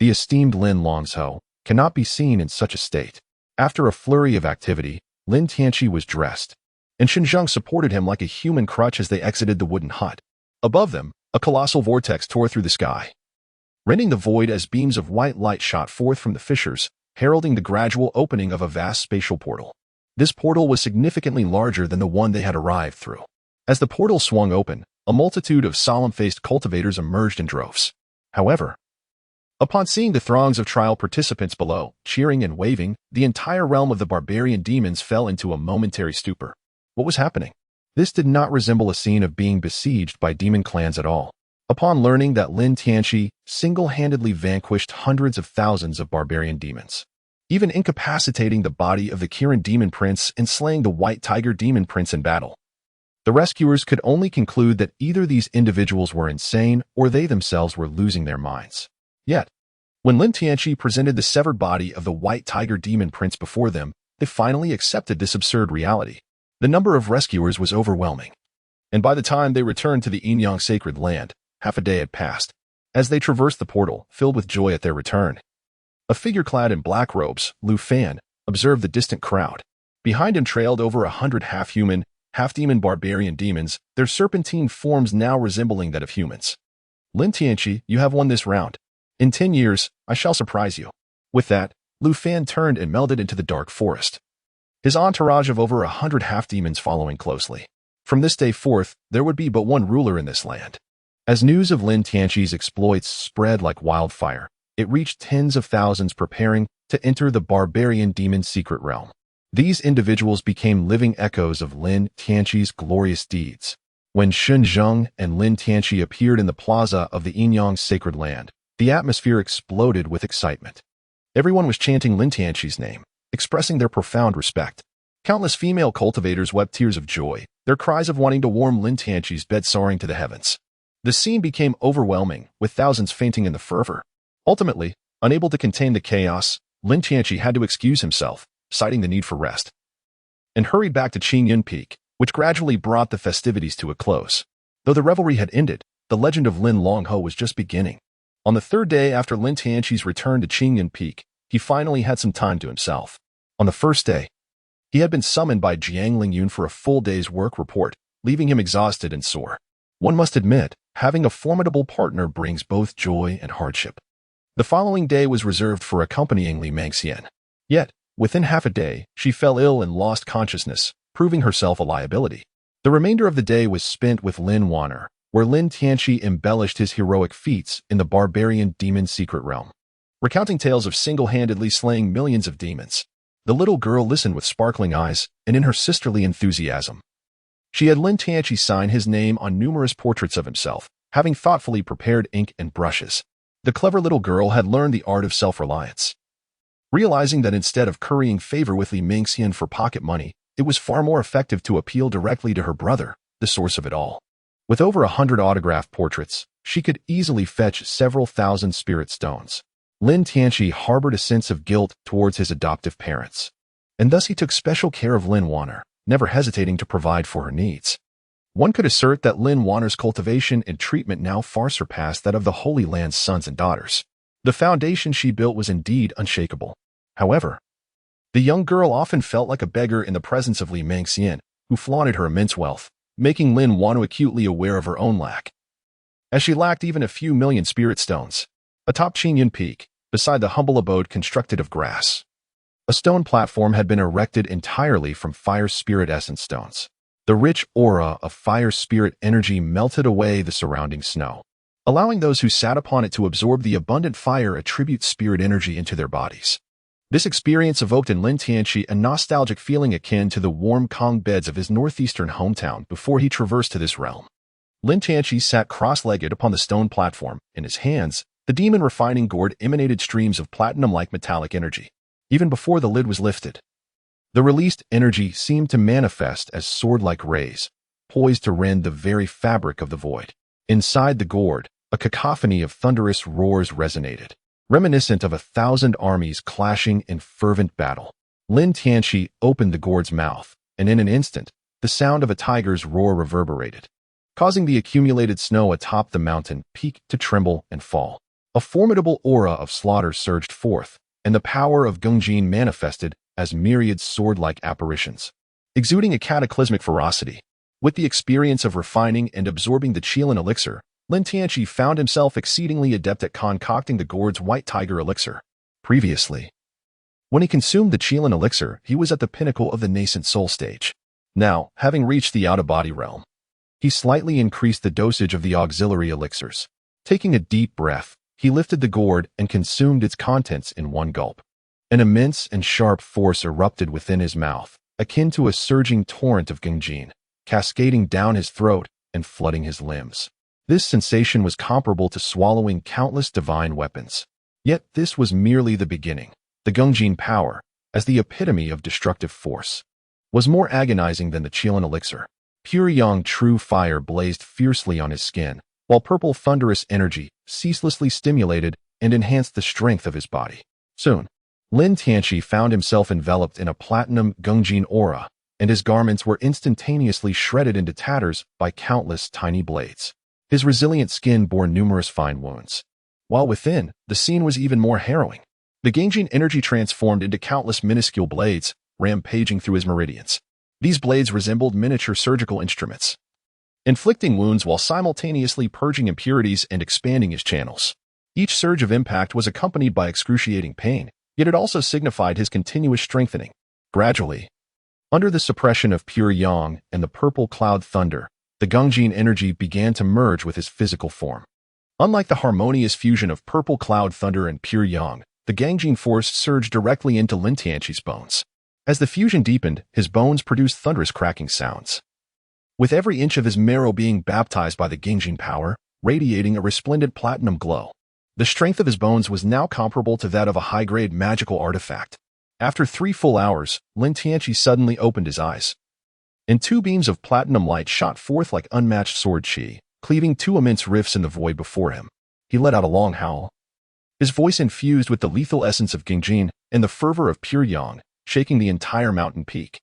The esteemed Lin Longzhou cannot be seen in such a state. After a flurry of activity, Lin Tianqi was dressed, and Xinzheng supported him like a human crutch as they exited the wooden hut. Above them, a colossal vortex tore through the sky, rending the void as beams of white light shot forth from the fissures, heralding the gradual opening of a vast spatial portal. This portal was significantly larger than the one they had arrived through. As the portal swung open, a multitude of solemn-faced cultivators emerged in droves. However, upon seeing the throngs of trial participants below, cheering and waving, the entire realm of the barbarian demons fell into a momentary stupor. What was happening? This did not resemble a scene of being besieged by demon clans at all. Upon learning that Lin Tianqi single-handedly vanquished hundreds of thousands of barbarian demons, even incapacitating the body of the Kirin demon prince and slaying the white tiger demon prince in battle, the rescuers could only conclude that either these individuals were insane or they themselves were losing their minds. Yet, when Lin Tianqi presented the severed body of the white tiger demon prince before them, they finally accepted this absurd reality. The number of rescuers was overwhelming, and by the time they returned to the Yinyang sacred land, half a day had passed. As they traversed the portal, filled with joy at their return, a figure clad in black robes, Lu Fan, observed the distant crowd. Behind him trailed over 100 half-human, half-demon barbarian demons, their serpentine forms now resembling that of humans. "Lin Tianqi, you have won this round. In 10 years, I shall surprise you." With that, Lu Fan turned and melded into the dark forest. his entourage of over 100 half-demons following closely. From this day forth, there would be but one ruler in this land. As news of Lin Tianqi's exploits spread like wildfire, it reached tens of thousands preparing to enter the barbarian demon's secret realm. These individuals became living echoes of Lin Tianqi's glorious deeds. When Shun Zheng and Lin Tianqi appeared in the plaza of the Yinyang's sacred land, the atmosphere exploded with excitement. Everyone was chanting Lin Tianqi's name, expressing their profound respect. Countless female cultivators wept tears of joy, their cries of wanting to warm Lin Tianqi's bed soaring to the heavens. The scene became overwhelming, with thousands fainting in the fervor. Ultimately, unable to contain the chaos, Lin Tianqi had to excuse himself, citing the need for rest, and hurried back to Qingyun Peak, which gradually brought the festivities to a close. Though the revelry had ended, the legend of Lin Longho was just beginning. On the third day after Lin Tianqi's return to Qingyun Peak, he finally had some time to himself. On the first day, he had been summoned by Jiang Lingyun for a full day's work report, leaving him exhausted and sore. One must admit, having a formidable partner brings both joy and hardship. The following day was reserved for accompanying Li Mangxian. Yet, within half a day, she fell ill and lost consciousness, proving herself a liability. The remainder of the day was spent with Lin Wanner, where Lin Tianqi embellished his heroic feats in the barbarian demon's secret realm, recounting tales of single-handedly slaying millions of demons. The little girl listened with sparkling eyes and in her sisterly enthusiasm. She had Lin Tianqi sign his name on numerous portraits of himself, having thoughtfully prepared ink and brushes. The clever little girl had learned the art of self-reliance. Realizing that instead of currying favor with Li Mingxian for pocket money, it was far more effective to appeal directly to her brother, the source of it all. With over 100 autographed portraits, she could easily fetch several thousand spirit stones. Lin Tianqi harbored a sense of guilt towards his adoptive parents, and thus he took special care of Lin Wanner, never hesitating to provide for her needs. One could assert that Lin Wanner's cultivation and treatment now far surpassed that of the Holy Land's sons and daughters. The foundation she built was indeed unshakable. However, the young girl often felt like a beggar in the presence of Li Mangxian, who flaunted her immense wealth, making Lin Wanner acutely aware of her own lack. As she lacked even a few million spirit stones, atop Qingyun Peak, beside the humble abode constructed of grass, a stone platform had been erected entirely from fire spirit essence stones. The rich aura of fire spirit energy melted away the surrounding snow, allowing those who sat upon it to absorb the abundant fire attribute spirit energy into their bodies. This experience evoked in Lin Tianqi a nostalgic feeling akin to the warm Kong beds of his northeastern hometown before he traversed to this realm. Lin Tianqi sat cross-legged upon the stone platform. In his hands, the demon refining gourd emanated streams of platinum-like metallic energy. Even before the lid was lifted, the released energy seemed to manifest as sword-like rays, poised to rend the very fabric of the void. Inside the gourd, a cacophony of thunderous roars resonated, reminiscent of 1,000 armies clashing in fervent battle. Lin Tianqi opened the gourd's mouth, and in an instant, the sound of a tiger's roar reverberated, causing the accumulated snow atop the mountain peak to tremble and fall. A formidable aura of slaughter surged forth, and the power of Gongjin manifested as myriad sword-like apparitions, exuding a cataclysmic ferocity. With the experience of refining and absorbing the Qilin elixir, Lin Tianqi found himself exceedingly adept at concocting the gourd's white tiger elixir. Previously, when he consumed the Qilin elixir, he was at the pinnacle of the nascent soul stage. Now, having reached the out-of-body realm, he slightly increased the dosage of the auxiliary elixirs. Taking a deep breath, he lifted the gourd and consumed its contents in one gulp. An immense and sharp force erupted within his mouth, akin to a surging torrent of Gongjin, cascading down his throat and flooding his limbs. This sensation was comparable to swallowing countless divine weapons. Yet this was merely the beginning. The Gongjin power, as the epitome of destructive force, was more agonizing than the Qilin elixir. Pure yang true fire blazed fiercely on his skin, while purple thunderous energy ceaselessly stimulated and enhanced the strength of his body. Soon, Lin Tianqi found himself enveloped in a platinum Gongjin aura, and his garments were instantaneously shredded into tatters by countless tiny blades. His resilient skin bore numerous fine wounds. While within, the scene was even more harrowing. The Gongjin energy transformed into countless minuscule blades, rampaging through his meridians. These blades resembled miniature surgical instruments, inflicting wounds while simultaneously purging impurities and expanding his channels. Each surge of impact was accompanied by excruciating pain, yet it also signified his continuous strengthening. Gradually, Under the suppression of pure yang and the purple cloud thunder, the Gongjin energy began to merge with his physical form. Unlike the harmonious fusion of purple cloud thunder and pure yang, the Gongjin force surged directly into Lin Tianqi's bones. As the fusion deepened, his bones produced thunderous cracking sounds. With every inch of his marrow being baptized by the Gongjin power, radiating a resplendent platinum glow. The strength of his bones was now comparable to that of a high-grade magical artifact. After 3 full hours, Lin Tianqi suddenly opened his eyes. And 2 beams of platinum light shot forth like unmatched sword chi, cleaving 2 immense rifts in the void before him. He let out a long howl. His voice infused with the lethal essence of Gongjin and the fervor of pure yang, shaking the entire mountain peak.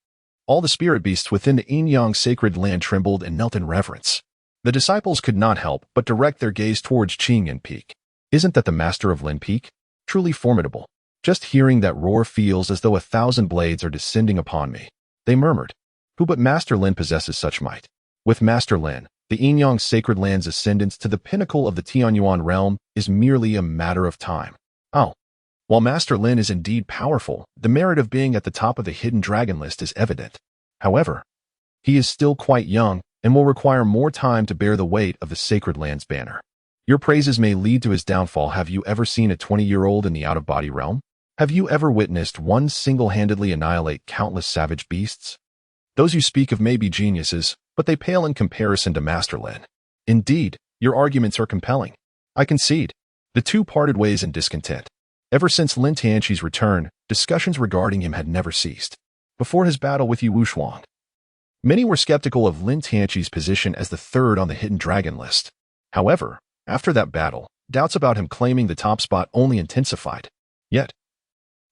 All the spirit beasts within the yin-yang sacred land trembled and knelt in reverence. The disciples could not help but direct their gaze towards Qingyan Peak. Isn't that the master of Lin Peak? Truly formidable. Just hearing that roar feels as though 1,000 blades are descending upon me. They murmured. Who but Master Lin possesses such might? With Master Lin, the yin-yang sacred land's ascendance to the pinnacle of the Tianyuan realm is merely a matter of time. Oh. While Master Lin is indeed powerful, the merit of being at the top of the hidden dragon list is evident. However, he is still quite young and will require more time to bear the weight of the sacred land's banner. Your praises may lead to his downfall. Have you ever seen a 20-year-old in the out-of-body realm? Have you ever witnessed one single-handedly annihilate countless savage beasts? Those you speak of may be geniuses, but they pale in comparison to Master Lin. Indeed, your arguments are compelling. I concede. The two parted ways in discontent. Ever since Lin Tianqi's return, discussions regarding him had never ceased. Before his battle with Yu Wushuang, many were skeptical of Lin Tianqi's position as the third on the hidden dragon list. However, after that battle, doubts about him claiming the top spot only intensified. Yet,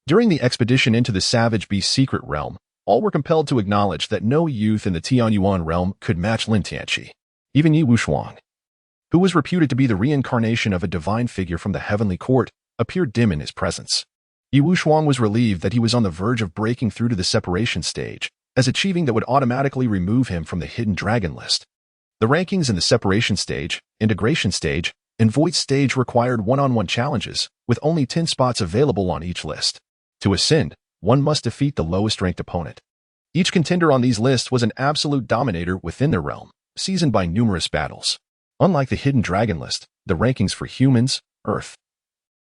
during the expedition into the savage beast secret realm, all were compelled to acknowledge that no youth in the Tianyuan realm could match Lin Tianqi. Even Yu Wushuang, who was reputed to be the reincarnation of a divine figure from the heavenly court, appeared dim in his presence. Yu Wushuang was relieved that he was on the verge of breaking through to the separation stage, as achieving that would automatically remove him from the hidden dragon list. The rankings in the separation stage, integration stage, and void stage required one-on-one challenges, with only 10 spots available on each list. To ascend, one must defeat the lowest-ranked opponent. Each contender on these lists was an absolute dominator within their realm, seasoned by numerous battles. Unlike the hidden dragon list, the rankings for humans, Earth,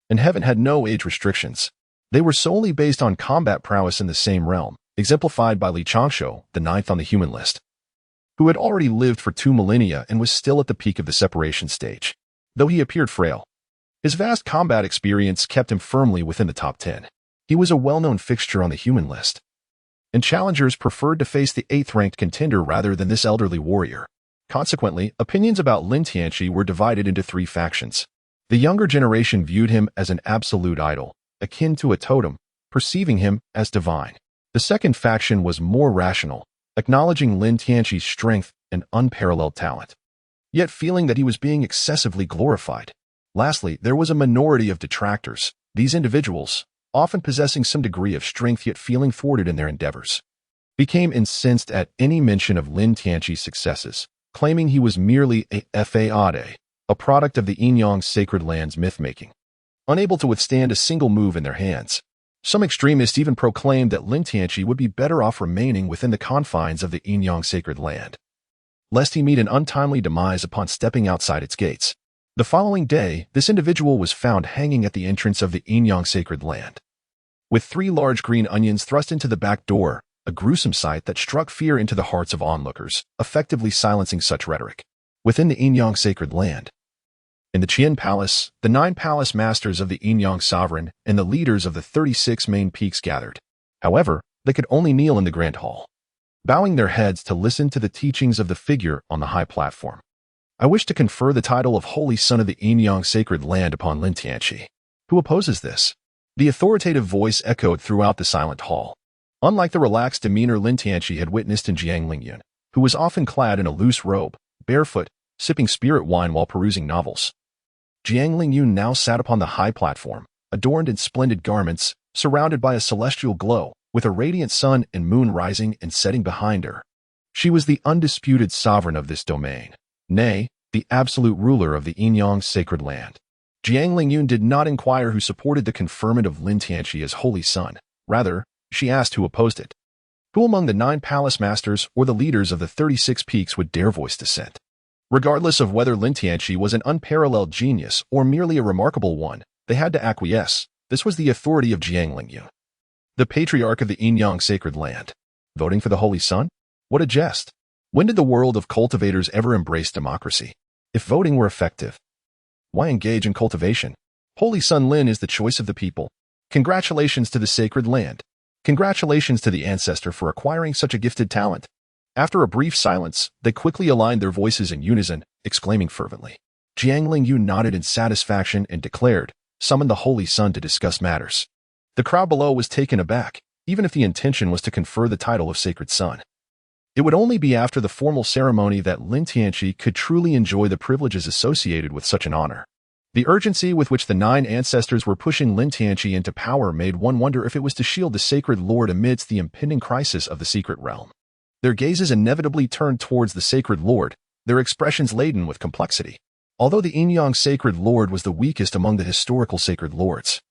and Heaven had no age restrictions. They were solely based on combat prowess in the same realm, exemplified by Li Changshu, the 9th on the human list, who had already lived for 2 millennia and was still at the peak of the separation stage. Though he appeared frail, his vast combat experience kept him firmly within the top 10. He was a well-known fixture on the human list, and challengers preferred to face the 8th-ranked contender rather than this elderly warrior. Consequently, opinions about Lin Tianqi were divided into 3 factions. The younger generation viewed him as an absolute idol, akin to a totem, perceiving him as divine. The second faction was more rational, acknowledging Lin Tianqi's strength and unparalleled talent, yet feeling that he was being excessively glorified. Lastly, there was a minority of detractors. These individuals, often possessing some degree of strength yet feeling thwarted in their endeavors, became incensed at any mention of Lin Tianqi's successes, claiming he was merely a fade, a product of the yin-yang sacred land's myth-making, unable to withstand a single move in their hands. Some extremists even proclaimed that Lin Tianqi would be better off remaining within the confines of the yin-yang sacred land, lest he meet an untimely demise upon stepping outside its gates. The following day, this individual was found hanging at the entrance of the yin-yang sacred land, with 3 large green onions thrust into the back door, a gruesome sight that struck fear into the hearts of onlookers, effectively silencing such rhetoric. Within the yin-yang sacred land, in the Qian Palace, the 9 palace masters of the yin-yang sovereign and the leaders of the 36 main peaks gathered. However, they could only kneel in the grand hall, bowing their heads to listen to the teachings of the figure on the high platform. I wish to confer the title of Holy Son of the yin-yang sacred land upon Lin Tianqi. Who opposes this? The authoritative voice echoed throughout the silent hall. Unlike the relaxed demeanor Lin Tianqi had witnessed in Jiang Lingyun, who was often clad in a loose robe, barefoot, sipping spirit wine while perusing novels, Jiang Lingyun now sat upon the high platform, adorned in splendid garments, surrounded by a celestial glow, with a radiant sun and moon rising and setting behind her. She was the undisputed sovereign of this domain, nay, the absolute ruler of the yin-yang sacred land. Jiang Lingyun did not inquire who supported the conferment of Lin Tianqi as Holy Son. Rather, she asked who opposed it. Who among the 9 palace masters or the leaders of the 36 peaks would dare voice dissent? Regardless of whether Lin Tianqi was an unparalleled genius or merely a remarkable one, they had to acquiesce. This was the authority of Jiang Lingyun, the patriarch of the Yinyang sacred land. Voting for the Holy Sun? What a jest! When did the world of cultivators ever embrace democracy? If voting were effective, why engage in cultivation? Holy Sun Lin is the choice of the people. Congratulations to the sacred land. Congratulations to the ancestor for acquiring such a gifted talent. After a brief silence, they quickly aligned their voices in unison, exclaiming fervently. Jiang Lingyun nodded in satisfaction and declared, "Summon the Holy Sun to discuss matters." The crowd below was taken aback, even if the intention was to confer the title of Sacred Sun. It would only be after the formal ceremony that Lin Tianqi could truly enjoy the privileges associated with such an honor. The urgency with which the 9 ancestors were pushing Lin Tianqi into power made one wonder if it was to shield the sacred lord amidst the impending crisis of the secret realm. Their gazes inevitably turned towards the sacred lord, their expressions laden with complexity. Although the Yinyang sacred lord was the weakest among the historical sacred lords,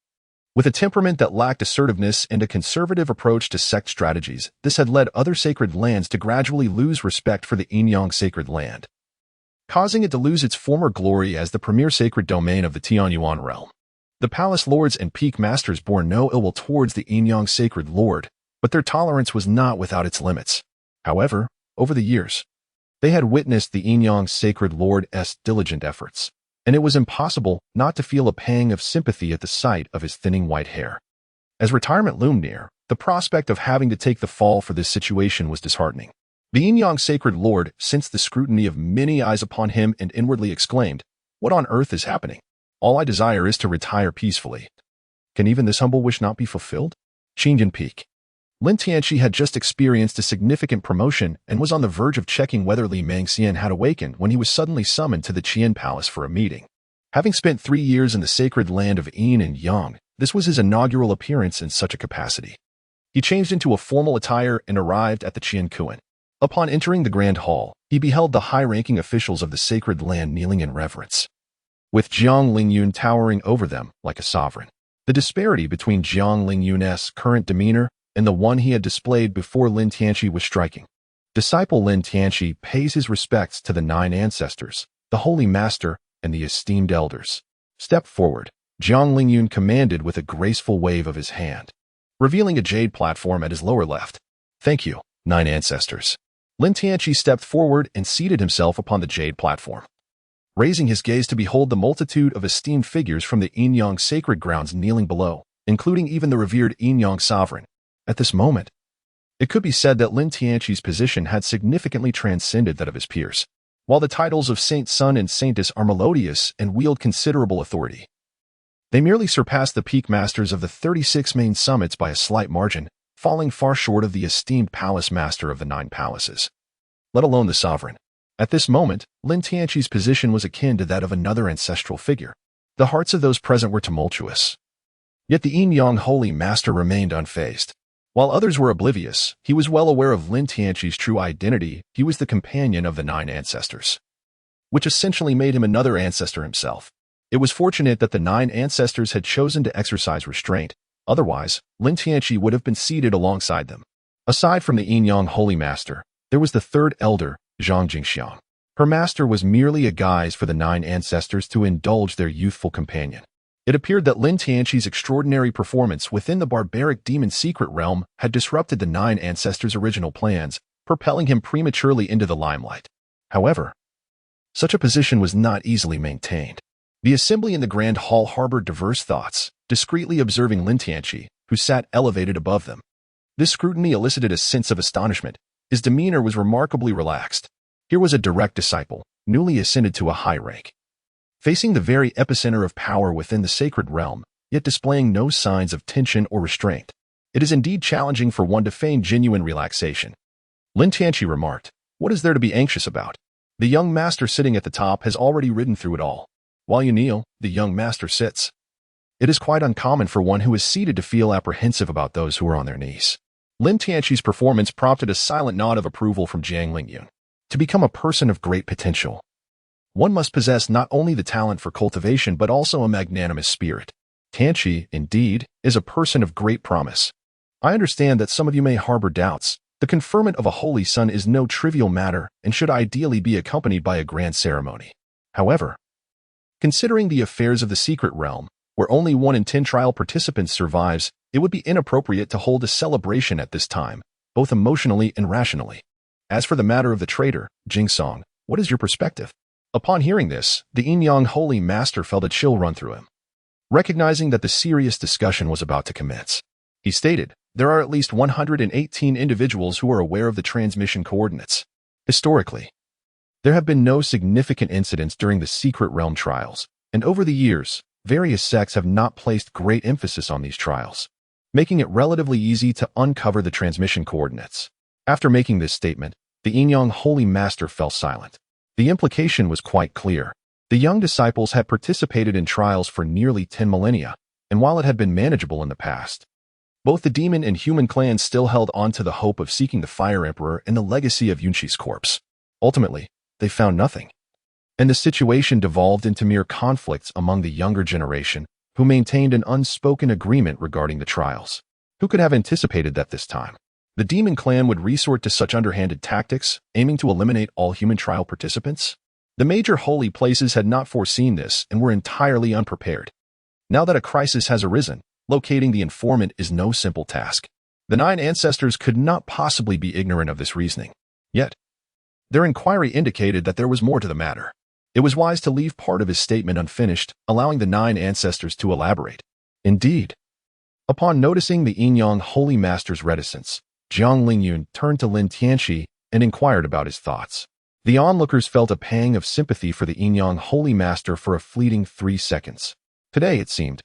with a temperament that lacked assertiveness and a conservative approach to sect strategies, this had led other sacred lands to gradually lose respect for the Yinyang sacred land, causing it to lose its former glory as the premier sacred domain of the Tianyuan realm. The palace lords and peak masters bore no ill will towards the Yinyang sacred lord, but their tolerance was not without its limits. However, over the years, they had witnessed the Yinyang sacred lord's diligent efforts, and it was impossible not to feel a pang of sympathy at the sight of his thinning white hair. As retirement loomed near, the prospect of having to take the fall for this situation was disheartening. The Yinyang sacred lord sensed the scrutiny of many eyes upon him and inwardly exclaimed, "What on earth is happening? All I desire is to retire peacefully. Can even this humble wish not be fulfilled?" Qingyan Peak. Lin Tianqi had just experienced a significant promotion and was on the verge of checking whether Li Mangxian had awakened when he was suddenly summoned to the Qian Palace for a meeting. Having spent 3 years in the sacred land of Yin and Yang, this was his inaugural appearance in such a capacity. He changed into a formal attire and arrived at the Qian Kuan. Upon entering the grand hall, he beheld the high-ranking officials of the sacred land kneeling in reverence, with Jiang Lingyun towering over them like a sovereign. The disparity between Jiang Lingyun's current demeanor and the one he had displayed before Lin Tianqi was striking. Disciple Lin Tianqi pays his respects to the 9 ancestors, the Holy Master, and the esteemed elders. Step forward, Jiang Lingyun commanded with a graceful wave of his hand, revealing a jade platform at his lower left. "Thank you, 9 ancestors." Lin Tianqi stepped forward and seated himself upon the jade platform, raising his gaze to behold the multitude of esteemed figures from the Yinyang sacred grounds kneeling below, including even the revered Yinyang sovereign. At this moment, it could be said that Lin Tianqi's position had significantly transcended that of his peers. While the titles of Saint Sun and Saintess are melodious and wield considerable authority, they merely surpassed the peak masters of the 36 main summits by a slight margin, falling far short of the esteemed palace master of the 9 palaces, let alone the sovereign. At this moment, Lin Tianqi's position was akin to that of another ancestral figure. The hearts of those present were tumultuous. Yet the Yinyang holy master remained unfazed. While others were oblivious, he was well aware of Lin Tianqi's true identity. He was the companion of the 9 ancestors, which essentially made him another ancestor himself. It was fortunate that the 9 ancestors had chosen to exercise restraint. Otherwise, Lin Tianqi would have been seated alongside them. Aside from the Yinyang holy master, there was the 3rd elder, Zhang Jingxiang. Her master was merely a guise for the 9 ancestors to indulge their youthful companion. It appeared that Lin Tianqi's extraordinary performance within the barbaric demon secret realm had disrupted the 9 ancestors' original plans, propelling him prematurely into the limelight. However, such a position was not easily maintained. The assembly in the grand hall harbored diverse thoughts, discreetly observing Lin Tianqi, who sat elevated above them. This scrutiny elicited a sense of astonishment. His demeanor was remarkably relaxed. Here was a direct disciple, newly ascended to a high rank, facing the very epicenter of power within the sacred realm, yet displaying no signs of tension or restraint. It is indeed challenging for one to feign genuine relaxation. Lin Tianqi remarked, "What is there to be anxious about? The young master sitting at the top has already ridden through it all. While you kneel, the young master sits." It is quite uncommon for one who is seated to feel apprehensive about those who are on their knees. Lin Tianqi's performance prompted a silent nod of approval from Jiang Lingyun. To become a person of great potential, one must possess not only the talent for cultivation but also a magnanimous spirit. Tianqi, indeed, is a person of great promise. I understand that some of you may harbor doubts, The conferment of a holy son is no trivial matter and should ideally be accompanied by a grand ceremony. However, considering the affairs of the secret realm, where only 1 in 10 trial participants survives, it would be inappropriate to hold a celebration at this time, both emotionally and rationally. As for the matter of the traitor, Jingsong, what is your perspective? Upon hearing this, the Yin-Yang Holy Master felt a chill run through him. Recognizing that the serious discussion was about to commence, he stated, there are at least 118 individuals who are aware of the transmission coordinates. Historically, there have been no significant incidents during the secret realm trials, and over the years, various sects have not placed great emphasis on these trials, making it relatively easy to uncover the transmission coordinates. After making this statement, the Yin-Yang Holy Master fell silent. The implication was quite clear. The young disciples had participated in trials for nearly 10 millennia, and while it had been manageable in the past, both the demon and human clans still held on to the hope of seeking the Fire Emperor and the legacy of Yunqi's corpse. Ultimately, they found nothing, and the situation devolved into mere conflicts among the younger generation, who maintained an unspoken agreement regarding the trials. Who could have anticipated that this time the demon clan would resort to such underhanded tactics, aiming to eliminate all human trial participants? The major holy places had not foreseen this and were entirely unprepared. Now that a crisis has arisen, locating the informant is no simple task. The 9 ancestors could not possibly be ignorant of this reasoning. Yet, their inquiry indicated that there was more to the matter. It was wise to leave part of his statement unfinished, allowing the 9 ancestors to elaborate. Indeed, upon noticing the Yin-Yang Holy Master's reticence, Jiang Lingyun turned to Lin Tianqi and inquired about his thoughts. The onlookers felt a pang of sympathy for the Yin-Yang Holy Master for a fleeting 3 seconds. Today, it seemed,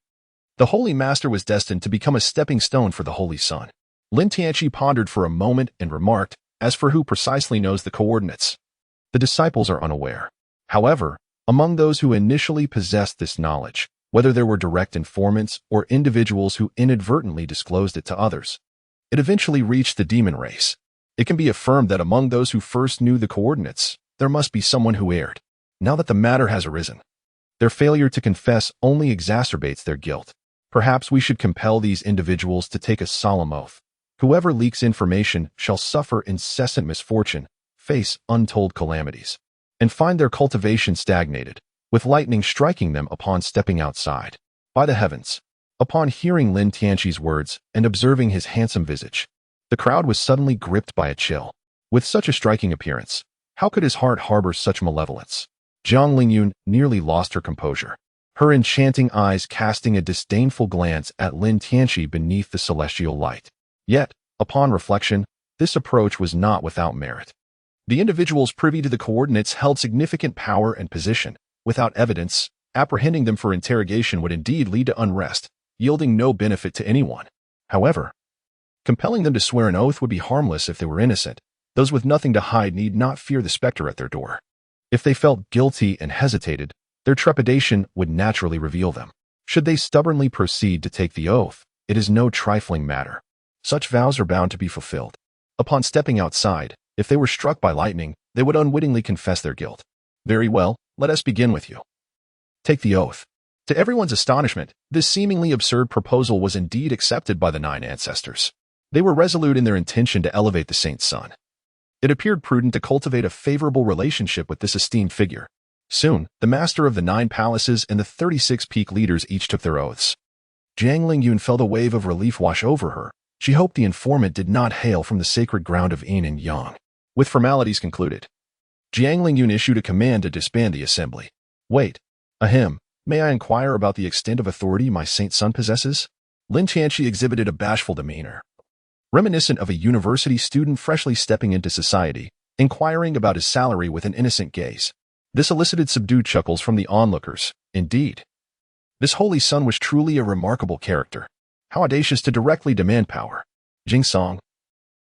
the Holy Master was destined to become a stepping stone for the Holy Son. Lin Tianqi pondered for a moment and remarked, as for who precisely knows the coordinates, the disciples are unaware. However, among those who initially possessed this knowledge, whether there were direct informants or individuals who inadvertently disclosed it to others, it eventually reached the demon race. It can be affirmed that among those who first knew the coordinates, there must be someone who erred. Now that the matter has arisen, their failure to confess only exacerbates their guilt. Perhaps we should compel these individuals to take a solemn oath. Whoever leaks information shall suffer incessant misfortune, face untold calamities, and find their cultivation stagnated, with lightning striking them upon stepping outside. By the heavens! Upon hearing Lin Tianqi's words and observing his handsome visage, the crowd was suddenly gripped by a chill. With such a striking appearance, how could his heart harbor such malevolence? Jiang Lingyun nearly lost her composure, her enchanting eyes casting a disdainful glance at Lin Tianqi beneath the celestial light. Yet, upon reflection, this approach was not without merit. The individuals privy to the coordinates held significant power and position. Without evidence, apprehending them for interrogation would indeed lead to unrest, yielding no benefit to anyone. However, compelling them to swear an oath would be harmless if they were innocent. Those with nothing to hide need not fear the specter at their door. If they felt guilty and hesitated, their trepidation would naturally reveal them. Should they stubbornly proceed to take the oath, it is no trifling matter. Such vows are bound to be fulfilled. Upon stepping outside, if they were struck by lightning, they would unwittingly confess their guilt. Very well, let us begin with you. Take the oath. To everyone's astonishment, this seemingly absurd proposal was indeed accepted by the 9 ancestors. They were resolute in their intention to elevate the saint's son. It appeared prudent to cultivate a favorable relationship with this esteemed figure. Soon, the master of the 9 palaces and the 36 peak leaders each took their oaths. Jiang Lingyun felt a wave of relief wash over her. She hoped the informant did not hail from the sacred ground of Yin and Yang. With formalities concluded, Jiang Lingyun issued a command to disband the assembly. Wait, ahem, may I inquire about the extent of authority my saint son possesses? Lin Tianqi exhibited a bashful demeanor, reminiscent of a university student freshly stepping into society, inquiring about his salary with an innocent gaze. This elicited subdued chuckles from the onlookers. Indeed, this holy son was truly a remarkable character. How audacious to directly demand power. Jingsong,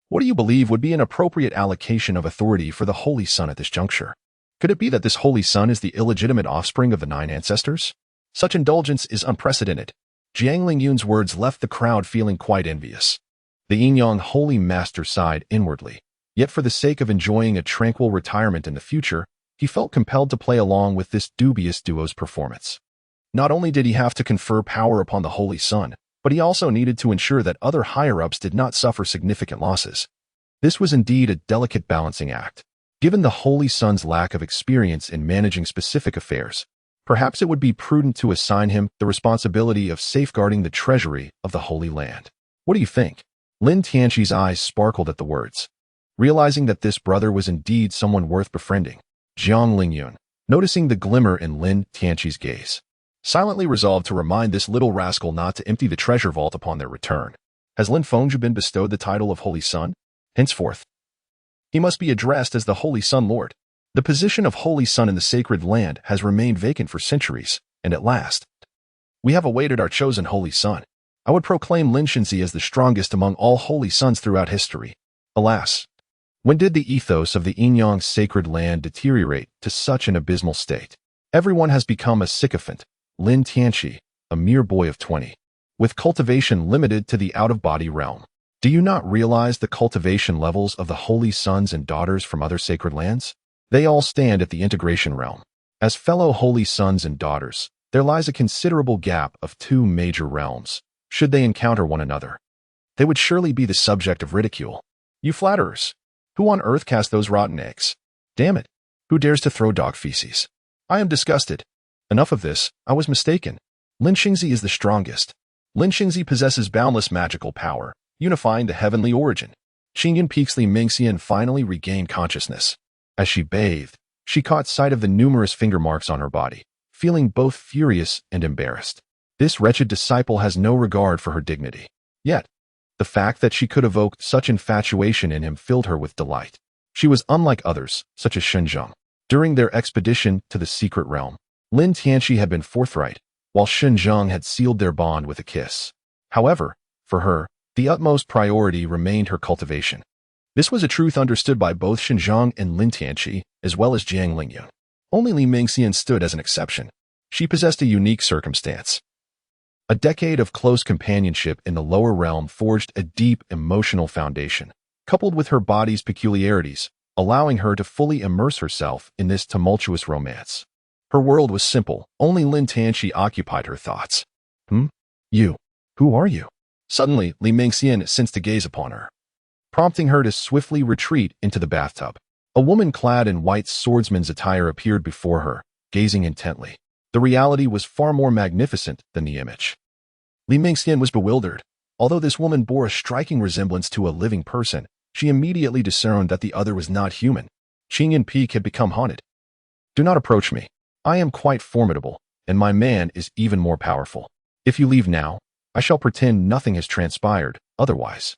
what do you believe would be an appropriate allocation of authority for the holy son at this juncture? Could it be that this holy son is the illegitimate offspring of the 9 ancestors? Such indulgence is unprecedented. Jiang Lingyun's words left the crowd feeling quite envious. The Yin-Yang Holy Master sighed inwardly, yet for the sake of enjoying a tranquil retirement in the future, he felt compelled to play along with this dubious duo's performance. Not only did he have to confer power upon the holy son, but he also needed to ensure that other higher-ups did not suffer significant losses. This was indeed a delicate balancing act. Given the Holy Son's lack of experience in managing specific affairs, perhaps it would be prudent to assign him the responsibility of safeguarding the treasury of the Holy Land. What do you think? Lin Tianqi's eyes sparkled at the words. Realizing that this brother was indeed someone worth befriending, Jiang Lingyun, noticing the glimmer in Lin Tianqi's gaze, silently resolved to remind this little rascal not to empty the treasure vault upon their return. Has Lin Fengzhu been bestowed the title of Holy Son? Henceforth, he must be addressed as the Holy Sun Lord. The position of Holy Sun in the sacred land has remained vacant for centuries, and at last, we have awaited our chosen Holy Sun. I would proclaim Lin Shenzi as the strongest among all Holy Sons throughout history. Alas, when did the ethos of the Yinyang sacred land deteriorate to such an abysmal state? Everyone has become a sycophant. Lin Tianqi, a mere boy of 20, with cultivation limited to the out-of-body realm. Do you not realize the cultivation levels of the holy sons and daughters from other sacred lands? They all stand at the integration realm. As fellow holy sons and daughters, there lies a considerable gap of two major realms. Should they encounter one another, they would surely be the subject of ridicule. You flatterers! Who on earth cast those rotten eggs? Damn it! Who dares to throw dog feces? I am disgusted. Enough of this, I was mistaken. Lin Xingzi is the strongest. Lin Xingzi possesses boundless magical power, unifying the heavenly origin. Xingyan Peak's Li Mingxian finally regained consciousness. As she bathed, she caught sight of the numerous finger marks on her body, feeling both furious and embarrassed. This wretched disciple has no regard for her dignity. Yet, the fact that she could evoke such infatuation in him filled her with delight. She was unlike others, such as Shenzhong. During their expedition to the secret realm, Lin Tianqi had been forthright, while Shenzhong had sealed their bond with a kiss. However, for her, the utmost priority remained her cultivation. This was a truth understood by both Shenzhong and Lin Tianqi, as well as Jiang Lingyun. Only Li Mingxian stood as an exception. She possessed a unique circumstance. A decade of close companionship in the lower realm forged a deep emotional foundation, coupled with her body's peculiarities, allowing her to fully immerse herself in this tumultuous romance. Her world was simple. Only Lin Tianqi occupied her thoughts. You. Who are you? Suddenly, Li Mingxian sensed a gaze upon her, prompting her to swiftly retreat into the bathtub. A woman clad in white swordsman's attire appeared before her, gazing intently. The reality was far more magnificent than the image. Li Mingxian was bewildered. Although this woman bore a striking resemblance to a living person, she immediately discerned that the other was not human. Xingyan Peak had become haunted. Do not approach me. I am quite formidable, and my man is even more powerful. If you leave now, I shall pretend nothing has transpired, otherwise.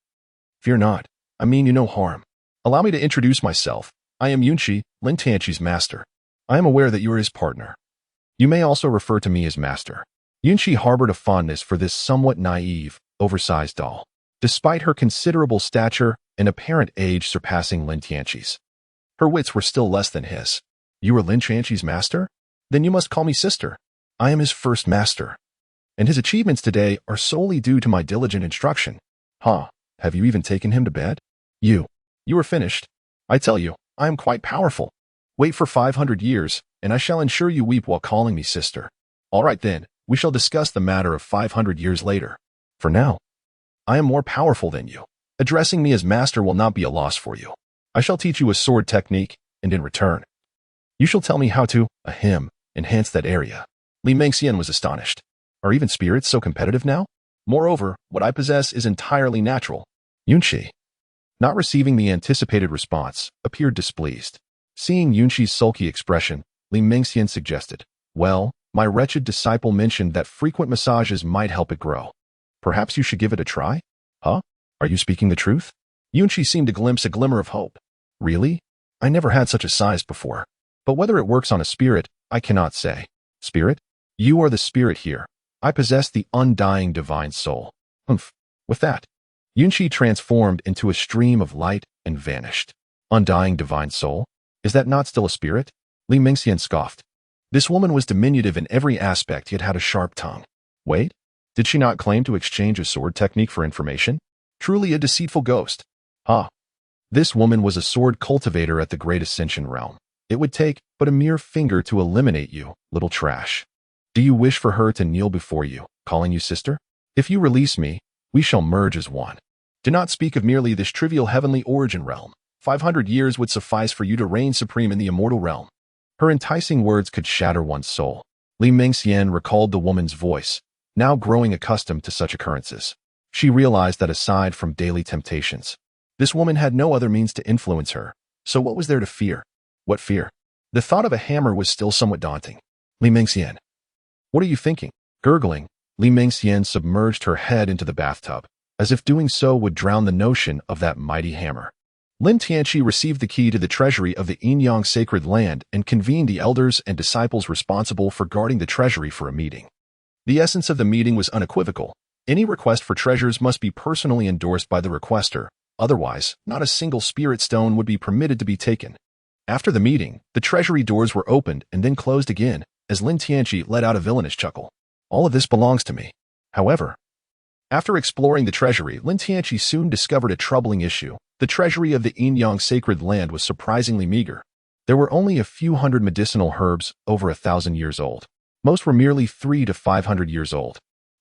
Fear not. I mean you no harm. Allow me to introduce myself. I am Yunqi, Lin Tianqi's master. I am aware that you are his partner. You may also refer to me as master. Yunqi harbored a fondness for this somewhat naive, oversized doll, despite her considerable stature and apparent age surpassing Lin Tianqi's. Her wits were still less than his. You are Lin Tianqi's master? Then you must call me sister. I am his first master, and his achievements today are solely due to my diligent instruction. Have you even taken him to bed? You are finished. I tell you, I am quite powerful. Wait for 500 years, and I shall ensure you weep while calling me sister. All right then, we shall discuss the matter of 500 years later. For now, I am more powerful than you. Addressing me as master will not be a loss for you. I shall teach you a sword technique, and in return, you shall tell me how to, enhance that area. Li Mingxian was astonished. Are even spirits so competitive now? Moreover, what I possess is entirely natural. Yunqi, not receiving the anticipated response, appeared displeased. Seeing Yunqi's sulky expression, Li Mingxian suggested, well, my wretched disciple mentioned that frequent massages might help it grow. Perhaps you should give it a try? Are you speaking the truth? Yunqi seemed to glimpse a glimmer of hope. Really? I never had such a size before. But whether it works on a spirit, I cannot say. Spirit? You are the spirit here. I possess the undying divine soul. With that, Yunqi transformed into a stream of light and vanished. Undying divine soul? Is that not still a spirit? Li Mingxian scoffed. This woman was diminutive in every aspect, yet had a sharp tongue. Wait, did she not claim to exchange a sword technique for information? Truly a deceitful ghost. This woman was a sword cultivator at the Great Ascension realm. It would take but a mere finger to eliminate you, little trash. Do you wish for her to kneel before you, calling you sister? If you release me, we shall merge as one. Do not speak of merely this trivial heavenly origin realm. 500 years would suffice for you to reign supreme in the immortal realm. Her enticing words could shatter one's soul. Li Mingxian recalled the woman's voice, now growing accustomed to such occurrences. She realized that aside from daily temptations, this woman had no other means to influence her. So what was there to fear? What fear? The thought of a hammer was still somewhat daunting. Li Mingxian. What are you thinking? Gurgling, Li Mingxian submerged her head into the bathtub, as if doing so would drown the notion of that mighty hammer. Lin Tianqi received the key to the treasury of the Yinyang sacred land and convened the elders and disciples responsible for guarding the treasury for a meeting. The essence of the meeting was unequivocal. Any request for treasures must be personally endorsed by the requester, otherwise, not a single spirit stone would be permitted to be taken. After the meeting, the treasury doors were opened and then closed again, as Lin Tianqi let out a villainous chuckle. All of this belongs to me. However, after exploring the treasury, Lin Tianqi soon discovered a troubling issue. The treasury of the Yinyang sacred land was surprisingly meager. There were only a few hundred medicinal herbs over 1,000 years old. Most were merely 300 to 500 years old,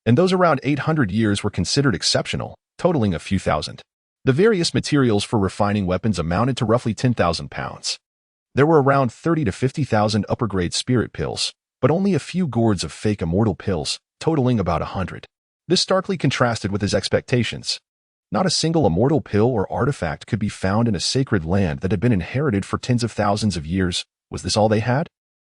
and those around 800 years were considered exceptional, totaling a few thousand. The various materials for refining weapons amounted to roughly 10,000 pounds. There were around 30 to 50,000 upper-grade spirit pills, but only a few gourds of fake immortal pills, totaling about 100. This starkly contrasted with his expectations. Not a single immortal pill or artifact could be found in a sacred land that had been inherited for tens of thousands of years. Was this all they had?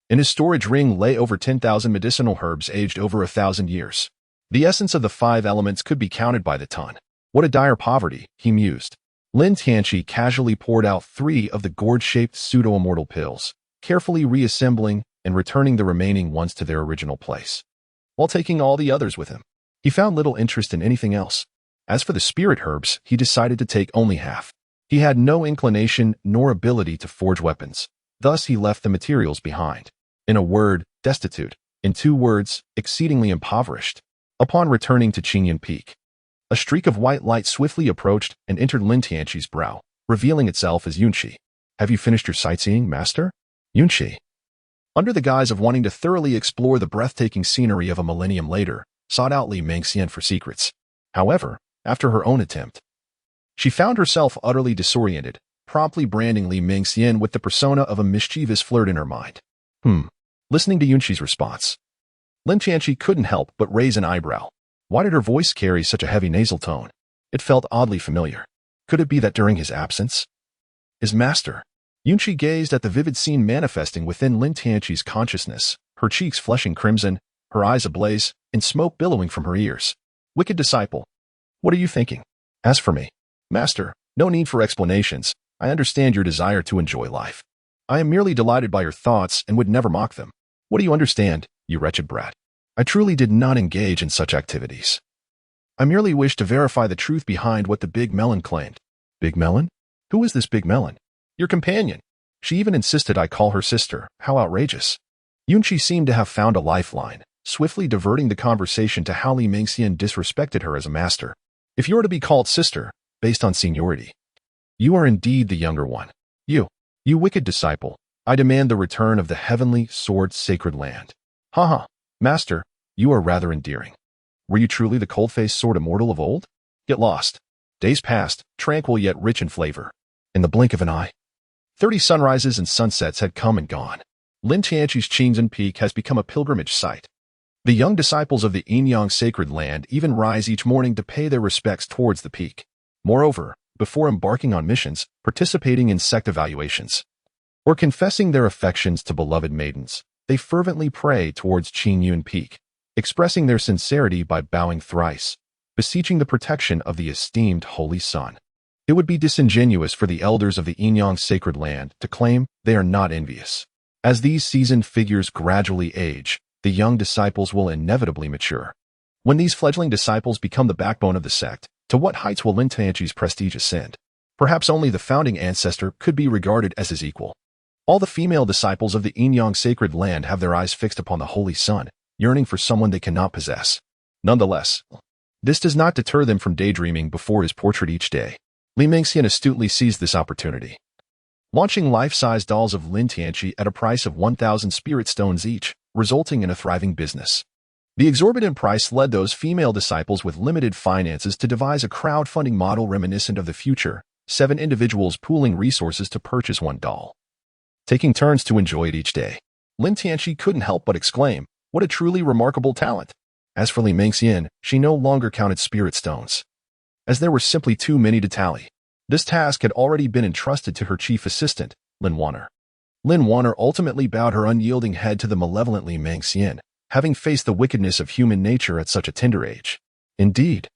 In his storage ring lay over 10,000 medicinal herbs aged over 1,000 years. The essence of the 5 elements could be counted by the ton. What a dire poverty, he mused. Lin Tianqi casually poured out 3 of the gourd-shaped pseudo-immortal pills, carefully reassembling and returning the remaining ones to their original place, while taking all the others with him. He found little interest in anything else. As for the spirit herbs, he decided to take only half. He had no inclination nor ability to forge weapons. Thus, he left the materials behind. In a word, destitute. In 2 words, exceedingly impoverished. Upon returning to Qingyan Peak, a streak of white light swiftly approached and entered Lin Tianqi's brow, revealing itself as Yunqi. Have you finished your sightseeing, master? Yunqi, under the guise of wanting to thoroughly explore the breathtaking scenery of a millennium later, sought out Li Mingxian for secrets. However, after her own attempt, she found herself utterly disoriented, promptly branding Li Mingxian with the persona of a mischievous flirt in her mind. Listening to Yunqi's response, Lin Tianqi couldn't help but raise an eyebrow. Why did her voice carry such a heavy nasal tone? It felt oddly familiar. Could it be that during his absence, his master? Yunqi gazed at the vivid scene manifesting within Lin Tianqi's consciousness, her cheeks flushing crimson, her eyes ablaze, and smoke billowing from her ears. Wicked disciple, what are you thinking? As for me, master, no need for explanations. I understand your desire to enjoy life. I am merely delighted by your thoughts and would never mock them. What do you understand, you wretched brat? I truly did not engage in such activities. I merely wished to verify the truth behind what the Big Melon claimed. Big Melon? Who is this Big Melon? Your companion. She even insisted I call her sister. How outrageous. Yunqi seemed to have found a lifeline, swiftly diverting the conversation to how Li Mingxian disrespected her as a master. If you are to be called sister, based on seniority, you are indeed the younger one. You wicked disciple, I demand the return of the heavenly sword sacred land. Haha, master, you are rather endearing. Were you truly the cold-faced sword immortal of old? Get lost. Days passed, tranquil yet rich in flavor. In the blink of an eye, 30 sunrises and sunsets had come and gone. Lin Tianqi's Qingyan Peak has become a pilgrimage site. The young disciples of the Yinyang sacred land even rise each morning to pay their respects towards the peak. Moreover, before embarking on missions, participating in sect evaluations, or confessing their affections to beloved maidens, they fervently pray towards Qingyan Peak, expressing their sincerity by bowing thrice, beseeching the protection of the esteemed Holy Sun. It would be disingenuous for the elders of the Yinyang sacred land to claim they are not envious. As these seasoned figures gradually age, the young disciples will inevitably mature. When these fledgling disciples become the backbone of the sect, to what heights will Lin Tianqi's prestige ascend? Perhaps only the founding ancestor could be regarded as his equal. All the female disciples of the Yinyang sacred land have their eyes fixed upon the Holy Sun, yearning for someone they cannot possess. Nonetheless, this does not deter them from daydreaming before his portrait each day. Li Mingxian astutely seized this opportunity, launching life-size dolls of Lin Tianqi at a price of 1,000 spirit stones each, resulting in a thriving business. The exorbitant price led those female disciples with limited finances to devise a crowdfunding model reminiscent of the future, 7 individuals pooling resources to purchase one doll, taking turns to enjoy it each day. Lin Tianqi couldn't help but exclaim, "What a truly remarkable talent!" As for Li Mengxian, she no longer counted spirit stones, as there were simply too many to tally. This task had already been entrusted to her chief assistant, Lin Wanner. Lin Wanner ultimately bowed her unyielding head to the malevolent Li Mengxian, having faced the wickedness of human nature at such a tender age. Indeed,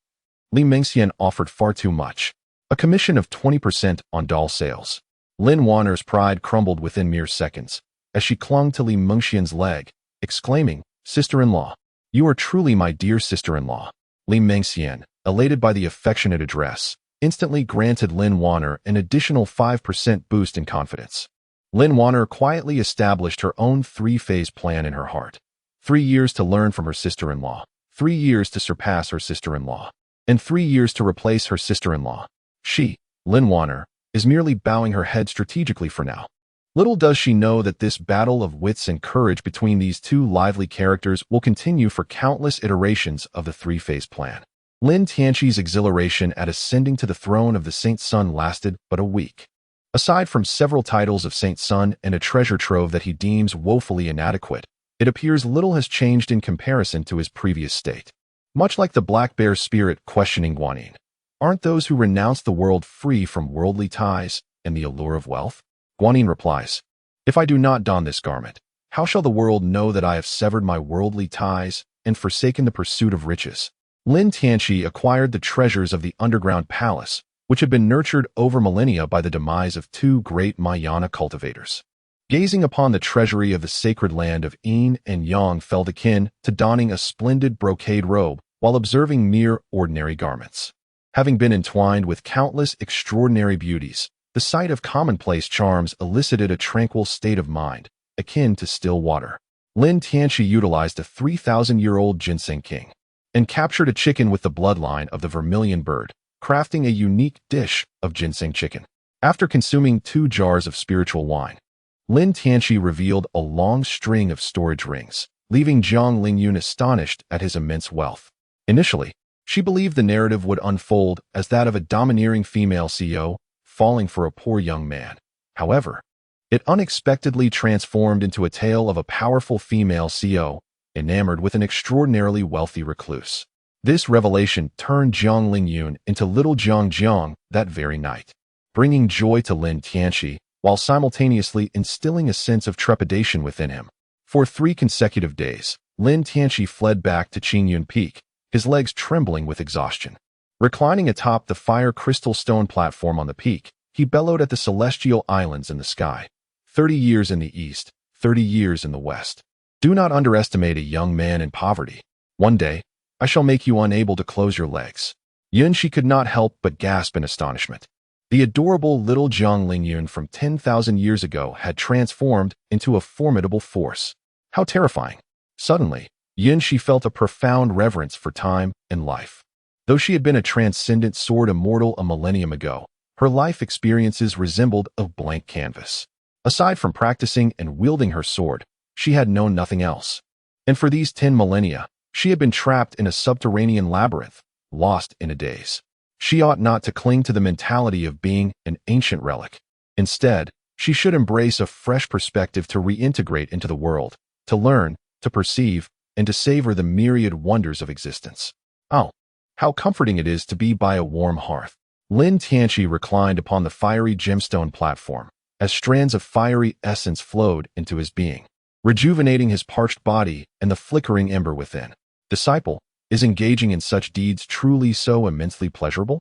Li Mengxian offered far too much, a commission of 20% on doll sales. Lin Wanner's pride crumbled within mere seconds, as she clung to Li Mengxian's leg, exclaiming, "Sister-in-law, you are truly my dear sister-in-law." Li Mengxian, elated by the affectionate address, instantly granted Lin Wanner an additional 5% boost in confidence. Lin Wanner quietly established her own 3-phase plan in her heart. 3 years to learn from her sister-in-law, 3 years to surpass her sister-in-law, and 3 years to replace her sister-in-law. She, Lin Wanner, is merely bowing her head strategically for now. Little does she know that this battle of wits and courage between these two lively characters will continue for countless iterations of the 3-phase plan. Lin Tianqi's exhilaration at ascending to the throne of the Saint Sun lasted but a week. Aside from several titles of Saint Sun and a treasure trove that he deems woefully inadequate, it appears little has changed in comparison to his previous state. Much like the black bear's spirit questioning Guanyin, aren't those who renounce the world free from worldly ties and the allure of wealth? Guanyin replies, "If I do not don this garment, how shall the world know that I have severed my worldly ties and forsaken the pursuit of riches?" Lin Tianqi acquired the treasures of the underground palace, which had been nurtured over millennia by the demise of 2 great Mayana cultivators. Gazing upon the treasury of the sacred land of Yin and Yang felt akin to donning a splendid brocade robe while observing mere ordinary garments. Having been entwined with countless extraordinary beauties, the sight of commonplace charms elicited a tranquil state of mind, akin to still water. Lin Tianqi utilized a 3,000-year-old ginseng king and captured a chicken with the bloodline of the vermilion bird, crafting a unique dish of ginseng chicken. After consuming 2 jars of spiritual wine, Lin Tianqi revealed a long string of storage rings, leaving Zhang Lingyun astonished at his immense wealth. Initially, she believed the narrative would unfold as that of a domineering female CEO falling for a poor young man. However, it unexpectedly transformed into a tale of a powerful female CEO enamored with an extraordinarily wealthy recluse. This revelation turned Zhang Lingyun into little Zhang Jiang that very night, bringing joy to Lin Tianqi while simultaneously instilling a sense of trepidation within him. For 3 consecutive days, Lin Tianqi fled back to Qingyun Peak, his legs trembling with exhaustion. Reclining atop the fire crystal stone platform on the peak, he bellowed at the celestial islands in the sky. 30 years in the east, 30 years in the west. Do not underestimate a young man in poverty. One day, I shall make you unable to close your legs. Yunshi could not help but gasp in astonishment. The adorable little Zhang Lingyun from 10,000 years ago had transformed into a formidable force. How terrifying! Suddenly, Yunshi felt a profound reverence for time and life. Though she had been a transcendent sword immortal a millennium ago, her life experiences resembled a blank canvas. Aside from practicing and wielding her sword, she had known nothing else. And for these 10 millennia, she had been trapped in a subterranean labyrinth, lost in a daze. She ought not to cling to the mentality of being an ancient relic. Instead, she should embrace a fresh perspective to reintegrate into the world, to learn, to perceive, and to savor the myriad wonders of existence. Oh, how comforting it is to be by a warm hearth. Lin Tianqi reclined upon the fiery gemstone platform, as strands of fiery essence flowed into his being, rejuvenating his parched body and the flickering ember within. Disciple, is engaging in such deeds truly so immensely pleasurable?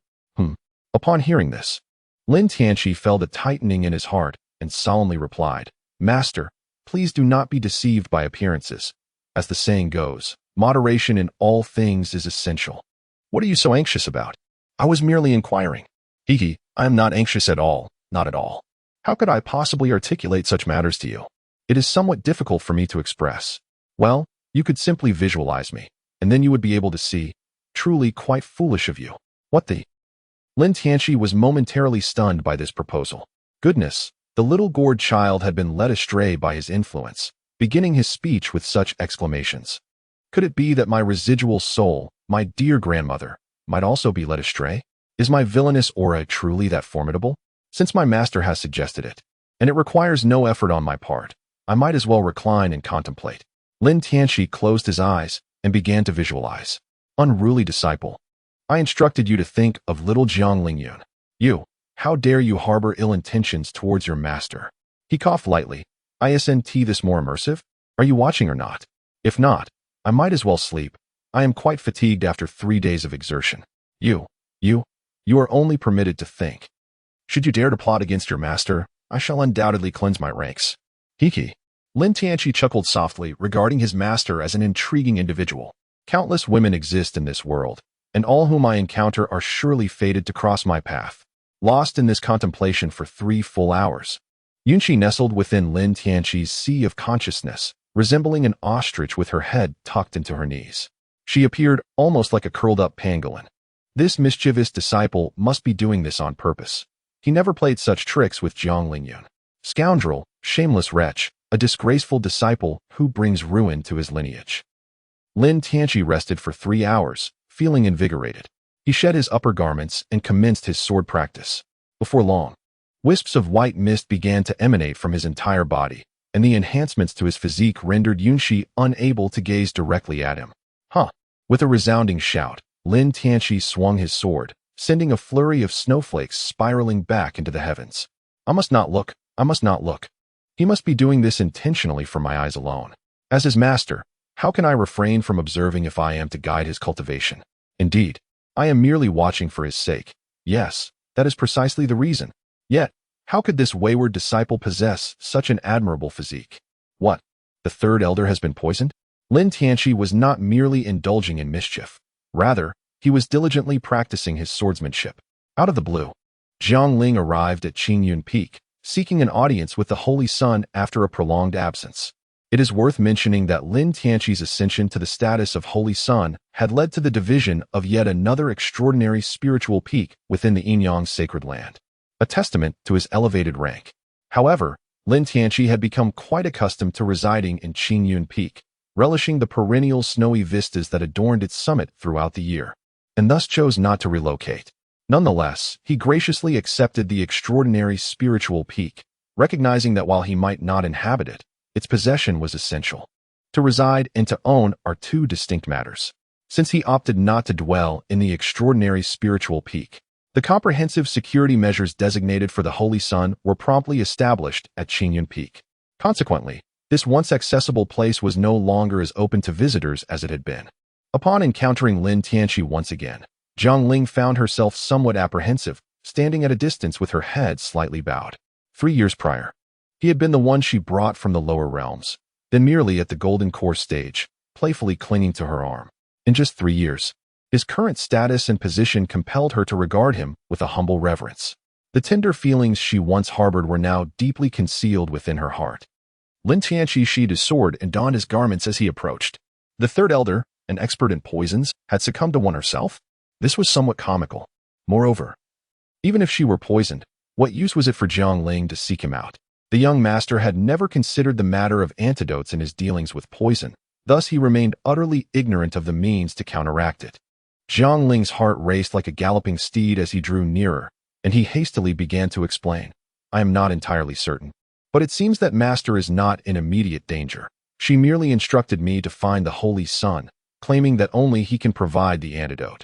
Upon hearing this, Lin Tianqi felt a tightening in his heart and solemnly replied, "Master, please do not be deceived by appearances. As the saying goes, moderation in all things is essential." "What are you so anxious about?" "I was merely inquiring." "I am not anxious at all, not at all. How could I possibly articulate such matters to you? It is somewhat difficult for me to express. Well, you could simply visualize me, and then you would be able to see. Truly quite foolish of you." "What the—" Lin Tianqi was momentarily stunned by this proposal. Goodness, the little gourd child had been led astray by his influence, beginning his speech with such exclamations. Could it be that my residual soul, my dear grandmother, might also be led astray? Is my villainous aura truly that formidable? Since my master has suggested it, and it requires no effort on my part, I might as well recline and contemplate. Lin Tianxi closed his eyes and began to visualize. Unruly disciple, I instructed you to think of little Jiang Lingyun. You, how dare you harbor ill intentions towards your master? He coughed lightly. Isn't this more immersive? Are you watching or not? If not, I might as well sleep. I am quite fatigued after 3 days of exertion. You are only permitted to think. Should you dare to plot against your master, I shall undoubtedly cleanse my ranks. Hiki. Lin Tianxi chuckled softly, regarding his master as an intriguing individual. Countless women exist in this world, and all whom I encounter are surely fated to cross my path. Lost in this contemplation for 3 full hours, Yunqi nestled within Lin Tianxi's sea of consciousness, resembling an ostrich with her head tucked into her knees. She appeared almost like a curled-up pangolin. This mischievous disciple must be doing this on purpose. He never played such tricks with Jiang Lingyun. Scoundrel, shameless wretch, a disgraceful disciple who brings ruin to his lineage. Lin Tianxi rested for 3 hours, feeling invigorated. He shed his upper garments and commenced his sword practice. Before long, wisps of white mist began to emanate from his entire body, and the enhancements to his physique rendered Yunqi unable to gaze directly at him. With a resounding shout, Lin Tianxi swung his sword, sending a flurry of snowflakes spiraling back into the heavens. I must not look. He must be doing this intentionally for my eyes alone. As his master, how can I refrain from observing if I am to guide his cultivation? Indeed, I am merely watching for his sake. Yes, that is precisely the reason. Yet, how could this wayward disciple possess such an admirable physique? What? The third elder has been poisoned? Lin Tianxi was not merely indulging in mischief. Rather, he was diligently practicing his swordsmanship. Out of the blue, Jiang Ling arrived at Qingyun Peak, seeking an audience with the Holy Sun after a prolonged absence. It is worth mentioning that Lin Tianxi's ascension to the status of Holy Sun had led to the division of yet another extraordinary spiritual peak within the Yinyang sacred land, a testament to his elevated rank. However, Lin Tianxi had become quite accustomed to residing in Qingyun Peak, relishing the perennial snowy vistas that adorned its summit throughout the year, and thus chose not to relocate. Nonetheless, he graciously accepted the extraordinary spiritual peak, recognizing that while he might not inhabit it, its possession was essential. To reside and to own are 2 distinct matters. Since he opted not to dwell in the extraordinary spiritual peak, the comprehensive security measures designated for the Holy Sun were promptly established at Qingyun Peak. Consequently, this once accessible place was no longer as open to visitors as it had been. Upon encountering Lin Tianxi once again, Jiang Ling found herself somewhat apprehensive, standing at a distance with her head slightly bowed. 3 years prior, he had been the one she brought from the lower realms, then merely at the golden core stage, playfully clinging to her arm. In just 3 years, his current status and position compelled her to regard him with a humble reverence. The tender feelings she once harbored were now deeply concealed within her heart. Lin Tianxi sheathed his sword and donned his garments as he approached. The third elder, an expert in poisons, had succumbed to one herself? This was somewhat comical. Moreover, even if she were poisoned, what use was it for Jiang Ling to seek him out? The young master had never considered the matter of antidotes in his dealings with poison, thus he remained utterly ignorant of the means to counteract it. Jiang Ling's heart raced like a galloping steed as he drew nearer, and he hastily began to explain. I am not entirely certain, but it seems that master is not in immediate danger. She merely instructed me to find the Holy Sun, claiming that only he can provide the antidote.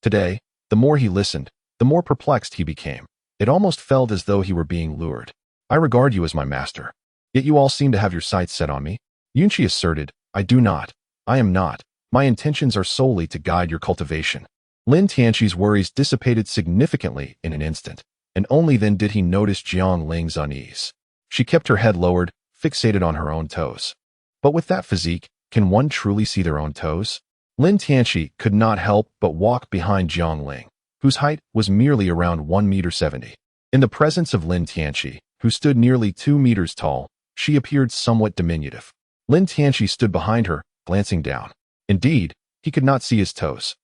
Today, the more he listened, the more perplexed he became. It almost felt as though he were being lured. I regard you as my master, yet you all seem to have your sights set on me. Yunqi asserted, I do not. I am not. My intentions are solely to guide your cultivation. Lin Tianxi's worries dissipated significantly in an instant, and only then did he notice Jiang Ling's unease. She kept her head lowered, fixated on her own toes. But with that physique, can one truly see their own toes? Lin Tianxi could not help but walk behind Jiang Ling, whose height was merely around 1.70 meters. In the presence of Lin Tianxi, who stood nearly 2 meters tall, she appeared somewhat diminutive. Lin Tianxi stood behind her, glancing down. Indeed, he could not see his toes.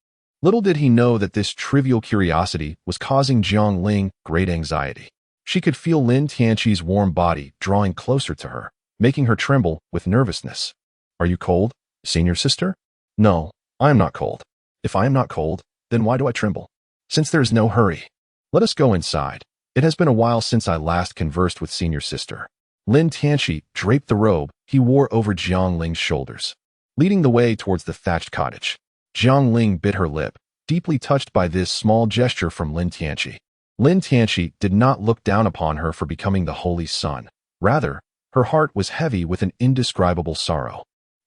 Little did he know that this trivial curiosity was causing Jiang Ling great anxiety. She could feel Lin Tianxi's warm body drawing closer to her, making her tremble with nervousness. Are you cold? Senior sister? No, I am not cold. If I am not cold, then why do I tremble? Since there is no hurry, let us go inside. It has been a while since I last conversed with senior sister. Lin Tianqi draped the robe he wore over Jiang Ling's shoulders, leading the way towards the thatched cottage. Jiang Ling bit her lip, deeply touched by this small gesture from Lin Tianqi. Lin Tianqi did not look down upon her for becoming the holy son. Rather, her heart was heavy with an indescribable sorrow.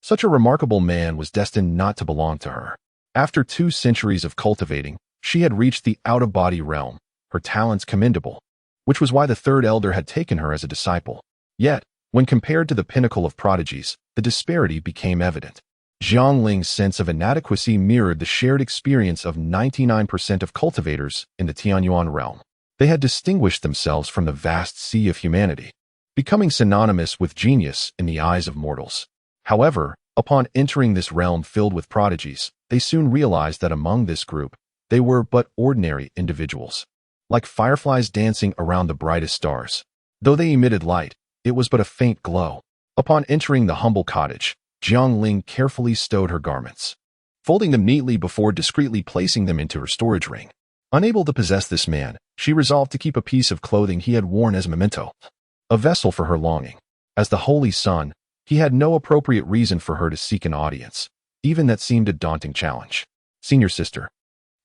Such a remarkable man was destined not to belong to her. After 2 centuries of cultivating, she had reached the out-of-body realm, her talents commendable, which was why the third elder had taken her as a disciple. Yet, when compared to the pinnacle of prodigies, the disparity became evident. Jiang Ling's sense of inadequacy mirrored the shared experience of 99% of cultivators in the Tianyuan realm. They had distinguished themselves from the vast sea of humanity, becoming synonymous with genius in the eyes of mortals. However, upon entering this realm filled with prodigies, they soon realized that among this group, they were but ordinary individuals, like fireflies dancing around the brightest stars. Though they emitted light, it was but a faint glow. Upon entering the humble cottage, Jiang Ling carefully stowed her garments, folding them neatly before discreetly placing them into her storage ring. Unable to possess this man, she resolved to keep a piece of clothing he had worn as a memento, a vessel for her longing. As the holy son, he had no appropriate reason for her to seek an audience. Even that seemed a daunting challenge. Senior sister,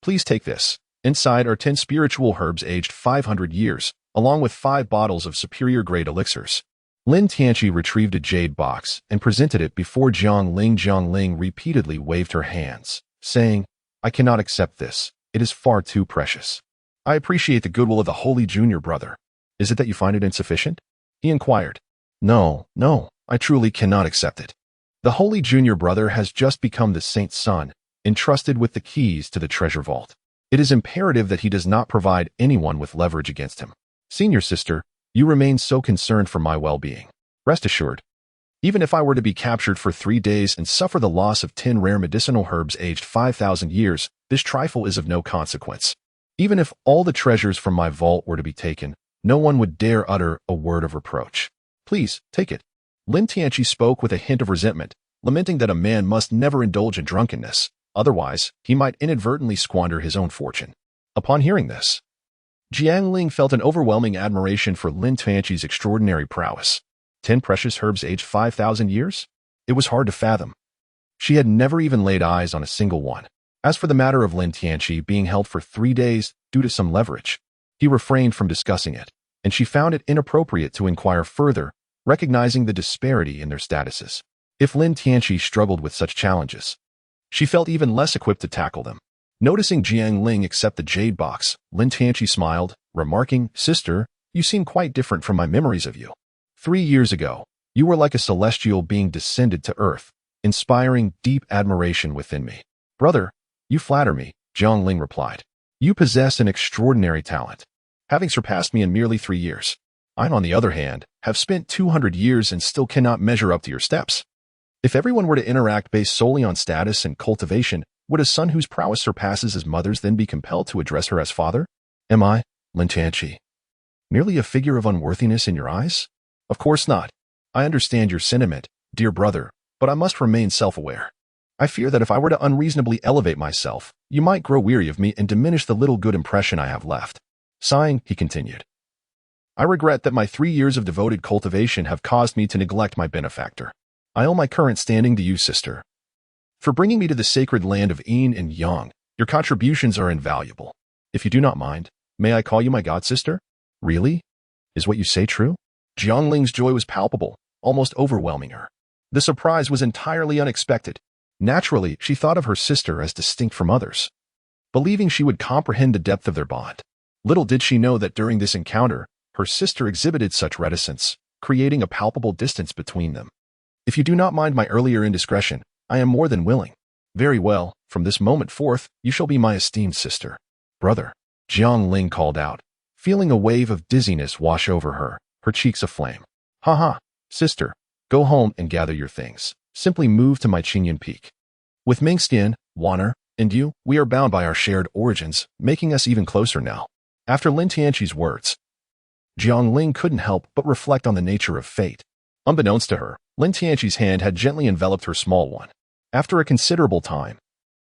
please take this. Inside are 10 spiritual herbs aged 500 years, along with 5 bottles of superior-grade elixirs. Lin Tianqi retrieved a jade box and presented it before Jiang Ling. Jiang Ling repeatedly waved her hands, saying, I cannot accept this. It is far too precious. I appreciate the goodwill of the holy junior brother. Is it that you find it insufficient? He inquired. No, I truly cannot accept it. The holy junior brother has just become the saint's son, entrusted with the keys to the treasure vault. It is imperative that he does not provide anyone with leverage against him. Senior sister, you remain so concerned for my well-being. Rest assured, even if I were to be captured for 3 days and suffer the loss of 10 rare medicinal herbs aged 5,000 years, this trifle is of no consequence. Even if all the treasures from my vault were to be taken, no one would dare utter a word of reproach. Please, take it. Lin Tianqi spoke with a hint of resentment, lamenting that a man must never indulge in drunkenness. Otherwise, he might inadvertently squander his own fortune. Upon hearing this, Jiang Ling felt an overwhelming admiration for Lin Tianqi's extraordinary prowess. 10 precious herbs aged 5,000 years? It was hard to fathom. She had never even laid eyes on a single one. As for the matter of Lin Tianqi being held for 3 days due to some leverage, he refrained from discussing it, and she found it inappropriate to inquire further, recognizing the disparity in their statuses. If Lin Tianqi struggled with such challenges, she felt even less equipped to tackle them. Noticing Jiang Ling accept the jade box, Lin Tianqi smiled, remarking, Sister, you seem quite different from my memories of you. 3 years ago, you were like a celestial being descended to earth, inspiring deep admiration within me. Brother, you flatter me, Jiang Ling replied. You possess an extraordinary talent, having surpassed me in merely 3 years. I, on the other hand, have spent 200 years and still cannot measure up to your steps. If everyone were to interact based solely on status and cultivation, would a son whose prowess surpasses his mother's then be compelled to address her as father? Am I, Lin Tianqi, merely a figure of unworthiness in your eyes? Of course not. I understand your sentiment, dear brother, but I must remain self-aware. I fear that if I were to unreasonably elevate myself, you might grow weary of me and diminish the little good impression I have left. Sighing, he continued. I regret that my 3 years of devoted cultivation have caused me to neglect my benefactor. I owe my current standing to you, sister. For bringing me to the sacred land of Yin and Yang, your contributions are invaluable. If you do not mind, may I call you my god-sister? Really? Is what you say true? Jiang Ling's joy was palpable, almost overwhelming her. The surprise was entirely unexpected. Naturally, she thought of her sister as distinct from others, believing she would comprehend the depth of their bond. Little did she know that during this encounter, her sister exhibited such reticence, creating a palpable distance between them. If you do not mind my earlier indiscretion, I am more than willing. Very well, from this moment forth, you shall be my esteemed sister. Brother, Jiang Ling called out, feeling a wave of dizziness wash over her, her cheeks aflame. Ha, sister, go home and gather your things. Simply move to my Qinyan Peak. With Mingxian, Wanner, and you, we are bound by our shared origins, making us even closer now. After Lin Tianqi's words, Jiang Ling couldn't help but reflect on the nature of fate. Unbeknownst to her, Lin Tianqi's hand had gently enveloped her small one. After a considerable time,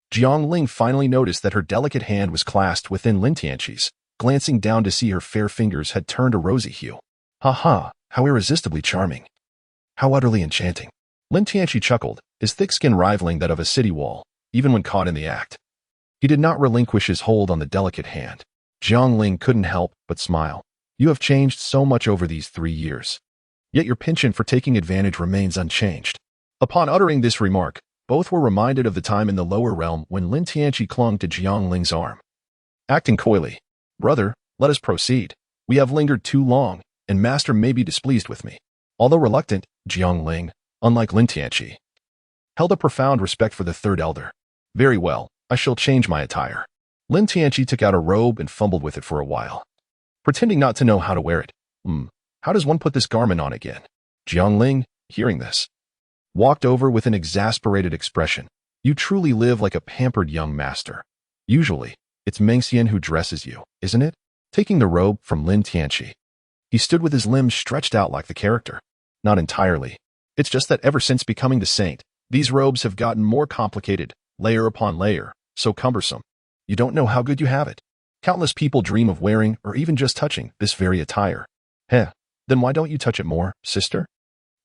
Jiang Ling finally noticed that her delicate hand was clasped within Lin Tianqi's. Glancing down to see her fair fingers had turned a rosy hue. Ha ha, how irresistibly charming. How utterly enchanting. Lin Tianqi chuckled, his thick skin rivaling that of a city wall, even when caught in the act. He did not relinquish his hold on the delicate hand. Jiang Ling couldn't help but smile. You have changed so much over these 3 years. Yet your penchant for taking advantage remains unchanged. Upon uttering this remark, both were reminded of the time in the lower realm when Lin Tianqi clung to Jiang Ling's arm. Acting coyly, brother, let us proceed. We have lingered too long, and master may be displeased with me. Although reluctant, Jiang Ling, unlike Lin Tianqi, held a profound respect for the third elder. Very well, I shall change my attire. Lin Tianqi took out a robe and fumbled with it for a while, pretending not to know how to wear it. How does one put this garment on again? Jiang Ling, hearing this, walked over with an exasperated expression. You truly live like a pampered young master. Usually, it's Mengxian who dresses you, isn't it? Taking the robe from Lin Tianqi, he stood with his limbs stretched out like the character. Not entirely. It's just that ever since becoming the saint, these robes have gotten more complicated, layer upon layer, so cumbersome. You don't know how good you have it. Countless people dream of wearing or even just touching this very attire. Then why don't you touch it more, sister?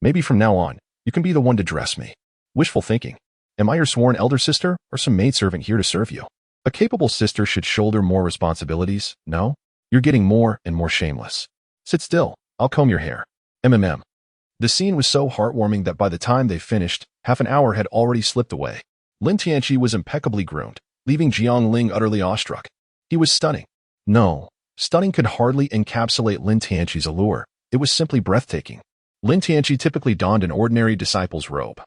Maybe from now on, you can be the one to dress me. Wishful thinking. Am I your sworn elder sister or some maidservant here to serve you? A capable sister should shoulder more responsibilities, no? You're getting more and more shameless. Sit still, I'll comb your hair. The scene was so heartwarming that by the time they finished, half an hour had already slipped away. Lin Tianqi was impeccably groomed, leaving Jiang Ling utterly awestruck. He was stunning. No, stunning could hardly encapsulate Lin Tianqi's allure. It was simply breathtaking. Lin Tianqi typically donned an ordinary disciple's robe,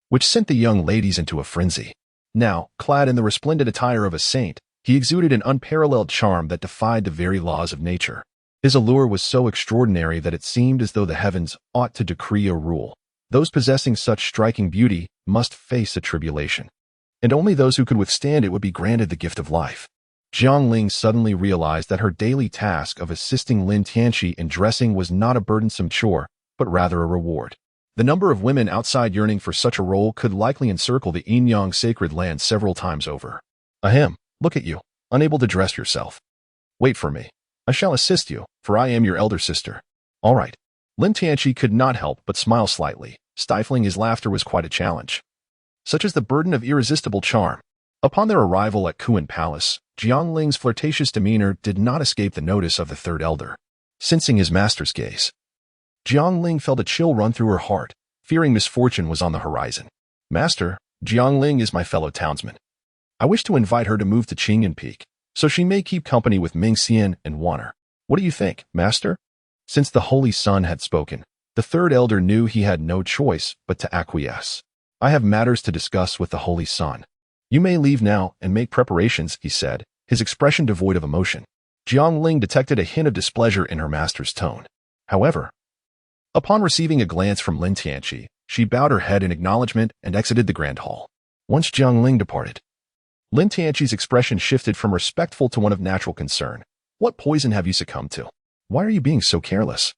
which sent the young ladies into a frenzy. Now, clad in the resplendent attire of a saint, he exuded an unparalleled charm that defied the very laws of nature. His allure was so extraordinary that it seemed as though the heavens ought to decree a rule. Those possessing such striking beauty must face a tribulation, and only those who could withstand it would be granted the gift of life. Jiang Ling suddenly realized that her daily task of assisting Lin Tianqi in dressing was not a burdensome chore, but rather a reward. The number of women outside yearning for such a role could likely encircle the Yin-Yang sacred land several times over. Ahem, look at you, unable to dress yourself. Wait for me. I shall assist you, for I am your elder sister. All right. Lin Tianqi could not help but smile slightly. Stifling his laughter was quite a challenge. Such is the burden of irresistible charm. Upon their arrival at Kuan Palace, Jiang Ling's flirtatious demeanor did not escape the notice of the third elder. Sensing his master's gaze, Jiang Ling felt a chill run through her heart, fearing misfortune was on the horizon. Master, Jiang Ling is my fellow townsman. I wish to invite her to move to Qingyan Peak, so she may keep company with Mingxian and Wanner. What do you think, master? Since the Holy Sun had spoken, the third elder knew he had no choice but to acquiesce. I have matters to discuss with the Holy Sun. You may leave now and make preparations, he said, his expression devoid of emotion. Jiang Ling detected a hint of displeasure in her master's tone. However, upon receiving a glance from Lin Tianqi, she bowed her head in acknowledgement and exited the grand hall. Once Jiang Ling departed, Lin Tianqi's expression shifted from respectful to one of natural concern. What poison have you succumbed to? Why are you being so careless?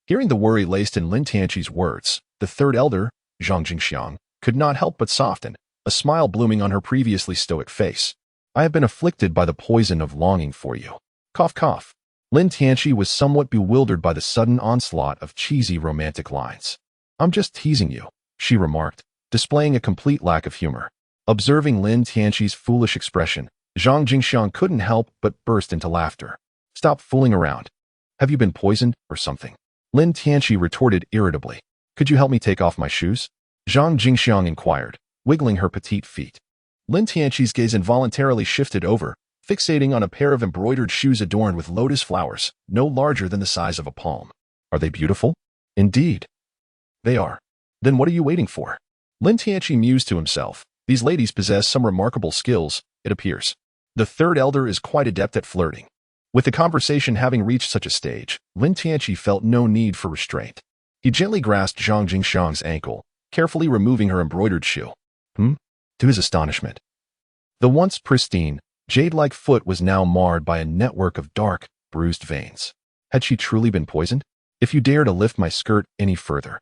Hearing the worry laced in Lin Tianqi's words, the third elder, Zhang Jingxiang, could not help but soften, a smile blooming on her previously stoic face. I have been afflicted by the poison of longing for you. Cough, cough. Lin Tianqi was somewhat bewildered by the sudden onslaught of cheesy romantic lines. I'm just teasing you, she remarked, displaying a complete lack of humor. Observing Lin Tianqi's foolish expression, Zhang Jingxiang couldn't help but burst into laughter. Stop fooling around. Have you been poisoned or something? Lin Tianqi retorted irritably. Could you help me take off my shoes? Zhang Jingxiang inquired, wiggling her petite feet. Lin Tianqi's gaze involuntarily shifted over, fixating on a pair of embroidered shoes adorned with lotus flowers, no larger than the size of a palm. Are they beautiful? Indeed. They are. Then what are you waiting for? Lin Tianqi mused to himself. These ladies possess some remarkable skills, it appears. The third elder is quite adept at flirting. With the conversation having reached such a stage, Lin Tianqi felt no need for restraint. He gently grasped Zhang Jingxiang's ankle, carefully removing her embroidered shoe. To his astonishment, the once pristine, jade-like foot was now marred by a network of dark, bruised veins. Had she truly been poisoned? If you dare to lift my skirt any further.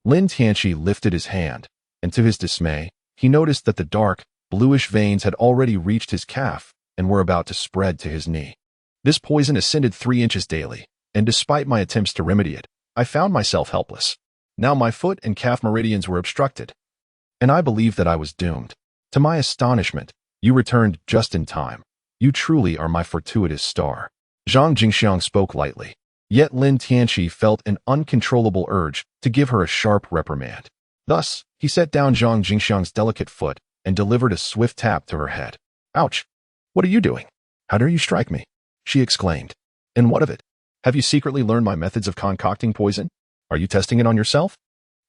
Lin Tianqi lifted his hand, and to his dismay, he noticed that the dark, bluish veins had already reached his calf and were about to spread to his knee. This poison ascended 3 inches daily, and despite my attempts to remedy it, I found myself helpless. Now my foot and calf meridians were obstructed, and I believed that I was doomed. To my astonishment, you returned just in time. You truly are my fortuitous star. Zhang Jingxiang spoke lightly. Yet Lin Tianqi felt an uncontrollable urge to give her a sharp reprimand. Thus, he set down Zhang Jingxiang's delicate foot and delivered a swift tap to her head. Ouch! What are you doing? How dare you strike me? She exclaimed. And what of it? Have you secretly learned my methods of concocting poison? Are you testing it on yourself?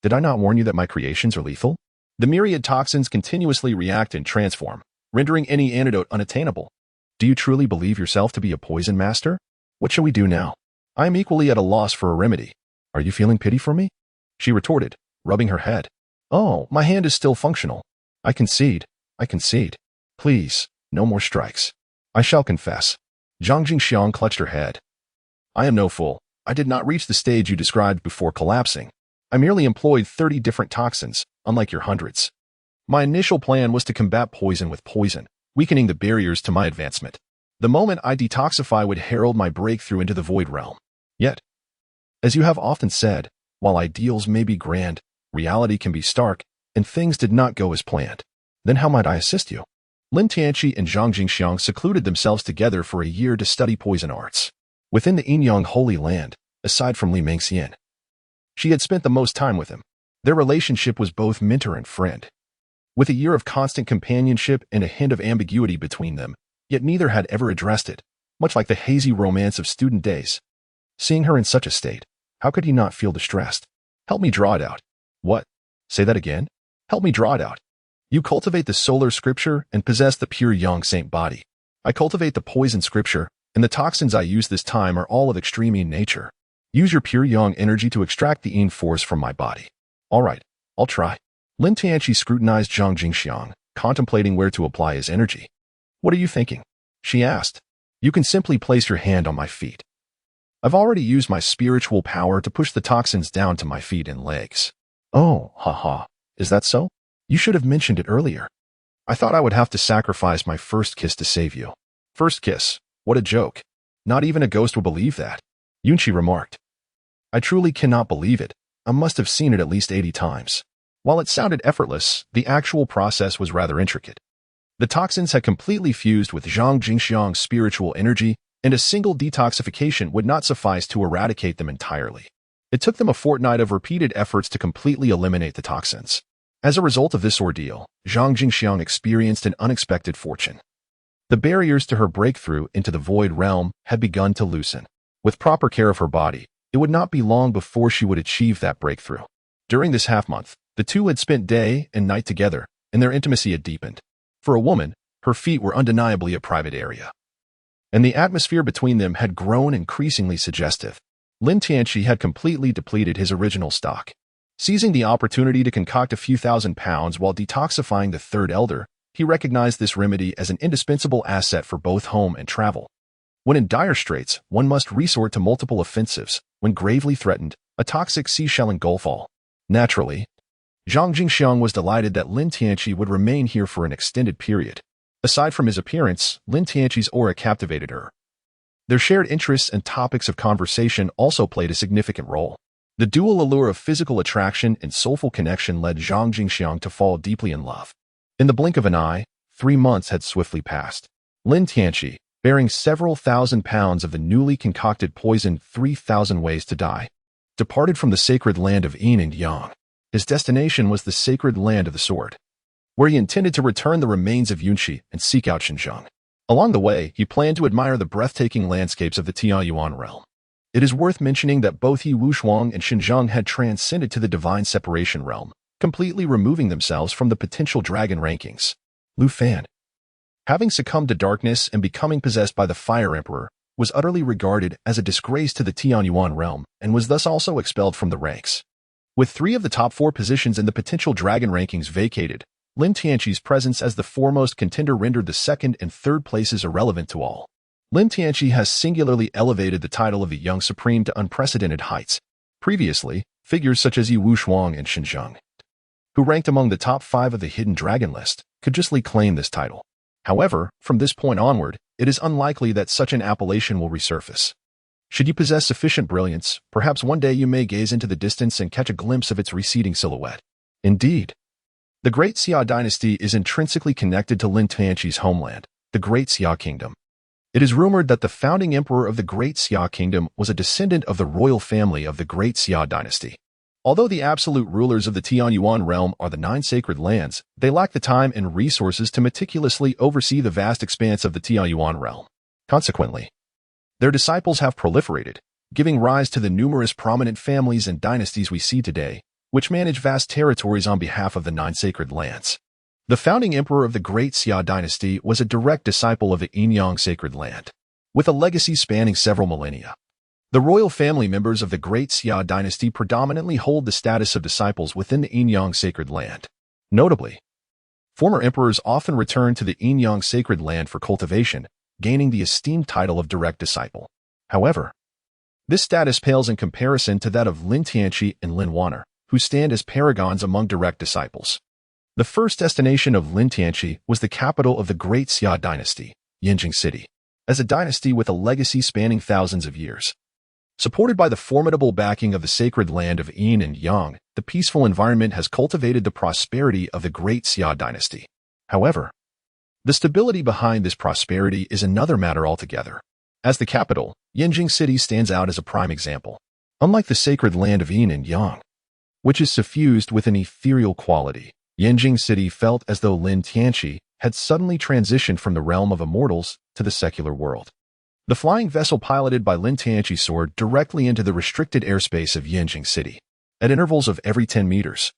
Did I not warn you that my creations are lethal? The myriad toxins continuously react and transform, rendering any antidote unattainable. Do you truly believe yourself to be a poison master? What shall we do now? I am equally at a loss for a remedy. Are you feeling pity for me? She retorted, rubbing her head. Oh, my hand is still functional. I concede. Please, no more strikes. I shall confess. Zhang Jingxiang clutched her head. I am no fool. I did not reach the stage you described before collapsing. I merely employed 30 different toxins, unlike your hundreds. My initial plan was to combat poison with poison, weakening the barriers to my advancement. The moment I detoxify would herald my breakthrough into the void realm. Yet, as you have often said, while ideals may be grand, reality can be stark, and things did not go as planned. Then how might I assist you? Lin Tianqi and Zhang Jingxiang secluded themselves together for a year to study poison arts. Within the Yinyang Holy Land, aside from Li Mengxian, she had spent the most time with him. Their relationship was both mentor and friend. With a year of constant companionship and a hint of ambiguity between them, yet neither had ever addressed it, much like the hazy romance of student days. Seeing her in such a state, how could he not feel distressed? Help me draw it out. What? Say that again? Help me draw it out. You cultivate the solar scripture and possess the pure young saint body. I cultivate the poison scripture, and the toxins I use this time are all of extreme yin nature. Use your pure yang energy to extract the yin force from my body. All right, I'll try. Lin Tianqi scrutinized Zhang Jingxiang, contemplating where to apply his energy. What are you thinking? She asked. You can simply place your hand on my feet. I've already used my spiritual power to push the toxins down to my feet and legs. Oh, haha. Is that so? You should have mentioned it earlier. I thought I would have to sacrifice my first kiss to save you. First kiss? What a joke. Not even a ghost would believe that. Yunqi remarked. I truly cannot believe it. I must have seen it at least 80 times. While it sounded effortless, the actual process was rather intricate. The toxins had completely fused with Zhang Jingxiang's spiritual energy, and a single detoxification would not suffice to eradicate them entirely. It took them a fortnight of repeated efforts to completely eliminate the toxins. As a result of this ordeal, Zhang Jingxiang experienced an unexpected fortune. The barriers to her breakthrough into the void realm had begun to loosen. With proper care of her body, it would not be long before she would achieve that breakthrough. During this half-month, the two had spent day and night together, and their intimacy had deepened. For a woman, her feet were undeniably a private area. And the atmosphere between them had grown increasingly suggestive. Lin Tianqi had completely depleted his original stock. Seizing the opportunity to concoct a few £1,000 while detoxifying the third elder, he recognized this remedy as an indispensable asset for both home and travel. When in dire straits, one must resort to multiple offensives. When gravely threatened, a toxic seashell engulf all. Naturally, Zhang Jingxiang was delighted that Lin Tianqi would remain here for an extended period. Aside from his appearance, Lin Tianqi's aura captivated her. Their shared interests and topics of conversation also played a significant role. The dual allure of physical attraction and soulful connection led Zhang Jingxiang to fall deeply in love. In the blink of an eye, 3 months had swiftly passed. Lin Tianqi, bearing several £1,000 of the newly concocted poison 3,000 Ways to Die, departed from the sacred land of Yin and Yang. His destination was the sacred land of the sword, where he intended to return the remains of Yunqi and seek out Xinjiang. Along the way, he planned to admire the breathtaking landscapes of the Tianyuan realm. It is worth mentioning that both He Wushuang and Xinjiang had transcended to the divine separation realm, completely removing themselves from the potential dragon rankings. Lu Fan, having succumbed to darkness and becoming possessed by the Fire Emperor, was utterly regarded as a disgrace to the Tianyuan realm and was thus also expelled from the ranks. With 3 of the top 4 positions in the potential dragon rankings vacated, Lin Tianqi's presence as the foremost contender rendered the 2nd and 3rd places irrelevant to all. Lin Tianqi has singularly elevated the title of the Young Supreme to unprecedented heights. Previously, figures such as Yi Wushuang and Xinjiang who ranked among the top 5 of the Hidden Dragon list, could justly claim this title. However, from this point onward, it is unlikely that such an appellation will resurface. Should you possess sufficient brilliance, perhaps one day you may gaze into the distance and catch a glimpse of its receding silhouette. Indeed, the Great Xia dynasty is intrinsically connected to Lin Tianqi's homeland, the Great Xia Kingdom. It is rumored that the founding emperor of the Great Xia Kingdom was a descendant of the royal family of the Great Xia dynasty. Although the absolute rulers of the Tianyuan realm are the 9 sacred lands, they lack the time and resources to meticulously oversee the vast expanse of the Tianyuan realm. Consequently, their disciples have proliferated, giving rise to the numerous prominent families and dynasties we see today, which manage vast territories on behalf of the 9 sacred lands. The founding emperor of the Great Xia dynasty was a direct disciple of the Enyang sacred land, with a legacy spanning several millennia. The royal family members of the Great Xia dynasty predominantly hold the status of disciples within the Enyang sacred land. Notably, former emperors often return to the Enyang sacred land for cultivation, gaining the esteemed title of direct disciple. However, this status pales in comparison to that of Lin Tianqi and Lin Waner, who stand as paragons among direct disciples. The first destination of Lin Tianqi was the capital of the Great Xia dynasty, Yanjing City, as a dynasty with a legacy spanning thousands of years. Supported by the formidable backing of the sacred land of Yin and Yang, the peaceful environment has cultivated the prosperity of the Great Xia dynasty. However, the stability behind this prosperity is another matter altogether. As the capital, Yanjing City stands out as a prime example. Unlike the sacred land of Yin and Yang, which is suffused with an ethereal quality, Yanjing City felt as though Lin Tianqi had suddenly transitioned from the realm of immortals to the secular world. The flying vessel piloted by Lin Tianqi soared directly into the restricted airspace of Yanjing City, at intervals of every 10 meters.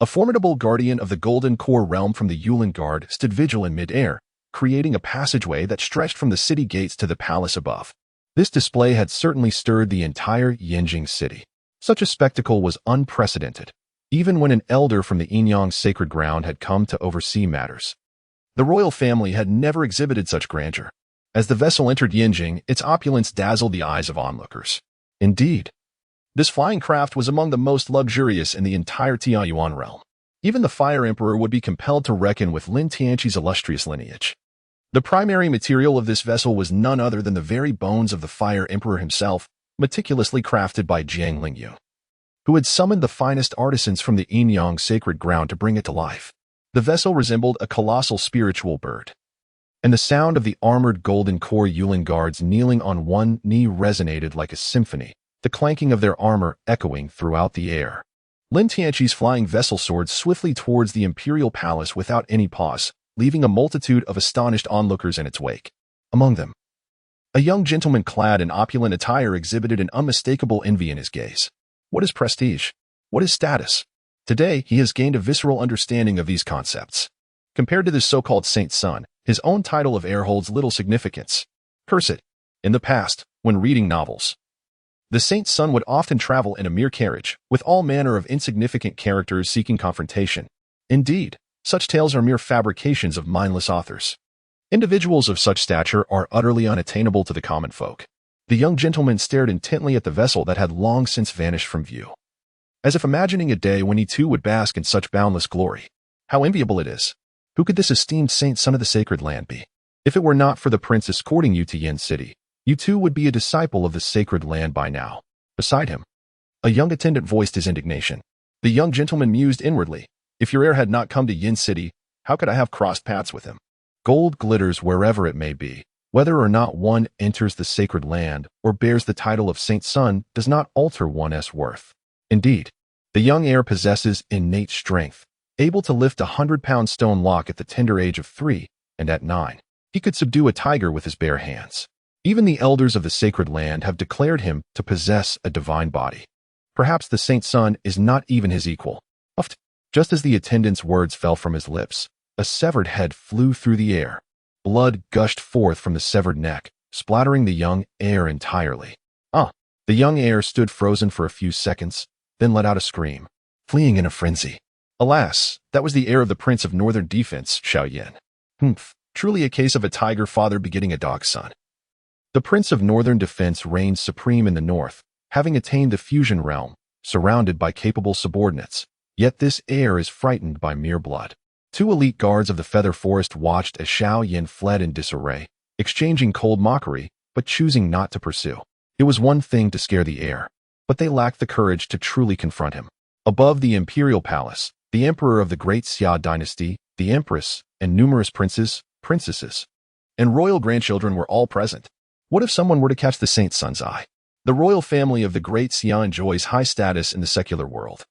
A formidable guardian of the Golden Core realm from the Yulin Guard stood vigil in mid-air, creating a passageway that stretched from the city gates to the palace above. This display had certainly stirred the entire Yanjing City. Such a spectacle was unprecedented, even when an elder from the Enyang sacred ground had come to oversee matters. The royal family had never exhibited such grandeur. As the vessel entered Yanjing, its opulence dazzled the eyes of onlookers. Indeed, this flying craft was among the most luxurious in the entire Tianyuan realm. Even the Fire Emperor would be compelled to reckon with Lin Tianqi's illustrious lineage. The primary material of this vessel was none other than the very bones of the Fire Emperor himself, meticulously crafted by Jiang Lingyu, who had summoned the finest artisans from the Enyang sacred ground to bring it to life. The vessel resembled a colossal spiritual bird, and the sound of the armored Golden Core Yulin guards kneeling on one knee resonated like a symphony, the clanking of their armor echoing throughout the air. Lin Tianqi's flying vessel soared swiftly towards the imperial palace without any pause, leaving a multitude of astonished onlookers in its wake. Among them, a young gentleman clad in opulent attire exhibited an unmistakable envy in his gaze. What is prestige? What is status? Today, he has gained a visceral understanding of these concepts. Compared to this so-called saint's son, his own title of heir holds little significance. Curse it. In the past, when reading novels, the saint's son would often travel in a mere carriage, with all manner of insignificant characters seeking confrontation. Indeed, such tales are mere fabrications of mindless authors. Individuals of such stature are utterly unattainable to the common folk. The young gentleman stared intently at the vessel that had long since vanished from view, as if imagining a day when he too would bask in such boundless glory. How enviable it is! Who could this esteemed saint son of the sacred land be? If it were not for the prince escorting you to Yin City, you too would be a disciple of the sacred land by now. Beside him, a young attendant voiced his indignation. The young gentleman mused inwardly. If your heir had not come to Yin City, how could I have crossed paths with him? Gold glitters wherever it may be. Whether or not one enters the sacred land or bears the title of saint's son does not alter one's worth. Indeed, the young heir possesses innate strength, able to lift a 100-pound stone lock at the tender age of 3, and at 9, he could subdue a tiger with his bare hands. Even the elders of the sacred land have declared him to possess a divine body. Perhaps the saint's son is not even his equal. Just as the attendant's words fell from his lips, a severed head flew through the air. Blood gushed forth from the severed neck, splattering the young heir entirely. The young heir stood frozen for a few seconds, then let out a scream, fleeing in a frenzy. Alas, that was the heir of the Prince of Northern Defense, Xiaoyan. Truly a case of a tiger father begetting a dog son. The Prince of Northern Defense reigned supreme in the north, having attained the fusion realm, surrounded by capable subordinates. Yet this heir is frightened by mere blood. Two elite guards of the Feather Forest watched as Xiao Yin fled in disarray, exchanging cold mockery, but choosing not to pursue. It was one thing to scare the heir, but they lacked the courage to truly confront him. Above the imperial palace, the emperor of the great Xia dynasty, the empress, and numerous princes, princesses, and royal grandchildren were all present. What if someone were to catch the saint's son's eye? The royal family of the great Xia enjoys high status in the secular world.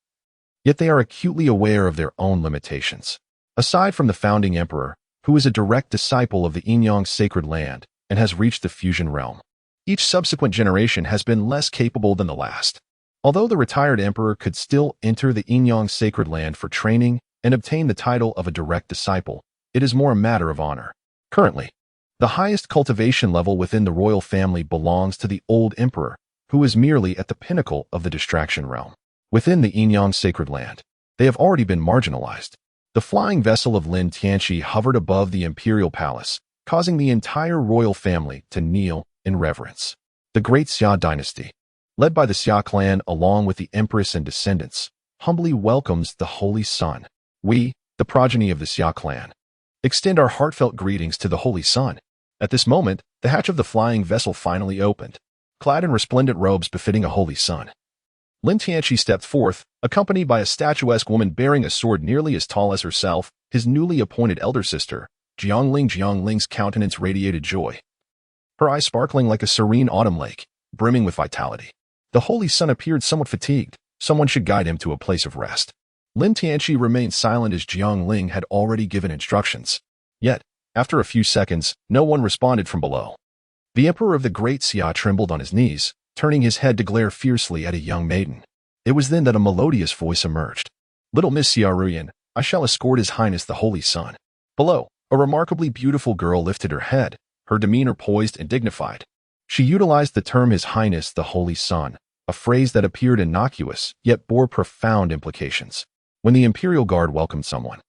Yet they are acutely aware of their own limitations. Aside from the founding emperor, who is a direct disciple of the Enyang sacred land and has reached the fusion realm, each subsequent generation has been less capable than the last. Although the retired emperor could still enter the Enyang sacred land for training and obtain the title of a direct disciple, it is more a matter of honor. Currently, the highest cultivation level within the royal family belongs to the old emperor, who is merely at the pinnacle of the distraction realm. Within the Enyang sacred land, they have already been marginalized. The flying vessel of Lin Tianqi hovered above the imperial palace, causing the entire royal family to kneel in reverence. The great Xia dynasty, led by the Xia clan along with the empress and descendants, humbly welcomes the Holy Sun. We, the progeny of the Xia clan, extend our heartfelt greetings to the Holy Sun. At this moment, the hatch of the flying vessel finally opened, clad in resplendent robes befitting a holy sun. Lin Tianqi stepped forth, accompanied by a statuesque woman bearing a sword nearly as tall as herself, his newly appointed elder sister. Jiangling's countenance radiated joy, her eyes sparkling like a serene autumn lake, brimming with vitality. The Holy Sun appeared somewhat fatigued. Someone should guide him to a place of rest. Lin Tianqi remained silent as Jiangling had already given instructions. Yet, after a few seconds, no one responded from below. The emperor of the great Xia trembled on his knees, turning his head to glare fiercely at a young maiden. It was then that a melodious voice emerged. "Little Miss Xia Ruyan, I shall escort His Highness the Holy Sun." Below, a remarkably beautiful girl lifted her head, her demeanor poised and dignified. She utilized the term His Highness the Holy Sun, a phrase that appeared innocuous yet bore profound implications. When the imperial guard welcomed someone,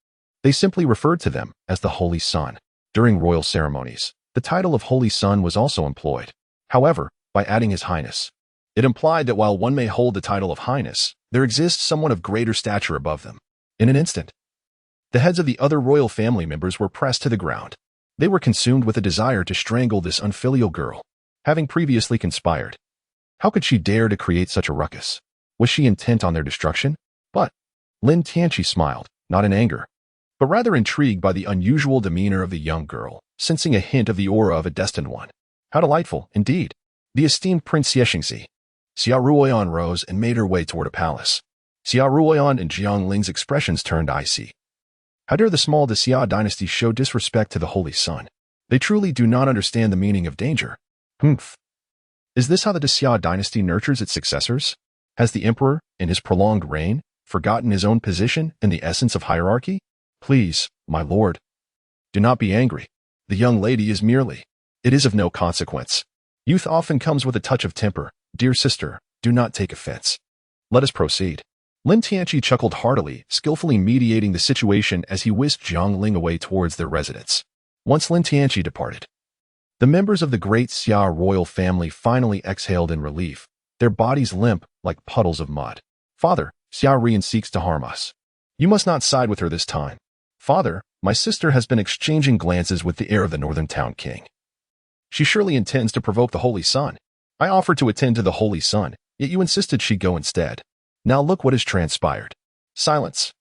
they simply referred to them as the Holy Sun. During royal ceremonies, the title of Holy Sun was also employed. However, by adding His Highness, it implied that while one may hold the title of Highness, there exists someone of greater stature above them. In an instant, the heads of the other royal family members were pressed to the ground. They were consumed with a desire to strangle this unfilial girl, having previously conspired. How could she dare to create such a ruckus? Was she intent on their destruction? But Lin Tianqi smiled, not in anger, but rather intrigued by the unusual demeanor of the young girl, sensing a hint of the aura of a destined one. How delightful, indeed. The esteemed Prince Yexingzi. Xia Ruoyan rose and made her way toward a palace. Xia Ruoyan and Jiangling's expressions turned icy. How dare the small Xia dynasty show disrespect to the Holy Sun? They truly do not understand the meaning of danger. Humph. Is this how the Xia dynasty nurtures its successors? Has the emperor, in his prolonged reign, forgotten his own position and the essence of hierarchy? Please, my lord, do not be angry. The young lady is merely. It is of no consequence. Youth often comes with a touch of temper. Dear sister, do not take offense. Let us proceed. Lin Tianqi chuckled heartily, skillfully mediating the situation as he whisked Jiangling away towards their residence. Once Lin Tianqi departed, the members of the great Xia royal family finally exhaled in relief, their bodies limp like puddles of mud. Father, Xia Rian seeks to harm us. You must not side with her this time. Father, my sister has been exchanging glances with the heir of the northern town king. She surely intends to provoke the Holy Sun. I offered to attend to the Holy Sun, yet you insisted she go instead. Now look what has transpired. Silence.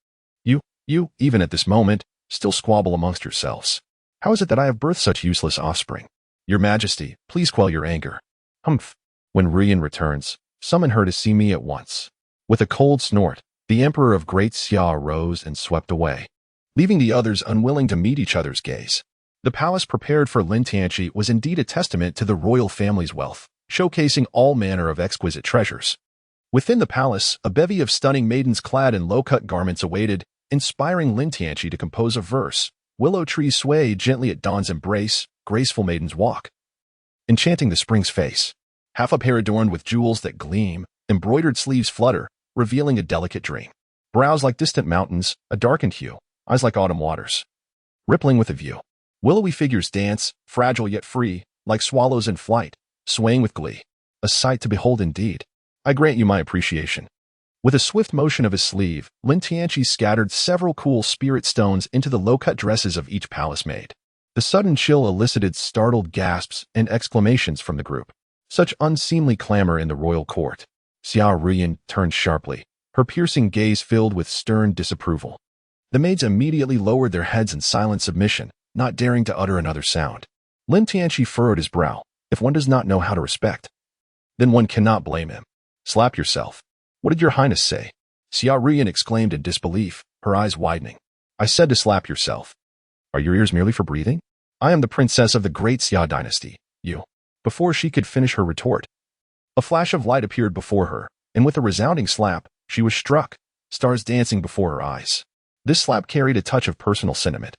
You, even at this moment, still squabble amongst yourselves. How is it that I have birthed such useless offspring? Your Majesty, please quell your anger. Humph. When Rian returns, summon her to see me at once. With a cold snort, the Emperor of Great Xia rose and swept away, leaving the others unwilling to meet each other's gaze. The palace prepared for Lin Tianqi was indeed a testament to the royal family's wealth, showcasing all manner of exquisite treasures. Within the palace, a bevy of stunning maidens clad in low-cut garments awaited, inspiring Lin Tianqi to compose a verse. Willow trees sway gently at dawn's embrace, graceful maidens walk, enchanting the spring's face. Half a pair adorned with jewels that gleam, embroidered sleeves flutter, revealing a delicate dream. Brows like distant mountains, a darkened hue, eyes like autumn waters, rippling with a view. Willowy figures dance, fragile yet free, like swallows in flight, swaying with glee. A sight to behold indeed. I grant you my appreciation. With a swift motion of his sleeve, Lin Tianqi scattered several cool spirit stones into the low-cut dresses of each palace maid. The sudden chill elicited startled gasps and exclamations from the group. Such unseemly clamor in the royal court. Xia Ruyan turned sharply, her piercing gaze filled with stern disapproval. The maids immediately lowered their heads in silent submission, not daring to utter another sound. Lin Tianqi furrowed his brow. If one does not know how to respect, then one cannot blame him. Slap yourself. What did your highness say? Xia Ruyan exclaimed in disbelief, her eyes widening. I said to slap yourself. Are your ears merely for breathing? I am the princess of the great Xia dynasty. You. Before she could finish her retort, a flash of light appeared before her, and with a resounding slap, she was struck, stars dancing before her eyes. This slap carried a touch of personal sentiment.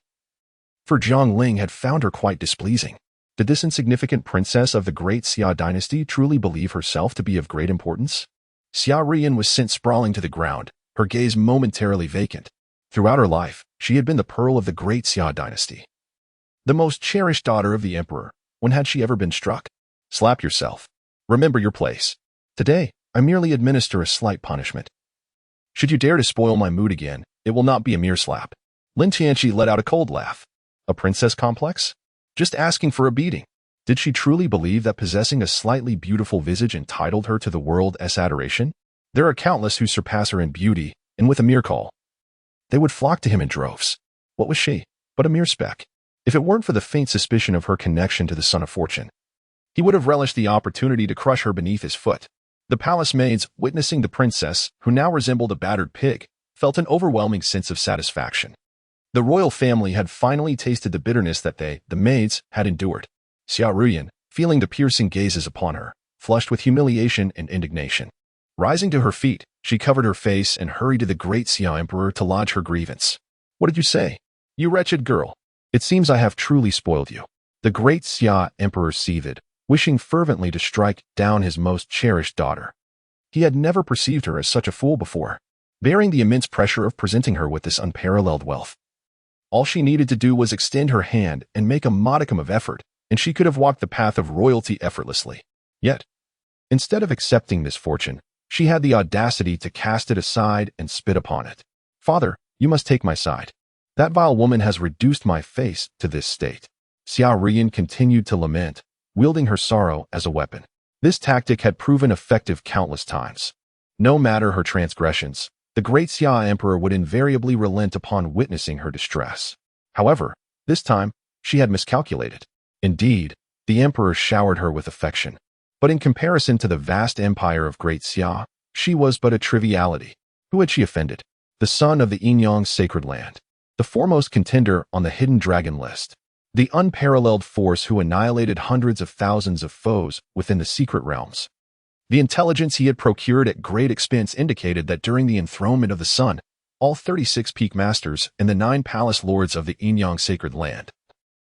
For Zhang Ling had found her quite displeasing. Did this insignificant princess of the great Xia dynasty truly believe herself to be of great importance? Xia Ruyan was sent sprawling to the ground, her gaze momentarily vacant. Throughout her life, she had been the pearl of the great Xia dynasty. The most cherished daughter of the emperor. When had she ever been struck? Slap yourself. Remember your place. Today, I merely administer a slight punishment. Should you dare to spoil my mood again, it will not be a mere slap. Lin Tianqi let out a cold laugh. A princess complex? Just asking for a beating. Did she truly believe that possessing a slightly beautiful visage entitled her to the world's adoration? There are countless who surpass her in beauty, and with a mere call, they would flock to him in droves. What was she? But a mere speck. If it weren't for the faint suspicion of her connection to the Son of Fortune, he would have relished the opportunity to crush her beneath his foot. The palace maids, witnessing the princess, who now resembled a battered pig, felt an overwhelming sense of satisfaction. The royal family had finally tasted the bitterness that they, the maids, had endured. Xia Ruyan, feeling the piercing gazes upon her, flushed with humiliation and indignation. Rising to her feet, she covered her face and hurried to the great Xia emperor to lodge her grievance. What did you say? You wretched girl. It seems I have truly spoiled you. The great Xia emperor seethed, wishing fervently to strike down his most cherished daughter. He had never perceived her as such a fool before, bearing the immense pressure of presenting her with this unparalleled wealth. All she needed to do was extend her hand and make a modicum of effort, and she could have walked the path of royalty effortlessly. Yet, instead of accepting this fortune, she had the audacity to cast it aside and spit upon it. Father, you must take my side. That vile woman has reduced my face to this state. Xia Ruyan continued to lament, wielding her sorrow as a weapon. This tactic had proven effective countless times. No matter her transgressions, the great Xia emperor would invariably relent upon witnessing her distress. However, this time, she had miscalculated. Indeed, the emperor showered her with affection. But in comparison to the vast empire of great Xia, she was but a triviality. Who had she offended? The son of the Enyang sacred land, the foremost contender on the hidden dragon list, the unparalleled force who annihilated hundreds of thousands of foes within the secret realms. The intelligence he had procured at great expense indicated that during the enthronement of the sun, all 36 peak masters and the 9 palace lords of the Enyang sacred land,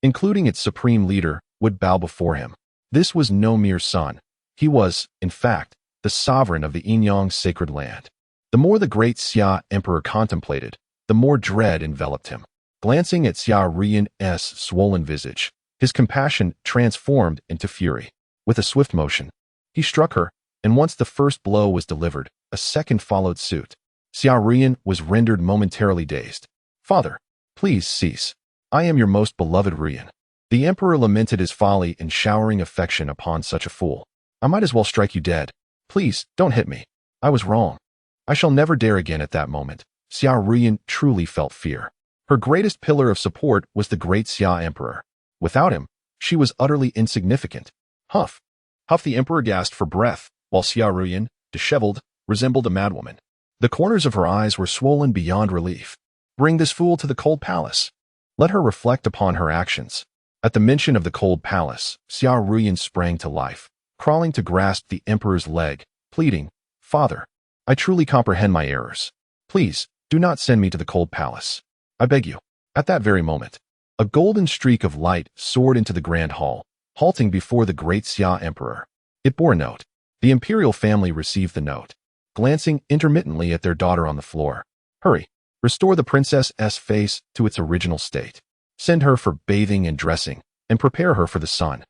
including its supreme leader, would bow before him. This was no mere son. He was, in fact, the sovereign of the Enyang sacred land. The more the great Xia emperor contemplated, the more dread enveloped him. Glancing at Xia Ruyan's swollen visage, his compassion transformed into fury. With a swift motion, he struck her, and once the first blow was delivered, a second followed suit. Xia Ruyan was rendered momentarily dazed. Father, please cease. I am your most beloved Ruyan. The emperor lamented his folly in showering affection upon such a fool. I might as well strike you dead. Please, don't hit me. I was wrong. I shall never dare again. At that moment, Xia Ruyan truly felt fear. Her greatest pillar of support was the great Xia emperor. Without him, she was utterly insignificant. Huff. Huff, the emperor gasped for breath, while Xia Ruyan, disheveled, resembled a madwoman. The corners of her eyes were swollen beyond relief. Bring this fool to the cold palace. Let her reflect upon her actions. At the mention of the cold palace, Xia Ruyan sprang to life, crawling to grasp the emperor's leg, pleading, Father, I truly comprehend my errors. Please, do not send me to the cold palace. I beg you. At that very moment, a golden streak of light soared into the grand hall, halting before the great Xia emperor. It bore a note. The imperial family received the note, glancing intermittently at their daughter on the floor. Hurry, restore the princess's face to its original state. Send her for bathing and dressing, and prepare her for the sun.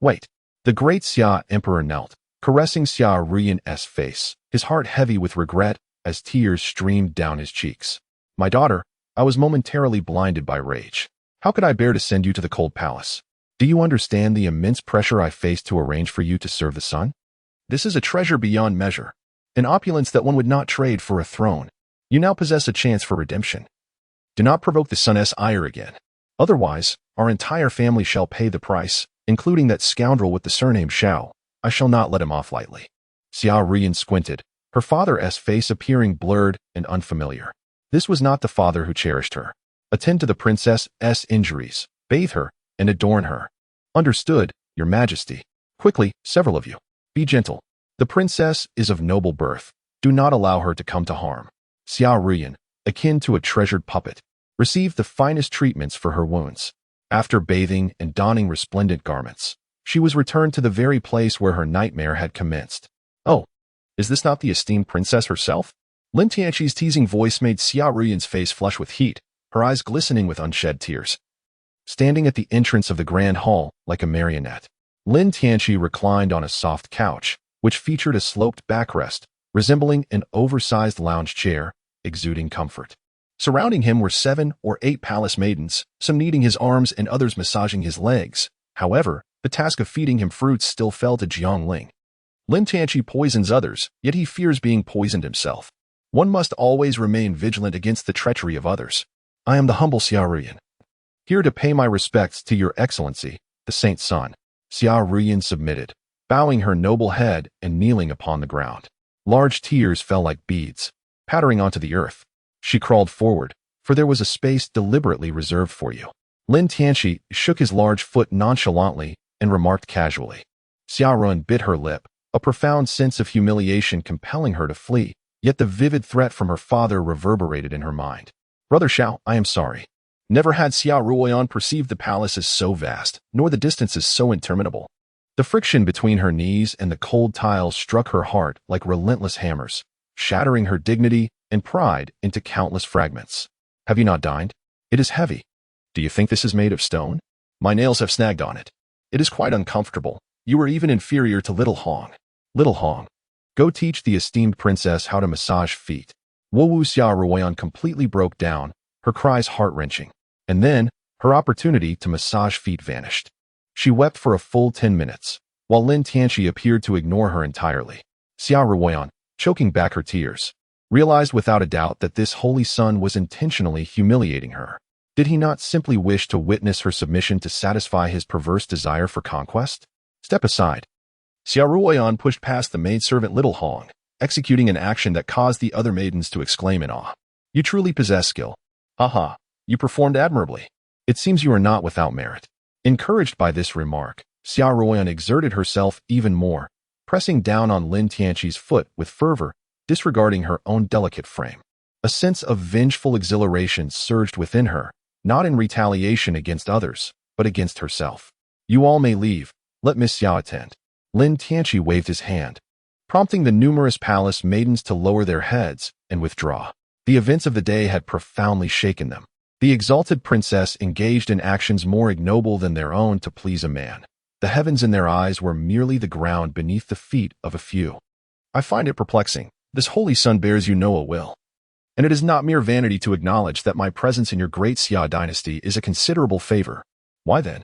Wait. The great Xia emperor knelt, caressing Xia Ruyan's face, his heart heavy with regret as tears streamed down his cheeks. "My daughter, I was momentarily blinded by rage. How could I bear to send you to the cold palace? Do you understand the immense pressure I faced to arrange for you to serve the sun? This is a treasure beyond measure, an opulence that one would not trade for a throne. You now possess a chance for redemption. Do not provoke the sun's ire again. Otherwise, our entire family shall pay the price, including that scoundrel with the surname Shao. I shall not let him off lightly." Xia Ruyan squinted, her father's face appearing blurred and unfamiliar. This was not the father who cherished her. Attend to the princess's injuries, bathe her, and adorn her. "Understood, your majesty." "Quickly, several of you. Be gentle. The princess is of noble birth. Do not allow her to come to harm." Xia Ruyan, akin to a treasured puppet, received the finest treatments for her wounds. After bathing and donning resplendent garments, she was returned to the very place where her nightmare had commenced. "Oh, is this not the esteemed princess herself?" Lin Tianqi's teasing voice made Xia Ruyan's face flush with heat, her eyes glistening with unshed tears. Standing at the entrance of the grand hall like a marionette, Lin Tianqi reclined on a soft couch, which featured a sloped backrest, resembling an oversized lounge chair, exuding comfort. Surrounding him were 7 or 8 palace maidens, some kneading his arms and others massaging his legs. However, the task of feeding him fruits still fell to Jiang Ling. Lin Tianqi poisons others, yet he fears being poisoned himself. One must always remain vigilant against the treachery of others. "I am the humble Xia Ruyan, here to pay my respects to your excellency, the saint's son." Xia Ruyan submitted, bowing her noble head and kneeling upon the ground. Large tears fell like beads, pattering onto the earth. She crawled forward, for there was a space deliberately reserved for you. Lin Tianqi shook his large foot nonchalantly and remarked casually. Xia Ruyan bit her lip, a profound sense of humiliation compelling her to flee, yet the vivid threat from her father reverberated in her mind. "Brother Shao, I am sorry." Never had Xia Ruyan perceived the palace as so vast, nor the distances so interminable. The friction between her knees and the cold tiles struck her heart like relentless hammers, shattering her dignity and pride into countless fragments. "Have you not dined? It is heavy. Do you think this is made of stone? My nails have snagged on it. It is quite uncomfortable. You are even inferior to Little Hong. Little Hong, go teach the esteemed princess how to massage feet." Wu Xia Ruyan completely broke down, her cries heart-wrenching. And then, her opportunity to massage feet vanished. She wept for a full 10 minutes, while Lin Tianqi appeared to ignore her entirely. Xia Ruyan, choking back her tears, realized without a doubt that this holy son was intentionally humiliating her. Did he not simply wish to witness her submission to satisfy his perverse desire for conquest? "Step aside." Xia Ruyan pushed past the maidservant Little Hong, executing an action that caused the other maidens to exclaim in awe. "You truly possess skill. Haha, you performed admirably. It seems you are not without merit." Encouraged by this remark, Xia Ruyan exerted herself even more, pressing down on Lin Tianqi's foot with fervor, disregarding her own delicate frame. A sense of vengeful exhilaration surged within her, not in retaliation against others, but against herself. "You all may leave. Let Miss Xia attend." Lin Tianqi waved his hand, prompting the numerous palace maidens to lower their heads and withdraw. The events of the day had profoundly shaken them. The exalted princess engaged in actions more ignoble than their own to please a man. The heavens in their eyes were merely the ground beneath the feet of a few. "I find it perplexing. This holy son bears you no ill will. And it is not mere vanity to acknowledge that my presence in your great Xia dynasty is a considerable favor. Why then?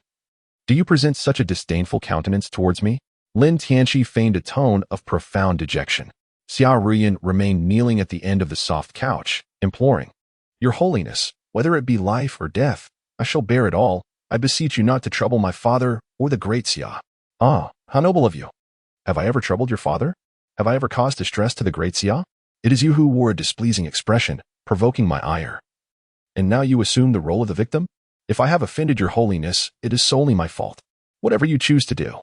Do you present such a disdainful countenance towards me?" Lin Tianqi feigned a tone of profound dejection. Xia Ruyan remained kneeling at the end of the soft couch, imploring, "Your holiness, whether it be life or death, I shall bear it all. I beseech you not to trouble my father or the great Xia." "Ah, how noble of you. Have I ever troubled your father? Have I ever caused distress to the great Xia? It is you who wore a displeasing expression, provoking my ire. And now you assume the role of the victim? If I have offended your holiness, it is solely my fault. Whatever you choose to do,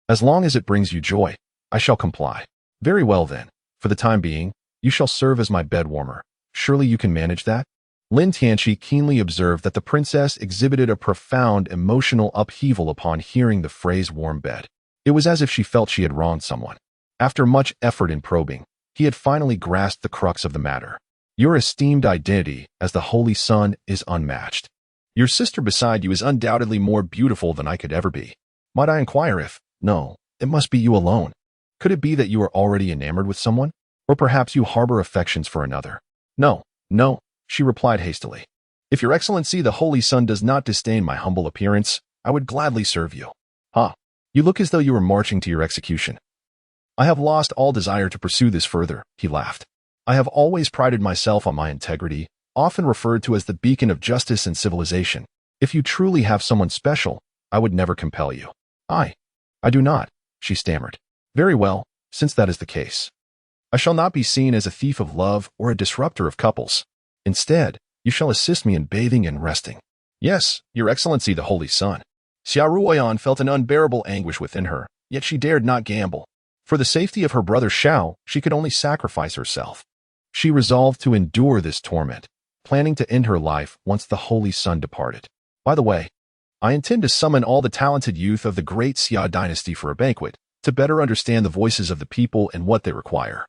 as long as it brings you joy, I shall comply." "Very well then. For the time being, you shall serve as my bed warmer. Surely you can manage that?" Lin Tianqi keenly observed that the princess exhibited a profound emotional upheaval upon hearing the phrase warm bed. It was as if she felt she had wronged someone. After much effort in probing, he had finally grasped the crux of the matter. "Your esteemed identity as the Holy Son is unmatched. Your sister beside you is undoubtedly more beautiful than I could ever be. Might I inquire if, no, it must be you alone. Could it be that you are already enamored with someone?" Or perhaps you harbor affections for another. No, no, she replied hastily. If your excellency the Holy Sun does not disdain my humble appearance, I would gladly serve you. Ha! You look as though you were marching to your execution. I have lost all desire to pursue this further, he laughed. I have always prided myself on my integrity, often referred to as the beacon of justice and civilization. If you truly have someone special, I would never compel you. I do not, she stammered. Very well, since that is the case. I shall not be seen as a thief of love or a disruptor of couples. Instead, you shall assist me in bathing and resting. Yes, your excellency the Holy Sun. Xia Ruoyan felt an unbearable anguish within her, yet she dared not gamble. For the safety of her brother Xiao, she could only sacrifice herself. She resolved to endure this torment, planning to end her life once the Holy Sun departed. By the way, I intend to summon all the talented youth of the great Xia dynasty for a banquet, to better understand the voices of the people and what they require.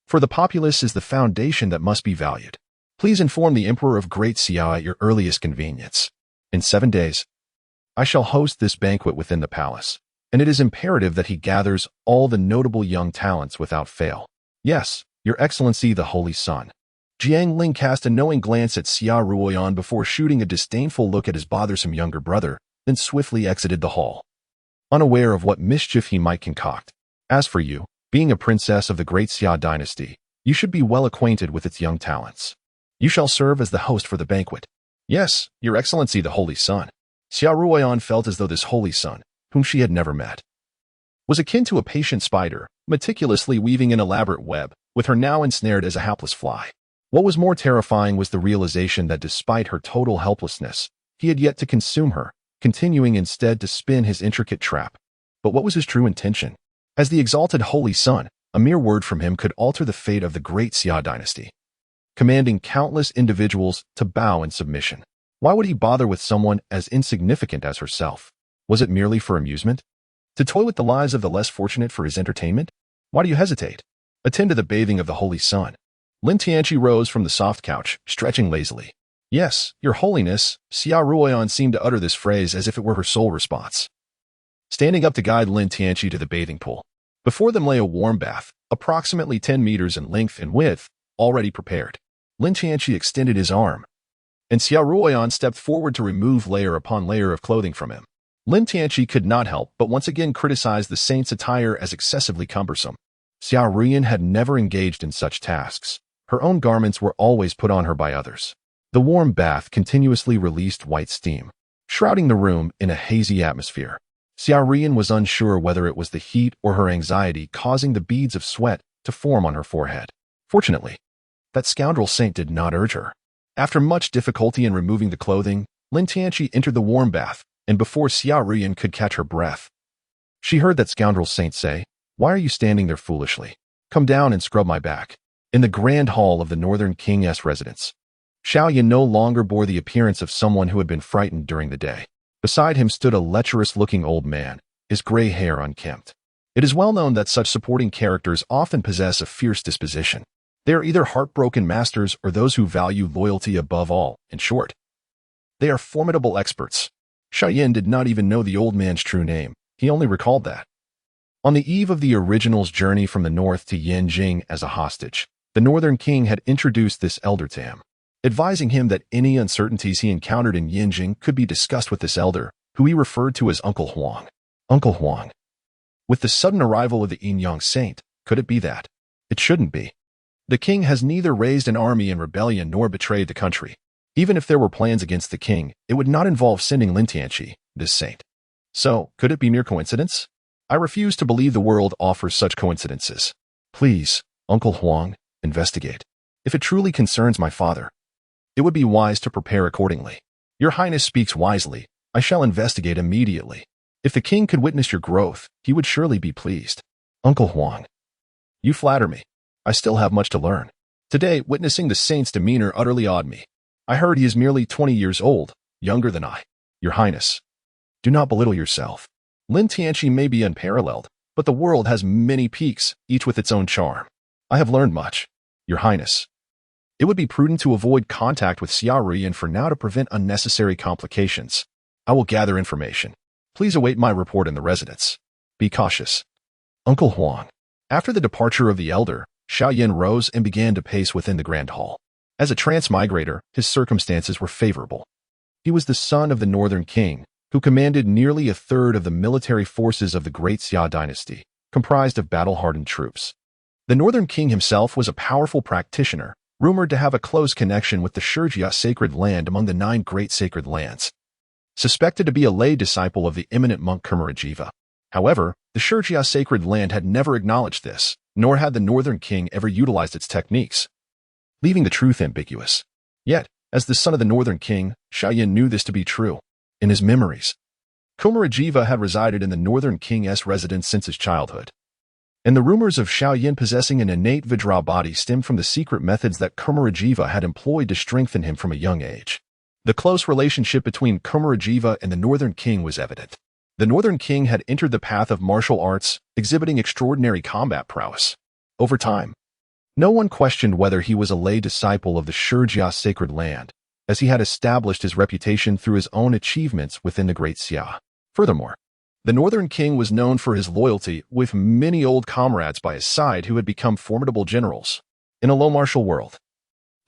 For the populace is the foundation that must be valued. Please inform the Emperor of Great Xia at your earliest convenience. In 7 days, I shall host this banquet within the palace, and it is imperative that he gathers all the notable young talents without fail. Yes, your excellency the Holy Sun. Jiang Ling cast a knowing glance at Xia Ruoyan before shooting a disdainful look at his bothersome younger brother, then swiftly exited the hall, unaware of what mischief he might concoct. As for you, being a princess of the great Xia dynasty, you should be well acquainted with its young talents. You shall serve as the host for the banquet. Yes, your excellency the Holy Sun. Xia Ruoyan felt as though this Holy Sun, whom she had never met, was akin to a patient spider, meticulously weaving an elaborate web, with her now ensnared as a hapless fly. What was more terrifying was the realization that despite her total helplessness, he had yet to consume her, continuing instead to spin his intricate trap. But what was his true intention? As the exalted Holy Sun, a mere word from him could alter the fate of the great Xia dynasty, commanding countless individuals to bow in submission. Why would he bother with someone as insignificant as herself? Was it merely for amusement? To toy with the lives of the less fortunate for his entertainment? Why do you hesitate? Attend to the bathing of the Holy Sun. Lin Tianqi rose from the soft couch, stretching lazily. Yes, your holiness, Xia Ruoyan seemed to utter this phrase as if it were her sole response. Standing up to guide Lin Tianqi to the bathing pool. Before them lay a warm bath, approximately 10 meters in length and width, already prepared. Lin Tianqi extended his arm, and Xia Ruoyan stepped forward to remove layer upon layer of clothing from him. Lin Tianqi could not help but once again criticize the saint's attire as excessively cumbersome. Xia Ruoyan had never engaged in such tasks. Her own garments were always put on her by others. The warm bath continuously released white steam, shrouding the room in a hazy atmosphere. Xia Ruoyan was unsure whether it was the heat or her anxiety causing the beads of sweat to form on her forehead. Fortunately, that scoundrel saint did not urge her. After much difficulty in removing the clothing, Lin Tianqi entered the warm bath, and before Xia Ruoyan could catch her breath, she heard that scoundrel saint say, "Why are you standing there foolishly? Come down and scrub my back." In the grand hall of the Northern King's residence, Xiaoyan no longer bore the appearance of someone who had been frightened during the day. Beside him stood a lecherous-looking old man, his gray hair unkempt. It is well known that such supporting characters often possess a fierce disposition. They are either heartbroken masters or those who value loyalty above all. In short, they are formidable experts. Xiaoyan did not even know the old man's true name. He only recalled that, on the eve of the original's journey from the north to Yanjing as a hostage, the Northern King had introduced this elder to him, advising him that any uncertainties he encountered in Yanjing could be discussed with this elder, who he referred to as Uncle Huang. Uncle Huang. With the sudden arrival of the Yin-Yang Saint, could it be that? It shouldn't be. The king has neither raised an army in rebellion nor betrayed the country. Even if there were plans against the king, it would not involve sending Lin Tianqi, this saint. So, could it be mere coincidence? I refuse to believe the world offers such coincidences. Please, Uncle Huang, investigate. If it truly concerns my father, it would be wise to prepare accordingly. Your Highness speaks wisely. I shall investigate immediately. If the king could witness your growth, he would surely be pleased. Uncle Huang, you flatter me. I still have much to learn. Today, witnessing the saint's demeanor utterly awed me. I heard he is merely 20 years old, younger than I. Your Highness, do not belittle yourself. Lin Tianqi may be unparalleled, but the world has many peaks, each with its own charm. I have learned much. Your Highness, it would be prudent to avoid contact with Xia Ruoyan for now to prevent unnecessary complications. I will gather information. Please await my report in the residence. Be cautious. Uncle Huang. After the departure of the elder, Xiaoyan rose and began to pace within the grand hall. As a transmigrator, his circumstances were favorable. He was the son of the Northern King, who commanded nearly a third of the military forces of the Great Xia dynasty, comprised of battle-hardened troops. The Northern King himself was a powerful practitioner, rumored to have a close connection with the Shurjia sacred land among the 9 great sacred lands. Suspected to be a lay disciple of the eminent monk Kumarajiva. However, the Shurjia sacred land had never acknowledged this, nor had the Northern King ever utilized its techniques, leaving the truth ambiguous. Yet, as the son of the Northern King, Xiaoyan knew this to be true. In his memories, Kumarajiva had resided in the Northern King's residence since his childhood. And the rumors of Xiaoyan possessing an innate Vajra body stemmed from the secret methods that Kumarajiva had employed to strengthen him from a young age. The close relationship between Kumarajiva and the Northern King was evident. The Northern King had entered the path of martial arts, exhibiting extraordinary combat prowess. Over time, no one questioned whether he was a lay disciple of the Shurjia sacred land, as he had established his reputation through his own achievements within the Great Xia. Furthermore, the Northern King was known for his loyalty, with many old comrades by his side who had become formidable generals. In a low martial world,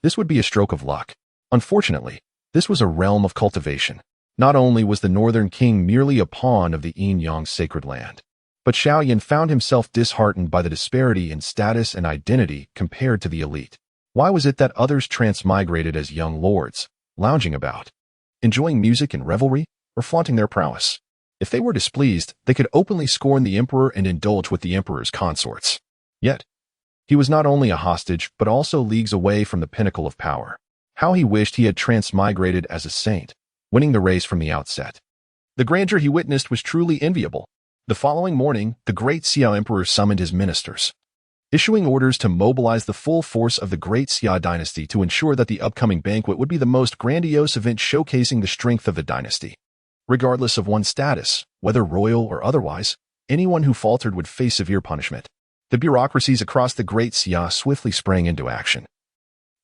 this would be a stroke of luck. Unfortunately, this was a realm of cultivation. Not only was the Northern King merely a pawn of the Yin-Yang sacred land, but Xiaoyan found himself disheartened by the disparity in status and identity compared to the elite. Why was it that others transmigrated as young lords, lounging about, enjoying music and revelry, or flaunting their prowess? If they were displeased, they could openly scorn the emperor and indulge with the emperor's consorts. Yet, he was not only a hostage, but also leagues away from the pinnacle of power. How he wished he had transmigrated as a saint, winning the race from the outset. The grandeur he witnessed was truly enviable. The following morning, the Great Xia Emperor summoned his ministers, issuing orders to mobilize the full force of the Great Xia dynasty to ensure that the upcoming banquet would be the most grandiose event showcasing the strength of the dynasty. Regardless of one's status, whether royal or otherwise, anyone who faltered would face severe punishment. The bureaucracies across the Great Xia swiftly sprang into action,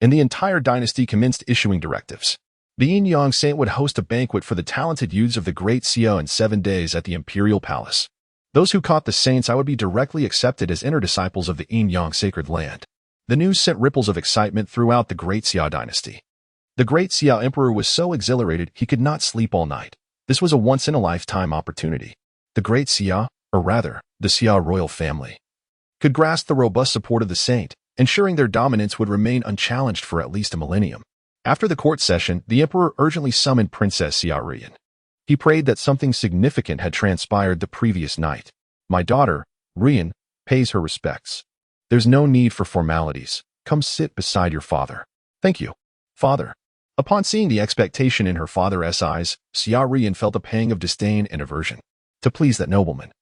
and the entire dynasty commenced issuing directives. The Yin-Yang saint would host a banquet for the talented youths of the Great Xia in 7 days at the Imperial Palace. Those who caught the saints would be directly accepted as inner disciples of the Yin-Yang sacred land. The news sent ripples of excitement throughout the Great Xia dynasty. The Great Xia Emperor was so exhilarated he could not sleep all night. This was a once-in-a-lifetime opportunity. The Great Xia, or rather, the Xia royal family, could grasp the robust support of the saint, ensuring their dominance would remain unchallenged for at least a millennium. After the court session, the emperor urgently summoned Princess Xia Ruyan. He prayed that something significant had transpired the previous night. My daughter, Ruyan, pays her respects. There's no need for formalities. Come sit beside your father. Thank you, father. Upon seeing the expectation in her father's eyes, Xia Ruyan felt a pang of disdain and aversion. To please that nobleman,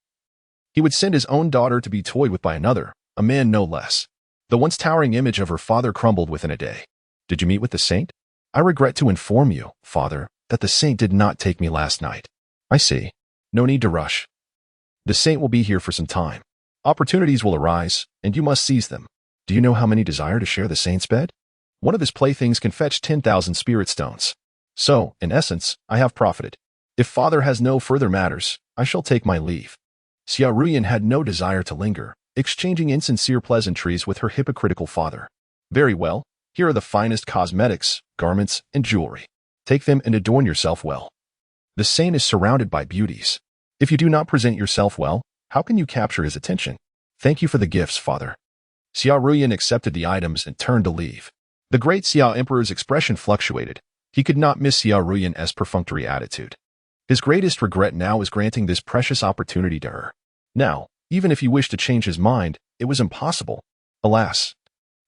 he would send his own daughter to be toyed with by another, a man no less. The once towering image of her father crumbled within a day. Did you meet with the saint? I regret to inform you, father, that the saint did not take me last night. I see. No need to rush. The saint will be here for some time. Opportunities will arise, and you must seize them. Do you know how many desire to share the saint's bed? One of his playthings can fetch 10,000 spirit stones. So, in essence, I have profited. If father has no further matters, I shall take my leave. Xia Ruyan had no desire to linger, exchanging insincere pleasantries with her hypocritical father. Very well, here are the finest cosmetics, garments, and jewelry. Take them and adorn yourself well. The saint is surrounded by beauties. If you do not present yourself well, how can you capture his attention? Thank you for the gifts, father. Xia Ruyan accepted the items and turned to leave. The Great Xia Emperor's expression fluctuated. He could not miss Xia Ruyan's perfunctory attitude. His greatest regret now was granting this precious opportunity to her. Now, even if he wished to change his mind, it was impossible. Alas,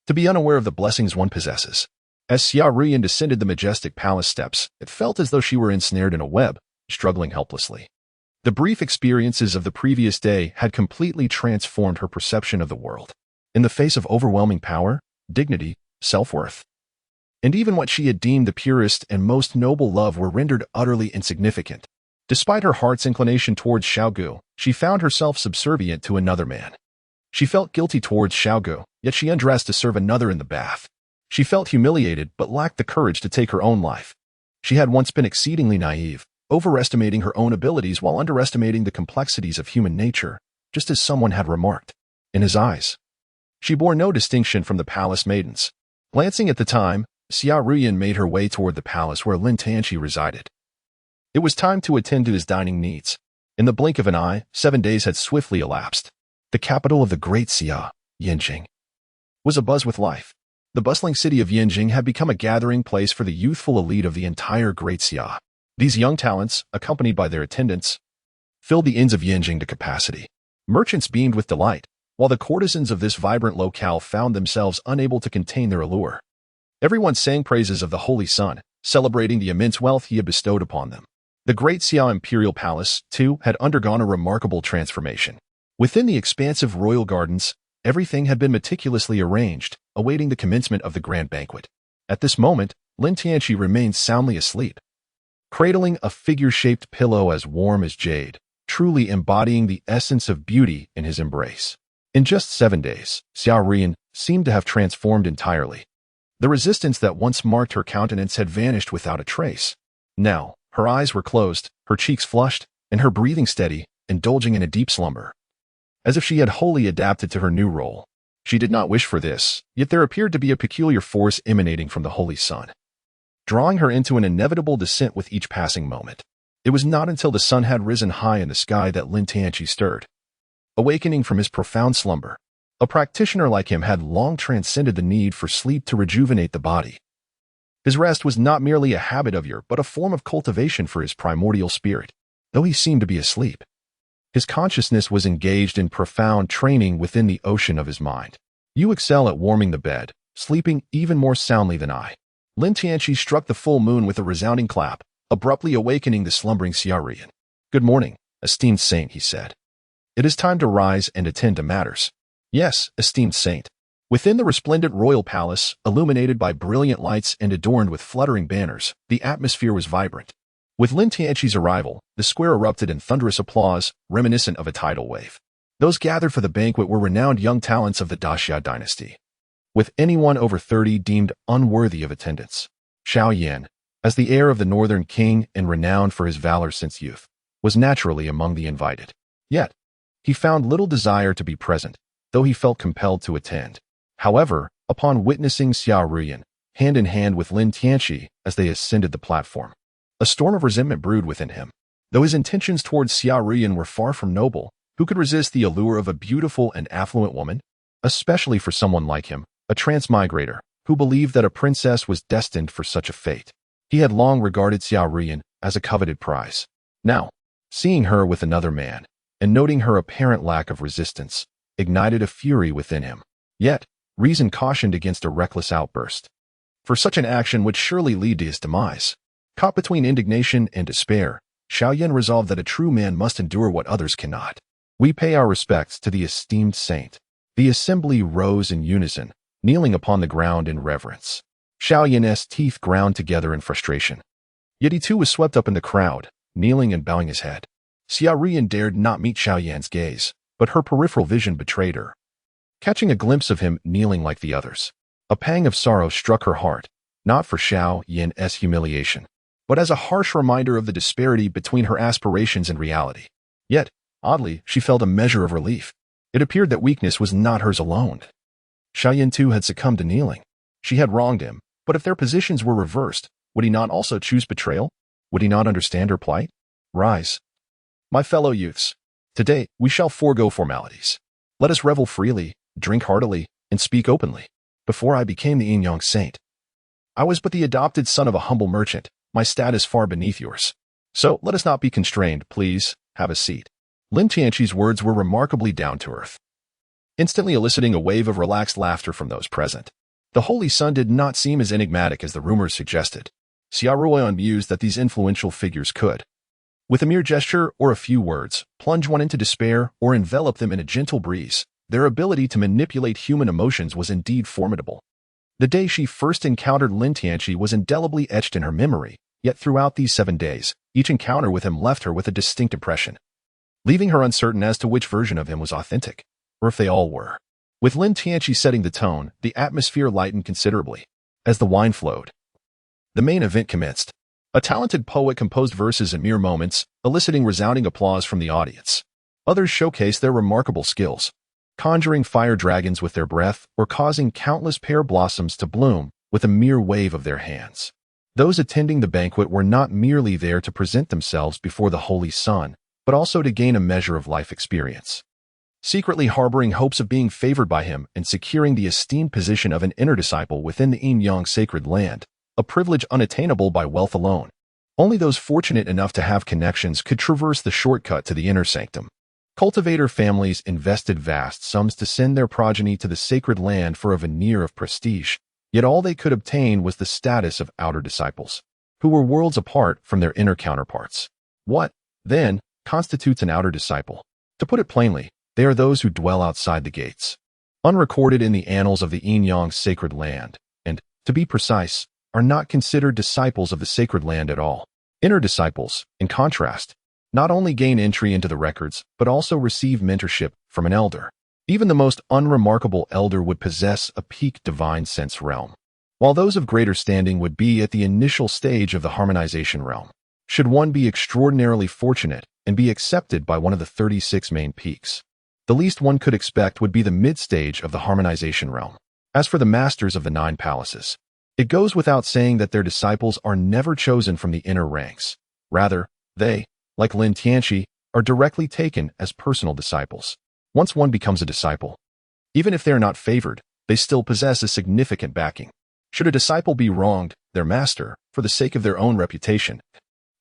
to be unaware of the blessings one possesses. As Xia Ruyan descended the majestic palace steps, it felt as though she were ensnared in a web, struggling helplessly. The brief experiences of the previous day had completely transformed her perception of the world. In the face of overwhelming power, dignity, self-worth, and even what she had deemed the purest and most noble love were rendered utterly insignificant. Despite her heart's inclination towards Xiaogu, she found herself subservient to another man. She felt guilty towards Xiaogu, yet she undressed to serve another in the bath. She felt humiliated but lacked the courage to take her own life. She had once been exceedingly naive, overestimating her own abilities while underestimating the complexities of human nature, just as someone had remarked. In his eyes, She bore no distinction from the palace maidens. Glancing at the time, Xia Ruyan made her way toward the palace where Lin Tianqi resided. It was time to attend to his dining needs. In the blink of an eye, 7 days had swiftly elapsed. The capital of the great Xia, Yinjing, was abuzz with life. The bustling city of Yinjing had become a gathering place for the youthful elite of the entire great Xia. These young talents, accompanied by their attendants, filled the inns of Yinjing to capacity. Merchants beamed with delight, while the courtesans of this vibrant locale found themselves unable to contain their allure. Everyone sang praises of the Holy Sun, celebrating the immense wealth he had bestowed upon them. The great Xia Imperial Palace, too, had undergone a remarkable transformation. Within the expansive royal gardens, everything had been meticulously arranged, awaiting the commencement of the grand banquet. At this moment, Lin Tianqi remained soundly asleep, cradling a figure-shaped pillow as warm as jade, truly embodying the essence of beauty in his embrace. In just 7 days, Xia Ruyan seemed to have transformed entirely. The resistance that once marked her countenance had vanished without a trace. Now, her eyes were closed, her cheeks flushed, and her breathing steady, indulging in a deep slumber. As if she had wholly adapted to her new role. She did not wish for this, yet there appeared to be a peculiar force emanating from the Holy Sun, drawing her into an inevitable descent with each passing moment. It was not until the sun had risen high in the sky that Lin Tianqi stirred, awakening from his profound slumber. A practitioner like him had long transcended the need for sleep to rejuvenate the body. His rest was not merely a habit of yore, but a form of cultivation for his primordial spirit. Though he seemed to be asleep, his consciousness was engaged in profound training within the ocean of his mind. You excel at warming the bed, sleeping even more soundly than I. Lin Tianqi struck the full moon with a resounding clap, abruptly awakening the slumbering Xia Ruyan. Good morning, esteemed saint, he said. It is time to rise and attend to matters. Yes, esteemed saint. Within the resplendent royal palace, illuminated by brilliant lights and adorned with fluttering banners, the atmosphere was vibrant. With Lin Tianqi's arrival, the square erupted in thunderous applause, reminiscent of a tidal wave. Those gathered for the banquet were renowned young talents of the Daxia dynasty, with anyone over 30 deemed unworthy of attendance. Xiao Yan, as the heir of the northern king and renowned for his valor since youth, was naturally among the invited. Yet, he found little desire to be present, though he felt compelled to attend. However, upon witnessing Xia Ruyan, hand in hand with Lin Tianqi as they ascended the platform, a storm of resentment brewed within him. Though his intentions towards Xia Ruyan were far from noble, who could resist the allure of a beautiful and affluent woman? Especially for someone like him, a transmigrator, who believed that a princess was destined for such a fate. He had long regarded Xia Ruyan as a coveted prize. Now, seeing her with another man, and noting her apparent lack of resistance, ignited a fury within him. Yet, reason cautioned against a reckless outburst, for such an action would surely lead to his demise. Caught between indignation and despair, Xiao Yan resolved that a true man must endure what others cannot. We pay our respects to the esteemed saint. The assembly rose in unison, kneeling upon the ground in reverence. Xiao Yan's teeth ground together in frustration. Yet he too was swept up in the crowd, kneeling and bowing his head. Xia Ruyan dared not meet Xiao Yan's gaze, but her peripheral vision betrayed her. Catching a glimpse of him kneeling like the others, a pang of sorrow struck her heart, not for Xiao Yan's humiliation, but as a harsh reminder of the disparity between her aspirations and reality. Yet, oddly, she felt a measure of relief. It appeared that weakness was not hers alone. Xiao Yan too had succumbed to kneeling. She had wronged him, but if their positions were reversed, would he not also choose betrayal? Would he not understand her plight? Rise. My fellow youths, today we shall forego formalities. Let us revel freely, drink heartily, and speak openly. Before I became the Yin saint, I was but the adopted son of a humble merchant, my status far beneath yours. So let us not be constrained, please, have a seat. Lin Tianqi's words were remarkably down to earth, instantly eliciting a wave of relaxed laughter from those present. The Holy Sun did not seem as enigmatic as the rumors suggested. Xia Ruyan mused that these influential figures could, with a mere gesture or a few words, plunge one into despair or envelop them in a gentle breeze. Their ability to manipulate human emotions was indeed formidable. The day she first encountered Lin Tianqi was indelibly etched in her memory, yet throughout these 7 days, each encounter with him left her with a distinct impression, leaving her uncertain as to which version of him was authentic, or if they all were. With Lin Tianqi setting the tone, the atmosphere lightened considerably. As the wine flowed, the main event commenced. A talented poet composed verses in mere moments, eliciting resounding applause from the audience. Others showcased their remarkable skills, conjuring fire dragons with their breath or causing countless pear blossoms to bloom with a mere wave of their hands. Those attending the banquet were not merely there to present themselves before the Holy Sun, but also to gain a measure of life experience. Secretly harboring hopes of being favored by him and securing the esteemed position of an inner disciple within the Yin-Yang sacred land, a privilege unattainable by wealth alone. Only those fortunate enough to have connections could traverse the shortcut to the inner sanctum. Cultivator families invested vast sums to send their progeny to the sacred land for a veneer of prestige, yet all they could obtain was the status of outer disciples, who were worlds apart from their inner counterparts. What, then, constitutes an outer disciple? To put it plainly, they are those who dwell outside the gates, unrecorded in the annals of the Yin-Yang sacred land, and, to be precise, are not considered disciples of the sacred land at all. Inner disciples, in contrast, not only gain entry into the records, but also receive mentorship from an elder. Even the most unremarkable elder would possess a peak divine sense realm, while those of greater standing would be at the initial stage of the harmonization realm. Should one be extraordinarily fortunate and be accepted by one of the 36 main peaks, the least one could expect would be the mid-stage of the harmonization realm. As for the masters of the 9 palaces, it goes without saying that their disciples are never chosen from the inner ranks. Rather, they, like Lin Tianqi, are directly taken as personal disciples. Once one becomes a disciple, even if they are not favored, they still possess a significant backing. Should a disciple be wronged, their master, for the sake of their own reputation,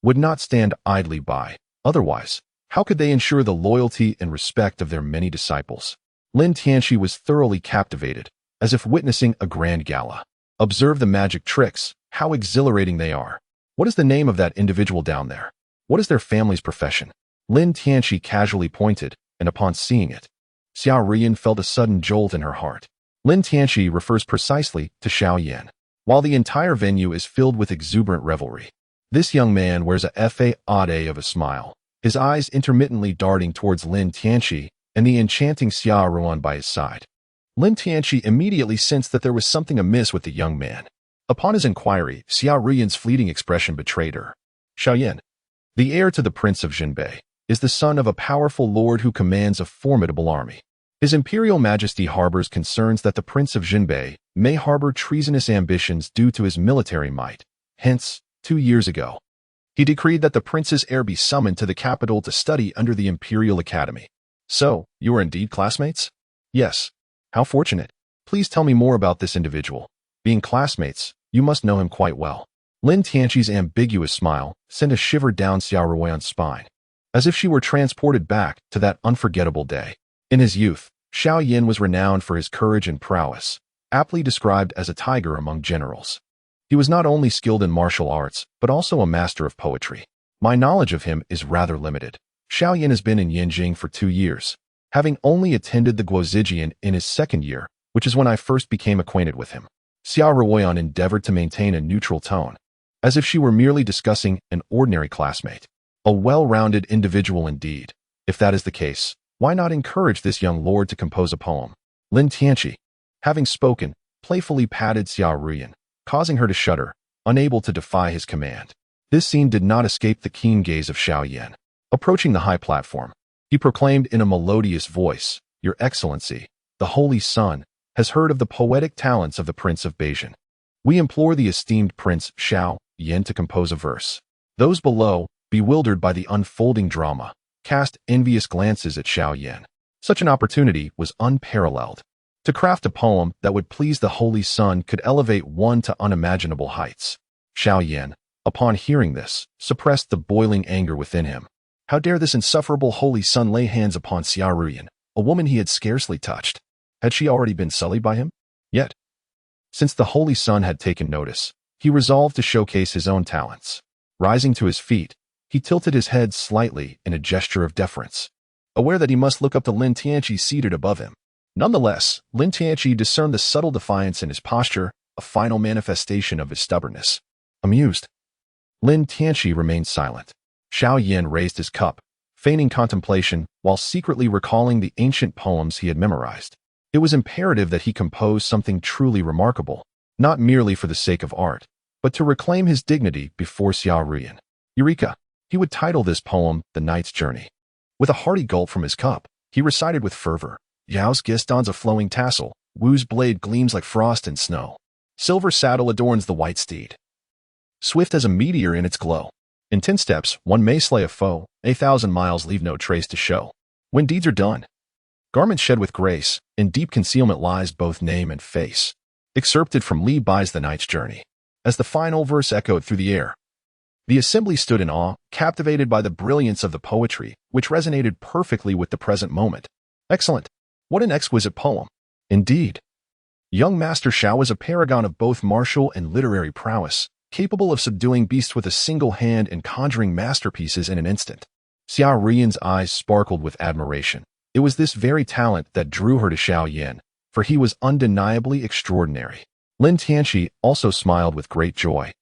would not stand idly by. Otherwise, how could they ensure the loyalty and respect of their many disciples? Lin Tianqi was thoroughly captivated, as if witnessing a grand gala. Observe the magic tricks, how exhilarating they are. What is the name of that individual down there? What is their family's profession? Lin Tianqi casually pointed, and upon seeing it, Xiao Ruyan felt a sudden jolt in her heart. Lin Tianqi refers precisely to Xiao Yan. While the entire venue is filled with exuberant revelry, this young man wears a fade of a smile, his eyes intermittently darting towards Lin Tianqi and the enchanting Xiao Ruyan by his side. Lin Tianqi immediately sensed that there was something amiss with the young man. Upon his inquiry, Xiao Ruyan's fleeting expression betrayed her. Xiao Yan, the heir to the Prince of Jinbei, is the son of a powerful lord who commands a formidable army. His Imperial Majesty harbors concerns that the Prince of Jinbei may harbor treasonous ambitions due to his military might. Hence, 2 years ago, he decreed that the prince's heir be summoned to the capital to study under the Imperial Academy. So, you are indeed classmates? Yes. How fortunate. Please tell me more about this individual. Being classmates, you must know him quite well. Lin Tianqi's ambiguous smile sent a shiver down Xiao Ruyan's spine, as if she were transported back to that unforgettable day. In his youth, Xiao Yan was renowned for his courage and prowess, aptly described as a tiger among generals. He was not only skilled in martial arts, but also a master of poetry. My knowledge of him is rather limited. Xiao Yan has been in Yanjing for 2 years, having only attended the Guozijian in his 2nd year, which is when I first became acquainted with him. Xiao Ruyan endeavored to maintain a neutral tone, as if she were merely discussing an ordinary classmate. A well-rounded individual indeed. If that is the case, why not encourage this young lord to compose a poem? Lin Tianqi, having spoken, playfully patted Xiao Ruyan, causing her to shudder, unable to defy his command. This scene did not escape the keen gaze of Xiao Yan. Approaching the high platform, he proclaimed in a melodious voice, "Your Excellency, the Holy Sun, has heard of the poetic talents of the Prince of Beijing. We implore the esteemed Prince Xiao Yan to compose a verse." Those below, bewildered by the unfolding drama, cast envious glances at Xiao Yan. Such an opportunity was unparalleled. To craft a poem that would please the Holy Sun could elevate one to unimaginable heights. Xiao Yan, upon hearing this, suppressed the boiling anger within him. How dare this insufferable Holy Sun lay hands upon Xiao Ruyan, a woman he had scarcely touched? Had she already been sullied by him? Yet, since the Holy Sun had taken notice, he resolved to showcase his own talents. Rising to his feet, he tilted his head slightly in a gesture of deference, aware that he must look up to Lin Tianqi seated above him. Nonetheless, Lin Tianqi discerned the subtle defiance in his posture, a final manifestation of his stubbornness. Amused, Lin Tianqi remained silent. Xiao Yan raised his cup, feigning contemplation while secretly recalling the ancient poems he had memorized. It was imperative that he compose something truly remarkable, not merely for the sake of art, but to reclaim his dignity before Xiao Ruyan. Eureka! He would title this poem The Knight's Journey. With a hearty gulp from his cup, he recited with fervor, Yao's gift dons a flowing tassel. Wu's blade gleams like frost and snow. Silver saddle adorns the white steed, swift as a meteor in its glow. In 10 steps, one may slay a foe, 1,000 miles leave no trace to show. When deeds are done, garments shed with grace, in deep concealment lies both name and face. Excerpted from Li Bai's The Night's Journey. As the final verse echoed through the air, the assembly stood in awe, captivated by the brilliance of the poetry, which resonated perfectly with the present moment. Excellent! What an exquisite poem! Indeed. Young Master Xiao was a paragon of both martial and literary prowess, capable of subduing beasts with a single hand and conjuring masterpieces in an instant. Xiao Rian's eyes sparkled with admiration. It was this very talent that drew her to Xiao Yan, for he was undeniably extraordinary. Lin Tianqi also smiled with great joy,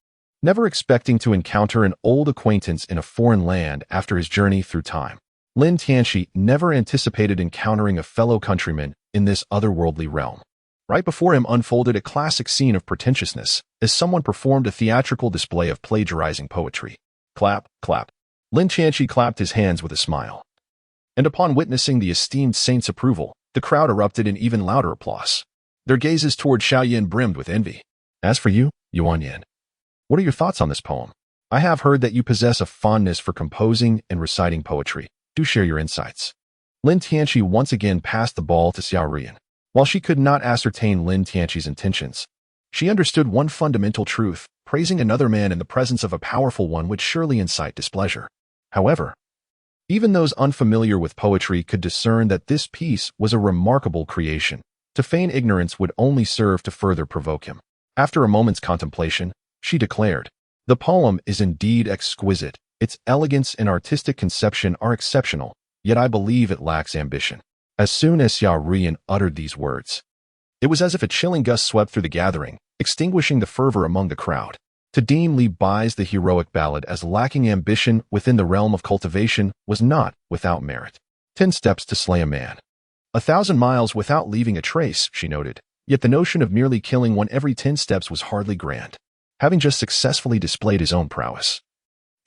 never expecting to encounter an old acquaintance in a foreign land after his journey through time. Lin Tianqi never anticipated encountering a fellow countryman in this otherworldly realm. Right before him unfolded a classic scene of pretentiousness, as someone performed a theatrical display of plagiarizing poetry. Clap, clap. Lin Tianqi clapped his hands with a smile. And upon witnessing the esteemed saint's approval, the crowd erupted in even louder applause. Their gazes toward Xiao Yan brimmed with envy. As for you, Yuan Yan, what are your thoughts on this poem? I have heard that you possess a fondness for composing and reciting poetry. Do share your insights. Lin Tianqi once again passed the ball to Xiao Rian. While she could not ascertain Lin Tianqi's intentions, she understood one fundamental truth: praising another man in the presence of a powerful one would surely incite displeasure. However, even those unfamiliar with poetry could discern that this piece was a remarkable creation. To feign ignorance would only serve to further provoke him. After a moment's contemplation, she declared, "The poem is indeed exquisite. Its elegance and artistic conception are exceptional, yet I believe it lacks ambition." As soon as Xiao Rian uttered these words, it was as if a chilling gust swept through the gathering, extinguishing the fervor among the crowd. To deem Li Bai's The Heroic Ballad as lacking ambition within the realm of cultivation was not without merit. 10 steps to slay a man. 1,000 miles without leaving a trace, she noted. Yet the notion of merely killing one every 10 steps was hardly grand, having just successfully displayed his own prowess.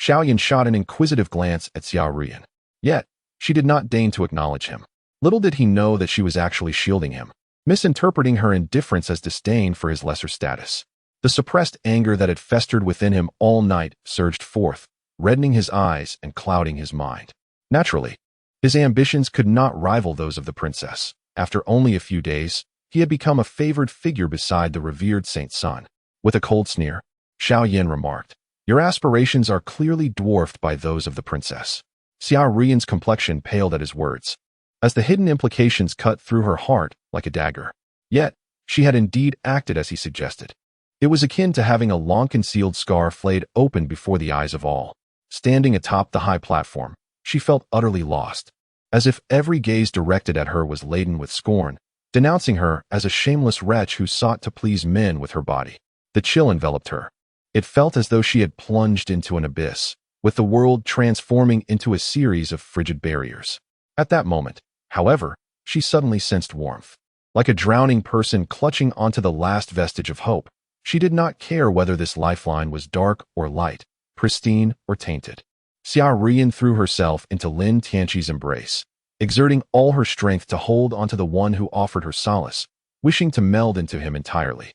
Xiao Yan shot an inquisitive glance at Xiao Rian. Yet, she did not deign to acknowledge him. Little did he know that she was actually shielding him, misinterpreting her indifference as disdain for his lesser status. The suppressed anger that had festered within him all night surged forth, reddening his eyes and clouding his mind. Naturally, his ambitions could not rival those of the princess. After only a few days, he had become a favored figure beside the revered saint's son. With a cold sneer, Xiao Yan remarked, "Your aspirations are clearly dwarfed by those of the princess." Xiao Rian's complexion paled at his words, as the hidden implications cut through her heart like a dagger. Yet, she had indeed acted as he suggested. It was akin to having a long-concealed scar flayed open before the eyes of all. Standing atop the high platform, she felt utterly lost, as if every gaze directed at her was laden with scorn, denouncing her as a shameless wretch who sought to please men with her body. The chill enveloped her. It felt as though she had plunged into an abyss, with the world transforming into a series of frigid barriers. At that moment, however, she suddenly sensed warmth. Like a drowning person clutching onto the last vestige of hope, she did not care whether this lifeline was dark or light, pristine or tainted. Xiao Rian threw herself into Lin Tianqi's embrace, exerting all her strength to hold onto the one who offered her solace, wishing to meld into him entirely.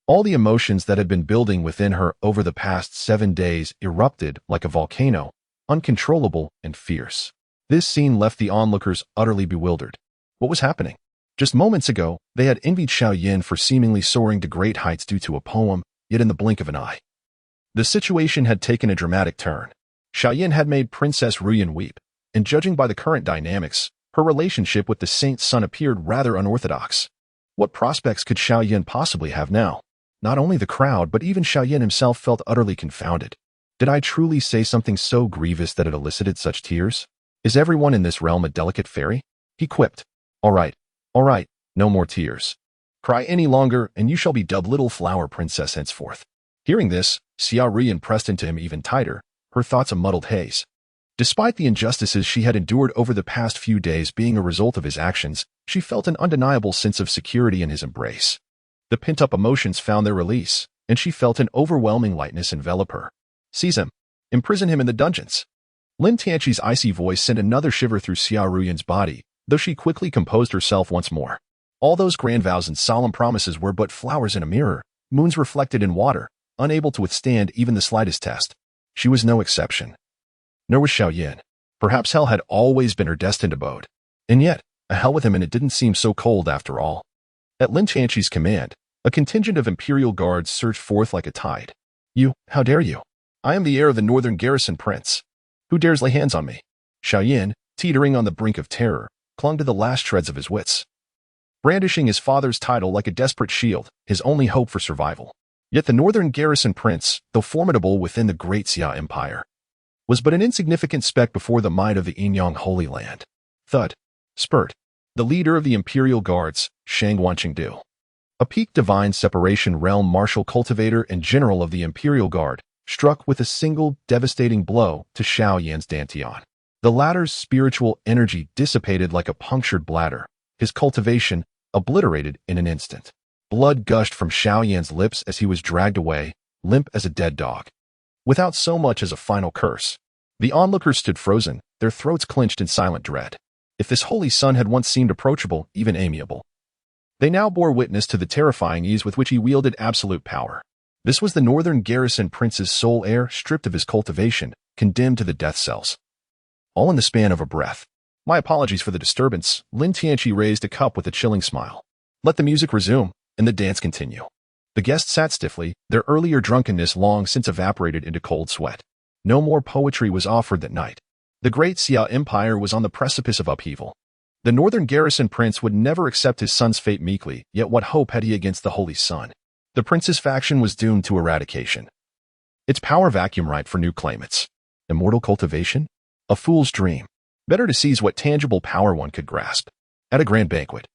All the emotions that had been building within her over the past 7 days erupted like a volcano, uncontrollable and fierce. This scene left the onlookers utterly bewildered. What was happening? Just moments ago, they had envied Xiao Yan for seemingly soaring to great heights due to a poem, yet in the blink of an eye, the situation had taken a dramatic turn. Xiao Yan had made Princess Ruyan weep, and judging by the current dynamics, her relationship with the saint's son appeared rather unorthodox. What prospects could Xiao Yan possibly have now? Not only the crowd, but even Xiao Yan himself felt utterly confounded. Did I truly say something so grievous that it elicited such tears? Is everyone in this realm a delicate fairy? He quipped. All right, no more tears. Cry any longer, and you shall be dubbed Little Flower Princess henceforth. Hearing this, Xiao Rian pressed into him even tighter, her thoughts a muddled haze. Despite the injustices she had endured over the past few days being a result of his actions, she felt an undeniable sense of security in his embrace. The pent-up emotions found their release, and she felt an overwhelming lightness envelop her. Seize him. Imprison him in the dungeons. Lin Tianqi's icy voice sent another shiver through Xiao Ruyan's body, though she quickly composed herself once more. All those grand vows and solemn promises were but flowers in a mirror, moons reflected in water, unable to withstand even the slightest test. She was no exception. Nor was Xiaoyan. Perhaps hell had always been her destined abode. And yet, a hell with him, and it didn't seem so cold after all. At Lin Tianqi's command, a contingent of imperial guards surged forth like a tide. "You, how dare you? I am the heir of the northern garrison prince. Who dares lay hands on me?" Xiaoyan, teetering on the brink of terror, clung to the last shreds of his wits. Brandishing his father's title like a desperate shield, his only hope for survival. Yet the northern garrison prince, though formidable within the great Xia Empire, was but an insignificant speck before the might of the Yinyang Holy Land. Thud. Spurt. The leader of the imperial guards, Shang Wanqingdu, a peak divine separation realm martial cultivator and general of the imperial guard, struck with a single devastating blow to Xiaoyan's dantian. The latter's spiritual energy dissipated like a punctured bladder, his cultivation obliterated in an instant. Blood gushed from Xiaoyan's lips as he was dragged away, limp as a dead dog. Without so much as a final curse, the onlookers stood frozen, their throats clenched in silent dread. If this holy son had once seemed approachable, even amiable, they now bore witness to the terrifying ease with which he wielded absolute power. This was the northern garrison prince's sole heir, stripped of his cultivation, condemned to the death cells. All in the span of a breath. "My apologies for the disturbance." Lin Tianqi raised a cup with a chilling smile. "Let the music resume, and the dance continue." The guests sat stiffly, their earlier drunkenness long since evaporated into cold sweat. No more poetry was offered that night. The great Xia Empire was on the precipice of upheaval. The northern garrison prince would never accept his son's fate meekly, yet what hope had he against the holy sun? The prince's faction was doomed to eradication. Its power vacuum ripe for new claimants. Immortal cultivation? A fool's dream. Better to seize what tangible power one could grasp. At a grand banquet,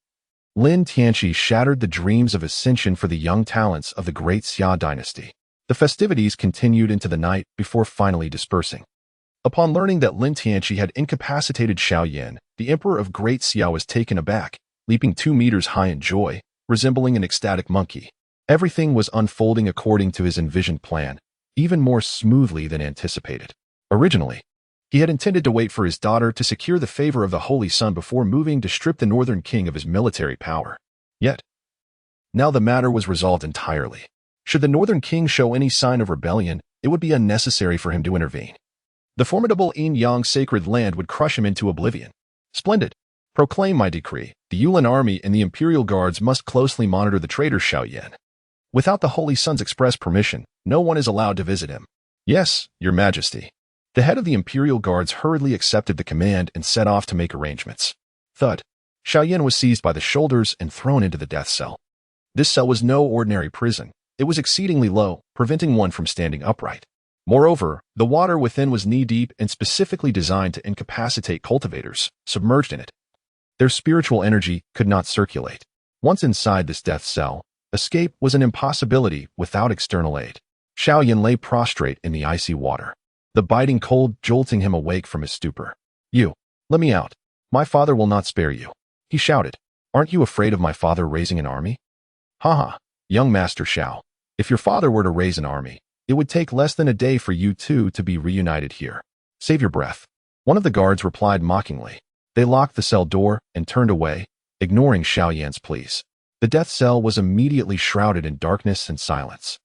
Lin Tianqi shattered the dreams of ascension for the young talents of the great Xia dynasty. The festivities continued into the night before finally dispersing. Upon learning that Lin Tianqi had incapacitated Xiaoyan, the emperor of Great Xia was taken aback, leaping 2 meters high in joy, resembling an ecstatic monkey. Everything was unfolding according to his envisioned plan, even more smoothly than anticipated. Originally, he had intended to wait for his daughter to secure the favor of the Holy Sun before moving to strip the northern king of his military power. Yet, now the matter was resolved entirely. Should the northern king show any sign of rebellion, it would be unnecessary for him to intervene. The formidable Yinyang sacred land would crush him into oblivion. Splendid. Proclaim my decree. The Yulin army and the imperial guards must closely monitor the traitor Xiaoyan. Without the Holy Sun's express permission, no one is allowed to visit him. Yes, your majesty. The head of the imperial guards hurriedly accepted the command and set off to make arrangements. Thud. Xiaoyan was seized by the shoulders and thrown into the death cell. This cell was no ordinary prison. It was exceedingly low, preventing one from standing upright. Moreover, the water within was knee-deep and specifically designed to incapacitate cultivators submerged in it. Their spiritual energy could not circulate. Once inside this death cell, escape was an impossibility without external aid. Xiaoyan lay prostrate in the icy water, the biting cold jolting him awake from his stupor. "You, let me out. My father will not spare you," he shouted. "Aren't you afraid of my father raising an army?" "Ha, young Master Xiao. If your father were to raise an army, it would take less than a day for you two to be reunited here. Save your breath." One of the guards replied mockingly. They locked the cell door and turned away, ignoring Xiaoyan's pleas. The death cell was immediately shrouded in darkness and silence.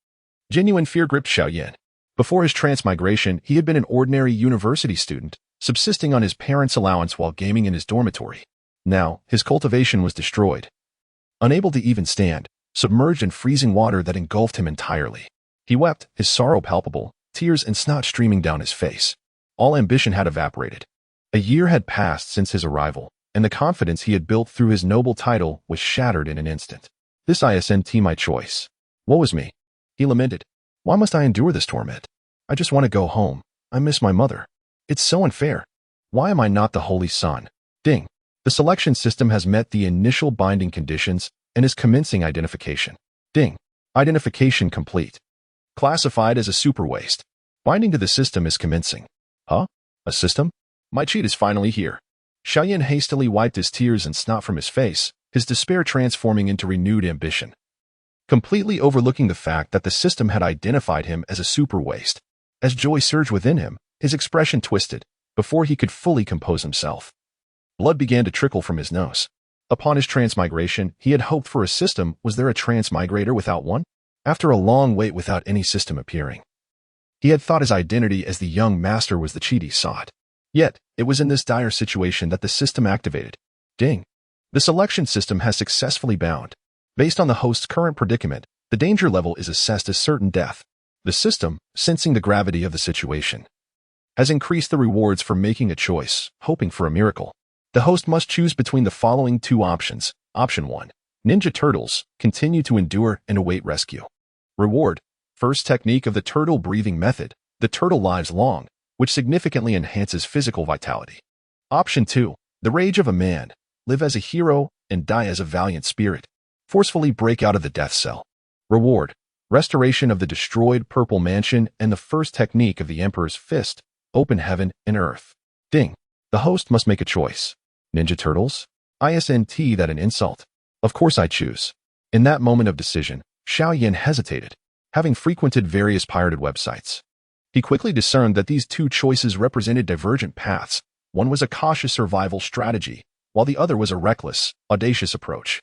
Genuine fear gripped Xiaoyan. Before his transmigration, he had been an ordinary university student, subsisting on his parents' allowance while gaming in his dormitory. Now, his cultivation was destroyed. Unable to even stand, submerged in freezing water that engulfed him entirely. He wept, his sorrow palpable, tears and snot streaming down his face. All ambition had evaporated. A year had passed since his arrival, and the confidence he had built through his noble title was shattered in an instant. "This isn't my choice. Woe is me," he lamented. "Why must I endure this torment? I just want to go home. I miss my mother. It's so unfair. Why am I not the Holy Sun?" Ding. The selection system has met the initial binding conditions and is commencing identification. Ding. Identification complete. Classified as a super waste. Binding to the system is commencing. Huh? A system? My cheat is finally here. Xiaoyan hastily wiped his tears and snot from his face, his despair transforming into renewed ambition. Completely overlooking the fact that the system had identified him as a super waste. As joy surged within him, his expression twisted, before he could fully compose himself. Blood began to trickle from his nose. Upon his transmigration, he had hoped for a system. Was there a transmigrator without one? After a long wait without any system appearing, he had thought his identity as the young master was the cheat he sought. Yet, it was in this dire situation that the system activated. Ding! The selection system has successfully bound. Based on the host's current predicament, the danger level is assessed as certain death. The system, sensing the gravity of the situation, has increased the rewards for making a choice, hoping for a miracle. The host must choose between the following two options. Option 1. Ninja Turtles, continue to endure and await rescue. Reward. First technique of the turtle breathing method. The turtle lives long, which significantly enhances physical vitality. Option 2. The rage of a man. Live as a hero and die as a valiant spirit. Forcefully break out of the death cell. Reward. Restoration of the destroyed purple mansion and the first technique of the Emperor's Fist. Open heaven and earth. Ding. The host must make a choice. Ninja Turtles? Isn't that an insult? Of course I choose. In that moment of decision, Xiaoyan hesitated, having frequented various pirated websites. He quickly discerned that these two choices represented divergent paths. One was a cautious survival strategy, while the other was a reckless, audacious approach.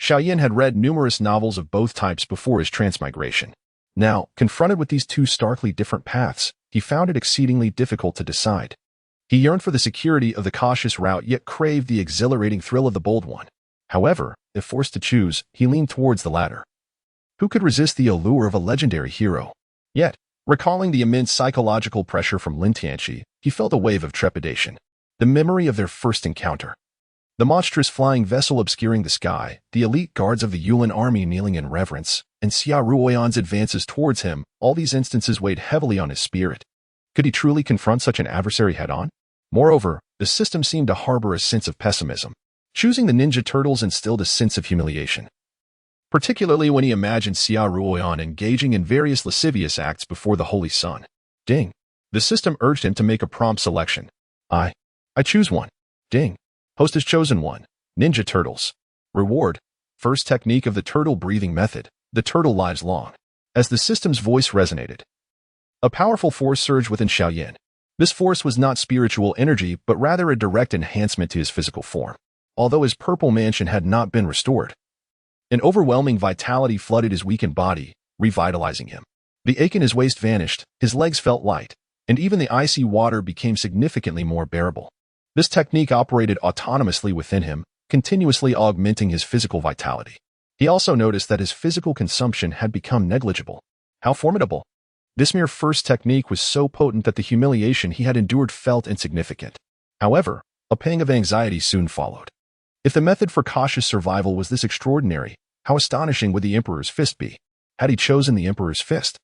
Xiaoyan had read numerous novels of both types before his transmigration. Now, confronted with these two starkly different paths, he found it exceedingly difficult to decide. He yearned for the security of the cautious route yet craved the exhilarating thrill of the bold one. However, if forced to choose, he leaned towards the latter. Who could resist the allure of a legendary hero? Yet, recalling the immense psychological pressure from Lin Tianqi, he felt a wave of trepidation. The memory of their first encounter. The monstrous flying vessel obscuring the sky, the elite guards of the Yulin army kneeling in reverence, and Xia Ruoyan's advances towards him, all these instances weighed heavily on his spirit. Could he truly confront such an adversary head-on? Moreover, the system seemed to harbor a sense of pessimism. Choosing the Ninja Turtles instilled a sense of humiliation, particularly when he imagined Xia Ruoyan engaging in various lascivious acts before the Holy Sun. Ding. The system urged him to make a prompt selection. I choose one. Ding. Host has chosen one. Ninja Turtles. Reward. First technique of the turtle breathing method. The turtle lives long. As the system's voice resonated, a powerful force surged within Xiaoyan. This force was not spiritual energy, but rather a direct enhancement to his physical form. Although his purple mansion had not been restored, an overwhelming vitality flooded his weakened body, revitalizing him. The ache in his waist vanished, his legs felt light, and even the icy water became significantly more bearable. This technique operated autonomously within him, continuously augmenting his physical vitality. He also noticed that his physical consumption had become negligible. How formidable! This mere first technique was so potent that the humiliation he had endured felt insignificant. However, a pang of anxiety soon followed. If the method for cautious survival was this extraordinary, how astonishing would the Emperor's Fist be? Had he chosen the Emperor's Fist,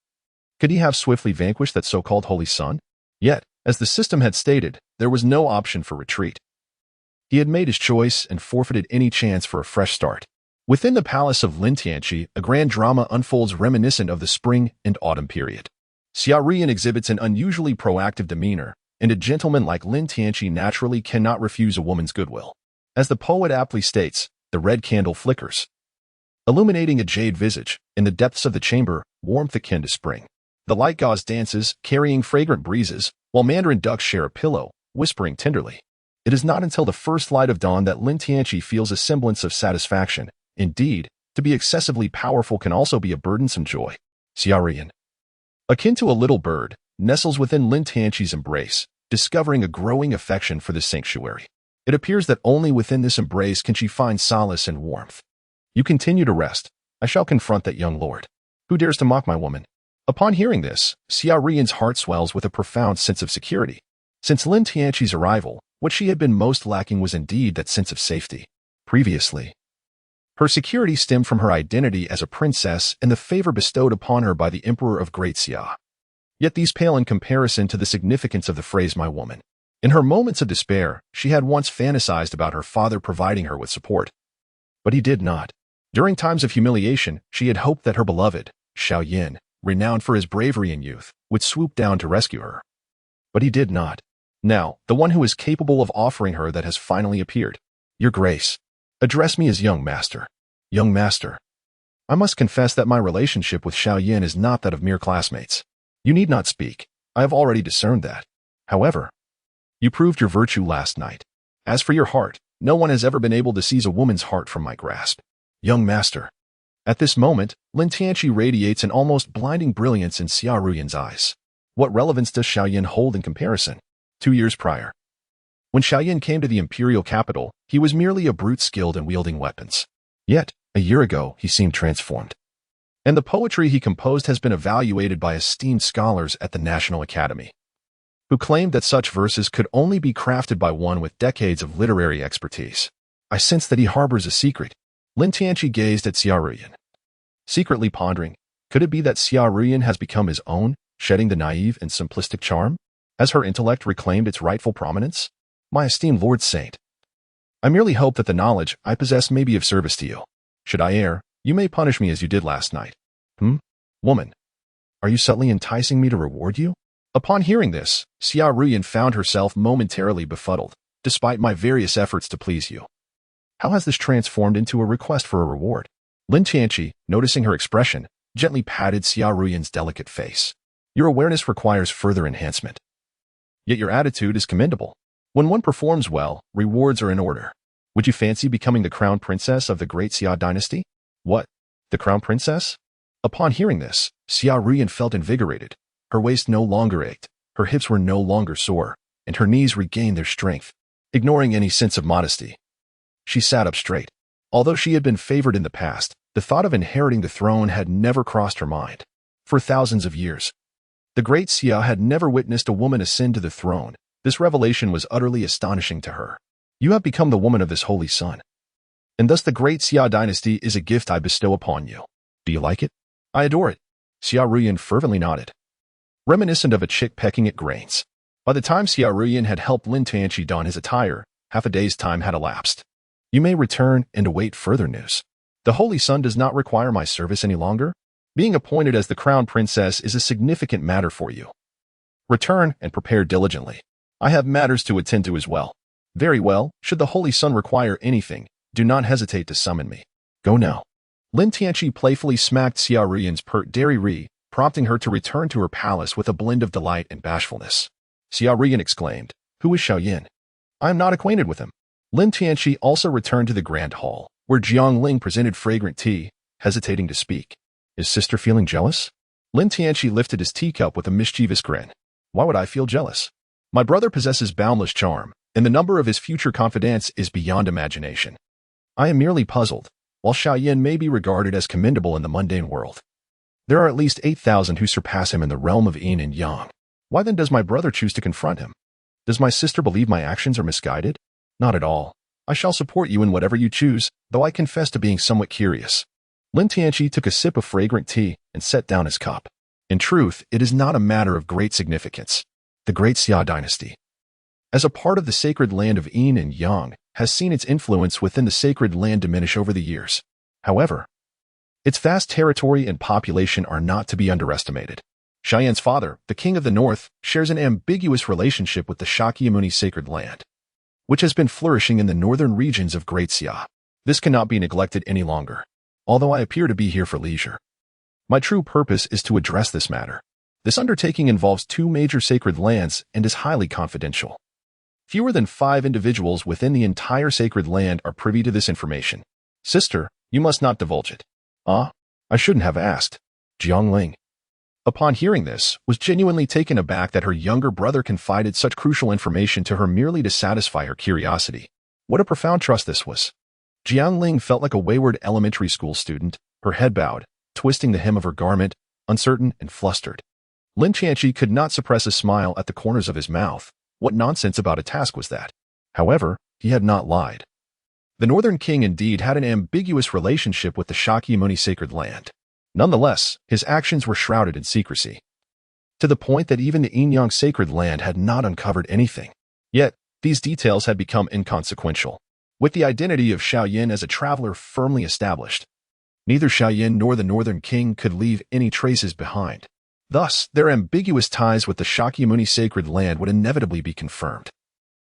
could he have swiftly vanquished that so-called Holy Sun? Yet, as the system had stated, there was no option for retreat. He had made his choice and forfeited any chance for a fresh start. Within the palace of Lin Tianqi, a grand drama unfolds reminiscent of the spring and autumn period. Xia Ruoyan exhibits an unusually proactive demeanor, and a gentleman like Lin Tianqi naturally cannot refuse a woman's goodwill. As the poet aptly states, the red candle flickers, illuminating a jade visage. In the depths of the chamber, warmth akin to spring. The light gauze dances, carrying fragrant breezes, while mandarin ducks share a pillow, whispering tenderly. It is not until the first light of dawn that Lin Tianqi feels a semblance of satisfaction. Indeed, to be excessively powerful can also be a burdensome joy. Xia Ruoyan, akin to a little bird, nestles within Lin Tianqi's embrace, discovering a growing affection for this sanctuary. It appears that only within this embrace can she find solace and warmth. You continue to rest. I shall confront that young lord. Who dares to mock my woman? Upon hearing this, Xia Ruoyan's heart swells with a profound sense of security. Since Lin Tianqi's arrival, what she had been most lacking was indeed that sense of safety. Previously, her security stemmed from her identity as a princess and the favor bestowed upon her by the Emperor of Great Xia. Yet these pale in comparison to the significance of the phrase my woman. In her moments of despair, she had once fantasized about her father providing her with support. But he did not. During times of humiliation, she had hoped that her beloved, Xiaoyan, renowned for his bravery and youth, would swoop down to rescue her. But he did not. Now, the one who is capable of offering her that has finally appeared. Your Grace, address me as young master. Young master. I must confess that my relationship with Xiaoyan is not that of mere classmates. You need not speak. I have already discerned that. However, you proved your virtue last night. As for your heart, no one has ever been able to seize a woman's heart from my grasp. Young master. At this moment, Lin Tianqi radiates an almost blinding brilliance in Xia Ruyan's eyes. What relevance does Xiaoyan hold in comparison? 2 years prior. When Xiaoyan came to the imperial capital, he was merely a brute skilled in wielding weapons. Yet, a year ago, he seemed transformed. And the poetry he composed has been evaluated by esteemed scholars at the National Academy, who claimed that such verses could only be crafted by one with decades of literary expertise. I sense that he harbors a secret. Lin Tianqi gazed at Xia Ruyan, secretly pondering, could it be that Xia Ruyan has become his own, shedding the naive and simplistic charm? Has her intellect reclaimed its rightful prominence? My esteemed Lord Saint, I merely hope that the knowledge I possess may be of service to you. Should I err, you may punish me as you did last night. Woman, are you subtly enticing me to reward you? Upon hearing this, Xia Ruyan found herself momentarily befuddled, despite my various efforts to please you. How has this transformed into a request for a reward? Lin Tianqi, noticing her expression, gently patted Xia Ruyan's delicate face. Your awareness requires further enhancement. Yet your attitude is commendable. When one performs well, rewards are in order. Would you fancy becoming the crown princess of the great Xia dynasty? What? The crown princess? Upon hearing this, Xia Ruyan felt invigorated. Her waist no longer ached, her hips were no longer sore, and her knees regained their strength. Ignoring any sense of modesty, she sat up straight. Although she had been favored in the past, the thought of inheriting the throne had never crossed her mind. For thousands of years, the great Xia had never witnessed a woman ascend to the throne. This revelation was utterly astonishing to her. You have become the woman of this holy son, and thus the great Xia dynasty is a gift I bestow upon you. Do you like it? I adore it. Xia Ruyan fervently nodded, reminiscent of a chick pecking at grains. By the time Xia Ruyan had helped Lin Tianqi don his attire, half a day's time had elapsed. You may return and await further news. The holy son does not require my service any longer. Being appointed as the crown princess is a significant matter for you. Return and prepare diligently. I have matters to attend to as well. Very well, should the holy son require anything, do not hesitate to summon me. Go now. Lin Tianqi playfully smacked Xia Ruyan's pert derriere, prompting her to return to her palace with a blend of delight and bashfulness. Xia Ruyan exclaimed, Who is Xiaoyan? I am not acquainted with him. Lin Tianqi also returned to the grand hall, where Jiang Ling presented fragrant tea, hesitating to speak. Is sister feeling jealous? Lin Tianqi lifted his teacup with a mischievous grin. Why would I feel jealous? My brother possesses boundless charm, and the number of his future confidants is beyond imagination. I am merely puzzled. While Xiaoyan may be regarded as commendable in the mundane world, there are at least 8,000 who surpass him in the realm of yin and yang. Why then does my brother choose to confront him? Does my sister believe my actions are misguided? Not at all. I shall support you in whatever you choose, though I confess to being somewhat curious. Lin Tianqi took a sip of fragrant tea and set down his cup. In truth, it is not a matter of great significance. The great Xia dynasty, as a part of the sacred land of yin and yang, has seen its influence within the sacred land diminish over the years. However, its vast territory and population are not to be underestimated. Xiaoyan's father, the king of the north, shares an ambiguous relationship with the Shakyamuni sacred land, which has been flourishing in the northern regions of Great Xia. This cannot be neglected any longer, although I appear to be here for leisure. My true purpose is to address this matter. This undertaking involves 2 major sacred lands and is highly confidential. Fewer than 5 individuals within the entire sacred land are privy to this information. Sister, you must not divulge it. I shouldn't have asked. Jiang Ling, upon hearing this, was genuinely taken aback that her younger brother confided such crucial information to her merely to satisfy her curiosity. What a profound trust this was. Jiang Ling felt like a wayward elementary school student, her head bowed, twisting the hem of her garment, uncertain and flustered. Lin Tianqi could not suppress a smile at the corners of his mouth. What nonsense about a task was that? However, he had not lied. The northern king indeed had an ambiguous relationship with the Shakyamuni sacred land. Nonetheless, his actions were shrouded in secrecy, to the point that even the yin-yang sacred land had not uncovered anything. Yet, these details had become inconsequential. With the identity of Xiaoyan as a traveler firmly established, neither Xiaoyan nor the northern king could leave any traces behind. Thus, their ambiguous ties with the Shakyamuni sacred land would inevitably be confirmed,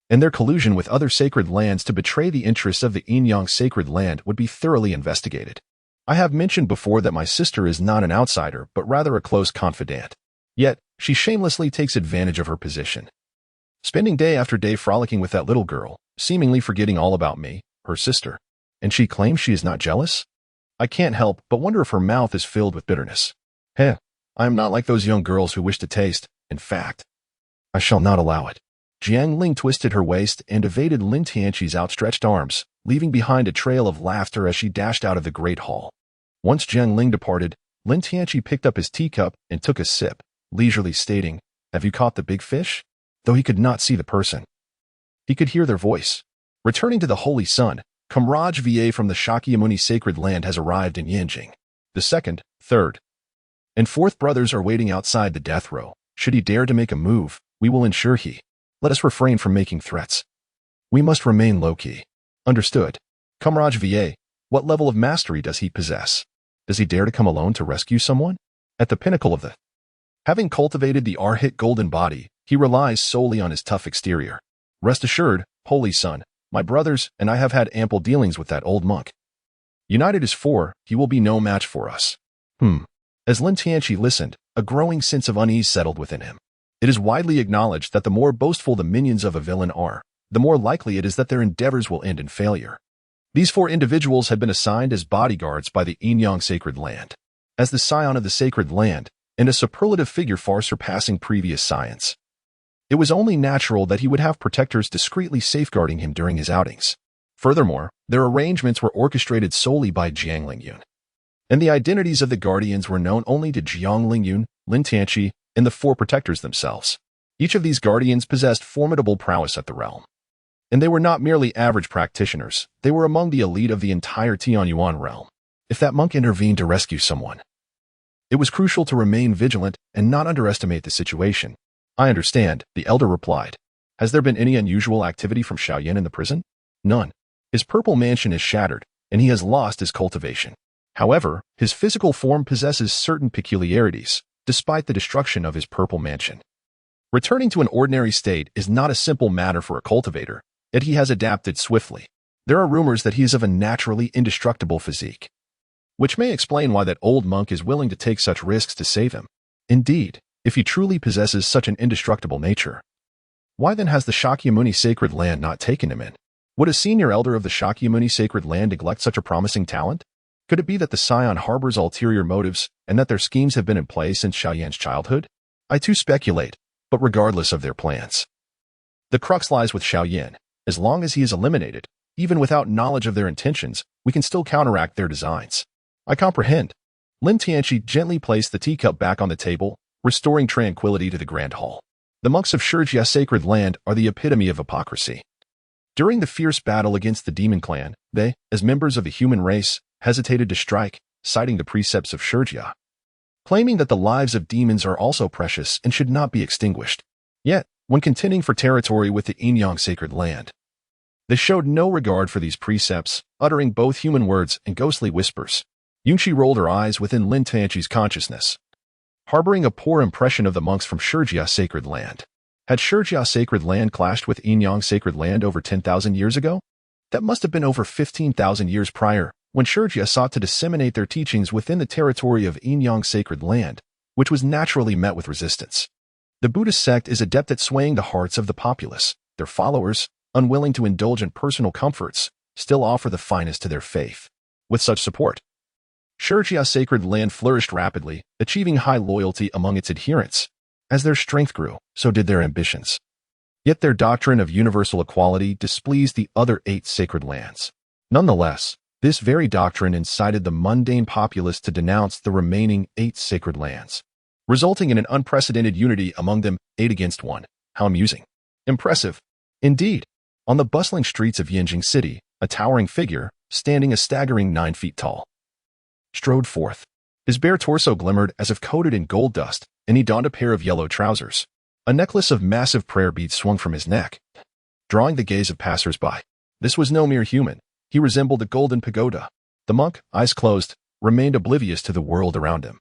and their collusion with other sacred lands to betray the interests of the yin-yang sacred land would be thoroughly investigated. I have mentioned before that my sister is not an outsider, but rather a close confidant. Yet, she shamelessly takes advantage of her position. spending day after day frolicking with that little girl, seemingly forgetting all about me, her sister. And she claims she is not jealous? I can't help but wonder if her mouth is filled with bitterness. Heh, I am not like those young girls who wish to taste. In fact, I shall not allow it. Jiang Ling twisted her waist and evaded Lin Tianqi's outstretched arms, leaving behind a trail of laughter as she dashed out of the great hall. Once Jiang Ling departed, Lin Tianqi picked up his teacup and took a sip, leisurely stating, "Have you caught the big fish?" Though he could not see the person, he could hear their voice. Returning to the Holy Sun, Kamraj Va from the Shakyamuni sacred land has arrived in Yanjing. The second, third, and fourth brothers are waiting outside the death row. Should he dare to make a move, we will ensure he. Let us refrain from making threats. We must remain low-key. Understood. Kamraj Va, what level of mastery does he possess? Does he dare to come alone to rescue someone? At the pinnacle of the... Having cultivated the Arhit golden body, he relies solely on his tough exterior. Rest assured, Holy Son, my brothers and I have had ample dealings with that old monk. United as four, he will be no match for us. As Lin Tianqi listened, a growing sense of unease settled within him. It is widely acknowledged that the more boastful the minions of a villain are, the more likely it is that their endeavors will end in failure. These four individuals had been assigned as bodyguards by the Enyang sacred land. As the scion of the sacred land, and a superlative figure far surpassing previous scions, it was only natural that he would have protectors discreetly safeguarding him during his outings. Furthermore, their arrangements were orchestrated solely by Jiang Lingyun, and the identities of the guardians were known only to Jiang Lingyun, Lin Tianqi, and the four protectors themselves. Each of these guardians possessed formidable prowess at the realm. And they were not merely average practitioners, they were among the elite of the entire Tianyuan realm. If that monk intervened to rescue someone, it was crucial to remain vigilant and not underestimate the situation. I understand, the elder replied. Has there been any unusual activity from Xiaoyan in the prison? None. His purple mansion is shattered, and he has lost his cultivation. However, his physical form possesses certain peculiarities, despite the destruction of his purple mansion. Returning to an ordinary state is not a simple matter for a cultivator, yet he has adapted swiftly. There are rumors that he is of a naturally indestructible physique, which may explain why that old monk is willing to take such risks to save him. Indeed, if he truly possesses such an indestructible nature, why then has the Shakyamuni sacred land not taken him in? Would a senior elder of the Shakyamuni sacred land neglect such a promising talent? Could it be that the scion harbors ulterior motives and that their schemes have been in play since Xiaoyan's childhood? I too speculate, but regardless of their plans, the crux lies with Xiaoyan. As long as he is eliminated, even without knowledge of their intentions, we can still counteract their designs. I comprehend. Lin Tianqi gently placed the teacup back on the table, restoring tranquility to the grand hall. The monks of Shurjia sacred land are the epitome of hypocrisy. During the fierce battle against the demon clan, they, as members of the human race, hesitated to strike, citing the precepts of Shurjia, claiming that the lives of demons are also precious and should not be extinguished. Yet, when contending for territory with the Enyang sacred land, they showed no regard for these precepts, uttering both human words and ghostly whispers. Yunqi rolled her eyes within Lin Tianqi's consciousness, harboring a poor impression of the monks from Shurjia sacred land. Had Shurjia sacred land clashed with Enyang sacred land over 10,000 years ago? That must have been over 15,000 years prior, when Shurjia sought to disseminate their teachings within the territory of Enyang sacred land, which was naturally met with resistance. The Buddhist sect is adept at swaying the hearts of the populace. Their followers, unwilling to indulge in personal comforts, still offer the finest to their faith. With such support, Shurjia sacred land flourished rapidly, achieving high loyalty among its adherents. As their strength grew, so did their ambitions. Yet their doctrine of universal equality displeased the other 8 sacred lands. Nonetheless, this very doctrine incited the mundane populace to denounce the remaining 8 sacred lands, resulting in an unprecedented unity among them, 8 against 1. How amusing. Impressive. Indeed. On the bustling streets of Yanjing City, a towering figure, standing a staggering 9 feet tall, strode forth. His bare torso glimmered as if coated in gold dust, and he donned a pair of yellow trousers. A necklace of massive prayer beads swung from his neck, drawing the gaze of passers-by. This was no mere human. He resembled a golden pagoda. The monk, eyes closed, remained oblivious to the world around him,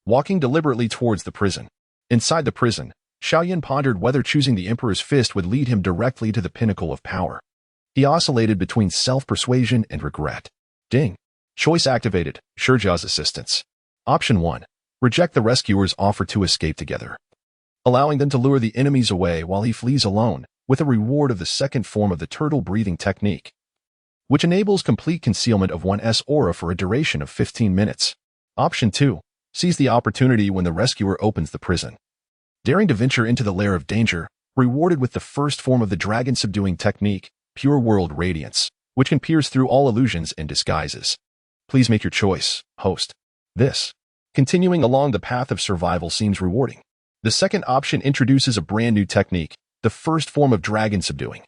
walking deliberately towards the prison. Inside the prison, Xiaoyan pondered whether choosing the emperor's fist would lead him directly to the pinnacle of power. He oscillated between self-persuasion and regret. Ding. Choice activated. Shurjia's assistance. Option 1. Reject the rescuer's offer to escape together. allowing them to lure the enemies away while he flees alone, with a reward of the second form of the turtle-breathing technique, which enables complete concealment of one's aura for a duration of 15 minutes. Option 2. Seize the opportunity when the rescuer opens the prison. Daring to venture into the lair of danger, rewarded with the first form of the dragon-subduing technique, Pure World Radiance, which can pierce through all illusions and disguises. Please make your choice, host. This. Continuing along the path of survival seems rewarding. The second option introduces a brand new technique, the first form of dragon subduing.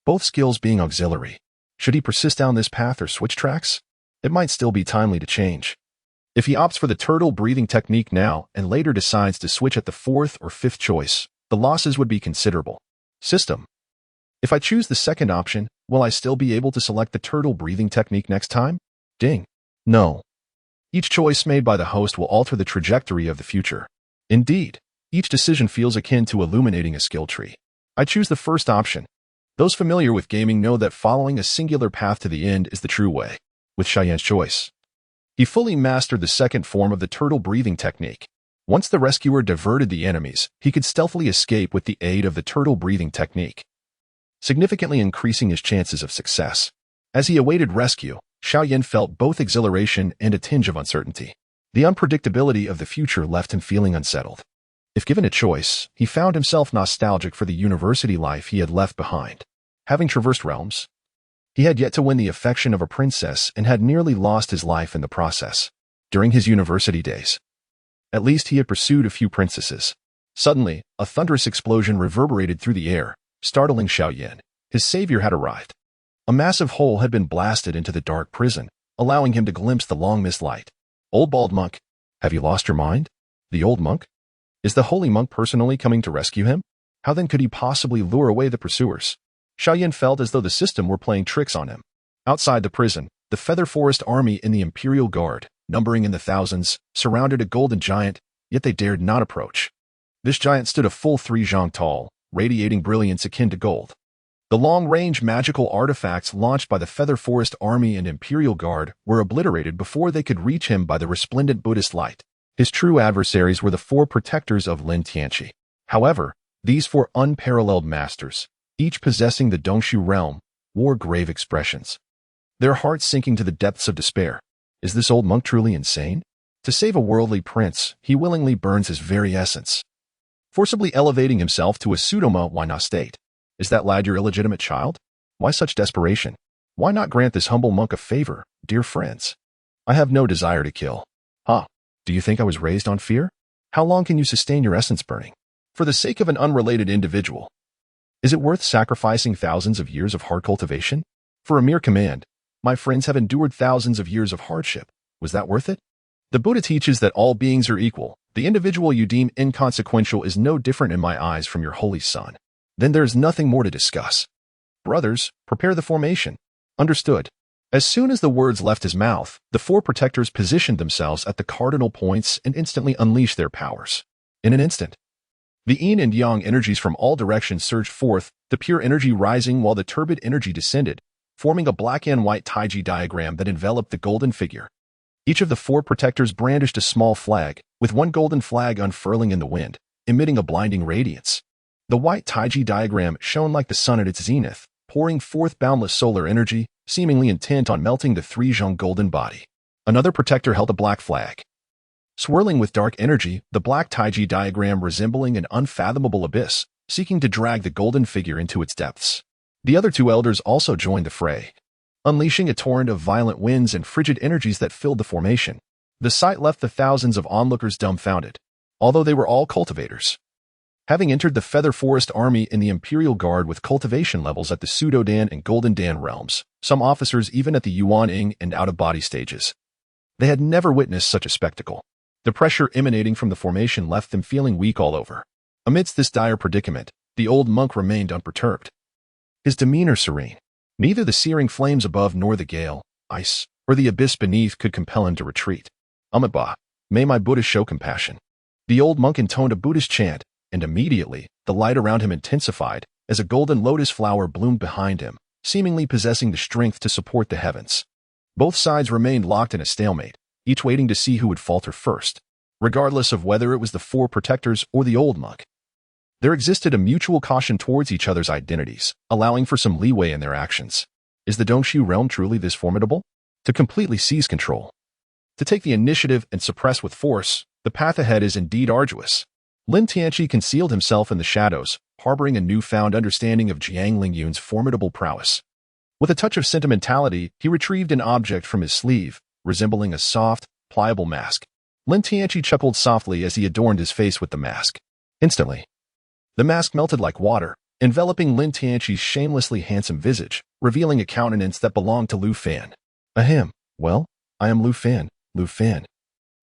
Both skills being auxiliary. Should he persist down this path or switch tracks? It might still be timely to change. If he opts for the turtle breathing technique now and later decides to switch at the fourth or fifth choice, the losses would be considerable. System. If I choose the second option, will I still be able to select the turtle breathing technique next time? Ding. No. Each choice made by the host will alter the trajectory of the future. Indeed, each decision feels akin to illuminating a skill tree. I choose the first option. Those familiar with gaming know that following a singular path to the end is the true way. With Cheyenne's choice, he fully mastered the second form of the turtle breathing technique. Once the rescuer diverted the enemies, he could stealthily escape with the aid of the turtle breathing technique, significantly increasing his chances of success. As he awaited rescue, Xiaoyan felt both exhilaration and a tinge of uncertainty. The unpredictability of the future left him feeling unsettled. If given a choice, he found himself nostalgic for the university life he had left behind. Having traversed realms, he had yet to win the affection of a princess and had nearly lost his life in the process. During his university days, at least he had pursued a few princesses. Suddenly, a thunderous explosion reverberated through the air, startling Xiaoyan. His savior had arrived. A massive hole had been blasted into the dark prison, allowing him to glimpse the long-missed light. Old bald monk, have you lost your mind? The old monk? Is the holy monk personally coming to rescue him? How then could he possibly lure away the pursuers? Xiaoyan felt as though the system were playing tricks on him. Outside the prison, the Feather Forest army in the Imperial Guard, numbering in the thousands, surrounded a golden giant, yet they dared not approach. This giant stood a full 3 zhang tall, radiating brilliance akin to gold. The long-range magical artifacts launched by the Feather Forest army and Imperial Guard were obliterated before they could reach him by the resplendent Buddhist light. His true adversaries were the 4 protectors of Lin Tianqi. However, these 4 unparalleled masters, each possessing the Dongshu realm, wore grave expressions, their hearts sinking to the depths of despair. Is this old monk truly insane? To save a worldly prince, he willingly burns his very essence, forcibly elevating himself to a pseudo-why state. Is that lad your illegitimate child? Why such desperation? Why not grant this humble monk a favor, dear friends? I have no desire to kill. Huh? Do you think I was raised on fear? How long can you sustain your essence burning? For the sake of an unrelated individual, is it worth sacrificing thousands of years of hard cultivation? For a mere command, my friends have endured thousands of years of hardship. Was that worth it? The Buddha teaches that all beings are equal. The individual you deem inconsequential is no different in my eyes from your holy son. Then there is nothing more to discuss. Brothers, prepare the formation. Understood. As soon as the words left his mouth, the 4 protectors positioned themselves at the cardinal points and instantly unleashed their powers. In an instant, the yin and yang energies from all directions surged forth, the pure energy rising while the turbid energy descended, forming a black and white taiji diagram that enveloped the golden figure. Each of the 4 protectors brandished a small flag, with one golden flag unfurling in the wind, emitting a blinding radiance. The white taiji diagram shone like the sun at its zenith, pouring forth boundless solar energy, seemingly intent on melting the 3 zhang golden body. Another protector held a black flag, swirling with dark energy, the black taiji diagram resembling an unfathomable abyss, seeking to drag the golden figure into its depths. The other 2 elders also joined the fray, unleashing a torrent of violent winds and frigid energies that filled the formation. The sight left the thousands of onlookers dumbfounded, although they were all cultivators. Having entered the Feather Forest army in the Imperial Guard with cultivation levels at the Pseudo-Dan and Golden Dan realms, some officers even at the Yuan-Ing and out-of-body stages, they had never witnessed such a spectacle. The pressure emanating from the formation left them feeling weak all over. Amidst this dire predicament, the old monk remained unperturbed, his demeanor serene. Neither the searing flames above nor the gale, ice, or the abyss beneath could compel him to retreat. Amitabha, may my Buddha show compassion. The old monk intoned a Buddhist chant, and immediately, the light around him intensified as a golden lotus flower bloomed behind him, seemingly possessing the strength to support the heavens. Both sides remained locked in a stalemate, each waiting to see who would falter first. regardless of whether it was the four protectors or the old monk. There existed a mutual caution towards each other's identities, allowing for some leeway in their actions. Is the Dongshu realm truly this formidable? To completely seize control, to take the initiative and suppress with force, the path ahead is indeed arduous. Lin Tianqi concealed himself in the shadows, harboring a newfound understanding of Jiang Lingyun's formidable prowess. With a touch of sentimentality, he retrieved an object from his sleeve, resembling a soft, pliable mask. Lin Tianqi chuckled softly as he adorned his face with the mask. Instantly, the mask melted like water, enveloping Lin Tianqi's shamelessly handsome visage, revealing a countenance that belonged to Lu Fan. Ahem, well, I am Lu Fan,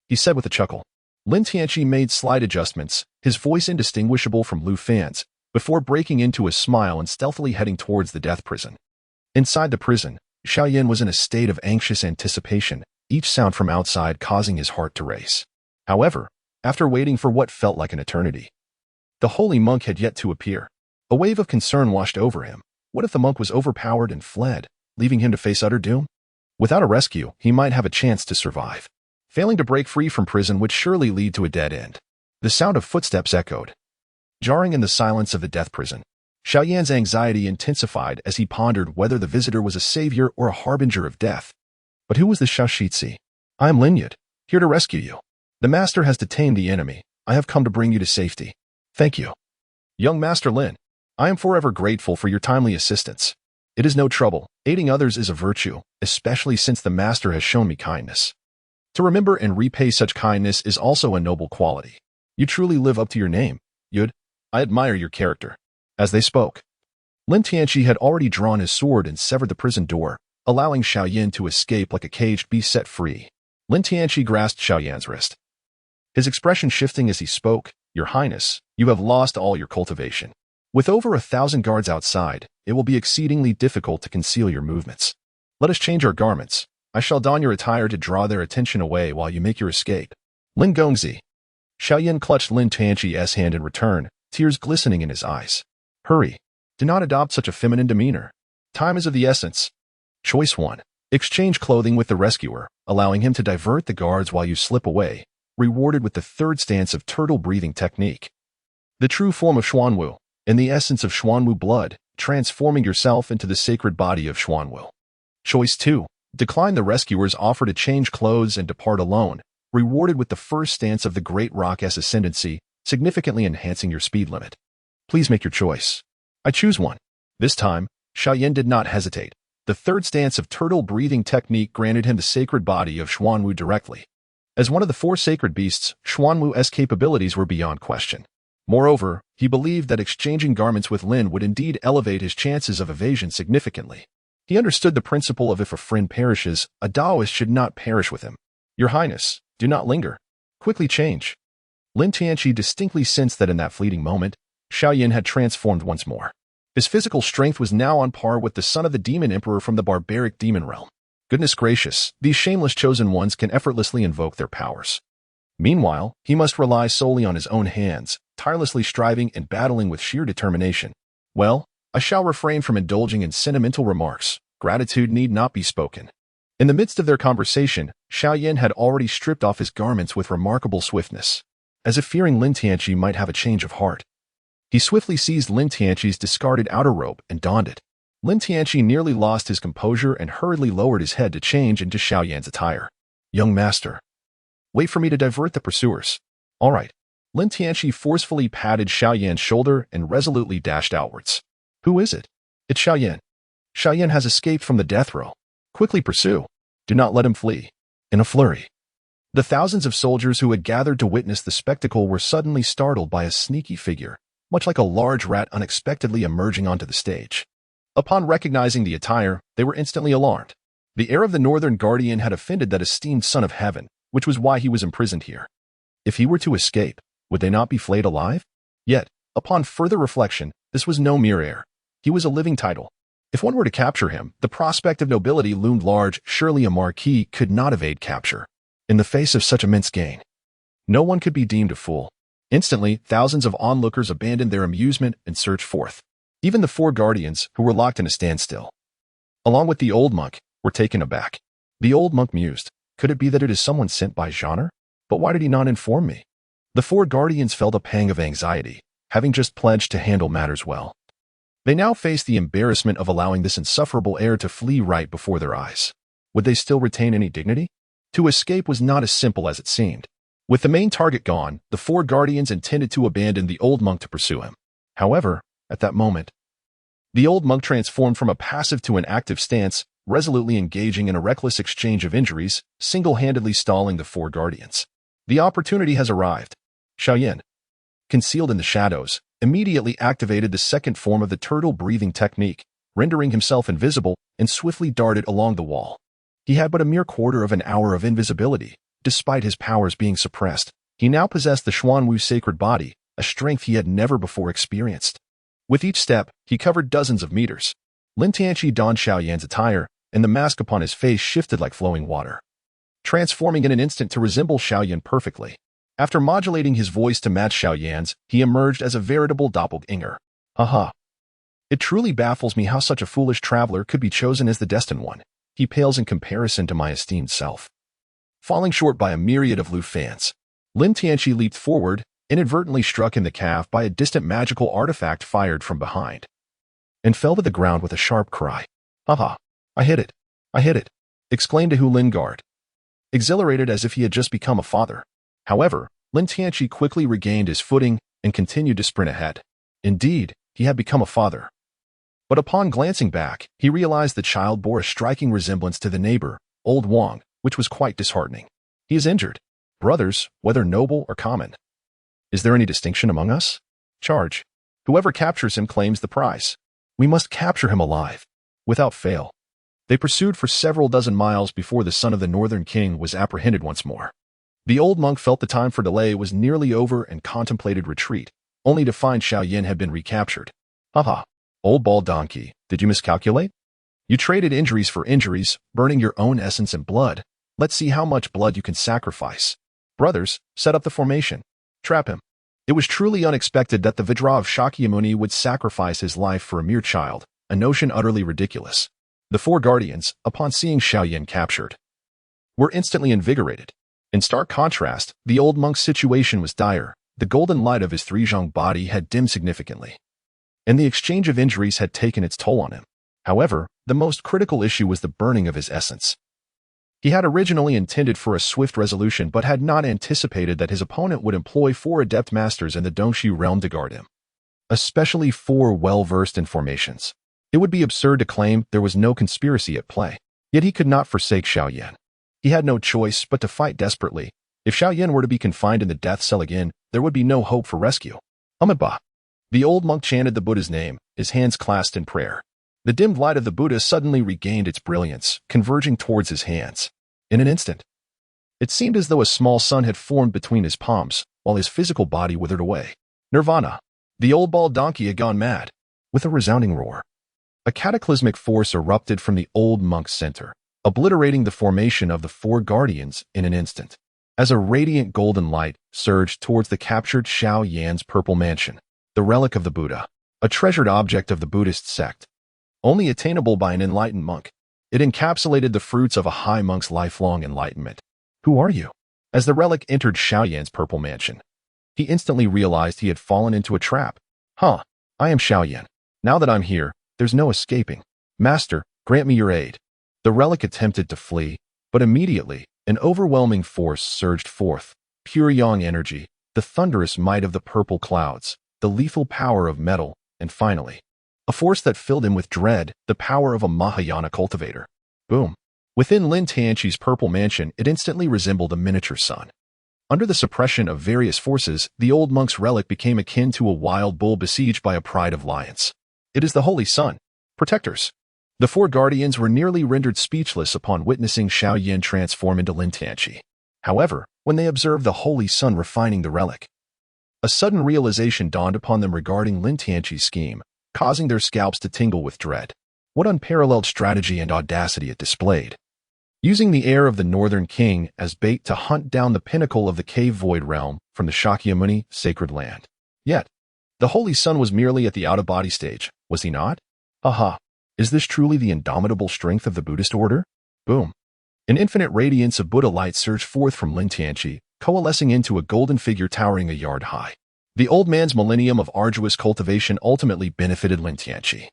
he said with a chuckle. Lin Tianqi made slight adjustments, his voice indistinguishable from Lu Fan's, before breaking into a smile and stealthily heading towards the death prison. Inside the prison, Xiaoyan was in a state of anxious anticipation, each sound from outside causing his heart to race. However, after waiting for what felt like an eternity, the holy monk had yet to appear. A wave of concern washed over him. What if the monk was overpowered and fled, leaving him to face utter doom? Without a rescue, he might have a chance to survive. Failing to break free from prison would surely lead to a dead end. The sound of footsteps echoed, jarring in the silence of the death prison. Xiaoyan's anxiety intensified as he pondered whether the visitor was a savior or a harbinger of death. But who was this Xiaoxi? I am Lin Yud, here to rescue you. The master has detained the enemy. I have come to bring you to safety. Thank you. Young Master Lin, I am forever grateful for your timely assistance. It is no trouble. Aiding others is a virtue, especially since the master has shown me kindness. To remember and repay such kindness is also a noble quality. You truly live up to your name, Yud. I admire your character. As they spoke, Lin Tianqi had already drawn his sword and severed the prison door, allowing Xiaoyan to escape like a caged beast set free. Lin Tianqi grasped Xiaoyan's wrist, his expression shifting as he spoke. Your Highness, you have lost all your cultivation. With over 1,000 guards outside, it will be exceedingly difficult to conceal your movements. Let us change our garments. I shall don your attire to draw their attention away while you make your escape. Lin Gongzi. Xiaoyan clutched Lin Tianqi's hand in return, tears glistening in his eyes. Hurry. Do not adopt such a feminine demeanor. Time is of the essence. Choice 1. Exchange clothing with the rescuer, allowing him to divert the guards while you slip away, rewarded with the third stance of turtle breathing technique. The true form of Xuanwu, in the essence of Xuanwu blood, transforming yourself into the sacred body of Xuanwu. Choice 2. Decline the rescuer's offer to change clothes and depart alone, rewarded with the first stance of the Great Rock's ascendancy, significantly enhancing your speed limit. Please make your choice. I choose one. This time, Xiaoyan did not hesitate. The third stance of turtle breathing technique granted him the sacred body of Xuanwu directly. As one of the four sacred beasts, Xuanwu's capabilities were beyond question. Moreover, he believed that exchanging garments with Lin would indeed elevate his chances of evasion significantly. He understood the principle of if a friend perishes, a Taoist should not perish with him. Your Highness, do not linger. Quickly change. Lin Tianqi distinctly sensed that in that fleeting moment, Xiaoyan had transformed once more. His physical strength was now on par with the son of the demon emperor from the barbaric demon realm. Goodness gracious, these shameless chosen ones can effortlessly invoke their powers. Meanwhile, he must rely solely on his own hands, tirelessly striving and battling with sheer determination. Well, I shall refrain from indulging in sentimental remarks. Gratitude need not be spoken. In the midst of their conversation, Xiaoyan had already stripped off his garments with remarkable swiftness, as if fearing Lin Tianqi might have a change of heart. He swiftly seized Lin Tianqi's discarded outer robe and donned it. Lin Tianqi nearly lost his composure and hurriedly lowered his head to change into Xiaoyan's attire. Young master, wait for me to divert the pursuers. All right. Lin Tianqi forcefully patted Xiaoyan's shoulder and resolutely dashed outwards. Who is it? It's Xiaoyan. Xiaoyan has escaped from the death row. Quickly pursue. Do not let him flee. In a flurry, the thousands of soldiers who had gathered to witness the spectacle were suddenly startled by a sneaky figure, much like a large rat unexpectedly emerging onto the stage. Upon recognizing the attire, they were instantly alarmed. The heir of the Northern Guardian had offended that esteemed son of heaven, which was why he was imprisoned here. If he were to escape, would they not be flayed alive? Yet, upon further reflection, this was no mere heir. He was a living title. If one were to capture him, the prospect of nobility loomed large. Surely a marquis could not evade capture. In the face of such immense gain, no one could be deemed a fool. Instantly, thousands of onlookers abandoned their amusement and surged forth. Even the four guardians, who were locked in a standstill, along with the old monk, were taken aback. The old monk mused, could it be that it is someone sent by Genre? But why did he not inform me? The four guardians felt a pang of anxiety, having just pledged to handle matters well. They now faced the embarrassment of allowing this insufferable heir to flee right before their eyes. Would they still retain any dignity? To escape was not as simple as it seemed. With the main target gone, the four guardians intended to abandon the old monk to pursue him. However, at that moment, the old monk transformed from a passive to an active stance, resolutely engaging in a reckless exchange of injuries, single-handedly stalling the four guardians. The opportunity has arrived. Xiaoyan, concealed in the shadows, immediately activated the second form of the turtle-breathing technique, rendering himself invisible, and swiftly darted along the wall. He had but a mere quarter of an hour of invisibility. Despite his powers being suppressed, he now possessed the Xuanwu sacred body, a strength he had never before experienced. With each step, he covered dozens of meters. Lin Tianqi donned Xiaoyan's attire, and the mask upon his face shifted like flowing water, transforming in an instant to resemble Xiaoyan perfectly. After modulating his voice to match Xiaoyan's, he emerged as a veritable doppelganger. Haha. It truly baffles me how such a foolish traveler could be chosen as the destined one. He pales in comparison to my esteemed self. Falling short by a myriad of Lu fans, Lin Tianqi leaped forward, inadvertently struck in the calf by a distant magical artifact fired from behind, and fell to the ground with a sharp cry. Haha, I hit it! I hit it! Exclaimed a Hu Lingard, exhilarated as if he had just become a father. However, Lin Tianqi quickly regained his footing and continued to sprint ahead. Indeed, he had become a father. But upon glancing back, he realized the child bore a striking resemblance to the neighbor, old Wang, which was quite disheartening. He is injured. Brothers, whether noble or common. Is there any distinction among us? Charge. Whoever captures him claims the prize. We must capture him alive. Without fail. They pursued for several dozen miles before the son of the Northern King was apprehended once more. The old monk felt the time for delay was nearly over and contemplated retreat, only to find Xiaoyan had been recaptured. Haha. Old bald donkey, did you miscalculate? You traded injuries for injuries, burning your own essence and blood. Let's see how much blood you can sacrifice. Brothers, set up the formation. Trap him. It was truly unexpected that the Vajra of Shakyamuni would sacrifice his life for a mere child, a notion utterly ridiculous. The four guardians, upon seeing Xiaoyan captured, were instantly invigorated. In stark contrast, the old monk's situation was dire. The golden light of his three-zhong body had dimmed significantly, and the exchange of injuries had taken its toll on him. However, the most critical issue was the burning of his essence. He had originally intended for a swift resolution but had not anticipated that his opponent would employ 4 adept masters in the Dongxi realm to guard him, especially 4 well-versed in formations. It would be absurd to claim there was no conspiracy at play. Yet he could not forsake Xiaoyan. He had no choice but to fight desperately. If Xiaoyan were to be confined in the death cell again, there would be no hope for rescue. Amitabha. The old monk chanted the Buddha's name, his hands clasped in prayer. The dimmed light of the Buddha suddenly regained its brilliance, converging towards his hands. In an instant, it seemed as though a small sun had formed between his palms, while his physical body withered away. Nirvana. The old bald donkey had gone mad. With a resounding roar, a cataclysmic force erupted from the old monk's center, obliterating the formation of the 4 guardians in an instant. As a radiant golden light surged towards the captured Xiaoyan's purple mansion, the relic of the Buddha, a treasured object of the Buddhist sect, only attainable by an enlightened monk. It encapsulated the fruits of a high monk's lifelong enlightenment. Who are you? As the relic entered Xiaoyan's purple mansion, he instantly realized he had fallen into a trap. I am Xiaoyan. Now that I'm here, there's no escaping. Master, grant me your aid. The relic attempted to flee, but immediately, an overwhelming force surged forth. Pure yang energy, the thunderous might of the purple clouds, the lethal power of metal, and finally, a force that filled him with dread, the power of a Mahayana cultivator. Boom. Within Lin Tianqi's purple mansion, it instantly resembled a miniature sun. Under the suppression of various forces, the old monk's relic became akin to a wild bull besieged by a pride of lions. It is the Holy Sun. Protectors. The 4 guardians were nearly rendered speechless upon witnessing Xiaoyan transform into Lin Tianqi. However, when they observed the Holy Sun refining the relic, a sudden realization dawned upon them regarding Lin Tianqi's scheme, causing their scalps to tingle with dread. What unparalleled strategy and audacity it displayed. Using the heir of the Northern King as bait to hunt down the pinnacle of the cave void realm from the Shakyamuni sacred land. Yet, the Holy Sun was merely at the out-of-body stage, was he not? Is this truly the indomitable strength of the Buddhist order? Boom. An infinite radiance of Buddha light surged forth from Lin Tianqi, coalescing into a golden figure towering a yard high. The old man's millennium of arduous cultivation ultimately benefited Lin Tianqi.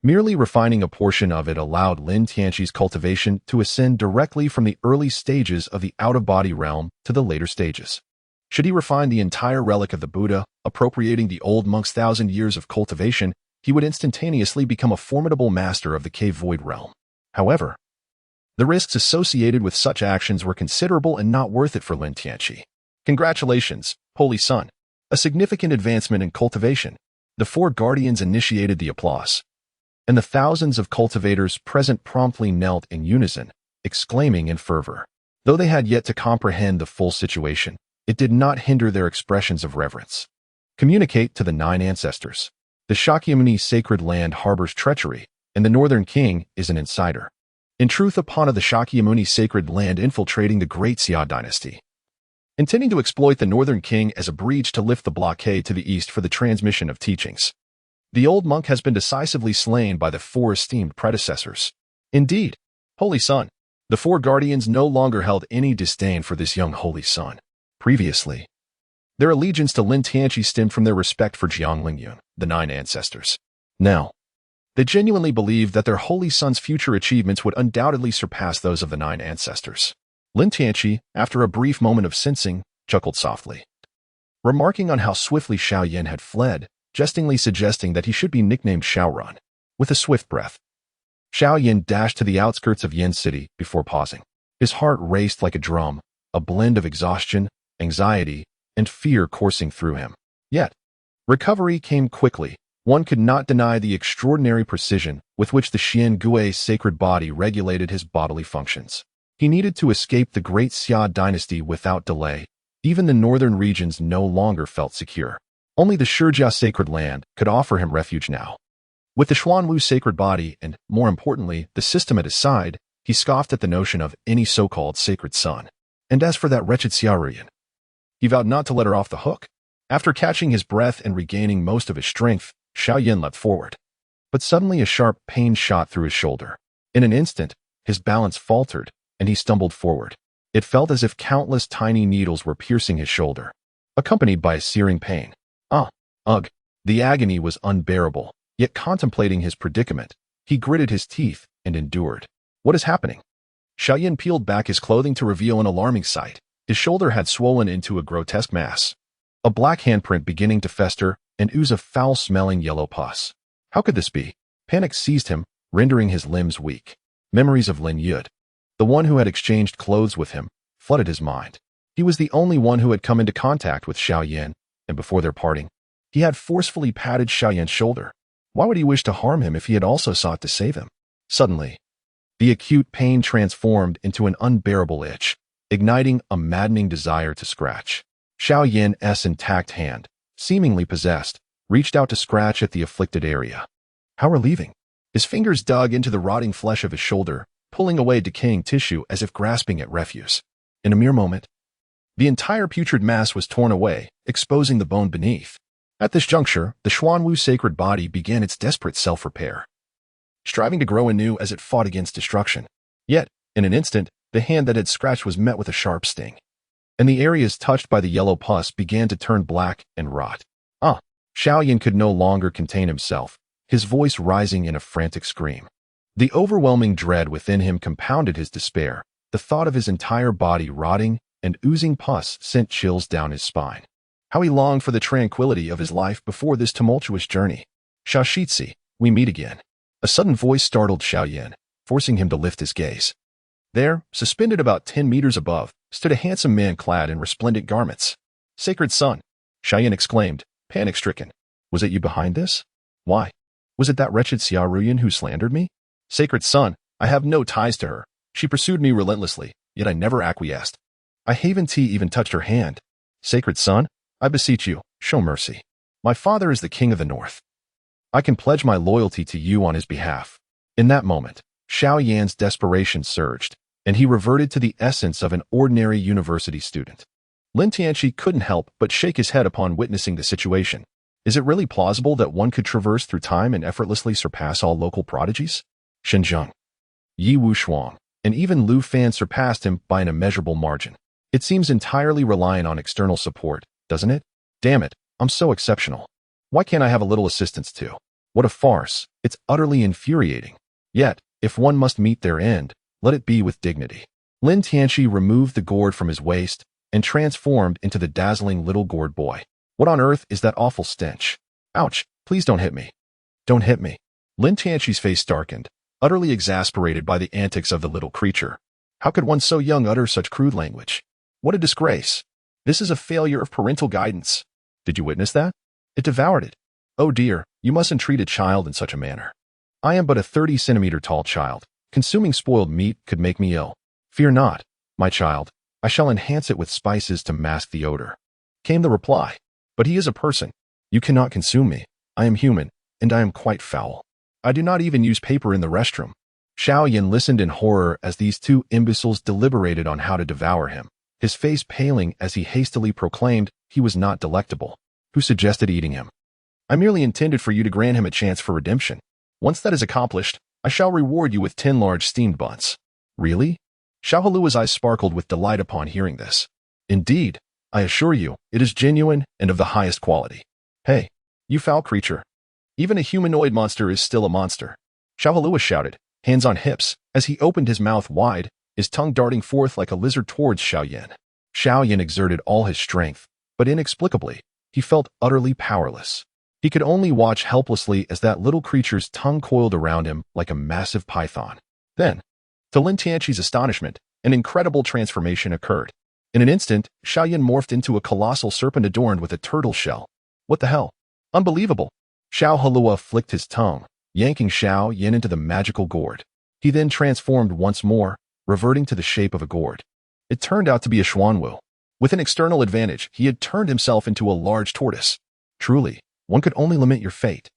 Merely refining a portion of it allowed Lin Tianqi's cultivation to ascend directly from the early stages of the out-of-body realm to the later stages. Should he refine the entire relic of the Buddha, appropriating the old monk's 1,000 years of cultivation, he would instantaneously become a formidable master of the cave void realm. However, the risks associated with such actions were considerable and not worth it for Lin Tianqi. Congratulations, Holy Son. A significant advancement in cultivation. The four guardians initiated the applause, and the thousands of cultivators present promptly knelt in unison, exclaiming in fervor. Though they had yet to comprehend the full situation, it did not hinder their expressions of reverence. Communicate to the 9 ancestors. The Shakyamuni sacred land harbors treachery, and the Northern King is an insider. In truth, upon the Shakyamuni sacred land infiltrating the great Xia dynasty, intending to exploit the Northern King as a breach to lift the blockade to the east for the transmission of teachings. The old monk has been decisively slain by the 4 esteemed predecessors. Indeed, Holy Son, the 4 guardians no longer held any disdain for this young Holy Son. Previously, their allegiance to Lin Tianqi stemmed from their respect for Jiang Lingyun, the 9 ancestors. Now, they genuinely believed that their Holy Son's future achievements would undoubtedly surpass those of the 9 ancestors. Lin Tianqi, after a brief moment of sensing, chuckled softly. Remarking on how swiftly Xiaoyan had fled, jestingly suggesting that he should be nicknamed Xiaorun. With a swift breath, Xiaoyan dashed to the outskirts of Yin City before pausing. His heart raced like a drum, a blend of exhaustion, anxiety, and fear coursing through him. Yet, recovery came quickly. One could not deny the extraordinary precision with which the Xian Gui sacred body regulated his bodily functions. He needed to escape the great Xia dynasty without delay. Even the northern regions no longer felt secure. Only the Shijia sacred land could offer him refuge now. With the Xuanwu sacred body and, more importantly, the system at his side, he scoffed at the notion of any so-called sacred son. And as for that wretched Xiaoyan, he vowed not to let her off the hook. After catching his breath and regaining most of his strength, Xiaoyan leapt forward. But suddenly a sharp pain shot through his shoulder. In an instant, his balance faltered, and he stumbled forward. It felt as if countless tiny needles were piercing his shoulder, accompanied by a searing pain. Ugh. The agony was unbearable, yet contemplating his predicament, he gritted his teeth and endured. What is happening? Xiaoyan peeled back his clothing to reveal an alarming sight. His shoulder had swollen into a grotesque mass, a black handprint beginning to fester and ooze a foul-smelling yellow pus. How could this be? Panic seized him, rendering his limbs weak. Memories of Lin Yud, the one who had exchanged clothes with him, flooded his mind. He was the only one who had come into contact with Xiaoyan, and before their parting, he had forcefully patted Xiaoyan's shoulder. Why would he wish to harm him if he had also sought to save him? Suddenly, the acute pain transformed into an unbearable itch, igniting a maddening desire to scratch. Xiaoyan's intact hand, seemingly possessed, reached out to scratch at the afflicted area. How relieving! His fingers dug into the rotting flesh of his shoulder, pulling away decaying tissue as if grasping at refuse. In a mere moment, the entire putrid mass was torn away, exposing the bone beneath. At this juncture, the Xuanwu sacred body began its desperate self-repair, striving to grow anew as it fought against destruction. Yet, in an instant, the hand that had scratched was met with a sharp sting, and the areas touched by the yellow pus began to turn black and rot. Xiaoyan could no longer contain himself, his voice rising in a frantic scream. The overwhelming dread within him compounded his despair. The thought of his entire body rotting and oozing pus sent chills down his spine. How he longed for the tranquility of his life before this tumultuous journey. Xiaoxi, we meet again. A sudden voice startled Xiaoyan, forcing him to lift his gaze. There, suspended about 10 meters above, stood a handsome man clad in resplendent garments. Sacred son, Xiaoyan exclaimed, panic-stricken. Was it you behind this? Why? Was it that wretched Xiaoyan who slandered me? Sacred son, I have no ties to her. She pursued me relentlessly, yet I never acquiesced. I haven't even touched her hand. Sacred son, I beseech you, show mercy. My father is the king of the north. I can pledge my loyalty to you on his behalf. In that moment, Xiaoyan's desperation surged, and he reverted to the essence of an ordinary university student. Lin Tianqi couldn't help but shake his head upon witnessing the situation. Is it really plausible that one could traverse through time and effortlessly surpass all local prodigies? Shenzheng, Yi Wushuang, and even Lu Fan surpassed him by an immeasurable margin. It seems entirely reliant on external support, doesn't it? Damn it, I'm so exceptional. Why can't I have a little assistance too? What a farce. It's utterly infuriating. Yet, if one must meet their end, let it be with dignity. Lin Tianchi removed the gourd from his waist and transformed into the dazzling little gourd boy. What on earth is that awful stench? Ouch, please don't hit me. Don't hit me. Lin Tianchi's face darkened, utterly exasperated by the antics of the little creature. How could one so young utter such crude language? What a disgrace. This is a failure of parental guidance. Did you witness that? It devoured it. Oh dear, you mustn't treat a child in such a manner. I am but a 30-centimeter tall child. Consuming spoiled meat could make me ill. Fear not, my child. I shall enhance it with spices to mask the odor. Came the reply. But he is a person. You cannot consume me. I am human, and I am quite foul. I do not even use paper in the restroom. Xiao Yan listened in horror as these two imbeciles deliberated on how to devour him, his face paling as he hastily proclaimed he was not delectable. Who suggested eating him? I merely intended for you to grant him a chance for redemption. Once that is accomplished, I shall reward you with 10 large steamed buns. Really? Xiaohua's eyes sparkled with delight upon hearing this. Indeed, I assure you, it is genuine and of the highest quality. Hey, you foul creature. Even a humanoid monster is still a monster. Xiaohua shouted, hands on hips, as he opened his mouth wide, his tongue darting forth like a lizard towards Xiao Yan. Xiao Yan exerted all his strength, but inexplicably, he felt utterly powerless. He could only watch helplessly as that little creature's tongue coiled around him like a massive python. Then, to Lin Tianchi's astonishment, an incredible transformation occurred. In an instant, Xiao Yan morphed into a colossal serpent adorned with a turtle shell. What the hell? Unbelievable! Xiaohua flicked his tongue, yanking Xiao Yan into the magical gourd. He then transformed once more, reverting to the shape of a gourd. It turned out to be a xuanwu. With an external advantage, he had turned himself into a large tortoise. Truly, one could only lament your fate.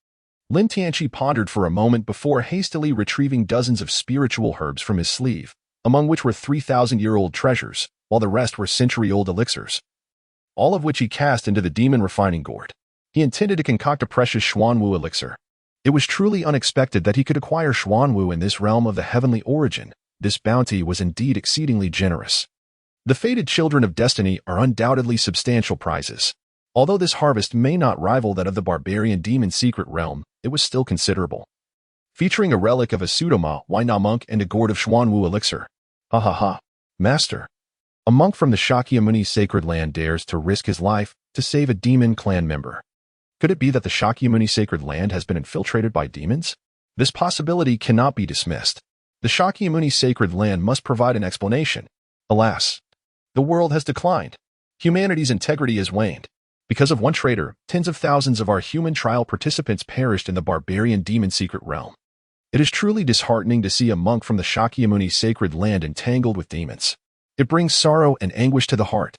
Lin Tianchi pondered for a moment before hastily retrieving dozens of spiritual herbs from his sleeve, among which were 3,000-year-old treasures, while the rest were century-old elixirs, all of which he cast into the demon refining gourd. He intended to concoct a precious xuanwu elixir. It was truly unexpected that he could acquire xuanwu in this realm of the heavenly origin. This bounty was indeed exceedingly generous. The fated children of destiny are undoubtedly substantial prizes. Although this harvest may not rival that of the barbarian demon secret realm, it was still considerable. Featuring a relic of a pseudoma, Huayna monk, and a gourd of xuanwu elixir. Ha ha ha. Master. A monk from the Shakyamuni's sacred land dares to risk his life to save a demon clan member. Could it be that the Shakyamuni sacred land has been infiltrated by demons? This possibility cannot be dismissed. The Shakyamuni sacred land must provide an explanation. Alas, the world has declined. Humanity's integrity has waned. Because of one traitor, tens of thousands of our human trial participants perished in the barbarian demon secret realm. It is truly disheartening to see a monk from the Shakyamuni sacred land entangled with demons. It brings sorrow and anguish to the heart.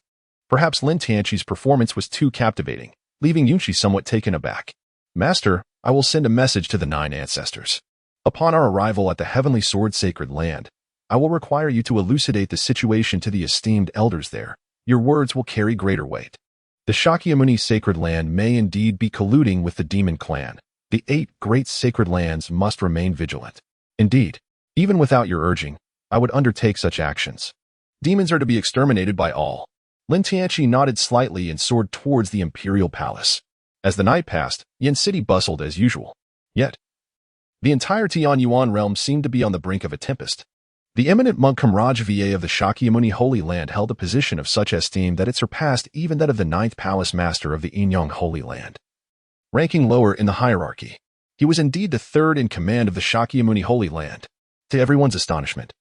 Perhaps Lin Tianchi's performance was too captivating, leaving Yunqi somewhat taken aback. Master, I will send a message to the 9 ancestors. Upon our arrival at the Heavenly Sword Sacred Land, I will require you to elucidate the situation to the esteemed elders there. Your words will carry greater weight. The Shakyamuni sacred land may indeed be colluding with the demon clan. The 8 great sacred lands must remain vigilant. Indeed, even without your urging, I would undertake such actions. Demons are to be exterminated by all. Lin Tianchi nodded slightly and soared towards the imperial palace. As the night passed, Yin City bustled as usual. Yet, the entire Tianyuan realm seemed to be on the brink of a tempest. The eminent monk Kamraj Va of the Shakyamuni Holy Land held a position of such esteem that it surpassed even that of the 9th palace master of the Inyang Holy Land. Ranking lower in the hierarchy, he was indeed the 3rd in command of the Shakyamuni Holy Land. To everyone's astonishment,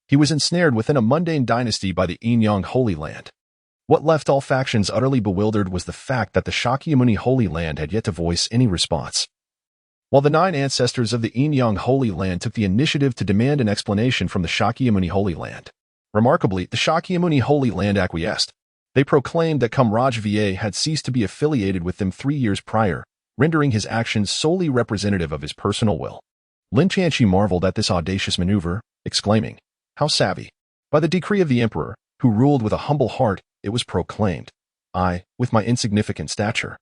he was ensnared within a mundane dynasty by the Inyang Holy Land. What left all factions utterly bewildered was the fact that the Shakyamuni Holy Land had yet to voice any response. While the 9 ancestors of the Inyang Holy Land took the initiative to demand an explanation from the Shakyamuni Holy Land. Remarkably, the Shakyamuni Holy Land acquiesced. They proclaimed that Kamraj Va had ceased to be affiliated with them 3 years prior, rendering his actions solely representative of his personal will. Lin Tianchi marveled at this audacious maneuver, exclaiming, "How savvy!" By the decree of the emperor, who ruled with a humble heart, it was proclaimed, "I, with my insignificant stature,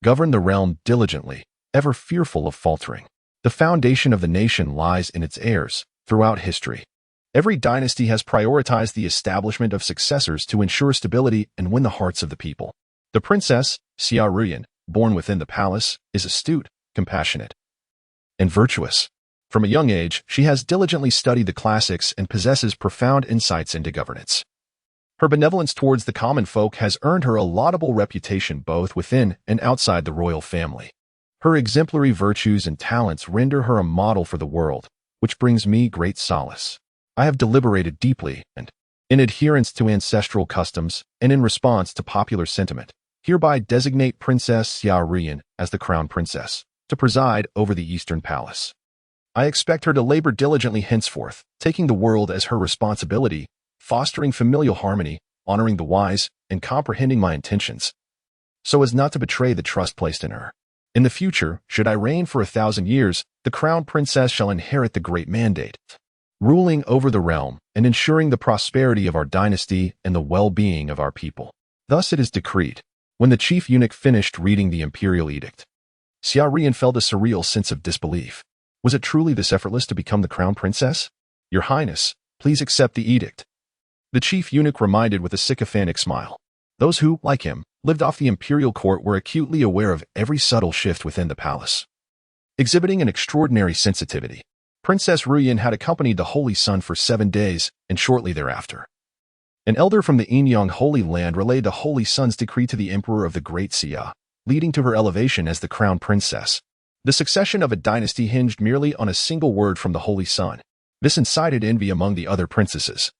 govern the realm diligently, ever fearful of faltering. The foundation of the nation lies in its heirs throughout history. Every dynasty has prioritized the establishment of successors to ensure stability and win the hearts of the people. The princess, Xia Ruyan, born within the palace, is astute, compassionate, and virtuous. From a young age, she has diligently studied the classics and possesses profound insights into governance. Her benevolence towards the common folk has earned her a laudable reputation both within and outside the royal family. Her exemplary virtues and talents render her a model for the world, which brings me great solace. I have deliberated deeply and, in adherence to ancestral customs and in response to popular sentiment, hereby designate Princess Xia Ruyan as the crown princess, to preside over the Eastern Palace. I expect her to labor diligently henceforth, taking the world as her responsibility, fostering familial harmony, honoring the wise, and comprehending my intentions, so as not to betray the trust placed in her. In the future, should I reign for 1,000 years, the crown princess shall inherit the great mandate, ruling over the realm and ensuring the prosperity of our dynasty and the well-being of our people. Thus it is decreed. When the chief eunuch finished reading the imperial edict, Xia Ruyan felt a surreal sense of disbelief. Was it truly this effortless to become the crown princess? Your Highness, please accept the edict. The chief eunuch reminded with a sycophantic smile. Those who, like him, lived off the imperial court were acutely aware of every subtle shift within the palace. Exhibiting an extraordinary sensitivity, Princess Ruyan had accompanied the Holy Sun for 7 days, and shortly thereafter, an elder from the Enyang Holy Land relayed the Holy Sun's decree to the Emperor of the Great Xia, leading to her elevation as the crown princess. The succession of a dynasty hinged merely on a single word from the Holy Sun. This incited envy among the other princesses,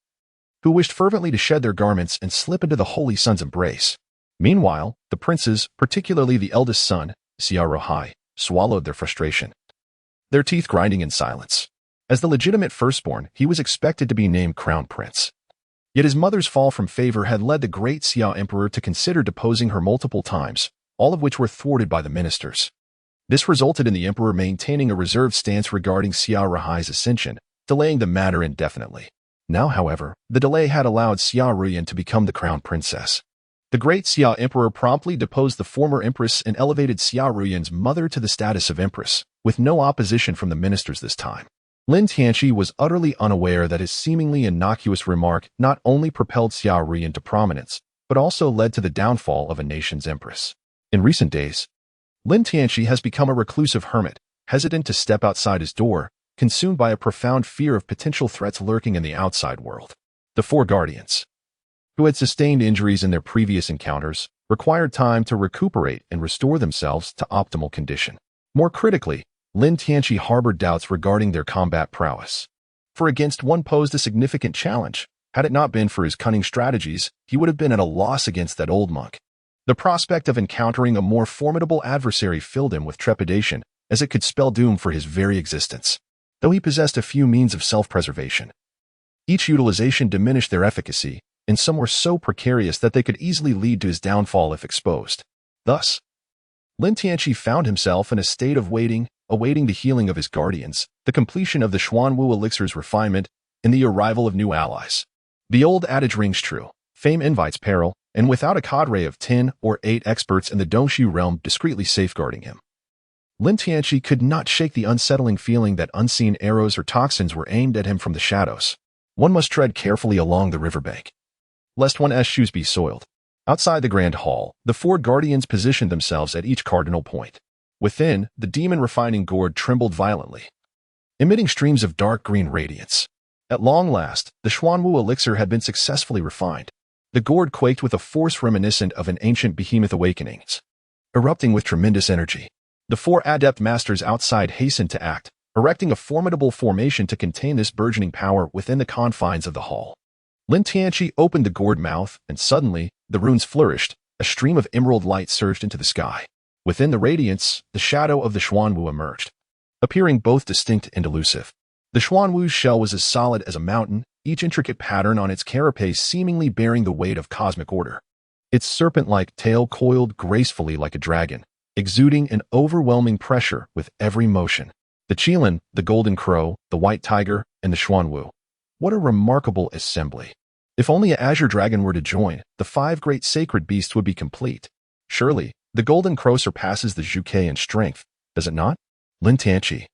who wished fervently to shed their garments and slip into the Holy Sun's embrace. Meanwhile, the princes, particularly the eldest son, Xia Ruhai, swallowed their frustration, their teeth grinding in silence. As the legitimate firstborn, he was expected to be named crown prince. Yet his mother's fall from favor had led the great Xia emperor to consider deposing her multiple times, all of which were thwarted by the ministers. This resulted in the emperor maintaining a reserved stance regarding Xia Ruhai's ascension, delaying the matter indefinitely. Now, however, the delay had allowed Xia Ruyan to become the crown princess. The great Xia emperor promptly deposed the former empress and elevated Xia Ruyan's mother to the status of empress, with no opposition from the ministers this time. Lin Tianqi was utterly unaware that his seemingly innocuous remark not only propelled Xia Ruyan to prominence, but also led to the downfall of a nation's empress. In recent days, Lin Tianqi has become a reclusive hermit, hesitant to step outside his door, consumed by a profound fear of potential threats lurking in the outside world. The 4 guardians, who had sustained injuries in their previous encounters, required time to recuperate and restore themselves to optimal condition. More critically, Lin Tianqi harbored doubts regarding their combat prowess. For against one posed a significant challenge. Had it not been for his cunning strategies, he would have been at a loss against that old monk. The prospect of encountering a more formidable adversary filled him with trepidation, as it could spell doom for his very existence. Though he possessed a few means of self-preservation, each utilization diminished their efficacy, and some were so precarious that they could easily lead to his downfall if exposed. Thus, Lin Tianqi found himself in a state of awaiting the healing of his guardians, the completion of the Xuanwu elixir's refinement, and the arrival of new allies. The old adage rings true: fame invites peril, and without a cadre of 10 or 8 experts in the Dongxu realm discreetly safeguarding him, Lin Tianqi could not shake the unsettling feeling that unseen arrows or toxins were aimed at him from the shadows. One must tread carefully along the riverbank, lest one's shoes be soiled. Outside the grand hall, the 4 guardians positioned themselves at each cardinal point. Within, the demon-refining gourd trembled violently, emitting streams of dark green radiance. At long last, the Xuanwu elixir had been successfully refined. The gourd quaked with a force reminiscent of an ancient behemoth awakenings, erupting with tremendous energy. The 4 adept masters outside hastened to act, erecting a formidable formation to contain this burgeoning power within the confines of the hall. Lin Tianqi opened the gourd mouth, and suddenly, the runes flourished. A stream of emerald light surged into the sky. Within the radiance, the shadow of the Xuanwu emerged, appearing both distinct and elusive. The Xuanwu's shell was as solid as a mountain, each intricate pattern on its carapace seemingly bearing the weight of cosmic order. Its serpent-like tail coiled gracefully like a dragon, exuding an overwhelming pressure with every motion. The Qilin, the golden crow, the white tiger, and the Xuanwu. What a remarkable assembly! If only an azure dragon were to join, the 5 great sacred beasts would be complete. Surely, the golden crow surpasses the Zhuke in strength, does it not? Lin Tianqi,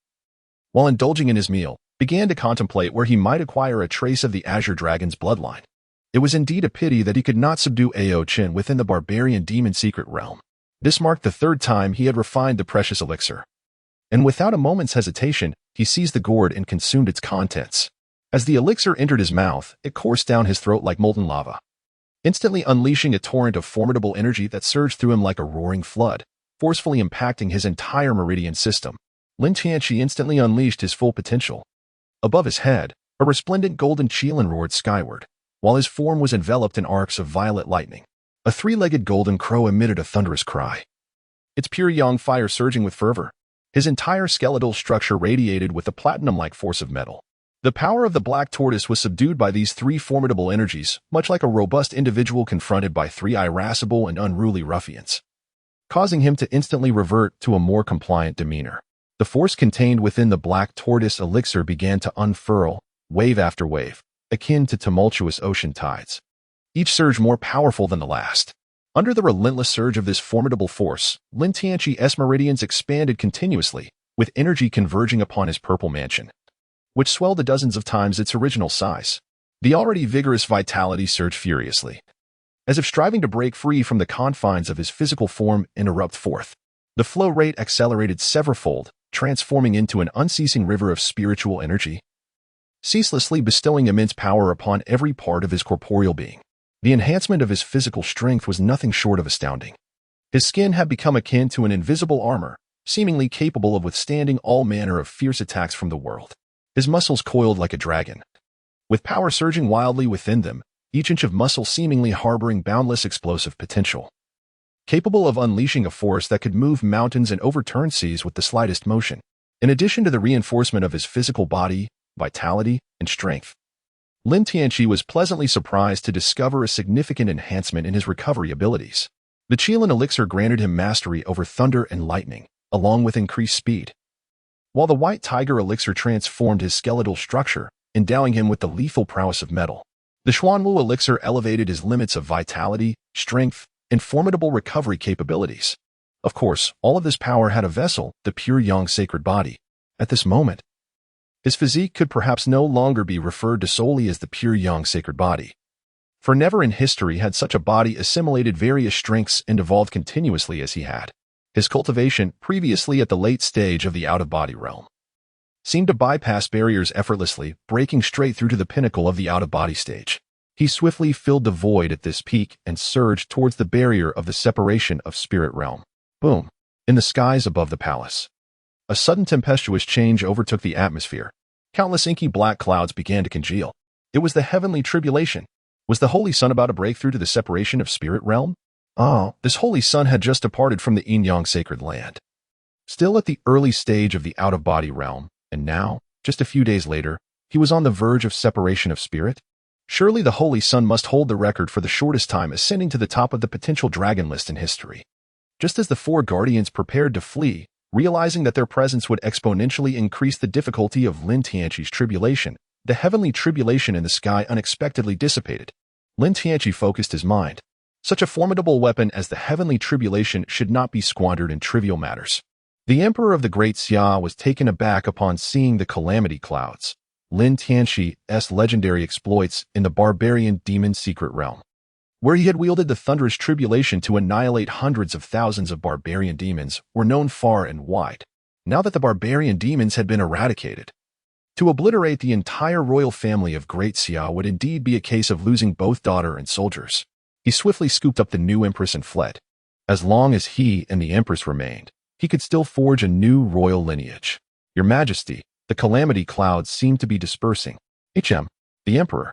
while indulging in his meal, began to contemplate where he might acquire a trace of the Azure Dragon's bloodline. It was indeed a pity that he could not subdue Ao Qin within the barbarian demon secret realm. This marked the third time he had refined the precious elixir. And without a moment's hesitation, he seized the gourd and consumed its contents. As the elixir entered his mouth, it coursed down his throat like molten lava, instantly unleashing a torrent of formidable energy that surged through him like a roaring flood, forcefully impacting his entire meridian system. Lin Tianqi instantly unleashed his full potential. Above his head, a resplendent golden qilin roared skyward, while his form was enveloped in arcs of violet lightning. A three-legged golden crow emitted a thunderous cry, its pure yang fire surging with fervor. His entire skeletal structure radiated with the platinum-like force of metal. The power of the black tortoise was subdued by these three formidable energies, much like a robust individual confronted by three irascible and unruly ruffians, causing him to instantly revert to a more compliant demeanor. The force contained within the black tortoise elixir began to unfurl, wave after wave, akin to tumultuous ocean tides, each surge more powerful than the last. Under the relentless surge of this formidable force, Lin Tianqi's meridians expanded continuously, with energy converging upon his purple mansion, which swelled to dozens of times its original size. The already vigorous vitality surged furiously, as if striving to break free from the confines of his physical form and erupt forth. The flow rate accelerated severalfold, transforming into an unceasing river of spiritual energy, ceaselessly bestowing immense power upon every part of his corporeal being. The enhancement of his physical strength was nothing short of astounding. His skin had become akin to an invisible armor, seemingly capable of withstanding all manner of fierce attacks from the world. His muscles coiled like a dragon, with power surging wildly within them, each inch of muscle seemingly harboring boundless explosive potential, capable of unleashing a force that could move mountains and overturn seas with the slightest motion. In addition to the reinforcement of his physical body, vitality, and strength, Lin Tianqi was pleasantly surprised to discover a significant enhancement in his recovery abilities. The qilin elixir granted him mastery over thunder and lightning, along with increased speed, while the white tiger elixir transformed his skeletal structure, endowing him with the lethal prowess of metal. The Xuanwu elixir elevated his limits of vitality, strength, and formidable recovery capabilities. Of course, all of this power had a vessel, the pure yang sacred body. At this moment, his physique could perhaps no longer be referred to solely as the pure yang sacred body, for never in history had such a body assimilated various strengths and evolved continuously as he had. His cultivation, previously at the late stage of the out-of-body realm, seemed to bypass barriers effortlessly, breaking straight through to the pinnacle of the out-of-body stage. He swiftly filled the void at this peak and surged towards the barrier of the separation of spirit realm. Boom! In the skies above the palace, a sudden tempestuous change overtook the atmosphere. Countless inky black clouds began to congeal. It was the heavenly tribulation. Was the Holy Sun about to break through to the separation of spirit realm? This Holy Sun had just departed from the yin-yang sacred land, still at the early stage of the out-of-body realm, and now, just a few days later, he was on the verge of separation of spirit. Surely the Holy Sun must hold the record for the shortest time ascending to the top of the potential dragon list in history. Just as the four guardians prepared to flee, realizing that their presence would exponentially increase the difficulty of Lin Tianqi's tribulation, the heavenly tribulation in the sky unexpectedly dissipated. Lin Tianqi focused his mind. Such a formidable weapon as the heavenly tribulation should not be squandered in trivial matters. The Emperor of the Great Xia was taken aback upon seeing the calamity clouds, Lin Tianqi's legendary exploits in the barbarian demon secret realm, where he had wielded the thunderous tribulation to annihilate hundreds of thousands of barbarian demons, were known far and wide. Now that the barbarian demons had been eradicated, to obliterate the entire royal family of Great Xia would indeed be a case of losing both daughter and soldiers. He swiftly scooped up the new empress and fled. As long as he and the empress remained, he could still forge a new royal lineage. Your Majesty, the calamity clouds seemed to be dispersing. The emperor,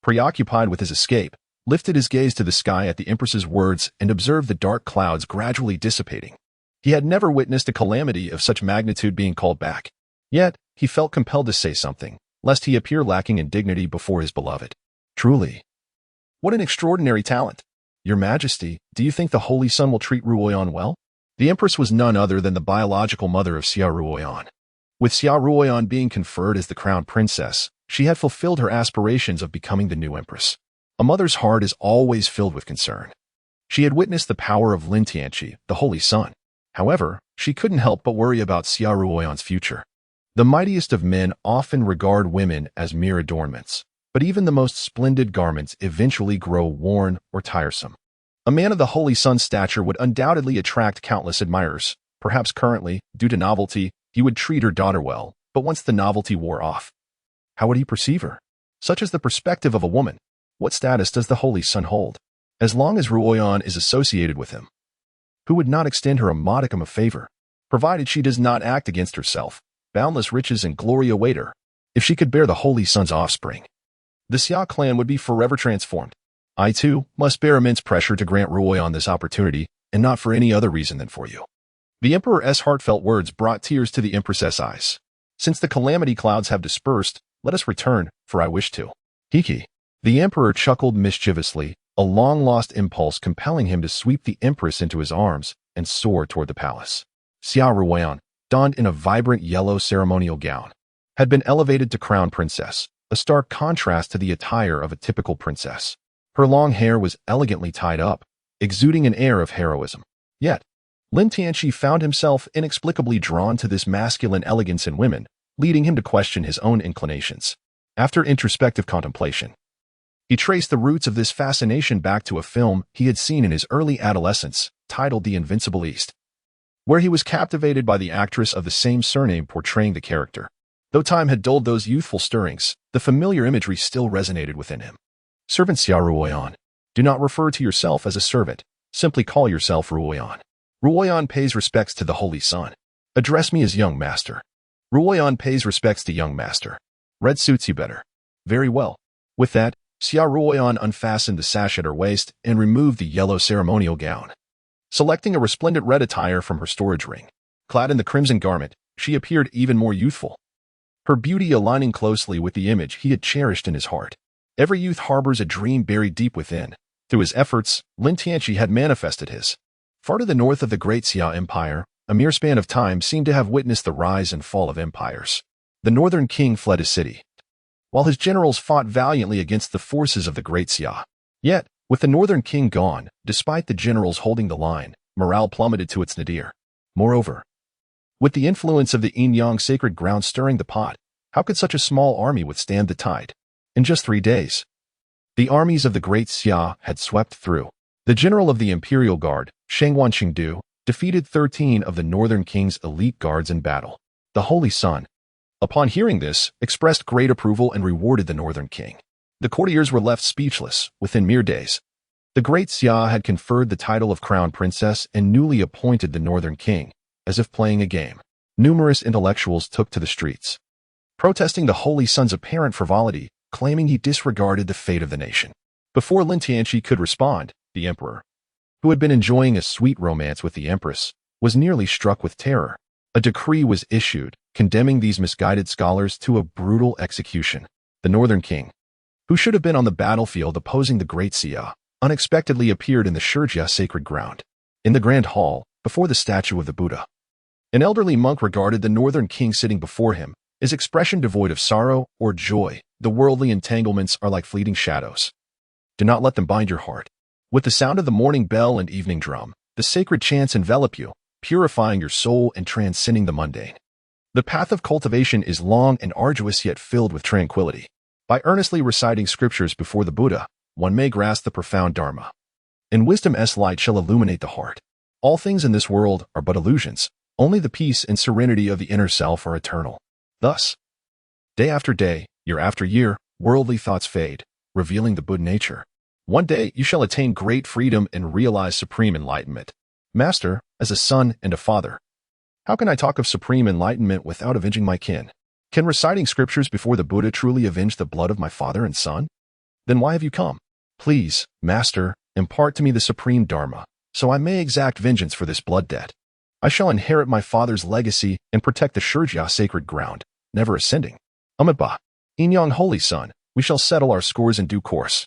preoccupied with his escape, lifted his gaze to the sky at the empress's words and observed the dark clouds gradually dissipating. He had never witnessed a calamity of such magnitude being called back. Yet, he felt compelled to say something, lest he appear lacking in dignity before his beloved. Truly, what an extraordinary talent! Your Majesty, do you think the Holy Sun will treat Ruoyan well? The empress was none other than the biological mother of Xia Ruoyan. With Xia Ruoyan being conferred as the crown princess, she had fulfilled her aspirations of becoming the new empress. A mother's heart is always filled with concern. She had witnessed the power of Lin Tianqi, the Holy Sun. However, she couldn't help but worry about Xia Ruoyan's future. The mightiest of men often regard women as mere adornments, but even the most splendid garments eventually grow worn or tiresome. A man of the Holy Sun's stature would undoubtedly attract countless admirers. Perhaps currently, due to novelty, he would treat her daughter well, but once the novelty wore off, how would he perceive her? Such is the perspective of a woman. What status does the Holy Sun hold? As long as Ruoyan is associated with him, who would not extend her a modicum of favor, provided she does not act against herself? Boundless riches and glory await her. If she could bear the Holy Sun's offspring, the Xia clan would be forever transformed. I, too, must bear immense pressure to grant Ruoyan this opportunity, and not for any other reason than for you. The Emperor's heartfelt words brought tears to the Empress's eyes. Since the calamity clouds have dispersed, let us return, for I wish to. Hiki. The Emperor chuckled mischievously, a long-lost impulse compelling him to sweep the Empress into his arms and soar toward the palace. Xia Ruoyan, donned in a vibrant yellow ceremonial gown, had been elevated to crown princess, a stark contrast to the attire of a typical princess. Her long hair was elegantly tied up, exuding an air of heroism. Yet, Lin Tianqi found himself inexplicably drawn to this masculine elegance in women, leading him to question his own inclinations. After introspective contemplation, he traced the roots of this fascination back to a film he had seen in his early adolescence, titled The Invincible East, where he was captivated by the actress of the same surname portraying the character. Though time had dulled those youthful stirrings, the familiar imagery still resonated within him. Servant Xia Ruoyan. Do not refer to yourself as a servant. Simply call yourself Ruoyan. Ruoyan pays respects to the Holy Sun. Address me as young master. Ruoyan pays respects to young master. Red suits you better. Very well. With that, Xia Ruoyan unfastened the sash at her waist and removed the yellow ceremonial gown. Selecting a resplendent red attire from her storage ring, clad in the crimson garment, she appeared even more youthful, her beauty aligning closely with the image he had cherished in his heart. Every youth harbors a dream buried deep within. Through his efforts, Lin Tianqi had manifested his. Far to the north of the great Xia Empire, a mere span of time seemed to have witnessed the rise and fall of empires. The northern king fled his city, while his generals fought valiantly against the forces of the great Xia. Yet, with the northern king gone, despite the generals holding the line, morale plummeted to its nadir. Moreover, with the influence of the yin-yang sacred ground stirring the pot, how could such a small army withstand the tide? In just 3 days, the armies of the great Xia had swept through. The general of the Imperial Guard, Shangwan Qingdu, defeated 13 of the northern king's elite guards in battle. The Holy Sun, upon hearing this, expressed great approval and rewarded the northern king. The courtiers were left speechless within mere days. The great Xia had conferred the title of crown princess and newly appointed the northern king, as if playing a game. Numerous intellectuals took to the streets, protesting the Holy Sun's apparent frivolity, claiming he disregarded the fate of the nation. Before Lin Tianqi could respond, the emperor, who had been enjoying a sweet romance with the empress, was nearly struck with terror. A decree was issued, condemning these misguided scholars to a brutal execution. The northern king, who should have been on the battlefield opposing the great Xia, unexpectedly appeared in the Shurjia sacred ground. In the grand hall, before the statue of the Buddha, an elderly monk regarded the northern king sitting before him, his expression devoid of sorrow or joy. The worldly entanglements are like fleeting shadows. Do not let them bind your heart. With the sound of the morning bell and evening drum, the sacred chants envelop you, purifying your soul and transcending the mundane. The path of cultivation is long and arduous yet filled with tranquility. By earnestly reciting scriptures before the Buddha, one may grasp the profound Dharma, and wisdom's light shall illuminate the heart. All things in this world are but illusions. Only the peace and serenity of the inner self are eternal. Thus, day after day, year after year, worldly thoughts fade, revealing the Buddha nature. One day you shall attain great freedom and realize supreme enlightenment. Master, as a son and a father, how can I talk of supreme enlightenment without avenging my kin? Can reciting scriptures before the Buddha truly avenge the blood of my father and son? Then why have you come? Please, Master, impart to me the supreme Dharma, so I may exact vengeance for this blood debt. I shall inherit my father's legacy and protect the Shurjia sacred ground, never ascending. Amitabha, Yin-yang Holy Sun, we shall settle our scores in due course.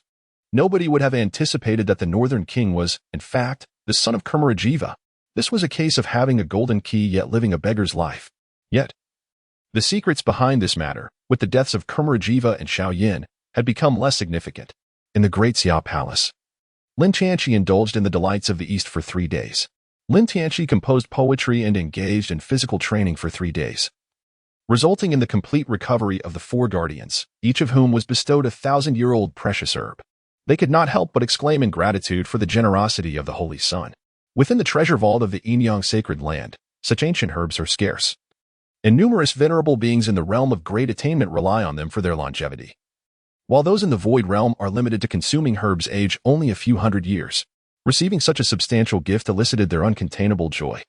Nobody would have anticipated that the northern king was, in fact, the son of Kumarajiva. This was a case of having a golden key yet living a beggar's life. Yet, the secrets behind this matter, with the deaths of Kumarajiva and Xiao Yin, had become less significant. In the great Xia Palace, Lin Tianqi indulged in the delights of the East for 3 days. Lin Tianqi composed poetry and engaged in physical training for 3 days. resulting in the complete recovery of the four guardians, each of whom was bestowed a 1,000-year-old precious herb. They could not help but exclaim in gratitude for the generosity of the Holy Sun. Within the treasure vault of the Inyang sacred land, such ancient herbs are scarce, and numerous venerable beings in the realm of great attainment rely on them for their longevity. While those in the void realm are limited to consuming herbs age only a few hundred years, receiving such a substantial gift elicited their uncontainable joy.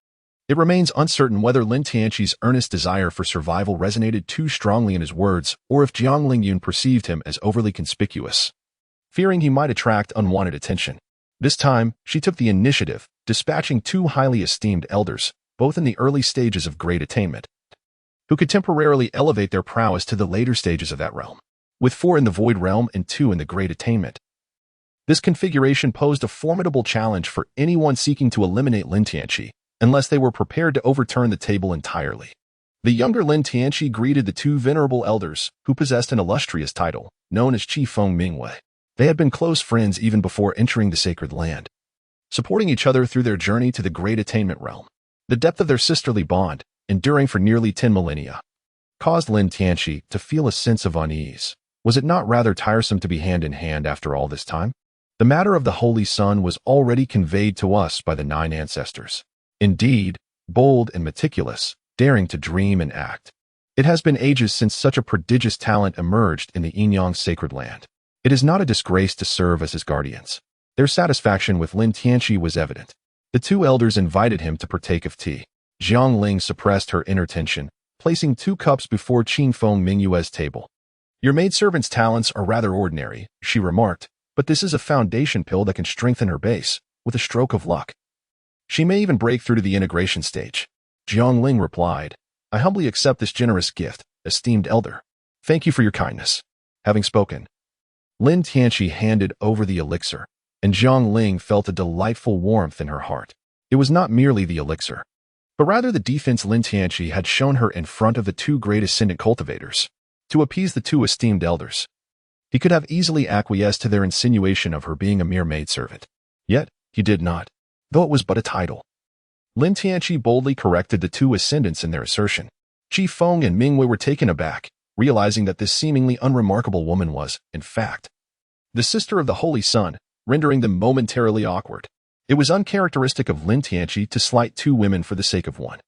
It remains uncertain whether Lin Tianqi's earnest desire for survival resonated too strongly in his words or if Jiang Lingyun perceived him as overly conspicuous, fearing he might attract unwanted attention. This time, she took the initiative, dispatching two highly esteemed elders, both in the early stages of great attainment, who could temporarily elevate their prowess to the later stages of that realm, with 4 in the void realm and 2 in the great attainment. This configuration posed a formidable challenge for anyone seeking to eliminate Lin Tianqi, unless they were prepared to overturn the table entirely. The younger Lin Tianqi greeted the 2 venerable elders, who possessed an illustrious title, known as Qi Feng Mingwei. They had been close friends even before entering the sacred land, supporting each other through their journey to the great attainment realm. The depth of their sisterly bond, enduring for nearly 10 millennia, caused Lin Tianqi to feel a sense of unease. Was it not rather tiresome to be hand in hand after all this time? The matter of the Holy Sun was already conveyed to us by the 9 ancestors. Indeed, bold and meticulous, daring to dream and act. It has been ages since such a prodigious talent emerged in the Inyang sacred land. It is not a disgrace to serve as his guardians. Their satisfaction with Lin Tianqi was evident. The 2 elders invited him to partake of tea. Jiang Ling suppressed her inner tension, placing 2 cups before Qi Feng Mingyue's table. Your maidservant's talents are rather ordinary, she remarked, but this is a foundation pill that can strengthen her base, with a stroke of luck. She may even break through to the integration stage. Jiang Ling replied, I humbly accept this generous gift, esteemed elder. Thank you for your kindness. Having spoken, Lin Tianqi handed over the elixir, and Jiang Ling felt a delightful warmth in her heart. It was not merely the elixir, but rather the defense Lin Tianqi had shown her in front of the 2 great ascendant cultivators, to appease the 2 esteemed elders. He could have easily acquiesced to their insinuation of her being a mere maidservant. Yet, he did not, though it was but a title. Lin Tianqi boldly corrected the 2 ascendants in their assertion. Qi Feng and Mingwei were taken aback, realizing that this seemingly unremarkable woman was, in fact, the sister of the Holy Sun, rendering them momentarily awkward. It was uncharacteristic of Lin Tianqi to slight 2 women for the sake of one.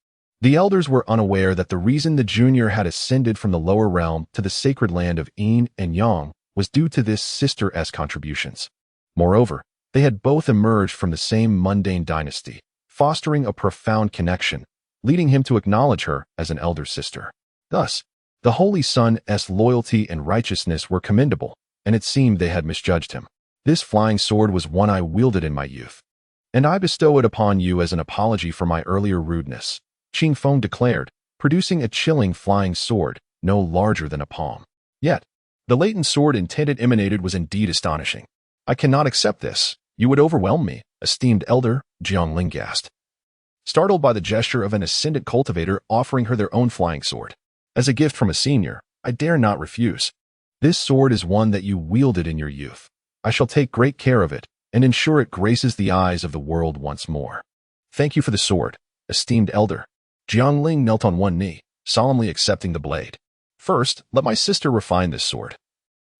The elders were unaware that the reason the junior had ascended from the lower realm to the sacred land of Yin and Yang was due to this sister-esque contributions. Moreover, they had both emerged from the same mundane dynasty, fostering a profound connection, leading him to acknowledge her as an elder sister. Thus, the Holy Sun's loyalty and righteousness were commendable, and it seemed they had misjudged him. This flying sword was one I wielded in my youth, and I bestow it upon you as an apology for my earlier rudeness, Qi Feng declared, producing a chilling flying sword, no larger than a palm. Yet, the latent sword intended emanated was indeed astonishing. I cannot accept this. You would overwhelm me, esteemed elder, Jiang Ling gasped, startled by the gesture of an ascendant cultivator offering her their own flying sword. As a gift from a senior, I dare not refuse. This sword is one that you wielded in your youth. I shall take great care of it, and ensure it graces the eyes of the world once more. Thank you for the sword, esteemed elder. Jiang Ling knelt on one knee, solemnly accepting the blade. First, let my sister refine this sword,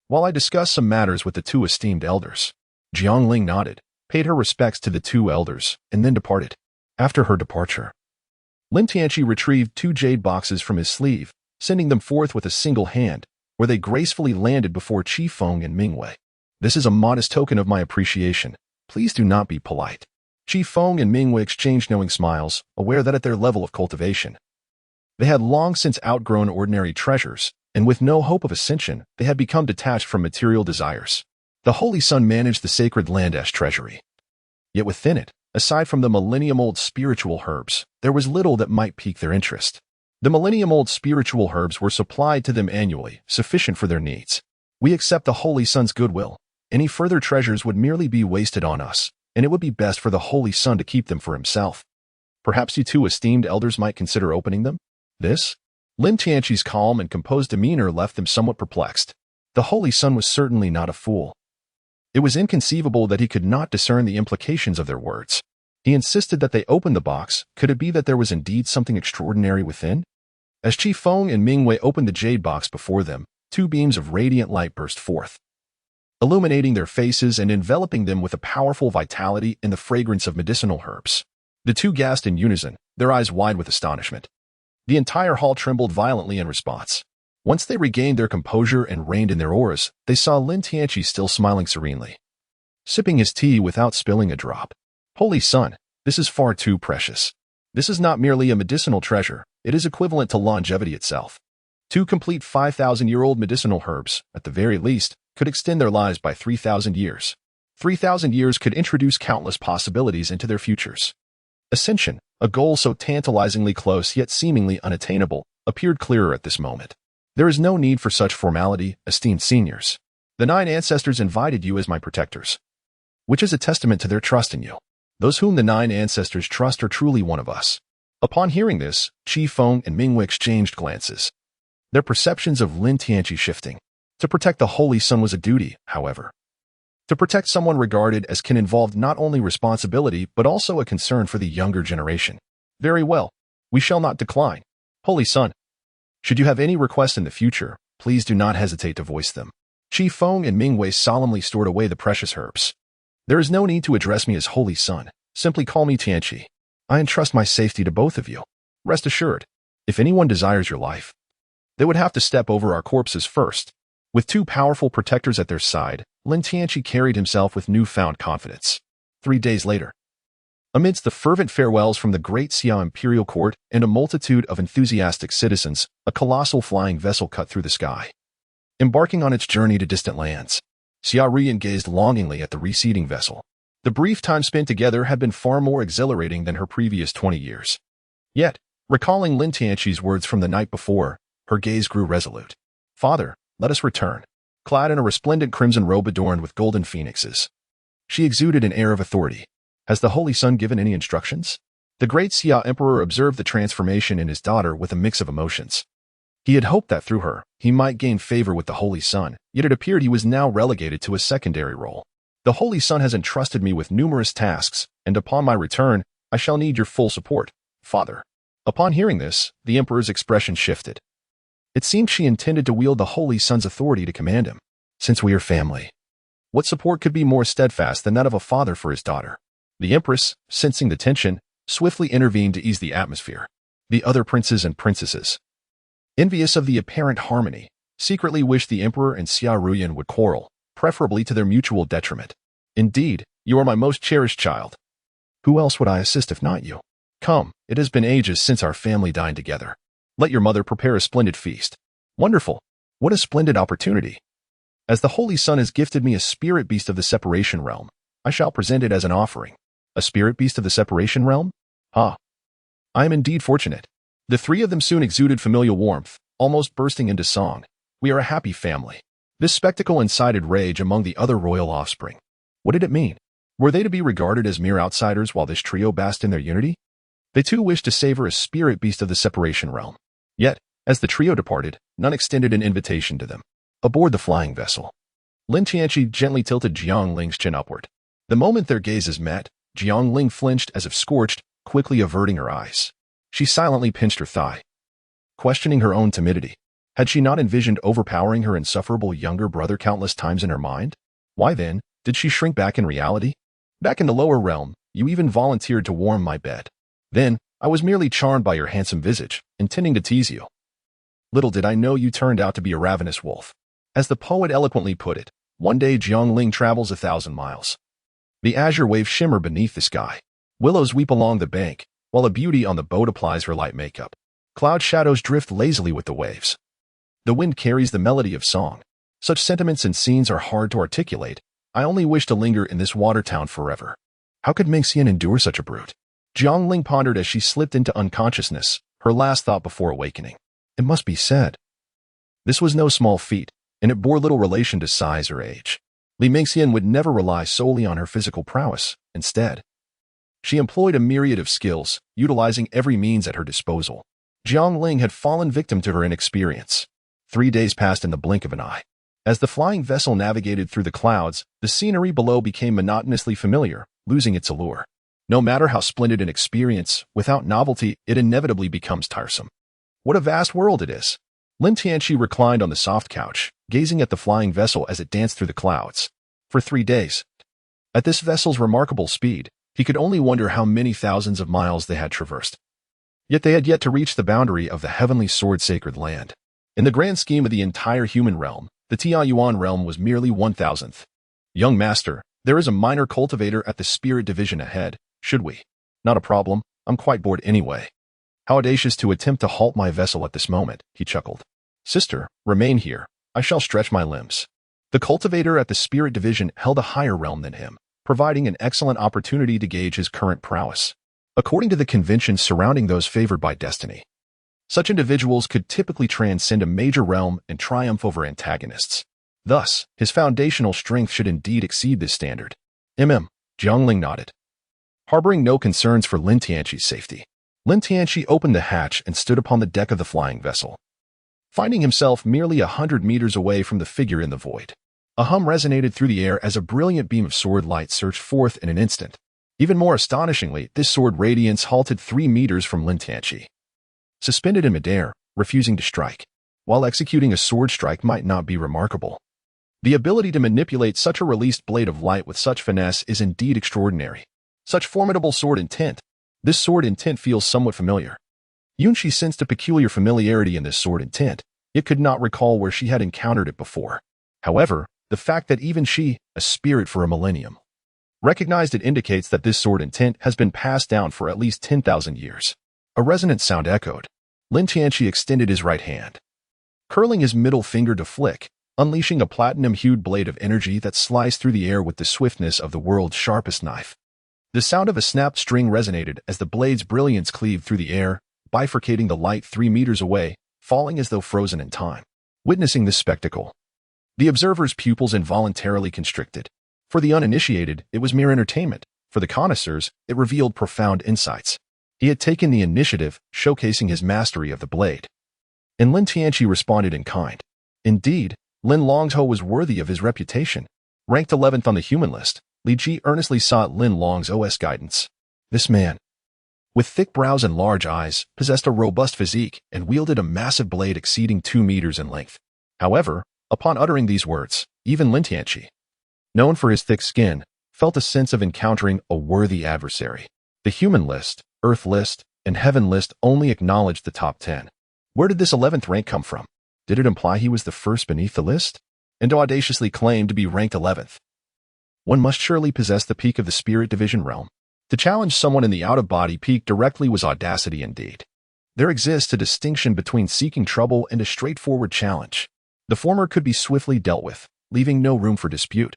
while I discuss some matters with the 2 esteemed elders. Jiang Ling nodded, paid her respects to the 2 elders, and then departed. After her departure, Lin Tianqi retrieved 2 jade boxes from his sleeve, sending them forth with a single hand, where they gracefully landed before Qi Feng and Mingwei. This is a modest token of my appreciation. Please do not be polite. Qi Feng and Mingwei exchanged knowing smiles, aware that at their level of cultivation, they had long since outgrown ordinary treasures, and with no hope of ascension, they had become detached from material desires. The Holy Sun managed the sacred land's treasury. Yet within it, aside from the millennium-old spiritual herbs, there was little that might pique their interest. The millennium-old spiritual herbs were supplied to them annually, sufficient for their needs. We accept the Holy Sun's goodwill. Any further treasures would merely be wasted on us, and it would be best for the Holy Sun to keep them for himself. Perhaps you 2 esteemed elders might consider opening them? This? Lin Tianqi's calm and composed demeanor left them somewhat perplexed. The Holy Sun was certainly not a fool. It was inconceivable that he could not discern the implications of their words. He insisted that they open the box. Could it be that there was indeed something extraordinary within? As Qi Feng and Mingwei opened the jade box before them, two beams of radiant light burst forth, illuminating their faces and enveloping them with a powerful vitality and the fragrance of medicinal herbs. The two gasped in unison, their eyes wide with astonishment. The entire hall trembled violently in response. Once they regained their composure and reined in their auras, they saw Lin Tianqi still smiling serenely, sipping his tea without spilling a drop. Holy Sun, this is far too precious. This is not merely a medicinal treasure, it is equivalent to longevity itself. Two complete 5,000-year-old medicinal herbs, at the very least, could extend their lives by 3,000 years. 3,000 years could introduce countless possibilities into their futures. Ascension, a goal so tantalizingly close yet seemingly unattainable, appeared clearer at this moment. There is no need for such formality, esteemed seniors. The 9 ancestors invited you as my protectors, which is a testament to their trust in you. Those whom the 9 ancestors trust are truly one of us. Upon hearing this, Qi Feng and Mingwei exchanged glances, their perceptions of Lin Tianqi shifting. To protect the Holy Sun was a duty, however. To protect someone regarded as kin involved not only responsibility but also a concern for the younger generation. Very well. We shall not decline. Holy Sun, should you have any requests in the future, please do not hesitate to voice them. Qi Feng and Mingwei solemnly stored away the precious herbs. There is no need to address me as Holy Sun. Simply call me Tianqi. I entrust my safety to both of you. Rest assured, if anyone desires your life, they would have to step over our corpses first. With two powerful protectors at their side, Lin Tianqi carried himself with newfound confidence. 3 days later, amidst the fervent farewells from the great Xia imperial court and a multitude of enthusiastic citizens, a colossal flying vessel cut through the sky, embarking on its journey to distant lands. Xia Ruyan gazed longingly at the receding vessel. The brief time spent together had been far more exhilarating than her previous 20 years. Yet, recalling Lin Tianqi's words from the night before, her gaze grew resolute. Father, let us return. Clad in a resplendent crimson robe adorned with golden phoenixes, she exuded an air of authority. Has the Holy Sun given any instructions? The great Xia Emperor observed the transformation in his daughter with a mix of emotions. He had hoped that through her, he might gain favor with the Holy Sun, yet it appeared he was now relegated to a secondary role. The Holy Sun has entrusted me with numerous tasks, and upon my return, I shall need your full support, Father. Upon hearing this, the Emperor's expression shifted. It seemed she intended to wield the Holy Sun's authority to command him. Since we are family, what support could be more steadfast than that of a father for his daughter? The Empress, sensing the tension, swiftly intervened to ease the atmosphere. The other princes and princesses, envious of the apparent harmony, secretly wished the Emperor and Xia Ruyan would quarrel, preferably to their mutual detriment. Indeed, you are my most cherished child. Who else would I assist if not you? Come, it has been ages since our family dined together. Let your mother prepare a splendid feast. Wonderful! What a splendid opportunity! As the Holy Sun has gifted me a spirit beast of the separation realm, I shall present it as an offering. A spirit beast of the separation realm? Ah! I am indeed fortunate. The three of them soon exuded familial warmth, almost bursting into song. We are a happy family. This spectacle incited rage among the other royal offspring. What did it mean? Were they to be regarded as mere outsiders while this trio basked in their unity? They too wished to savor a spirit beast of the separation realm. Yet, as the trio departed, none extended an invitation to them. Aboard the flying vessel, Lin Tianqi gently tilted Jiang Ling's chin upward. The moment their gazes met, Jiang Ling flinched as if scorched, quickly averting her eyes. She silently pinched her thigh, questioning her own timidity. Had she not envisioned overpowering her insufferable younger brother countless times in her mind? Why then, did she shrink back in reality? Back in the lower realm, you even volunteered to warm my bed. Then, I was merely charmed by your handsome visage, intending to tease you. Little did I know you turned out to be a ravenous wolf. As the poet eloquently put it, one day Jiang Ling travels 1,000 miles. The azure waves shimmer beneath the sky. Willows weep along the bank, while a beauty on the boat applies her light makeup. Cloud shadows drift lazily with the waves. The wind carries the melody of song. Such sentiments and scenes are hard to articulate. I only wish to linger in this water town forever. How could Mingxian endure such a brute? Jiang Ling pondered as she slipped into unconsciousness, her last thought before awakening. It must be said, this was no small feat, and it bore little relation to size or age. Li Mingxian would never rely solely on her physical prowess. Instead, she employed a myriad of skills, utilizing every means at her disposal. Jiang Ling had fallen victim to her inexperience. 3 days passed in the blink of an eye. As the flying vessel navigated through the clouds, the scenery below became monotonously familiar, losing its allure. No matter how splendid an experience, without novelty, it inevitably becomes tiresome. What a vast world it is. Lin Tianqi reclined on the soft couch, gazing at the flying vessel as it danced through the clouds. For 3 days. At this vessel's remarkable speed, he could only wonder how many thousands of miles they had traversed. Yet they had yet to reach the boundary of the heavenly sword-sacred land. In the grand scheme of the entire human realm, the Tianyuan realm was merely 1,000th. Young master, there is a minor cultivator at the spirit division ahead, should we? Not a problem, I'm quite bored anyway. How audacious to attempt to halt my vessel at this moment, he chuckled. Sister, remain here, I shall stretch my limbs. The cultivator at the spirit division held a higher realm than him, providing an excellent opportunity to gauge his current prowess. According to the conventions surrounding those favored by destiny, such individuals could typically transcend a major realm and triumph over antagonists. Thus, his foundational strength should indeed exceed this standard. Jiangling nodded. Harboring no concerns for Lin Tianqi's safety, Lin Tianqi opened the hatch and stood upon the deck of the flying vessel. Finding himself merely 100 meters away from the figure in the void, a hum resonated through the air as a brilliant beam of sword light surged forth in an instant. Even more astonishingly, this sword radiance halted 3 meters from Lin Tianqi. Suspended in midair, refusing to strike. While executing a sword strike might not be remarkable, the ability to manipulate such a released blade of light with such finesse is indeed extraordinary. Such formidable sword intent. This sword intent feels somewhat familiar. Yunqi sensed a peculiar familiarity in this sword intent, yet could not recall where she had encountered it before. However, the fact that even she, a spirit for a millennium, recognized it indicates that this sword intent has been passed down for at least 10,000 years. A resonant sound echoed. Lin Tianqi extended his right hand, curling his middle finger to flick, unleashing a platinum-hued blade of energy that sliced through the air with the swiftness of the world's sharpest knife. The sound of a snapped string resonated as the blade's brilliance cleaved through the air, bifurcating the light 3 meters away, falling as though frozen in time. Witnessing this spectacle, the observer's pupils involuntarily constricted. For the uninitiated, it was mere entertainment. For the connoisseurs, it revealed profound insights. He had taken the initiative, showcasing his mastery of the blade. And Lin Tianqi responded in kind. Indeed, Lin Longzhou was worthy of his reputation. Ranked 11th on the human list, Li Ji earnestly sought Lin Longzhou's guidance. This man, with thick brows and large eyes, possessed a robust physique and wielded a massive blade exceeding 2 meters in length. However, upon uttering these words, even Lin Tianqi, known for his thick skin, felt a sense of encountering a worthy adversary. The human list, earth list, and heaven list only acknowledged the top 10. Where did this 11th rank come from? Did it imply he was the first beneath the list? And to audaciously claim to be ranked 11th, one must surely possess the peak of the spirit division realm. To challenge someone in the out-of-body peak directly was audacity indeed. There exists a distinction between seeking trouble and a straightforward challenge. The former could be swiftly dealt with, leaving no room for dispute,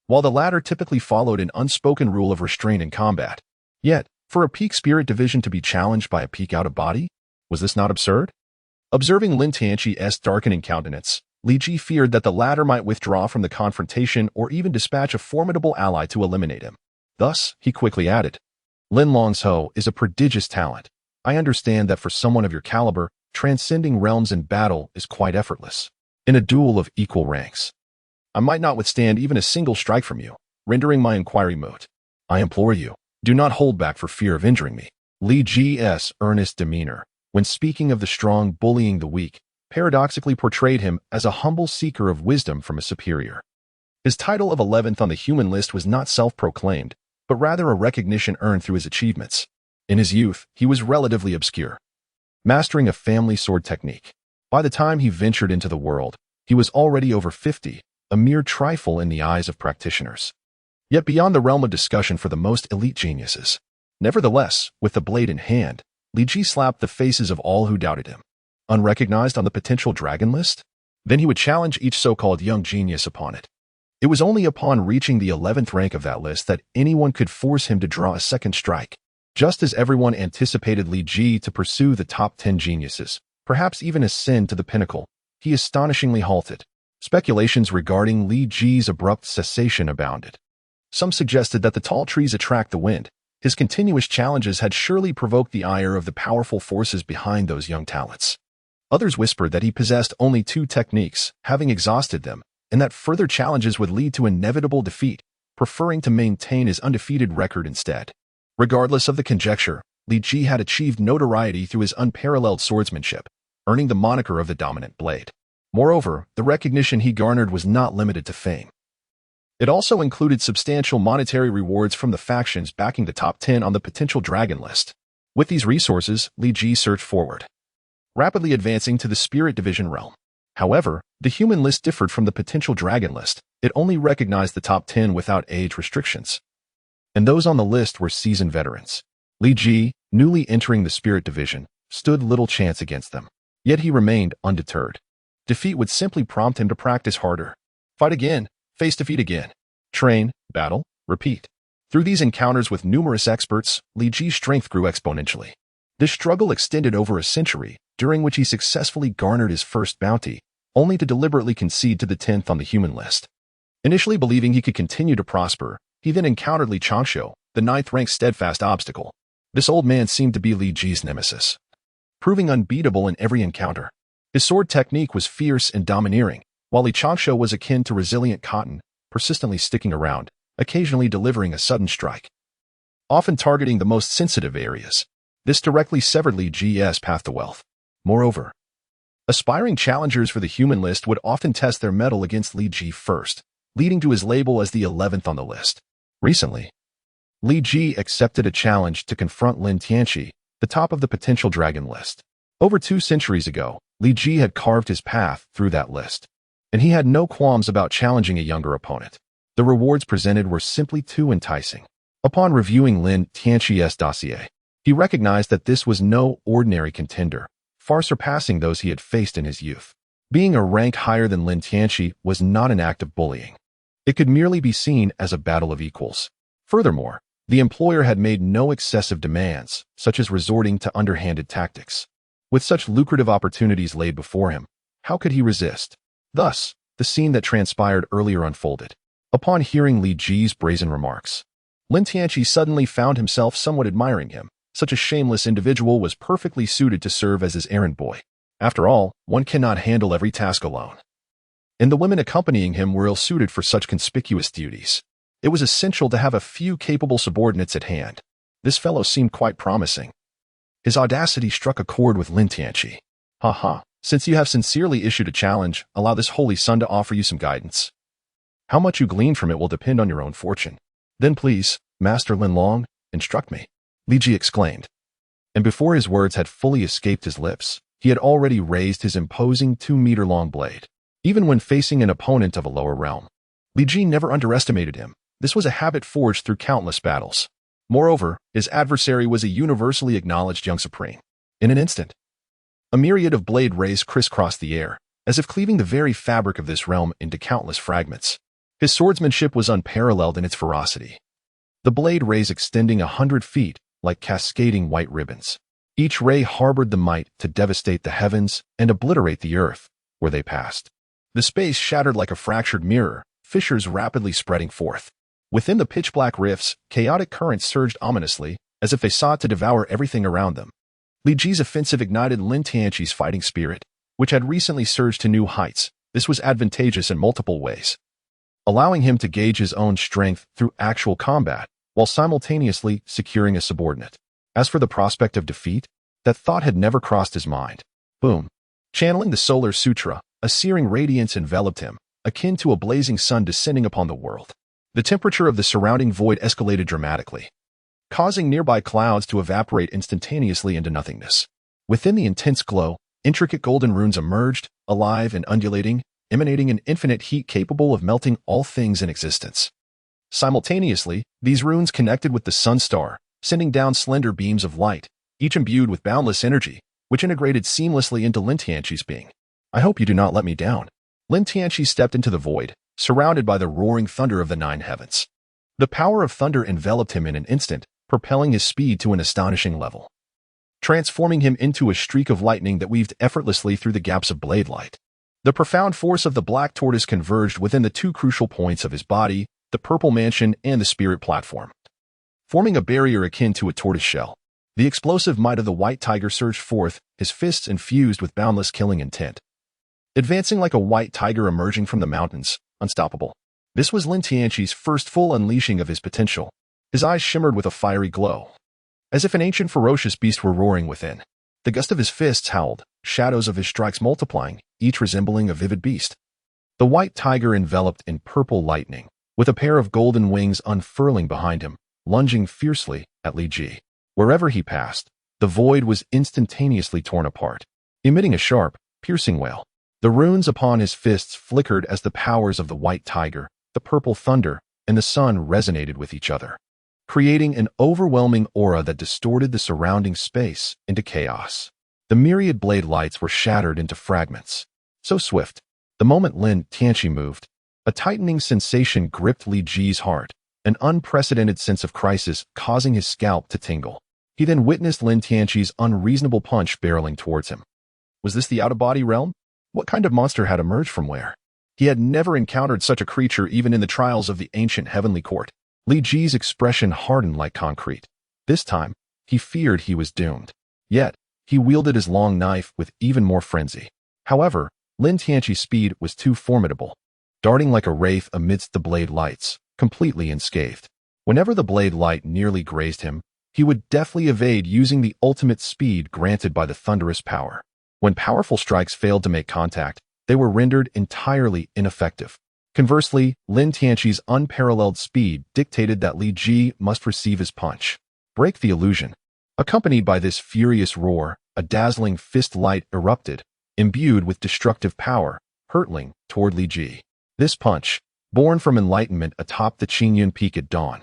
while the latter typically followed an unspoken rule of restraint in combat. Yet, for a peak spirit division to be challenged by a peak out-of-body? Was this not absurd? Observing Lin Tianqi's darkening countenance, Li Ji feared that the latter might withdraw from the confrontation or even dispatch a formidable ally to eliminate him. Thus, he quickly added, Lin Longzhou is a prodigious talent. I understand that for someone of your caliber, transcending realms in battle is quite effortless. In a duel of equal ranks, I might not withstand even a single strike from you, rendering my inquiry moot. I implore you, do not hold back for fear of injuring me. Li Ji's earnest demeanor, when speaking of the strong bullying the weak, paradoxically portrayed him as a humble seeker of wisdom from a superior. His title of 11th on the human list was not self-proclaimed, but rather a recognition earned through his achievements. In his youth, he was relatively obscure, mastering a family sword technique. By the time he ventured into the world, he was already over 50, a mere trifle in the eyes of practitioners. Yet beyond the realm of discussion for the most elite geniuses. Nevertheless, with the blade in hand, Li Ji slapped the faces of all who doubted him. Unrecognized on the potential dragon list? Then he would challenge each so-called young genius upon it. It was only upon reaching the 11th rank of that list that anyone could force him to draw a second strike. Just as everyone anticipated Li Ji to pursue the top 10 geniuses, perhaps even ascend to the pinnacle, he astonishingly halted. Speculations regarding Li Ji's abrupt cessation abounded. Some suggested that the tall trees attract the wind. His continuous challenges had surely provoked the ire of the powerful forces behind those young talents. Others whispered that he possessed only 2 techniques, having exhausted them, and that further challenges would lead to inevitable defeat, preferring to maintain his undefeated record instead. Regardless of the conjecture, Li Ji had achieved notoriety through his unparalleled swordsmanship, earning the moniker of the dominant blade. Moreover, the recognition he garnered was not limited to fame. It also included substantial monetary rewards from the factions backing the top 10 on the potential dragon list. With these resources, Li Ji surged forward, rapidly advancing to the Spirit Division realm. However, the human list differed from the potential dragon list. It only recognized the top 10 without age restrictions, and those on the list were seasoned veterans. Li Ji, newly entering the Spirit Division, stood little chance against them. Yet he remained undeterred. Defeat would simply prompt him to practice harder. Fight again, face defeat again. Train, battle, repeat. Through these encounters with numerous experts, Li Ji's strength grew exponentially. This struggle extended over a century, during which he successfully garnered his first bounty, only to deliberately concede to the 10th on the human list. Initially believing he could continue to prosper, he then encountered Li Changshu, the 9th-ranked steadfast obstacle. This old man seemed to be Li Ji's nemesis, proving unbeatable in every encounter. His sword technique was fierce and domineering, while Li Changshu was akin to resilient cotton, persistently sticking around, occasionally delivering a sudden strike, often targeting the most sensitive areas. This directly severed Li Ji's path to wealth. Moreover, aspiring challengers for the human list would often test their mettle against Li Ji first, leading to his label as the 11th on the list. Recently, Li Ji accepted a challenge to confront Lin Tianqi, the top of the potential dragon list. Over 2 centuries ago, Li Ji had carved his path through that list, and he had no qualms about challenging a younger opponent. The rewards presented were simply too enticing. Upon reviewing Lin Tianqi's dossier, he recognized that this was no ordinary contender, far surpassing those he had faced in his youth. Being a rank higher than Lin Tianqi was not an act of bullying. It could merely be seen as a battle of equals. Furthermore, the employer had made no excessive demands, such as resorting to underhanded tactics. With such lucrative opportunities laid before him, how could he resist? Thus, the scene that transpired earlier unfolded. Upon hearing Li Ji's brazen remarks, Lin Tianqi suddenly found himself somewhat admiring him. Such a shameless individual was perfectly suited to serve as his errand boy. After all, one cannot handle every task alone, and the women accompanying him were ill-suited for such conspicuous duties. It was essential to have a few capable subordinates at hand. This fellow seemed quite promising. His audacity struck a chord with Lin Tianqi. Ha. Since you have sincerely issued a challenge, allow this holy sun to offer you some guidance. How much you glean from it will depend on your own fortune. Then please, Master Lin Long, instruct me, Li Ji exclaimed. And before his words had fully escaped his lips, he had already raised his imposing 2-meter-long blade. Even when facing an opponent of a lower realm, Li Ji never underestimated him. This was a habit forged through countless battles. Moreover, his adversary was a universally acknowledged young supreme. In an instant, a myriad of blade rays crisscrossed the air, as if cleaving the very fabric of this realm into countless fragments. His swordsmanship was unparalleled in its ferocity, the blade rays extending 100 feet like cascading white ribbons. Each ray harbored the might to devastate the heavens and obliterate the earth where they passed. The space shattered like a fractured mirror, fissures rapidly spreading forth. Within the pitch-black rifts, chaotic currents surged ominously, as if they sought to devour everything around them. Li Ji's offensive ignited Lin Tianqi's fighting spirit, which had recently surged to new heights. This was advantageous in multiple ways, allowing him to gauge his own strength through actual combat, while simultaneously securing a subordinate. As for the prospect of defeat, that thought had never crossed his mind. Boom. Channeling the Solar Sutra, a searing radiance enveloped him, akin to a blazing sun descending upon the world. The temperature of the surrounding void escalated dramatically, causing nearby clouds to evaporate instantaneously into nothingness. Within the intense glow, intricate golden runes emerged, alive and undulating, emanating an infinite heat capable of melting all things in existence. Simultaneously, these runes connected with the sun star, sending down slender beams of light, each imbued with boundless energy, which integrated seamlessly into Lin Tianqi's being. I hope you do not let me down. Lin Tianqi stepped into the void, surrounded by the roaring thunder of the 9 heavens. The power of thunder enveloped him in an instant, propelling his speed to an astonishing level, transforming him into a streak of lightning that weaved effortlessly through the gaps of blade light. The profound force of the black tortoise converged within the 2 crucial points of his body, the purple mansion and the spirit platform, forming a barrier akin to a tortoise shell. The explosive might of the white tiger surged forth, his fists infused with boundless killing intent, advancing like a white tiger emerging from the mountains, unstoppable. This was Lin Tianqi's first full unleashing of his potential. His eyes shimmered with a fiery glow, as if an ancient ferocious beast were roaring within. The gust of his fists howled, shadows of his strikes multiplying, each resembling a vivid beast. The white tiger enveloped in purple lightning, with a pair of golden wings unfurling behind him, lunging fiercely at Li Ji. Wherever he passed, the void was instantaneously torn apart, emitting a sharp, piercing wail. The runes upon his fists flickered as the powers of the white tiger, the purple thunder, and the sun resonated with each other, creating an overwhelming aura that distorted the surrounding space into chaos. The myriad blade lights were shattered into fragments. So swift, the moment Lin Tianqi moved, a tightening sensation gripped Li Ji's heart, an unprecedented sense of crisis causing his scalp to tingle. He then witnessed Lin Tianqi's unreasonable punch barreling towards him. Was this the out-of-body realm? What kind of monster had emerged from where? He had never encountered such a creature even in the trials of the ancient heavenly court. Li Ji's expression hardened like concrete. This time, he feared he was doomed. Yet, he wielded his long knife with even more frenzy. However, Lin Tianqi's speed was too formidable, darting like a wraith amidst the blade lights, completely unscathed. Whenever the blade light nearly grazed him, he would deftly evade using the ultimate speed granted by the thunderous power. When powerful strikes failed to make contact, they were rendered entirely ineffective. Conversely, Lin Tianqi's unparalleled speed dictated that Li Ji must receive his punch, break the illusion. Accompanied by this furious roar, a dazzling fist light erupted, imbued with destructive power, hurtling toward Li Ji. This punch, born from enlightenment atop the Qingyun Peak at dawn,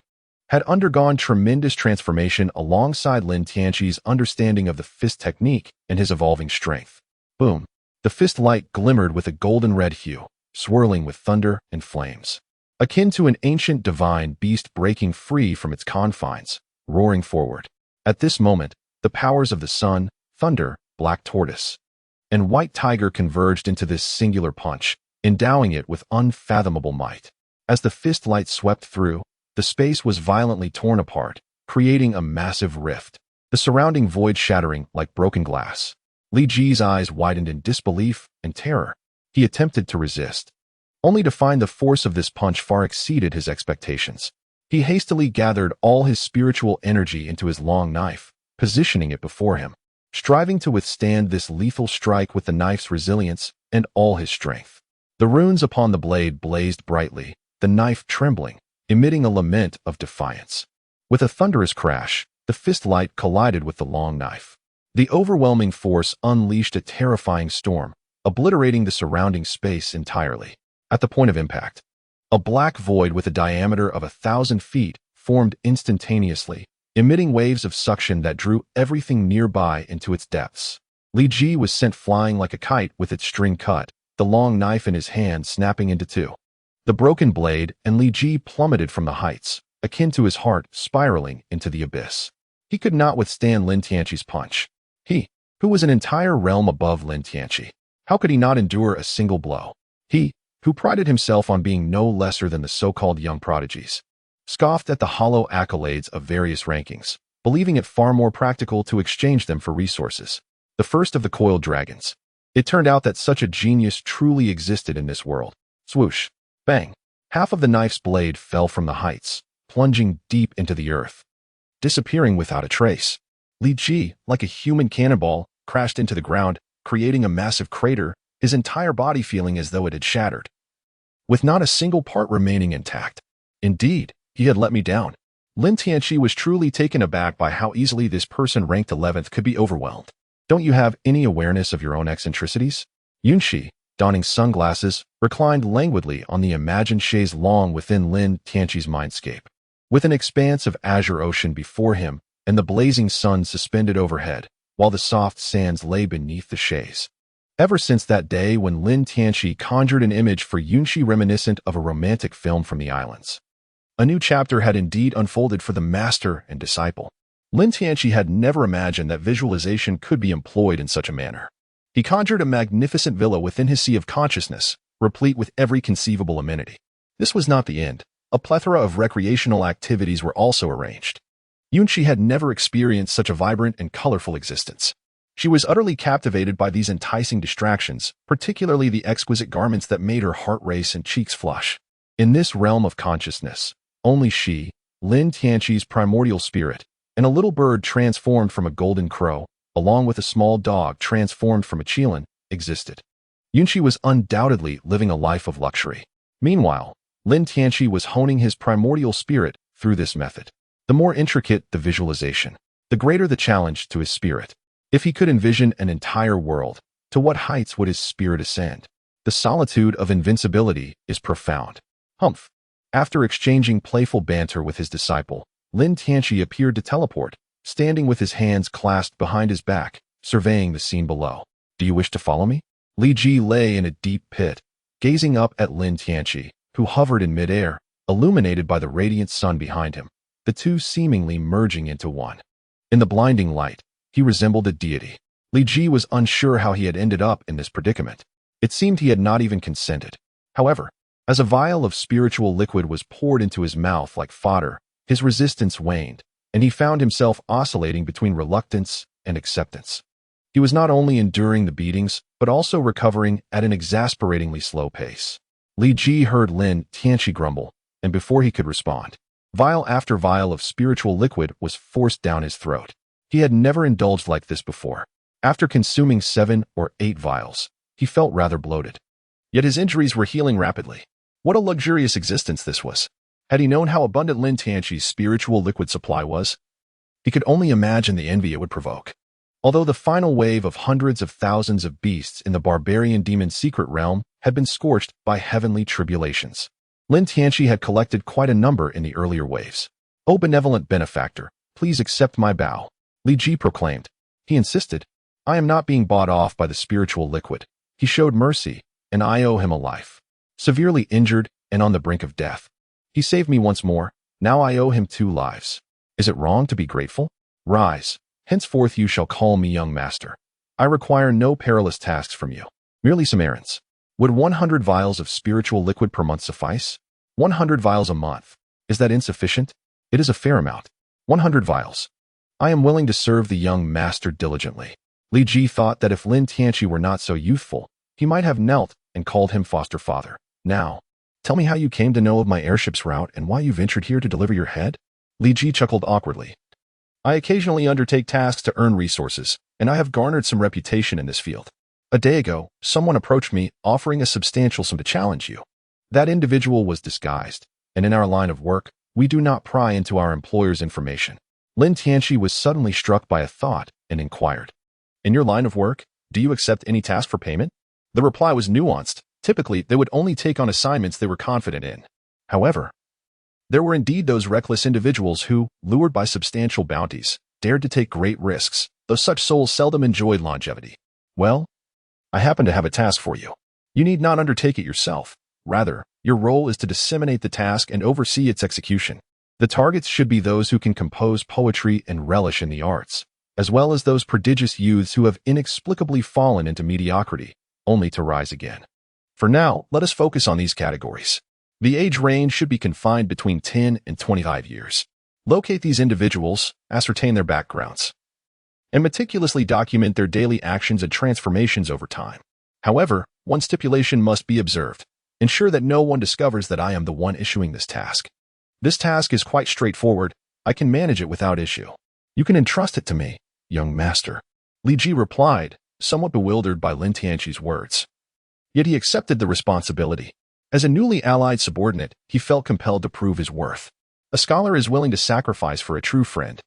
had undergone tremendous transformation alongside Lin Tianqi's understanding of the fist technique and his evolving strength. Boom! The fist light glimmered with a golden red hue, swirling with thunder and flames, akin to an ancient divine beast breaking free from its confines, roaring forward. At this moment, the powers of the sun, thunder, black tortoise, and white tiger converged into this singular punch, endowing it with unfathomable might. As the fist light swept through, the space was violently torn apart, creating a massive rift, the surrounding void shattering like broken glass. Li Ji's eyes widened in disbelief and terror. He attempted to resist, only to find the force of this punch far exceeded his expectations. He hastily gathered all his spiritual energy into his long knife, positioning it before him, striving to withstand this lethal strike with the knife's resilience and all his strength. The runes upon the blade blazed brightly, the knife trembling, emitting a lament of defiance. With a thunderous crash, the fist light collided with the long knife. The overwhelming force unleashed a terrifying storm, obliterating the surrounding space entirely. At the point of impact, a black void with a diameter of 1,000 feet formed instantaneously, emitting waves of suction that drew everything nearby into its depths. Li Ji was sent flying like a kite with its string cut, the long knife in his hand snapping into two. The broken blade and Li Ji plummeted from the heights, akin to his heart spiraling into the abyss. He could not withstand Lin Tianqi's punch. He, who was an entire realm above Lin Tianqi, how could he not endure a single blow? He, who prided himself on being no lesser than the so-called young prodigies, scoffed at the hollow accolades of various rankings, believing it far more practical to exchange them for resources. The first of the coiled dragons. It turned out that such a genius truly existed in this world. Swoosh! Bang! Half of the knife's blade fell from the heights, plunging deep into the earth, disappearing without a trace. Li Ji, like a human cannonball, crashed into the ground, creating a massive crater, his entire body feeling as though it had shattered, with not a single part remaining intact. Indeed, he had let me down. Lin Tianqi was truly taken aback by how easily this person ranked 11th could be overwhelmed. Don't you have any awareness of your own eccentricities? Yunxi, donning sunglasses, reclined languidly on the imagined chaise longue within Lin Tianqi's mindscape. With an expanse of azure ocean before him and the blazing sun suspended overhead, while the soft sands lay beneath the chaise. Ever since that day when Lin Tianqi conjured an image for Yunxi reminiscent of a romantic film from the islands, a new chapter had indeed unfolded for the master and disciple. Lin Tianqi had never imagined that visualization could be employed in such a manner. He conjured a magnificent villa within his sea of consciousness, replete with every conceivable amenity. This was not the end. A plethora of recreational activities were also arranged. Yunxi had never experienced such a vibrant and colorful existence. She was utterly captivated by these enticing distractions, particularly the exquisite garments that made her heart race and cheeks flush. In this realm of consciousness, only she, Lin Tianqi's primordial spirit, and a little bird transformed from a golden crow, along with a small dog transformed from a chilan, existed. Yunqi was undoubtedly living a life of luxury. Meanwhile, Lin Tianqi was honing his primordial spirit through this method. The more intricate the visualization, the greater the challenge to his spirit. If he could envision an entire world, to what heights would his spirit ascend? The solitude of invincibility is profound. Humph. After exchanging playful banter with his disciple, Lin Tianqi appeared to teleport, standing with his hands clasped behind his back, surveying the scene below. Do you wish to follow me? Li Ji lay in a deep pit, gazing up at Lin Tianqi, who hovered in midair, illuminated by the radiant sun behind him, the two seemingly merging into one. In the blinding light, he resembled a deity. Li Ji was unsure how he had ended up in this predicament. It seemed he had not even consented. However, as a vial of spiritual liquid was poured into his mouth like fodder, his resistance waned, and he found himself oscillating between reluctance and acceptance. He was not only enduring the beatings, but also recovering at an exasperatingly slow pace. Li Ji heard Lin Tianqi grumble, and before he could respond, vial after vial of spiritual liquid was forced down his throat. He had never indulged like this before. After consuming 7 or 8 vials, he felt rather bloated. Yet his injuries were healing rapidly. What a luxurious existence this was. Had he known how abundant Lin Tianqi's spiritual liquid supply was, he could only imagine the envy it would provoke. Although the final wave of hundreds of thousands of beasts in the barbarian demon's secret realm had been scorched by heavenly tribulations, Lin Tianqi had collected quite a number in the earlier waves. "O benevolent benefactor, please accept my bow," Li Ji proclaimed. He insisted, "I am not being bought off by the spiritual liquid." He showed mercy, and I owe him a life. Severely injured and on the brink of death, he saved me once more. Now I owe him 2 lives. Is it wrong to be grateful? Rise. Henceforth you shall call me young master. I require no perilous tasks from you, merely some errands. Would 100 vials of spiritual liquid per month suffice? 100 vials a month. Is that insufficient? It is a fair amount. 100 vials. I am willing to serve the young master diligently. Li Ji thought that if Lin Tianqi were not so youthful, he might have knelt and called him foster father. Now, tell me how you came to know of my airship's route and why you ventured here to deliver your head? Li Ji chuckled awkwardly. I occasionally undertake tasks to earn resources, and I have garnered some reputation in this field. A day ago, someone approached me offering a substantial sum to challenge you. That individual was disguised, and in our line of work, we do not pry into our employer's information. Lin Tianqi was suddenly struck by a thought and inquired, "In your line of work, do you accept any task for payment?" The reply was nuanced. Typically, they would only take on assignments they were confident in. However, there were indeed those reckless individuals who, lured by substantial bounties, dared to take great risks, though such souls seldom enjoyed longevity. Well, I happen to have a task for you. You need not undertake it yourself. Rather, your role is to disseminate the task and oversee its execution. The targets should be those who can compose poetry and relish in the arts, as well as those prodigious youths who have inexplicably fallen into mediocrity, only to rise again. For now, let us focus on these categories. The age range should be confined between 10 and 25 years. Locate these individuals, ascertain their backgrounds, and meticulously document their daily actions and transformations over time. However, one stipulation must be observed. Ensure that no one discovers that I am the one issuing this task. This task is quite straightforward. I can manage it without issue. You can entrust it to me, young master. Li Ji replied, somewhat bewildered by Lin Tianqi's words. Yet he accepted the responsibility. As a newly allied subordinate, he felt compelled to prove his worth. A scholar is willing to sacrifice for a true friend.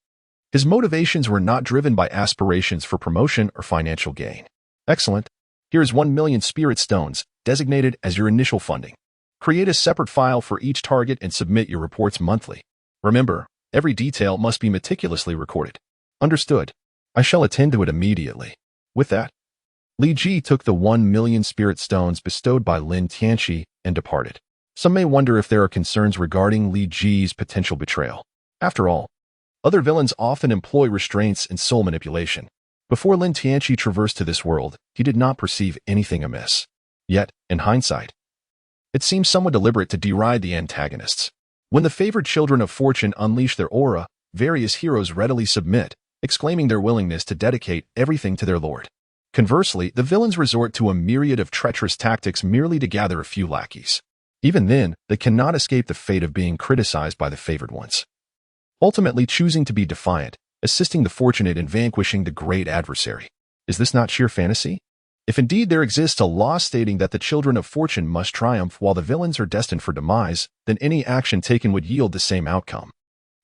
His motivations were not driven by aspirations for promotion or financial gain. Excellent. Here is 1 million spirit stones, designated as your initial funding. Create a separate file for each target and submit your reports monthly. Remember, every detail must be meticulously recorded. Understood. I shall attend to it immediately. With that, Li Ji took the 1 million spirit stones bestowed by Lin Tianqi and departed. Some may wonder if there are concerns regarding Li Ji's potential betrayal. After all, other villains often employ restraints and soul manipulation. Before Lin Tianqi traversed to this world, he did not perceive anything amiss. Yet, in hindsight, it seems somewhat deliberate to deride the antagonists. When the favored children of fortune unleash their aura, various heroes readily submit, exclaiming their willingness to dedicate everything to their lord. Conversely, the villains resort to a myriad of treacherous tactics merely to gather a few lackeys. Even then, they cannot escape the fate of being criticized by the favored ones. ultimately choosing to be defiant, assisting the fortunate in vanquishing the great adversary. Is this not sheer fantasy? If indeed there exists a law stating that the children of fortune must triumph while the villains are destined for demise, then any action taken would yield the same outcome.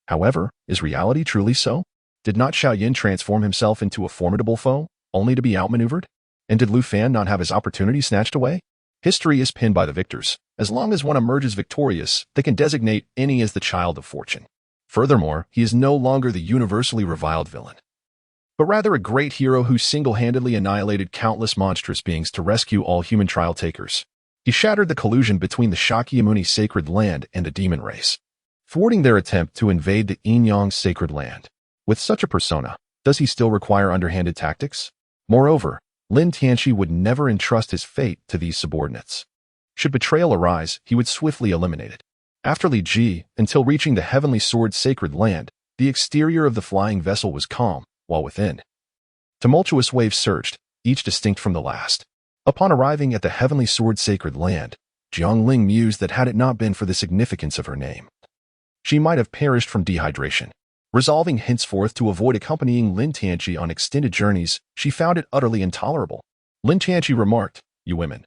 However, is reality truly so? Did not Xiaoyan transform himself into a formidable foe, only to be outmaneuvered? And did Lu Fan not have his opportunity snatched away? History is pinned by the victors. As long as one emerges victorious, they can designate any as the child of fortune. Furthermore, he is no longer the universally reviled villain, but rather a great hero who single-handedly annihilated countless monstrous beings to rescue all human trial-takers. He shattered the collusion between the Shakyamuni sacred land and the demon race, thwarting their attempt to invade the Yin-Yang sacred land. With such a persona, does he still require underhanded tactics? Moreover, Lin Tianqi would never entrust his fate to these subordinates. Should betrayal arise, he would swiftly eliminate it. After Li Ji, until reaching the Heavenly Sword sacred land, the exterior of the flying vessel was calm, while within, tumultuous waves surged, each distinct from the last. Upon arriving at the Heavenly Sword sacred land, Jiang Ling mused that had it not been for the significance of her name, she might have perished from dehydration. Resolving henceforth to avoid accompanying Lin Tianqi on extended journeys, she found it utterly intolerable. Lin Tianqi remarked, "You women,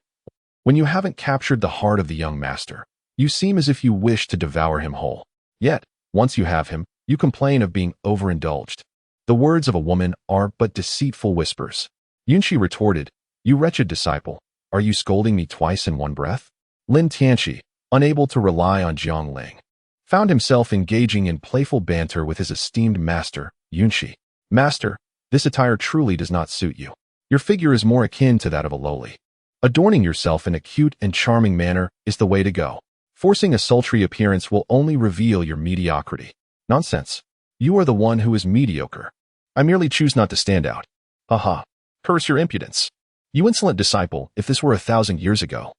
when you haven't captured the heart of the young master, you seem as if you wish to devour him whole. Yet, once you have him, you complain of being overindulged. The words of a woman are but deceitful whispers." Yunxi retorted, "You wretched disciple, are you scolding me twice in one breath?" Lin Tianqi, unable to rely on Jiang Ling, found himself engaging in playful banter with his esteemed master, Yunxi. "Master, this attire truly does not suit you. Your figure is more akin to that of a lowly. Adorning yourself in a cute and charming manner is the way to go. Forcing a sultry appearance will only reveal your mediocrity." "Nonsense. You are the one who is mediocre. I merely choose not to stand out. Haha. Curse your impudence. You insolent disciple, if this were 1,000 years ago,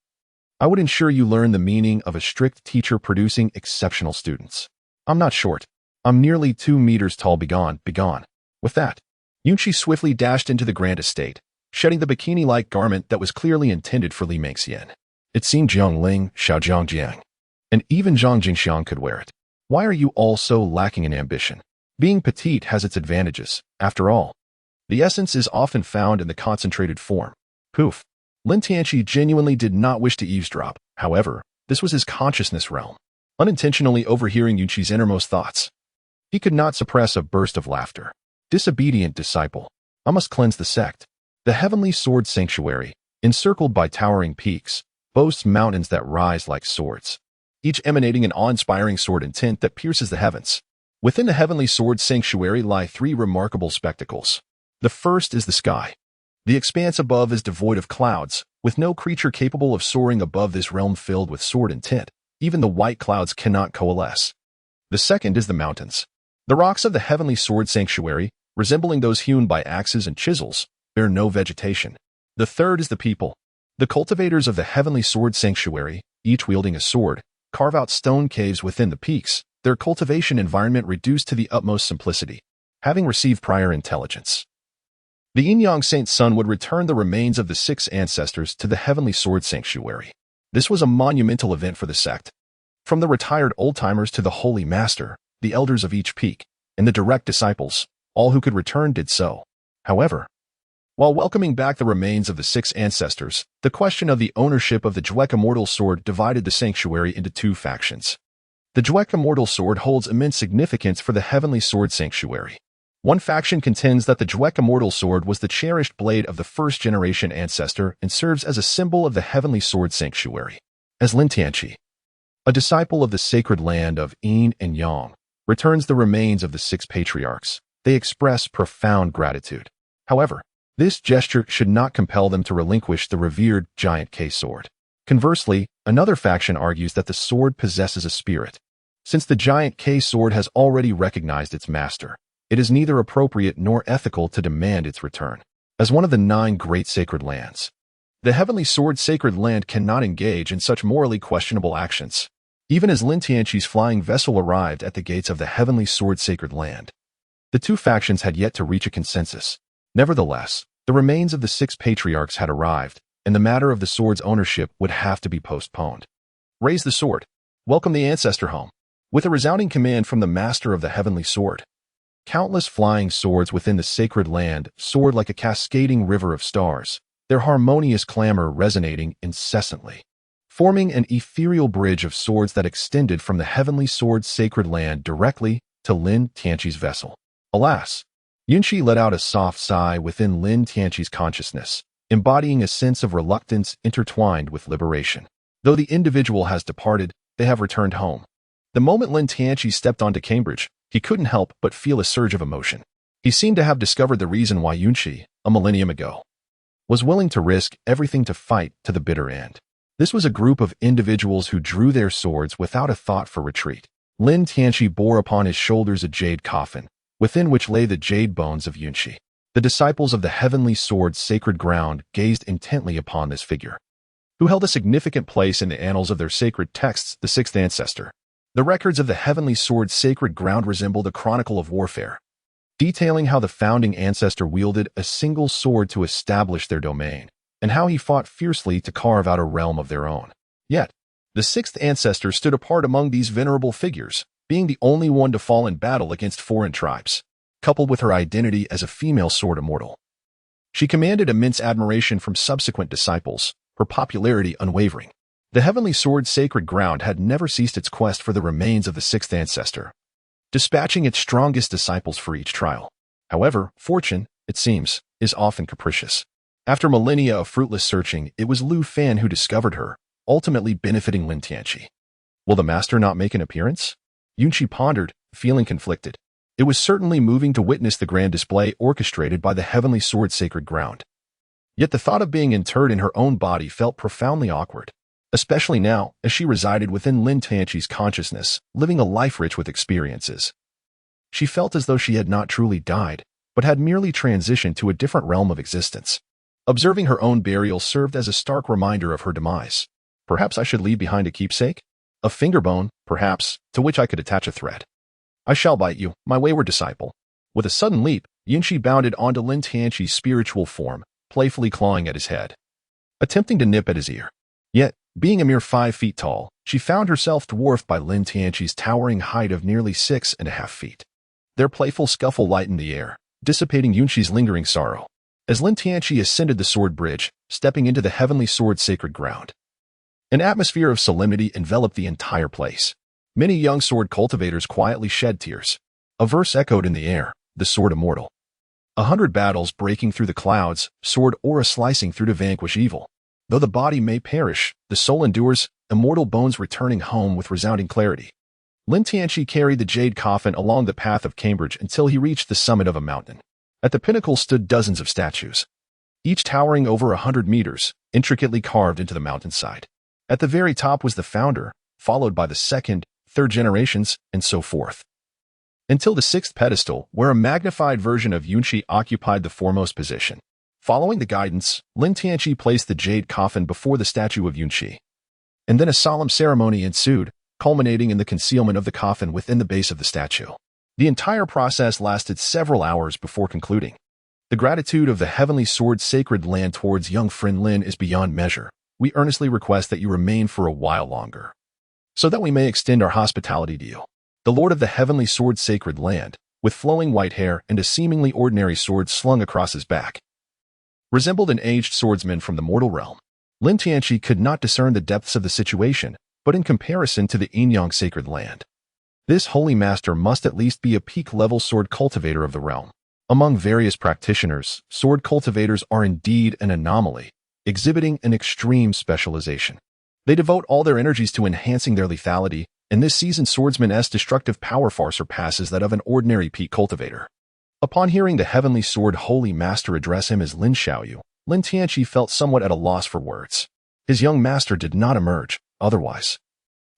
I would ensure you learn the meaning of a strict teacher producing exceptional students. I'm not short. I'm nearly 2 meters tall. Begone, begone." With that, Yunxi swiftly dashed into the grand estate, shedding the bikini-like garment that was clearly intended for Li Mengxian. It seemed Jiang Ling, Xiaozhang Jiang, and even Zhang Jingxiang could wear it. Why are you all so lacking in ambition? Being petite has its advantages. After all, the essence is often found in the concentrated form. Poof. Lin Tianqi genuinely did not wish to eavesdrop. However, this was his consciousness realm, unintentionally overhearing Yunxi's innermost thoughts. He could not suppress a burst of laughter. "Disobedient disciple, I must cleanse the sect." The Heavenly Sword Sanctuary, encircled by towering peaks, boasts mountains that rise like swords, each emanating an awe-inspiring sword intent that pierces the heavens. Within the Heavenly Sword Sanctuary lie 3 remarkable spectacles. The first is the sky. The expanse above is devoid of clouds, with no creature capable of soaring above this realm filled with sword intent. Even the white clouds cannot coalesce. The second is the mountains. The rocks of the Heavenly Sword Sanctuary, resembling those hewn by axes and chisels, bear no vegetation. The third is the people. The cultivators of the Heavenly Sword Sanctuary, each wielding a sword, carve out stone caves within the peaks, their cultivation environment reduced to the utmost simplicity. Having received prior intelligence, the Yin-Yang Saint Sun would return the remains of the 6 ancestors to the Heavenly Sword Sanctuary. This was a monumental event for the sect. From the retired old-timers to the Holy Master, the elders of each peak, and the direct disciples, all who could return did so. However, while welcoming back the remains of the 6 ancestors, the question of the ownership of the Juek Immortal Sword divided the sanctuary into 2 factions. The Juek Immortal Sword holds immense significance for the Heavenly Sword Sanctuary. One faction contends that the Juek Immortal Sword was the cherished blade of the first-generation ancestor and serves as a symbol of the Heavenly Sword Sanctuary. As Lin Tianqi, a disciple of the sacred land of Yin and Yang, returns the remains of the 6 patriarchs, they express profound gratitude. However, this gesture should not compel them to relinquish the revered giant K sword. Conversely, another faction argues that the sword possesses a spirit. Since the giant K sword has already recognized its master, it is neither appropriate nor ethical to demand its return. As one of the 9 great sacred lands, the Heavenly Sword Sacred Land cannot engage in such morally questionable actions. Even as Lin Tianqi's flying vessel arrived at the gates of the Heavenly Sword Sacred Land, the 2 factions had yet to reach a consensus. Nevertheless, the remains of the 6 patriarchs had arrived, and the matter of the sword's ownership would have to be postponed. Raise the sword. Welcome the ancestor home. With a resounding command from the master of the heavenly sword, countless flying swords within the sacred land soared like a cascading river of stars, their harmonious clamor resonating incessantly, forming an ethereal bridge of swords that extended from the heavenly sword's sacred land directly to Lin Tianqi's vessel. Alas! Yunqi let out a soft sigh within Lin Tianqi's consciousness, embodying a sense of reluctance intertwined with liberation. Though the individual has departed, they have returned home. The moment Lin Tianqi stepped onto Cambridge, he couldn't help but feel a surge of emotion. He seemed to have discovered the reason why Yunqi, a millennium ago, was willing to risk everything to fight to the bitter end. This was a group of individuals who drew their swords without a thought for retreat. Lin Tianqi bore upon his shoulders a jade coffin, within which lay the jade bones of Yunqi. The disciples of the heavenly sword's sacred ground gazed intently upon this figure, who held a significant place in the annals of their sacred texts, the sixth ancestor. The records of the heavenly sword's sacred ground resembled a chronicle of warfare, detailing how the founding ancestor wielded a single sword to establish their domain, and how he fought fiercely to carve out a realm of their own. Yet, the sixth ancestor stood apart among these venerable figures, being the only one to fall in battle against foreign tribes, coupled with her identity as a female sword immortal. She commanded immense admiration from subsequent disciples, her popularity unwavering. The heavenly sword's sacred ground had never ceased its quest for the remains of the sixth ancestor, dispatching its strongest disciples for each trial. However, fortune, it seems, is often capricious. After millennia of fruitless searching, it was Lu Fan who discovered her, ultimately benefiting Lin Tianqi. Will the master not make an appearance? Yunqi pondered, feeling conflicted. It was certainly moving to witness the grand display orchestrated by the heavenly sword's sacred ground. Yet the thought of being interred in her own body felt profoundly awkward, especially now as she resided within Lin Tianqi's consciousness, living a life rich with experiences. She felt as though she had not truly died, but had merely transitioned to a different realm of existence. Observing her own burial served as a stark reminder of her demise. Perhaps I should leave behind a keepsake? A finger bone, perhaps, to which I could attach a thread. I shall bite you, my wayward disciple. With a sudden leap, Yunqi bounded onto Lin Tianqi's spiritual form, playfully clawing at his head, attempting to nip at his ear. Yet, being a mere 5 feet tall, she found herself dwarfed by Lin Tianqi's towering height of nearly 6.5 feet. Their playful scuffle lightened the air, dissipating Yunqi's lingering sorrow. As Lin Tianqi ascended the sword bridge, stepping into the heavenly sword's sacred ground, an atmosphere of solemnity enveloped the entire place. Many young sword cultivators quietly shed tears. A verse echoed in the air, the sword immortal. 100 battles breaking through the clouds, sword aura slicing through to vanquish evil. Though the body may perish, the soul endures, immortal bones returning home with resounding clarity. Lin Tianqi carried the jade coffin along the path of Cambridge until he reached the summit of a mountain. At the pinnacle stood dozens of statues, each towering over 100 meters, intricately carved into the mountainside. At the very top was the founder, followed by the second, third generations, and so forth, until the sixth pedestal, where a magnified version of Yunqi occupied the foremost position. Following the guidance, Lin Tianqi placed the jade coffin before the statue of Yunqi, and then a solemn ceremony ensued, culminating in the concealment of the coffin within the base of the statue. The entire process lasted several hours before concluding. The gratitude of the heavenly sword's sacred land towards young friend Lin is beyond measure. We earnestly request that you remain for a while longer, so that we may extend our hospitality to you. The lord of the heavenly sword's sacred land, with flowing white hair and a seemingly ordinary sword slung across his back, resembled an aged swordsman from the mortal realm. Lin Tianqi could not discern the depths of the situation, but in comparison to the Enyang sacred land, this holy master must at least be a peak-level sword cultivator of the realm. Among various practitioners, sword cultivators are indeed an anomaly, exhibiting an extreme specialization. They devote all their energies to enhancing their lethality, and this seasoned swordsman's destructive power far surpasses that of an ordinary peak cultivator. Upon hearing the heavenly sword holy master address him as Lin Xiaoyu, Lin Tianqi felt somewhat at a loss for words. His young master did not emerge, otherwise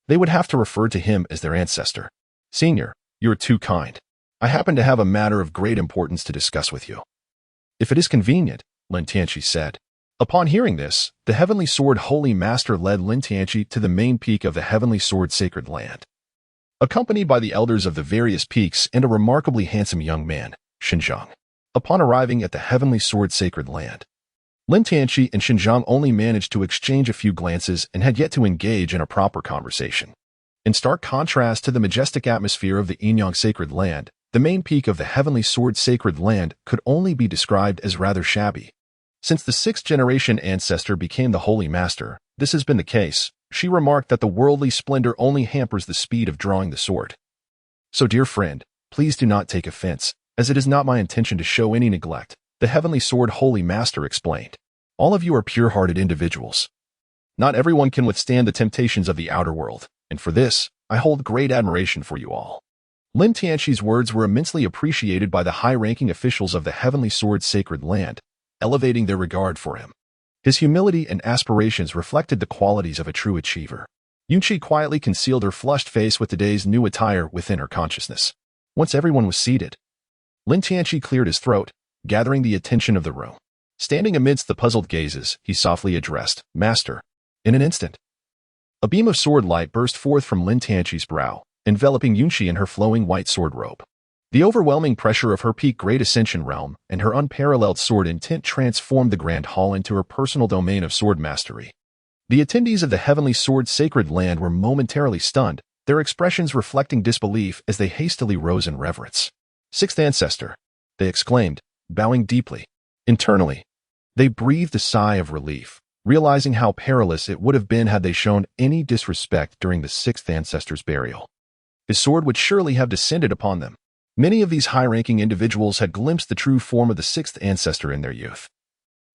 they would have to refer to him as their ancestor. Senior, you are too kind. I happen to have a matter of great importance to discuss with you. If it is convenient, Lin Tianqi said. Upon hearing this, the heavenly sword holy master led Lin Tianqi to the main peak of the heavenly sword sacred land, accompanied by the elders of the various peaks and a remarkably handsome young man, Xinjiang. Upon arriving at the heavenly sword sacred land, Lin Tianqi and Xinjiang only managed to exchange a few glances and had yet to engage in a proper conversation. In stark contrast to the majestic atmosphere of the Inyang sacred land, the main peak of the heavenly sword sacred land could only be described as rather shabby. Since the sixth-generation ancestor became the Holy Master, this has been the case. She remarked that the worldly splendor only hampers the speed of drawing the sword. So, dear friend, please do not take offense, as it is not my intention to show any neglect, the heavenly sword Holy Master explained. All of you are pure-hearted individuals. Not everyone can withstand the temptations of the outer world, and for this, I hold great admiration for you all. Lin Tianqi's words were immensely appreciated by the high-ranking officials of the heavenly sword sacred land, elevating their regard for him. His humility and aspirations reflected the qualities of a true achiever. Yunqi quietly concealed her flushed face with today's new attire within her consciousness. Once everyone was seated, Lin Tianqi cleared his throat, gathering the attention of the room. Standing amidst the puzzled gazes, he softly addressed, "Master." In an instant, a beam of sword light burst forth from Lin Tianqi's brow, enveloping Yunqi in her flowing white sword robe. The overwhelming pressure of her peak Great Ascension realm and her unparalleled sword intent transformed the Grand Hall into her personal domain of sword mastery. The attendees of the heavenly sword sacred land were momentarily stunned, their expressions reflecting disbelief as they hastily rose in reverence. "Sixth Ancestor," they exclaimed, bowing deeply. Internally, they breathed a sigh of relief, realizing how perilous it would have been had they shown any disrespect during the sixth ancestor's burial. His sword would surely have descended upon them. Many of these high-ranking individuals had glimpsed the true form of the sixth ancestor in their youth,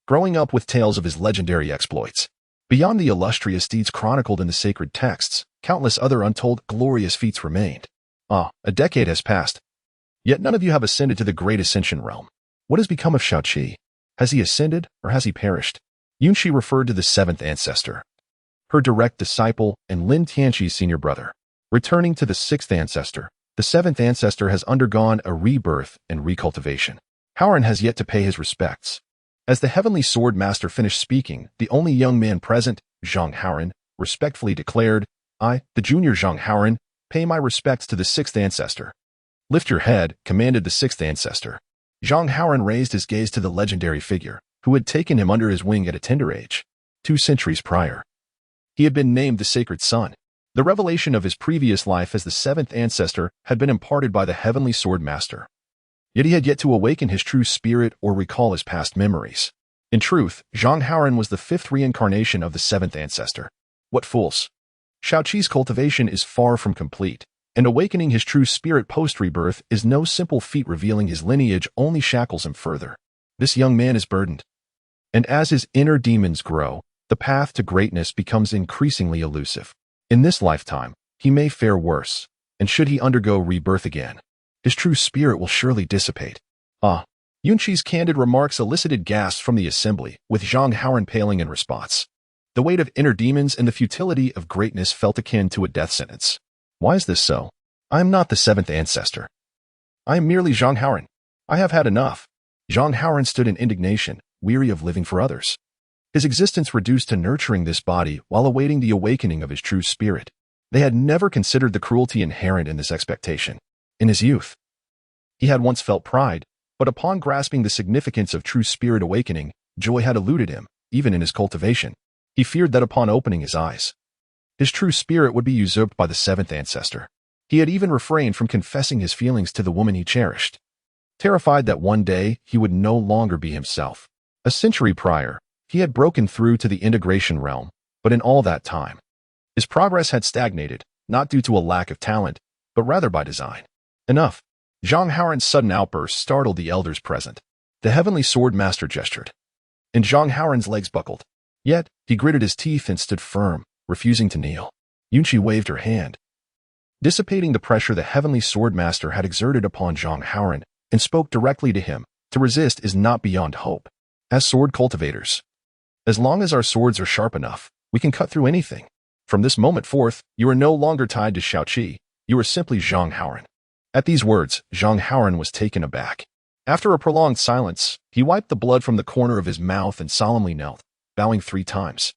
growing up with tales of his legendary exploits. Beyond the illustrious deeds chronicled in the sacred texts, countless other untold glorious feats remained. A decade has passed. Yet none of you have ascended to the Great Ascension realm. What has become of Shaoqi? Has he ascended, or has he perished? Yunqi referred to the seventh ancestor, her direct disciple and Lin Tianqi's senior brother. Returning to the sixth ancestor, the seventh ancestor has undergone a rebirth and recultivation. Howren has yet to pay his respects. As the heavenly sword master finished speaking, the only young man present, Zhang Howren, respectfully declared, "I, the junior Zhang Howren, pay my respects to the sixth ancestor." "Lift your head," commanded the sixth ancestor. Zhang Howren raised his gaze to the legendary figure, who had taken him under his wing at a tender age. 2 centuries prior, he had been named the Sacred Son. The revelation of his previous life as the seventh ancestor had been imparted by the heavenly sword master. Yet he had yet to awaken his true spirit or recall his past memories. In truth, Zhang Howren was the fifth reincarnation of the seventh ancestor. What fools! Shaoqi's cultivation is far from complete, and awakening his true spirit post-rebirth is no simple feat. Revealing his lineage only shackles him further. This young man is burdened, and as his inner demons grow, the path to greatness becomes increasingly elusive. In this lifetime, he may fare worse, and should he undergo rebirth again, his true spirit will surely dissipate. Yunqi's candid remarks elicited gasps from the assembly, with Zhang Howren paling in response. The weight of inner demons and the futility of greatness felt akin to a death sentence. Why is this so? I am not the seventh ancestor. I am merely Zhang Howren. I have had enough. Zhang Howren stood in indignation, weary of living for others. His existence reduced to nurturing this body while awaiting the awakening of his true spirit. They had never considered the cruelty inherent in this expectation. In his youth, he had once felt pride, but upon grasping the significance of true spirit awakening, joy had eluded him, even in his cultivation. He feared that upon opening his eyes, his true spirit would be usurped by the seventh ancestor. He had even refrained from confessing his feelings to the woman he cherished, terrified that one day he would no longer be himself. A century prior, he had broken through to the integration realm, but in all that time, his progress had stagnated, not due to a lack of talent, but rather by design. Enough. Zhang Howren's sudden outburst startled the elders present. The heavenly sword master gestured, and Zhang Howren's legs buckled. Yet, he gritted his teeth and stood firm, refusing to kneel. Yunqi waved her hand, dissipating the pressure the heavenly sword master had exerted upon Zhang Howren, and spoke directly to him. To resist is not beyond hope. As sword cultivators, as long as our swords are sharp enough, we can cut through anything. From this moment forth, you are no longer tied to Shaoqi, you are simply Zhang Howren. At these words, Zhang Howren was taken aback. After a prolonged silence, he wiped the blood from the corner of his mouth and solemnly knelt, bowing 3 times.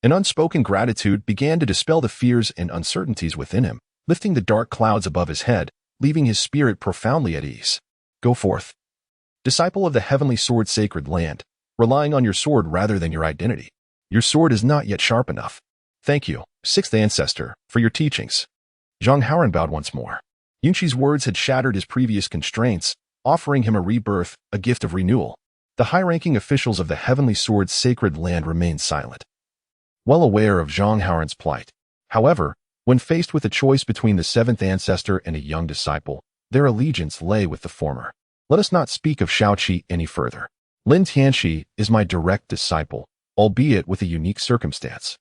An unspoken gratitude began to dispel the fears and uncertainties within him, lifting the dark clouds above his head, leaving his spirit profoundly at ease. Go forth, disciple of the heavenly sword sacred land, relying on your sword rather than your identity. Your sword is not yet sharp enough. Thank you, sixth ancestor, for your teachings. Zhang Haoran bowed once more. Yunqi's words had shattered his previous constraints, offering him a rebirth, a gift of renewal. The high-ranking officials of the Heavenly Sword's sacred land remained silent, well aware of Zhang Haoran's plight. However, when faced with a choice between the seventh ancestor and a young disciple, their allegiance lay with the former. Let us not speak of Shaoqi any further. Lin Tianxi is my direct disciple, albeit with a unique circumstance.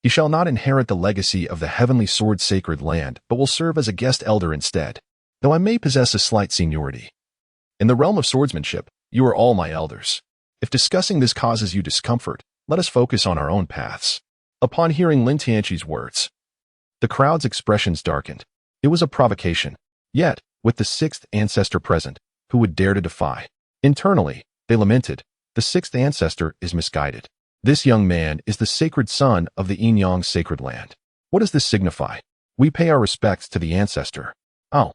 He shall not inherit the legacy of the Heavenly Sword's sacred land, but will serve as a guest elder instead, though I may possess a slight seniority. In the realm of swordsmanship, you are all my elders. If discussing this causes you discomfort, let us focus on our own paths. Upon hearing Lin Tianxi's words, the crowd's expressions darkened. It was a provocation. Yet, with the sixth ancestor present, who would dare to defy? Internally, they lamented, the sixth ancestor is misguided. This young man is the sacred son of the Yinyang sacred land. What does this signify? We pay our respects to the ancestor. Oh,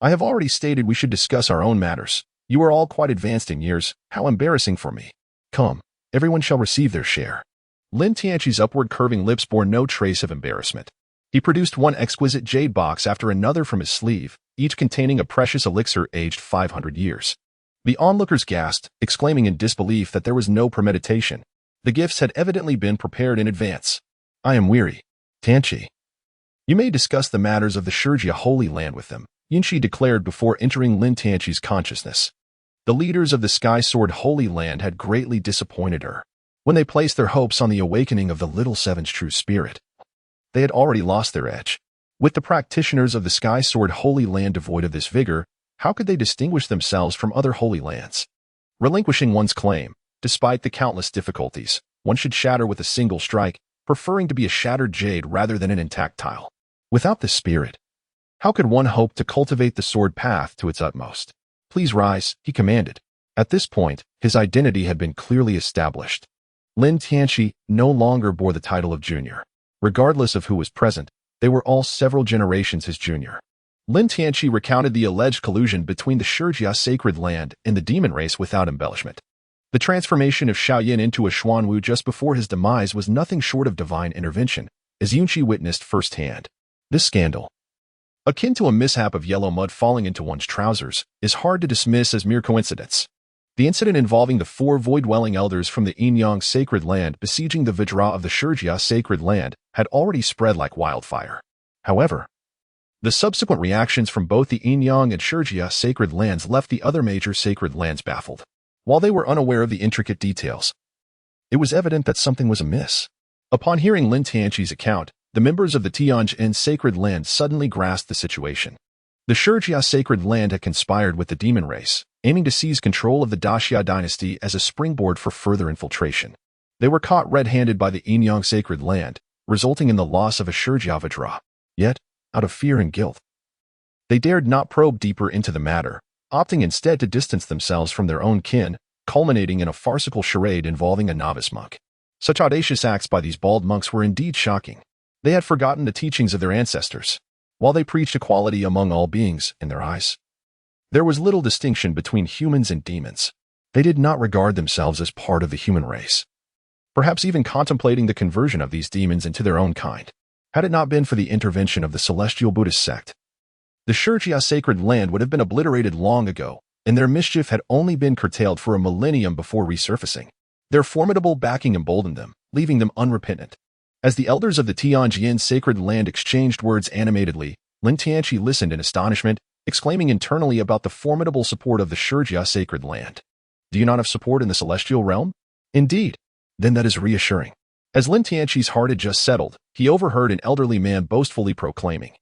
I have already stated we should discuss our own matters. You are all quite advanced in years. How embarrassing for me. Come, everyone shall receive their share. Lin Tianxi's upward curving lips bore no trace of embarrassment. He produced one exquisite jade box after another from his sleeve, each containing a precious elixir aged 500 years. The onlookers gasped, exclaiming in disbelief that there was no premeditation. The gifts had evidently been prepared in advance. I am weary. Tianxi. You may discuss the matters of the Shurjia Holy Land with them, Yunqi declared before entering Lin Tianxi's consciousness. The leaders of the Sky Sword Holy Land had greatly disappointed her. When they placed their hopes on the awakening of the Little Seven's true spirit, they had already lost their edge. With the practitioners of the Sky Sword Holy Land devoid of this vigor, how could they distinguish themselves from other holy lands? Relinquishing one's claim, despite the countless difficulties, one should shatter with a single strike, preferring to be a shattered jade rather than an intact tile. Without this spirit, how could one hope to cultivate the sword path to its utmost? Please rise, he commanded. At this point, his identity had been clearly established. Lin Tianxi no longer bore the title of junior. Regardless of who was present, they were all several generations his junior. Lin Tianxi recounted the alleged collusion between the Shurjia sacred land and the demon race without embellishment. The transformation of Xiaoyin into a Xuanwu just before his demise was nothing short of divine intervention, as Yunqi witnessed firsthand. This scandal, akin to a mishap of yellow mud falling into one's trousers, is hard to dismiss as mere coincidence. The incident involving the 4 void-dwelling elders from the Yinyang sacred land besieging the Vajra of the Shurjia sacred land had already spread like wildfire. However, the subsequent reactions from both the Yinyang and Shurjia sacred lands left the other major sacred lands baffled. While they were unaware of the intricate details, it was evident that something was amiss. Upon hearing Lin Tianxi's account, the members of the Tianjin sacred land suddenly grasped the situation. The Shurjia sacred land had conspired with the demon race, aiming to seize control of the Daxia dynasty as a springboard for further infiltration. They were caught red-handed by the Yinyang sacred land, resulting in the loss of a Shurjia Vajra. Yet, out of fear and guilt, they dared not probe deeper into the matter, opting instead to distance themselves from their own kin, culminating in a farcical charade involving a novice monk. Such audacious acts by these bald monks were indeed shocking. They had forgotten the teachings of their ancestors. While they preached equality among all beings, in their eyes, there was little distinction between humans and demons. They did not regard themselves as part of the human race, perhaps even contemplating the conversion of these demons into their own kind. Had it not been for the intervention of the celestial Buddhist sect, the Shurjia sacred land would have been obliterated long ago, and their mischief had only been curtailed for a millennium before resurfacing. Their formidable backing emboldened them, leaving them unrepentant. As the elders of the Tianjin sacred land exchanged words animatedly, Lin Tianxi listened in astonishment, exclaiming internally about the formidable support of the Shurjia sacred land. Do you not have support in the celestial realm? Indeed. Then that is reassuring. As Lin Tianxi's heart had just settled, he overheard an elderly man boastfully proclaiming,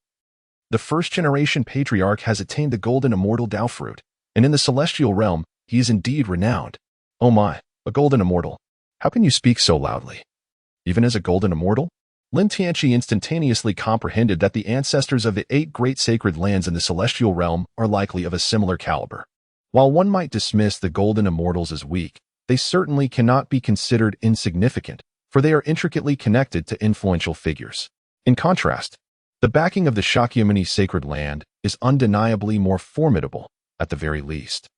the first-generation patriarch has attained the golden immortal Tao fruit, and in the celestial realm, he is indeed renowned. Oh my, a golden immortal. How can you speak so loudly? Even as a golden immortal? Lin Tianxi instantaneously comprehended that the ancestors of the 8 great sacred lands in the celestial realm are likely of a similar caliber. While one might dismiss the golden immortals as weak, they certainly cannot be considered insignificant, for they are intricately connected to influential figures. In contrast, the backing of the Shakyamuni sacred land is undeniably more formidable, at the very least.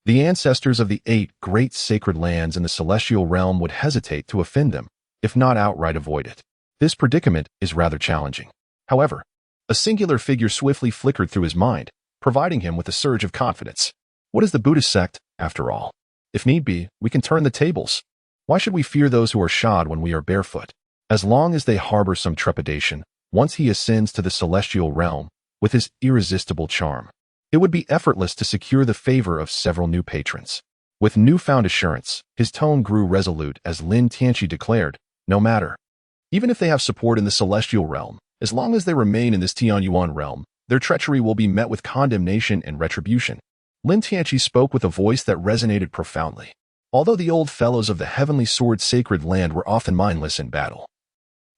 The ancestors of the 8 great sacred lands in the celestial realm would hesitate to offend them, if not outright avoid it. This predicament is rather challenging. However, A singular figure swiftly flickered through his mind, providing him with a surge of confidence. What is the Buddhist sect, after all? If need be, we can turn the tables. Why should we fear those who are shod when we are barefoot? As long as they harbor some trepidation, once he ascends to the celestial realm, with his irresistible charm, it would be effortless to secure the favor of several new patrons. With newfound assurance, his tone grew resolute as Lin Tianqi declared, no matter. Even if they have support in the celestial realm, as long as they remain in this Tianyuan realm, their treachery will be met with condemnation and retribution. Lin Tianqi spoke with a voice that resonated profoundly. Although the old fellows of the heavenly sword sacred land were often mindless in battle,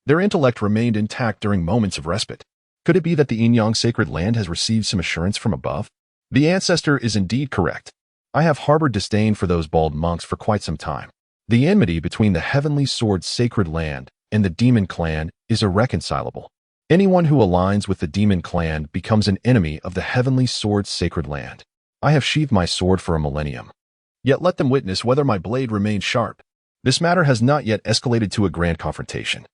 their intellect remained intact during moments of respite. Could it be that the Yin-Yang sacred land has received some assurance from above? The ancestor is indeed correct. I have harbored disdain for those bald monks for quite some time. The enmity between the heavenly sword sacred land and the demon clan is irreconcilable. Anyone who aligns with the demon clan becomes an enemy of the heavenly sword sacred land. I have sheathed my sword for a millennium. Yet let them witness whether my blade remains sharp. This matter has not yet escalated to a grand confrontation.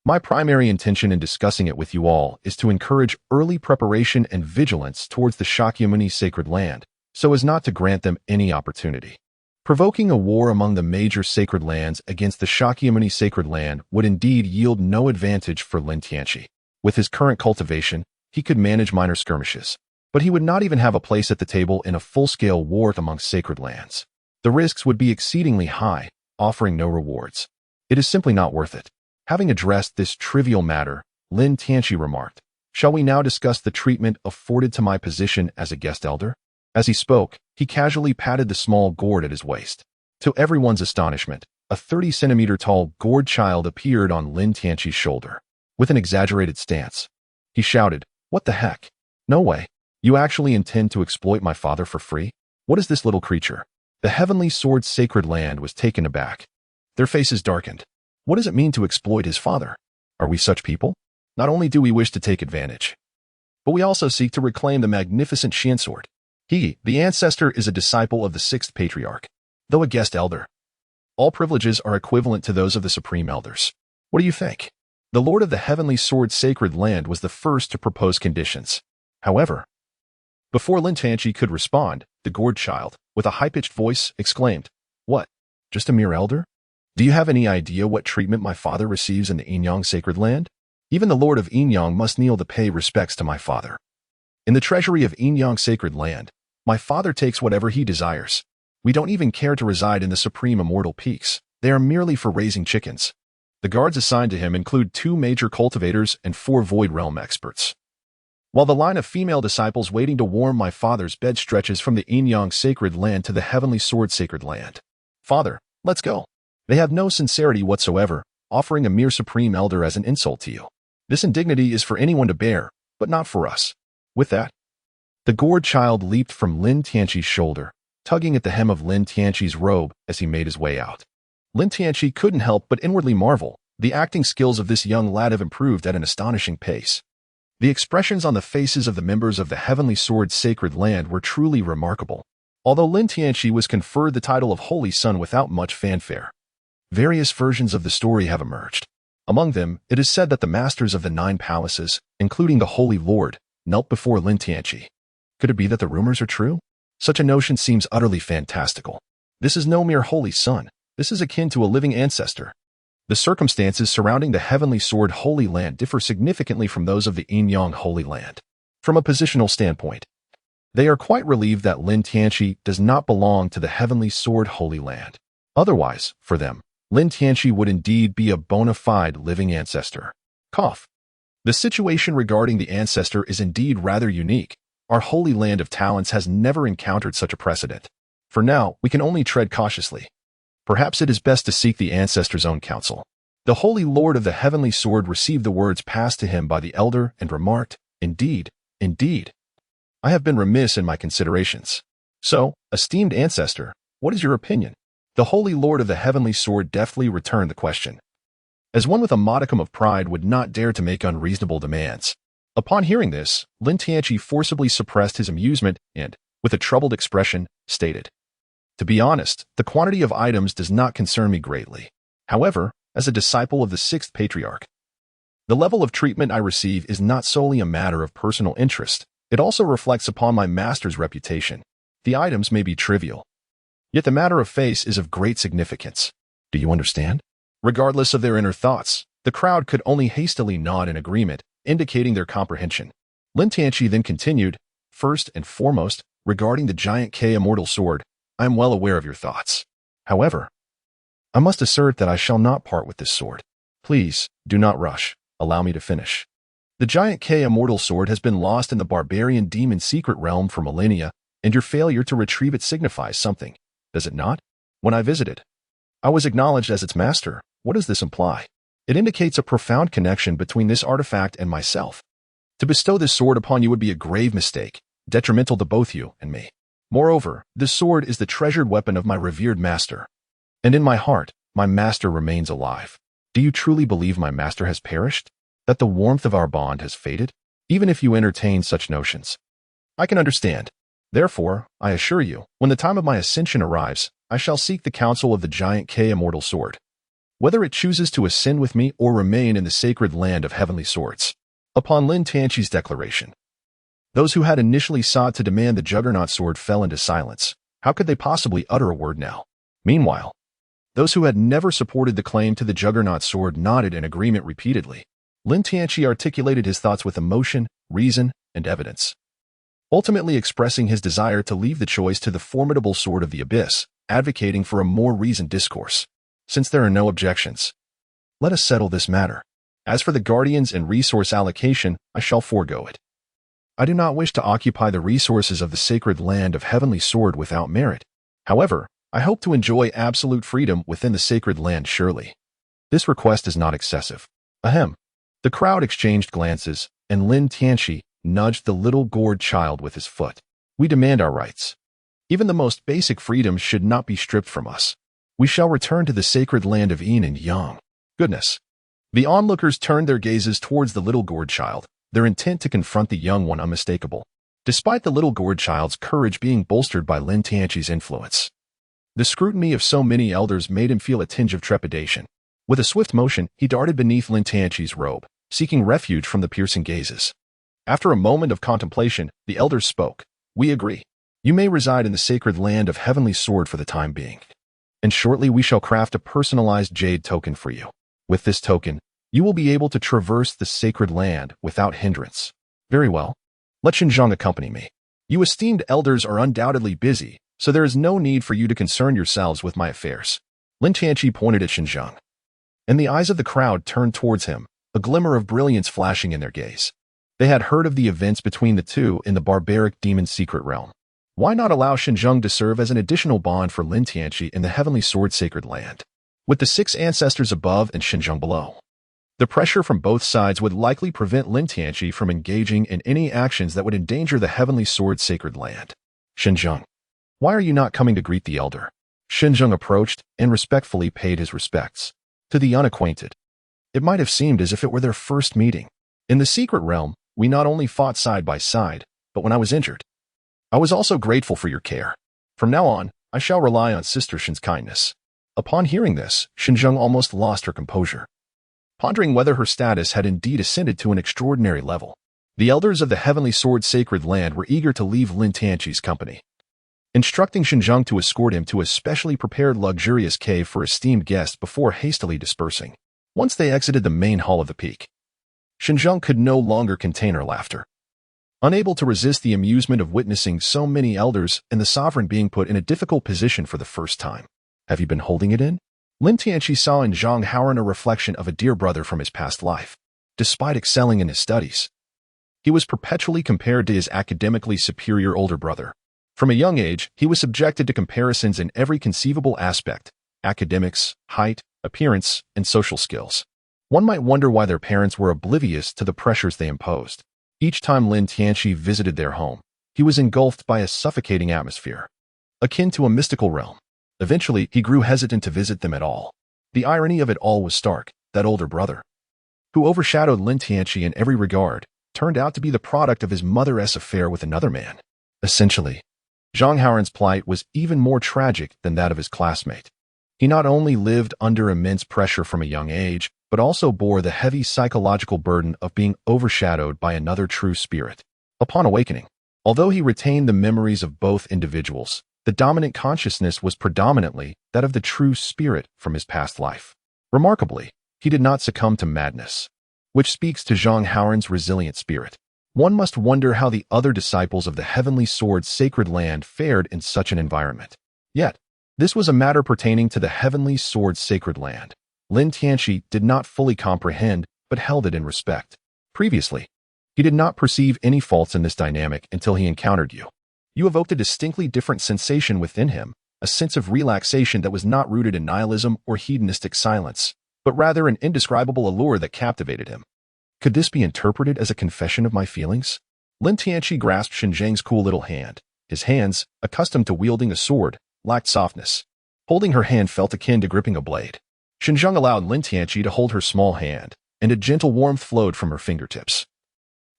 My primary intention in discussing it with you all is to encourage early preparation and vigilance towards the Shakyamuni sacred land, so as not to grant them any opportunity. Provoking a war among the major sacred lands against the Shakyamuni sacred land would indeed yield no advantage for Lin Tianqi. With his current cultivation, he could manage minor skirmishes, but he would not even have a place at the table in a full-scale war among sacred lands. The risks would be exceedingly high, offering no rewards. It is simply not worth it. Having addressed this trivial matter, Lin Tianqi remarked, "Shall we now discuss the treatment afforded to my position as a guest elder?" As he spoke, he casually patted the small gourd at his waist. To everyone's astonishment, a 30-centimeter-tall gourd child appeared on Lin Tianqi's shoulder. With an exaggerated stance, he shouted, "What the heck? No way. You actually intend to exploit my father for free? What is this little creature?" The heavenly sword sacred land was taken aback. Their faces darkened. What does it mean to exploit his father? Are we such people? Not only do we wish to take advantage, but we also seek to reclaim the magnificent Xian sword. He, the ancestor, is a disciple of the sixth patriarch, though a guest elder. All privileges are equivalent to those of the supreme elders. What do you think? The Lord of the heavenly sword sacred land was the first to propose conditions. However, before Lin Tianqi could respond, the gourd child, with a high-pitched voice, exclaimed, "What? Just a mere elder? Do you have any idea what treatment my father receives in the Yin-Yang sacred land? Even the Lord of Yin-Yang must kneel to pay respects to my father. In the treasury of Yin-Yang sacred land, my father takes whatever he desires. We don't even care to reside in the supreme immortal peaks. They are merely for raising chickens." The guards assigned to him include 2 major cultivators and 4 void realm experts, while the line of female disciples waiting to warm my father's bed stretches from the Yin-Yang sacred land to the heavenly sword sacred land. "Father, let's go." They have no sincerity whatsoever, offering a mere supreme elder as an insult to you. This indignity is for anyone to bear, but not for us. With that, the gourd child leaped from Lin Tianqi's shoulder, tugging at the hem of Lin Tianqi's robe as he made his way out. Lin Tianqi couldn't help but inwardly marvel. The acting skills of this young lad have improved at an astonishing pace. The expressions on the faces of the members of the heavenly sword sacred land were truly remarkable. Although Lin Tianqi was conferred the title of Holy Son without much fanfare, various versions of the story have emerged. Among them, it is said that the masters of the 9 palaces, including the Holy Lord, knelt before Lin Tianqi. Could it be that the rumors are true? Such a notion seems utterly fantastical. This is no mere Holy Son. This is akin to a living ancestor. The circumstances surrounding the heavenly sword Holy Land differ significantly from those of the Yin-Yang Holy Land. From a positional standpoint, they are quite relieved that Lin Tianqi does not belong to the heavenly sword Holy Land. Otherwise, for them, Lin Tianqi would indeed be a bona fide living ancestor. Cough. The situation regarding the ancestor is indeed rather unique. Our Holy Land of Talents has never encountered such a precedent. For now, we can only tread cautiously. Perhaps it is best to seek the ancestor's own counsel. The Holy Lord of the Heavenly Sword received the words passed to him by the elder and remarked, "Indeed, indeed. I have been remiss in my considerations. So, esteemed ancestor, what is your opinion?" The Holy Lord of the Heavenly Sword deftly returned the question, as one with a modicum of pride would not dare to make unreasonable demands. Upon hearing this, Lin Tianqi forcibly suppressed his amusement and, with a troubled expression, stated, "To be honest, the quantity of items does not concern me greatly. However, as a disciple of the 6th patriarch, The level of treatment I receive is not solely a matter of personal interest. It also reflects upon my master's reputation. The items may be trivial, yet the matter of face is of great significance. Do you understand? Regardless of their inner thoughts, the crowd could only hastily nod in agreement, indicating their comprehension. Lin Tianqi then continued, first and foremost, regarding the giant K immortal sword, I am well aware of your thoughts. However, I must assert that I shall not part with this sword. Please, do not rush. Allow me to finish. The giant K immortal sword has been lost in the barbarian demon secret realm for millennia, and your failure to retrieve it signifies something, does it not? When I visited, I was acknowledged as its master. What does this imply? It indicates a profound connection between this artifact and myself. To bestow this sword upon you would be a grave mistake, detrimental to both you and me. Moreover, this sword is the treasured weapon of my revered master. And in my heart, my master remains alive. Do you truly believe my master has perished? That the warmth of our bond has faded? Even if you entertain such notions, I can understand. Therefore, I assure you, when the time of my ascension arrives, I shall seek the counsel of the giant K immortal sword, whether it chooses to ascend with me or remain in the sacred land of heavenly swords. Upon Lin Tianqi's declaration, those who had initially sought to demand the juggernaut sword fell into silence. How could they possibly utter a word now? Meanwhile, those who had never supported the claim to the juggernaut sword nodded in agreement repeatedly. Lin Tianqi articulated his thoughts with emotion, reason, and evidence, ultimately expressing his desire to leave the choice to the formidable sword of the abyss, advocating for a more reasoned discourse. Since there are no objections, let us settle this matter. As for the guardians and resource allocation, I shall forego it. I do not wish to occupy the resources of the sacred land of heavenly sword without merit. However, I hope to enjoy absolute freedom within the sacred land surely. This request is not excessive. Ahem. The crowd exchanged glances, and Lin Tianqi nudged the little gourd child with his foot. We demand our rights. Even the most basic freedoms should not be stripped from us. We shall return to the sacred land of yin and yang. Goodness. The onlookers turned their gazes towards the little gourd child, their intent to confront the young one unmistakable, despite the little gourd child's courage being bolstered by Lin Tianqi's influence. The scrutiny of so many elders made him feel a tinge of trepidation. With a swift motion, he darted beneath Lin Tianqi's robe, seeking refuge from the piercing gazes. After a moment of contemplation, the elders spoke. We agree. You may reside in the sacred land of heavenly sword for the time being, and shortly we shall craft a personalized jade token for you. With this token, you will be able to traverse the sacred land without hindrance. Very well. Let Xinjiang accompany me. You esteemed elders are undoubtedly busy, so there is no need for you to concern yourselves with my affairs. Lin Tianqi pointed at Xinjiang, and the eyes of the crowd turned towards him, a glimmer of brilliance flashing in their gaze. They had heard of the events between the two in the barbaric demon secret realm. Why not allow Xinjiang to serve as an additional bond for Lin Tianqi in the heavenly sword sacred land? With the 6 ancestors above and Xinjiang below, the pressure from both sides would likely prevent Lin Tianqi from engaging in any actions that would endanger the heavenly sword sacred land. Xinjiang, why are you not coming to greet the elder? Xinjiang approached and respectfully paid his respects. To the unacquainted, it might have seemed as if it were their first meeting. In the secret realm, we not only fought side by side, but when I was injured, I was also grateful for your care. From now on, I shall rely on Sister Shin's kindness. Upon hearing this, Xinjiang almost lost her composure, pondering whether her status had indeed ascended to an extraordinary level. The elders of the heavenly sword sacred land were eager to leave Lin Tianqi's company, instructing Xinjiang to escort him to a specially prepared luxurious cave for esteemed guests before hastily dispersing. Once they exited the main hall of the peak, Xinjiang could no longer contain her laughter, unable to resist the amusement of witnessing so many elders and the sovereign being put in a difficult position for the first time. Have you been holding it in? Lin Tianqi saw in Zhang Haoran a reflection of a dear brother from his past life. Despite excelling in his studies, he was perpetually compared to his academically superior older brother. From a young age, he was subjected to comparisons in every conceivable aspect: academics, height, appearance, and social skills. One might wonder why their parents were oblivious to the pressures they imposed. Each time Lin Tianqi visited their home, he was engulfed by a suffocating atmosphere, akin to a mystical realm. Eventually, he grew hesitant to visit them at all. The irony of it all was stark. That older brother, who overshadowed Lin Tianqi in every regard, turned out to be the product of his mother's affair with another man. Essentially, Zhang Haoran's plight was even more tragic than that of his classmate. He not only lived under immense pressure from a young age, but also bore the heavy psychological burden of being overshadowed by another true spirit. Upon awakening, although he retained the memories of both individuals, the dominant consciousness was predominantly that of the true spirit from his past life. Remarkably, he did not succumb to madness, which speaks to Zhang Haoran's resilient spirit. One must wonder how the other disciples of the Heavenly Sword's sacred land fared in such an environment. Yet, this was a matter pertaining to the Heavenly Sword's sacred land. Lin Tianxi did not fully comprehend, but held it in respect. Previously, he did not perceive any faults in this dynamic until he encountered you. You evoked a distinctly different sensation within him, a sense of relaxation that was not rooted in nihilism or hedonistic silence, but rather an indescribable allure that captivated him. Could this be interpreted as a confession of my feelings? Lin Tianxi grasped Xinjiang's cool little hand. His hands, accustomed to wielding a sword, lacked softness. Holding her hand felt akin to gripping a blade. Xinjiang allowed Lin Tianxi to hold her small hand, and a gentle warmth flowed from her fingertips.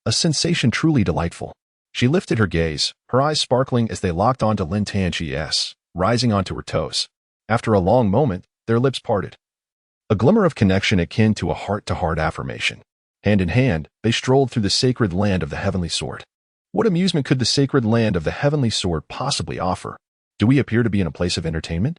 A sensation truly delightful. She lifted her gaze, her eyes sparkling as they locked onto Lin Tianxi's, rising onto her toes. After a long moment, their lips parted. A glimmer of connection akin to a heart-to-heart affirmation. Hand in hand, they strolled through the sacred land of the Heavenly Sword. What amusement could the sacred land of the Heavenly Sword possibly offer? Do we appear to be in a place of entertainment?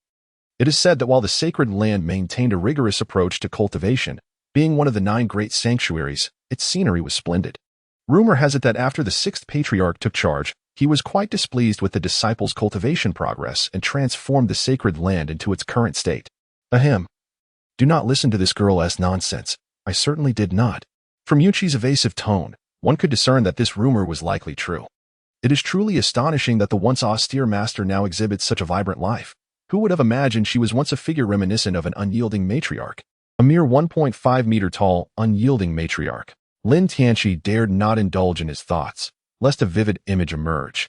It is said that while the sacred land maintained a rigorous approach to cultivation, being one of the 9 great sanctuaries, its scenery was splendid. Rumor has it that after the 6th patriarch took charge, he was quite displeased with the disciples' cultivation progress and transformed the sacred land into its current state. Ahem. Do not listen to this girl's nonsense. I certainly did not. From Yuqi's evasive tone, one could discern that this rumor was likely true. It is truly astonishing that the once austere master now exhibits such a vibrant life. Who would have imagined she was once a figure reminiscent of an unyielding matriarch? A mere 1.5 meter tall, unyielding matriarch. Lin Tianxi dared not indulge in his thoughts, lest a vivid image emerge,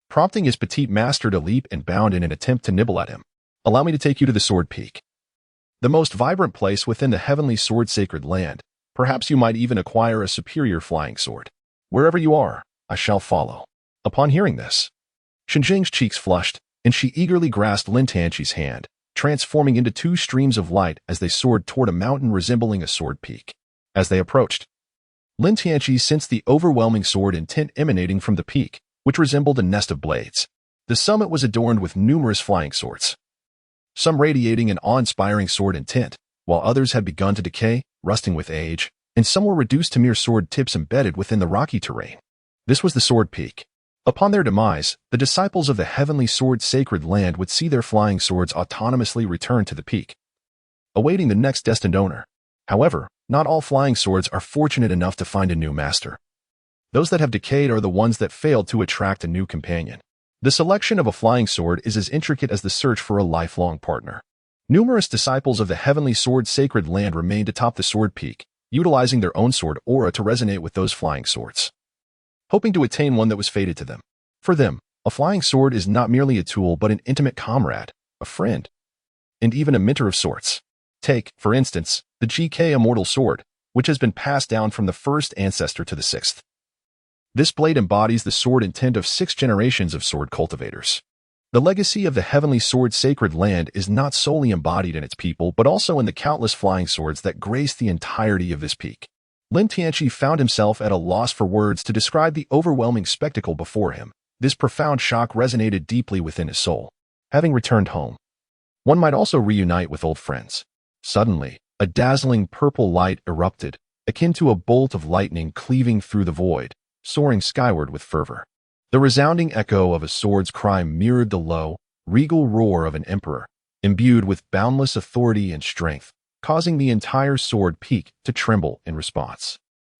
prompting his petite master to leap and bound in an attempt to nibble at him. Allow me to take you to the Sword Peak, the most vibrant place within the Heavenly Sword sacred land. Perhaps you might even acquire a superior flying sword. Wherever you are, I shall follow. Upon hearing this, Xinjiang's cheeks flushed, and she eagerly grasped Lin Tianxi's hand, transforming into 2 streams of light as they soared toward a mountain resembling a sword peak. As they approached, Lin Tianxi sensed the overwhelming sword intent emanating from the peak, which resembled a nest of blades. The summit was adorned with numerous flying swords, some radiating an awe-inspiring sword intent, while others had begun to decay, rusting with age, and some were reduced to mere sword tips embedded within the rocky terrain. This was the Sword Peak. Upon their demise, the disciples of the Heavenly Sword sacred land would see their flying swords autonomously return to the peak, awaiting the next destined owner. However, not all flying swords are fortunate enough to find a new master. Those that have decayed are the ones that failed to attract a new companion. The selection of a flying sword is as intricate as the search for a lifelong partner. Numerous disciples of the Heavenly Sword sacred land remained atop the Sword Peak, utilizing their own sword aura to resonate with those flying swords, hoping to attain one that was fated to them. For them, a flying sword is not merely a tool but an intimate comrade, a friend, and even a mentor of sorts. Take, for instance, the GK Immortal Sword, which has been passed down from the first ancestor to the 6th. This blade embodies the sword intent of 6 generations of sword cultivators. The legacy of the Heavenly Sword sacred land is not solely embodied in its people but also in the countless flying swords that grace the entirety of this peak. Lin Tianxi found himself at a loss for words to describe the overwhelming spectacle before him. This profound shock resonated deeply within his soul. Having returned home, one might also reunite with old friends. Suddenly, a dazzling purple light erupted, akin to a bolt of lightning cleaving through the void, soaring skyward with fervor. The resounding echo of a sword's cry mirrored the low, regal roar of an emperor, imbued with boundless authority and strength, causing the entire Sword Peak to tremble in response.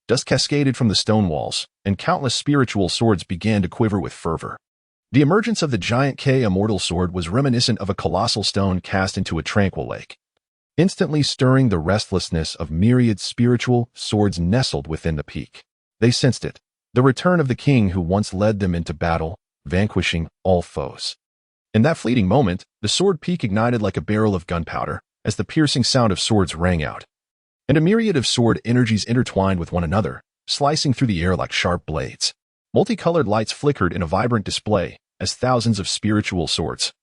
Dust cascaded from the stone walls, and countless spiritual swords began to quiver with fervor. The emergence of the giant K Immortal Sword was reminiscent of a colossal stone cast into a tranquil lake, instantly stirring the restlessness of myriad spiritual swords nestled within the peak. They sensed it, the return of the king who once led them into battle, vanquishing all foes. In that fleeting moment, the Sword Peak ignited like a barrel of gunpowder as the piercing sound of swords rang out, and a myriad of sword energies intertwined with one another, slicing through the air like sharp blades. Multicolored lights flickered in a vibrant display as thousands of spiritual swords,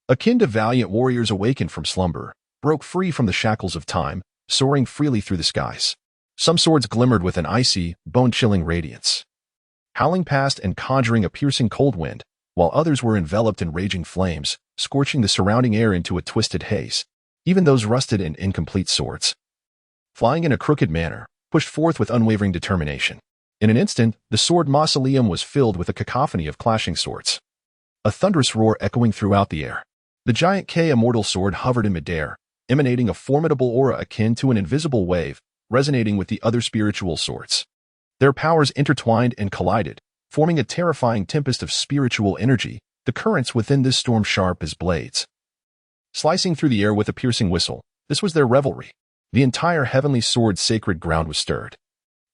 akin to valiant warriors awakened from slumber, broke free from the shackles of time soaring freely through the skies. Some swords glimmered with an icy, bone-chilling radiance, howling past and conjuring a piercing cold wind, while others were enveloped in raging flames, scorching the surrounding air into a twisted haze. Even those rusted and incomplete swords, flying in a crooked manner, pushed forth with unwavering determination. In an instant, the sword mausoleum was filled with a cacophony of clashing swords, a thunderous roar echoing throughout the air. The giant K immortal sword hovered in midair, emanating a formidable aura akin to an invisible wave, resonating with the other spiritual swords. Their powers intertwined and collided, forming a terrifying tempest of spiritual energy, the currents within this storm sharp as blades, slicing through the air with a piercing whistle. This was their revelry. The entire heavenly sword sacred ground was stirred,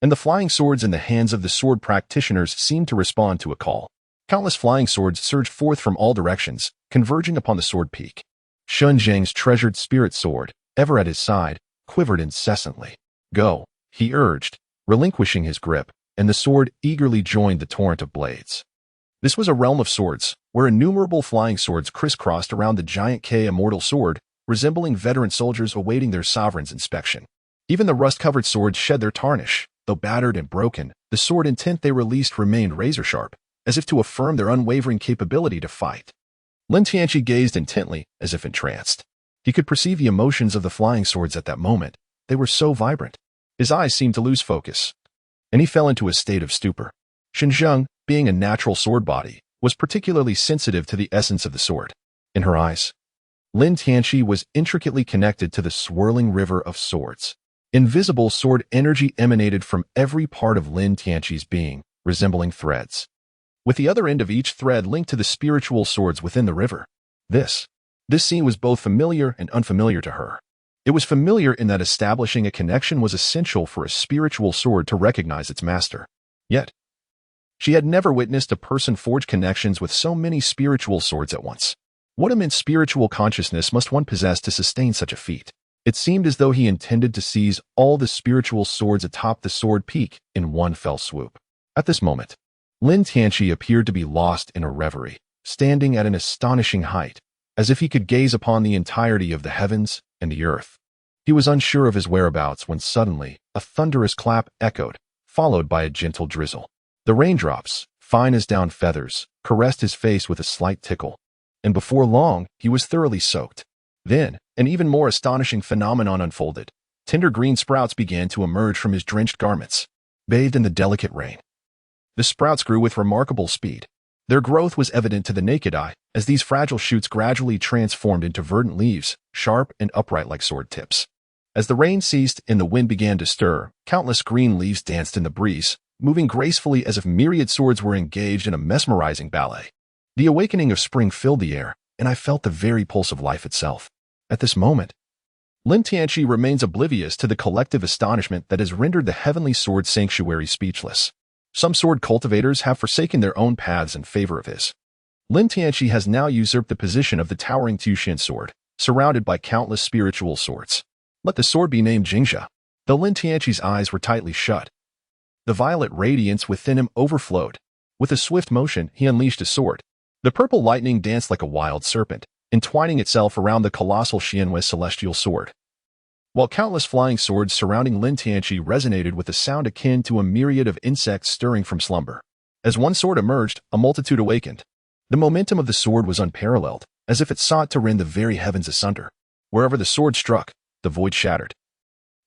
and the flying swords in the hands of the sword practitioners seemed to respond to a call. Countless flying swords surged forth from all directions, converging upon the sword peak. Shun Zhang's treasured spirit sword, ever at his side, quivered incessantly. Go, he urged, relinquishing his grip, and the sword eagerly joined the torrent of blades. This was a realm of swords, where innumerable flying swords crisscrossed around the giant K immortal sword, resembling veteran soldiers awaiting their sovereign's inspection. Even the rust-covered swords shed their tarnish. Though battered and broken, the sword intent they released remained razor-sharp, as if to affirm their unwavering capability to fight. Lin Tianqi gazed intently, as if entranced. He could perceive the emotions of the flying swords at that moment. They were so vibrant. His eyes seemed to lose focus, and he fell into a state of stupor. Xinzheng, being a natural sword body, was particularly sensitive to the essence of the sword. In her eyes, Lin Tianqi was intricately connected to the swirling river of swords. Invisible sword energy emanated from every part of Lin Tianqi's being, resembling threads, with the other end of each thread linked to the spiritual swords within the river. This scene was both familiar and unfamiliar to her. It was familiar in that establishing a connection was essential for a spiritual sword to recognize its master. Yet, she had never witnessed a person forge connections with so many spiritual swords at once. What immense spiritual consciousness must one possess to sustain such a feat? It seemed as though he intended to seize all the spiritual swords atop the sword peak in one fell swoop. At this moment, Lin Tianqi appeared to be lost in a reverie, standing at an astonishing height, as if he could gaze upon the entirety of the heavens and the earth. He was unsure of his whereabouts when suddenly a thunderous clap echoed, followed by a gentle drizzle. The raindrops, fine as down feathers, caressed his face with a slight tickle, and before long he was thoroughly soaked. Then, an even more astonishing phenomenon unfolded. Tender green sprouts began to emerge from his drenched garments, bathed in the delicate rain. The sprouts grew with remarkable speed. Their growth was evident to the naked eye, as these fragile shoots gradually transformed into verdant leaves, sharp and upright like sword tips. As the rain ceased and the wind began to stir, countless green leaves danced in the breeze, moving gracefully as if myriad swords were engaged in a mesmerizing ballet. The awakening of spring filled the air, and I felt the very pulse of life itself. At this moment, Lin Tianqi remains oblivious to the collective astonishment that has rendered the heavenly sword sanctuary speechless. Some sword cultivators have forsaken their own paths in favor of his. Lin Tianqi has now usurped the position of the towering Tushin sword, surrounded by countless spiritual swords. Let the sword be named Jingxia. Though Lin Tianqi's eyes were tightly shut, the violet radiance within him overflowed. With a swift motion, he unleashed his sword. The purple lightning danced like a wild serpent, entwining itself around the colossal Xianwei celestial sword, while countless flying swords surrounding Lin Tianqi resonated with a sound akin to a myriad of insects stirring from slumber. As one sword emerged, a multitude awakened. The momentum of the sword was unparalleled, as if it sought to rend the very heavens asunder. Wherever the sword struck, the void shattered.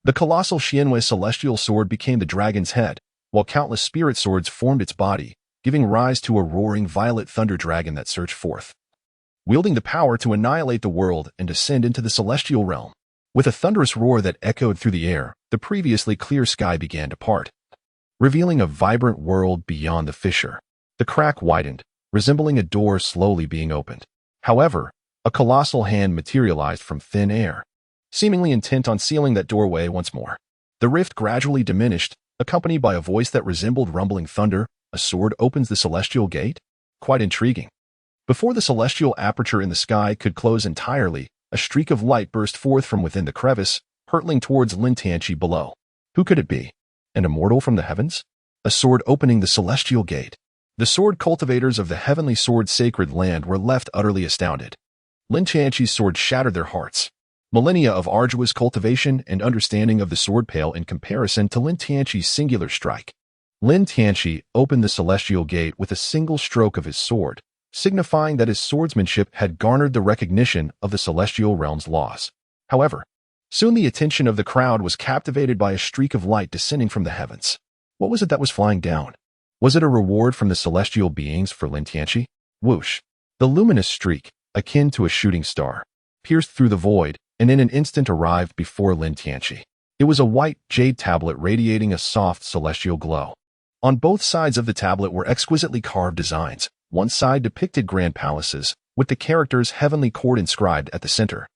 The colossal Xianwei celestial sword became the dragon's head, while countless spirit swords formed its body, giving rise to a roaring violet thunder dragon that surged forth, wielding the power to annihilate the world and descend into the celestial realm. With a thunderous roar that echoed through the air, the previously clear sky began to part, revealing a vibrant world beyond the fissure. The crack widened, resembling a door slowly being opened. However, a colossal hand materialized from thin air, seemingly intent on sealing that doorway once more. The rift gradually diminished, accompanied by a voice that resembled rumbling thunder. A sword opens the celestial gate? Quite intriguing. Before the celestial aperture in the sky could close entirely, a streak of light burst forth from within the crevice, hurtling towards Lin Tianqi below. Who could it be? An immortal from the heavens? A sword opening the celestial gate. The sword cultivators of the heavenly sword sacred land were left utterly astounded. Lin Tianqi's sword shattered their hearts. Millennia of arduous cultivation and understanding of the sword pale in comparison to Lin Tianqi's singular strike. Lin Tianqi opened the celestial gate with a single stroke of his sword, signifying that his swordsmanship had garnered the recognition of the celestial realm's laws. However, soon the attention of the crowd was captivated by a streak of light descending from the heavens. What was it that was flying down? Was it a reward from the celestial beings for Lin Tianqi? Whoosh! The luminous streak, akin to a shooting star, pierced through the void and in an instant arrived before Lin Tianqi. It was a white jade tablet radiating a soft celestial glow. On both sides of the tablet were exquisitely carved designs. One side depicted grand palaces, with the characters Heavenly Court inscribed at the center,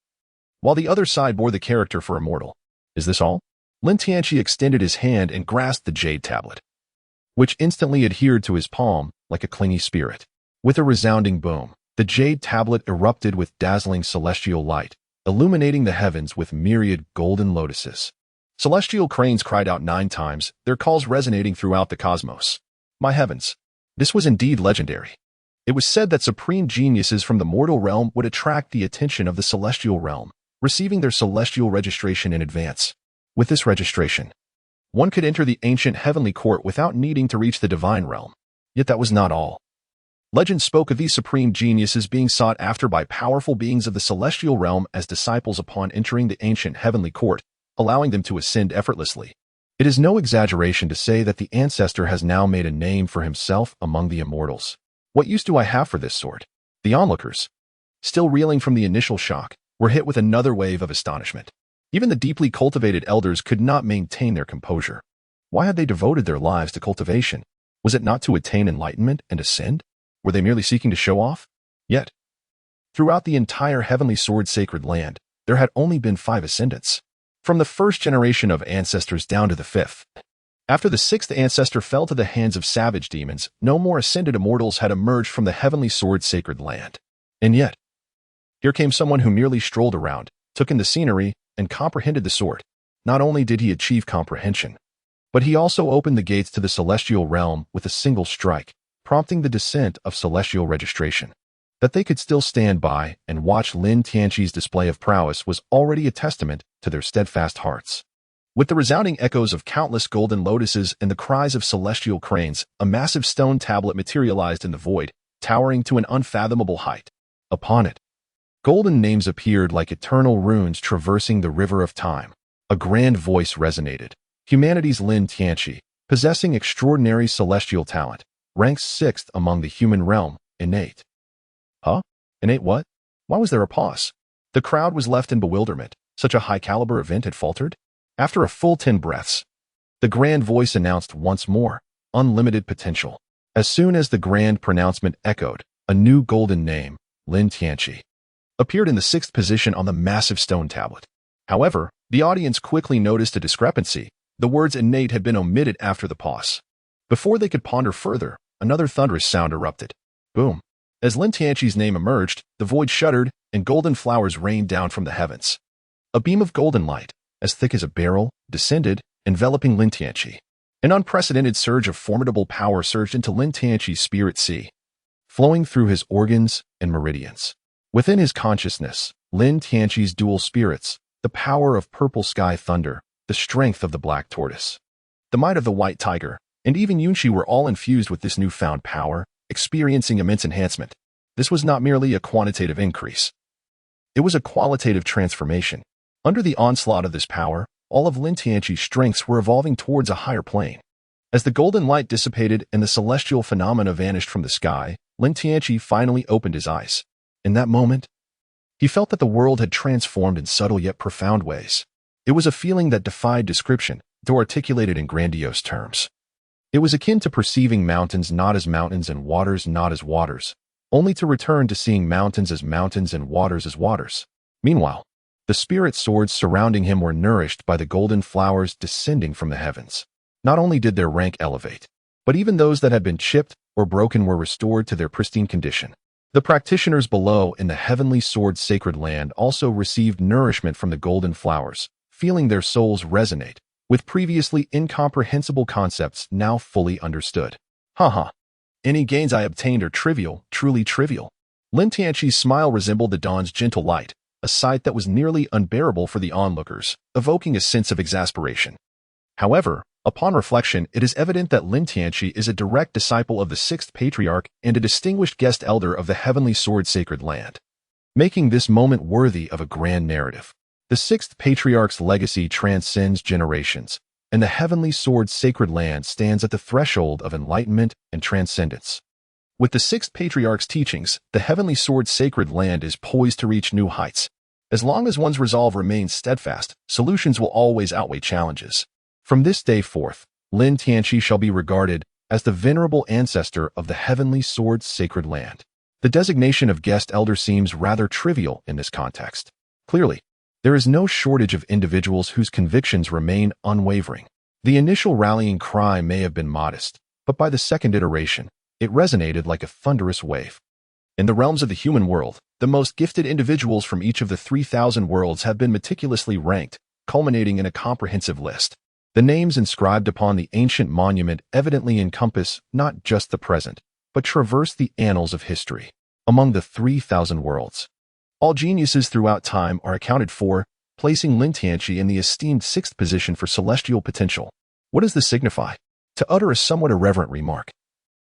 while the other side bore the character for immortal. Is this all? Lin Tianqi extended his hand and grasped the jade tablet, which instantly adhered to his palm like a clingy spirit. With a resounding boom, the jade tablet erupted with dazzling celestial light, illuminating the heavens with myriad golden lotuses. Celestial cranes cried out 9 times, their calls resonating throughout the cosmos. My heavens! This was indeed legendary. It was said that supreme geniuses from the mortal realm would attract the attention of the celestial realm, receiving their celestial registration in advance. With this registration, one could enter the ancient heavenly court without needing to reach the divine realm. Yet that was not all. Legend spoke of these supreme geniuses being sought after by powerful beings of the celestial realm as disciples upon entering the ancient heavenly court, allowing them to ascend effortlessly. It is no exaggeration to say that the ancestor has now made a name for himself among the immortals. What use do I have for this sword? The onlookers, still reeling from the initial shock, were hit with another wave of astonishment. Even the deeply cultivated elders could not maintain their composure. Why had they devoted their lives to cultivation? Was it not to attain enlightenment and ascend? Were they merely seeking to show off? Yet, throughout the entire heavenly sword sacred land, there had only been 5 ascendants, from the first generation of ancestors down to the 5th. After the 6th ancestor fell to the hands of savage demons, no more ascended immortals had emerged from the heavenly sword sacred land. And yet, here came someone who merely strolled around, took in the scenery, and comprehended the sword. Not only did he achieve comprehension, but he also opened the gates to the celestial realm with a single strike, prompting the descent of celestial registration. That they could still stand by and watch Lin Tianqi's display of prowess was already a testament to their steadfast hearts. With the resounding echoes of countless golden lotuses and the cries of celestial cranes, a massive stone tablet materialized in the void, towering to an unfathomable height. Upon it, golden names appeared like eternal runes traversing the river of time. A grand voice resonated. Humanity's Lin Tianqi, possessing extraordinary celestial talent, ranks 6th among the human realm, innate. Huh? Innate what? Why was there a pause? The crowd was left in bewilderment. Such a high-caliber event had faltered? After a full 10 breaths, the grand voice announced once more, unlimited potential. As soon as the grand pronouncement echoed, a new golden name, Lin Tianqi, appeared in the 6th position on the massive stone tablet. However, the audience quickly noticed a discrepancy. The words innate had been omitted after the pause. Before they could ponder further, another thunderous sound erupted. Boom. As Lin Tianqi's name emerged, the void shuddered, and golden flowers rained down from the heavens. A beam of golden light, as thick as a barrel, descended, enveloping Lin Tianqi. An unprecedented surge of formidable power surged into Lin Tianqi's spirit sea, flowing through his organs and meridians. Within his consciousness, Lin Tianqi's dual spirits, the power of purple sky thunder, the strength of the black tortoise, the might of the white tiger, and even Yunqi were all infused with this newfound power, experiencing immense enhancement. This was not merely a quantitative increase. It was a qualitative transformation. Under the onslaught of this power, all of Lin Tianqi's strengths were evolving towards a higher plane. As the golden light dissipated and the celestial phenomena vanished from the sky, Lin Tianqi finally opened his eyes. In that moment, he felt that the world had transformed in subtle yet profound ways. It was a feeling that defied description, though articulated in grandiose terms. It was akin to perceiving mountains not as mountains and waters not as waters, only to return to seeing mountains as mountains and waters as waters. Meanwhile, the spirit swords surrounding him were nourished by the golden flowers descending from the heavens. Not only did their rank elevate, but even those that had been chipped or broken were restored to their pristine condition. The practitioners below in the heavenly sword sacred land also received nourishment from the golden flowers, feeling their souls resonate with previously incomprehensible concepts now fully understood. Haha. Any gains I obtained are trivial, truly trivial. Lin Tianqi's smile resembled the dawn's gentle light, a sight that was nearly unbearable for the onlookers, evoking a sense of exasperation. However, upon reflection, it is evident that Lin Tianqi is a direct disciple of the sixth patriarch and a distinguished guest elder of the heavenly sword sacred land, making this moment worthy of a grand narrative. The sixth patriarch's legacy transcends generations, and the heavenly sword sacred land stands at the threshold of enlightenment and transcendence. With the sixth patriarch's teachings, the heavenly sword sacred land is poised to reach new heights. As long as one's resolve remains steadfast, solutions will always outweigh challenges. From this day forth, Lin Tianqi shall be regarded as the venerable ancestor of the heavenly sword sacred land. The designation of guest elder seems rather trivial in this context. Clearly, there is no shortage of individuals whose convictions remain unwavering. The initial rallying cry may have been modest, but by the second iteration, it resonated like a thunderous wave. In the realms of the human world, the most gifted individuals from each of the 3,000 worlds have been meticulously ranked, culminating in a comprehensive list. The names inscribed upon the ancient monument evidently encompass not just the present, but traverse the annals of history. Among the 3,000 worlds, all geniuses throughout time are accounted for, placing Lin Tianqi in the esteemed sixth position for celestial potential. What does this signify? To utter a somewhat irreverent remark,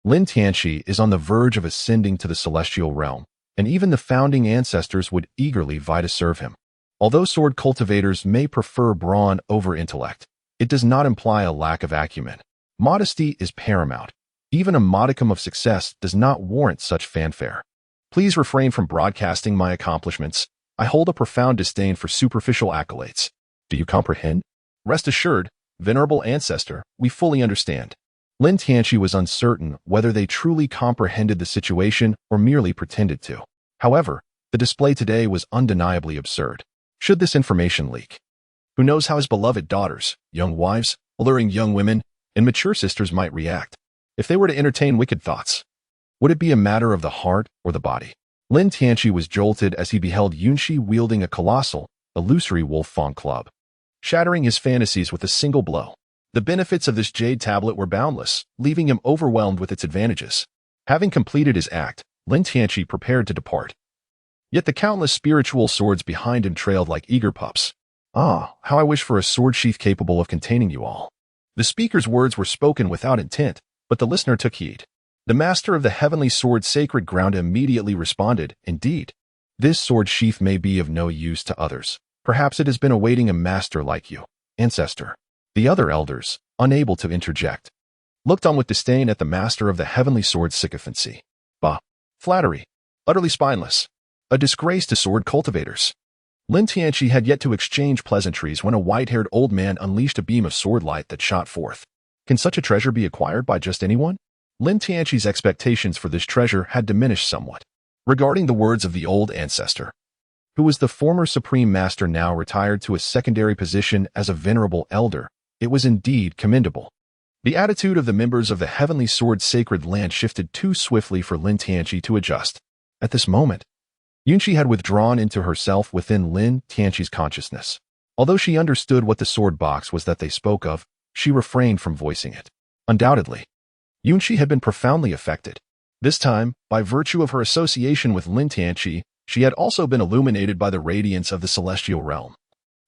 Lin Tianqi is on the verge of ascending to the celestial realm, and even the founding ancestors would eagerly vie to serve him. Although sword cultivators may prefer brawn over intellect, it does not imply a lack of acumen. Modesty is paramount. Even a modicum of success does not warrant such fanfare. Please refrain from broadcasting my accomplishments. I hold a profound disdain for superficial accolades. Do you comprehend? Rest assured, venerable ancestor, we fully understand. Lin Tianqi was uncertain whether they truly comprehended the situation or merely pretended to. However, the display today was undeniably absurd. Should this information leak, who knows how his beloved daughters, young wives, alluring young women, and mature sisters might react? If they were to entertain wicked thoughts, would it be a matter of the heart or the body? Lin Tianqi was jolted as he beheld Yunshi wielding a colossal, illusory wolf fawn club, shattering his fantasies with a single blow. The benefits of this jade tablet were boundless, leaving him overwhelmed with its advantages. Having completed his act, Lin Tianqi prepared to depart. Yet the countless spiritual swords behind him trailed like eager pups. Ah, how I wish for a sword sheath capable of containing you all. The speaker's words were spoken without intent, but the listener took heed. The master of the heavenly sword sacred ground immediately responded, "Indeed, this sword sheath may be of no use to others. Perhaps it has been awaiting a master like you, ancestor." The other elders, unable to interject, looked on with disdain at the master of the heavenly sword sycophancy. Bah! Flattery! Utterly spineless! A disgrace to sword cultivators! Lin Tianqi had yet to exchange pleasantries when a white-haired old man unleashed a beam of sword light that shot forth. Can such a treasure be acquired by just anyone? Lin Tianqi's expectations for this treasure had diminished somewhat. Regarding the words of the old ancestor, who was the former supreme master now retired to a secondary position as a venerable elder, it was indeed commendable. The attitude of the members of the heavenly sword sacred land shifted too swiftly for Lin Tianqi to adjust. At this moment, Yunshi had withdrawn into herself within Lin Tianqi's consciousness. Although she understood what the sword box was that they spoke of, she refrained from voicing it. Undoubtedly, Yunshi had been profoundly affected. This time, by virtue of her association with Lin Tianqi, she had also been illuminated by the radiance of the celestial realm.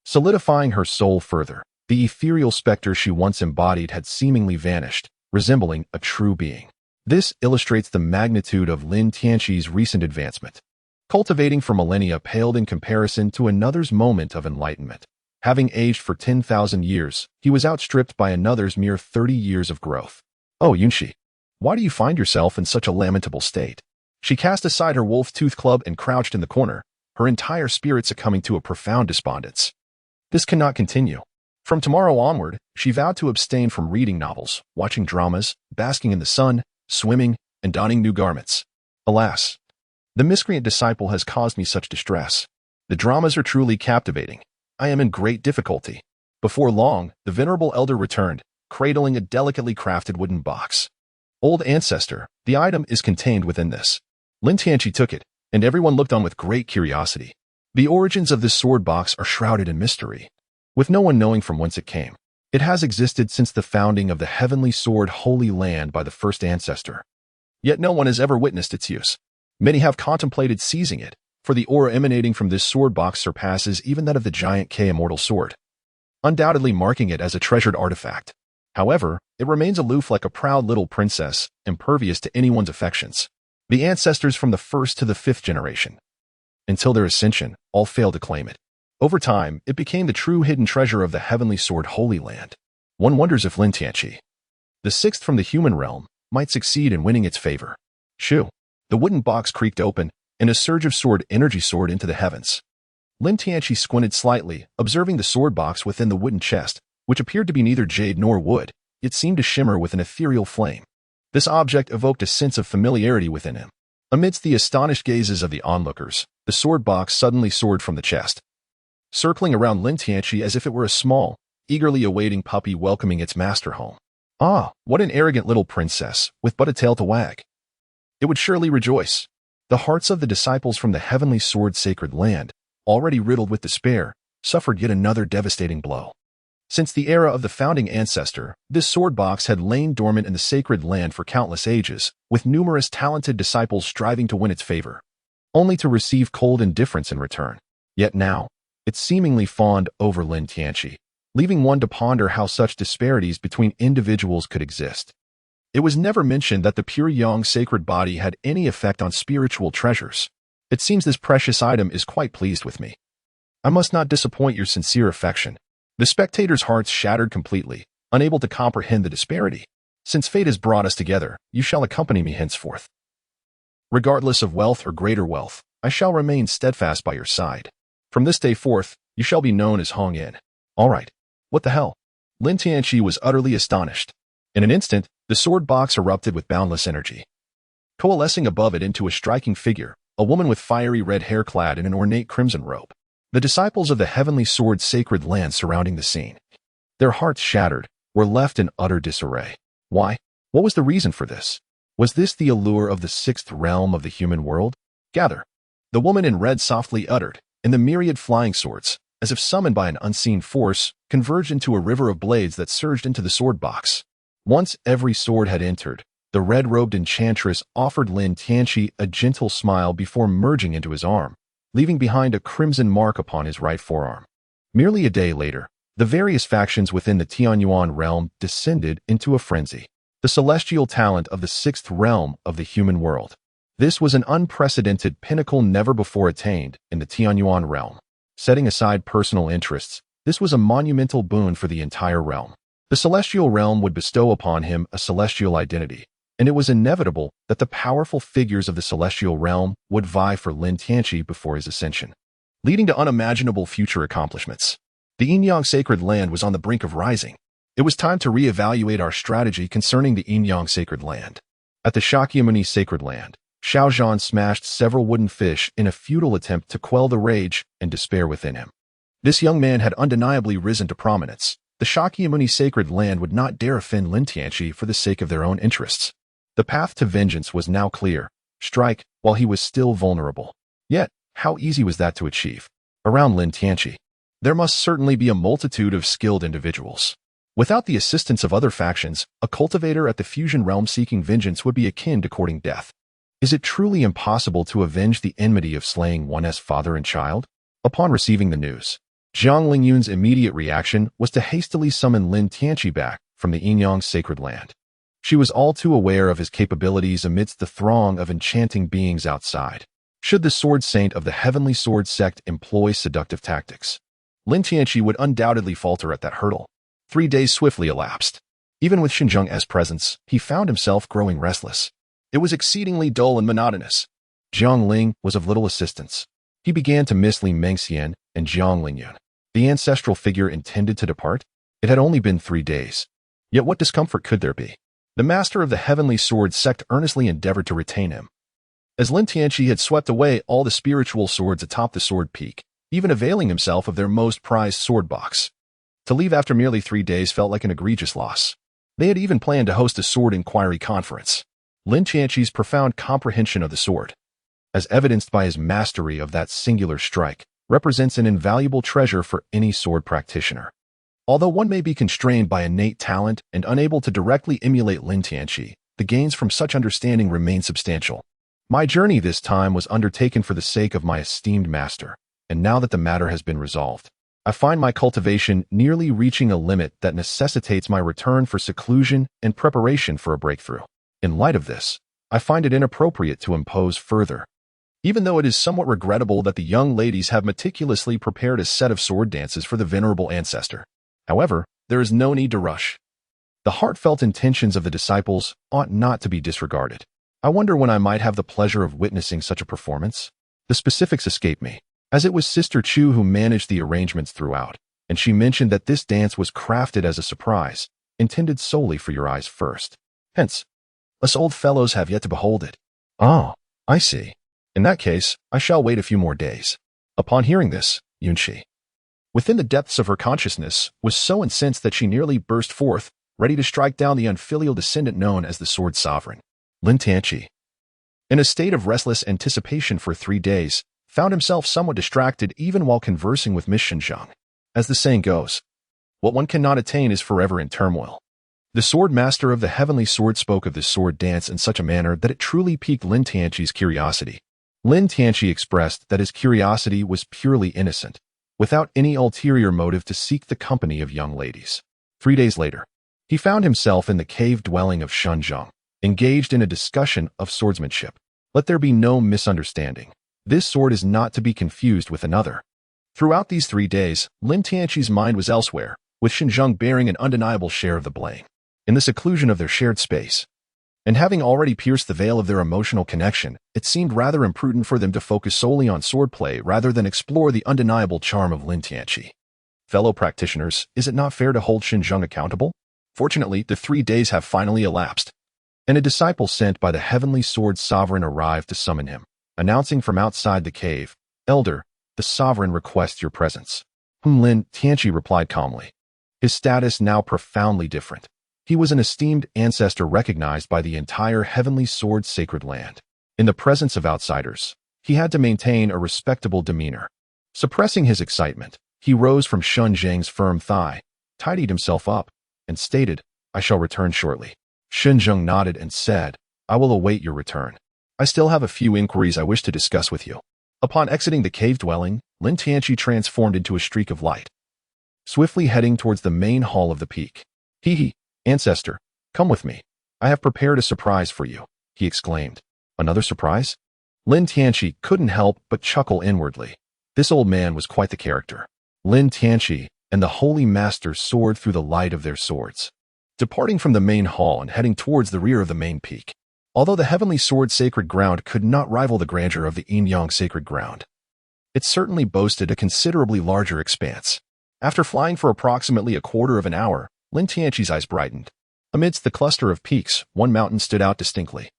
Solidifying her soul further, the ethereal specter she once embodied had seemingly vanished, resembling a true being. This illustrates the magnitude of Lin Tianqi's recent advancement. Cultivating for millennia paled in comparison to another's moment of enlightenment. Having aged for 10,000 years, he was outstripped by another's mere 30 years of growth. Oh, Yunshi, why do you find yourself in such a lamentable state? She cast aside her wolf-tooth club and crouched in the corner, her entire spirit succumbing to a profound despondence. This cannot continue. From tomorrow onward, she vowed to abstain from reading novels, watching dramas, basking in the sun, swimming, and donning new garments. Alas, the miscreant disciple has caused me such distress. The dramas are truly captivating. I am in great difficulty. Before long, the venerable elder returned, cradling a delicately crafted wooden box. Old ancestor, the item is contained within this. Lin Tianqi took it, and everyone looked on with great curiosity. The origins of this sword box are shrouded in mystery, with no one knowing from whence it came. It has existed since the founding of the heavenly sword holy land by the first ancestor. Yet no one has ever witnessed its use. Many have contemplated seizing it, for the aura emanating from this sword box surpasses even that of the giant K immortal sword, undoubtedly marking it as a treasured artifact. However, it remains aloof like a proud little princess, impervious to anyone's affections. The ancestors from the first to the fifth generation. Until their ascension, all failed to claim it. Over time, it became the true hidden treasure of the heavenly sword Holy Land. One wonders if Lin Tianqi, the sixth from the human realm, might succeed in winning its favor. Shoo! The wooden box creaked open, and a surge of sword energy soared into the heavens. Lin Tianqi squinted slightly, observing the sword box within the wooden chest, which appeared to be neither jade nor wood. It seemed to shimmer with an ethereal flame. This object evoked a sense of familiarity within him. Amidst the astonished gazes of the onlookers, the sword box suddenly soared from the chest, circling around Lin Tianqi as if it were a small, eagerly awaiting puppy welcoming its master home. Ah, what an arrogant little princess, with but a tail to wag. It would surely rejoice. The hearts of the disciples from the heavenly sword sacred land, already riddled with despair, suffered yet another devastating blow. Since the era of the founding ancestor, this sword box had lain dormant in the sacred land for countless ages, with numerous talented disciples striving to win its favor, only to receive cold indifference in return. Yet now, it seemingly fawned over Lin Tianqi, leaving one to ponder how such disparities between individuals could exist. It was never mentioned that the pure yang sacred body had any effect on spiritual treasures. It seems this precious item is quite pleased with me. I must not disappoint your sincere affection. The spectators' hearts shattered completely, unable to comprehend the disparity. Since fate has brought us together, you shall accompany me henceforth. Regardless of wealth or greater wealth, I shall remain steadfast by your side. From this day forth, you shall be known as Hong Yin. All right. What the hell? Lin Tianqi was utterly astonished. In an instant, the sword box erupted with boundless energy, coalescing above it into a striking figure, a woman with fiery red hair clad in an ornate crimson robe. The disciples of the heavenly sword sacred land surrounding the scene, their hearts shattered, were left in utter disarray. Why? What was the reason for this? Was this the allure of the sixth realm of the human world? Gather. The woman in red softly uttered, and the myriad flying swords, as if summoned by an unseen force, converged into a river of blades that surged into the sword box. Once every sword had entered, the red-robed enchantress offered Lin Tianqi a gentle smile before merging into his arm, leaving behind a crimson mark upon his right forearm. Merely a day later, the various factions within the Tianyuan realm descended into a frenzy. The celestial talent of the sixth realm of the human world. This was an unprecedented pinnacle never before attained in the Tianyuan realm. Setting aside personal interests, this was a monumental boon for the entire realm. The celestial realm would bestow upon him a celestial identity, and it was inevitable that the powerful figures of the celestial realm would vie for Lin Tianqi before his ascension, leading to unimaginable future accomplishments. The Yin-Yang sacred land was on the brink of rising. It was time to reevaluate our strategy concerning the Yin-Yang sacred land. At the Shakyamuni sacred land, Xiao Zhan smashed several wooden fish in a futile attempt to quell the rage and despair within him. This young man had undeniably risen to prominence. The Shakyamuni sacred land would not dare offend Lin Tianqi for the sake of their own interests. The path to vengeance was now clear. Strike while he was still vulnerable. Yet, how easy was that to achieve? Around Lin Tianqi, there must certainly be a multitude of skilled individuals. Without the assistance of other factions, a cultivator at the fusion realm seeking vengeance would be akin to courting death. Is it truly impossible to avenge the enmity of slaying one's father and child? Upon receiving the news, Jiang Lingyun's immediate reaction was to hastily summon Lin Tianqi back from the Yin-Yang sacred land. She was all too aware of his capabilities amidst the throng of enchanting beings outside. Should the sword saint of the heavenly sword sect employ seductive tactics, Lin Tianqi would undoubtedly falter at that hurdle. 3 days swiftly elapsed. Even with Xinjiang's presence, he found himself growing restless. It was exceedingly dull and monotonous. Jiang Ling was of little assistance. He began to miss Li Mengxian and Jiang Lingyun, the ancestral figure intended to depart. It had only been 3 days. Yet what discomfort could there be? The master of the heavenly sword sect earnestly endeavored to retain him. As Lin Tianqi had swept away all the spiritual swords atop the sword peak, even availing himself of their most prized sword box. To leave after merely 3 days felt like an egregious loss. They had even planned to host a sword inquiry conference. Lin Tianqi's profound comprehension of the sword, as evidenced by his mastery of that singular strike, represents an invaluable treasure for any sword practitioner. Although one may be constrained by innate talent and unable to directly emulate Lin Tianqi, the gains from such understanding remain substantial. My journey this time was undertaken for the sake of my esteemed master, and now that the matter has been resolved, I find my cultivation nearly reaching a limit that necessitates my return for seclusion and preparation for a breakthrough. In light of this, I find it inappropriate to impose further, even though it is somewhat regrettable that the young ladies have meticulously prepared a set of sword dances for the venerable ancestor. However, there is no need to rush. The heartfelt intentions of the disciples ought not to be disregarded. I wonder when I might have the pleasure of witnessing such a performance. The specifics escape me, as it was Sister Chu who managed the arrangements throughout, and she mentioned that this dance was crafted as a surprise, intended solely for your eyes first. Hence, us old fellows have yet to behold it. Oh, I see. In that case, I shall wait a few more days. Upon hearing this, Yunshi, within the depths of her consciousness, was so incensed that she nearly burst forth, ready to strike down the unfilial descendant known as the Sword Sovereign. Lin Tianqi, in a state of restless anticipation for 3 days, found himself somewhat distracted even while conversing with Miss Xinjiang. As the saying goes, what one cannot attain is forever in turmoil. The sword master of the heavenly sword spoke of this sword dance in such a manner that it truly piqued Lin Tianqi's curiosity. Lin Tianqi expressed that his curiosity was purely innocent, without any ulterior motive to seek the company of young ladies. 3 days later, he found himself in the cave dwelling of Xinjiang, engaged in a discussion of swordsmanship. Let there be no misunderstanding. This sword is not to be confused with another. Throughout these 3 days, Lin Tianqi's mind was elsewhere, with Xinjiang bearing an undeniable share of the blame. In the seclusion of their shared space, and having already pierced the veil of their emotional connection, it seemed rather imprudent for them to focus solely on swordplay rather than explore the undeniable charm of Lin Tianqi. Fellow practitioners, is it not fair to hold Xinjiang accountable? Fortunately, the 3 days have finally elapsed, and a disciple sent by the heavenly sword sovereign arrived to summon him, announcing from outside the cave, "Elder, the sovereign requests your presence." Lin Tianqi replied calmly, his status now profoundly different. He was an esteemed ancestor recognized by the entire heavenly sword sacred land. In the presence of outsiders, he had to maintain a respectable demeanor. Suppressing his excitement, he rose from Xinjiang's firm thigh, tidied himself up, and stated, "I shall return shortly." Xinjiang nodded and said, "I will await your return. I still have a few inquiries I wish to discuss with you." Upon exiting the cave dwelling, Lin Tianqi transformed into a streak of light, swiftly heading towards the main hall of the peak. "Hee, ancestor, come with me. I have prepared a surprise for you," he exclaimed. Another surprise? Lin Tianqi couldn't help but chuckle inwardly. This old man was quite the character. Lin Tianqi and the holy masters soared through the light of their swords, departing from the main hall and heading towards the rear of the main peak. Although the heavenly sword sacred ground could not rival the grandeur of the Yin-Yang sacred ground, it certainly boasted a considerably larger expanse. After flying for approximately a quarter of an hour, Lin Tianqi's eyes brightened. Amidst the cluster of peaks, one mountain stood out distinctly.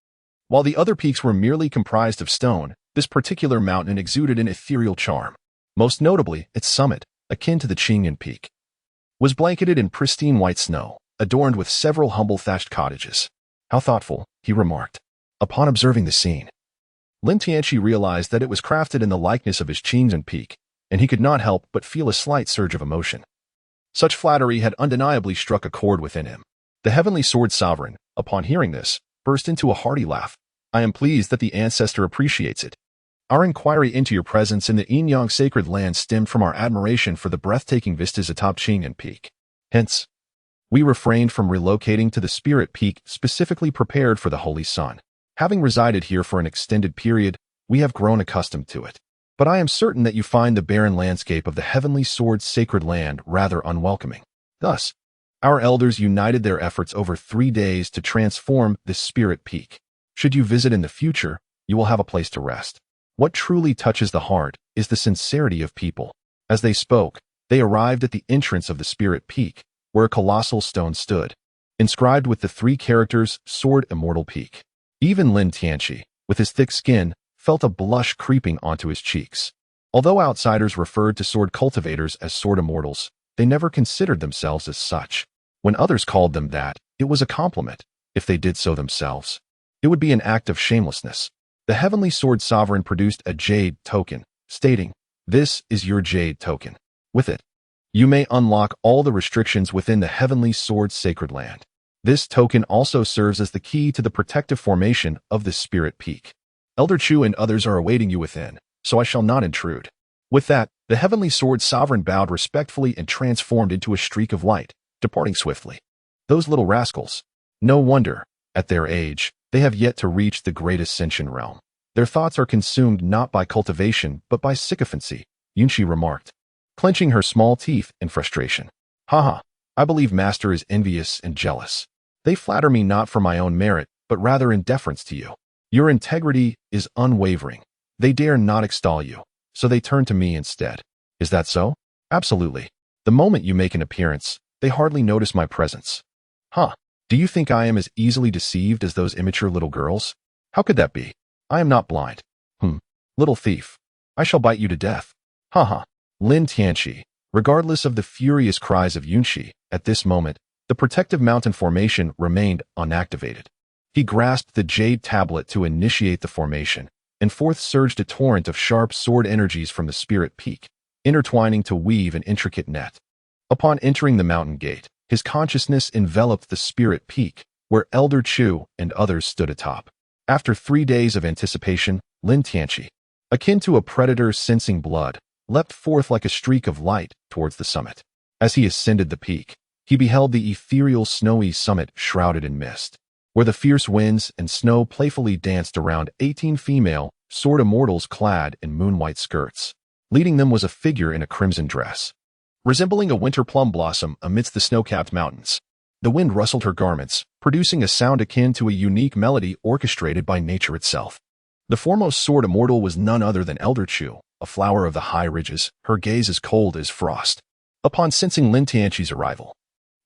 While the other peaks were merely comprised of stone, this particular mountain exuded an ethereal charm. Most notably, its summit, akin to the Qingyan Peak, was blanketed in pristine white snow, adorned with several humble thatched cottages. "How thoughtful," he remarked. Upon observing the scene, Lin Tianqi realized that it was crafted in the likeness of his Qingyan Peak, and he could not help but feel a slight surge of emotion. Such flattery had undeniably struck a chord within him. The heavenly sword sovereign, upon hearing this, burst into a hearty laugh. "I am pleased that the ancestor appreciates it. Our inquiry into your presence in the Yin-Yang sacred land stemmed from our admiration for the breathtaking vistas atop Qingyan Peak. Hence, we refrained from relocating to the Spirit Peak specifically prepared for the Holy Sun. Having resided here for an extended period, we have grown accustomed to it. But I am certain that you find the barren landscape of the heavenly sword's sacred land rather unwelcoming. Thus, our elders united their efforts over 3 days to transform this Spirit Peak. Should you visit in the future, you will have a place to rest. What truly touches the heart is the sincerity of people." As they spoke, they arrived at the entrance of the Spirit Peak, where a colossal stone stood, inscribed with the 3 characters Sword Immortal Peak. Even Lin Tianqi, with his thick skin, felt a blush creeping onto his cheeks. Although outsiders referred to sword cultivators as sword immortals, they never considered themselves as such. When others called them that, it was a compliment. If they did so themselves, it would be an act of shamelessness. The heavenly sword sovereign produced a jade token, stating, "This is your jade token. With it, you may unlock all the restrictions within the heavenly sword sacred land. This token also serves as the key to the protective formation of the Spirit Peak." Elder Chu and others are awaiting you within, so I shall not intrude." With that, the heavenly sword sovereign bowed respectfully and transformed into a streak of light, departing swiftly. Those little rascals. No wonder, at their age, they have yet to reach the great ascension realm. Their thoughts are consumed not by cultivation but by sycophancy, Yunshi remarked, clenching her small teeth in frustration. Haha, I believe Master is envious and jealous. They flatter me not for my own merit, but rather in deference to you. Your integrity is unwavering. They dare not extol you, so they turn to me instead. Is that so? Absolutely. The moment you make an appearance, they hardly notice my presence. Huh. Do you think I am as easily deceived as those immature little girls? How could that be? I am not blind. Little thief. I shall bite you to death. Haha. Lin Tianqi, regardless of the furious cries of Yunshi, at this moment, the protective mountain formation remained unactivated. He grasped the jade tablet to initiate the formation, and forth surged a torrent of sharp sword energies from the spirit peak, intertwining to weave an intricate net. Upon entering the mountain gate, his consciousness enveloped the spirit peak, where Elder Chu and others stood atop. After 3 days of anticipation, Lin Tianqi, akin to a predator sensing blood, leapt forth like a streak of light towards the summit. As he ascended the peak, he beheld the ethereal snowy summit shrouded in mist, where the fierce winds and snow playfully danced around 18 female, sword immortals clad in moon-white skirts. Leading them was a figure in a crimson dress, resembling a winter plum blossom amidst the snow-capped mountains. The wind rustled her garments, producing a sound akin to a unique melody orchestrated by nature itself. The foremost sword immortal was none other than Elder Chu, a flower of the high ridges, her gaze as cold as frost. Upon sensing Lin Tianqi's arrival,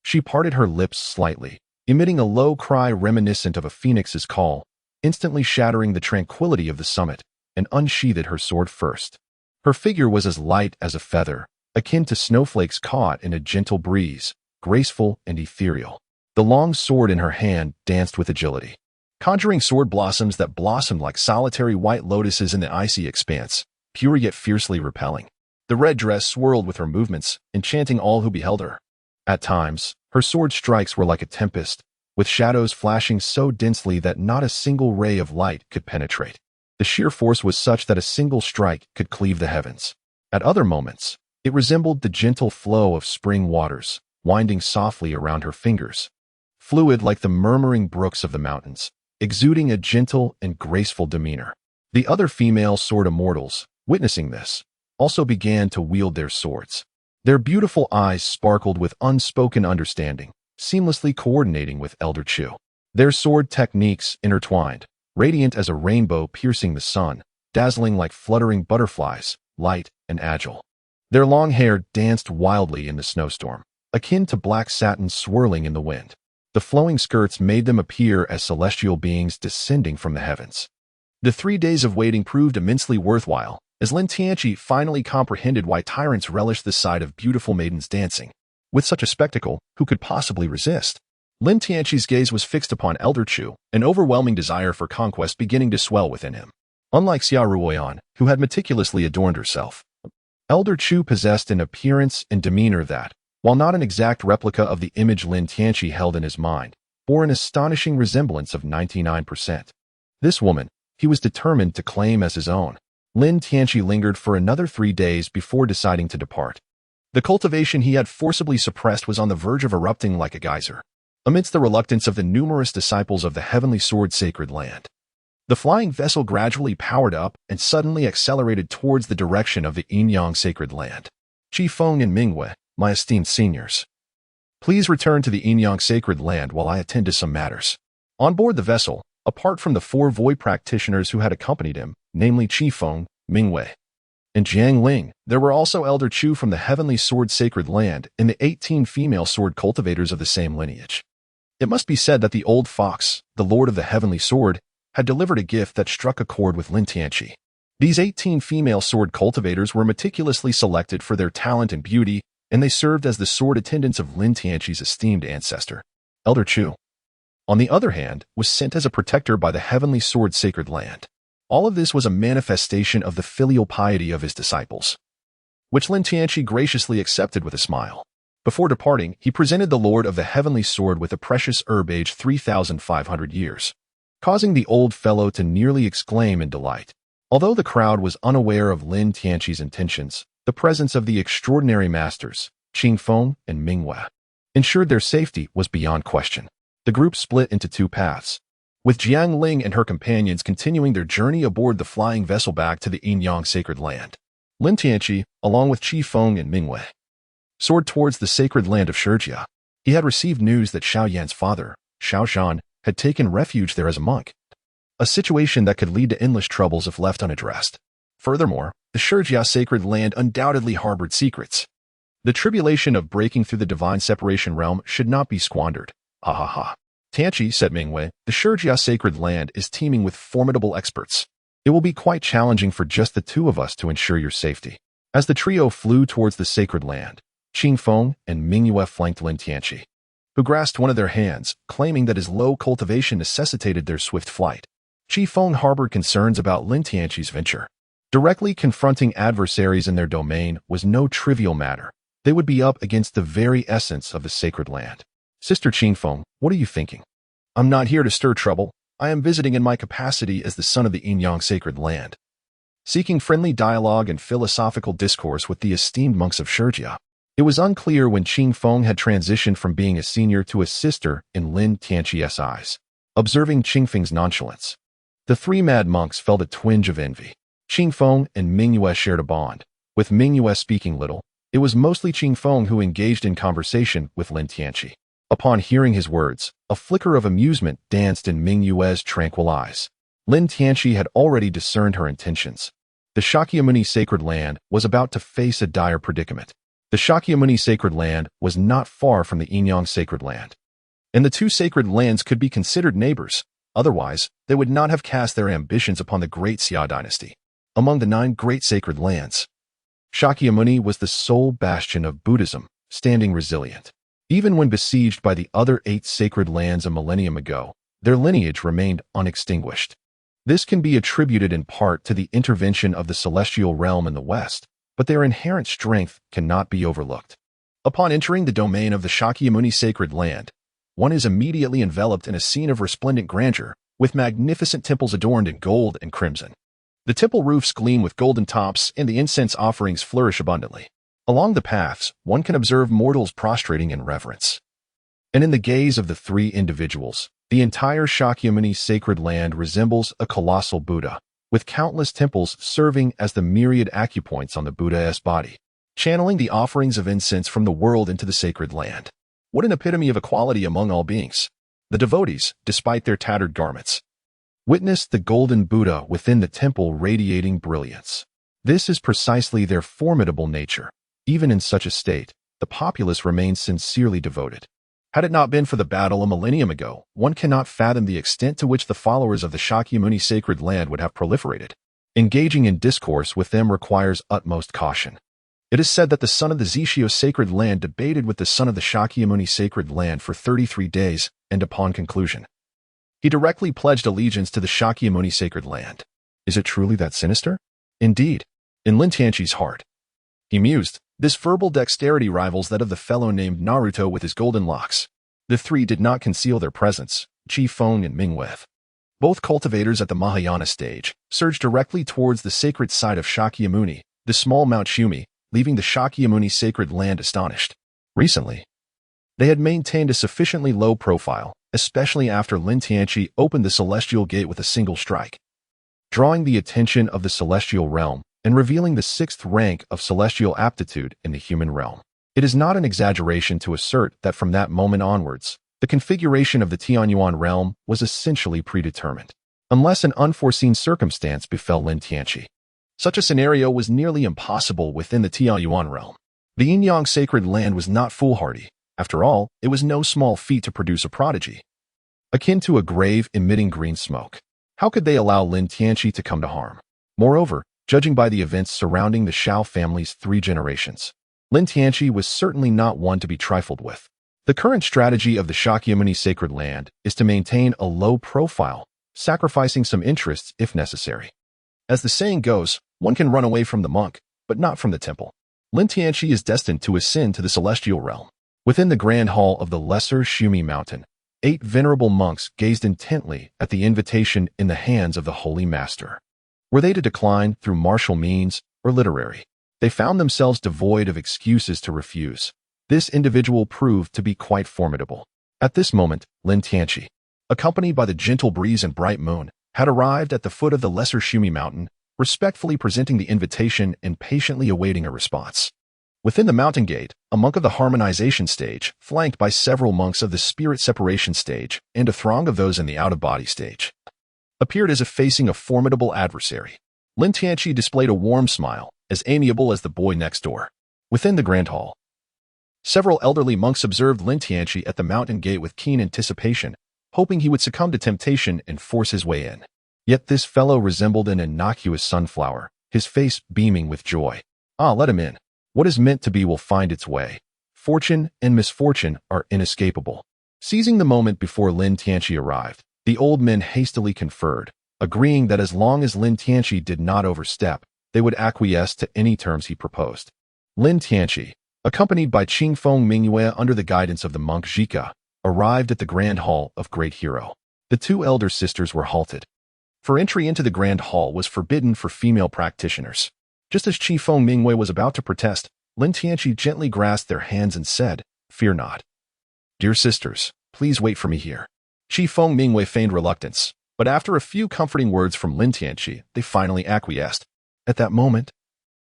she parted her lips slightly, emitting a low cry reminiscent of a phoenix's call, instantly shattering the tranquility of the summit, and unsheathed her sword first. Her figure was as light as a feather, akin to snowflakes caught in a gentle breeze, graceful and ethereal. The long sword in her hand danced with agility, conjuring sword blossoms that blossomed like solitary white lotuses in the icy expanse, pure yet fiercely repelling. The red dress swirled with her movements, enchanting all who beheld her. At times, her sword strikes were like a tempest, with shadows flashing so densely that not a single ray of light could penetrate. The sheer force was such that a single strike could cleave the heavens. At other moments, it resembled the gentle flow of spring waters, winding softly around her fingers, fluid like the murmuring brooks of the mountains, exuding a gentle and graceful demeanor. The other female sword immortals, witnessing this, also began to wield their swords. Their beautiful eyes sparkled with unspoken understanding, seamlessly coordinating with Elder Chu. Their sword techniques intertwined, radiant as a rainbow piercing the sun, dazzling like fluttering butterflies, light and agile. Their long hair danced wildly in the snowstorm, akin to black satin swirling in the wind. The flowing skirts made them appear as celestial beings descending from the heavens. The 3 days of waiting proved immensely worthwhile, as Lin Tianqi finally comprehended why tyrants relish the sight of beautiful maidens dancing. With such a spectacle, who could possibly resist? Lin Tianqi's gaze was fixed upon Elder Chu, an overwhelming desire for conquest beginning to swell within him. Unlike Xia Ruoyan, who had meticulously adorned herself, Elder Chu possessed an appearance and demeanor that, while not an exact replica of the image Lin Tianqi held in his mind, bore an astonishing resemblance of 99%. This woman, he was determined to claim as his own. Lin Tianqi lingered for another 3 days before deciding to depart. The cultivation he had forcibly suppressed was on the verge of erupting like a geyser, amidst the reluctance of the numerous disciples of the heavenly sword sacred land. The flying vessel gradually powered up and suddenly accelerated towards the direction of the Yinyang sacred land. Qi Feng and Mingwei, my esteemed seniors, please return to the Yinyang sacred land while I attend to some matters. On board the vessel, apart from the 4 void practitioners who had accompanied him, namely Qi Feng, Mingwei, and Jiang Ling, there were also Elder Chu from the heavenly sword sacred land and the 18 female sword cultivators of the same lineage. It must be said that the old fox, the lord of the heavenly sword, had delivered a gift that struck a chord with Lin Tianqi. These 18 female sword cultivators were meticulously selected for their talent and beauty, and they served as the sword attendants of Lin Tianqi's esteemed ancestor, Elder Chu. On the other hand, was sent as a protector by the heavenly sword sacred land. All of this was a manifestation of the filial piety of his disciples, which Lin Tianqi graciously accepted with a smile. Before departing, he presented the Lord of the Heavenly Sword with a precious herb aged 3,500 years. causing the old fellow to nearly exclaim in delight. Although the crowd was unaware of Lin Tianqi's intentions, the presence of the extraordinary masters, Qing Feng and Ming Wei, ensured their safety was beyond question. The group split into two paths, with Jiang Ling and her companions continuing their journey aboard the flying vessel back to the Yin-Yang sacred land. Lin Tianqi, along with Qi Feng and Ming Wei, soared towards the sacred land of Shijia. He had received news that Xiao Yan's father, Xiao Shan, had taken refuge there as a monk, a situation that could lead to endless troubles if left unaddressed. Furthermore, the Shijia sacred land undoubtedly harbored secrets. The tribulation of breaking through the divine separation realm should not be squandered. Ha ha ha. Tianqi, said Ming Wei, the Shijia sacred land is teeming with formidable experts. It will be quite challenging for just the two of us to ensure your safety. As the trio flew towards the sacred land, Qing Feng and Ming Yue flanked Lin Tianqi, who grasped one of their hands, claiming that his low cultivation necessitated their swift flight. Qi Feng harbored concerns about Lin Tianqi's venture. Directly confronting adversaries in their domain was no trivial matter. They would be up against the very essence of the sacred land. Sister Qing Feng, what are you thinking? I'm not here to stir trouble. I am visiting in my capacity as the son of the Yin-Yang sacred land, seeking friendly dialogue and philosophical discourse with the esteemed monks of Shijia. It was unclear when Qing Feng had transitioned from being a senior to a sister in Lin Tianqi's eyes. Observing Qing Feng's nonchalance, the three mad monks felt a twinge of envy. Qing Feng and Ming Yue shared a bond. With Ming Yue speaking little, it was mostly Qing Feng who engaged in conversation with Lin Tianqi. Upon hearing his words, a flicker of amusement danced in Ming Yue's tranquil eyes. Lin Tianqi had already discerned her intentions. The Shakyamuni sacred land was about to face a dire predicament. The Shakyamuni sacred land was not far from the Yin-Yang sacred land, and the two sacred lands could be considered neighbors. Otherwise, they would not have cast their ambitions upon the great Xia dynasty. Among the 9 great sacred lands, Shakyamuni was the sole bastion of Buddhism, standing resilient. Even when besieged by the other 8 sacred lands a millennium ago, their lineage remained unextinguished. This can be attributed in part to the intervention of the celestial realm in the west, but their inherent strength cannot be overlooked. Upon entering the domain of the Shakyamuni sacred land, one is immediately enveloped in a scene of resplendent grandeur, with magnificent temples adorned in gold and crimson. The temple roofs gleam with golden tops, and the incense offerings flourish abundantly. Along the paths, one can observe mortals prostrating in reverence. And in the gaze of the 3 individuals, the entire Shakyamuni sacred land resembles a colossal Buddha, with countless temples serving as the myriad acupoints on the Buddha's body, channeling the offerings of incense from the world into the sacred land. What an epitome of equality among all beings! The devotees, despite their tattered garments, witnessed the golden Buddha within the temple radiating brilliance. This is precisely their formidable nature. Even in such a state, the populace remains sincerely devoted. Had it not been for the battle a millennium ago, one cannot fathom the extent to which the followers of the Shakyamuni sacred land would have proliferated. Engaging in discourse with them requires utmost caution. It is said that the son of the Zishio sacred land debated with the son of the Shakyamuni sacred land for 33 days, and upon conclusion, he directly pledged allegiance to the Shakyamuni sacred land. Is it truly that sinister? Indeed. In Lin Tianqi's heart, he mused, this verbal dexterity rivals that of the fellow named Naruto with his golden locks. The 3 did not conceal their presence. Qi Feng and Ming Wei, both cultivators at the Mahayana stage, surged directly towards the sacred site of Shakyamuni, the small Mount Shumi, leaving the Shakyamuni sacred land astonished. Recently, they had maintained a sufficiently low profile, especially after Lin Tianqi opened the celestial gate with a single strike, drawing the attention of the celestial realm and revealing the 6th rank of celestial aptitude in the human realm. It is not an exaggeration to assert that from that moment onwards, the configuration of the Tianyuan realm was essentially predetermined, unless an unforeseen circumstance befell Lin Tianqi. Such a scenario was nearly impossible within the Tianyuan realm. The Yin-Yang sacred land was not foolhardy. After all, it was no small feat to produce a prodigy, akin to a grave emitting green smoke. How could they allow Lin Tianqi to come to harm? Moreover, judging by the events surrounding the Shao family's 3 generations, Lin Tianqi was certainly not one to be trifled with. The current strategy of the Shakyamuni sacred land is to maintain a low profile, sacrificing some interests if necessary. As the saying goes, one can run away from the monk, but not from the temple. Lin Tianqi is destined to ascend to the celestial realm. Within the grand hall of the lesser Shumi mountain, 8 venerable monks gazed intently at the invitation in the hands of the holy master. Were they to decline through martial means or literary? They found themselves devoid of excuses to refuse. This individual proved to be quite formidable. At this moment, Lin Tianqi, accompanied by the gentle breeze and bright moon, had arrived at the foot of the lesser Shumi mountain, respectfully presenting the invitation and patiently awaiting a response. Within the mountain gate, a monk of the harmonization stage, flanked by several monks of the spirit separation stage and a throng of those in the out-of-body stage, appeared as if facing a formidable adversary. Lin Tianqi displayed a warm smile, as amiable as the boy next door. Within the grand hall, several elderly monks observed Lin Tianqi at the mountain gate with keen anticipation, hoping he would succumb to temptation and force his way in. Yet this fellow resembled an innocuous sunflower, his face beaming with joy. Ah, let him in. What is meant to be will find its way. Fortune and misfortune are inescapable. Seizing the moment before Lin Tianqi arrived, the old men hastily conferred, agreeing that as long as Lin Tianqi did not overstep, they would acquiesce to any terms he proposed. Lin Tianqi, accompanied by Qingfeng Mingyue under the guidance of the monk Zhika, arrived at the Grand Hall of Great Hero. The 2 elder sisters were halted, for entry into the Grand Hall was forbidden for female practitioners. Just as Qingfeng Mingyue was about to protest, Lin Tianqi gently grasped their hands and said, "Fear not. Dear sisters, please wait for me here." Qingfeng Mingyue feigned reluctance, but after a few comforting words from Lin Tianqi, they finally acquiesced. At that moment,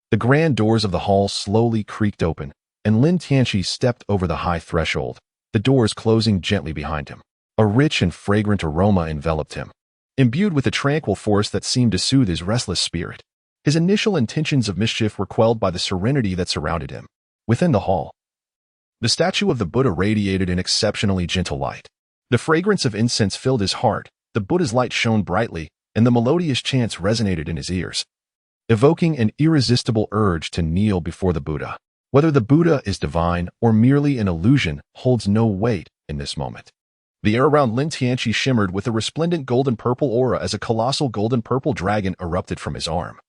the grand doors of the hall slowly creaked open, and Lin Tianqi stepped over the high threshold, the doors closing gently behind him. A rich and fragrant aroma enveloped him, imbued with a tranquil force that seemed to soothe his restless spirit. His initial intentions of mischief were quelled by the serenity that surrounded him. Within the hall, the statue of the Buddha radiated an exceptionally gentle light. The fragrance of incense filled his heart, the Buddha's light shone brightly, and the melodious chants resonated in his ears, evoking an irresistible urge to kneel before the Buddha. Whether the Buddha is divine or merely an illusion holds no weight in this moment. The air around Lin Tianqi shimmered with a resplendent golden-purple aura as a colossal golden-purple dragon erupted from his arm,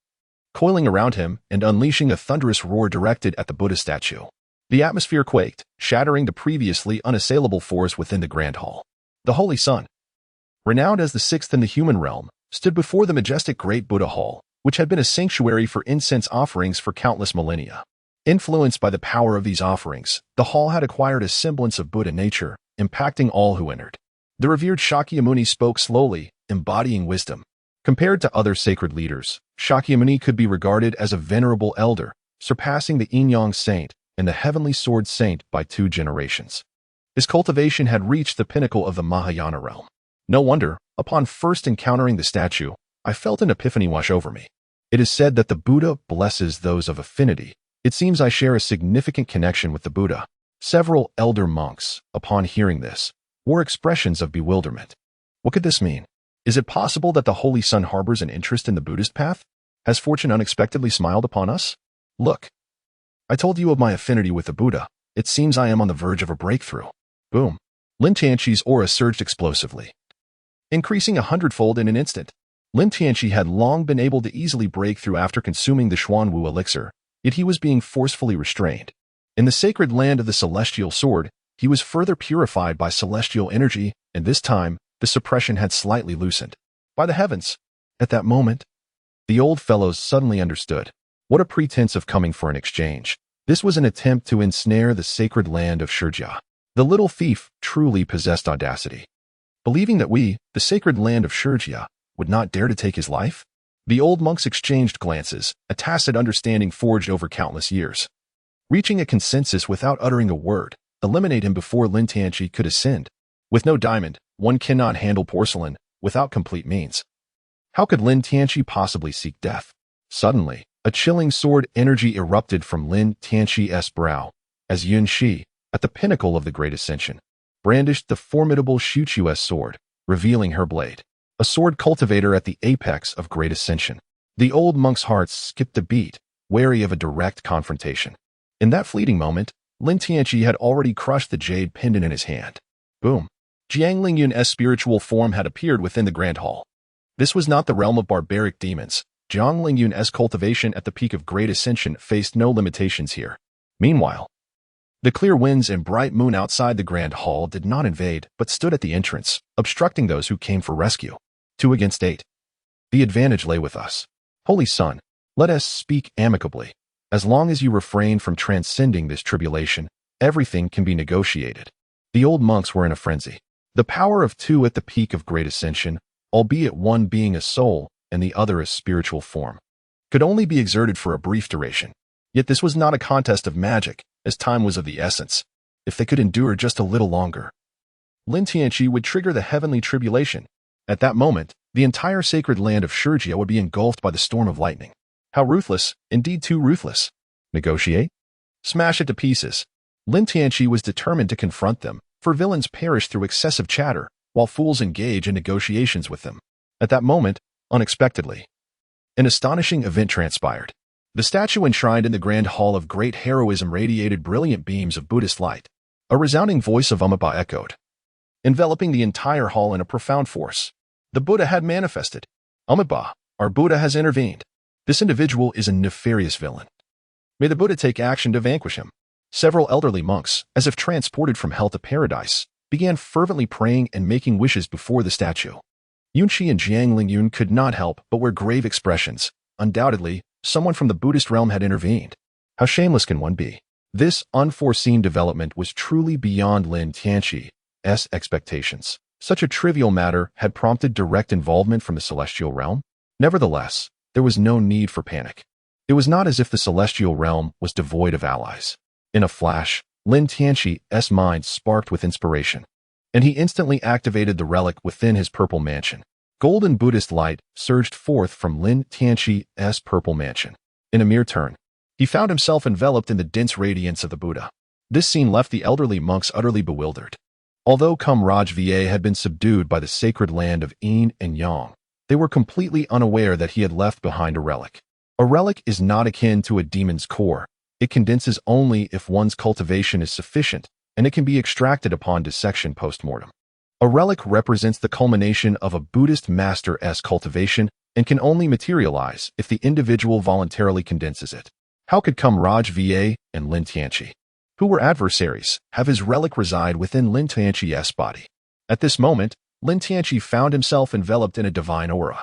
coiling around him and unleashing a thunderous roar directed at the Buddha statue. The atmosphere quaked, shattering the previously unassailable force within the Grand Hall. The Holy Sun, renowned as the 6th in the human realm, stood before the majestic Great Buddha Hall, which had been a sanctuary for incense offerings for countless millennia. Influenced by the power of these offerings, the hall had acquired a semblance of Buddha nature, impacting all who entered. The revered Shakyamuni spoke slowly, embodying wisdom. Compared to other sacred leaders, Shakyamuni could be regarded as a venerable elder, surpassing the Yin-Yang saint and the heavenly sword saint by 2 generations. His cultivation had reached the pinnacle of the Mahayana realm. No wonder, upon first encountering the statue, I felt an epiphany wash over me. It is said that the Buddha blesses those of affinity. It seems I share a significant connection with the Buddha. Several elder monks, upon hearing this, wore expressions of bewilderment. What could this mean? Is it possible that the Holy Sun harbors an interest in the Buddhist path? Has fortune unexpectedly smiled upon us? Look, I told you of my affinity with the Buddha. It seems I am on the verge of a breakthrough. Boom. Lin Tianqi's aura surged explosively, increasing 100-fold in an instant. Lin Tianqi had long been able to easily break through after consuming the Xuanwu elixir, yet he was being forcefully restrained. In the sacred land of the celestial sword, he was further purified by celestial energy, and this time, the suppression had slightly loosened. By the heavens! At that moment, the old fellows suddenly understood. What a pretense of coming for an exchange. This was an attempt to ensnare the sacred land of Shurjia. The little thief truly possessed audacity. Believing that we, the sacred land of Shurjia, would not dare to take his life? The old monks exchanged glances, a tacit understanding forged over countless years. Reaching a consensus without uttering a word, eliminate him before Lin Tianqi could ascend. With no diamond, one cannot handle porcelain without complete means. How could Lin Tianqi possibly seek death? Suddenly, a chilling sword energy erupted from Lin Tianqi's brow, as Yun Shi, at the pinnacle of the Great Ascension, brandished the formidable Shuchu's sword, revealing her blade. A sword cultivator at the apex of Great Ascension. The old monk's heart skipped a beat, wary of a direct confrontation. In that fleeting moment, Lin Tianqi had already crushed the jade pendant in his hand. Boom. Jiang Lingyun's spiritual form had appeared within the Grand Hall. This was not the realm of barbaric demons. Jiang Lingyun's cultivation at the peak of Great Ascension faced no limitations here. Meanwhile, The clear winds and bright moon outside the grand hall did not invade, but stood at the entrance, obstructing those who came for rescue. 2 against 8. The advantage lay with us. Holy Son, let us speak amicably. As long as you refrain from transcending this tribulation, everything can be negotiated. The old monks were in a frenzy. The power of 2 at the peak of great ascension, albeit one being a soul and the other a spiritual form, could only be exerted for a brief duration. Yet this was not a contest of magic, as time was of the essence. If they could endure just a little longer, Lin Tianqi would trigger the heavenly tribulation. At that moment, the entire sacred land of Shurjia would be engulfed by the storm of lightning. How ruthless, indeed too ruthless. Negotiate? Smash it to pieces. Lin Tianqi was determined to confront them, for villains perish through excessive chatter, while fools engage in negotiations with them. At that moment, unexpectedly, an astonishing event transpired. The statue enshrined in the grand hall of great heroism radiated brilliant beams of Buddhist light. A resounding voice of Amitabha echoed, enveloping the entire hall in a profound force. The Buddha had manifested. Amitabha, our Buddha has intervened. This individual is a nefarious villain. May the Buddha take action to vanquish him. Several elderly monks, as if transported from hell to paradise, began fervently praying and making wishes before the statue. Yunqi and Jiang Lingyun could not help but wear grave expressions. Undoubtedly, someone from the Buddhist realm had intervened. How shameless can one be? This unforeseen development was truly beyond Lin Tianqi's expectations. Such a trivial matter had prompted direct involvement from the celestial realm. Nevertheless, there was no need for panic. It was not as if the celestial realm was devoid of allies. In a flash, Lin Tianqi's mind sparked with inspiration, and he instantly activated the relic within his purple mansion. Golden Buddhist light surged forth from Lin Tianqi's purple mansion. In a mere turn, he found himself enveloped in the dense radiance of the Buddha. This scene left the elderly monks utterly bewildered. Although Rajvier had been subdued by the sacred land of Yin and Yang, they were completely unaware that he had left behind a relic. A relic is not akin to a demon's core. It condenses only if one's cultivation is sufficient, and it can be extracted upon dissection post-mortem. A relic represents the culmination of a Buddhist master's cultivation and can only materialize if the individual voluntarily condenses it. How could Rajvier and Lin Tianqi, who were adversaries, have his relic reside within Lin Tianqi's body? At this moment, Lin Tianqi found himself enveloped in a divine aura.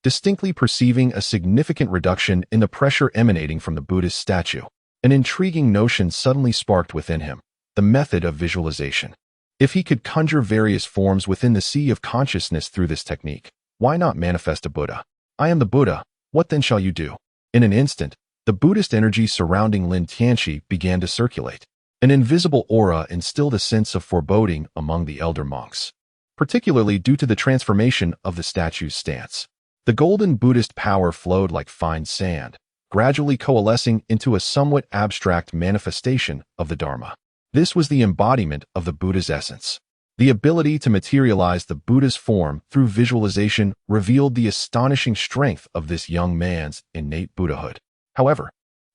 Distinctly perceiving a significant reduction in the pressure emanating from the Buddhist statue, an intriguing notion suddenly sparked within him: the method of visualization. If he could conjure various forms within the sea of consciousness through this technique, why not manifest a Buddha? I am the Buddha, what then shall you do? In an instant, the Buddhist energy surrounding Lin Tianqi began to circulate. An invisible aura instilled a sense of foreboding among the elder monks, particularly due to the transformation of the statue's stance. The golden Buddhist power flowed like fine sand, gradually coalescing into a somewhat abstract manifestation of the Dharma. This was the embodiment of the Buddha's essence. The ability to materialize the Buddha's form through visualization revealed the astonishing strength of this young man's innate Buddhahood. However,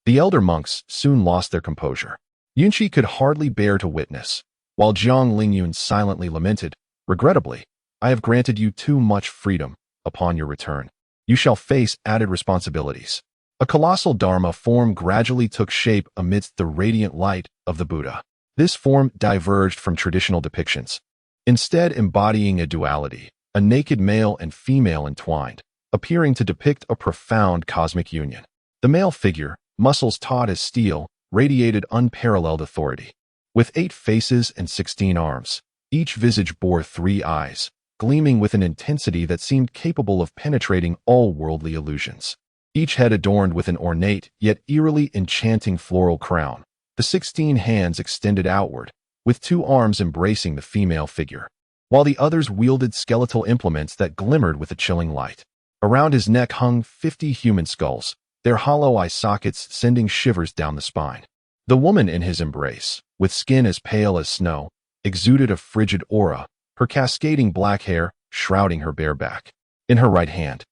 the elder monks soon lost their composure. Yunqi could hardly bear to witness, while Jiang Lingyun silently lamented, "Regrettably, I have granted you too much freedom. Upon your return, you shall face added responsibilities." A colossal Dharma form gradually took shape amidst the radiant light of the Buddha. This form diverged from traditional depictions, instead embodying a duality, a naked male and female entwined, appearing to depict a profound cosmic union. The male figure, muscles taut as steel, radiated unparalleled authority. With 8 faces and 16 arms, each visage bore 3 eyes, gleaming with an intensity that seemed capable of penetrating all worldly illusions. Each head adorned with an ornate yet eerily enchanting floral crown. The 16 hands extended outward, with 2 arms embracing the female figure, while the others wielded skeletal implements that glimmered with a chilling light. Around his neck hung 50 human skulls, their hollow eye sockets sending shivers down the spine. The woman in his embrace, with skin as pale as snow, exuded a frigid aura, her cascading black hair shrouding her bare back. In her right hand,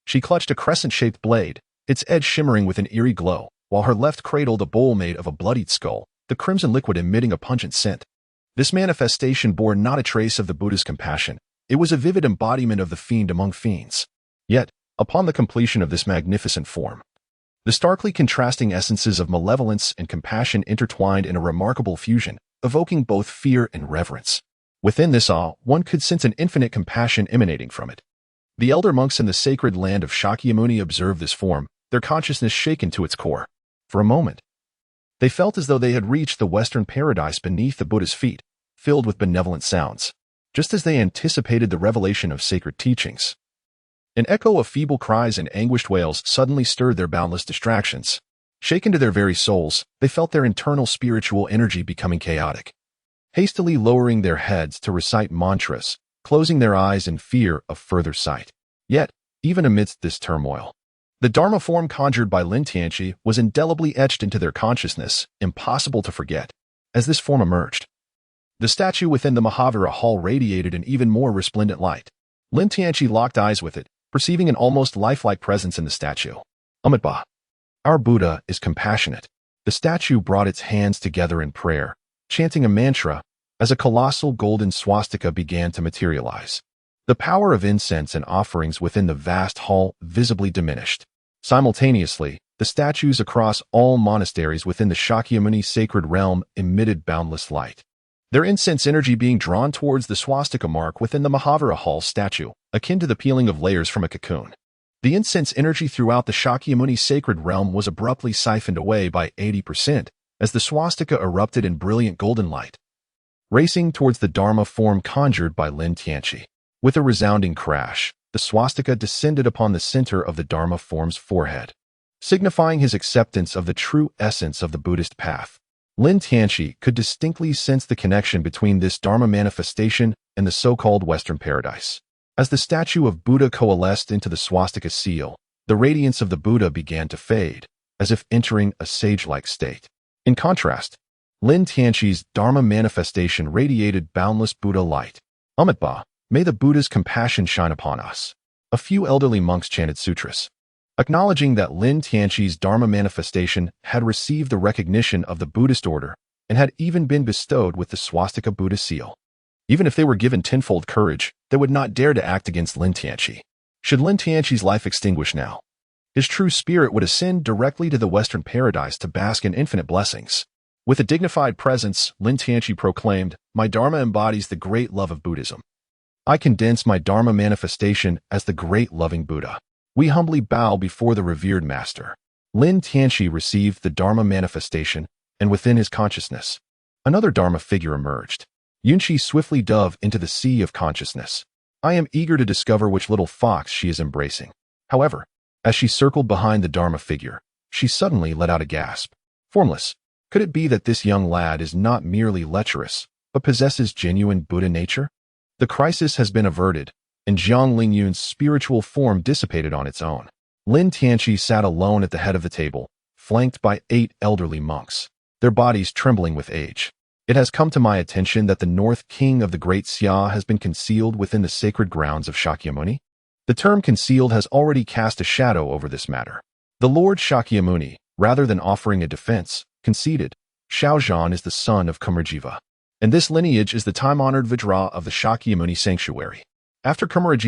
she clutched a crescent-shaped blade, its edge shimmering with an eerie glow, while her left cradled a bowl made of a bloodied skull, the crimson liquid emitting a pungent scent. This manifestation bore not a trace of the Buddha's compassion. It was a vivid embodiment of the fiend among fiends. Yet, upon the completion of this magnificent form, The starkly contrasting essences of malevolence and compassion intertwined in a remarkable fusion, evoking both fear and reverence. Within this awe, one could sense an infinite compassion emanating from it. The elder monks in the sacred land of Shakyamuni observed this form, their consciousness shaken to its core. For a moment, they felt as though they had reached the Western paradise beneath the Buddha's feet, filled with benevolent sounds, just as they anticipated the revelation of sacred teachings. An echo of feeble cries and anguished wails suddenly stirred their boundless distractions. Shaken to their very souls, they felt their internal spiritual energy becoming chaotic. Hastily lowering their heads to recite mantras, closing their eyes in fear of further sight. Yet, even amidst this turmoil, the Dharma form conjured by Lin Tianchi was indelibly etched into their consciousness, impossible to forget. As this form emerged, the statue within the Mahavira hall radiated an even more resplendent light. Lin Tianchi locked eyes with it, perceiving an almost lifelike presence in the statue. Amitabha, our Buddha is compassionate. The statue brought its hands together in prayer, chanting a mantra, as a colossal golden swastika began to materialize. The power of incense and offerings within the vast hall visibly diminished. Simultaneously, the statues across all monasteries within the Shakyamuni sacred realm emitted boundless light, their incense energy being drawn towards the swastika mark within the Mahavira hall statue, akin to the peeling of layers from a cocoon. The incense energy throughout the Shakyamuni sacred realm was abruptly siphoned away by 80% as the swastika erupted in brilliant golden light, racing towards the Dharma form conjured by Lin Tianchi. With a resounding crash, the swastika descended upon the center of the Dharma form's forehead, signifying his acceptance of the true essence of the Buddhist path. Lin Tianchi could distinctly sense the connection between this Dharma manifestation and the so-called Western paradise. As the statue of Buddha coalesced into the swastika seal, the radiance of the Buddha began to fade, as if entering a sage-like state. In contrast, Lin Tianchi's Dharma manifestation radiated boundless Buddha light. Amitabha, may the Buddha's compassion shine upon us. A few elderly monks chanted sutras, acknowledging that Lin Tianchi's Dharma manifestation had received the recognition of the Buddhist order and had even been bestowed with the swastika Buddha seal. Even if they were given tenfold courage, they would not dare to act against Lin Tianchi. Should Lin Tianchi's life extinguish now, his true spirit would ascend directly to the Western paradise to bask in infinite blessings. With a dignified presence, Lin Tianchi proclaimed, "My Dharma embodies the great love of Buddhism. I condense my Dharma manifestation as the great loving Buddha." We humbly bow before the revered master. Lin Tianchi received the Dharma manifestation, and within his consciousness, another Dharma figure emerged. Yunchi swiftly dove into the sea of consciousness. I am eager to discover which little fox she is embracing. However, as she circled behind the Dharma figure, she suddenly let out a gasp. Formless, could it be that this young lad is not merely lecherous, but possesses genuine Buddha nature? The crisis has been averted, and Jiang Lingyun's spiritual form dissipated on its own. Lin Tianchi sat alone at the head of the table, flanked by 8 elderly monks, their bodies trembling with age. It has come to my attention that the North King of the Great Xia has been concealed within the sacred grounds of Shakyamuni. The term concealed has already cast a shadow over this matter. The Lord Shakyamuni, rather than offering a defense, conceded, Shaozhan is the son of Kumarjiva, and this lineage is the time-honored Vajra of the Shakyamuni sanctuary. After Kumarjiva